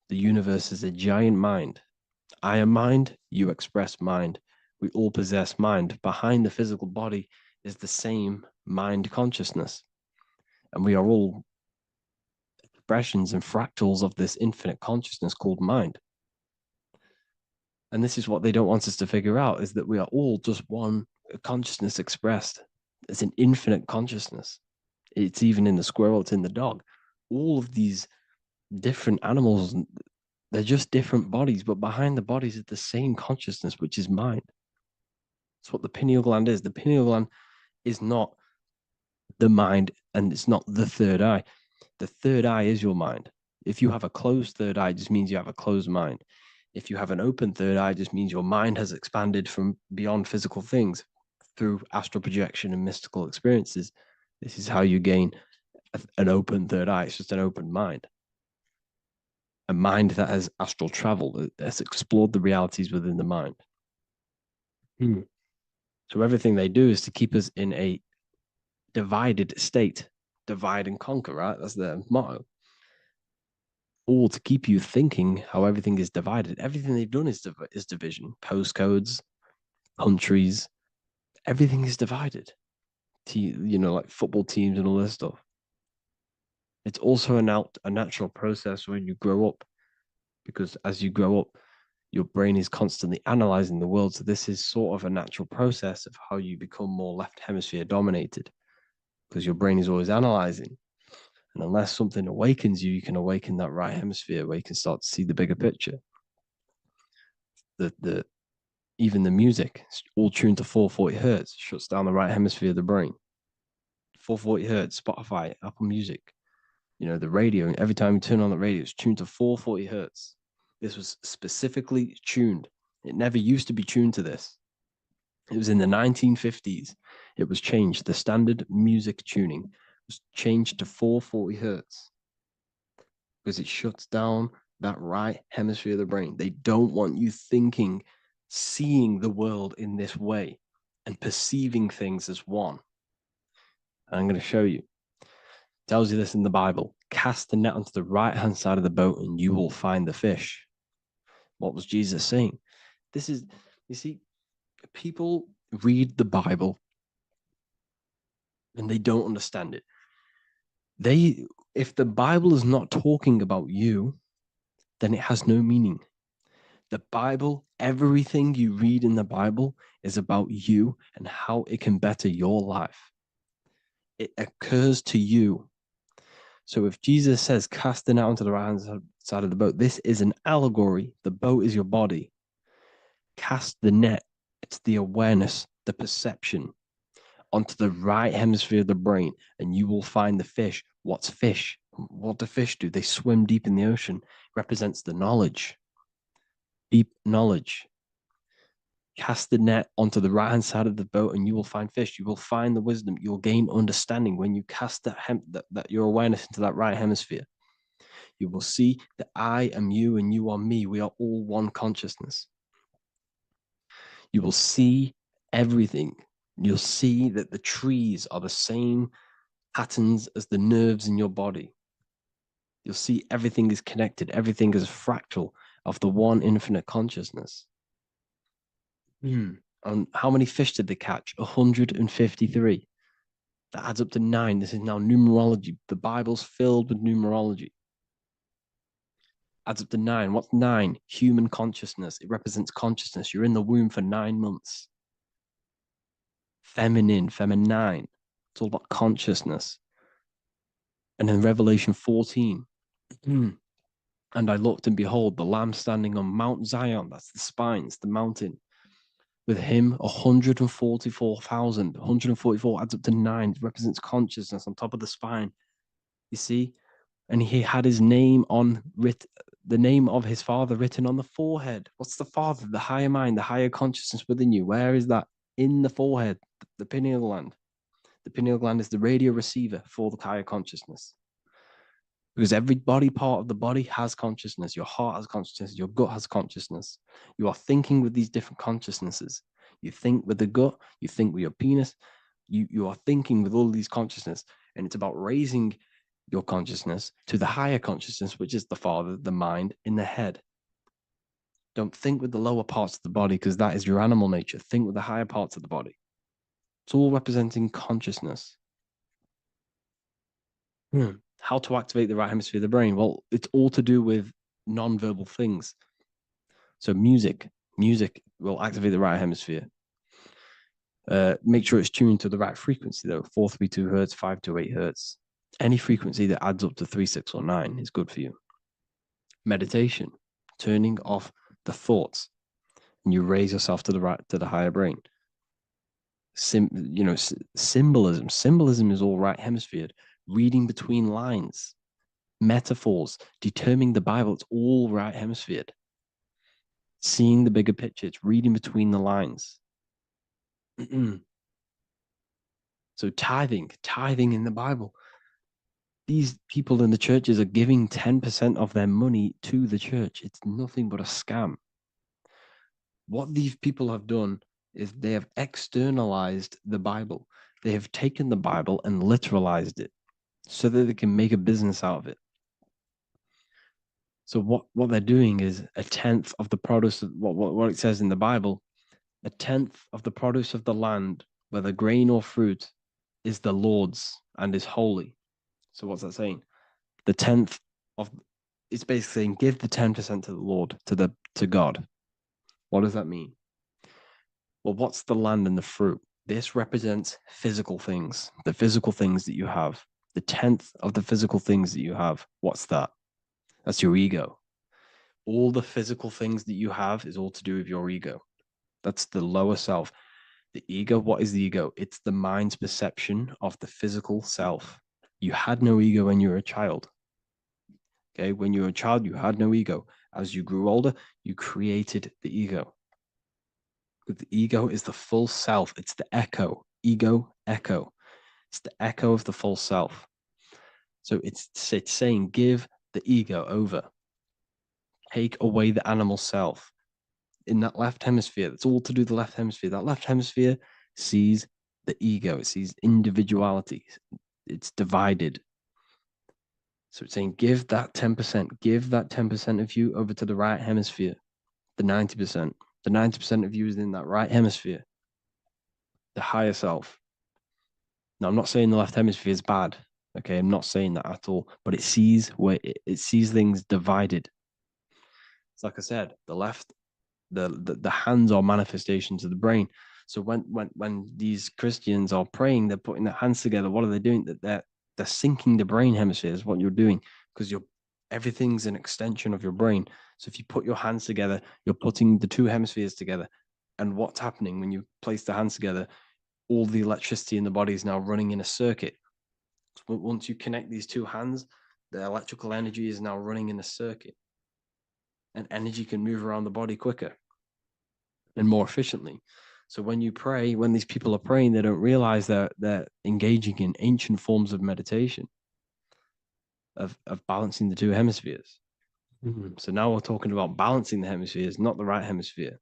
The universe is a giant mind. I am mind, you express mind. We all possess mind. Behind the physical body is the same mind consciousness. And we are all expressions and fractals of this infinite consciousness called mind. And this is what they don't want us to figure out, is that we are all just one consciousness expressed. It's an infinite consciousness. It's even in the squirrel, it's in the dog. All of these different animals, they're just different bodies, but behind the bodies is the same consciousness, which is mind. That's what the pineal gland is. The pineal gland is not the mind, and it's not the third eye. The third eye is your mind. If you have a closed third eye, it just means you have a closed mind. If you have an open third eye, it just means your mind has expanded from beyond physical things through astral projection and mystical experiences. This is how you gain an open third eye. It's just an open mind. A mind that has astral traveled, has explored the realities within the mind. So everything they do is to keep us in a divided state. Divide and conquer, right? That's their motto. All to keep you thinking how everything is divided. Everything they've done is division. Postcodes, countries, everything is divided. You know, like football teams and all this stuff. It's also a natural process when you grow up, because as you grow up, your brain is constantly analyzing the world. So this is sort of a natural process of how you become more left hemisphere dominated, because your brain is always analyzing. And unless something awakens you, you can awaken that right hemisphere where you can start to see the bigger picture. Even the music, all tuned to 440 hertz, shuts down the right hemisphere of the brain. 440 hertz, Spotify, Apple Music, you know, the radio. Every time you turn on the radio, it's tuned to 440 hertz. This was specifically tuned. It never used to be tuned to this. It was in the 1950s. It was changed. The standard music tuning was changed to 440 hertz because it shuts down that right hemisphere of the brain. They don't want you thinking, seeing the world in this way and perceiving things as one. And I'm going to show you. It tells you this in the Bible. Cast the net onto the right-hand side of the boat and you will find the fish. What was Jesus saying? This is, you see, people read the Bible and they don't understand it. If the Bible is not talking about you, then it has no meaning. The Bible, everything you read in the Bible is about you and how it can better your life. It occurs to you. So if Jesus says, cast the net onto the right-hand side of the boat, this is an allegory. The boat is your body. Cast the net. It's the awareness, the perception onto the right hemisphere of the brain, and you will find the fish. What's fish? What do fish do? They swim deep in the ocean. It represents the knowledge. Deep knowledge. Cast the net onto the right-hand side of the boat and you will find fish. You will find the wisdom. You'll gain understanding when you cast that your awareness into that right hemisphere. You will see that I am you and you are me. We are all one consciousness. You will see everything. You'll see that the trees are the same patterns as the nerves in your body. You'll see everything is connected. Everything is a fractal of the one infinite consciousness. And how many fish did they catch? 153. That adds up to 9. This is now numerology. The Bible's filled with numerology. adds up to 9. What's 9? Human consciousness. It represents consciousness. You're in the womb for 9 months. Feminine. It's all about consciousness. And then Revelation 14. And I looked, and behold, the Lamb standing on Mount Zion. That's the spines, the mountain. With him, 144,000. 144 adds up to 9. It represents consciousness on top of the spine. You see? And he had his name the name of his Father written on the forehead. What's the Father? The higher mind, the higher consciousness within you. Where is that? In the forehead, the pineal gland. The pineal gland is the radio receiver for the higher consciousness. Because every body part of the body has consciousness. Your heart has consciousness. Your gut has consciousness. You are thinking with these different consciousnesses. You think with the gut. You think with your penis. You are thinking with all these consciousness. And it's about raising your consciousness to the higher consciousness, which is the Father, the mind, in the head. Don't think with the lower parts of the body, because that is your animal nature. Think with the higher parts of the body. It's all representing consciousness. How to activate the right hemisphere of the brain? Well, it's all to do with non-verbal things. So music will activate the right hemisphere. Make sure it's tuned to the right frequency, though. 432 hertz, 528 hertz. Any frequency that adds up to 3, 6, or 9 is good for you. Meditation, turning off the thoughts, and you raise yourself to the higher brain. Symbolism. Symbolism is all right hemisphered. Reading between lines, metaphors, determining the Bible. It's all right hemisphered. Seeing the bigger picture. It's reading between the lines. So tithing in the Bible. These people in the churches are giving 10% of their money to the church. It's nothing but a scam. What these people have done is they have externalized the Bible. They have taken the Bible and literalized it so that they can make a business out of it. So what they're doing is 1/10 of the produce of what it says in the Bible, 1/10 of the produce of the land, whether grain or fruit, is the Lord's and is holy. So what's that saying? The 10th of, it's basically saying give the 10% to the Lord, to God. What does that mean? Well, what's the land and the fruit? This represents physical things, the physical things that you have. The 10th of the physical things that you have. What's that? That's your ego. All the physical things that you have is all to do with your ego. That's the lower self. The ego, what is the ego? It's the mind's perception of the physical self. You had no ego when you were a child. Okay, when you were a child, you had no ego. As you grew older, you created the ego. But the ego is the full self. It's the echo. Ego, echo. It's the echo of the full self. So it's saying, give the ego over. Take away the animal self. In that left hemisphere, that's all to do with the left hemisphere. That left hemisphere sees the ego. It sees individuality. It's divided. So it's saying, give that 10%. Give that 10% of you over to the right hemisphere. The 90%. The 90% of you is in that right hemisphere. The higher self. Now, I'm not saying the left hemisphere is bad. Okay, I'm not saying that at all. But it sees sees things divided. It's like I said, the left, the hands are manifestations of the brain. So when these Christians are praying, they're putting their hands together. What are they doing? They're syncing the brain hemisphere is what you're doing, because everything's an extension of your brain. So if you put your hands together, you're putting the two hemispheres together. And what's happening when you place the hands together? All the electricity in the body is now running in a circuit. So once you connect these two hands, the electrical energy is now running in a circuit. And energy can move around the body quicker and more efficiently. So when you pray, when these people are praying, they don't realize that they're engaging in ancient forms of meditation, of balancing the two hemispheres. So now we're talking about balancing the hemispheres, not the right hemisphere.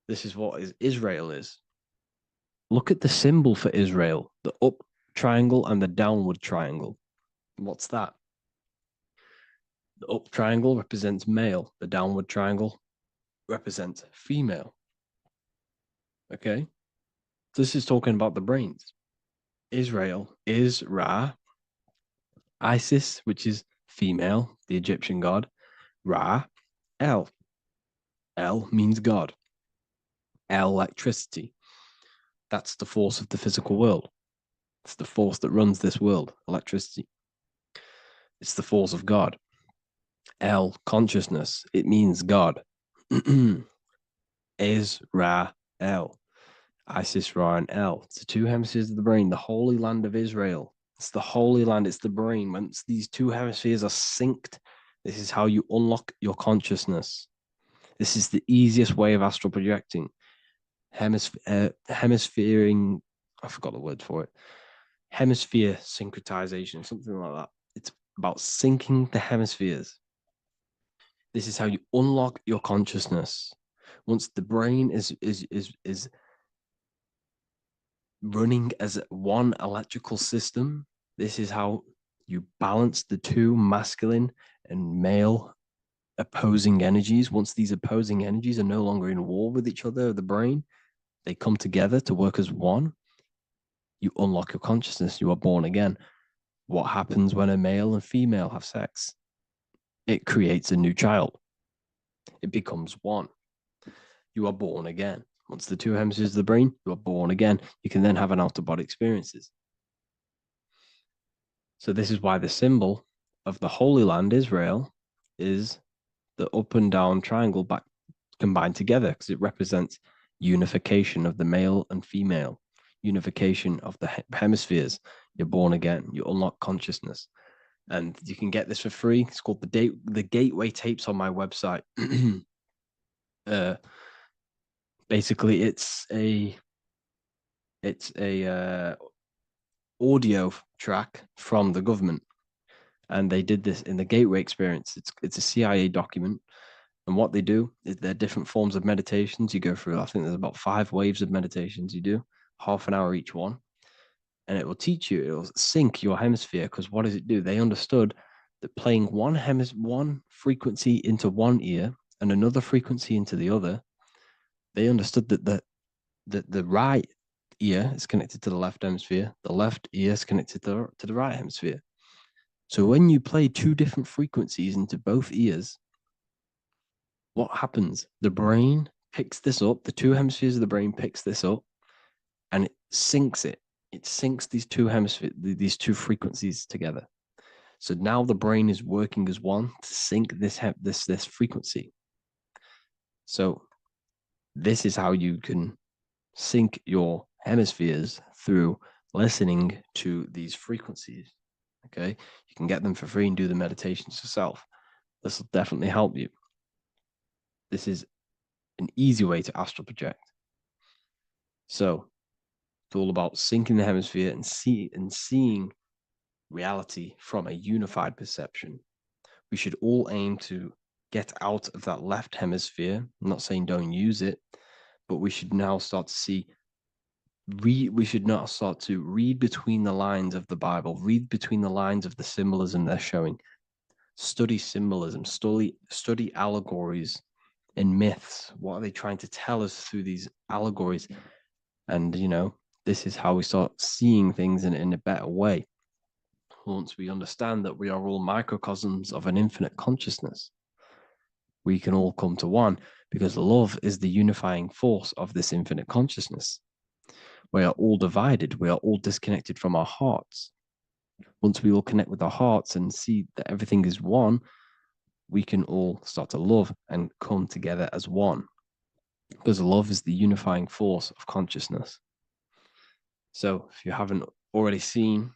This is what Israel is. Look at the symbol for Israel, the up triangle and the downward triangle. What's that? The up triangle represents male. The downward triangle represents female. Okay? This is talking about the brains. Israel is Ra. Isis, which is female, the Egyptian god. Ra, El. El means God. Electricity. That's the force of the physical world. It's the force that runs this world, electricity. It's the force of God. El, consciousness. It means God. Is, Ra, El. Isis, Ra, and El. It's the two hemispheres of the brain, the holy land of Israel. It's the holy land, it's the brain. Once these two hemispheres are synced, this is how you unlock your consciousness. This is the easiest way of astral projecting. Hemisphering, I forgot the word for it. Hemisphere syncretization, something like that. It's about syncing the hemispheres. This is how you unlock your consciousness. Once the brain is running as one electrical system, this is how you balance the two masculine and male opposing energies. Once these opposing energies are no longer in war with each other, the brain, they come together to work as one. You unlock your consciousness. You are born again. What happens when a male and female have sex? It creates a new child. It becomes one. You are born again. Once the two hemispheres of the brain, you are born again. You can then have an out-of-body experiences. So this is why the symbol of the Holy Land, Israel, is the up and down triangle back combined together, because it represents unification of the male and female, unification of the hemispheres. You're born again. You unlock consciousness. And you can get this for free. It's called the Gateway Tapes on my website. Basically, it's a audio track from the government, and they did this in the Gateway Experience. It's a CIA document, and what they do is there are different forms of meditations you go through. I think there's about 5 waves of meditations you do, half an hour each one, and it will teach you. It will sync your hemisphere, because what does it do? They understood that playing one frequency into one ear and another frequency into the other, they understood that the right ear is connected to the left hemisphere, the left ear is connected to the right hemisphere. So when you play 2 different frequencies into both ears, what happens? The brain picks this up, the 2 hemispheres of the brain picks this up, and it syncs it. It syncs these 2 hemispheres, these 2 frequencies together. So now the brain is working as one to sync this frequency. So this is how you can sync your hemispheres, through listening to these frequencies. Okay, you can get them for free and do the meditations yourself. This will definitely help you. This is an easy way to astral project. So it's all about syncing the hemisphere and seeing reality from a unified perception. We should all aim to get out of that left hemisphere. I'm not saying don't use it, but we should now start to see, we should now start to read between the lines of the Bible, read between the lines of the symbolism they're showing. Study symbolism, study allegories and myths. What are they trying to tell us through these allegories? And, this is how we start seeing things in a better way. Once we understand that we are all microcosms of an infinite consciousness, we can all come to one, because love is the unifying force of this infinite consciousness. We are all divided. We are all disconnected from our hearts. Once we all connect with our hearts and see that everything is one, we can all start to love and come together as one, because love is the unifying force of consciousness. So if you haven't already seen,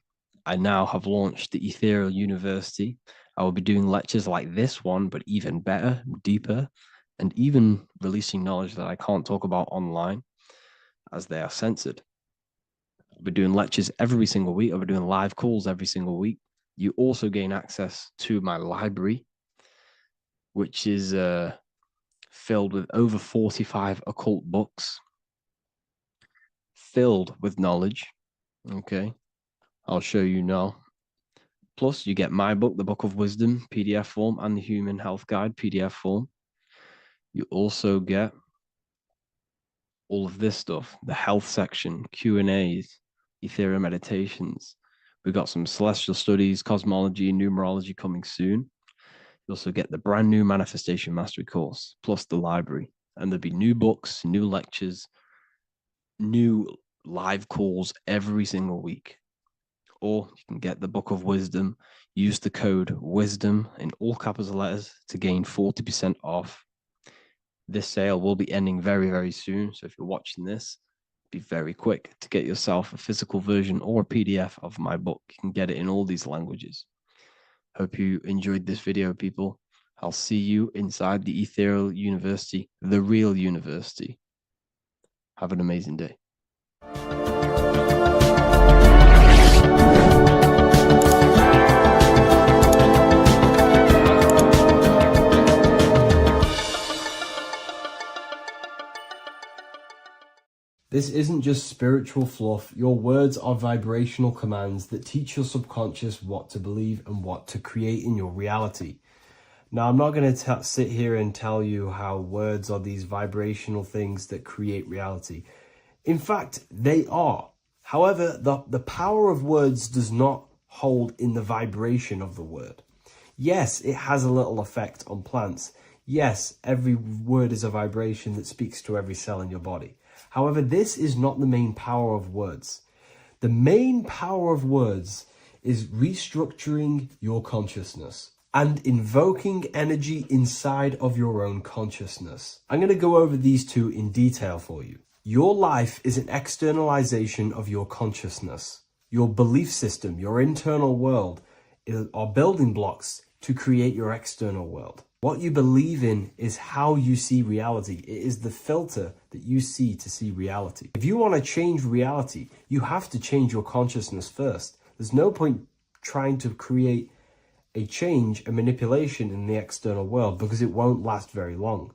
I now have launched the Ethereal University. I will be doing lectures like this one, but even better, deeper, and even releasing knowledge that I can't talk about online, as they are censored. I'll be doing lectures every single week. I'll be doing live calls every single week. You also gain access to my library, which is filled with over 45 occult books, filled with knowledge. Okay, I'll show you now. Plus, you get my book, The Book of Wisdom, PDF form, and the Human Health Guide, PDF form. You also get all of this stuff, the health section, Q&As, ethereal meditations. We've got some celestial studies, cosmology, numerology coming soon. You'll also get the brand new Manifestation Mastery course, plus the library. And there'll be new books, new lectures, new live calls every single week. Or you can get the Book of Wisdom, use the code WISDOM in all capital letters to gain 40% off. This sale will be ending very, very soon. So if you're watching this, be very quick to get yourself a physical version or a PDF of my book. You can get it in all these languages. Hope you enjoyed this video, people. I'll see you inside the Ethereal University, the real university. Have an amazing day. This isn't just spiritual fluff. Your words are vibrational commands that teach your subconscious what to believe and what to create in your reality. Now, I'm not going to sit here and tell you how words are these vibrational things that create reality. In fact, they are. However, the power of words does not hold in the vibration of the word. Yes, it has a little effect on plants. Yes, every word is a vibration that speaks to every cell in your body. However, this is not the main power of words. The main power of words is restructuring your consciousness and invoking energy inside of your own consciousness. I'm going to go over these two in detail for you. Your life is an externalization of your consciousness. Your belief system, your internal world, are building blocks to create your external world. What you believe in is how you see reality. It is the filter that you see to see reality. If you want to change reality, you have to change your consciousness first. There's no point trying to create a change, a manipulation in the external world, because it won't last very long.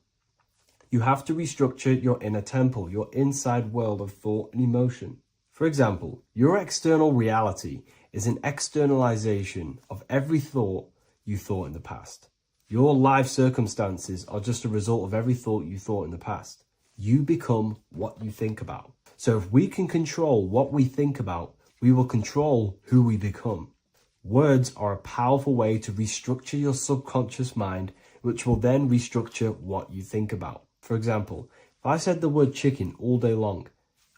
You have to restructure your inner temple, your inside world of thought and emotion. For example, your external reality is an externalization of every thought you thought in the past. Your life circumstances are just a result of every thought you thought in the past. You become what you think about. So if we can control what we think about, we will control who we become. Words are a powerful way to restructure your subconscious mind, which will then restructure what you think about. For example, if I said the word chicken all day long,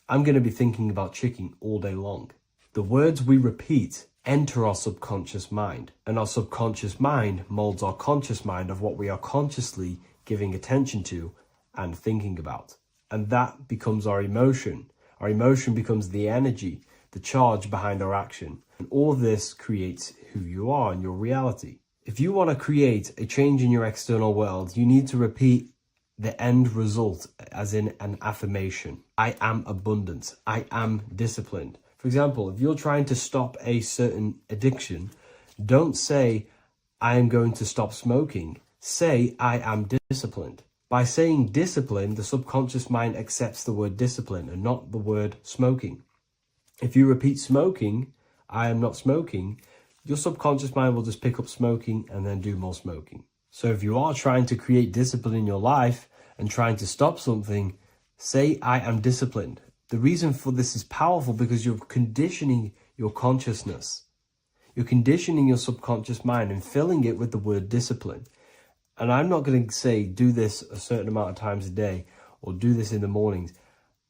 I'm going to be thinking about chicken all day long. The words we repeat enter our subconscious mind, and our subconscious mind molds our conscious mind of what we are consciously giving attention to and thinking about. And that becomes our emotion. Our emotion becomes the energy, the charge behind our action. And all of this creates who you are and your reality. If you want to create a change in your external world, you need to repeat the end result as in an affirmation. I am abundant. I am disciplined. For example, if you're trying to stop a certain addiction, don't say, I am going to stop smoking. Say, I am disciplined. By saying discipline, the subconscious mind accepts the word discipline and not the word smoking. If you repeat smoking, I am not smoking, your subconscious mind will just pick up smoking and then do more smoking. So if you are trying to create discipline in your life and trying to stop something, say, I am disciplined. The reason for this is powerful because you're conditioning your consciousness. You're conditioning your subconscious mind and filling it with the word discipline. And I'm not going to say do this a certain amount of times a day or do this in the mornings.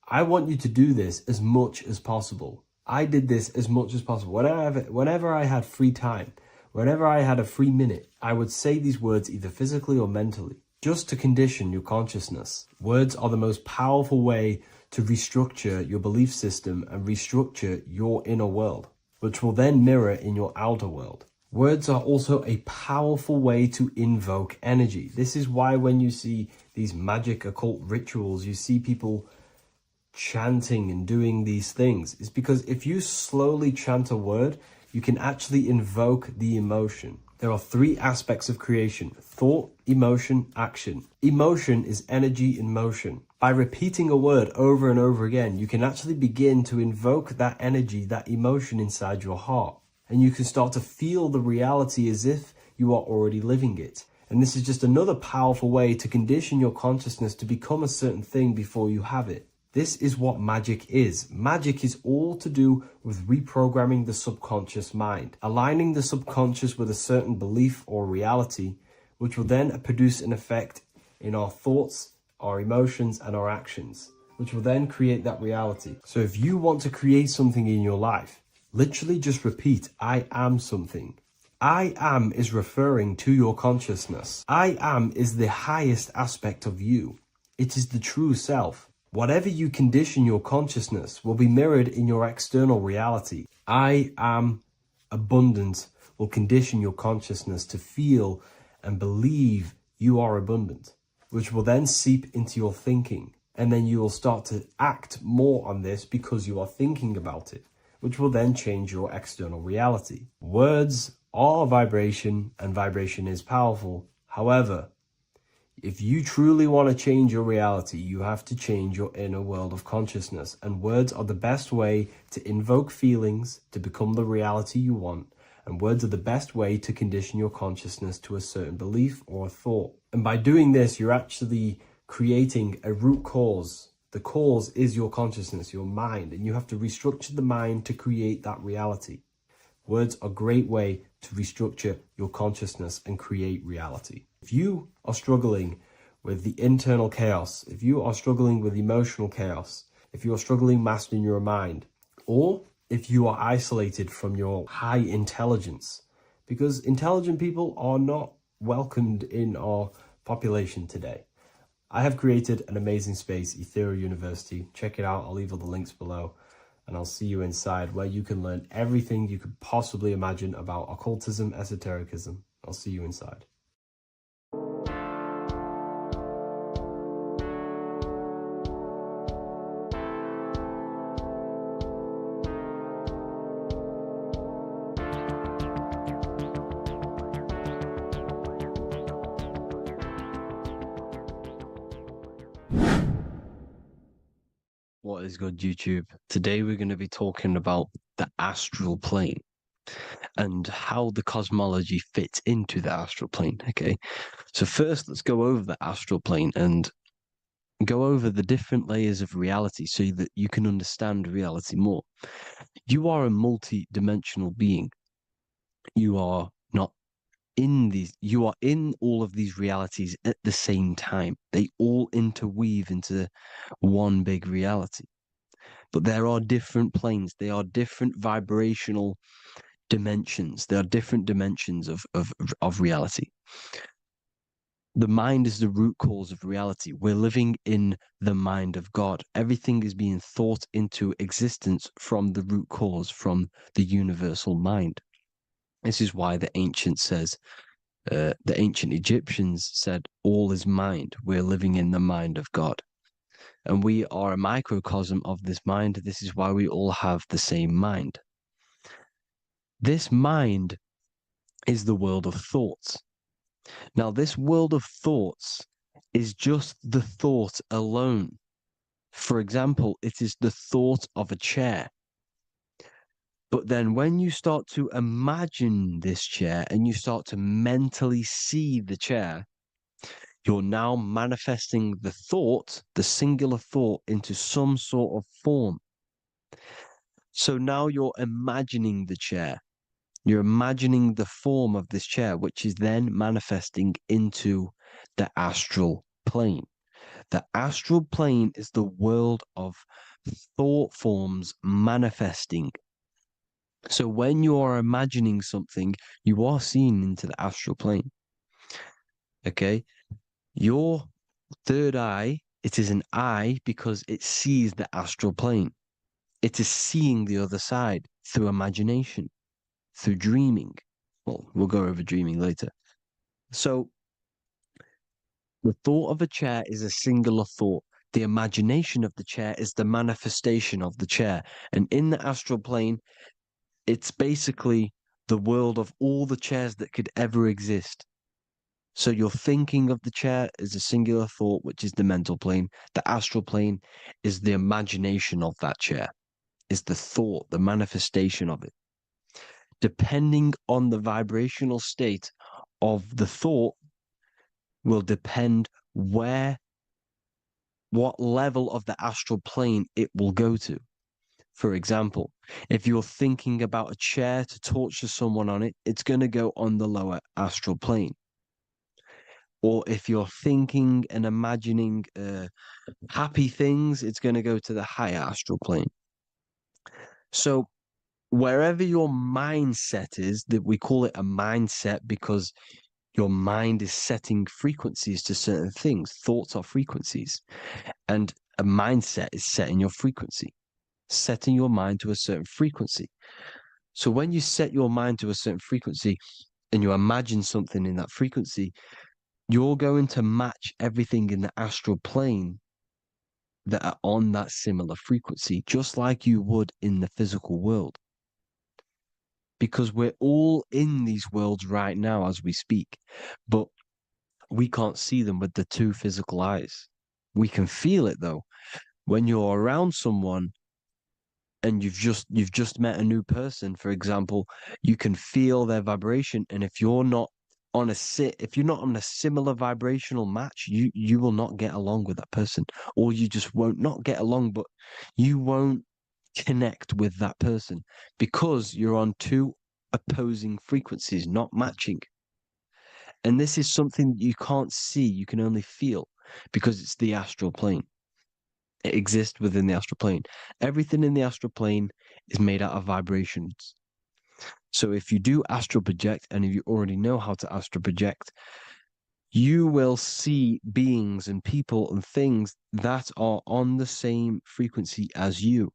I want you to do this as much as possible. I did this as much as possible. Whenever I had free time, whenever I had a free minute, I would say these words either physically or mentally, just to condition your consciousness. Words are the most powerful way to restructure your belief system and restructure your inner world, which will then mirror in your outer world. Words are also a powerful way to invoke energy. This is why when you see these magic occult rituals, you see people chanting and doing these things. It's because if you slowly chant a word, you can actually invoke the emotion. There are three aspects of creation: thought, emotion, action. Emotion is energy in motion. By repeating a word over and over again, you can actually begin to invoke that energy, that emotion inside your heart. And you can start to feel the reality as if you are already living it. And this is just another powerful way to condition your consciousness to become a certain thing before you have it. This is what magic is. Magic is all to do with reprogramming the subconscious mind, aligning the subconscious with a certain belief or reality, which will then produce an effect in our thoughts, our emotions, and our actions, which will then create that reality. So if you want to create something in your life, literally just repeat, I am something. I am is referring to your consciousness. I am is the highest aspect of you. It is the true self. Whatever you condition your consciousness will be mirrored in your external reality. I am abundant will condition your consciousness to feel and believe you are abundant, which will then seep into your thinking. And then you will start to act more on this because you are thinking about it, which will then change your external reality. Words are vibration, and vibration is powerful. However, if you truly want to change your reality, you have to change your inner world of consciousness. And words are the best way to invoke feelings to become the reality you want. And words are the best way to condition your consciousness to a certain belief or a thought. And by doing this, you're actually creating a root cause. The cause is your consciousness, your mind, and you have to restructure the mind to create that reality. Words are a great way to restructure your consciousness and create reality. If you are struggling with the internal chaos, if you are struggling with emotional chaos, if you are struggling mastering your mind, or if you are isolated from your high intelligence, because intelligent people are not welcomed in our population today. I have created an amazing space, Ethereal University. Check it out. I'll leave all the links below. And I'll see you inside, where you can learn everything you could possibly imagine about occultism, esotericism. I'll see you inside. What is good, YouTube? Today we're going to be talking about the astral plane and how the cosmology fits into the astral plane. Okay, so first let's go over the astral plane and go over the different layers of reality so that you can understand reality more. You are a multi-dimensional being. You are not in these, you are in all of these realities at the same time. They all interweave into one big reality. But there are different planes. They are different vibrational dimensions. There are different dimensions of reality. The mind is the root cause of reality. We're living in the mind of God. Everything is being thought into existence from the root cause, from the universal mind. This is why the ancient Egyptians said, all is mind. We're living in the mind of God. And we are a microcosm of this mind. This is why we all have the same mind. This mind is the world of thoughts. Now, this world of thoughts is just the thought alone. For example, it is the thought of a chair. But then when you start to imagine this chair and you start to mentally see the chair, you're now manifesting the thought, the singular thought, into some sort of form. So now you're imagining the chair. You're imagining the form of this chair, which is then manifesting into the astral plane. The astral plane is the world of thought forms manifesting. So when you are imagining something, you are seeing into the astral plane. Okay? Your third eye, it is an eye because it sees the astral plane. It is seeing the other side through imagination, through dreaming. Well, we'll go over dreaming later. So the thought of a chair is a singular thought. The imagination of the chair is the manifestation of the chair. And in the astral plane, it's basically the world of all the chairs that could ever exist. So you're thinking of the chair as a singular thought, which is the mental plane. The astral plane is the imagination of that chair, is the thought, the manifestation of it. Depending on the vibrational state of the thought will depend what level of the astral plane it will go to. For example, if you're thinking about a chair to torture someone on it, it's going to go on the lower astral plane. Or if you're thinking and imagining happy things, it's going to go to the higher astral plane. So wherever your mindset is, that we call it a mindset because your mind is setting frequencies to certain things. Thoughts are frequencies. And a mindset is setting your frequency, setting your mind to a certain frequency. So when you set your mind to a certain frequency and you imagine something in that frequency, you're going to match everything in the astral plane that are on that similar frequency, just like you would in the physical world. Because we're all in these worlds right now as we speak, but we can't see them with the two physical eyes. We can feel it though. When you're around someone and you've just met a new person, for example, you can feel their vibration, and if you're not on a similar vibrational match, you will not get along with that person, or you just won't not get along, but you won't connect with that person because you're on two opposing frequencies, not matching. And this is something that you can't see, you can only feel, because it's the astral plane. It exists within the astral plane. Everything in the astral plane is made out of vibrations. So if you do astral project, and if you already know how to astral project, you will see beings and people and things that are on the same frequency as you.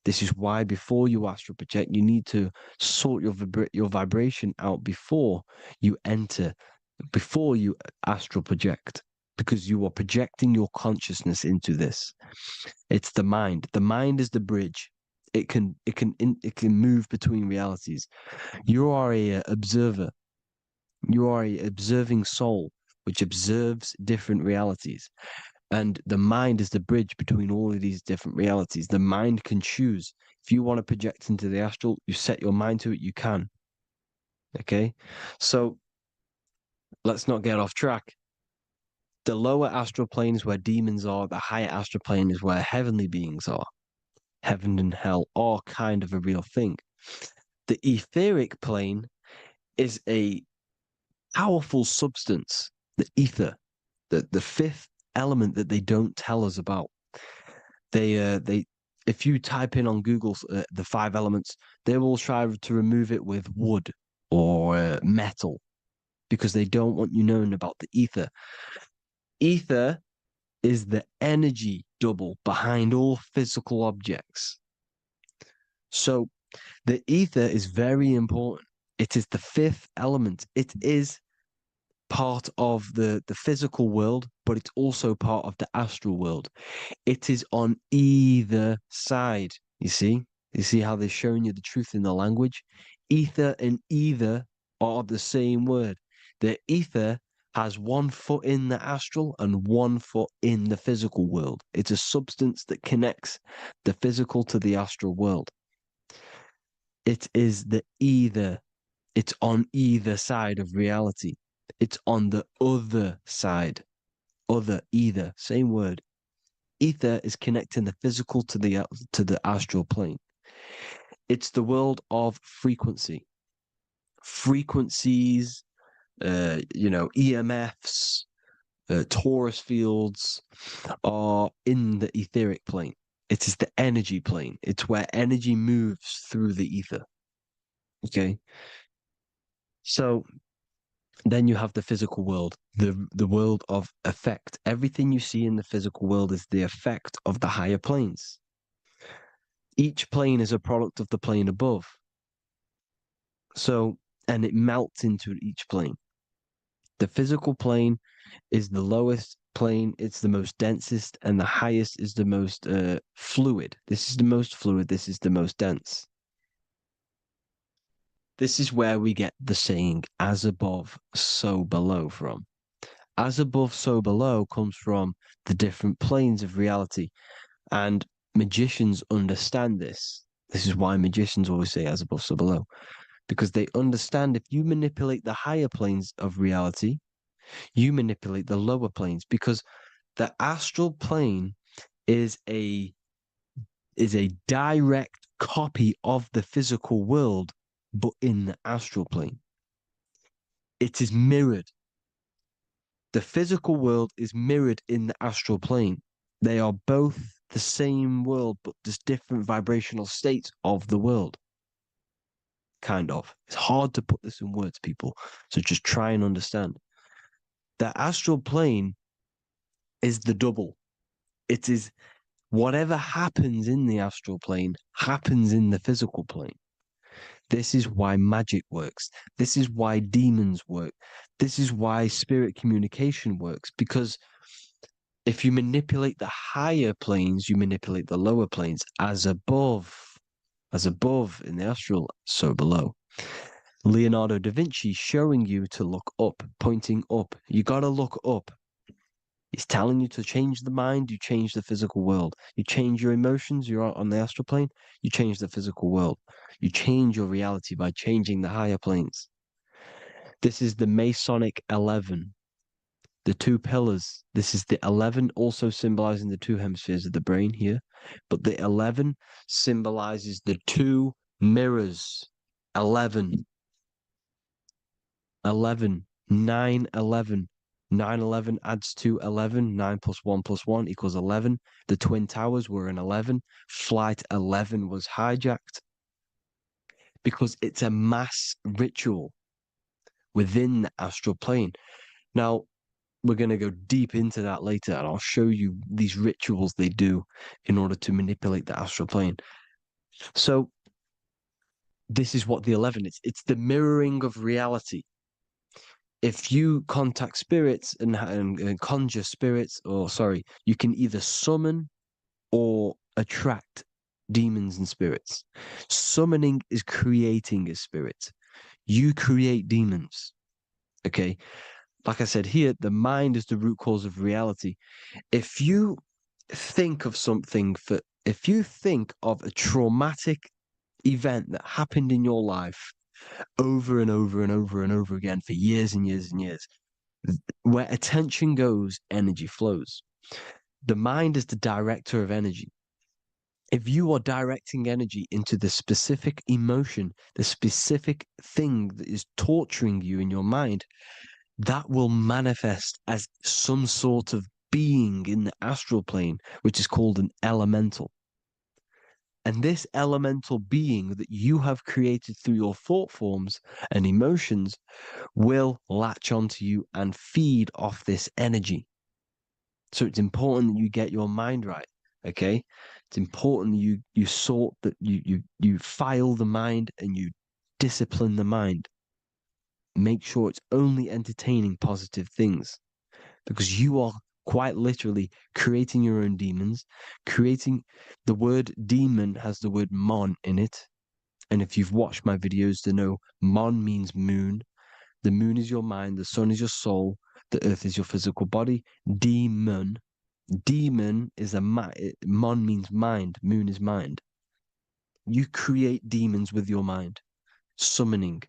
This is why before you astral project, you need to sort your vibration out before you enter, before you astral project, because you are projecting your consciousness into this. It's the mind. The mind is the bridge. It can move between realities. You are a observer. You are a observing soul which observes different realities. And the mind is the bridge between all of these different realities. The mind can choose. If you want to project into the astral, you set your mind to it, you can. Okay? So let's not get off track. The lower astral plane is where demons are. The higher astral plane is where heavenly beings are. Heaven and hell are kind of a real thing. The etheric plane is a powerful substance, the ether, the fifth element that they don't tell us about. If you type in on Google the 5 elements, they will try to remove it with wood or metal because they don't want you knowing about the ether. Ether is the energy double behind all physical objects. So the ether is very important. It is the 5th element. It is part of the physical world, but it's also part of the astral world. It is on either side. You see how they're showing you the truth in the language? Ether and either are the same word. The ether has 1 foot in the astral and 1 foot in the physical world. It's a substance that connects the physical to the astral world. It is the either. It's on either side of reality. It's on the other side. Other, either, same word. Ether is connecting the physical to the astral plane. It's the world of frequency. Frequencies, EMFs, torus fields are in the etheric plane. It is the energy plane. It's where energy moves through the ether. Okay? So then you have the physical world, the world of effect. Everything you see in the physical world is the effect of the higher planes. Each plane is a product of the plane above. So, and it melts into each plane. The physical plane is the lowest plane, it's the most densest, and the highest is the most fluid. This is the most fluid, this is the most dense. This is where we get the saying, as above, so below from. As above, so below comes from the different planes of reality. And magicians understand this. This is why magicians always say as above, so below. Because they understand if you manipulate the higher planes of reality, you manipulate the lower planes. Because the astral plane is a direct copy of the physical world, but in the astral plane. It is mirrored. The physical world is mirrored in the astral plane. They are both the same world, but just different vibrational states of the world. Kind of. It's hard to put this in words, people. So just try and understand. The astral plane is the double. It is whatever happens in the astral plane happens in the physical plane. This is why magic works. This is why demons work. This is why spirit communication works. Because if you manipulate the higher planes, you manipulate the lower planes. As above in the astral, so below. Leonardo da Vinci showing you to look up, pointing up. You got to look up. He's telling you to change the mind, you change the physical world. You change your emotions, you're on the astral plane, you change the physical world. You change your reality by changing the higher planes. This is the Masonic 11, the two pillars. This is the 11, also symbolizing the two hemispheres of the brain here. But the 11 symbolizes the two mirrors. 11, 9, 11. 9, 11 adds to 11. 9 plus 1 plus 1 equals 11. The Twin Towers were an 11. Flight 11 was hijacked because it's a mass ritual within the astral plane. Now, we're going to go deep into that later, and I'll show you these rituals they do in order to manipulate the astral plane. So, this is what the 11 is. It's the mirroring of reality. If you contact spirits and conjure spirits, you can either summon or attract demons and spirits. Summoning is creating a spirit. You create demons. Okay? Like I said here, the mind is the root cause of reality. If you think of if you think of a traumatic event that happened in your life over and over and over and over again for years and years and years, where attention goes, energy flows. The mind is the director of energy. If you are directing energy into the specific emotion, the specific thing that is torturing you in your mind, that will manifest as some sort of being in the astral plane, which is called an elemental. And this elemental being that you have created through your thought forms and emotions will latch onto you and feed off this energy. So it's important that you get your mind right, okay? It's important that you sort that you file the mind and you discipline the mind. Make sure it's only entertaining positive things, because you are quite literally creating your own demons. The word demon has the word mon in it. And if you've watched my videos to know, mon means moon. The moon is your mind, the sun is your soul, the earth is your physical body. Demon is mon means mind, moon is mind. You create demons with your mind. Summoning.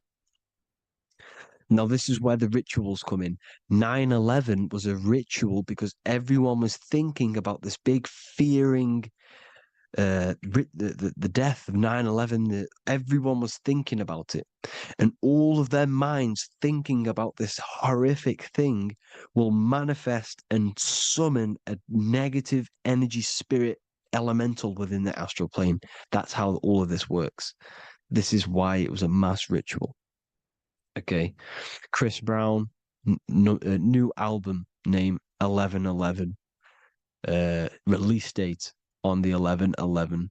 Now, this is where the rituals come in. 9/11 was a ritual because everyone was thinking about this big fearing, the death of 9/11. Everyone was thinking about it. And all of their minds thinking about this horrific thing will manifest and summon a negative energy spirit elemental within the astral plane. That's how all of this works. This is why it was a mass ritual. Okay, Chris Brown, new album name 11/11, release date on the 11/11.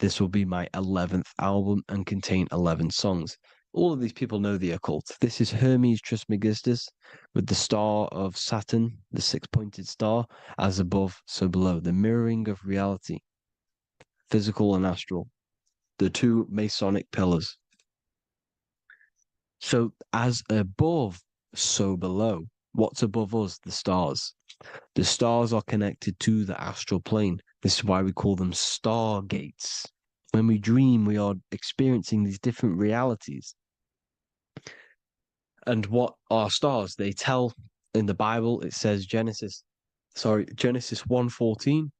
This will be my 11th album and contain 11 songs. All of these people know the occult. This is Hermes Trismegistus with the star of Saturn, the six-pointed star, as above, so below. The mirroring of reality, physical and astral, the two Masonic pillars. So as above, so below. What's above us? The stars. The stars are connected to the astral plane. This is why we call them stargates. When we dream, we are experiencing these different realities. And what are stars? They tell in the Bible, it says Genesis 1:14.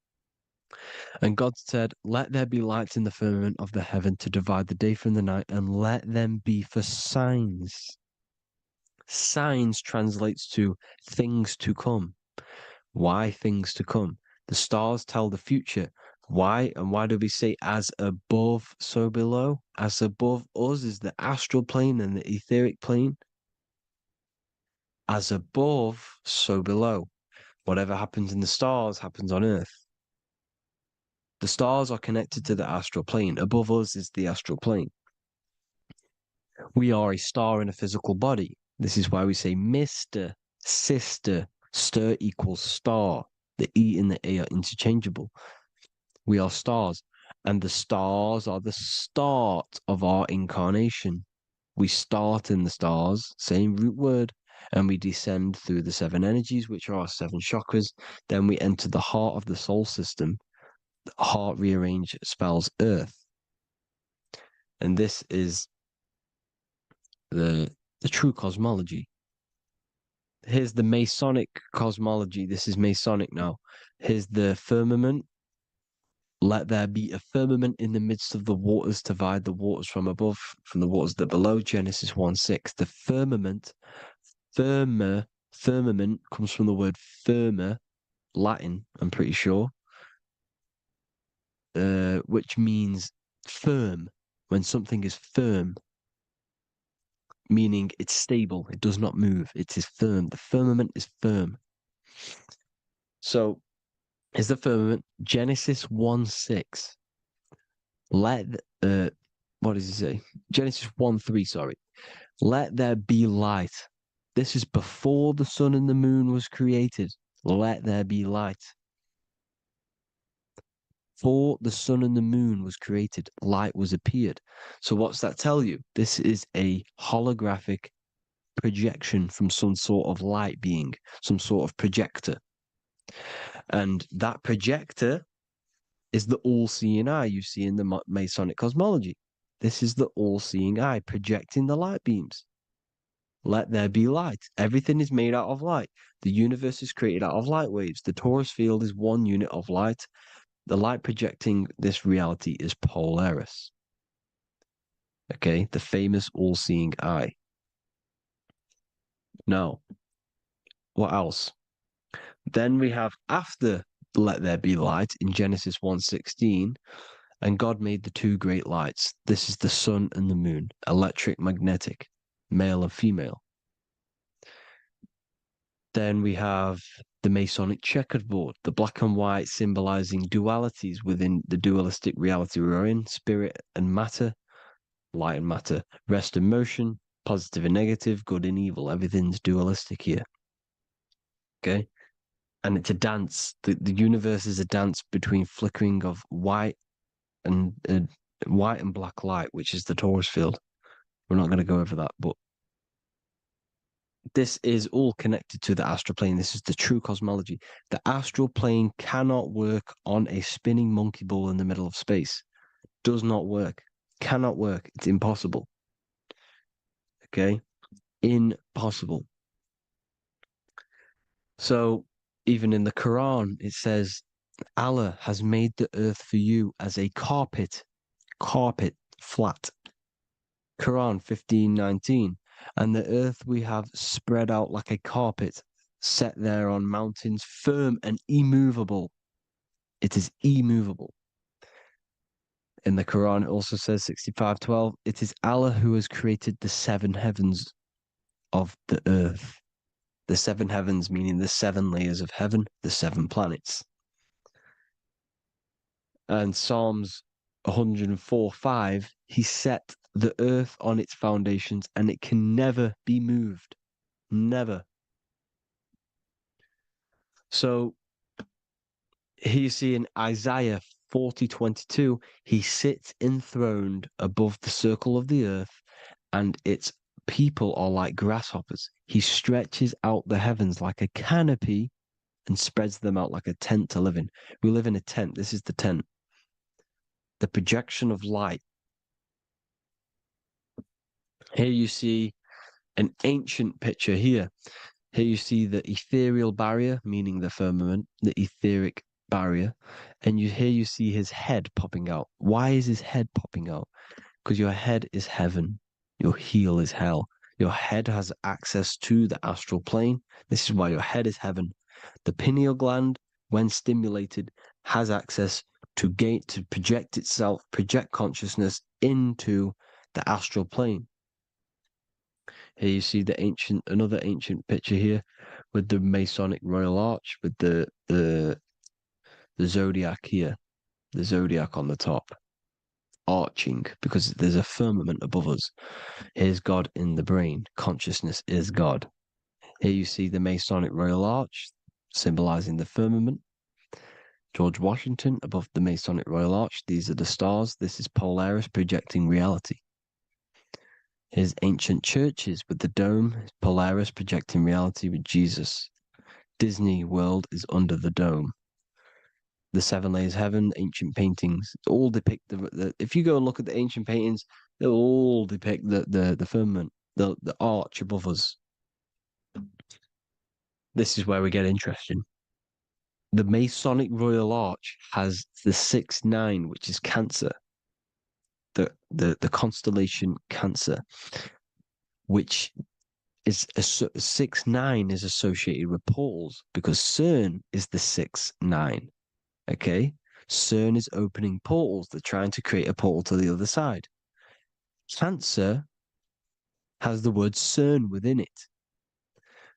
And God said, "Let there be lights in the firmament of the heaven to divide the day from the night, and let them be for signs." Signs translates to things to come. Why things to come? The stars tell the future. Why? And why do we say as above, so below? As above us is the astral plane and the etheric plane. As above, so below. Whatever happens in the stars happens on Earth. The stars are connected to the astral plane. Above us is the astral plane. We are a star in a physical body. This is why we say Mr., sister, stir equals star. The E and the A are interchangeable. We are stars, and the stars are the start of our incarnation. We start in the stars, same root word, and we descend through the 7 energies, which are our 7 chakras. Then we enter the heart of the soul system. The heart rearranged spells earth. And this is the true cosmology. Here's the Masonic cosmology. This is Masonic now. Here's the firmament. Let there be a firmament in the midst of the waters to divide the waters from above, from the waters that below. Genesis 1:6. The firmament, firmament comes from the word firma, Latin, I'm pretty sure, which means firm. When something is firm, meaning it's stable, it does not move, it is firm. The firmament is firm. So, is the firmament Genesis 1:6. What does he say? Genesis 1:3, sorry. Let there be light. This is before the sun and the moon was created. Let there be light. Before the sun and the moon was created, light was appeared. So what's that tell you? This is a holographic projection from some sort of light being, some sort of projector. And that projector is the all-seeing eye you see in the Masonic cosmology. This is the all-seeing eye projecting the light beams. Let there be light. Everything is made out of light. The universe is created out of light waves. The torus field is one unit of light. The light projecting this reality is Polaris. Okay, the famous all-seeing eye. Now, what else? Then we have after let there be light in Genesis 1:16, and God made the 2 great lights. This is the sun and the moon, electric, magnetic, male and female. Then we have the Masonic checkerboard, the black and white symbolizing dualities within the dualistic reality we're in, spirit and matter, light and matter, rest and motion, positive and negative, good and evil. Everything's dualistic here. Okay? And it's a dance. The universe is a dance between flickering of white and black light, which is the torus field. We're not going to go over that, but this is all connected to the astral plane. This is the true cosmology. The astral plane cannot work on a spinning monkey ball in the middle of space. Does not work. Cannot work. It's impossible. Okay? Impossible. So, even in the Quran, it says, Allah has made the earth for you as a carpet, flat. Quran 15:19. And the earth we have spread out like a carpet, set there on mountains, firm and immovable. It is immovable. In the Quran, it also says 65:12, it is Allah who has created the 7 heavens of the earth. The 7 heavens, meaning the 7 layers of heaven, the 7 planets. And Psalms 104:5, he set the earth on its foundations and it can never be moved. Never. So here you see in Isaiah 40:22, he sits enthroned above the circle of the earth and its people are like grasshoppers. He stretches out the heavens like a canopy and spreads them out like a tent to live in. We live in a tent. This is the tent. The projection of light. Here you see an ancient picture here. Here you see the ethereal barrier, meaning the firmament, the etheric barrier. And here you see his head popping out. Why is his head popping out? Because your head is heaven. Your heel is hell. Your head has access to the astral plane. This is why your head is heaven. The pineal gland, when stimulated, has access to project itself, project consciousness into the astral plane. Here you see another ancient picture here with the Masonic Royal Arch, with the zodiac here, the zodiac on the top, arching, because there's a firmament above us. Here's God in the brain. Consciousness is God. Here you see the Masonic Royal Arch, symbolizing the firmament. George Washington above the Masonic Royal Arch. These are the stars. This is Polaris projecting reality. Here's ancient churches with the dome. Polaris projecting reality with Jesus. Disney World is under the dome. The seven layers heaven, ancient paintings, all depict if you go and look at the ancient paintings, they'll all depict the firmament, the arch above us. This is where we get interesting. The Masonic Royal Arch has the 6-9, which is Cancer. The constellation Cancer, which is 6-9 is associated with portals, because CERN is the 6-9. Okay, CERN is opening portals. They're trying to create a portal to the other side. Cancer has the word CERN within it,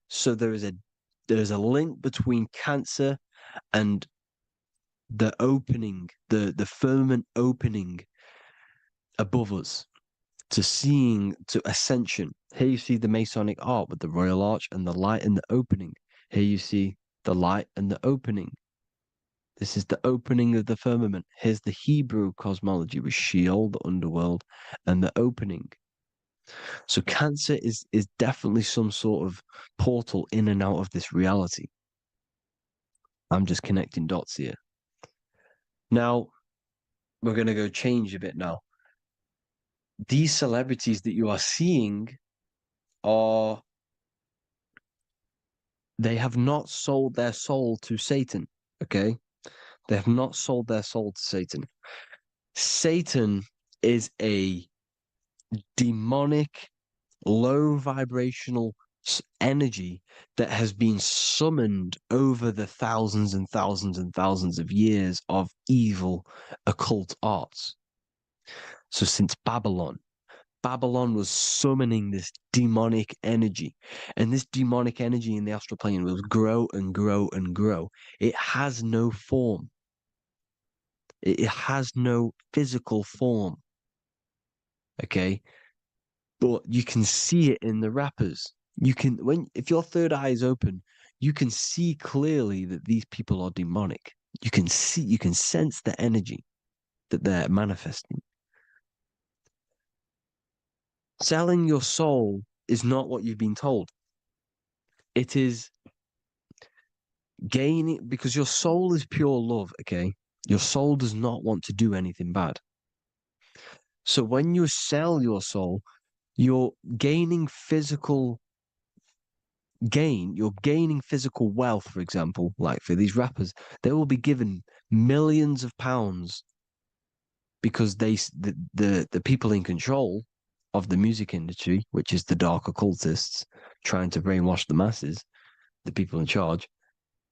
so there's a link between Cancer and the opening, the firmament opening above us to Ascension. Here you see the Masonic art with the Royal Arch and the light and the opening. Here you see the light and the opening. This is the opening of the firmament. Here's the Hebrew cosmology with Sheol, the underworld, and the opening. So Cancer is definitely some sort of portal in and out of this reality. I'm just connecting dots here. Now, we're going to go change a bit now. These celebrities that you are seeing they have not sold their soul to Satan, okay? They have not sold their soul to Satan. Satan is a demonic, low vibrational energy that has been summoned over the thousands and thousands and thousands of years of evil occult arts. So since Babylon was summoning this demonic energy, and this demonic energy in the astral plane will grow and grow and grow. It has no form. It has no physical form. Okay? But you can see it in the rappers. If your third eye is open, you can see clearly that these people are demonic. You can sense the energy that they're manifesting. Selling your soul is not what you've been told. It is gaining, because your soul is pure love, okay? Your soul does not want to do anything bad. So when you sell your soul, you're gaining physical gain. You're gaining physical wealth, for example, like for these rappers. They will be given millions of pounds because the people in control of the music industry, which is the dark occultists trying to brainwash the masses, the people in charge,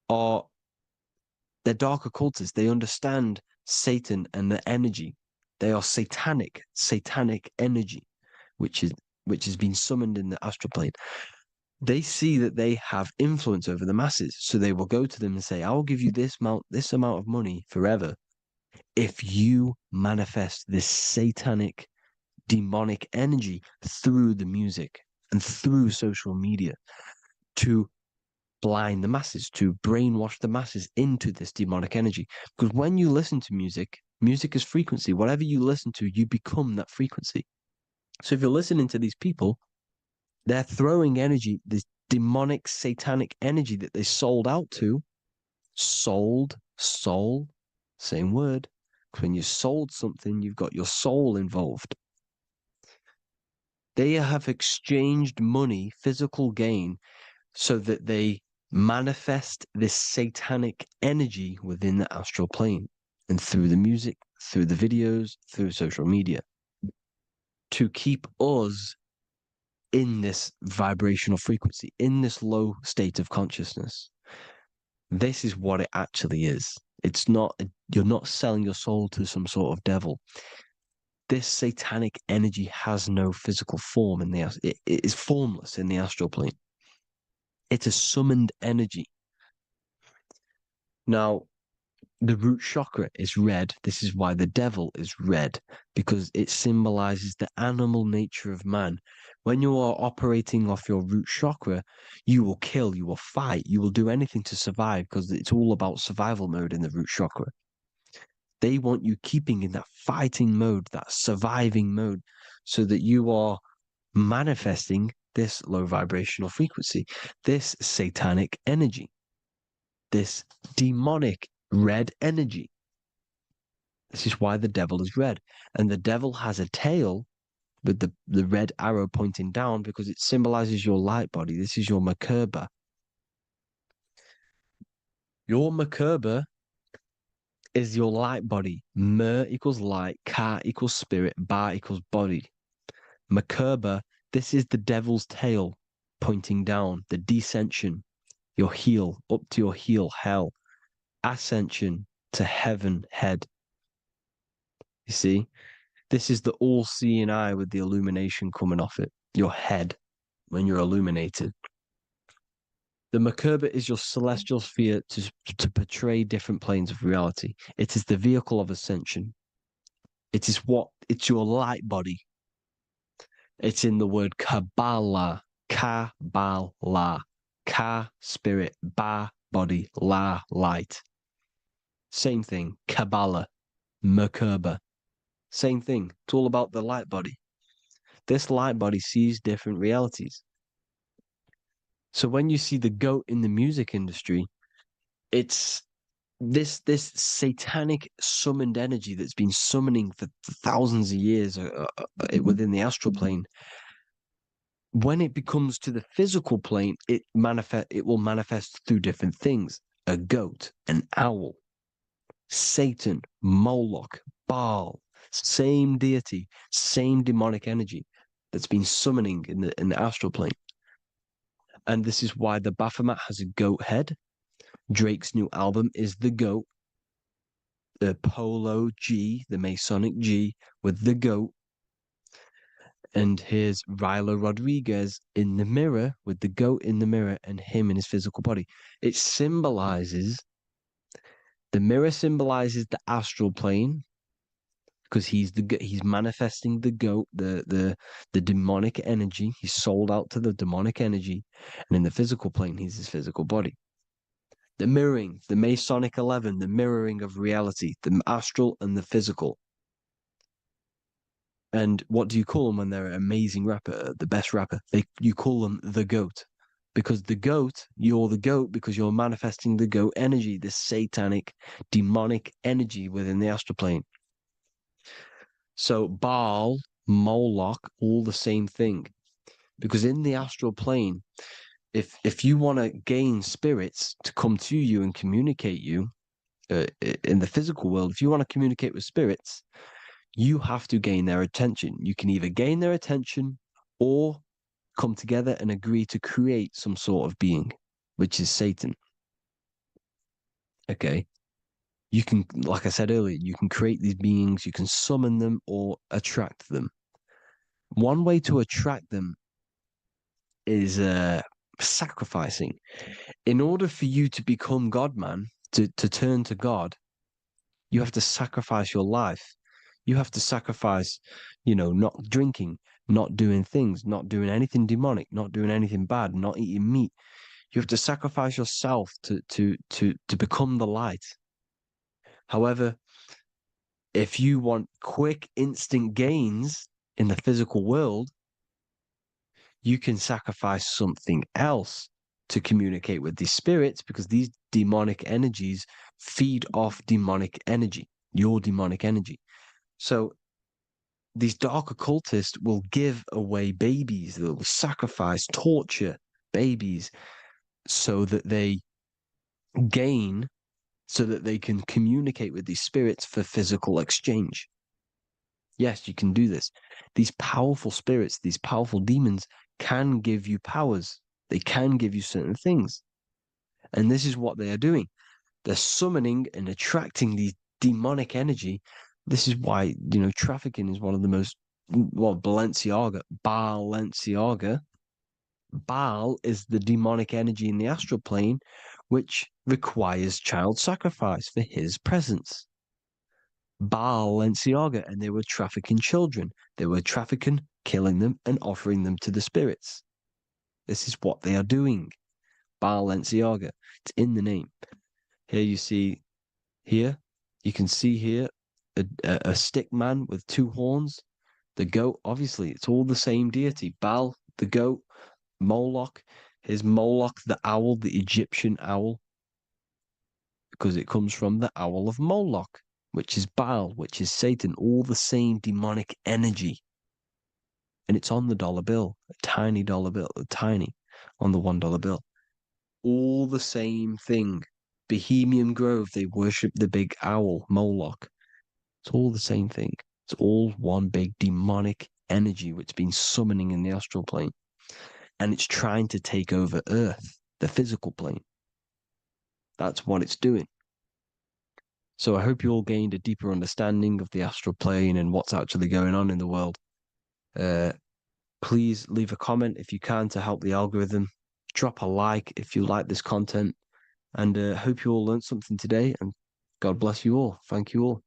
they're dark occultists. They understand Satan and the energy. They are satanic energy, which has been summoned in the astral plane. They see that they have influence over the masses, so they will go to them and say, "I will give you this amount of money forever if you manifest this satanic, demonic energy through the music and through social media to blind the masses, to brainwash the masses into this demonic energy." Because when you listen to music is frequency. Whatever you listen to, you become that frequency. So if you're listening to these people, they're throwing energy, this demonic, satanic energy that they sold out to. Soul, same word. When you sold something, you've got your soul involved. They have exchanged money, physical gain, so that they manifest this satanic energy within the astral plane and through the music, through the videos, through social media, to keep us in this vibrational frequency, in this low state of consciousness. This is what it actually is. It's not, you're not selling your soul to some sort of devil. This satanic energy has no physical form it is formless in the astral plane. It's a summoned energy. Now, the root chakra is red. This is why the devil is red, because it symbolizes the animal nature of man. When you are operating off your root chakra, you will kill, you will fight, you will do anything to survive, because it's all about survival mode in the root chakra. They want you keeping in that fighting mode, that surviving mode, so that you are manifesting this low vibrational frequency, this satanic energy, this demonic red energy. This is why the devil is red. And the devil has a tail with the red arrow pointing down, because it symbolizes your light body. This is your Merkaba. Your Merkaba is your light body. Mer equals light, Ka equals spirit, Ba equals body. Merkaba, this is the devil's tail pointing down, the descension, your heel, up to your heel, hell. Ascension, to heaven, head. You see, this is the all-seeing eye with the illumination coming off it, your head, when you're illuminated. The Merkaba is your celestial sphere to portray different planes of reality. It is the vehicle of ascension. It's your light body. It's in the word Kabbalah, Kabbalah, Ka, spirit, Ba, body, La, light. Same thing, Kabbalah, Merkaba. Same thing. It's all about the light body. This light body sees different realities. So when you see the goat in the music industry, it's this satanic summoned energy that's been summoning for thousands of years within the astral plane. When it becomes to the physical plane, it will manifest through different things. A goat, an owl, Satan, Moloch, Baal, same deity, same demonic energy that's been summoning in the astral plane. And this is why the Baphomet has a goat head. Drake's new album is the goat. The Polo G, the Masonic G, with the goat. And here's Rylo Rodriguez in the mirror, with the goat in the mirror and him in his physical body. It symbolizes, the mirror symbolizes the astral plane, because he's manifesting the goat, the demonic energy. He's sold out to the demonic energy, and in the physical plane, he's his physical body. The mirroring, the Masonic 11, the mirroring of reality, the astral and the physical. And what do you call them when they're an amazing rapper, the best rapper? You call them the goat, because you're the goat because you're manifesting the goat energy, the satanic, demonic energy within the astral plane. So Baal, Moloch, all the same thing. Because in the astral plane, if you want to gain spirits to come to you and communicate you in the physical world, if you want to communicate with spirits, you have to gain their attention. You can either gain their attention or come together and agree to create some sort of being, which is Satan. Okay. You can, like I said earlier, you can create these beings, you can summon them or attract them. One way to attract them is sacrificing. In order for you to become God, man, to turn to God, you have to sacrifice your life. You have to sacrifice, not drinking, not doing things, not doing anything demonic, not doing anything bad, not eating meat. You have to sacrifice yourself to become the light. However, if you want quick, instant gains in the physical world, you can sacrifice something else to communicate with these spirits, because these demonic energies feed off demonic energy, your demonic energy. So these dark occultists will give away babies, they'll sacrifice, torture babies so that they gain, so that they can communicate with these spirits for physical exchange. Yes, you can do this. These powerful spirits, these powerful demons can give you powers. They can give you certain things. And this is what they are doing. They're summoning and attracting these demonic energy. This is why, trafficking is one of the most, Balenciaga. Baal is the demonic energy in the astral plane, which requires child sacrifice for his presence. Balenciaga, and they were trafficking children. They were trafficking, killing them, and offering them to the spirits. This is what they are doing. Balenciaga. It's in the name. Here you see, you can see here a stick man with two horns. The goat, obviously, it's all the same deity. Baal, the goat. Moloch, here's Moloch, the owl, the Egyptian owl, because it comes from the owl of Moloch, which is Baal, which is Satan, all the same demonic energy. And it's on the dollar bill, a tiny dollar bill, tiny, on the $1 bill. All the same thing. Bohemian Grove, they worship the big owl, Moloch. It's all the same thing. It's all one big demonic energy which has been summoning in the astral plane. And it's trying to take over Earth, the physical plane. That's what it's doing. So I hope you all gained a deeper understanding of the astral plane and what's actually going on in the world. Please leave a comment if you can to help the algorithm. Drop a like if you like this content. And hope you all learned something today. And God bless you all. Thank you all.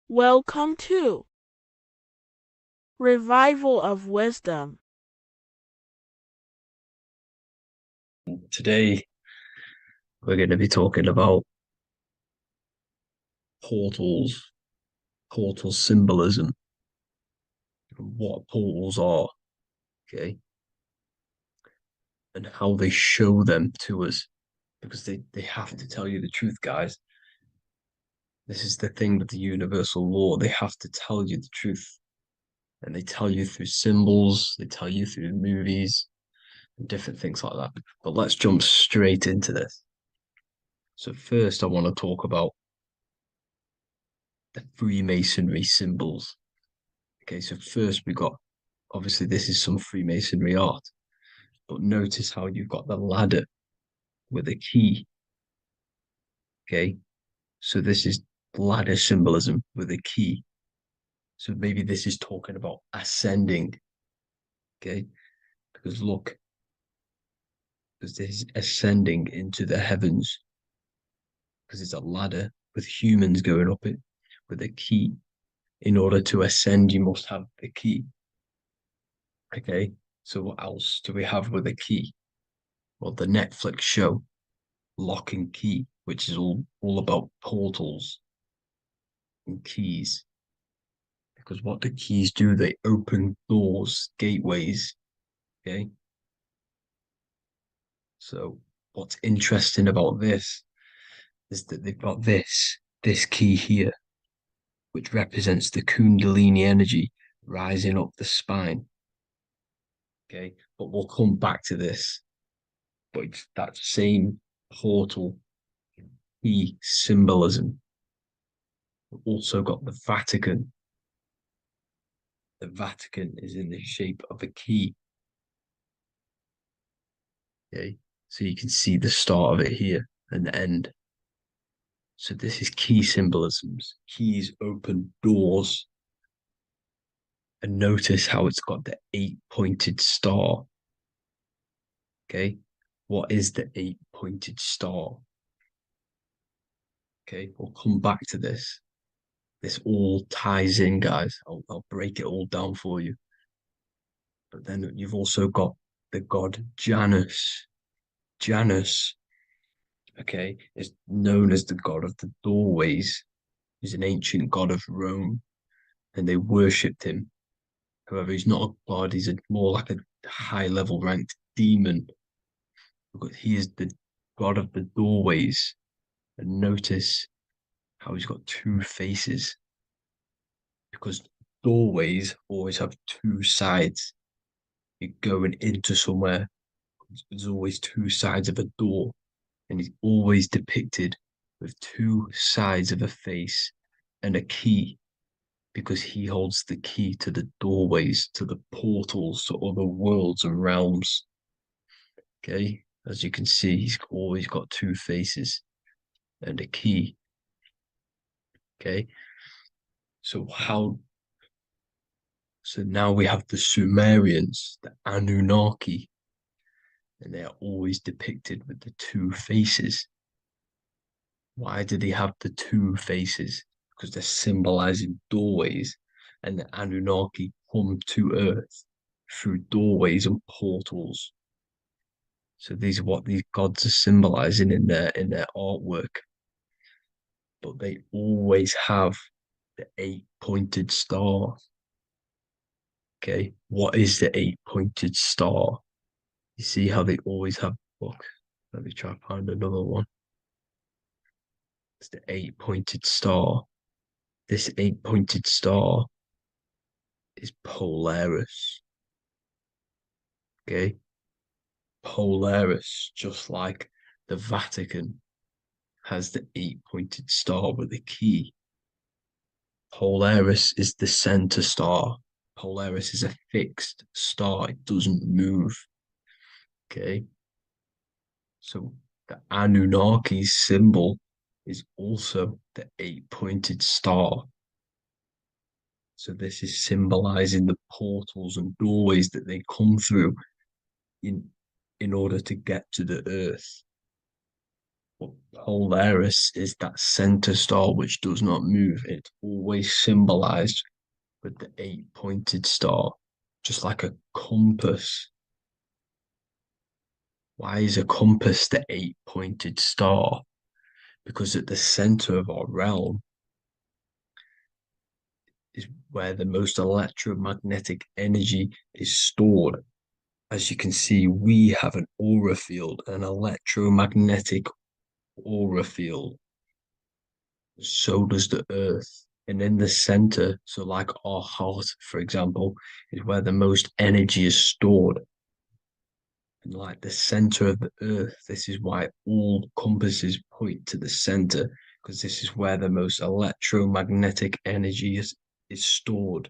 Welcome to Revival of Wisdom. Today, we're going to be talking about portal symbolism, what portals are, okay, and how they show them to us, because they have to tell you the truth, guys. This is the thing with the universal law. They have to tell you the truth. And they tell you through symbols, they tell you through movies, and different things like that. But let's jump straight into this. So first, I want to talk about the Freemasonry symbols. Okay, so first we got, obviously this is some Freemasonry art, but notice how you've got the ladder with a key. Okay, so this is ladder symbolism with a key. So maybe this is talking about ascending. Okay, because look, because this is ascending into the heavens, because it's a ladder with humans going up it with a key. In order to ascend, you must have the key. Okay, so what else do we have with a key? Well, the Netflix show Lock and Key, which is all about portals and keys. Because what the keys do, they open doors, gateways. Okay, so what's interesting about this is that they've got this key here, which represents the Kundalini energy rising up the spine. Okay, but we'll come back to this. But it's that same portal key symbolism. We've also got the Vatican. The Vatican is in the shape of a key. Okay, so you can see the start of it here and the end. So this is key symbolisms. Keys open doors. And notice how it's got the 8-pointed star. Okay, what is the 8-pointed star? Okay, we'll come back to this. This all ties in, guys. I'll break it all down for you. But then you've also got the god Janus. Janus, okay, is known as the god of the doorways. He's an ancient god of Rome, and they worshipped him. However, he's not a god, he's more like a high-level ranked demon. Because he is the god of the doorways. And notice how he's got two faces. Because doorways always have two sides. You're going into somewhere there's always two sides of a door, and he's always depicted with two sides of a face and a key, because he holds the key to the doorways, to the portals, to other worlds and realms. Okay, as you can see, he's always got two faces and a key. Okay, so now we have the Sumerians, the Anunnaki, and they are always depicted with the two faces. Why do they have the two faces? Because they're symbolizing doorways, and the Anunnaki come to Earth through doorways and portals. So these are what these gods are symbolizing in their artwork. But they always have the 8-pointed star. Okay, what is the 8-pointed star? You see how they always have. Look, let me try and find another one. It's the 8-pointed star. This 8-pointed star is Polaris. Okay, Polaris, just like the Vatican has the 8-pointed star with a key. Polaris is the center star. Polaris is a fixed star, it doesn't move. Okay, so the Anunnaki's symbol is also the 8-pointed star. So this is symbolizing the portals and doorways that they come through in order to get to the Earth. But Polaris is that center star which does not move. It's always symbolized with the 8-pointed star, just like a compass. Why is a compass the 8-pointed star? Because at the center of our realm is where the most electromagnetic energy is stored. As you can see, we have an aura field, an electromagnetic aura field. So does the Earth. And in the center, so like our heart, for example, is where the most energy is stored. And like the center of the Earth, this is why all compasses point to the center, because this is where the most electromagnetic energy is stored.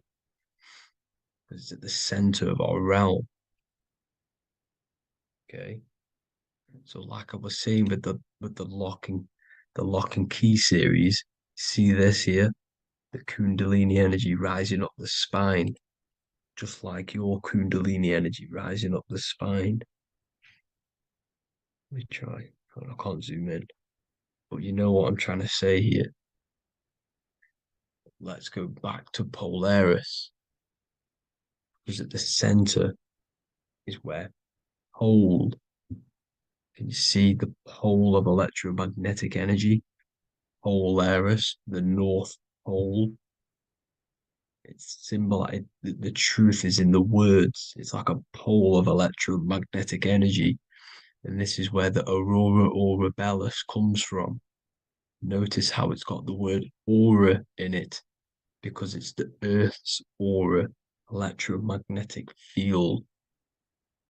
It's at the center of our realm. Okay. So like I was saying with the lock and key series, see this here? The Kundalini energy rising up the spine, just like your Kundalini energy rising up the spine. Let me try. I can't zoom in. But you know what I'm trying to say here. Let's go back to Polaris. Because at the center is where hold. Can you see the pole of electromagnetic energy? Polaris, the North Pole. It's symbolized. The truth is in the words. It's like a pole of electromagnetic energy. And this is where the aurora borealis comes from. Notice how it's got the word aura in it, because it's the Earth's aura, electromagnetic field.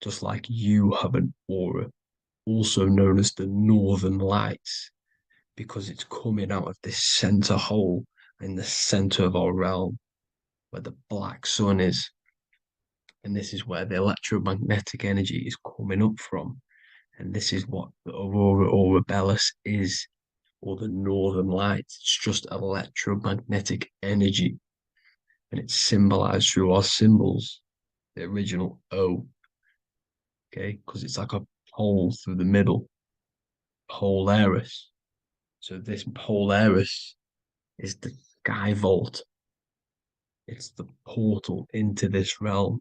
Just like you have an aura, also known as the northern lights, because it's coming out of this center hole in the center of our realm, where the black sun is. And this is where the electromagnetic energy is coming up from. And this is what the aurora borealis is, or the northern lights. It's just electromagnetic energy. And it's symbolized through our symbols, the original O. Okay, because it's like a hole through the middle. Polaris. So this Polaris is the sky vault. It's the portal into this realm,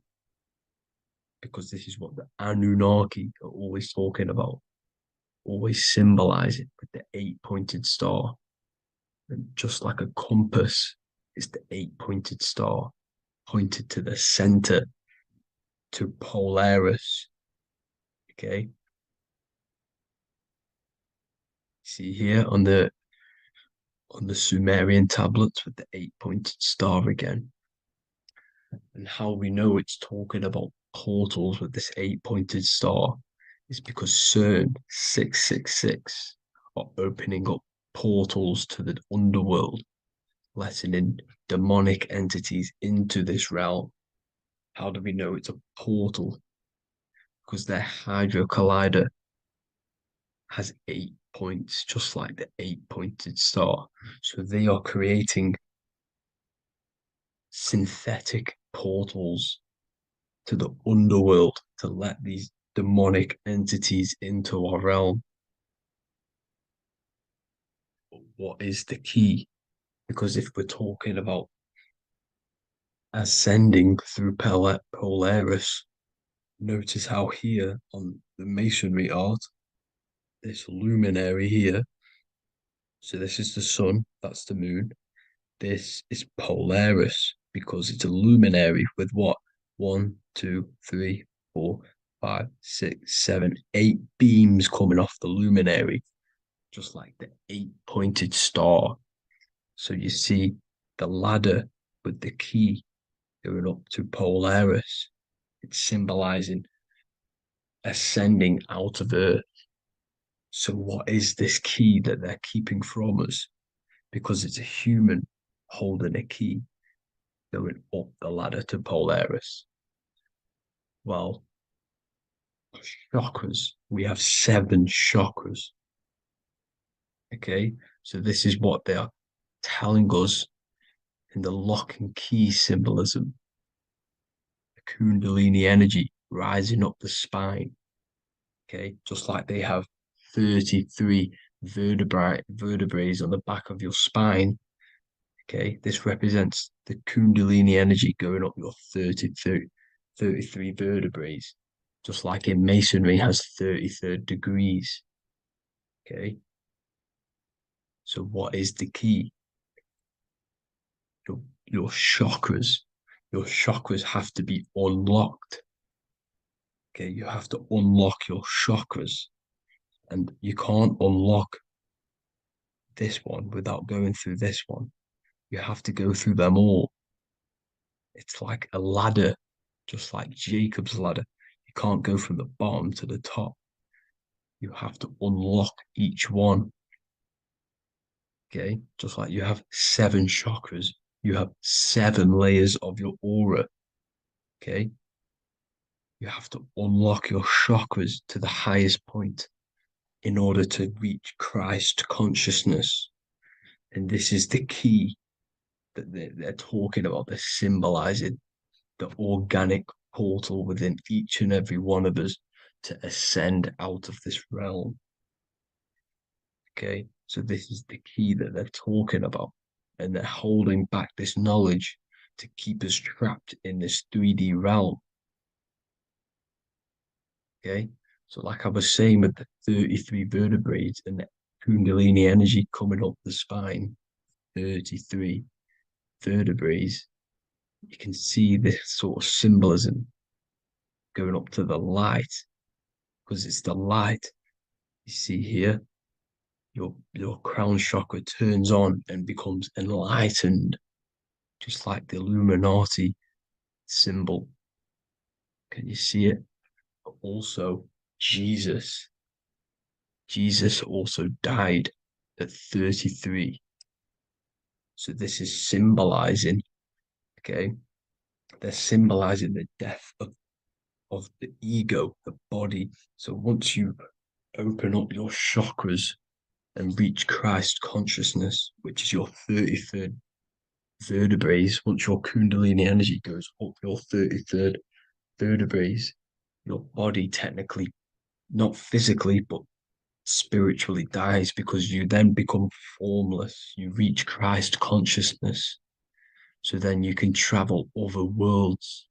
because this is what the Anunnaki are always talking about, always symbolize it with the 8-pointed star. And just like a compass is the 8-pointed star, pointed to the center, to Polaris. Okay. See here on the Sumerian tablets with the 8-pointed star again. And how we know it's talking about portals with this 8-pointed star is because CERN 666 are opening up portals to the underworld, letting in demonic entities into this realm. How do we know it's a portal? Because their Hydro Collider has 8 points, just like the 8-pointed star. So they are creating synthetic portals to the underworld to let these demonic entities into our realm. What is the key? Because if we're talking about ascending through Polaris, notice how here on the masonry art, this luminary here, so this is the sun, that's the moon. This is Polaris because it's a luminary with what? 1, 2, 3, 4, 5, 6, 7, 8 beams coming off the luminary, just like the 8-pointed star. So you see the ladder with the key going up to Polaris. It's symbolizing ascending out of Earth. So what is this key that they're keeping from us? Because it's a human holding a key going up the ladder to Polaris. Well, chakras, we have 7 chakras. Okay, so this is what they are telling us in the lock and key symbolism. The Kundalini energy rising up the spine. Okay, just like they have 33 vertebrae on the back of your spine. Okay, this represents the Kundalini energy going up your 33 vertebrae, just like in masonry has 33rd degrees. Okay, so what is the key? Your chakras. Your chakras have to be unlocked. Okay, you have to unlock your chakras, and you can't unlock this one without going through this one. You have to go through them all. It's like a ladder, just like Jacob's ladder. You can't go from the bottom to the top. You have to unlock each one. Okay, just like you have 7 chakras, you have 7 layers of your aura. Okay, you have to unlock your chakras to the highest point in order to reach Christ consciousness. And this is the key that they're talking about. They're symbolizing the organic portal within each and every one of us to ascend out of this realm. Okay, so this is the key that they're talking about, and they're holding back this knowledge to keep us trapped in this 3D realm. Okay, so like I was saying with the 33 vertebrae and the Kundalini energy coming up the spine, 33 vertebrae, you can see this sort of symbolism going up to the light, because it's the light. You see here, your crown chakra turns on and becomes enlightened, just like the Illuminati symbol. Can you see it? But also, Jesus also died at 33. So this is symbolizing, okay, they're symbolizing the death of the ego, the body. So once you open up your chakras and reach Christ consciousness, which is your 33rd vertebrae, once your Kundalini energy goes up your 33rd vertebrae, your body technically, not physically, but spiritually dies, because you then become formless. You reach Christ consciousness. So then you can travel other worlds.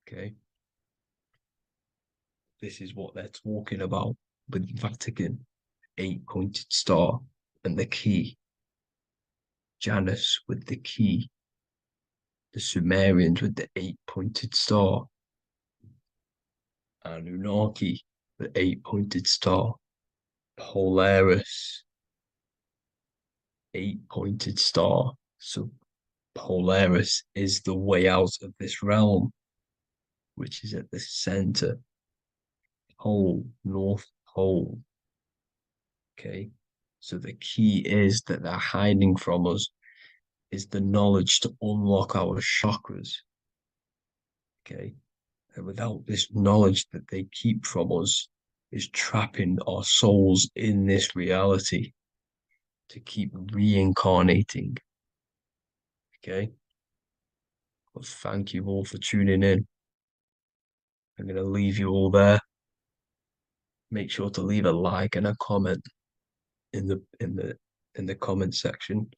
Okay. This is what they're talking about with Vatican, 8-pointed star, and the key. Janus with the key. The Sumerians with the 8-pointed star. Anunnaki, the 8-pointed star. Polaris, 8-pointed star. So Polaris is the way out of this realm, which is at the center. pole, North Pole. Okay, so the key is that they're hiding from us is the knowledge to unlock our chakras. Okay, and without this knowledge that they keep from us is trapping our souls in this reality to keep reincarnating. Okay, well, thank you all for tuning in. I'm going to leave you all there. Make sure to leave a like and a comment in the comment section.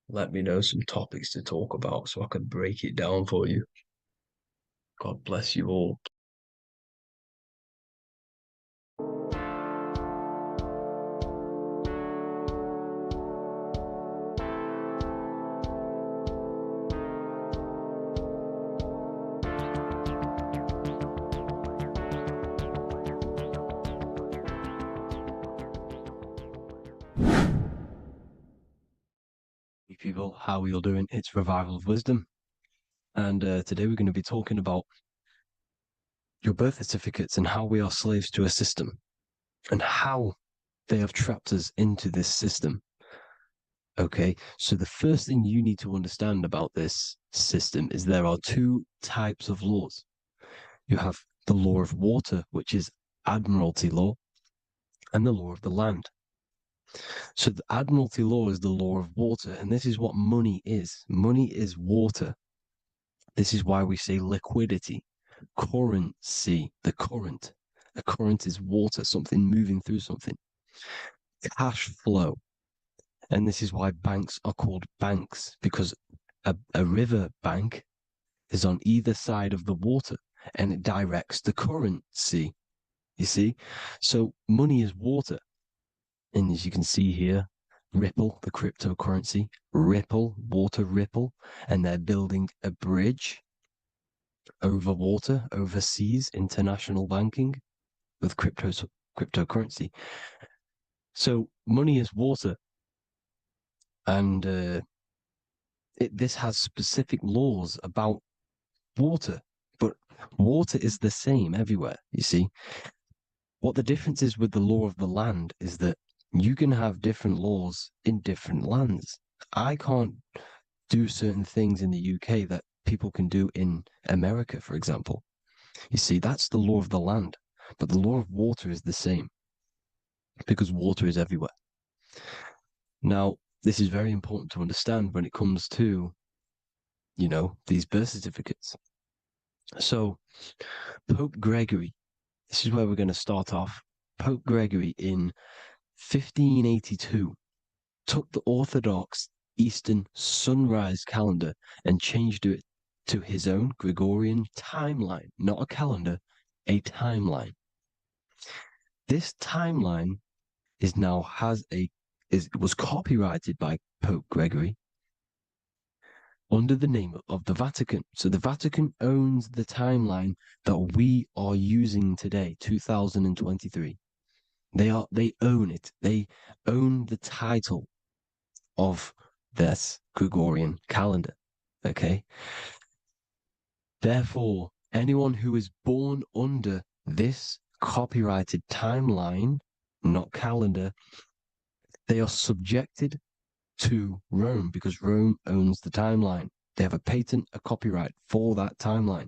Let me know some topics to talk about so I can break it down for you. God bless you all. People, how are you all doing? It's Revival of Wisdom, and today we're going to be talking about your birth certificates and how we are slaves to a system and how they have trapped us into this system. Okay, so the first thing you need to understand about this system is there are two types of laws. You have the law of water, which is Admiralty law, and the law of the land. So the Admiralty law is the law of water, and this is what money is. Money is water. This is why we say liquidity, currency, the current. A current is water, something moving through something. Cash flow. And this is why banks are called banks, because a river bank is on either side of the water, and it directs the currency. You see? So money is water. And as you can see here, Ripple, the cryptocurrency, Ripple, water Ripple, and they're building a bridge over water, overseas, international banking with cryptocurrency. So money is water, and this has specific laws about water, but water is the same everywhere, you see. What the difference is with the law of the land is that you can have different laws in different lands. I can't do certain things in the UK that people can do in America, for example. You see, that's the law of the land, but the law of water is the same because water is everywhere. Now, this is very important to understand when it comes to, you know, these birth certificates. So, Pope Gregory, this is where we're going to start off. Pope Gregory in 1582 took the Orthodox Eastern sunrise calendar and changed it to his own Gregorian timeline, not a calendar, a timeline. This timeline was copyrighted by Pope Gregory under the name of the Vatican. So the Vatican owns the timeline that we are using today, 2023. They own it. They own the title of this Gregorian calendar. Okay. Therefore, anyone who is born under this copyrighted timeline, not calendar, they are subjected to Rome because Rome owns the timeline. They have a patent, a copyright for that timeline.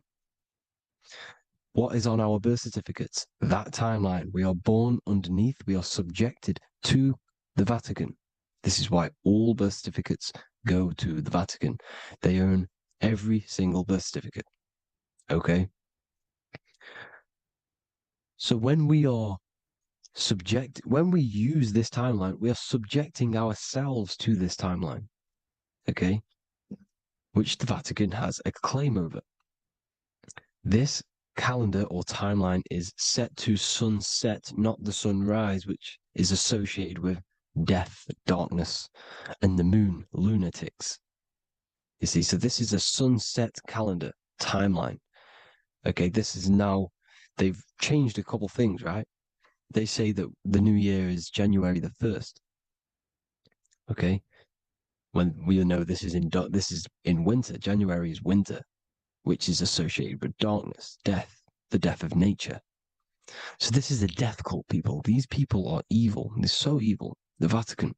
What is on our birth certificates? That timeline. We are born underneath, we are subjected to the Vatican. This is why all birth certificates go to the Vatican. They own every single birth certificate. Okay? So when we use this timeline, we are subjecting ourselves to this timeline. Okay? Which the Vatican has a claim over. This calendar or timeline is set to sunset, not the sunrise, which is associated with death, darkness, and the moon, lunatics. You see, so this is a sunset calendar timeline. Okay, this is now, they've changed a couple things, right? They say that the new year is January the 1st. Okay, when we know this is in winter. January is winter, which is associated with darkness, death, the death of nature. So this is a death cult, people. These people are evil. They're so evil. The Vatican.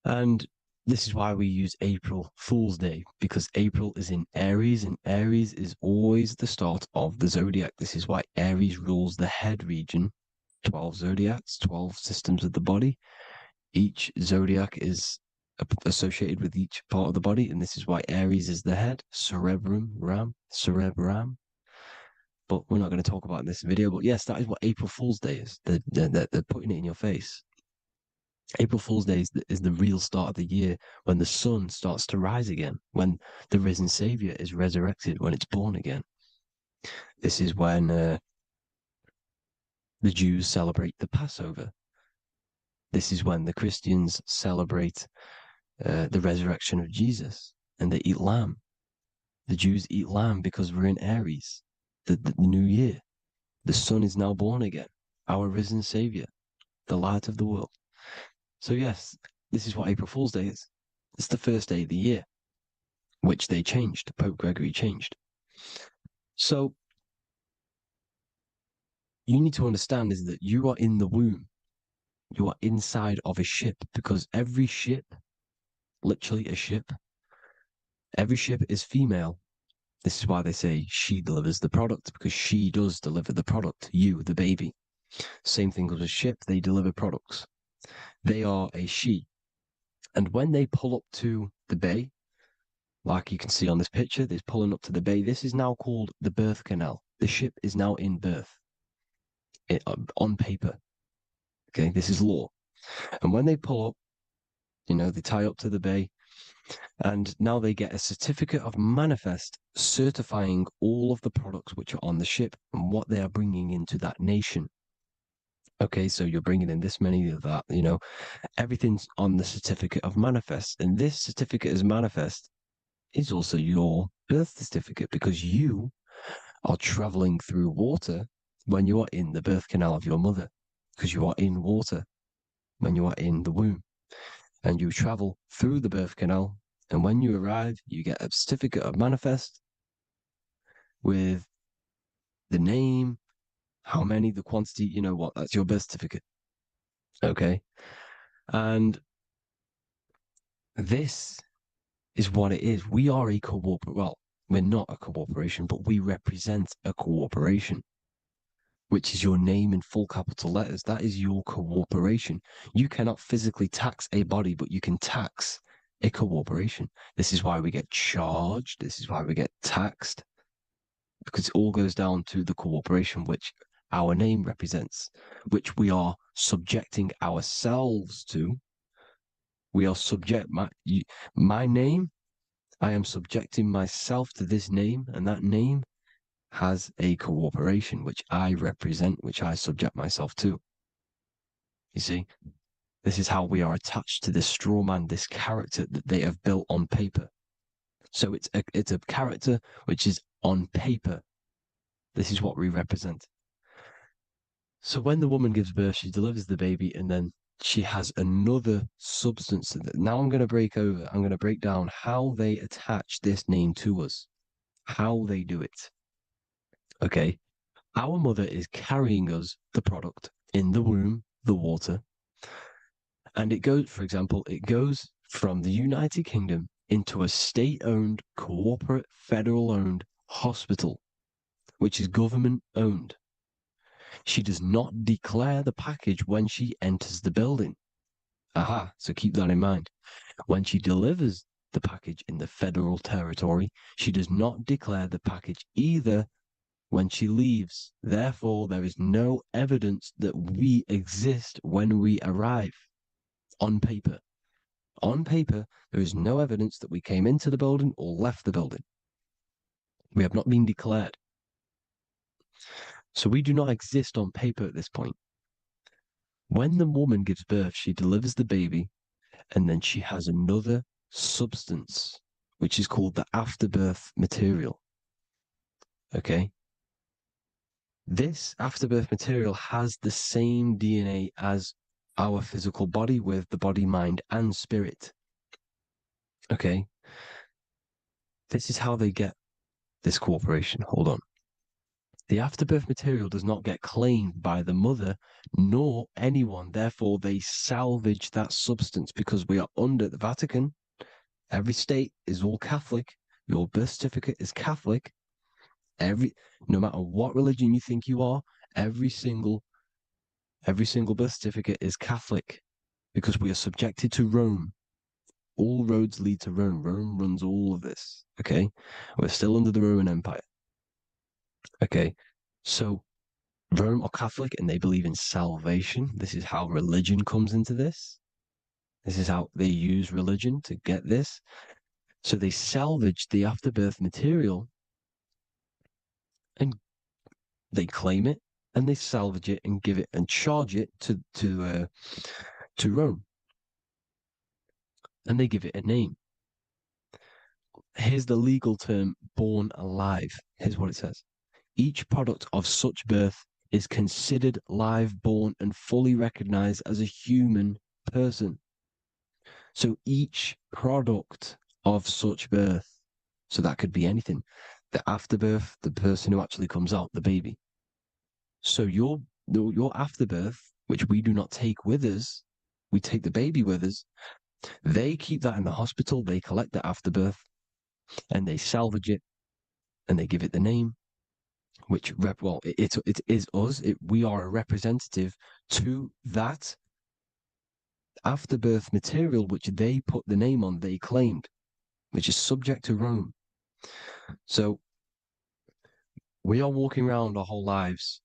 And this is why we use April Fool's Day, because April is in Aries, and Aries is always the start of the zodiac. This is why Aries rules the head region. 12 zodiacs, 12 systems of the body. Each zodiac is associated with each part of the body, and this is why Aries is the head, cerebrum. But we're not going to talk about it in this video. But yes, that is what April Fool's Day is. They're putting it in your face. April Fool's Day is the real start of the year, when the sun starts to rise again, when the risen Savior is resurrected, when it's born again. This is when the Jews celebrate the Passover. This is when the Christians celebrate the resurrection of Jesus, and they eat lamb. The Jews eat lamb because we're in Aries, the new year. The sun is now born again, our risen Savior, the light of the world. So yes, this is what April Fool's Day is. It's the first day of the year, which they changed. Pope Gregory changed. So you need to understand is that you are in the womb. You are inside of a ship, because every ship, literally a ship, every ship is female. This is why they say she delivers the product, because she does deliver the product, you, the baby. Same thing with a ship, they deliver products. They are a she. And when they pull up to the bay, like you can see on this picture, they're pulling up to the bay. This is now called the birth canal. The ship is now in birth, on paper. Okay, this is law. And when they pull up, they tie up to the bay, and now they get a certificate of manifest certifying all of the products which are on the ship and what they are bringing into that nation. Okay, so you're bringing in this many of that, everything's on the certificate of manifest. And this certificate as manifest is also your birth certificate, because you are traveling through water when you are in the birth canal of your mother, because you are in water when you are in the womb, and you travel through the birth canal. And when you arrive, you get a certificate of manifest with the name, how many, the quantity, that's your birth certificate. Okay. And this is what it is. We are a we're not a corporation, but we represent a corporation, which is your name in full capital letters. That is your corporation. You cannot physically tax a body, but you can tax a corporation. This is why we get charged. This is why we get taxed, because it all goes down to the corporation which our name represents, which we are subjecting ourselves to. We are subject, my name, I am subjecting myself to this name, and that name has a corporation which I represent, which I subject myself to. You see, this is how we are attached to this straw man, this character that they have built on paper. So it's a character which is on paper. This is what we represent. So when the woman gives birth, she delivers the baby, and then she has another substance. Now I'm going to break down how they attach this name to us, how they do it. Okay. Our mother is carrying us the product in the womb, the water. And it goes, for example, it goes from the United Kingdom into a state-owned, corporate, federal-owned hospital, which is government-owned. She does not declare the package when she enters the building. Aha, so keep that in mind. When she delivers the package in the federal territory, she does not declare the package either when she leaves. Therefore, there is no evidence that we exist when we arrive. On paper. On paper, there is no evidence that we came into the building or left the building. We have not been declared. So we do not exist on paper at this point. When the woman gives birth, she delivers the baby, and then she has another substance, which is called the afterbirth material. Okay? This afterbirth material has the same DNA as our physical body, with the body, mind, and spirit. Okay? This is how they get this corporation. Hold on. The afterbirth material does not get claimed by the mother nor anyone. Therefore, they salvage that substance because we are under the Vatican. Every state is all Catholic. Your birth certificate is Catholic. No matter what religion you think you are, every single birth certificate is Catholic because we are subjected to Rome. All roads lead to Rome. Rome runs all of this. Okay, we're still under the Roman Empire. Okay, so Rome are Catholic and they believe in salvation. This is how religion comes into this. This is how they use religion to get this. So they salvage the afterbirth material and they claim it and they salvage it and give it and charge it to Rome. And they give it a name. Here's the legal term, born alive. Here's what it says. Each product of such birth is considered live, born, and fully recognized as a human person. So each product of such birth, so that could be anything, the afterbirth, the person who actually comes out, the baby. So your afterbirth, which we do not take with us, we take the baby with us, they keep that in the hospital, they collect the afterbirth, and they salvage it, and they give it the name, which, it is us. We are a representative to that afterbirth material, which they put the name on, they claimed, which is subject to Rome. So we are walking around our whole lives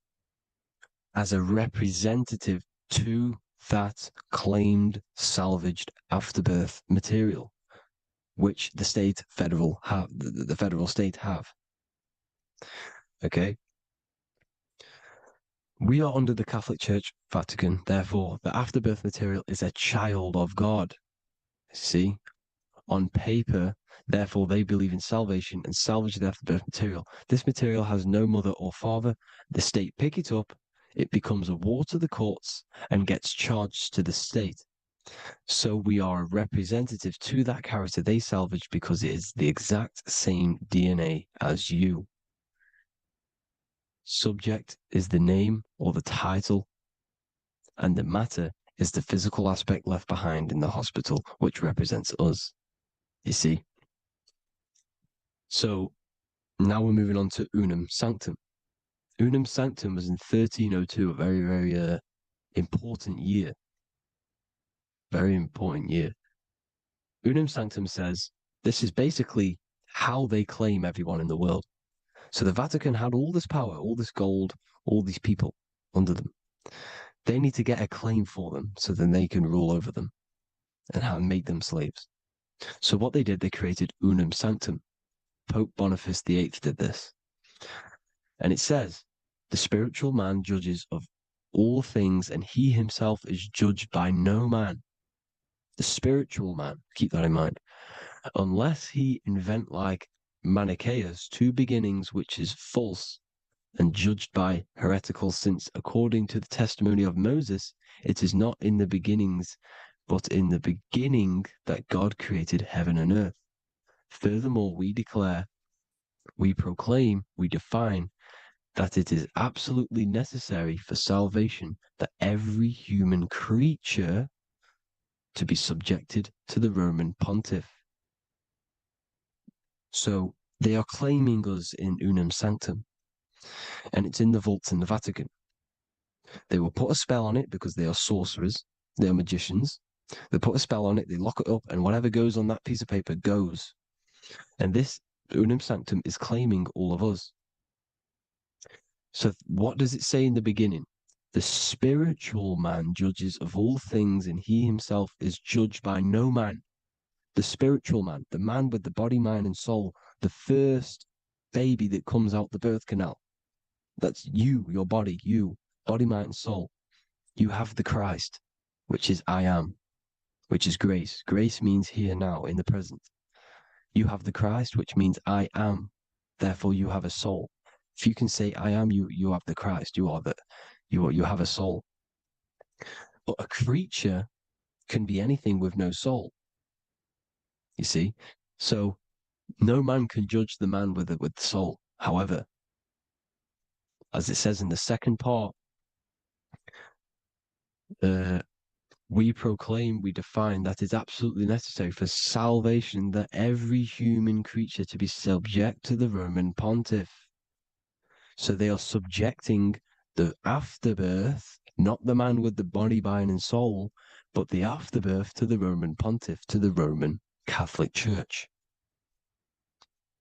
as a representative to that claimed salvaged afterbirth material, which the federal state have. Okay. We are under the Catholic Church, Vatican. Therefore, the afterbirth material is a child of God. See, on paper, therefore, they believe in salvation and salvage the afterbirth material. This material has no mother or father. The state pick it up. It becomes a war to the courts and gets charged to the state. So we are a representative to that character they salvaged because it is the exact same DNA as you. Subject is the name or the title, and the matter is the physical aspect left behind in the hospital, which represents us. You see? So now we're moving on to Unum Sanctum. Unum Sanctum was in 1302, a very, very important year. Very important year. Unum Sanctum says this is basically how they claim everyone in the world. So the Vatican had all this power, all this gold, all these people under them. They need to get a claim for them so then they can rule over them and make them slaves. So what they did, they created Unum Sanctum. Pope Boniface VIII did this. And it says, the spiritual man judges of all things and he himself is judged by no man. The spiritual man, keep that in mind, unless he invent like Manichaeus, two beginnings, which is false and judged by heretical, since according to the testimony of Moses, it is not in the beginnings, but in the beginning that God created heaven and earth. Furthermore, we declare, we proclaim, we define that it is absolutely necessary for salvation that every human creature to be subjected to the Roman pontiff. So they are claiming us in Unum Sanctum, and it's in the vaults in the Vatican. They will put a spell on it because they are sorcerers, they are magicians. They put a spell on it, they lock it up, and whatever goes on that piece of paper goes. And this Unum Sanctum is claiming all of us. So what does it say in the beginning? The spiritual man judges of all things, and he himself is judged by no man. The spiritual man, the man with the body, mind, and soul, the first baby that comes out the birth canal. That's you, your body, you, body, mind, and soul. You have the Christ, which is I am, which is grace. Grace means here, now, in the present. You have the Christ, which means I am. Therefore, you have a soul. If you can say I am, you have the Christ. You have a soul. But a creature can be anything with no soul. You see? So no man can judge the man with the soul. However, as it says in the second part, we proclaim, we define that it's absolutely necessary for salvation that every human creature to be subject to the Roman pontiff. So they are subjecting the afterbirth, not the man with the body, mind, and soul, but the afterbirth to the Roman pontiff, to the Roman Catholic Church.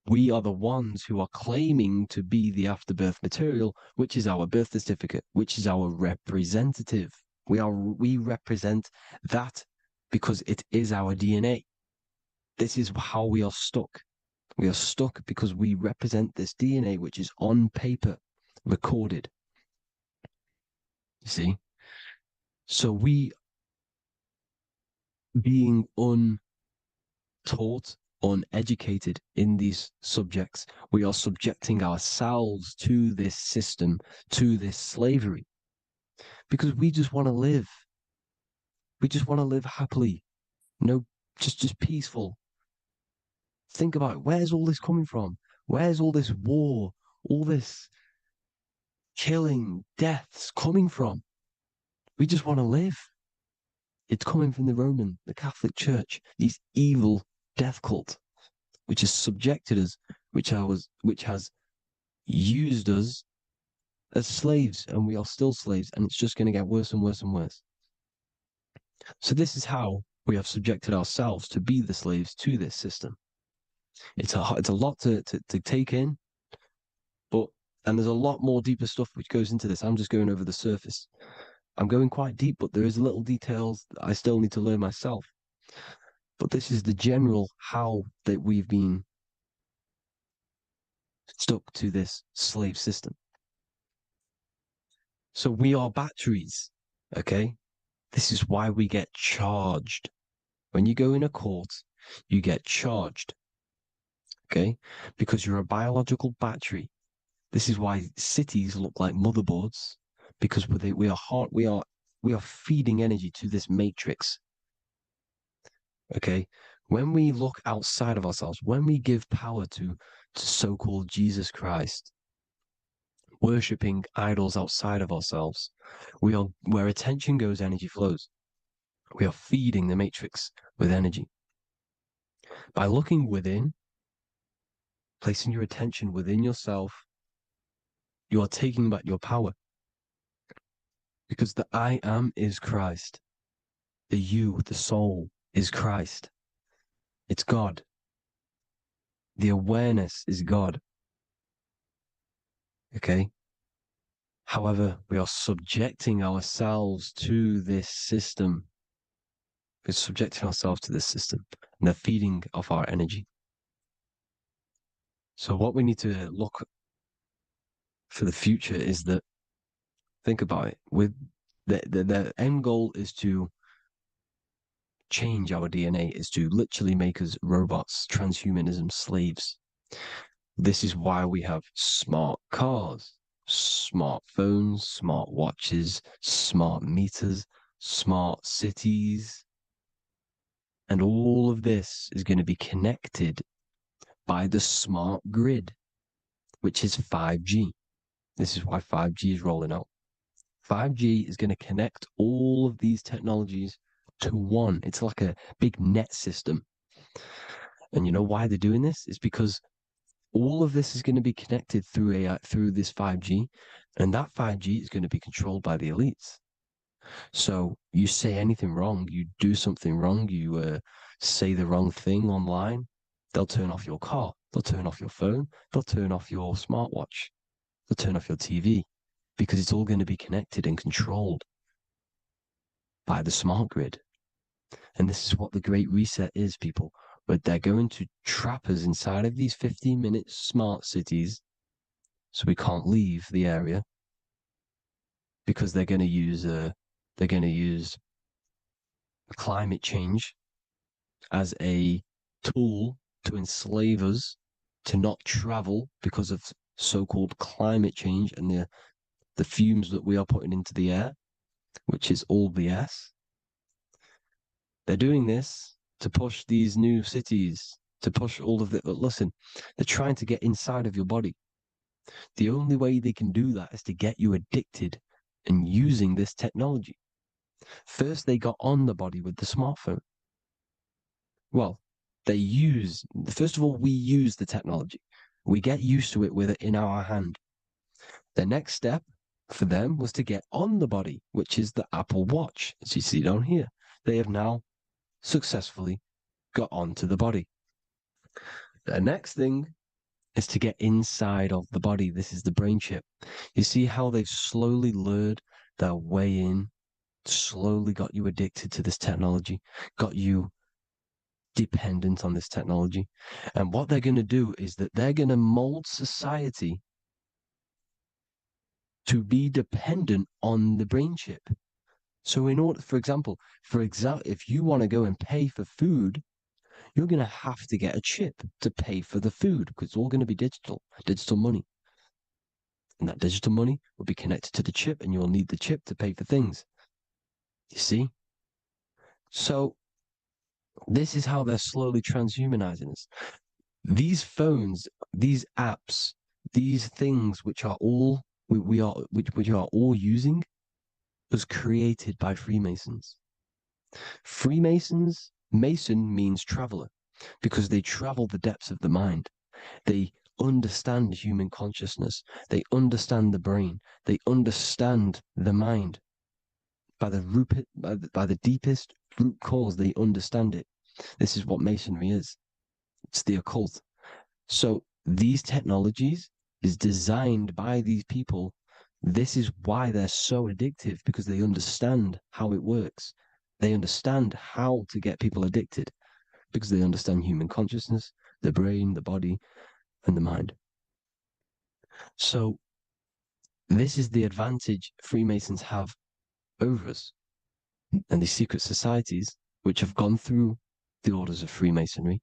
We are the ones who are claiming to be the afterbirth material, which is our birth certificate, which is our representative. We represent that because it is our DNA. This is how we are stuck. We are stuck because we represent this DNA, which is on paper, recorded. You see? So we, being untaught, uneducated in these subjects, we are subjecting ourselves to this system, to this slavery, because we just want to live. We just want to live happily, just peaceful. Think about it. Where's all this coming from? Where's all this war, all this killing, deaths coming from? We just want to live. It's coming from the Catholic Church, these evil death cult, which has subjected us, which has used us as slaves, and we are still slaves, and it's just going to get worse and worse and worse. So this is how we have subjected ourselves to be the slaves to this system. It's a lot to take in, and there's a lot more deeper stuff which goes into this. I'm just going over the surface. I'm going quite deep, but there is little details that I still need to learn myself. But this is the general how that we've been stuck to this slave system. So we are batteries, okay? This is why we get charged. When you go in a court, you get charged, okay? Because you're a biological battery. This is why cities look like motherboards, because we are feeding energy to this matrix. Okay, when we look outside of ourselves, when we give power to so-called Jesus Christ, worshipping idols outside of ourselves, where attention goes, energy flows. We are feeding the matrix with energy. By looking within, placing your attention within yourself, you are taking back your power. Because the I am is Christ. The you, the soul, is Christ. It's God. The awareness is God. Okay? However, we are subjecting ourselves to this system. We're subjecting ourselves to this system and the feeding of our energy. So what we need to look for the future is that, think about it, with the end goal is to change our DNA, is to literally make us robots, transhumanism, slaves. This is why we have smart cars, smartphones, smart watches, smart meters, smart cities. And all of this is going to be connected by the smart grid, which is 5G. This is why 5G is rolling out. 5G is going to connect all of these technologies to one. It's like a big net system. And you know why they're doing this? It's because all of this is going to be connected through this 5G, and that 5G is going to be controlled by the elites. So you say anything wrong, you do something wrong, you say the wrong thing online, they'll turn off your car, they'll turn off your phone, they'll turn off your smartwatch, they'll turn off your TV, because it's all going to be connected and controlled by the smart grid. And this is what the Great Reset is, people. But they're going to trap us inside of these 15-minute smart cities, so we can't leave the area, because they're going to use climate change as a tool to enslave us to not travel because of so-called climate change and the fumes that we are putting into the air, which is all BS. They're doing this to push these new cities, to push all of it. But listen, they're trying to get inside of your body. The only way they can do that is to get you addicted and using this technology. First, they got on the body with the smartphone. Well, first of all, we use the technology. We get used to it with it in our hand. The next step for them was to get on the body, which is the Apple Watch, as you see down here. They have now successfully got onto the body. The next thing is to get inside of the body. This is the brain chip. You see how they've slowly lured their way in, slowly got you addicted to this technology, got you dependent on this technology. And what they're going to do is that they're going to mold society to be dependent on the brain chip. So in order, for example, if you want to go and pay for food, you're going to have to get a chip to pay for the food, because it's all going to be digital money. And that digital money will be connected to the chip, and you'll need the chip to pay for things. You see? So this is how they're slowly transhumanizing us. These phones, these apps, these things which are all we are all using was created by Freemasons. Mason means traveler, because they travel the depths of the mind. They understand human consciousness. They understand the brain. They understand the mind. By the deepest root cause, they understand it. This is what Masonry is. It's the occult. So these technologies is designed by these people. This is why they're so addictive, because they understand how it works. They understand how to get people addicted, because they understand human consciousness, the brain, the body, and the mind. So this is the advantage Freemasons have over us. And these secret societies, which have gone through the orders of Freemasonry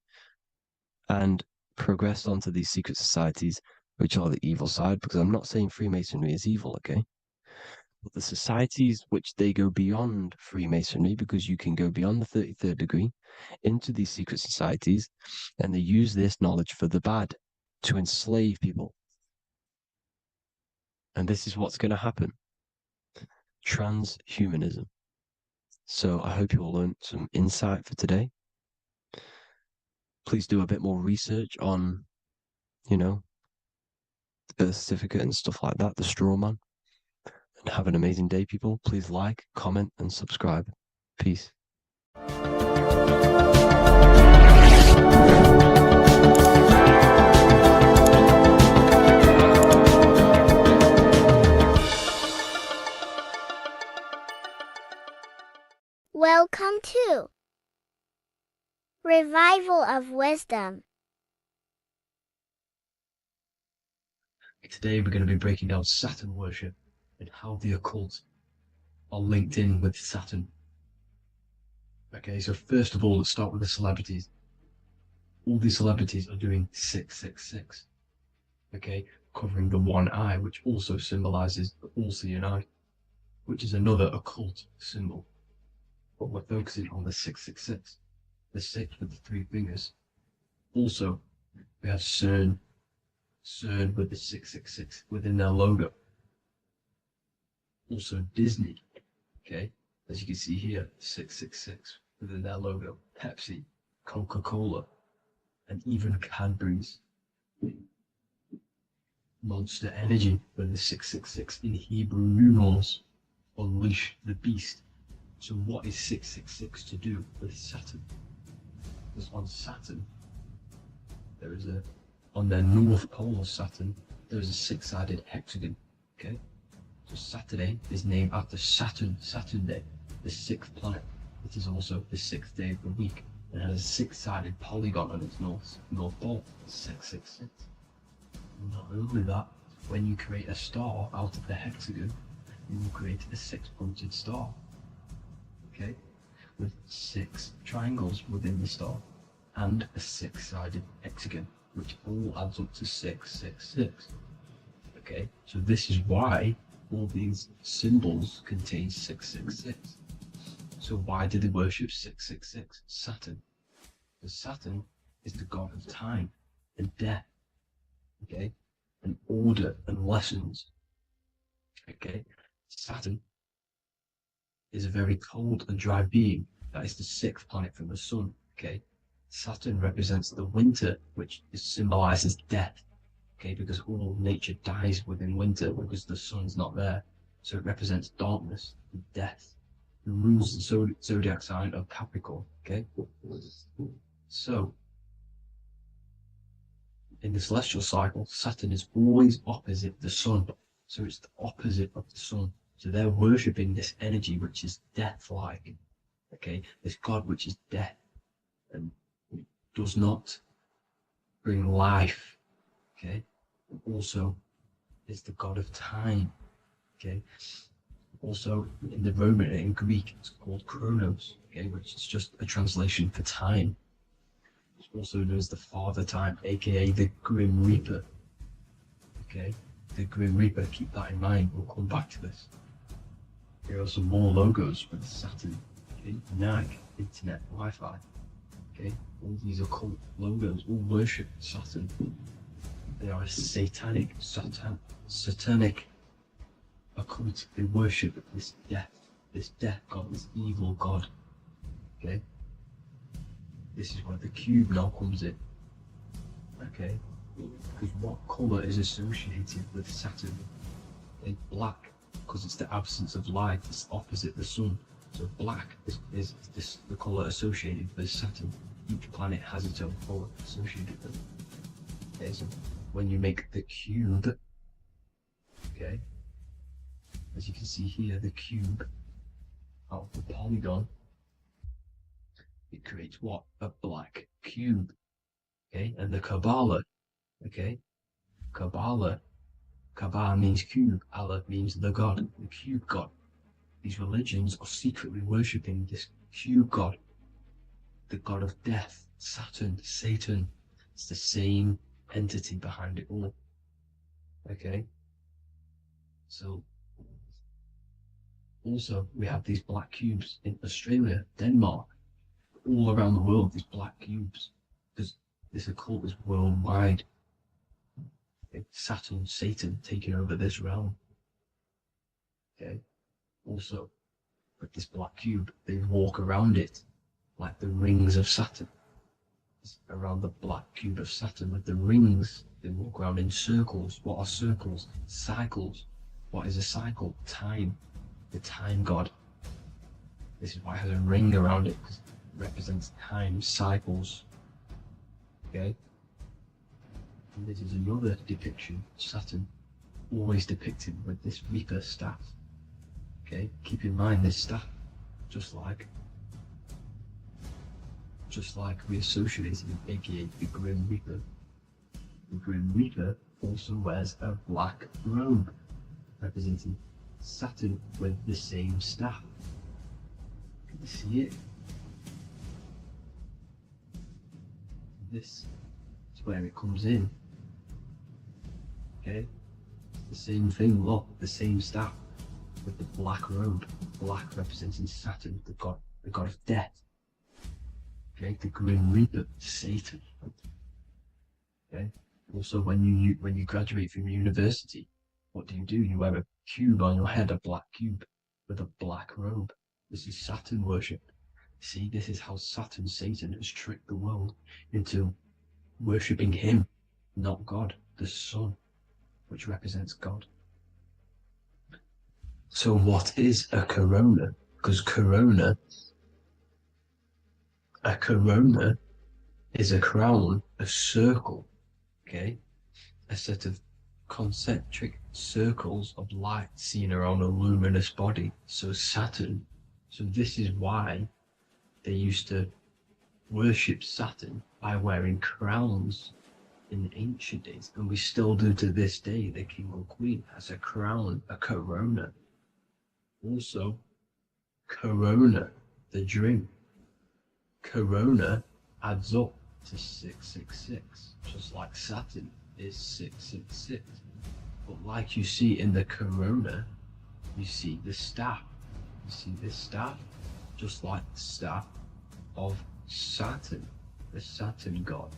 and progressed onto these secret societies, which are the evil side, because I'm not saying Freemasonry is evil, okay? But the societies which they go beyond Freemasonry, because you can go beyond the 33rd degree into these secret societies, and they use this knowledge for the bad, to enslave people. And this is what's going to happen. Transhumanism. So I hope you all learned some insight for today. Please do a bit more research on, the birth certificate and stuff like that, the straw man. And have an amazing day, people. Please like, comment, and subscribe. Peace. Welcome to Revival of Wisdom. Today we're going to be breaking down Saturn worship and how the occult are linked in with Saturn. Okay, so first of all, let's start with the celebrities. All these celebrities are doing 666. Okay, covering the one eye, which also symbolizes the all-seeing eye, which is another occult symbol. But we're focusing on the 666, the 6 with the 3 fingers. Also, we have CERN with the 666 within their logo. Also Disney, okay, as you can see here, 666 within their logo. Pepsi, Coca-Cola, and even Cadbury's. Monster Energy with the 666 in Hebrew numerals. Unleash the beast. So what is 666 to do with Saturn? Because on Saturn, on their north pole of Saturn, there is a 6-sided hexagon, okay? So Saturday is named after Saturn Day, the 6th planet. It is also the 6th day of the week, and has a 6-sided polygon on its north pole, 666. Not only that, when you create a star out of the hexagon, you will create a 6-pointed star, okay? With 6 triangles within the star, and a 6-sided hexagon, which all adds up to 666. Okay, so this is why all these symbols contain 666. So why did they worship 666? Saturn. Because Saturn is the god of time and death. Okay, and order and lessons. Okay, Saturn is a very cold and dry being. That is the 6th planet from the sun. Okay, Saturn represents the winter, which symbolizes death. Okay, because all nature dies within winter because the sun's not there. So it represents darkness and death. It rules the zodiac sign of Capricorn. Okay, so in the celestial cycle, Saturn is always opposite the sun. So it's the opposite of the sun. So they're worshipping this energy which is death-like. Okay, this god which is death and does not bring life. Okay, also is the god of time. Okay, also in the Roman and in Greek it's called Chronos. Okay, which is just a translation for time. It's also known as the Father Time, aka the Grim Reaper. Okay, the Grim Reaper. Keep that in mind. We'll come back to this. Here are some more logos for the Saturn. Okay, Nike, Internet, Wi-Fi. Okay, all these occult logos all worship Saturn. They are a satanic occult. They worship this death god, this evil god. Okay, this is where the cube now comes in. Okay, because what color is associated with Saturn? It's black, because it's the absence of light. It's opposite the sun. So black is the color associated with Saturn. Each planet has its own color associated with it. Okay, so when you make the cube, okay, as you can see here, the cube out of the polygon, it creates what? A black cube. Okay, and the Kabbalah, okay, Kabbalah means cube, Allah means the god, the cube god. These religions are secretly worshipping this cube god, the god of death, Saturn, Satan. It's the same entity behind it all. Okay, so also we have these black cubes in Australia, Denmark, all around the world, these black cubes, because this occult is worldwide. Okay? Saturn, Satan taking over this realm. Okay, also with this black cube, they walk around it like the rings of Saturn. Around the black cube of Saturn with the rings, they walk around in circles. What are circles? Cycles. What is a cycle? Time. The time god. This is why it has a ring around it, because it represents time, cycles. Okay, and this is another depiction. Saturn always depicted with this Reaper staff. Okay, keep in mind this staff, just like we associated with aka the Grim Reaper. The Grim Reaper also wears a black robe, representing Saturn with the same staff. Can you see it? This is where it comes in. Okay, the same thing. Look, the same staff with the black robe. Black representing Saturn, the god of death. Okay, the Grim Reaper, Satan. Okay. Also, when you graduate from university, what do? You wear a cube on your head, a black cube with a black robe. This is Saturn worship. See, this is how Saturn, Satan, has tricked the world into worshipping him, not God, the sun, which represents God. So what is a corona? Because a corona is a crown, a circle, okay? A set of concentric circles of light seen around a luminous body. So Saturn. So this is why they used to worship Saturn by wearing crowns in ancient days, and we still do to this day. The king or queen has a crown, a corona. Also, corona, the drink. Corona adds up to 666, just like Saturn is 666. But like you see in the corona, you see the staff. You see this staff, just like the staff of Saturn, the Saturn god,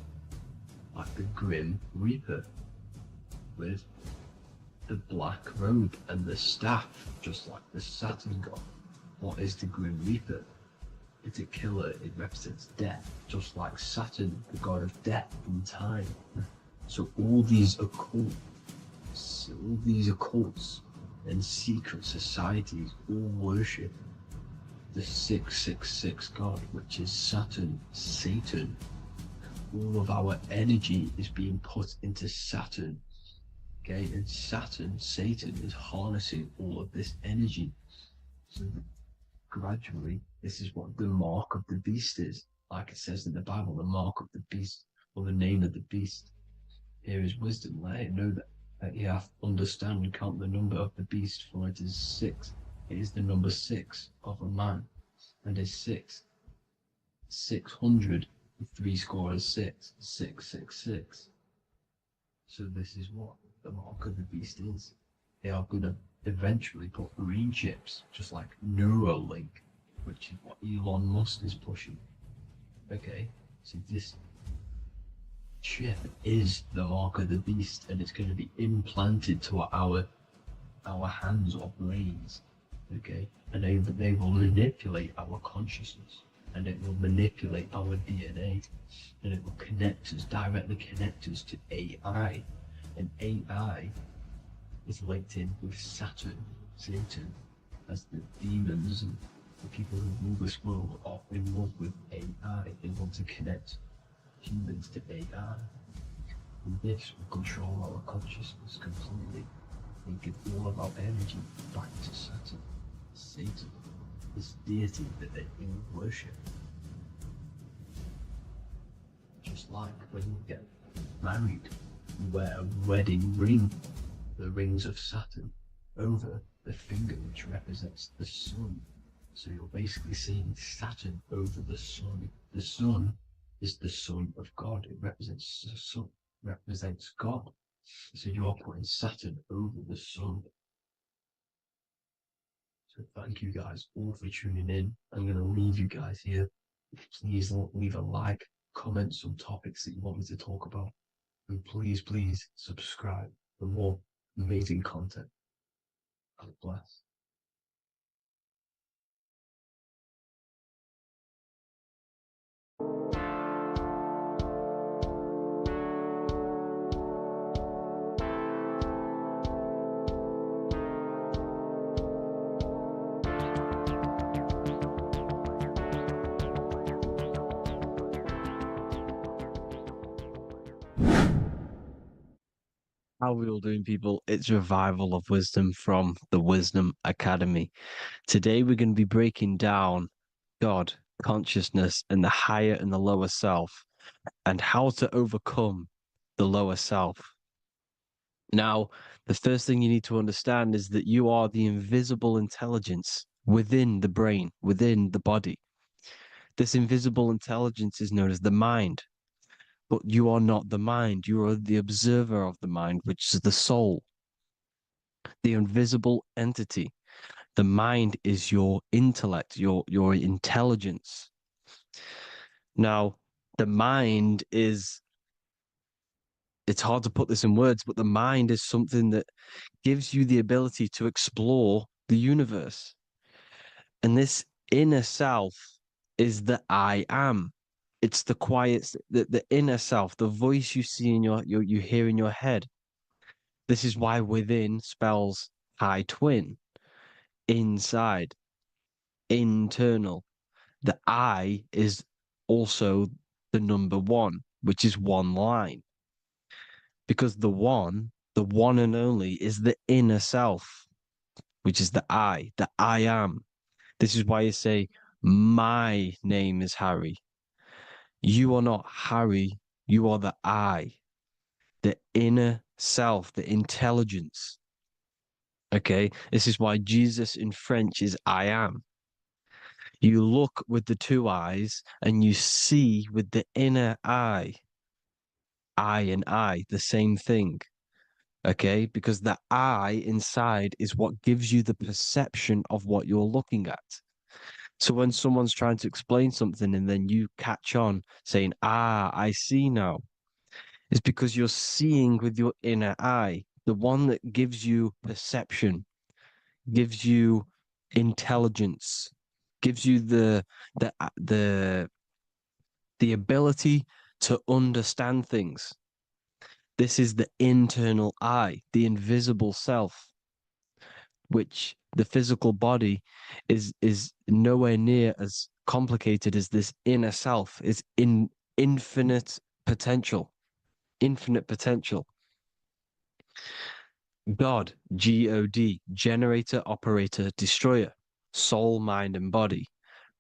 like the Grim Reaper. with the black robe and the staff, just like the Saturn god. What is the Grim Reaper? It's a killer, it represents death, just like Saturn, the god of death and time. So all these occults and secret societies all worship the 666 god, which is Saturn, Satan. All of our energy is being put into Saturn. Okay, and Saturn, Satan, is harnessing all of this energy. So gradually, this is what the mark of the beast is. Like it says in the Bible, the mark of the beast, or the name of the beast. Here is wisdom, let it know that you have to understand and count the number of the beast, for it is 6. It is the number 6 of a man, and is 600, 3 score is 6, 666. So this is what the mark of the beast is. They are going to eventually put green chips, just like Neuralink, which is what Elon Musk is pushing. Okay, so this chip is the mark of the beast, and it's going to be implanted to our hands or brains. Okay, and they will manipulate our consciousness, and it will manipulate our DNA, and it will directly connect us to AI, and AI is linked in with Saturn, Satan, as the demons and the people who rule this world are in love with AI. They want to connect humans to AI. And this will control our consciousness completely and give all of our energy back to Saturn, Satan, this deity that they all worship. Just like when you get married, you wear a wedding ring, the rings of Saturn, over the finger, which represents the sun. So you're basically seeing Saturn over the sun. The sun is the son of God. It represents the sun, represents God. So you are putting Saturn over the sun. So thank you guys all for tuning in. I'm going to leave you guys here. Please leave a like, comment some topics that you want me to talk about. And please subscribe for more amazing content. God bless. How are we all doing, people? It's Revival of Wisdom from the Wisdom Academy. Today we're going to be breaking down God, consciousness, and the higher and the lower self, and how to overcome the lower self. Now, the first thing you need to understand is that you are the invisible intelligence within the brain, within the body. This invisible intelligence is known as the mind. But you are not the mind. You are the observer of the mind, which is the soul, the invisible entity. The mind is your intellect, your intelligence. Now, the mind is, it's hard to put this in words, but the mind is something that gives you the ability to explore the universe. And this inner self is the I am. It's the quiet, the inner self, the voice you see in you hear in your head. This is why within spells high twin, inside, internal. The I is also the number 1, which is one line. Because the one and only, is the inner self, which is the I am. This is why you say, my name is Harry. You are not Harry, you are the I, the inner self, the intelligence. Okay, this is why Jesus in French is I am. You look with the 2 eyes and you see with the inner eye. I and I, the same thing. Okay, because the I inside is what gives you the perception of what you're looking at. So when someone's trying to explain something and then you catch on saying, I see now, it's because you're seeing with your inner eye. the one that gives you perception, gives you intelligence, gives you the ability to understand things. This is the internal I, the invisible self, which the physical body is nowhere near as complicated as this inner self. Is in infinite potential, infinite potential. God, God, generator, operator, destroyer, soul, mind, and body.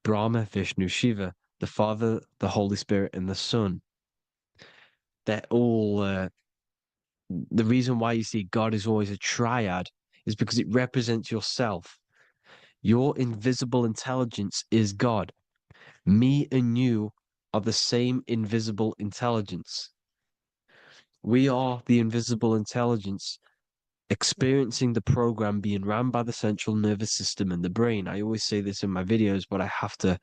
Brahma, Vishnu, Shiva, the Father, the Holy Spirit, and the Son. They're all the reason why you see God is always a triad is because it represents yourself. Your invisible intelligence is God. Me and you are the same invisible intelligence. We are the invisible intelligence experiencing the program being run by the central nervous system and the brain. I always say this in my videos, but I have to,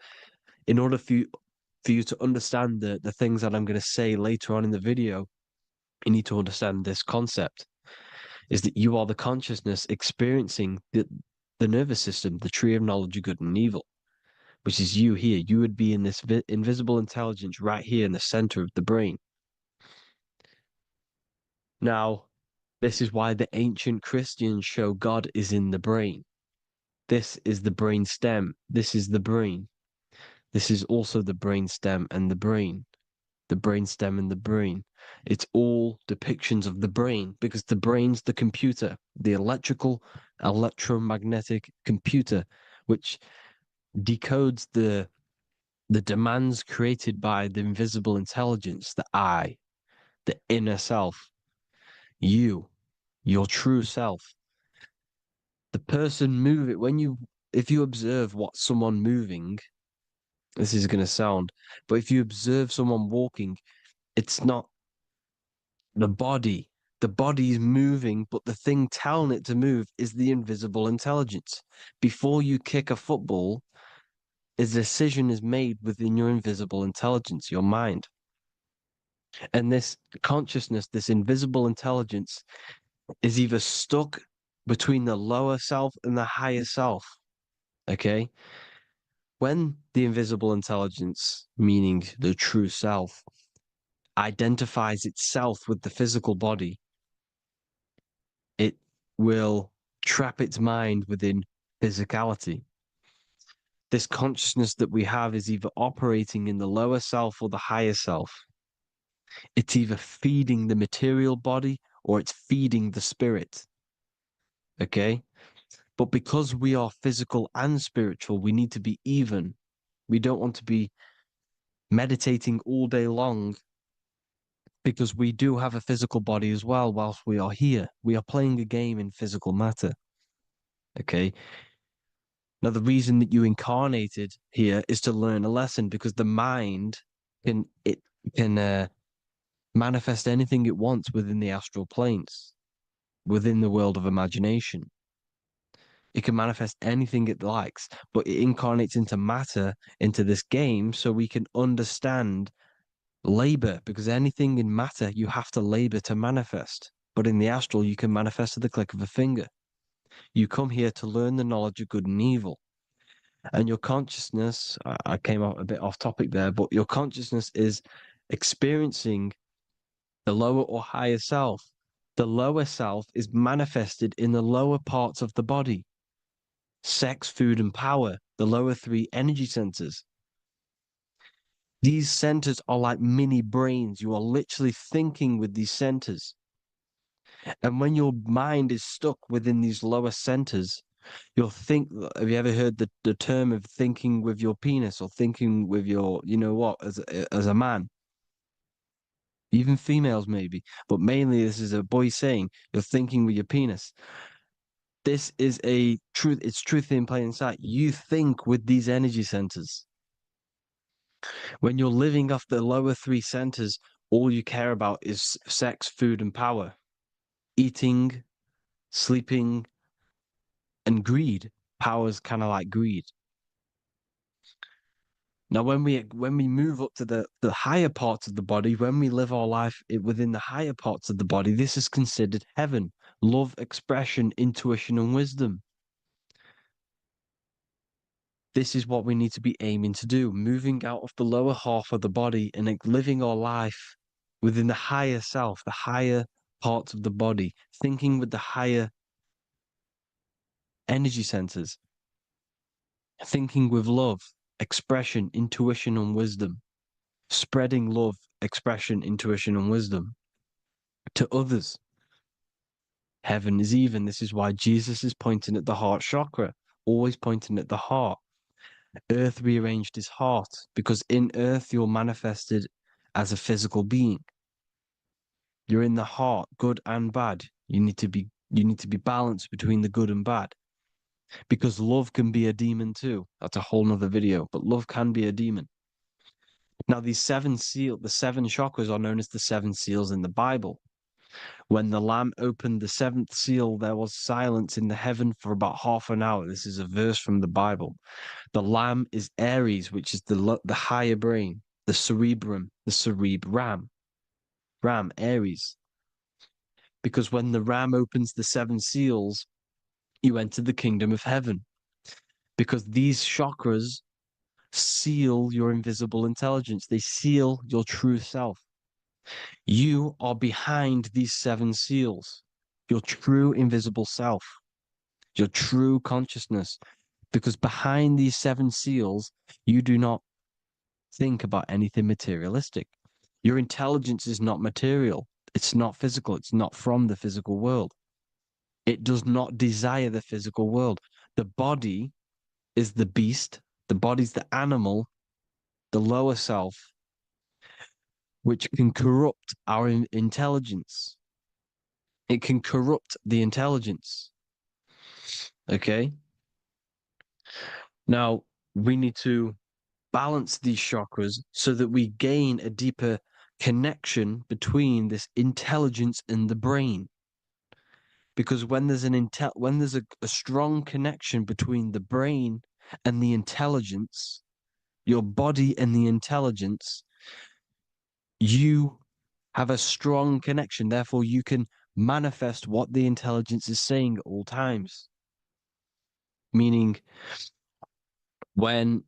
in order for you to understand the things that I'm going to say later on in the video, you need to understand this concept, is that you are the consciousness experiencing the nervous system, the tree of knowledge of good and evil, which is you here. You would be in this invisible intelligence right here in the center of the brain. Now, this is why the ancient Christians show God is in the brain. This is the brain stem. This is the brain. This is also the brain stem and the brain. The brain stem and the brain. It's all depictions of the brain because the brain's the computer, the electromagnetic computer, which decodes the demands created by the invisible intelligence, the I, the inner self, you, your true self. The person moving, if you observe what someone moving, this is going to sound, but if you observe someone walking, it's not the body. The body is moving, but the thing telling it to move is the invisible intelligence. Before you kick a football, a decision is made within your invisible intelligence, your mind. And this consciousness, this invisible intelligence, is either stuck between the lower self and the higher self. Okay? When the invisible intelligence, meaning the true self, identifies itself with the physical body, it will trap its mind within physicality. This consciousness that we have is either operating in the lower self or the higher self. It's either feeding the material body or it's feeding the spirit. Okay? But because we are physical and spiritual, we need to be even. We don't want to be meditating all day long because we do have a physical body as well whilst we are here. We are playing a game in physical matter. Okay? Now, the reason that you incarnated here is to learn a lesson because the mind can manifest anything it wants within the astral planes, within the world of imagination. It can manifest anything it likes, but it incarnates into matter, into this game, so we can understand labor, because anything in matter, you have to labor to manifest. But in the astral, you can manifest at the click of a finger. You come here to learn the knowledge of good and evil. And your consciousness, I came out a bit off topic there, but your consciousness is experiencing the lower or higher self. The lower self is manifested in the lower parts of the body. Sex, food, and power, the lower three energy centers. These centers are like mini brains. You are literally thinking with these centers. And when your mind is stuck within these lower centers, you'll think, have you ever heard the term of thinking with your penis or thinking with your, you know what, as a man? Even females maybe, but mainly this is a boy saying, you're thinking with your penis. This is a truth, it's truth in plain sight. You think with these energy centers. When you're living off the lower three centers, all you care about is sex, food, and power. Eating, sleeping, and greed. Power's kind of like greed. Now, when we move up to the higher parts of the body, when we live our life within the higher parts of the body, this is considered heaven. love, expression, intuition, and wisdom. This is what we need to be aiming to do, moving out of the lower half of the body and living our life within the higher self, the higher parts of the body, thinking with the higher energy centers, thinking with love, expression, intuition, and wisdom, spreading love, expression, intuition, and wisdom to others. Heaven is even. This is why Jesus is pointing at the heart chakra, always pointing at the heart. Earth rearranged his heart because in earth you're manifested as a physical being. You're in the heart, good and bad. You need to be balanced between the good and bad. Because love can be a demon too. That's a whole nother video, but love can be a demon. Now the seven chakras are known as the seven seals in the Bible. When the Lamb opened the seventh seal, there was silence in the heaven for about half an hour. This is a verse from the Bible. The Lamb is Aries, which is the higher brain, the cerebrum, Ram, Aries. Because when the Ram opens the seven seals, you enter the kingdom of heaven. Because these chakras seal your invisible intelligence. They seal your true self. You are behind these seven seals, your true invisible self, your true consciousness. Because behind these seven seals, you do not think about anything materialistic. Your intelligence is not material. It's not physical. It's not from the physical world. It does not desire the physical world. The body is the beast. The body's the animal, the lower self, which can corrupt our intelligence. It can corrupt the intelligence. Okay? Now, we need to balance these chakras so that we gain a deeper connection between this intelligence and the brain. Because when there's a strong connection between the brain and the intelligence, your body and the intelligence, you have a strong connection. Therefore, you can manifest what the intelligence is saying at all times. Meaning, when,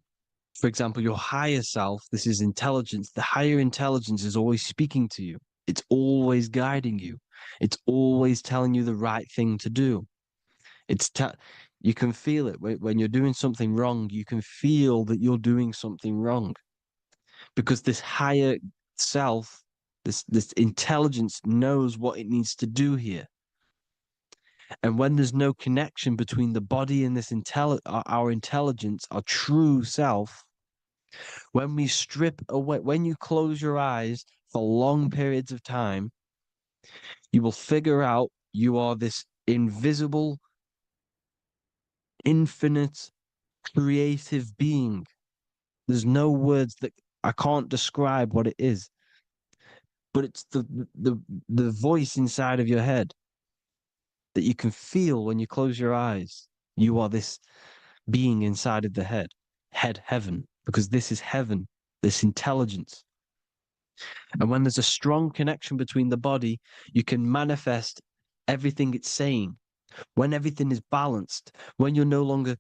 for example, your higher self, this is intelligence, the higher intelligence is always speaking to you. It's always guiding you. It's always telling you the right thing to do. You can feel it when you're doing something wrong. You can feel that you're doing something wrong because this higher self, this intelligence knows what it needs to do here. And when there's no connection between the body and this our intelligence, our true self, when we strip away, when you close your eyes for long periods of time, you will figure out you are this invisible, infinite, creative being. There's no words that I can't describe what it is, but it's the voice inside of your head that you can feel when you close your eyes. You are this being inside of the head, heaven, because this is heaven, this intelligence. And when there's a strong connection between the body, you can manifest everything it's saying. When everything is balanced, when you're no longer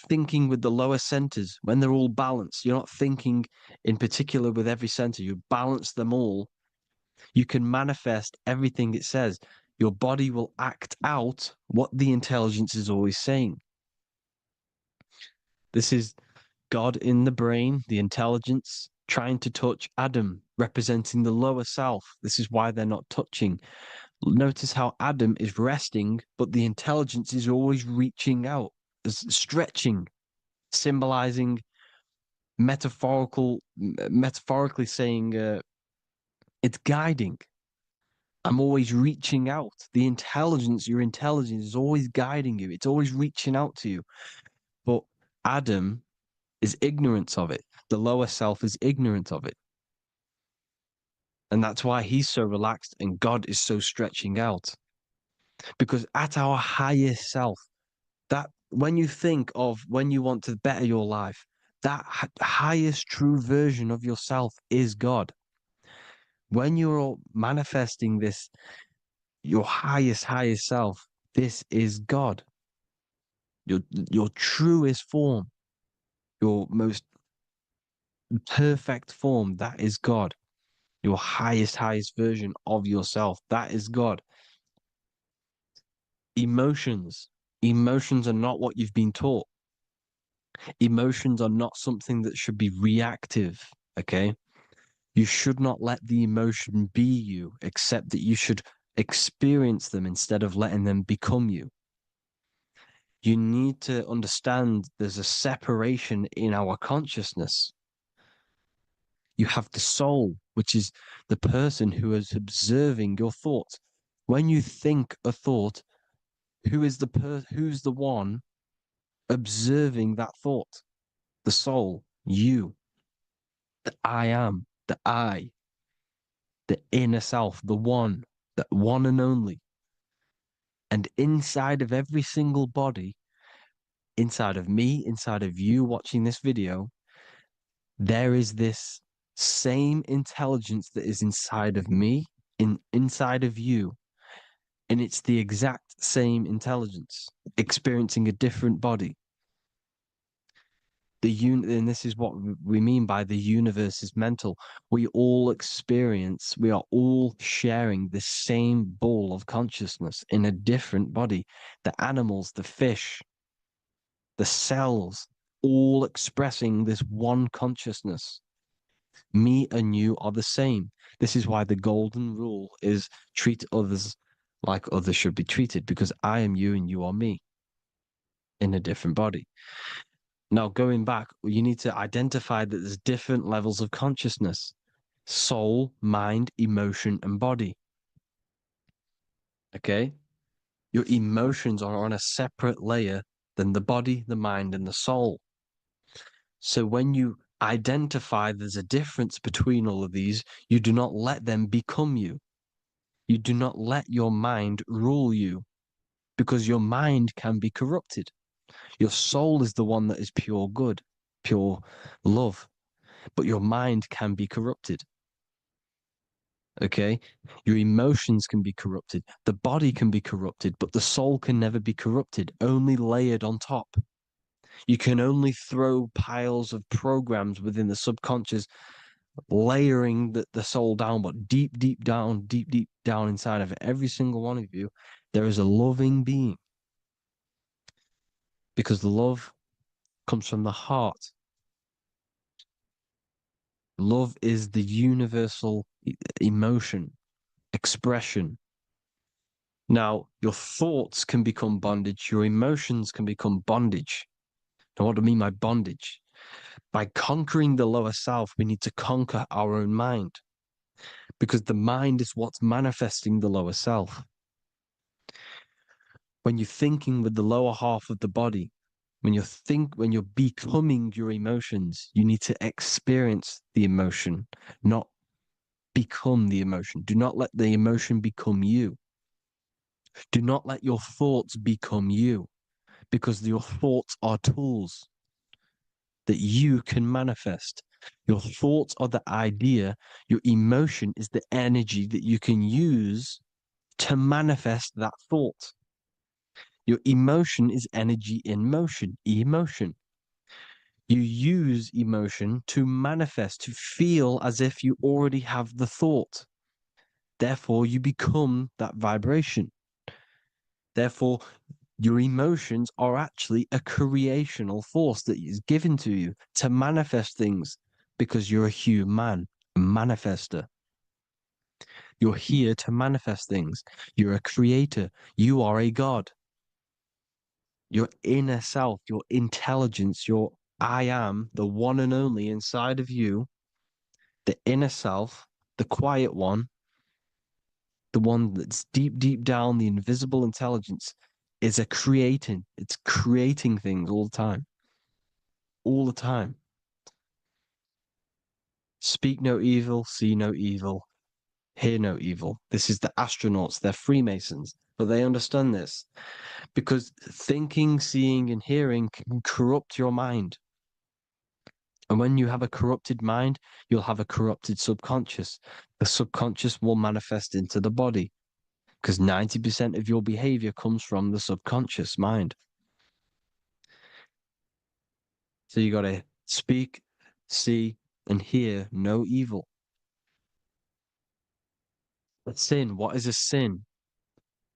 thinking with the lower centers, when they're all balanced, you're not thinking in particular with every center, you balance them all, you can manifest everything it says. Your body will act out what the intelligence is always saying. This is God in the brain, the intelligence, trying to touch Adam, representing the lower self. This is why they're not touching. Notice how Adam is resting, but the intelligence is always reaching out, stretching, symbolizing metaphorically saying it's guiding. I'm always reaching out. The intelligence, your intelligence is always guiding you. It's always reaching out to you. But Adam is ignorant of it. The lower self is ignorant of it. And that's why he's so relaxed and God is so stretching out. Because at our highest self, that when you think of when you want to better your life, that highest true version of yourself is God. When you're manifesting this, your highest self. This is God. Your truest form, your most perfect form, that is God. Your highest version of yourself, that is God. Emotions are not what you've been taught. Emotions are not something that should be reactive, okay? You should not let the emotion be you, except that you should experience them instead of letting them become you. You need to understand there's a separation in our consciousness. You have the soul, which is the person who is observing your thoughts. When you think a thought, who's the one observing that thought? The soul, you, the I am, the I, the inner self, the one and only. And inside of every single body, inside of me, inside of you watching this video, there is this same intelligence that is inside of me, inside of you. And it's the exact same intelligence, experiencing a different body. And this is what we mean by the universe is mental. We all we are all sharing the same ball of consciousness in a different body. The animals, the fish, the cells, all expressing this one consciousness. Me and you are the same. This is why the golden rule is treat others like others should be treated, because I am you and you are me in a different body. Now, going back, you need to identify that there's different levels of consciousness: soul, mind, emotion, and body. Okay? Your emotions are on a separate layer than the body, the mind, and the soul. So when you identify there's a difference between all of these, you do not let them become you. You do not let your mind rule you, because your mind can be corrupted. Your soul is the one that is pure good, pure love, but your mind can be corrupted. Okay? Your emotions can be corrupted. The body can be corrupted, but the soul can never be corrupted, only layered on top. You can only throw piles of programs within the subconscious, layering the soul down, but deep down inside of every single one of you, there is a loving being. Because love comes from the heart. Love is the universal emotion, expression. Now, your thoughts can become bondage, your emotions can become bondage. Now, what do I mean by bondage? By conquering the lower self, we need to conquer our own mind, because the mind is what's manifesting the lower self. When you're thinking with the lower half of the body, when you're becoming your emotions, you need to experience the emotion, not become the emotion. Do not let the emotion become you. Do not let your thoughts become you, because your thoughts are tools that you can manifest. Your thoughts are the idea. Your emotion is the energy that you can use to manifest that thought. Your emotion is energy in motion, emotion. You use emotion to manifest, to feel as if you already have the thought. Therefore, you become that vibration. Therefore, your emotions are actually a creational force that is given to you to manifest things, because you're a human, a manifester. You're here to manifest things. You're a creator. You are a god. Your inner self, your intelligence, your I am, the one and only inside of you, the inner self, the quiet one, the one that's deep down, the invisible intelligence, is it's creating things all the time. All the time. Speak no evil, see no evil, hear no evil. This is the astronauts, they're Freemasons, but they understand this, because thinking, seeing, and hearing can corrupt your mind. And when you have a corrupted mind, you'll have a corrupted subconscious. The subconscious will manifest into the body. because 90% of your behavior comes from the subconscious mind. So you got to speak, see, and hear no evil. A sin, what is a sin?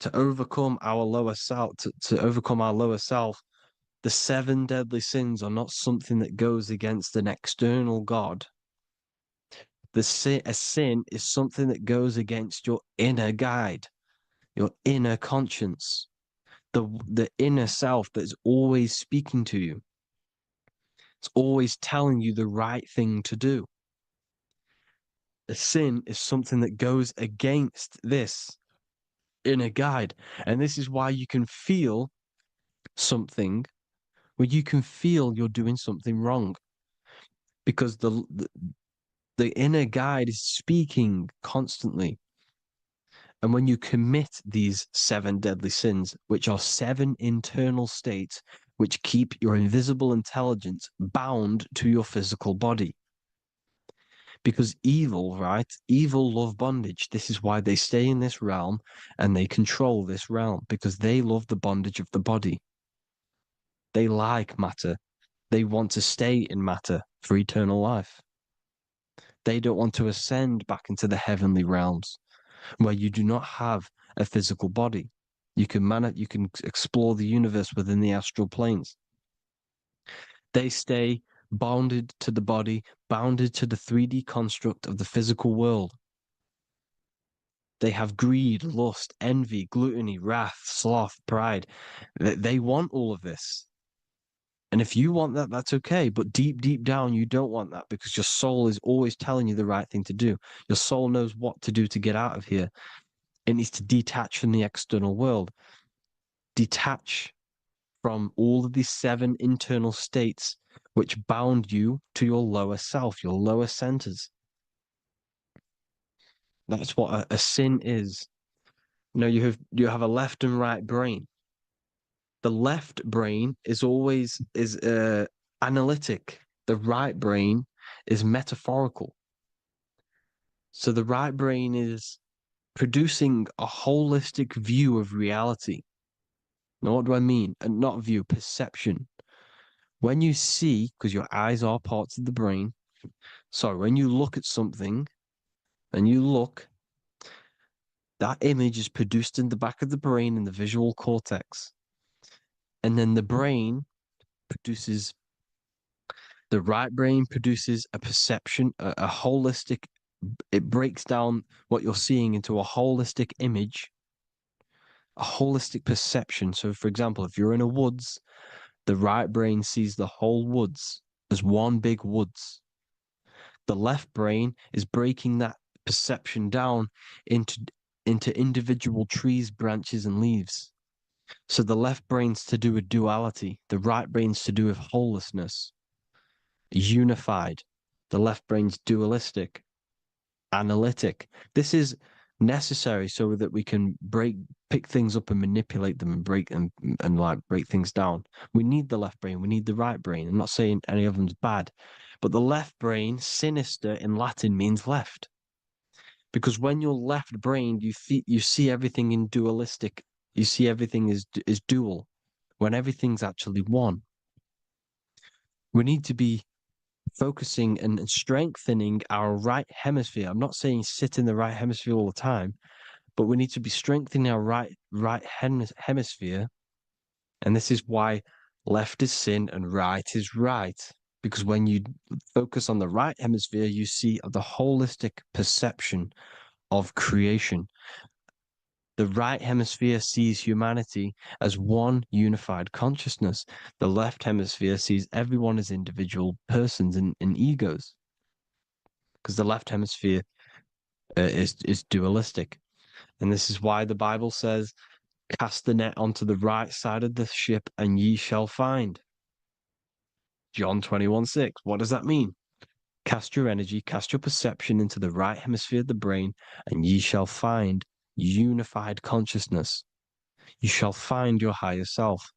To overcome our lower self, to overcome our lower self, the 7 deadly sins are not something that goes against an external God. A sin is something that goes against your inner guide, your inner conscience, the inner self that is always speaking to you. It's always telling you the right thing to do. A sin is something that goes against this inner guide. And this is why you can feel something where you can feel you're doing something wrong. Because the inner guide is speaking constantly. And when you commit these 7 deadly sins, which are 7 internal states which keep your invisible intelligence bound to your physical body. Because evil, right? Evil love bondage. This is why they stay in this realm and they control this realm, because they love the bondage of the body. They like matter. They want to stay in matter for eternal life. They don't want to ascend back into the heavenly realms where you do not have a physical body. You can explore the universe within the astral planes. They stay bounded to the body, bounded to the 3D construct of the physical world. They have greed, lust, envy, gluttony, wrath, sloth, pride. They want all of this. And if you want that, that's okay. But deep, deep down, you don't want that, because your soul is always telling you the right thing to do. Your soul knows what to do to get out of here. It needs to detach from the external world. Detach from all of these 7 internal states which bound you to your lower self, your lower centers. That's what a sin is. You know, you have a left and right brain. The left brain is always analytic. The right brain is metaphorical. So the right brain is producing a holistic view of reality. Now, what do I mean? And not view, perception. When you see, because your eyes are parts of the brain, so when you look at something and you look, that image is produced in the back of the brain in the visual cortex. And then the right brain produces a perception, a holistic, it breaks down what you're seeing into a holistic image, a holistic perception. So, for example, if you're in a woods, the right brain sees the whole woods as one big woods. The left brain is breaking that perception down into individual trees, branches, and leaves. So the left brain's to do with duality. The right brain's to do with wholeness, unified. The left brain's dualistic, analytic. This is necessary so that we can pick things up and manipulate them and break things down. We need the left brain. We need the right brain. I'm not saying any of them's bad, but the left brain, sinister in Latin, means left. Because when you're left-brained, you see everything in dualistic. You see everything is dual, when everything's actually one. We need to be focusing and strengthening our right hemisphere. I'm not saying sit in the right hemisphere all the time, but we need to be strengthening our right hemisphere. And this is why left is sin and right is right. Because when you focus on the right hemisphere, you see the holistic perception of creation. The right hemisphere sees humanity as one unified consciousness. The left hemisphere sees everyone as individual persons and egos. Because the left hemisphere is dualistic. And this is why the Bible says, cast the net onto the right side of the ship and ye shall find. John 21:6. What does that mean? Cast your energy, cast your perception into the right hemisphere of the brain, and ye shall find unified consciousness. You shall find your higher self,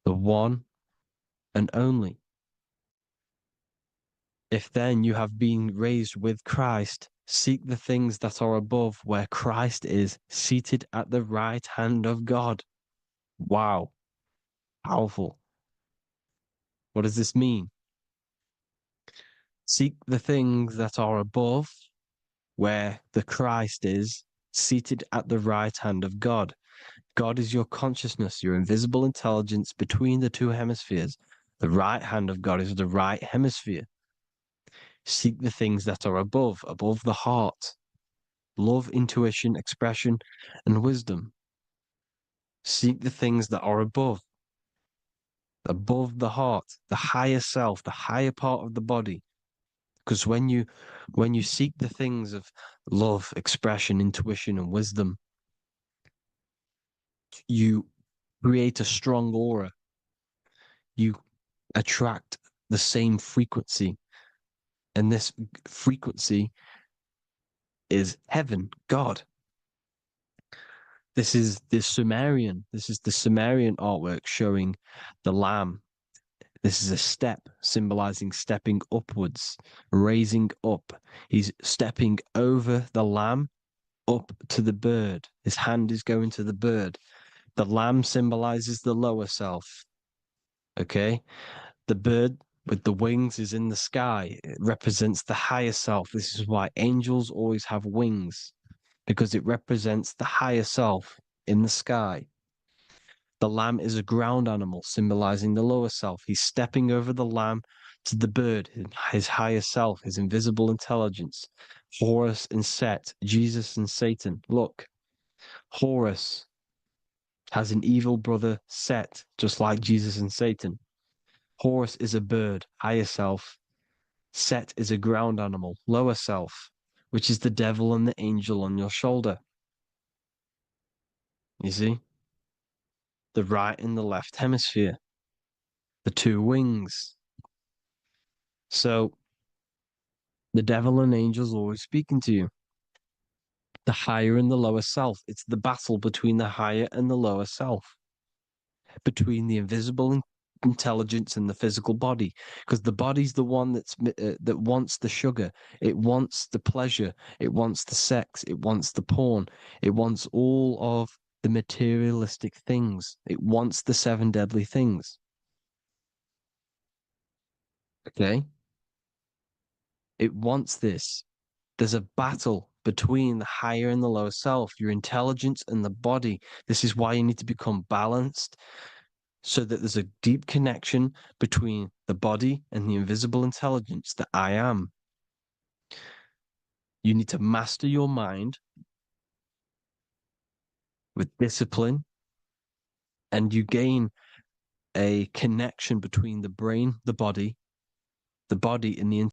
the one and only. If then you have been raised with Christ, Seek the things that are above, where Christ is seated at the right hand of God. Wow. Powerful. What does this mean? Seek the things that are above, where the Christ is seated at the right hand of God. God is your consciousness, your invisible intelligence between the two hemispheres. The right hand of God is the right hemisphere. Seek the things that are above the heart. Love, intuition, expression, and wisdom. Seek the things that are above the heart, the higher self, the higher part of the body. Because when you seek the things of love, expression, intuition, and wisdom, you create a strong aura. You attract the same frequency. And this frequency is heaven, God. This is the Sumerian artwork showing the lamb. This is a step symbolizing stepping upwards, raising up. He's stepping over the lamb up to the bird. His hand is going to the bird. The lamb symbolizes the lower self. Okay? The bird with the wings is in the sky. It represents the higher self. This is why angels always have wings, because it represents the higher self in the sky. The lamb is a ground animal, symbolizing the lower self. He's stepping over the lamb to the bird, his higher self, his invisible intelligence. Horus and Set, Jesus and Satan. Look, Horus has an evil brother, Set, just like Jesus and Satan. Horus is a bird, higher self. Set is a ground animal, lower self, which is the devil and the angel on your shoulder. You see? The right and the left hemisphere. The two wings. So, the devil and angels always speaking to you. The higher and the lower self. It's the battle between the higher and the lower self. Between the invisible intelligence and the physical body, because the body's the one that wants the sugar, it wants the pleasure, it wants the sex, it wants the porn, it wants all of the materialistic things, it wants the 7 deadly things. Okay, it wants this. There's a battle between the higher and the lower self, your intelligence and the body. This is why you need to become balanced, so that there's a deep connection between the body and the invisible intelligence, the I am. You need to master your mind with discipline, and you gain a connection between the brain, the body and the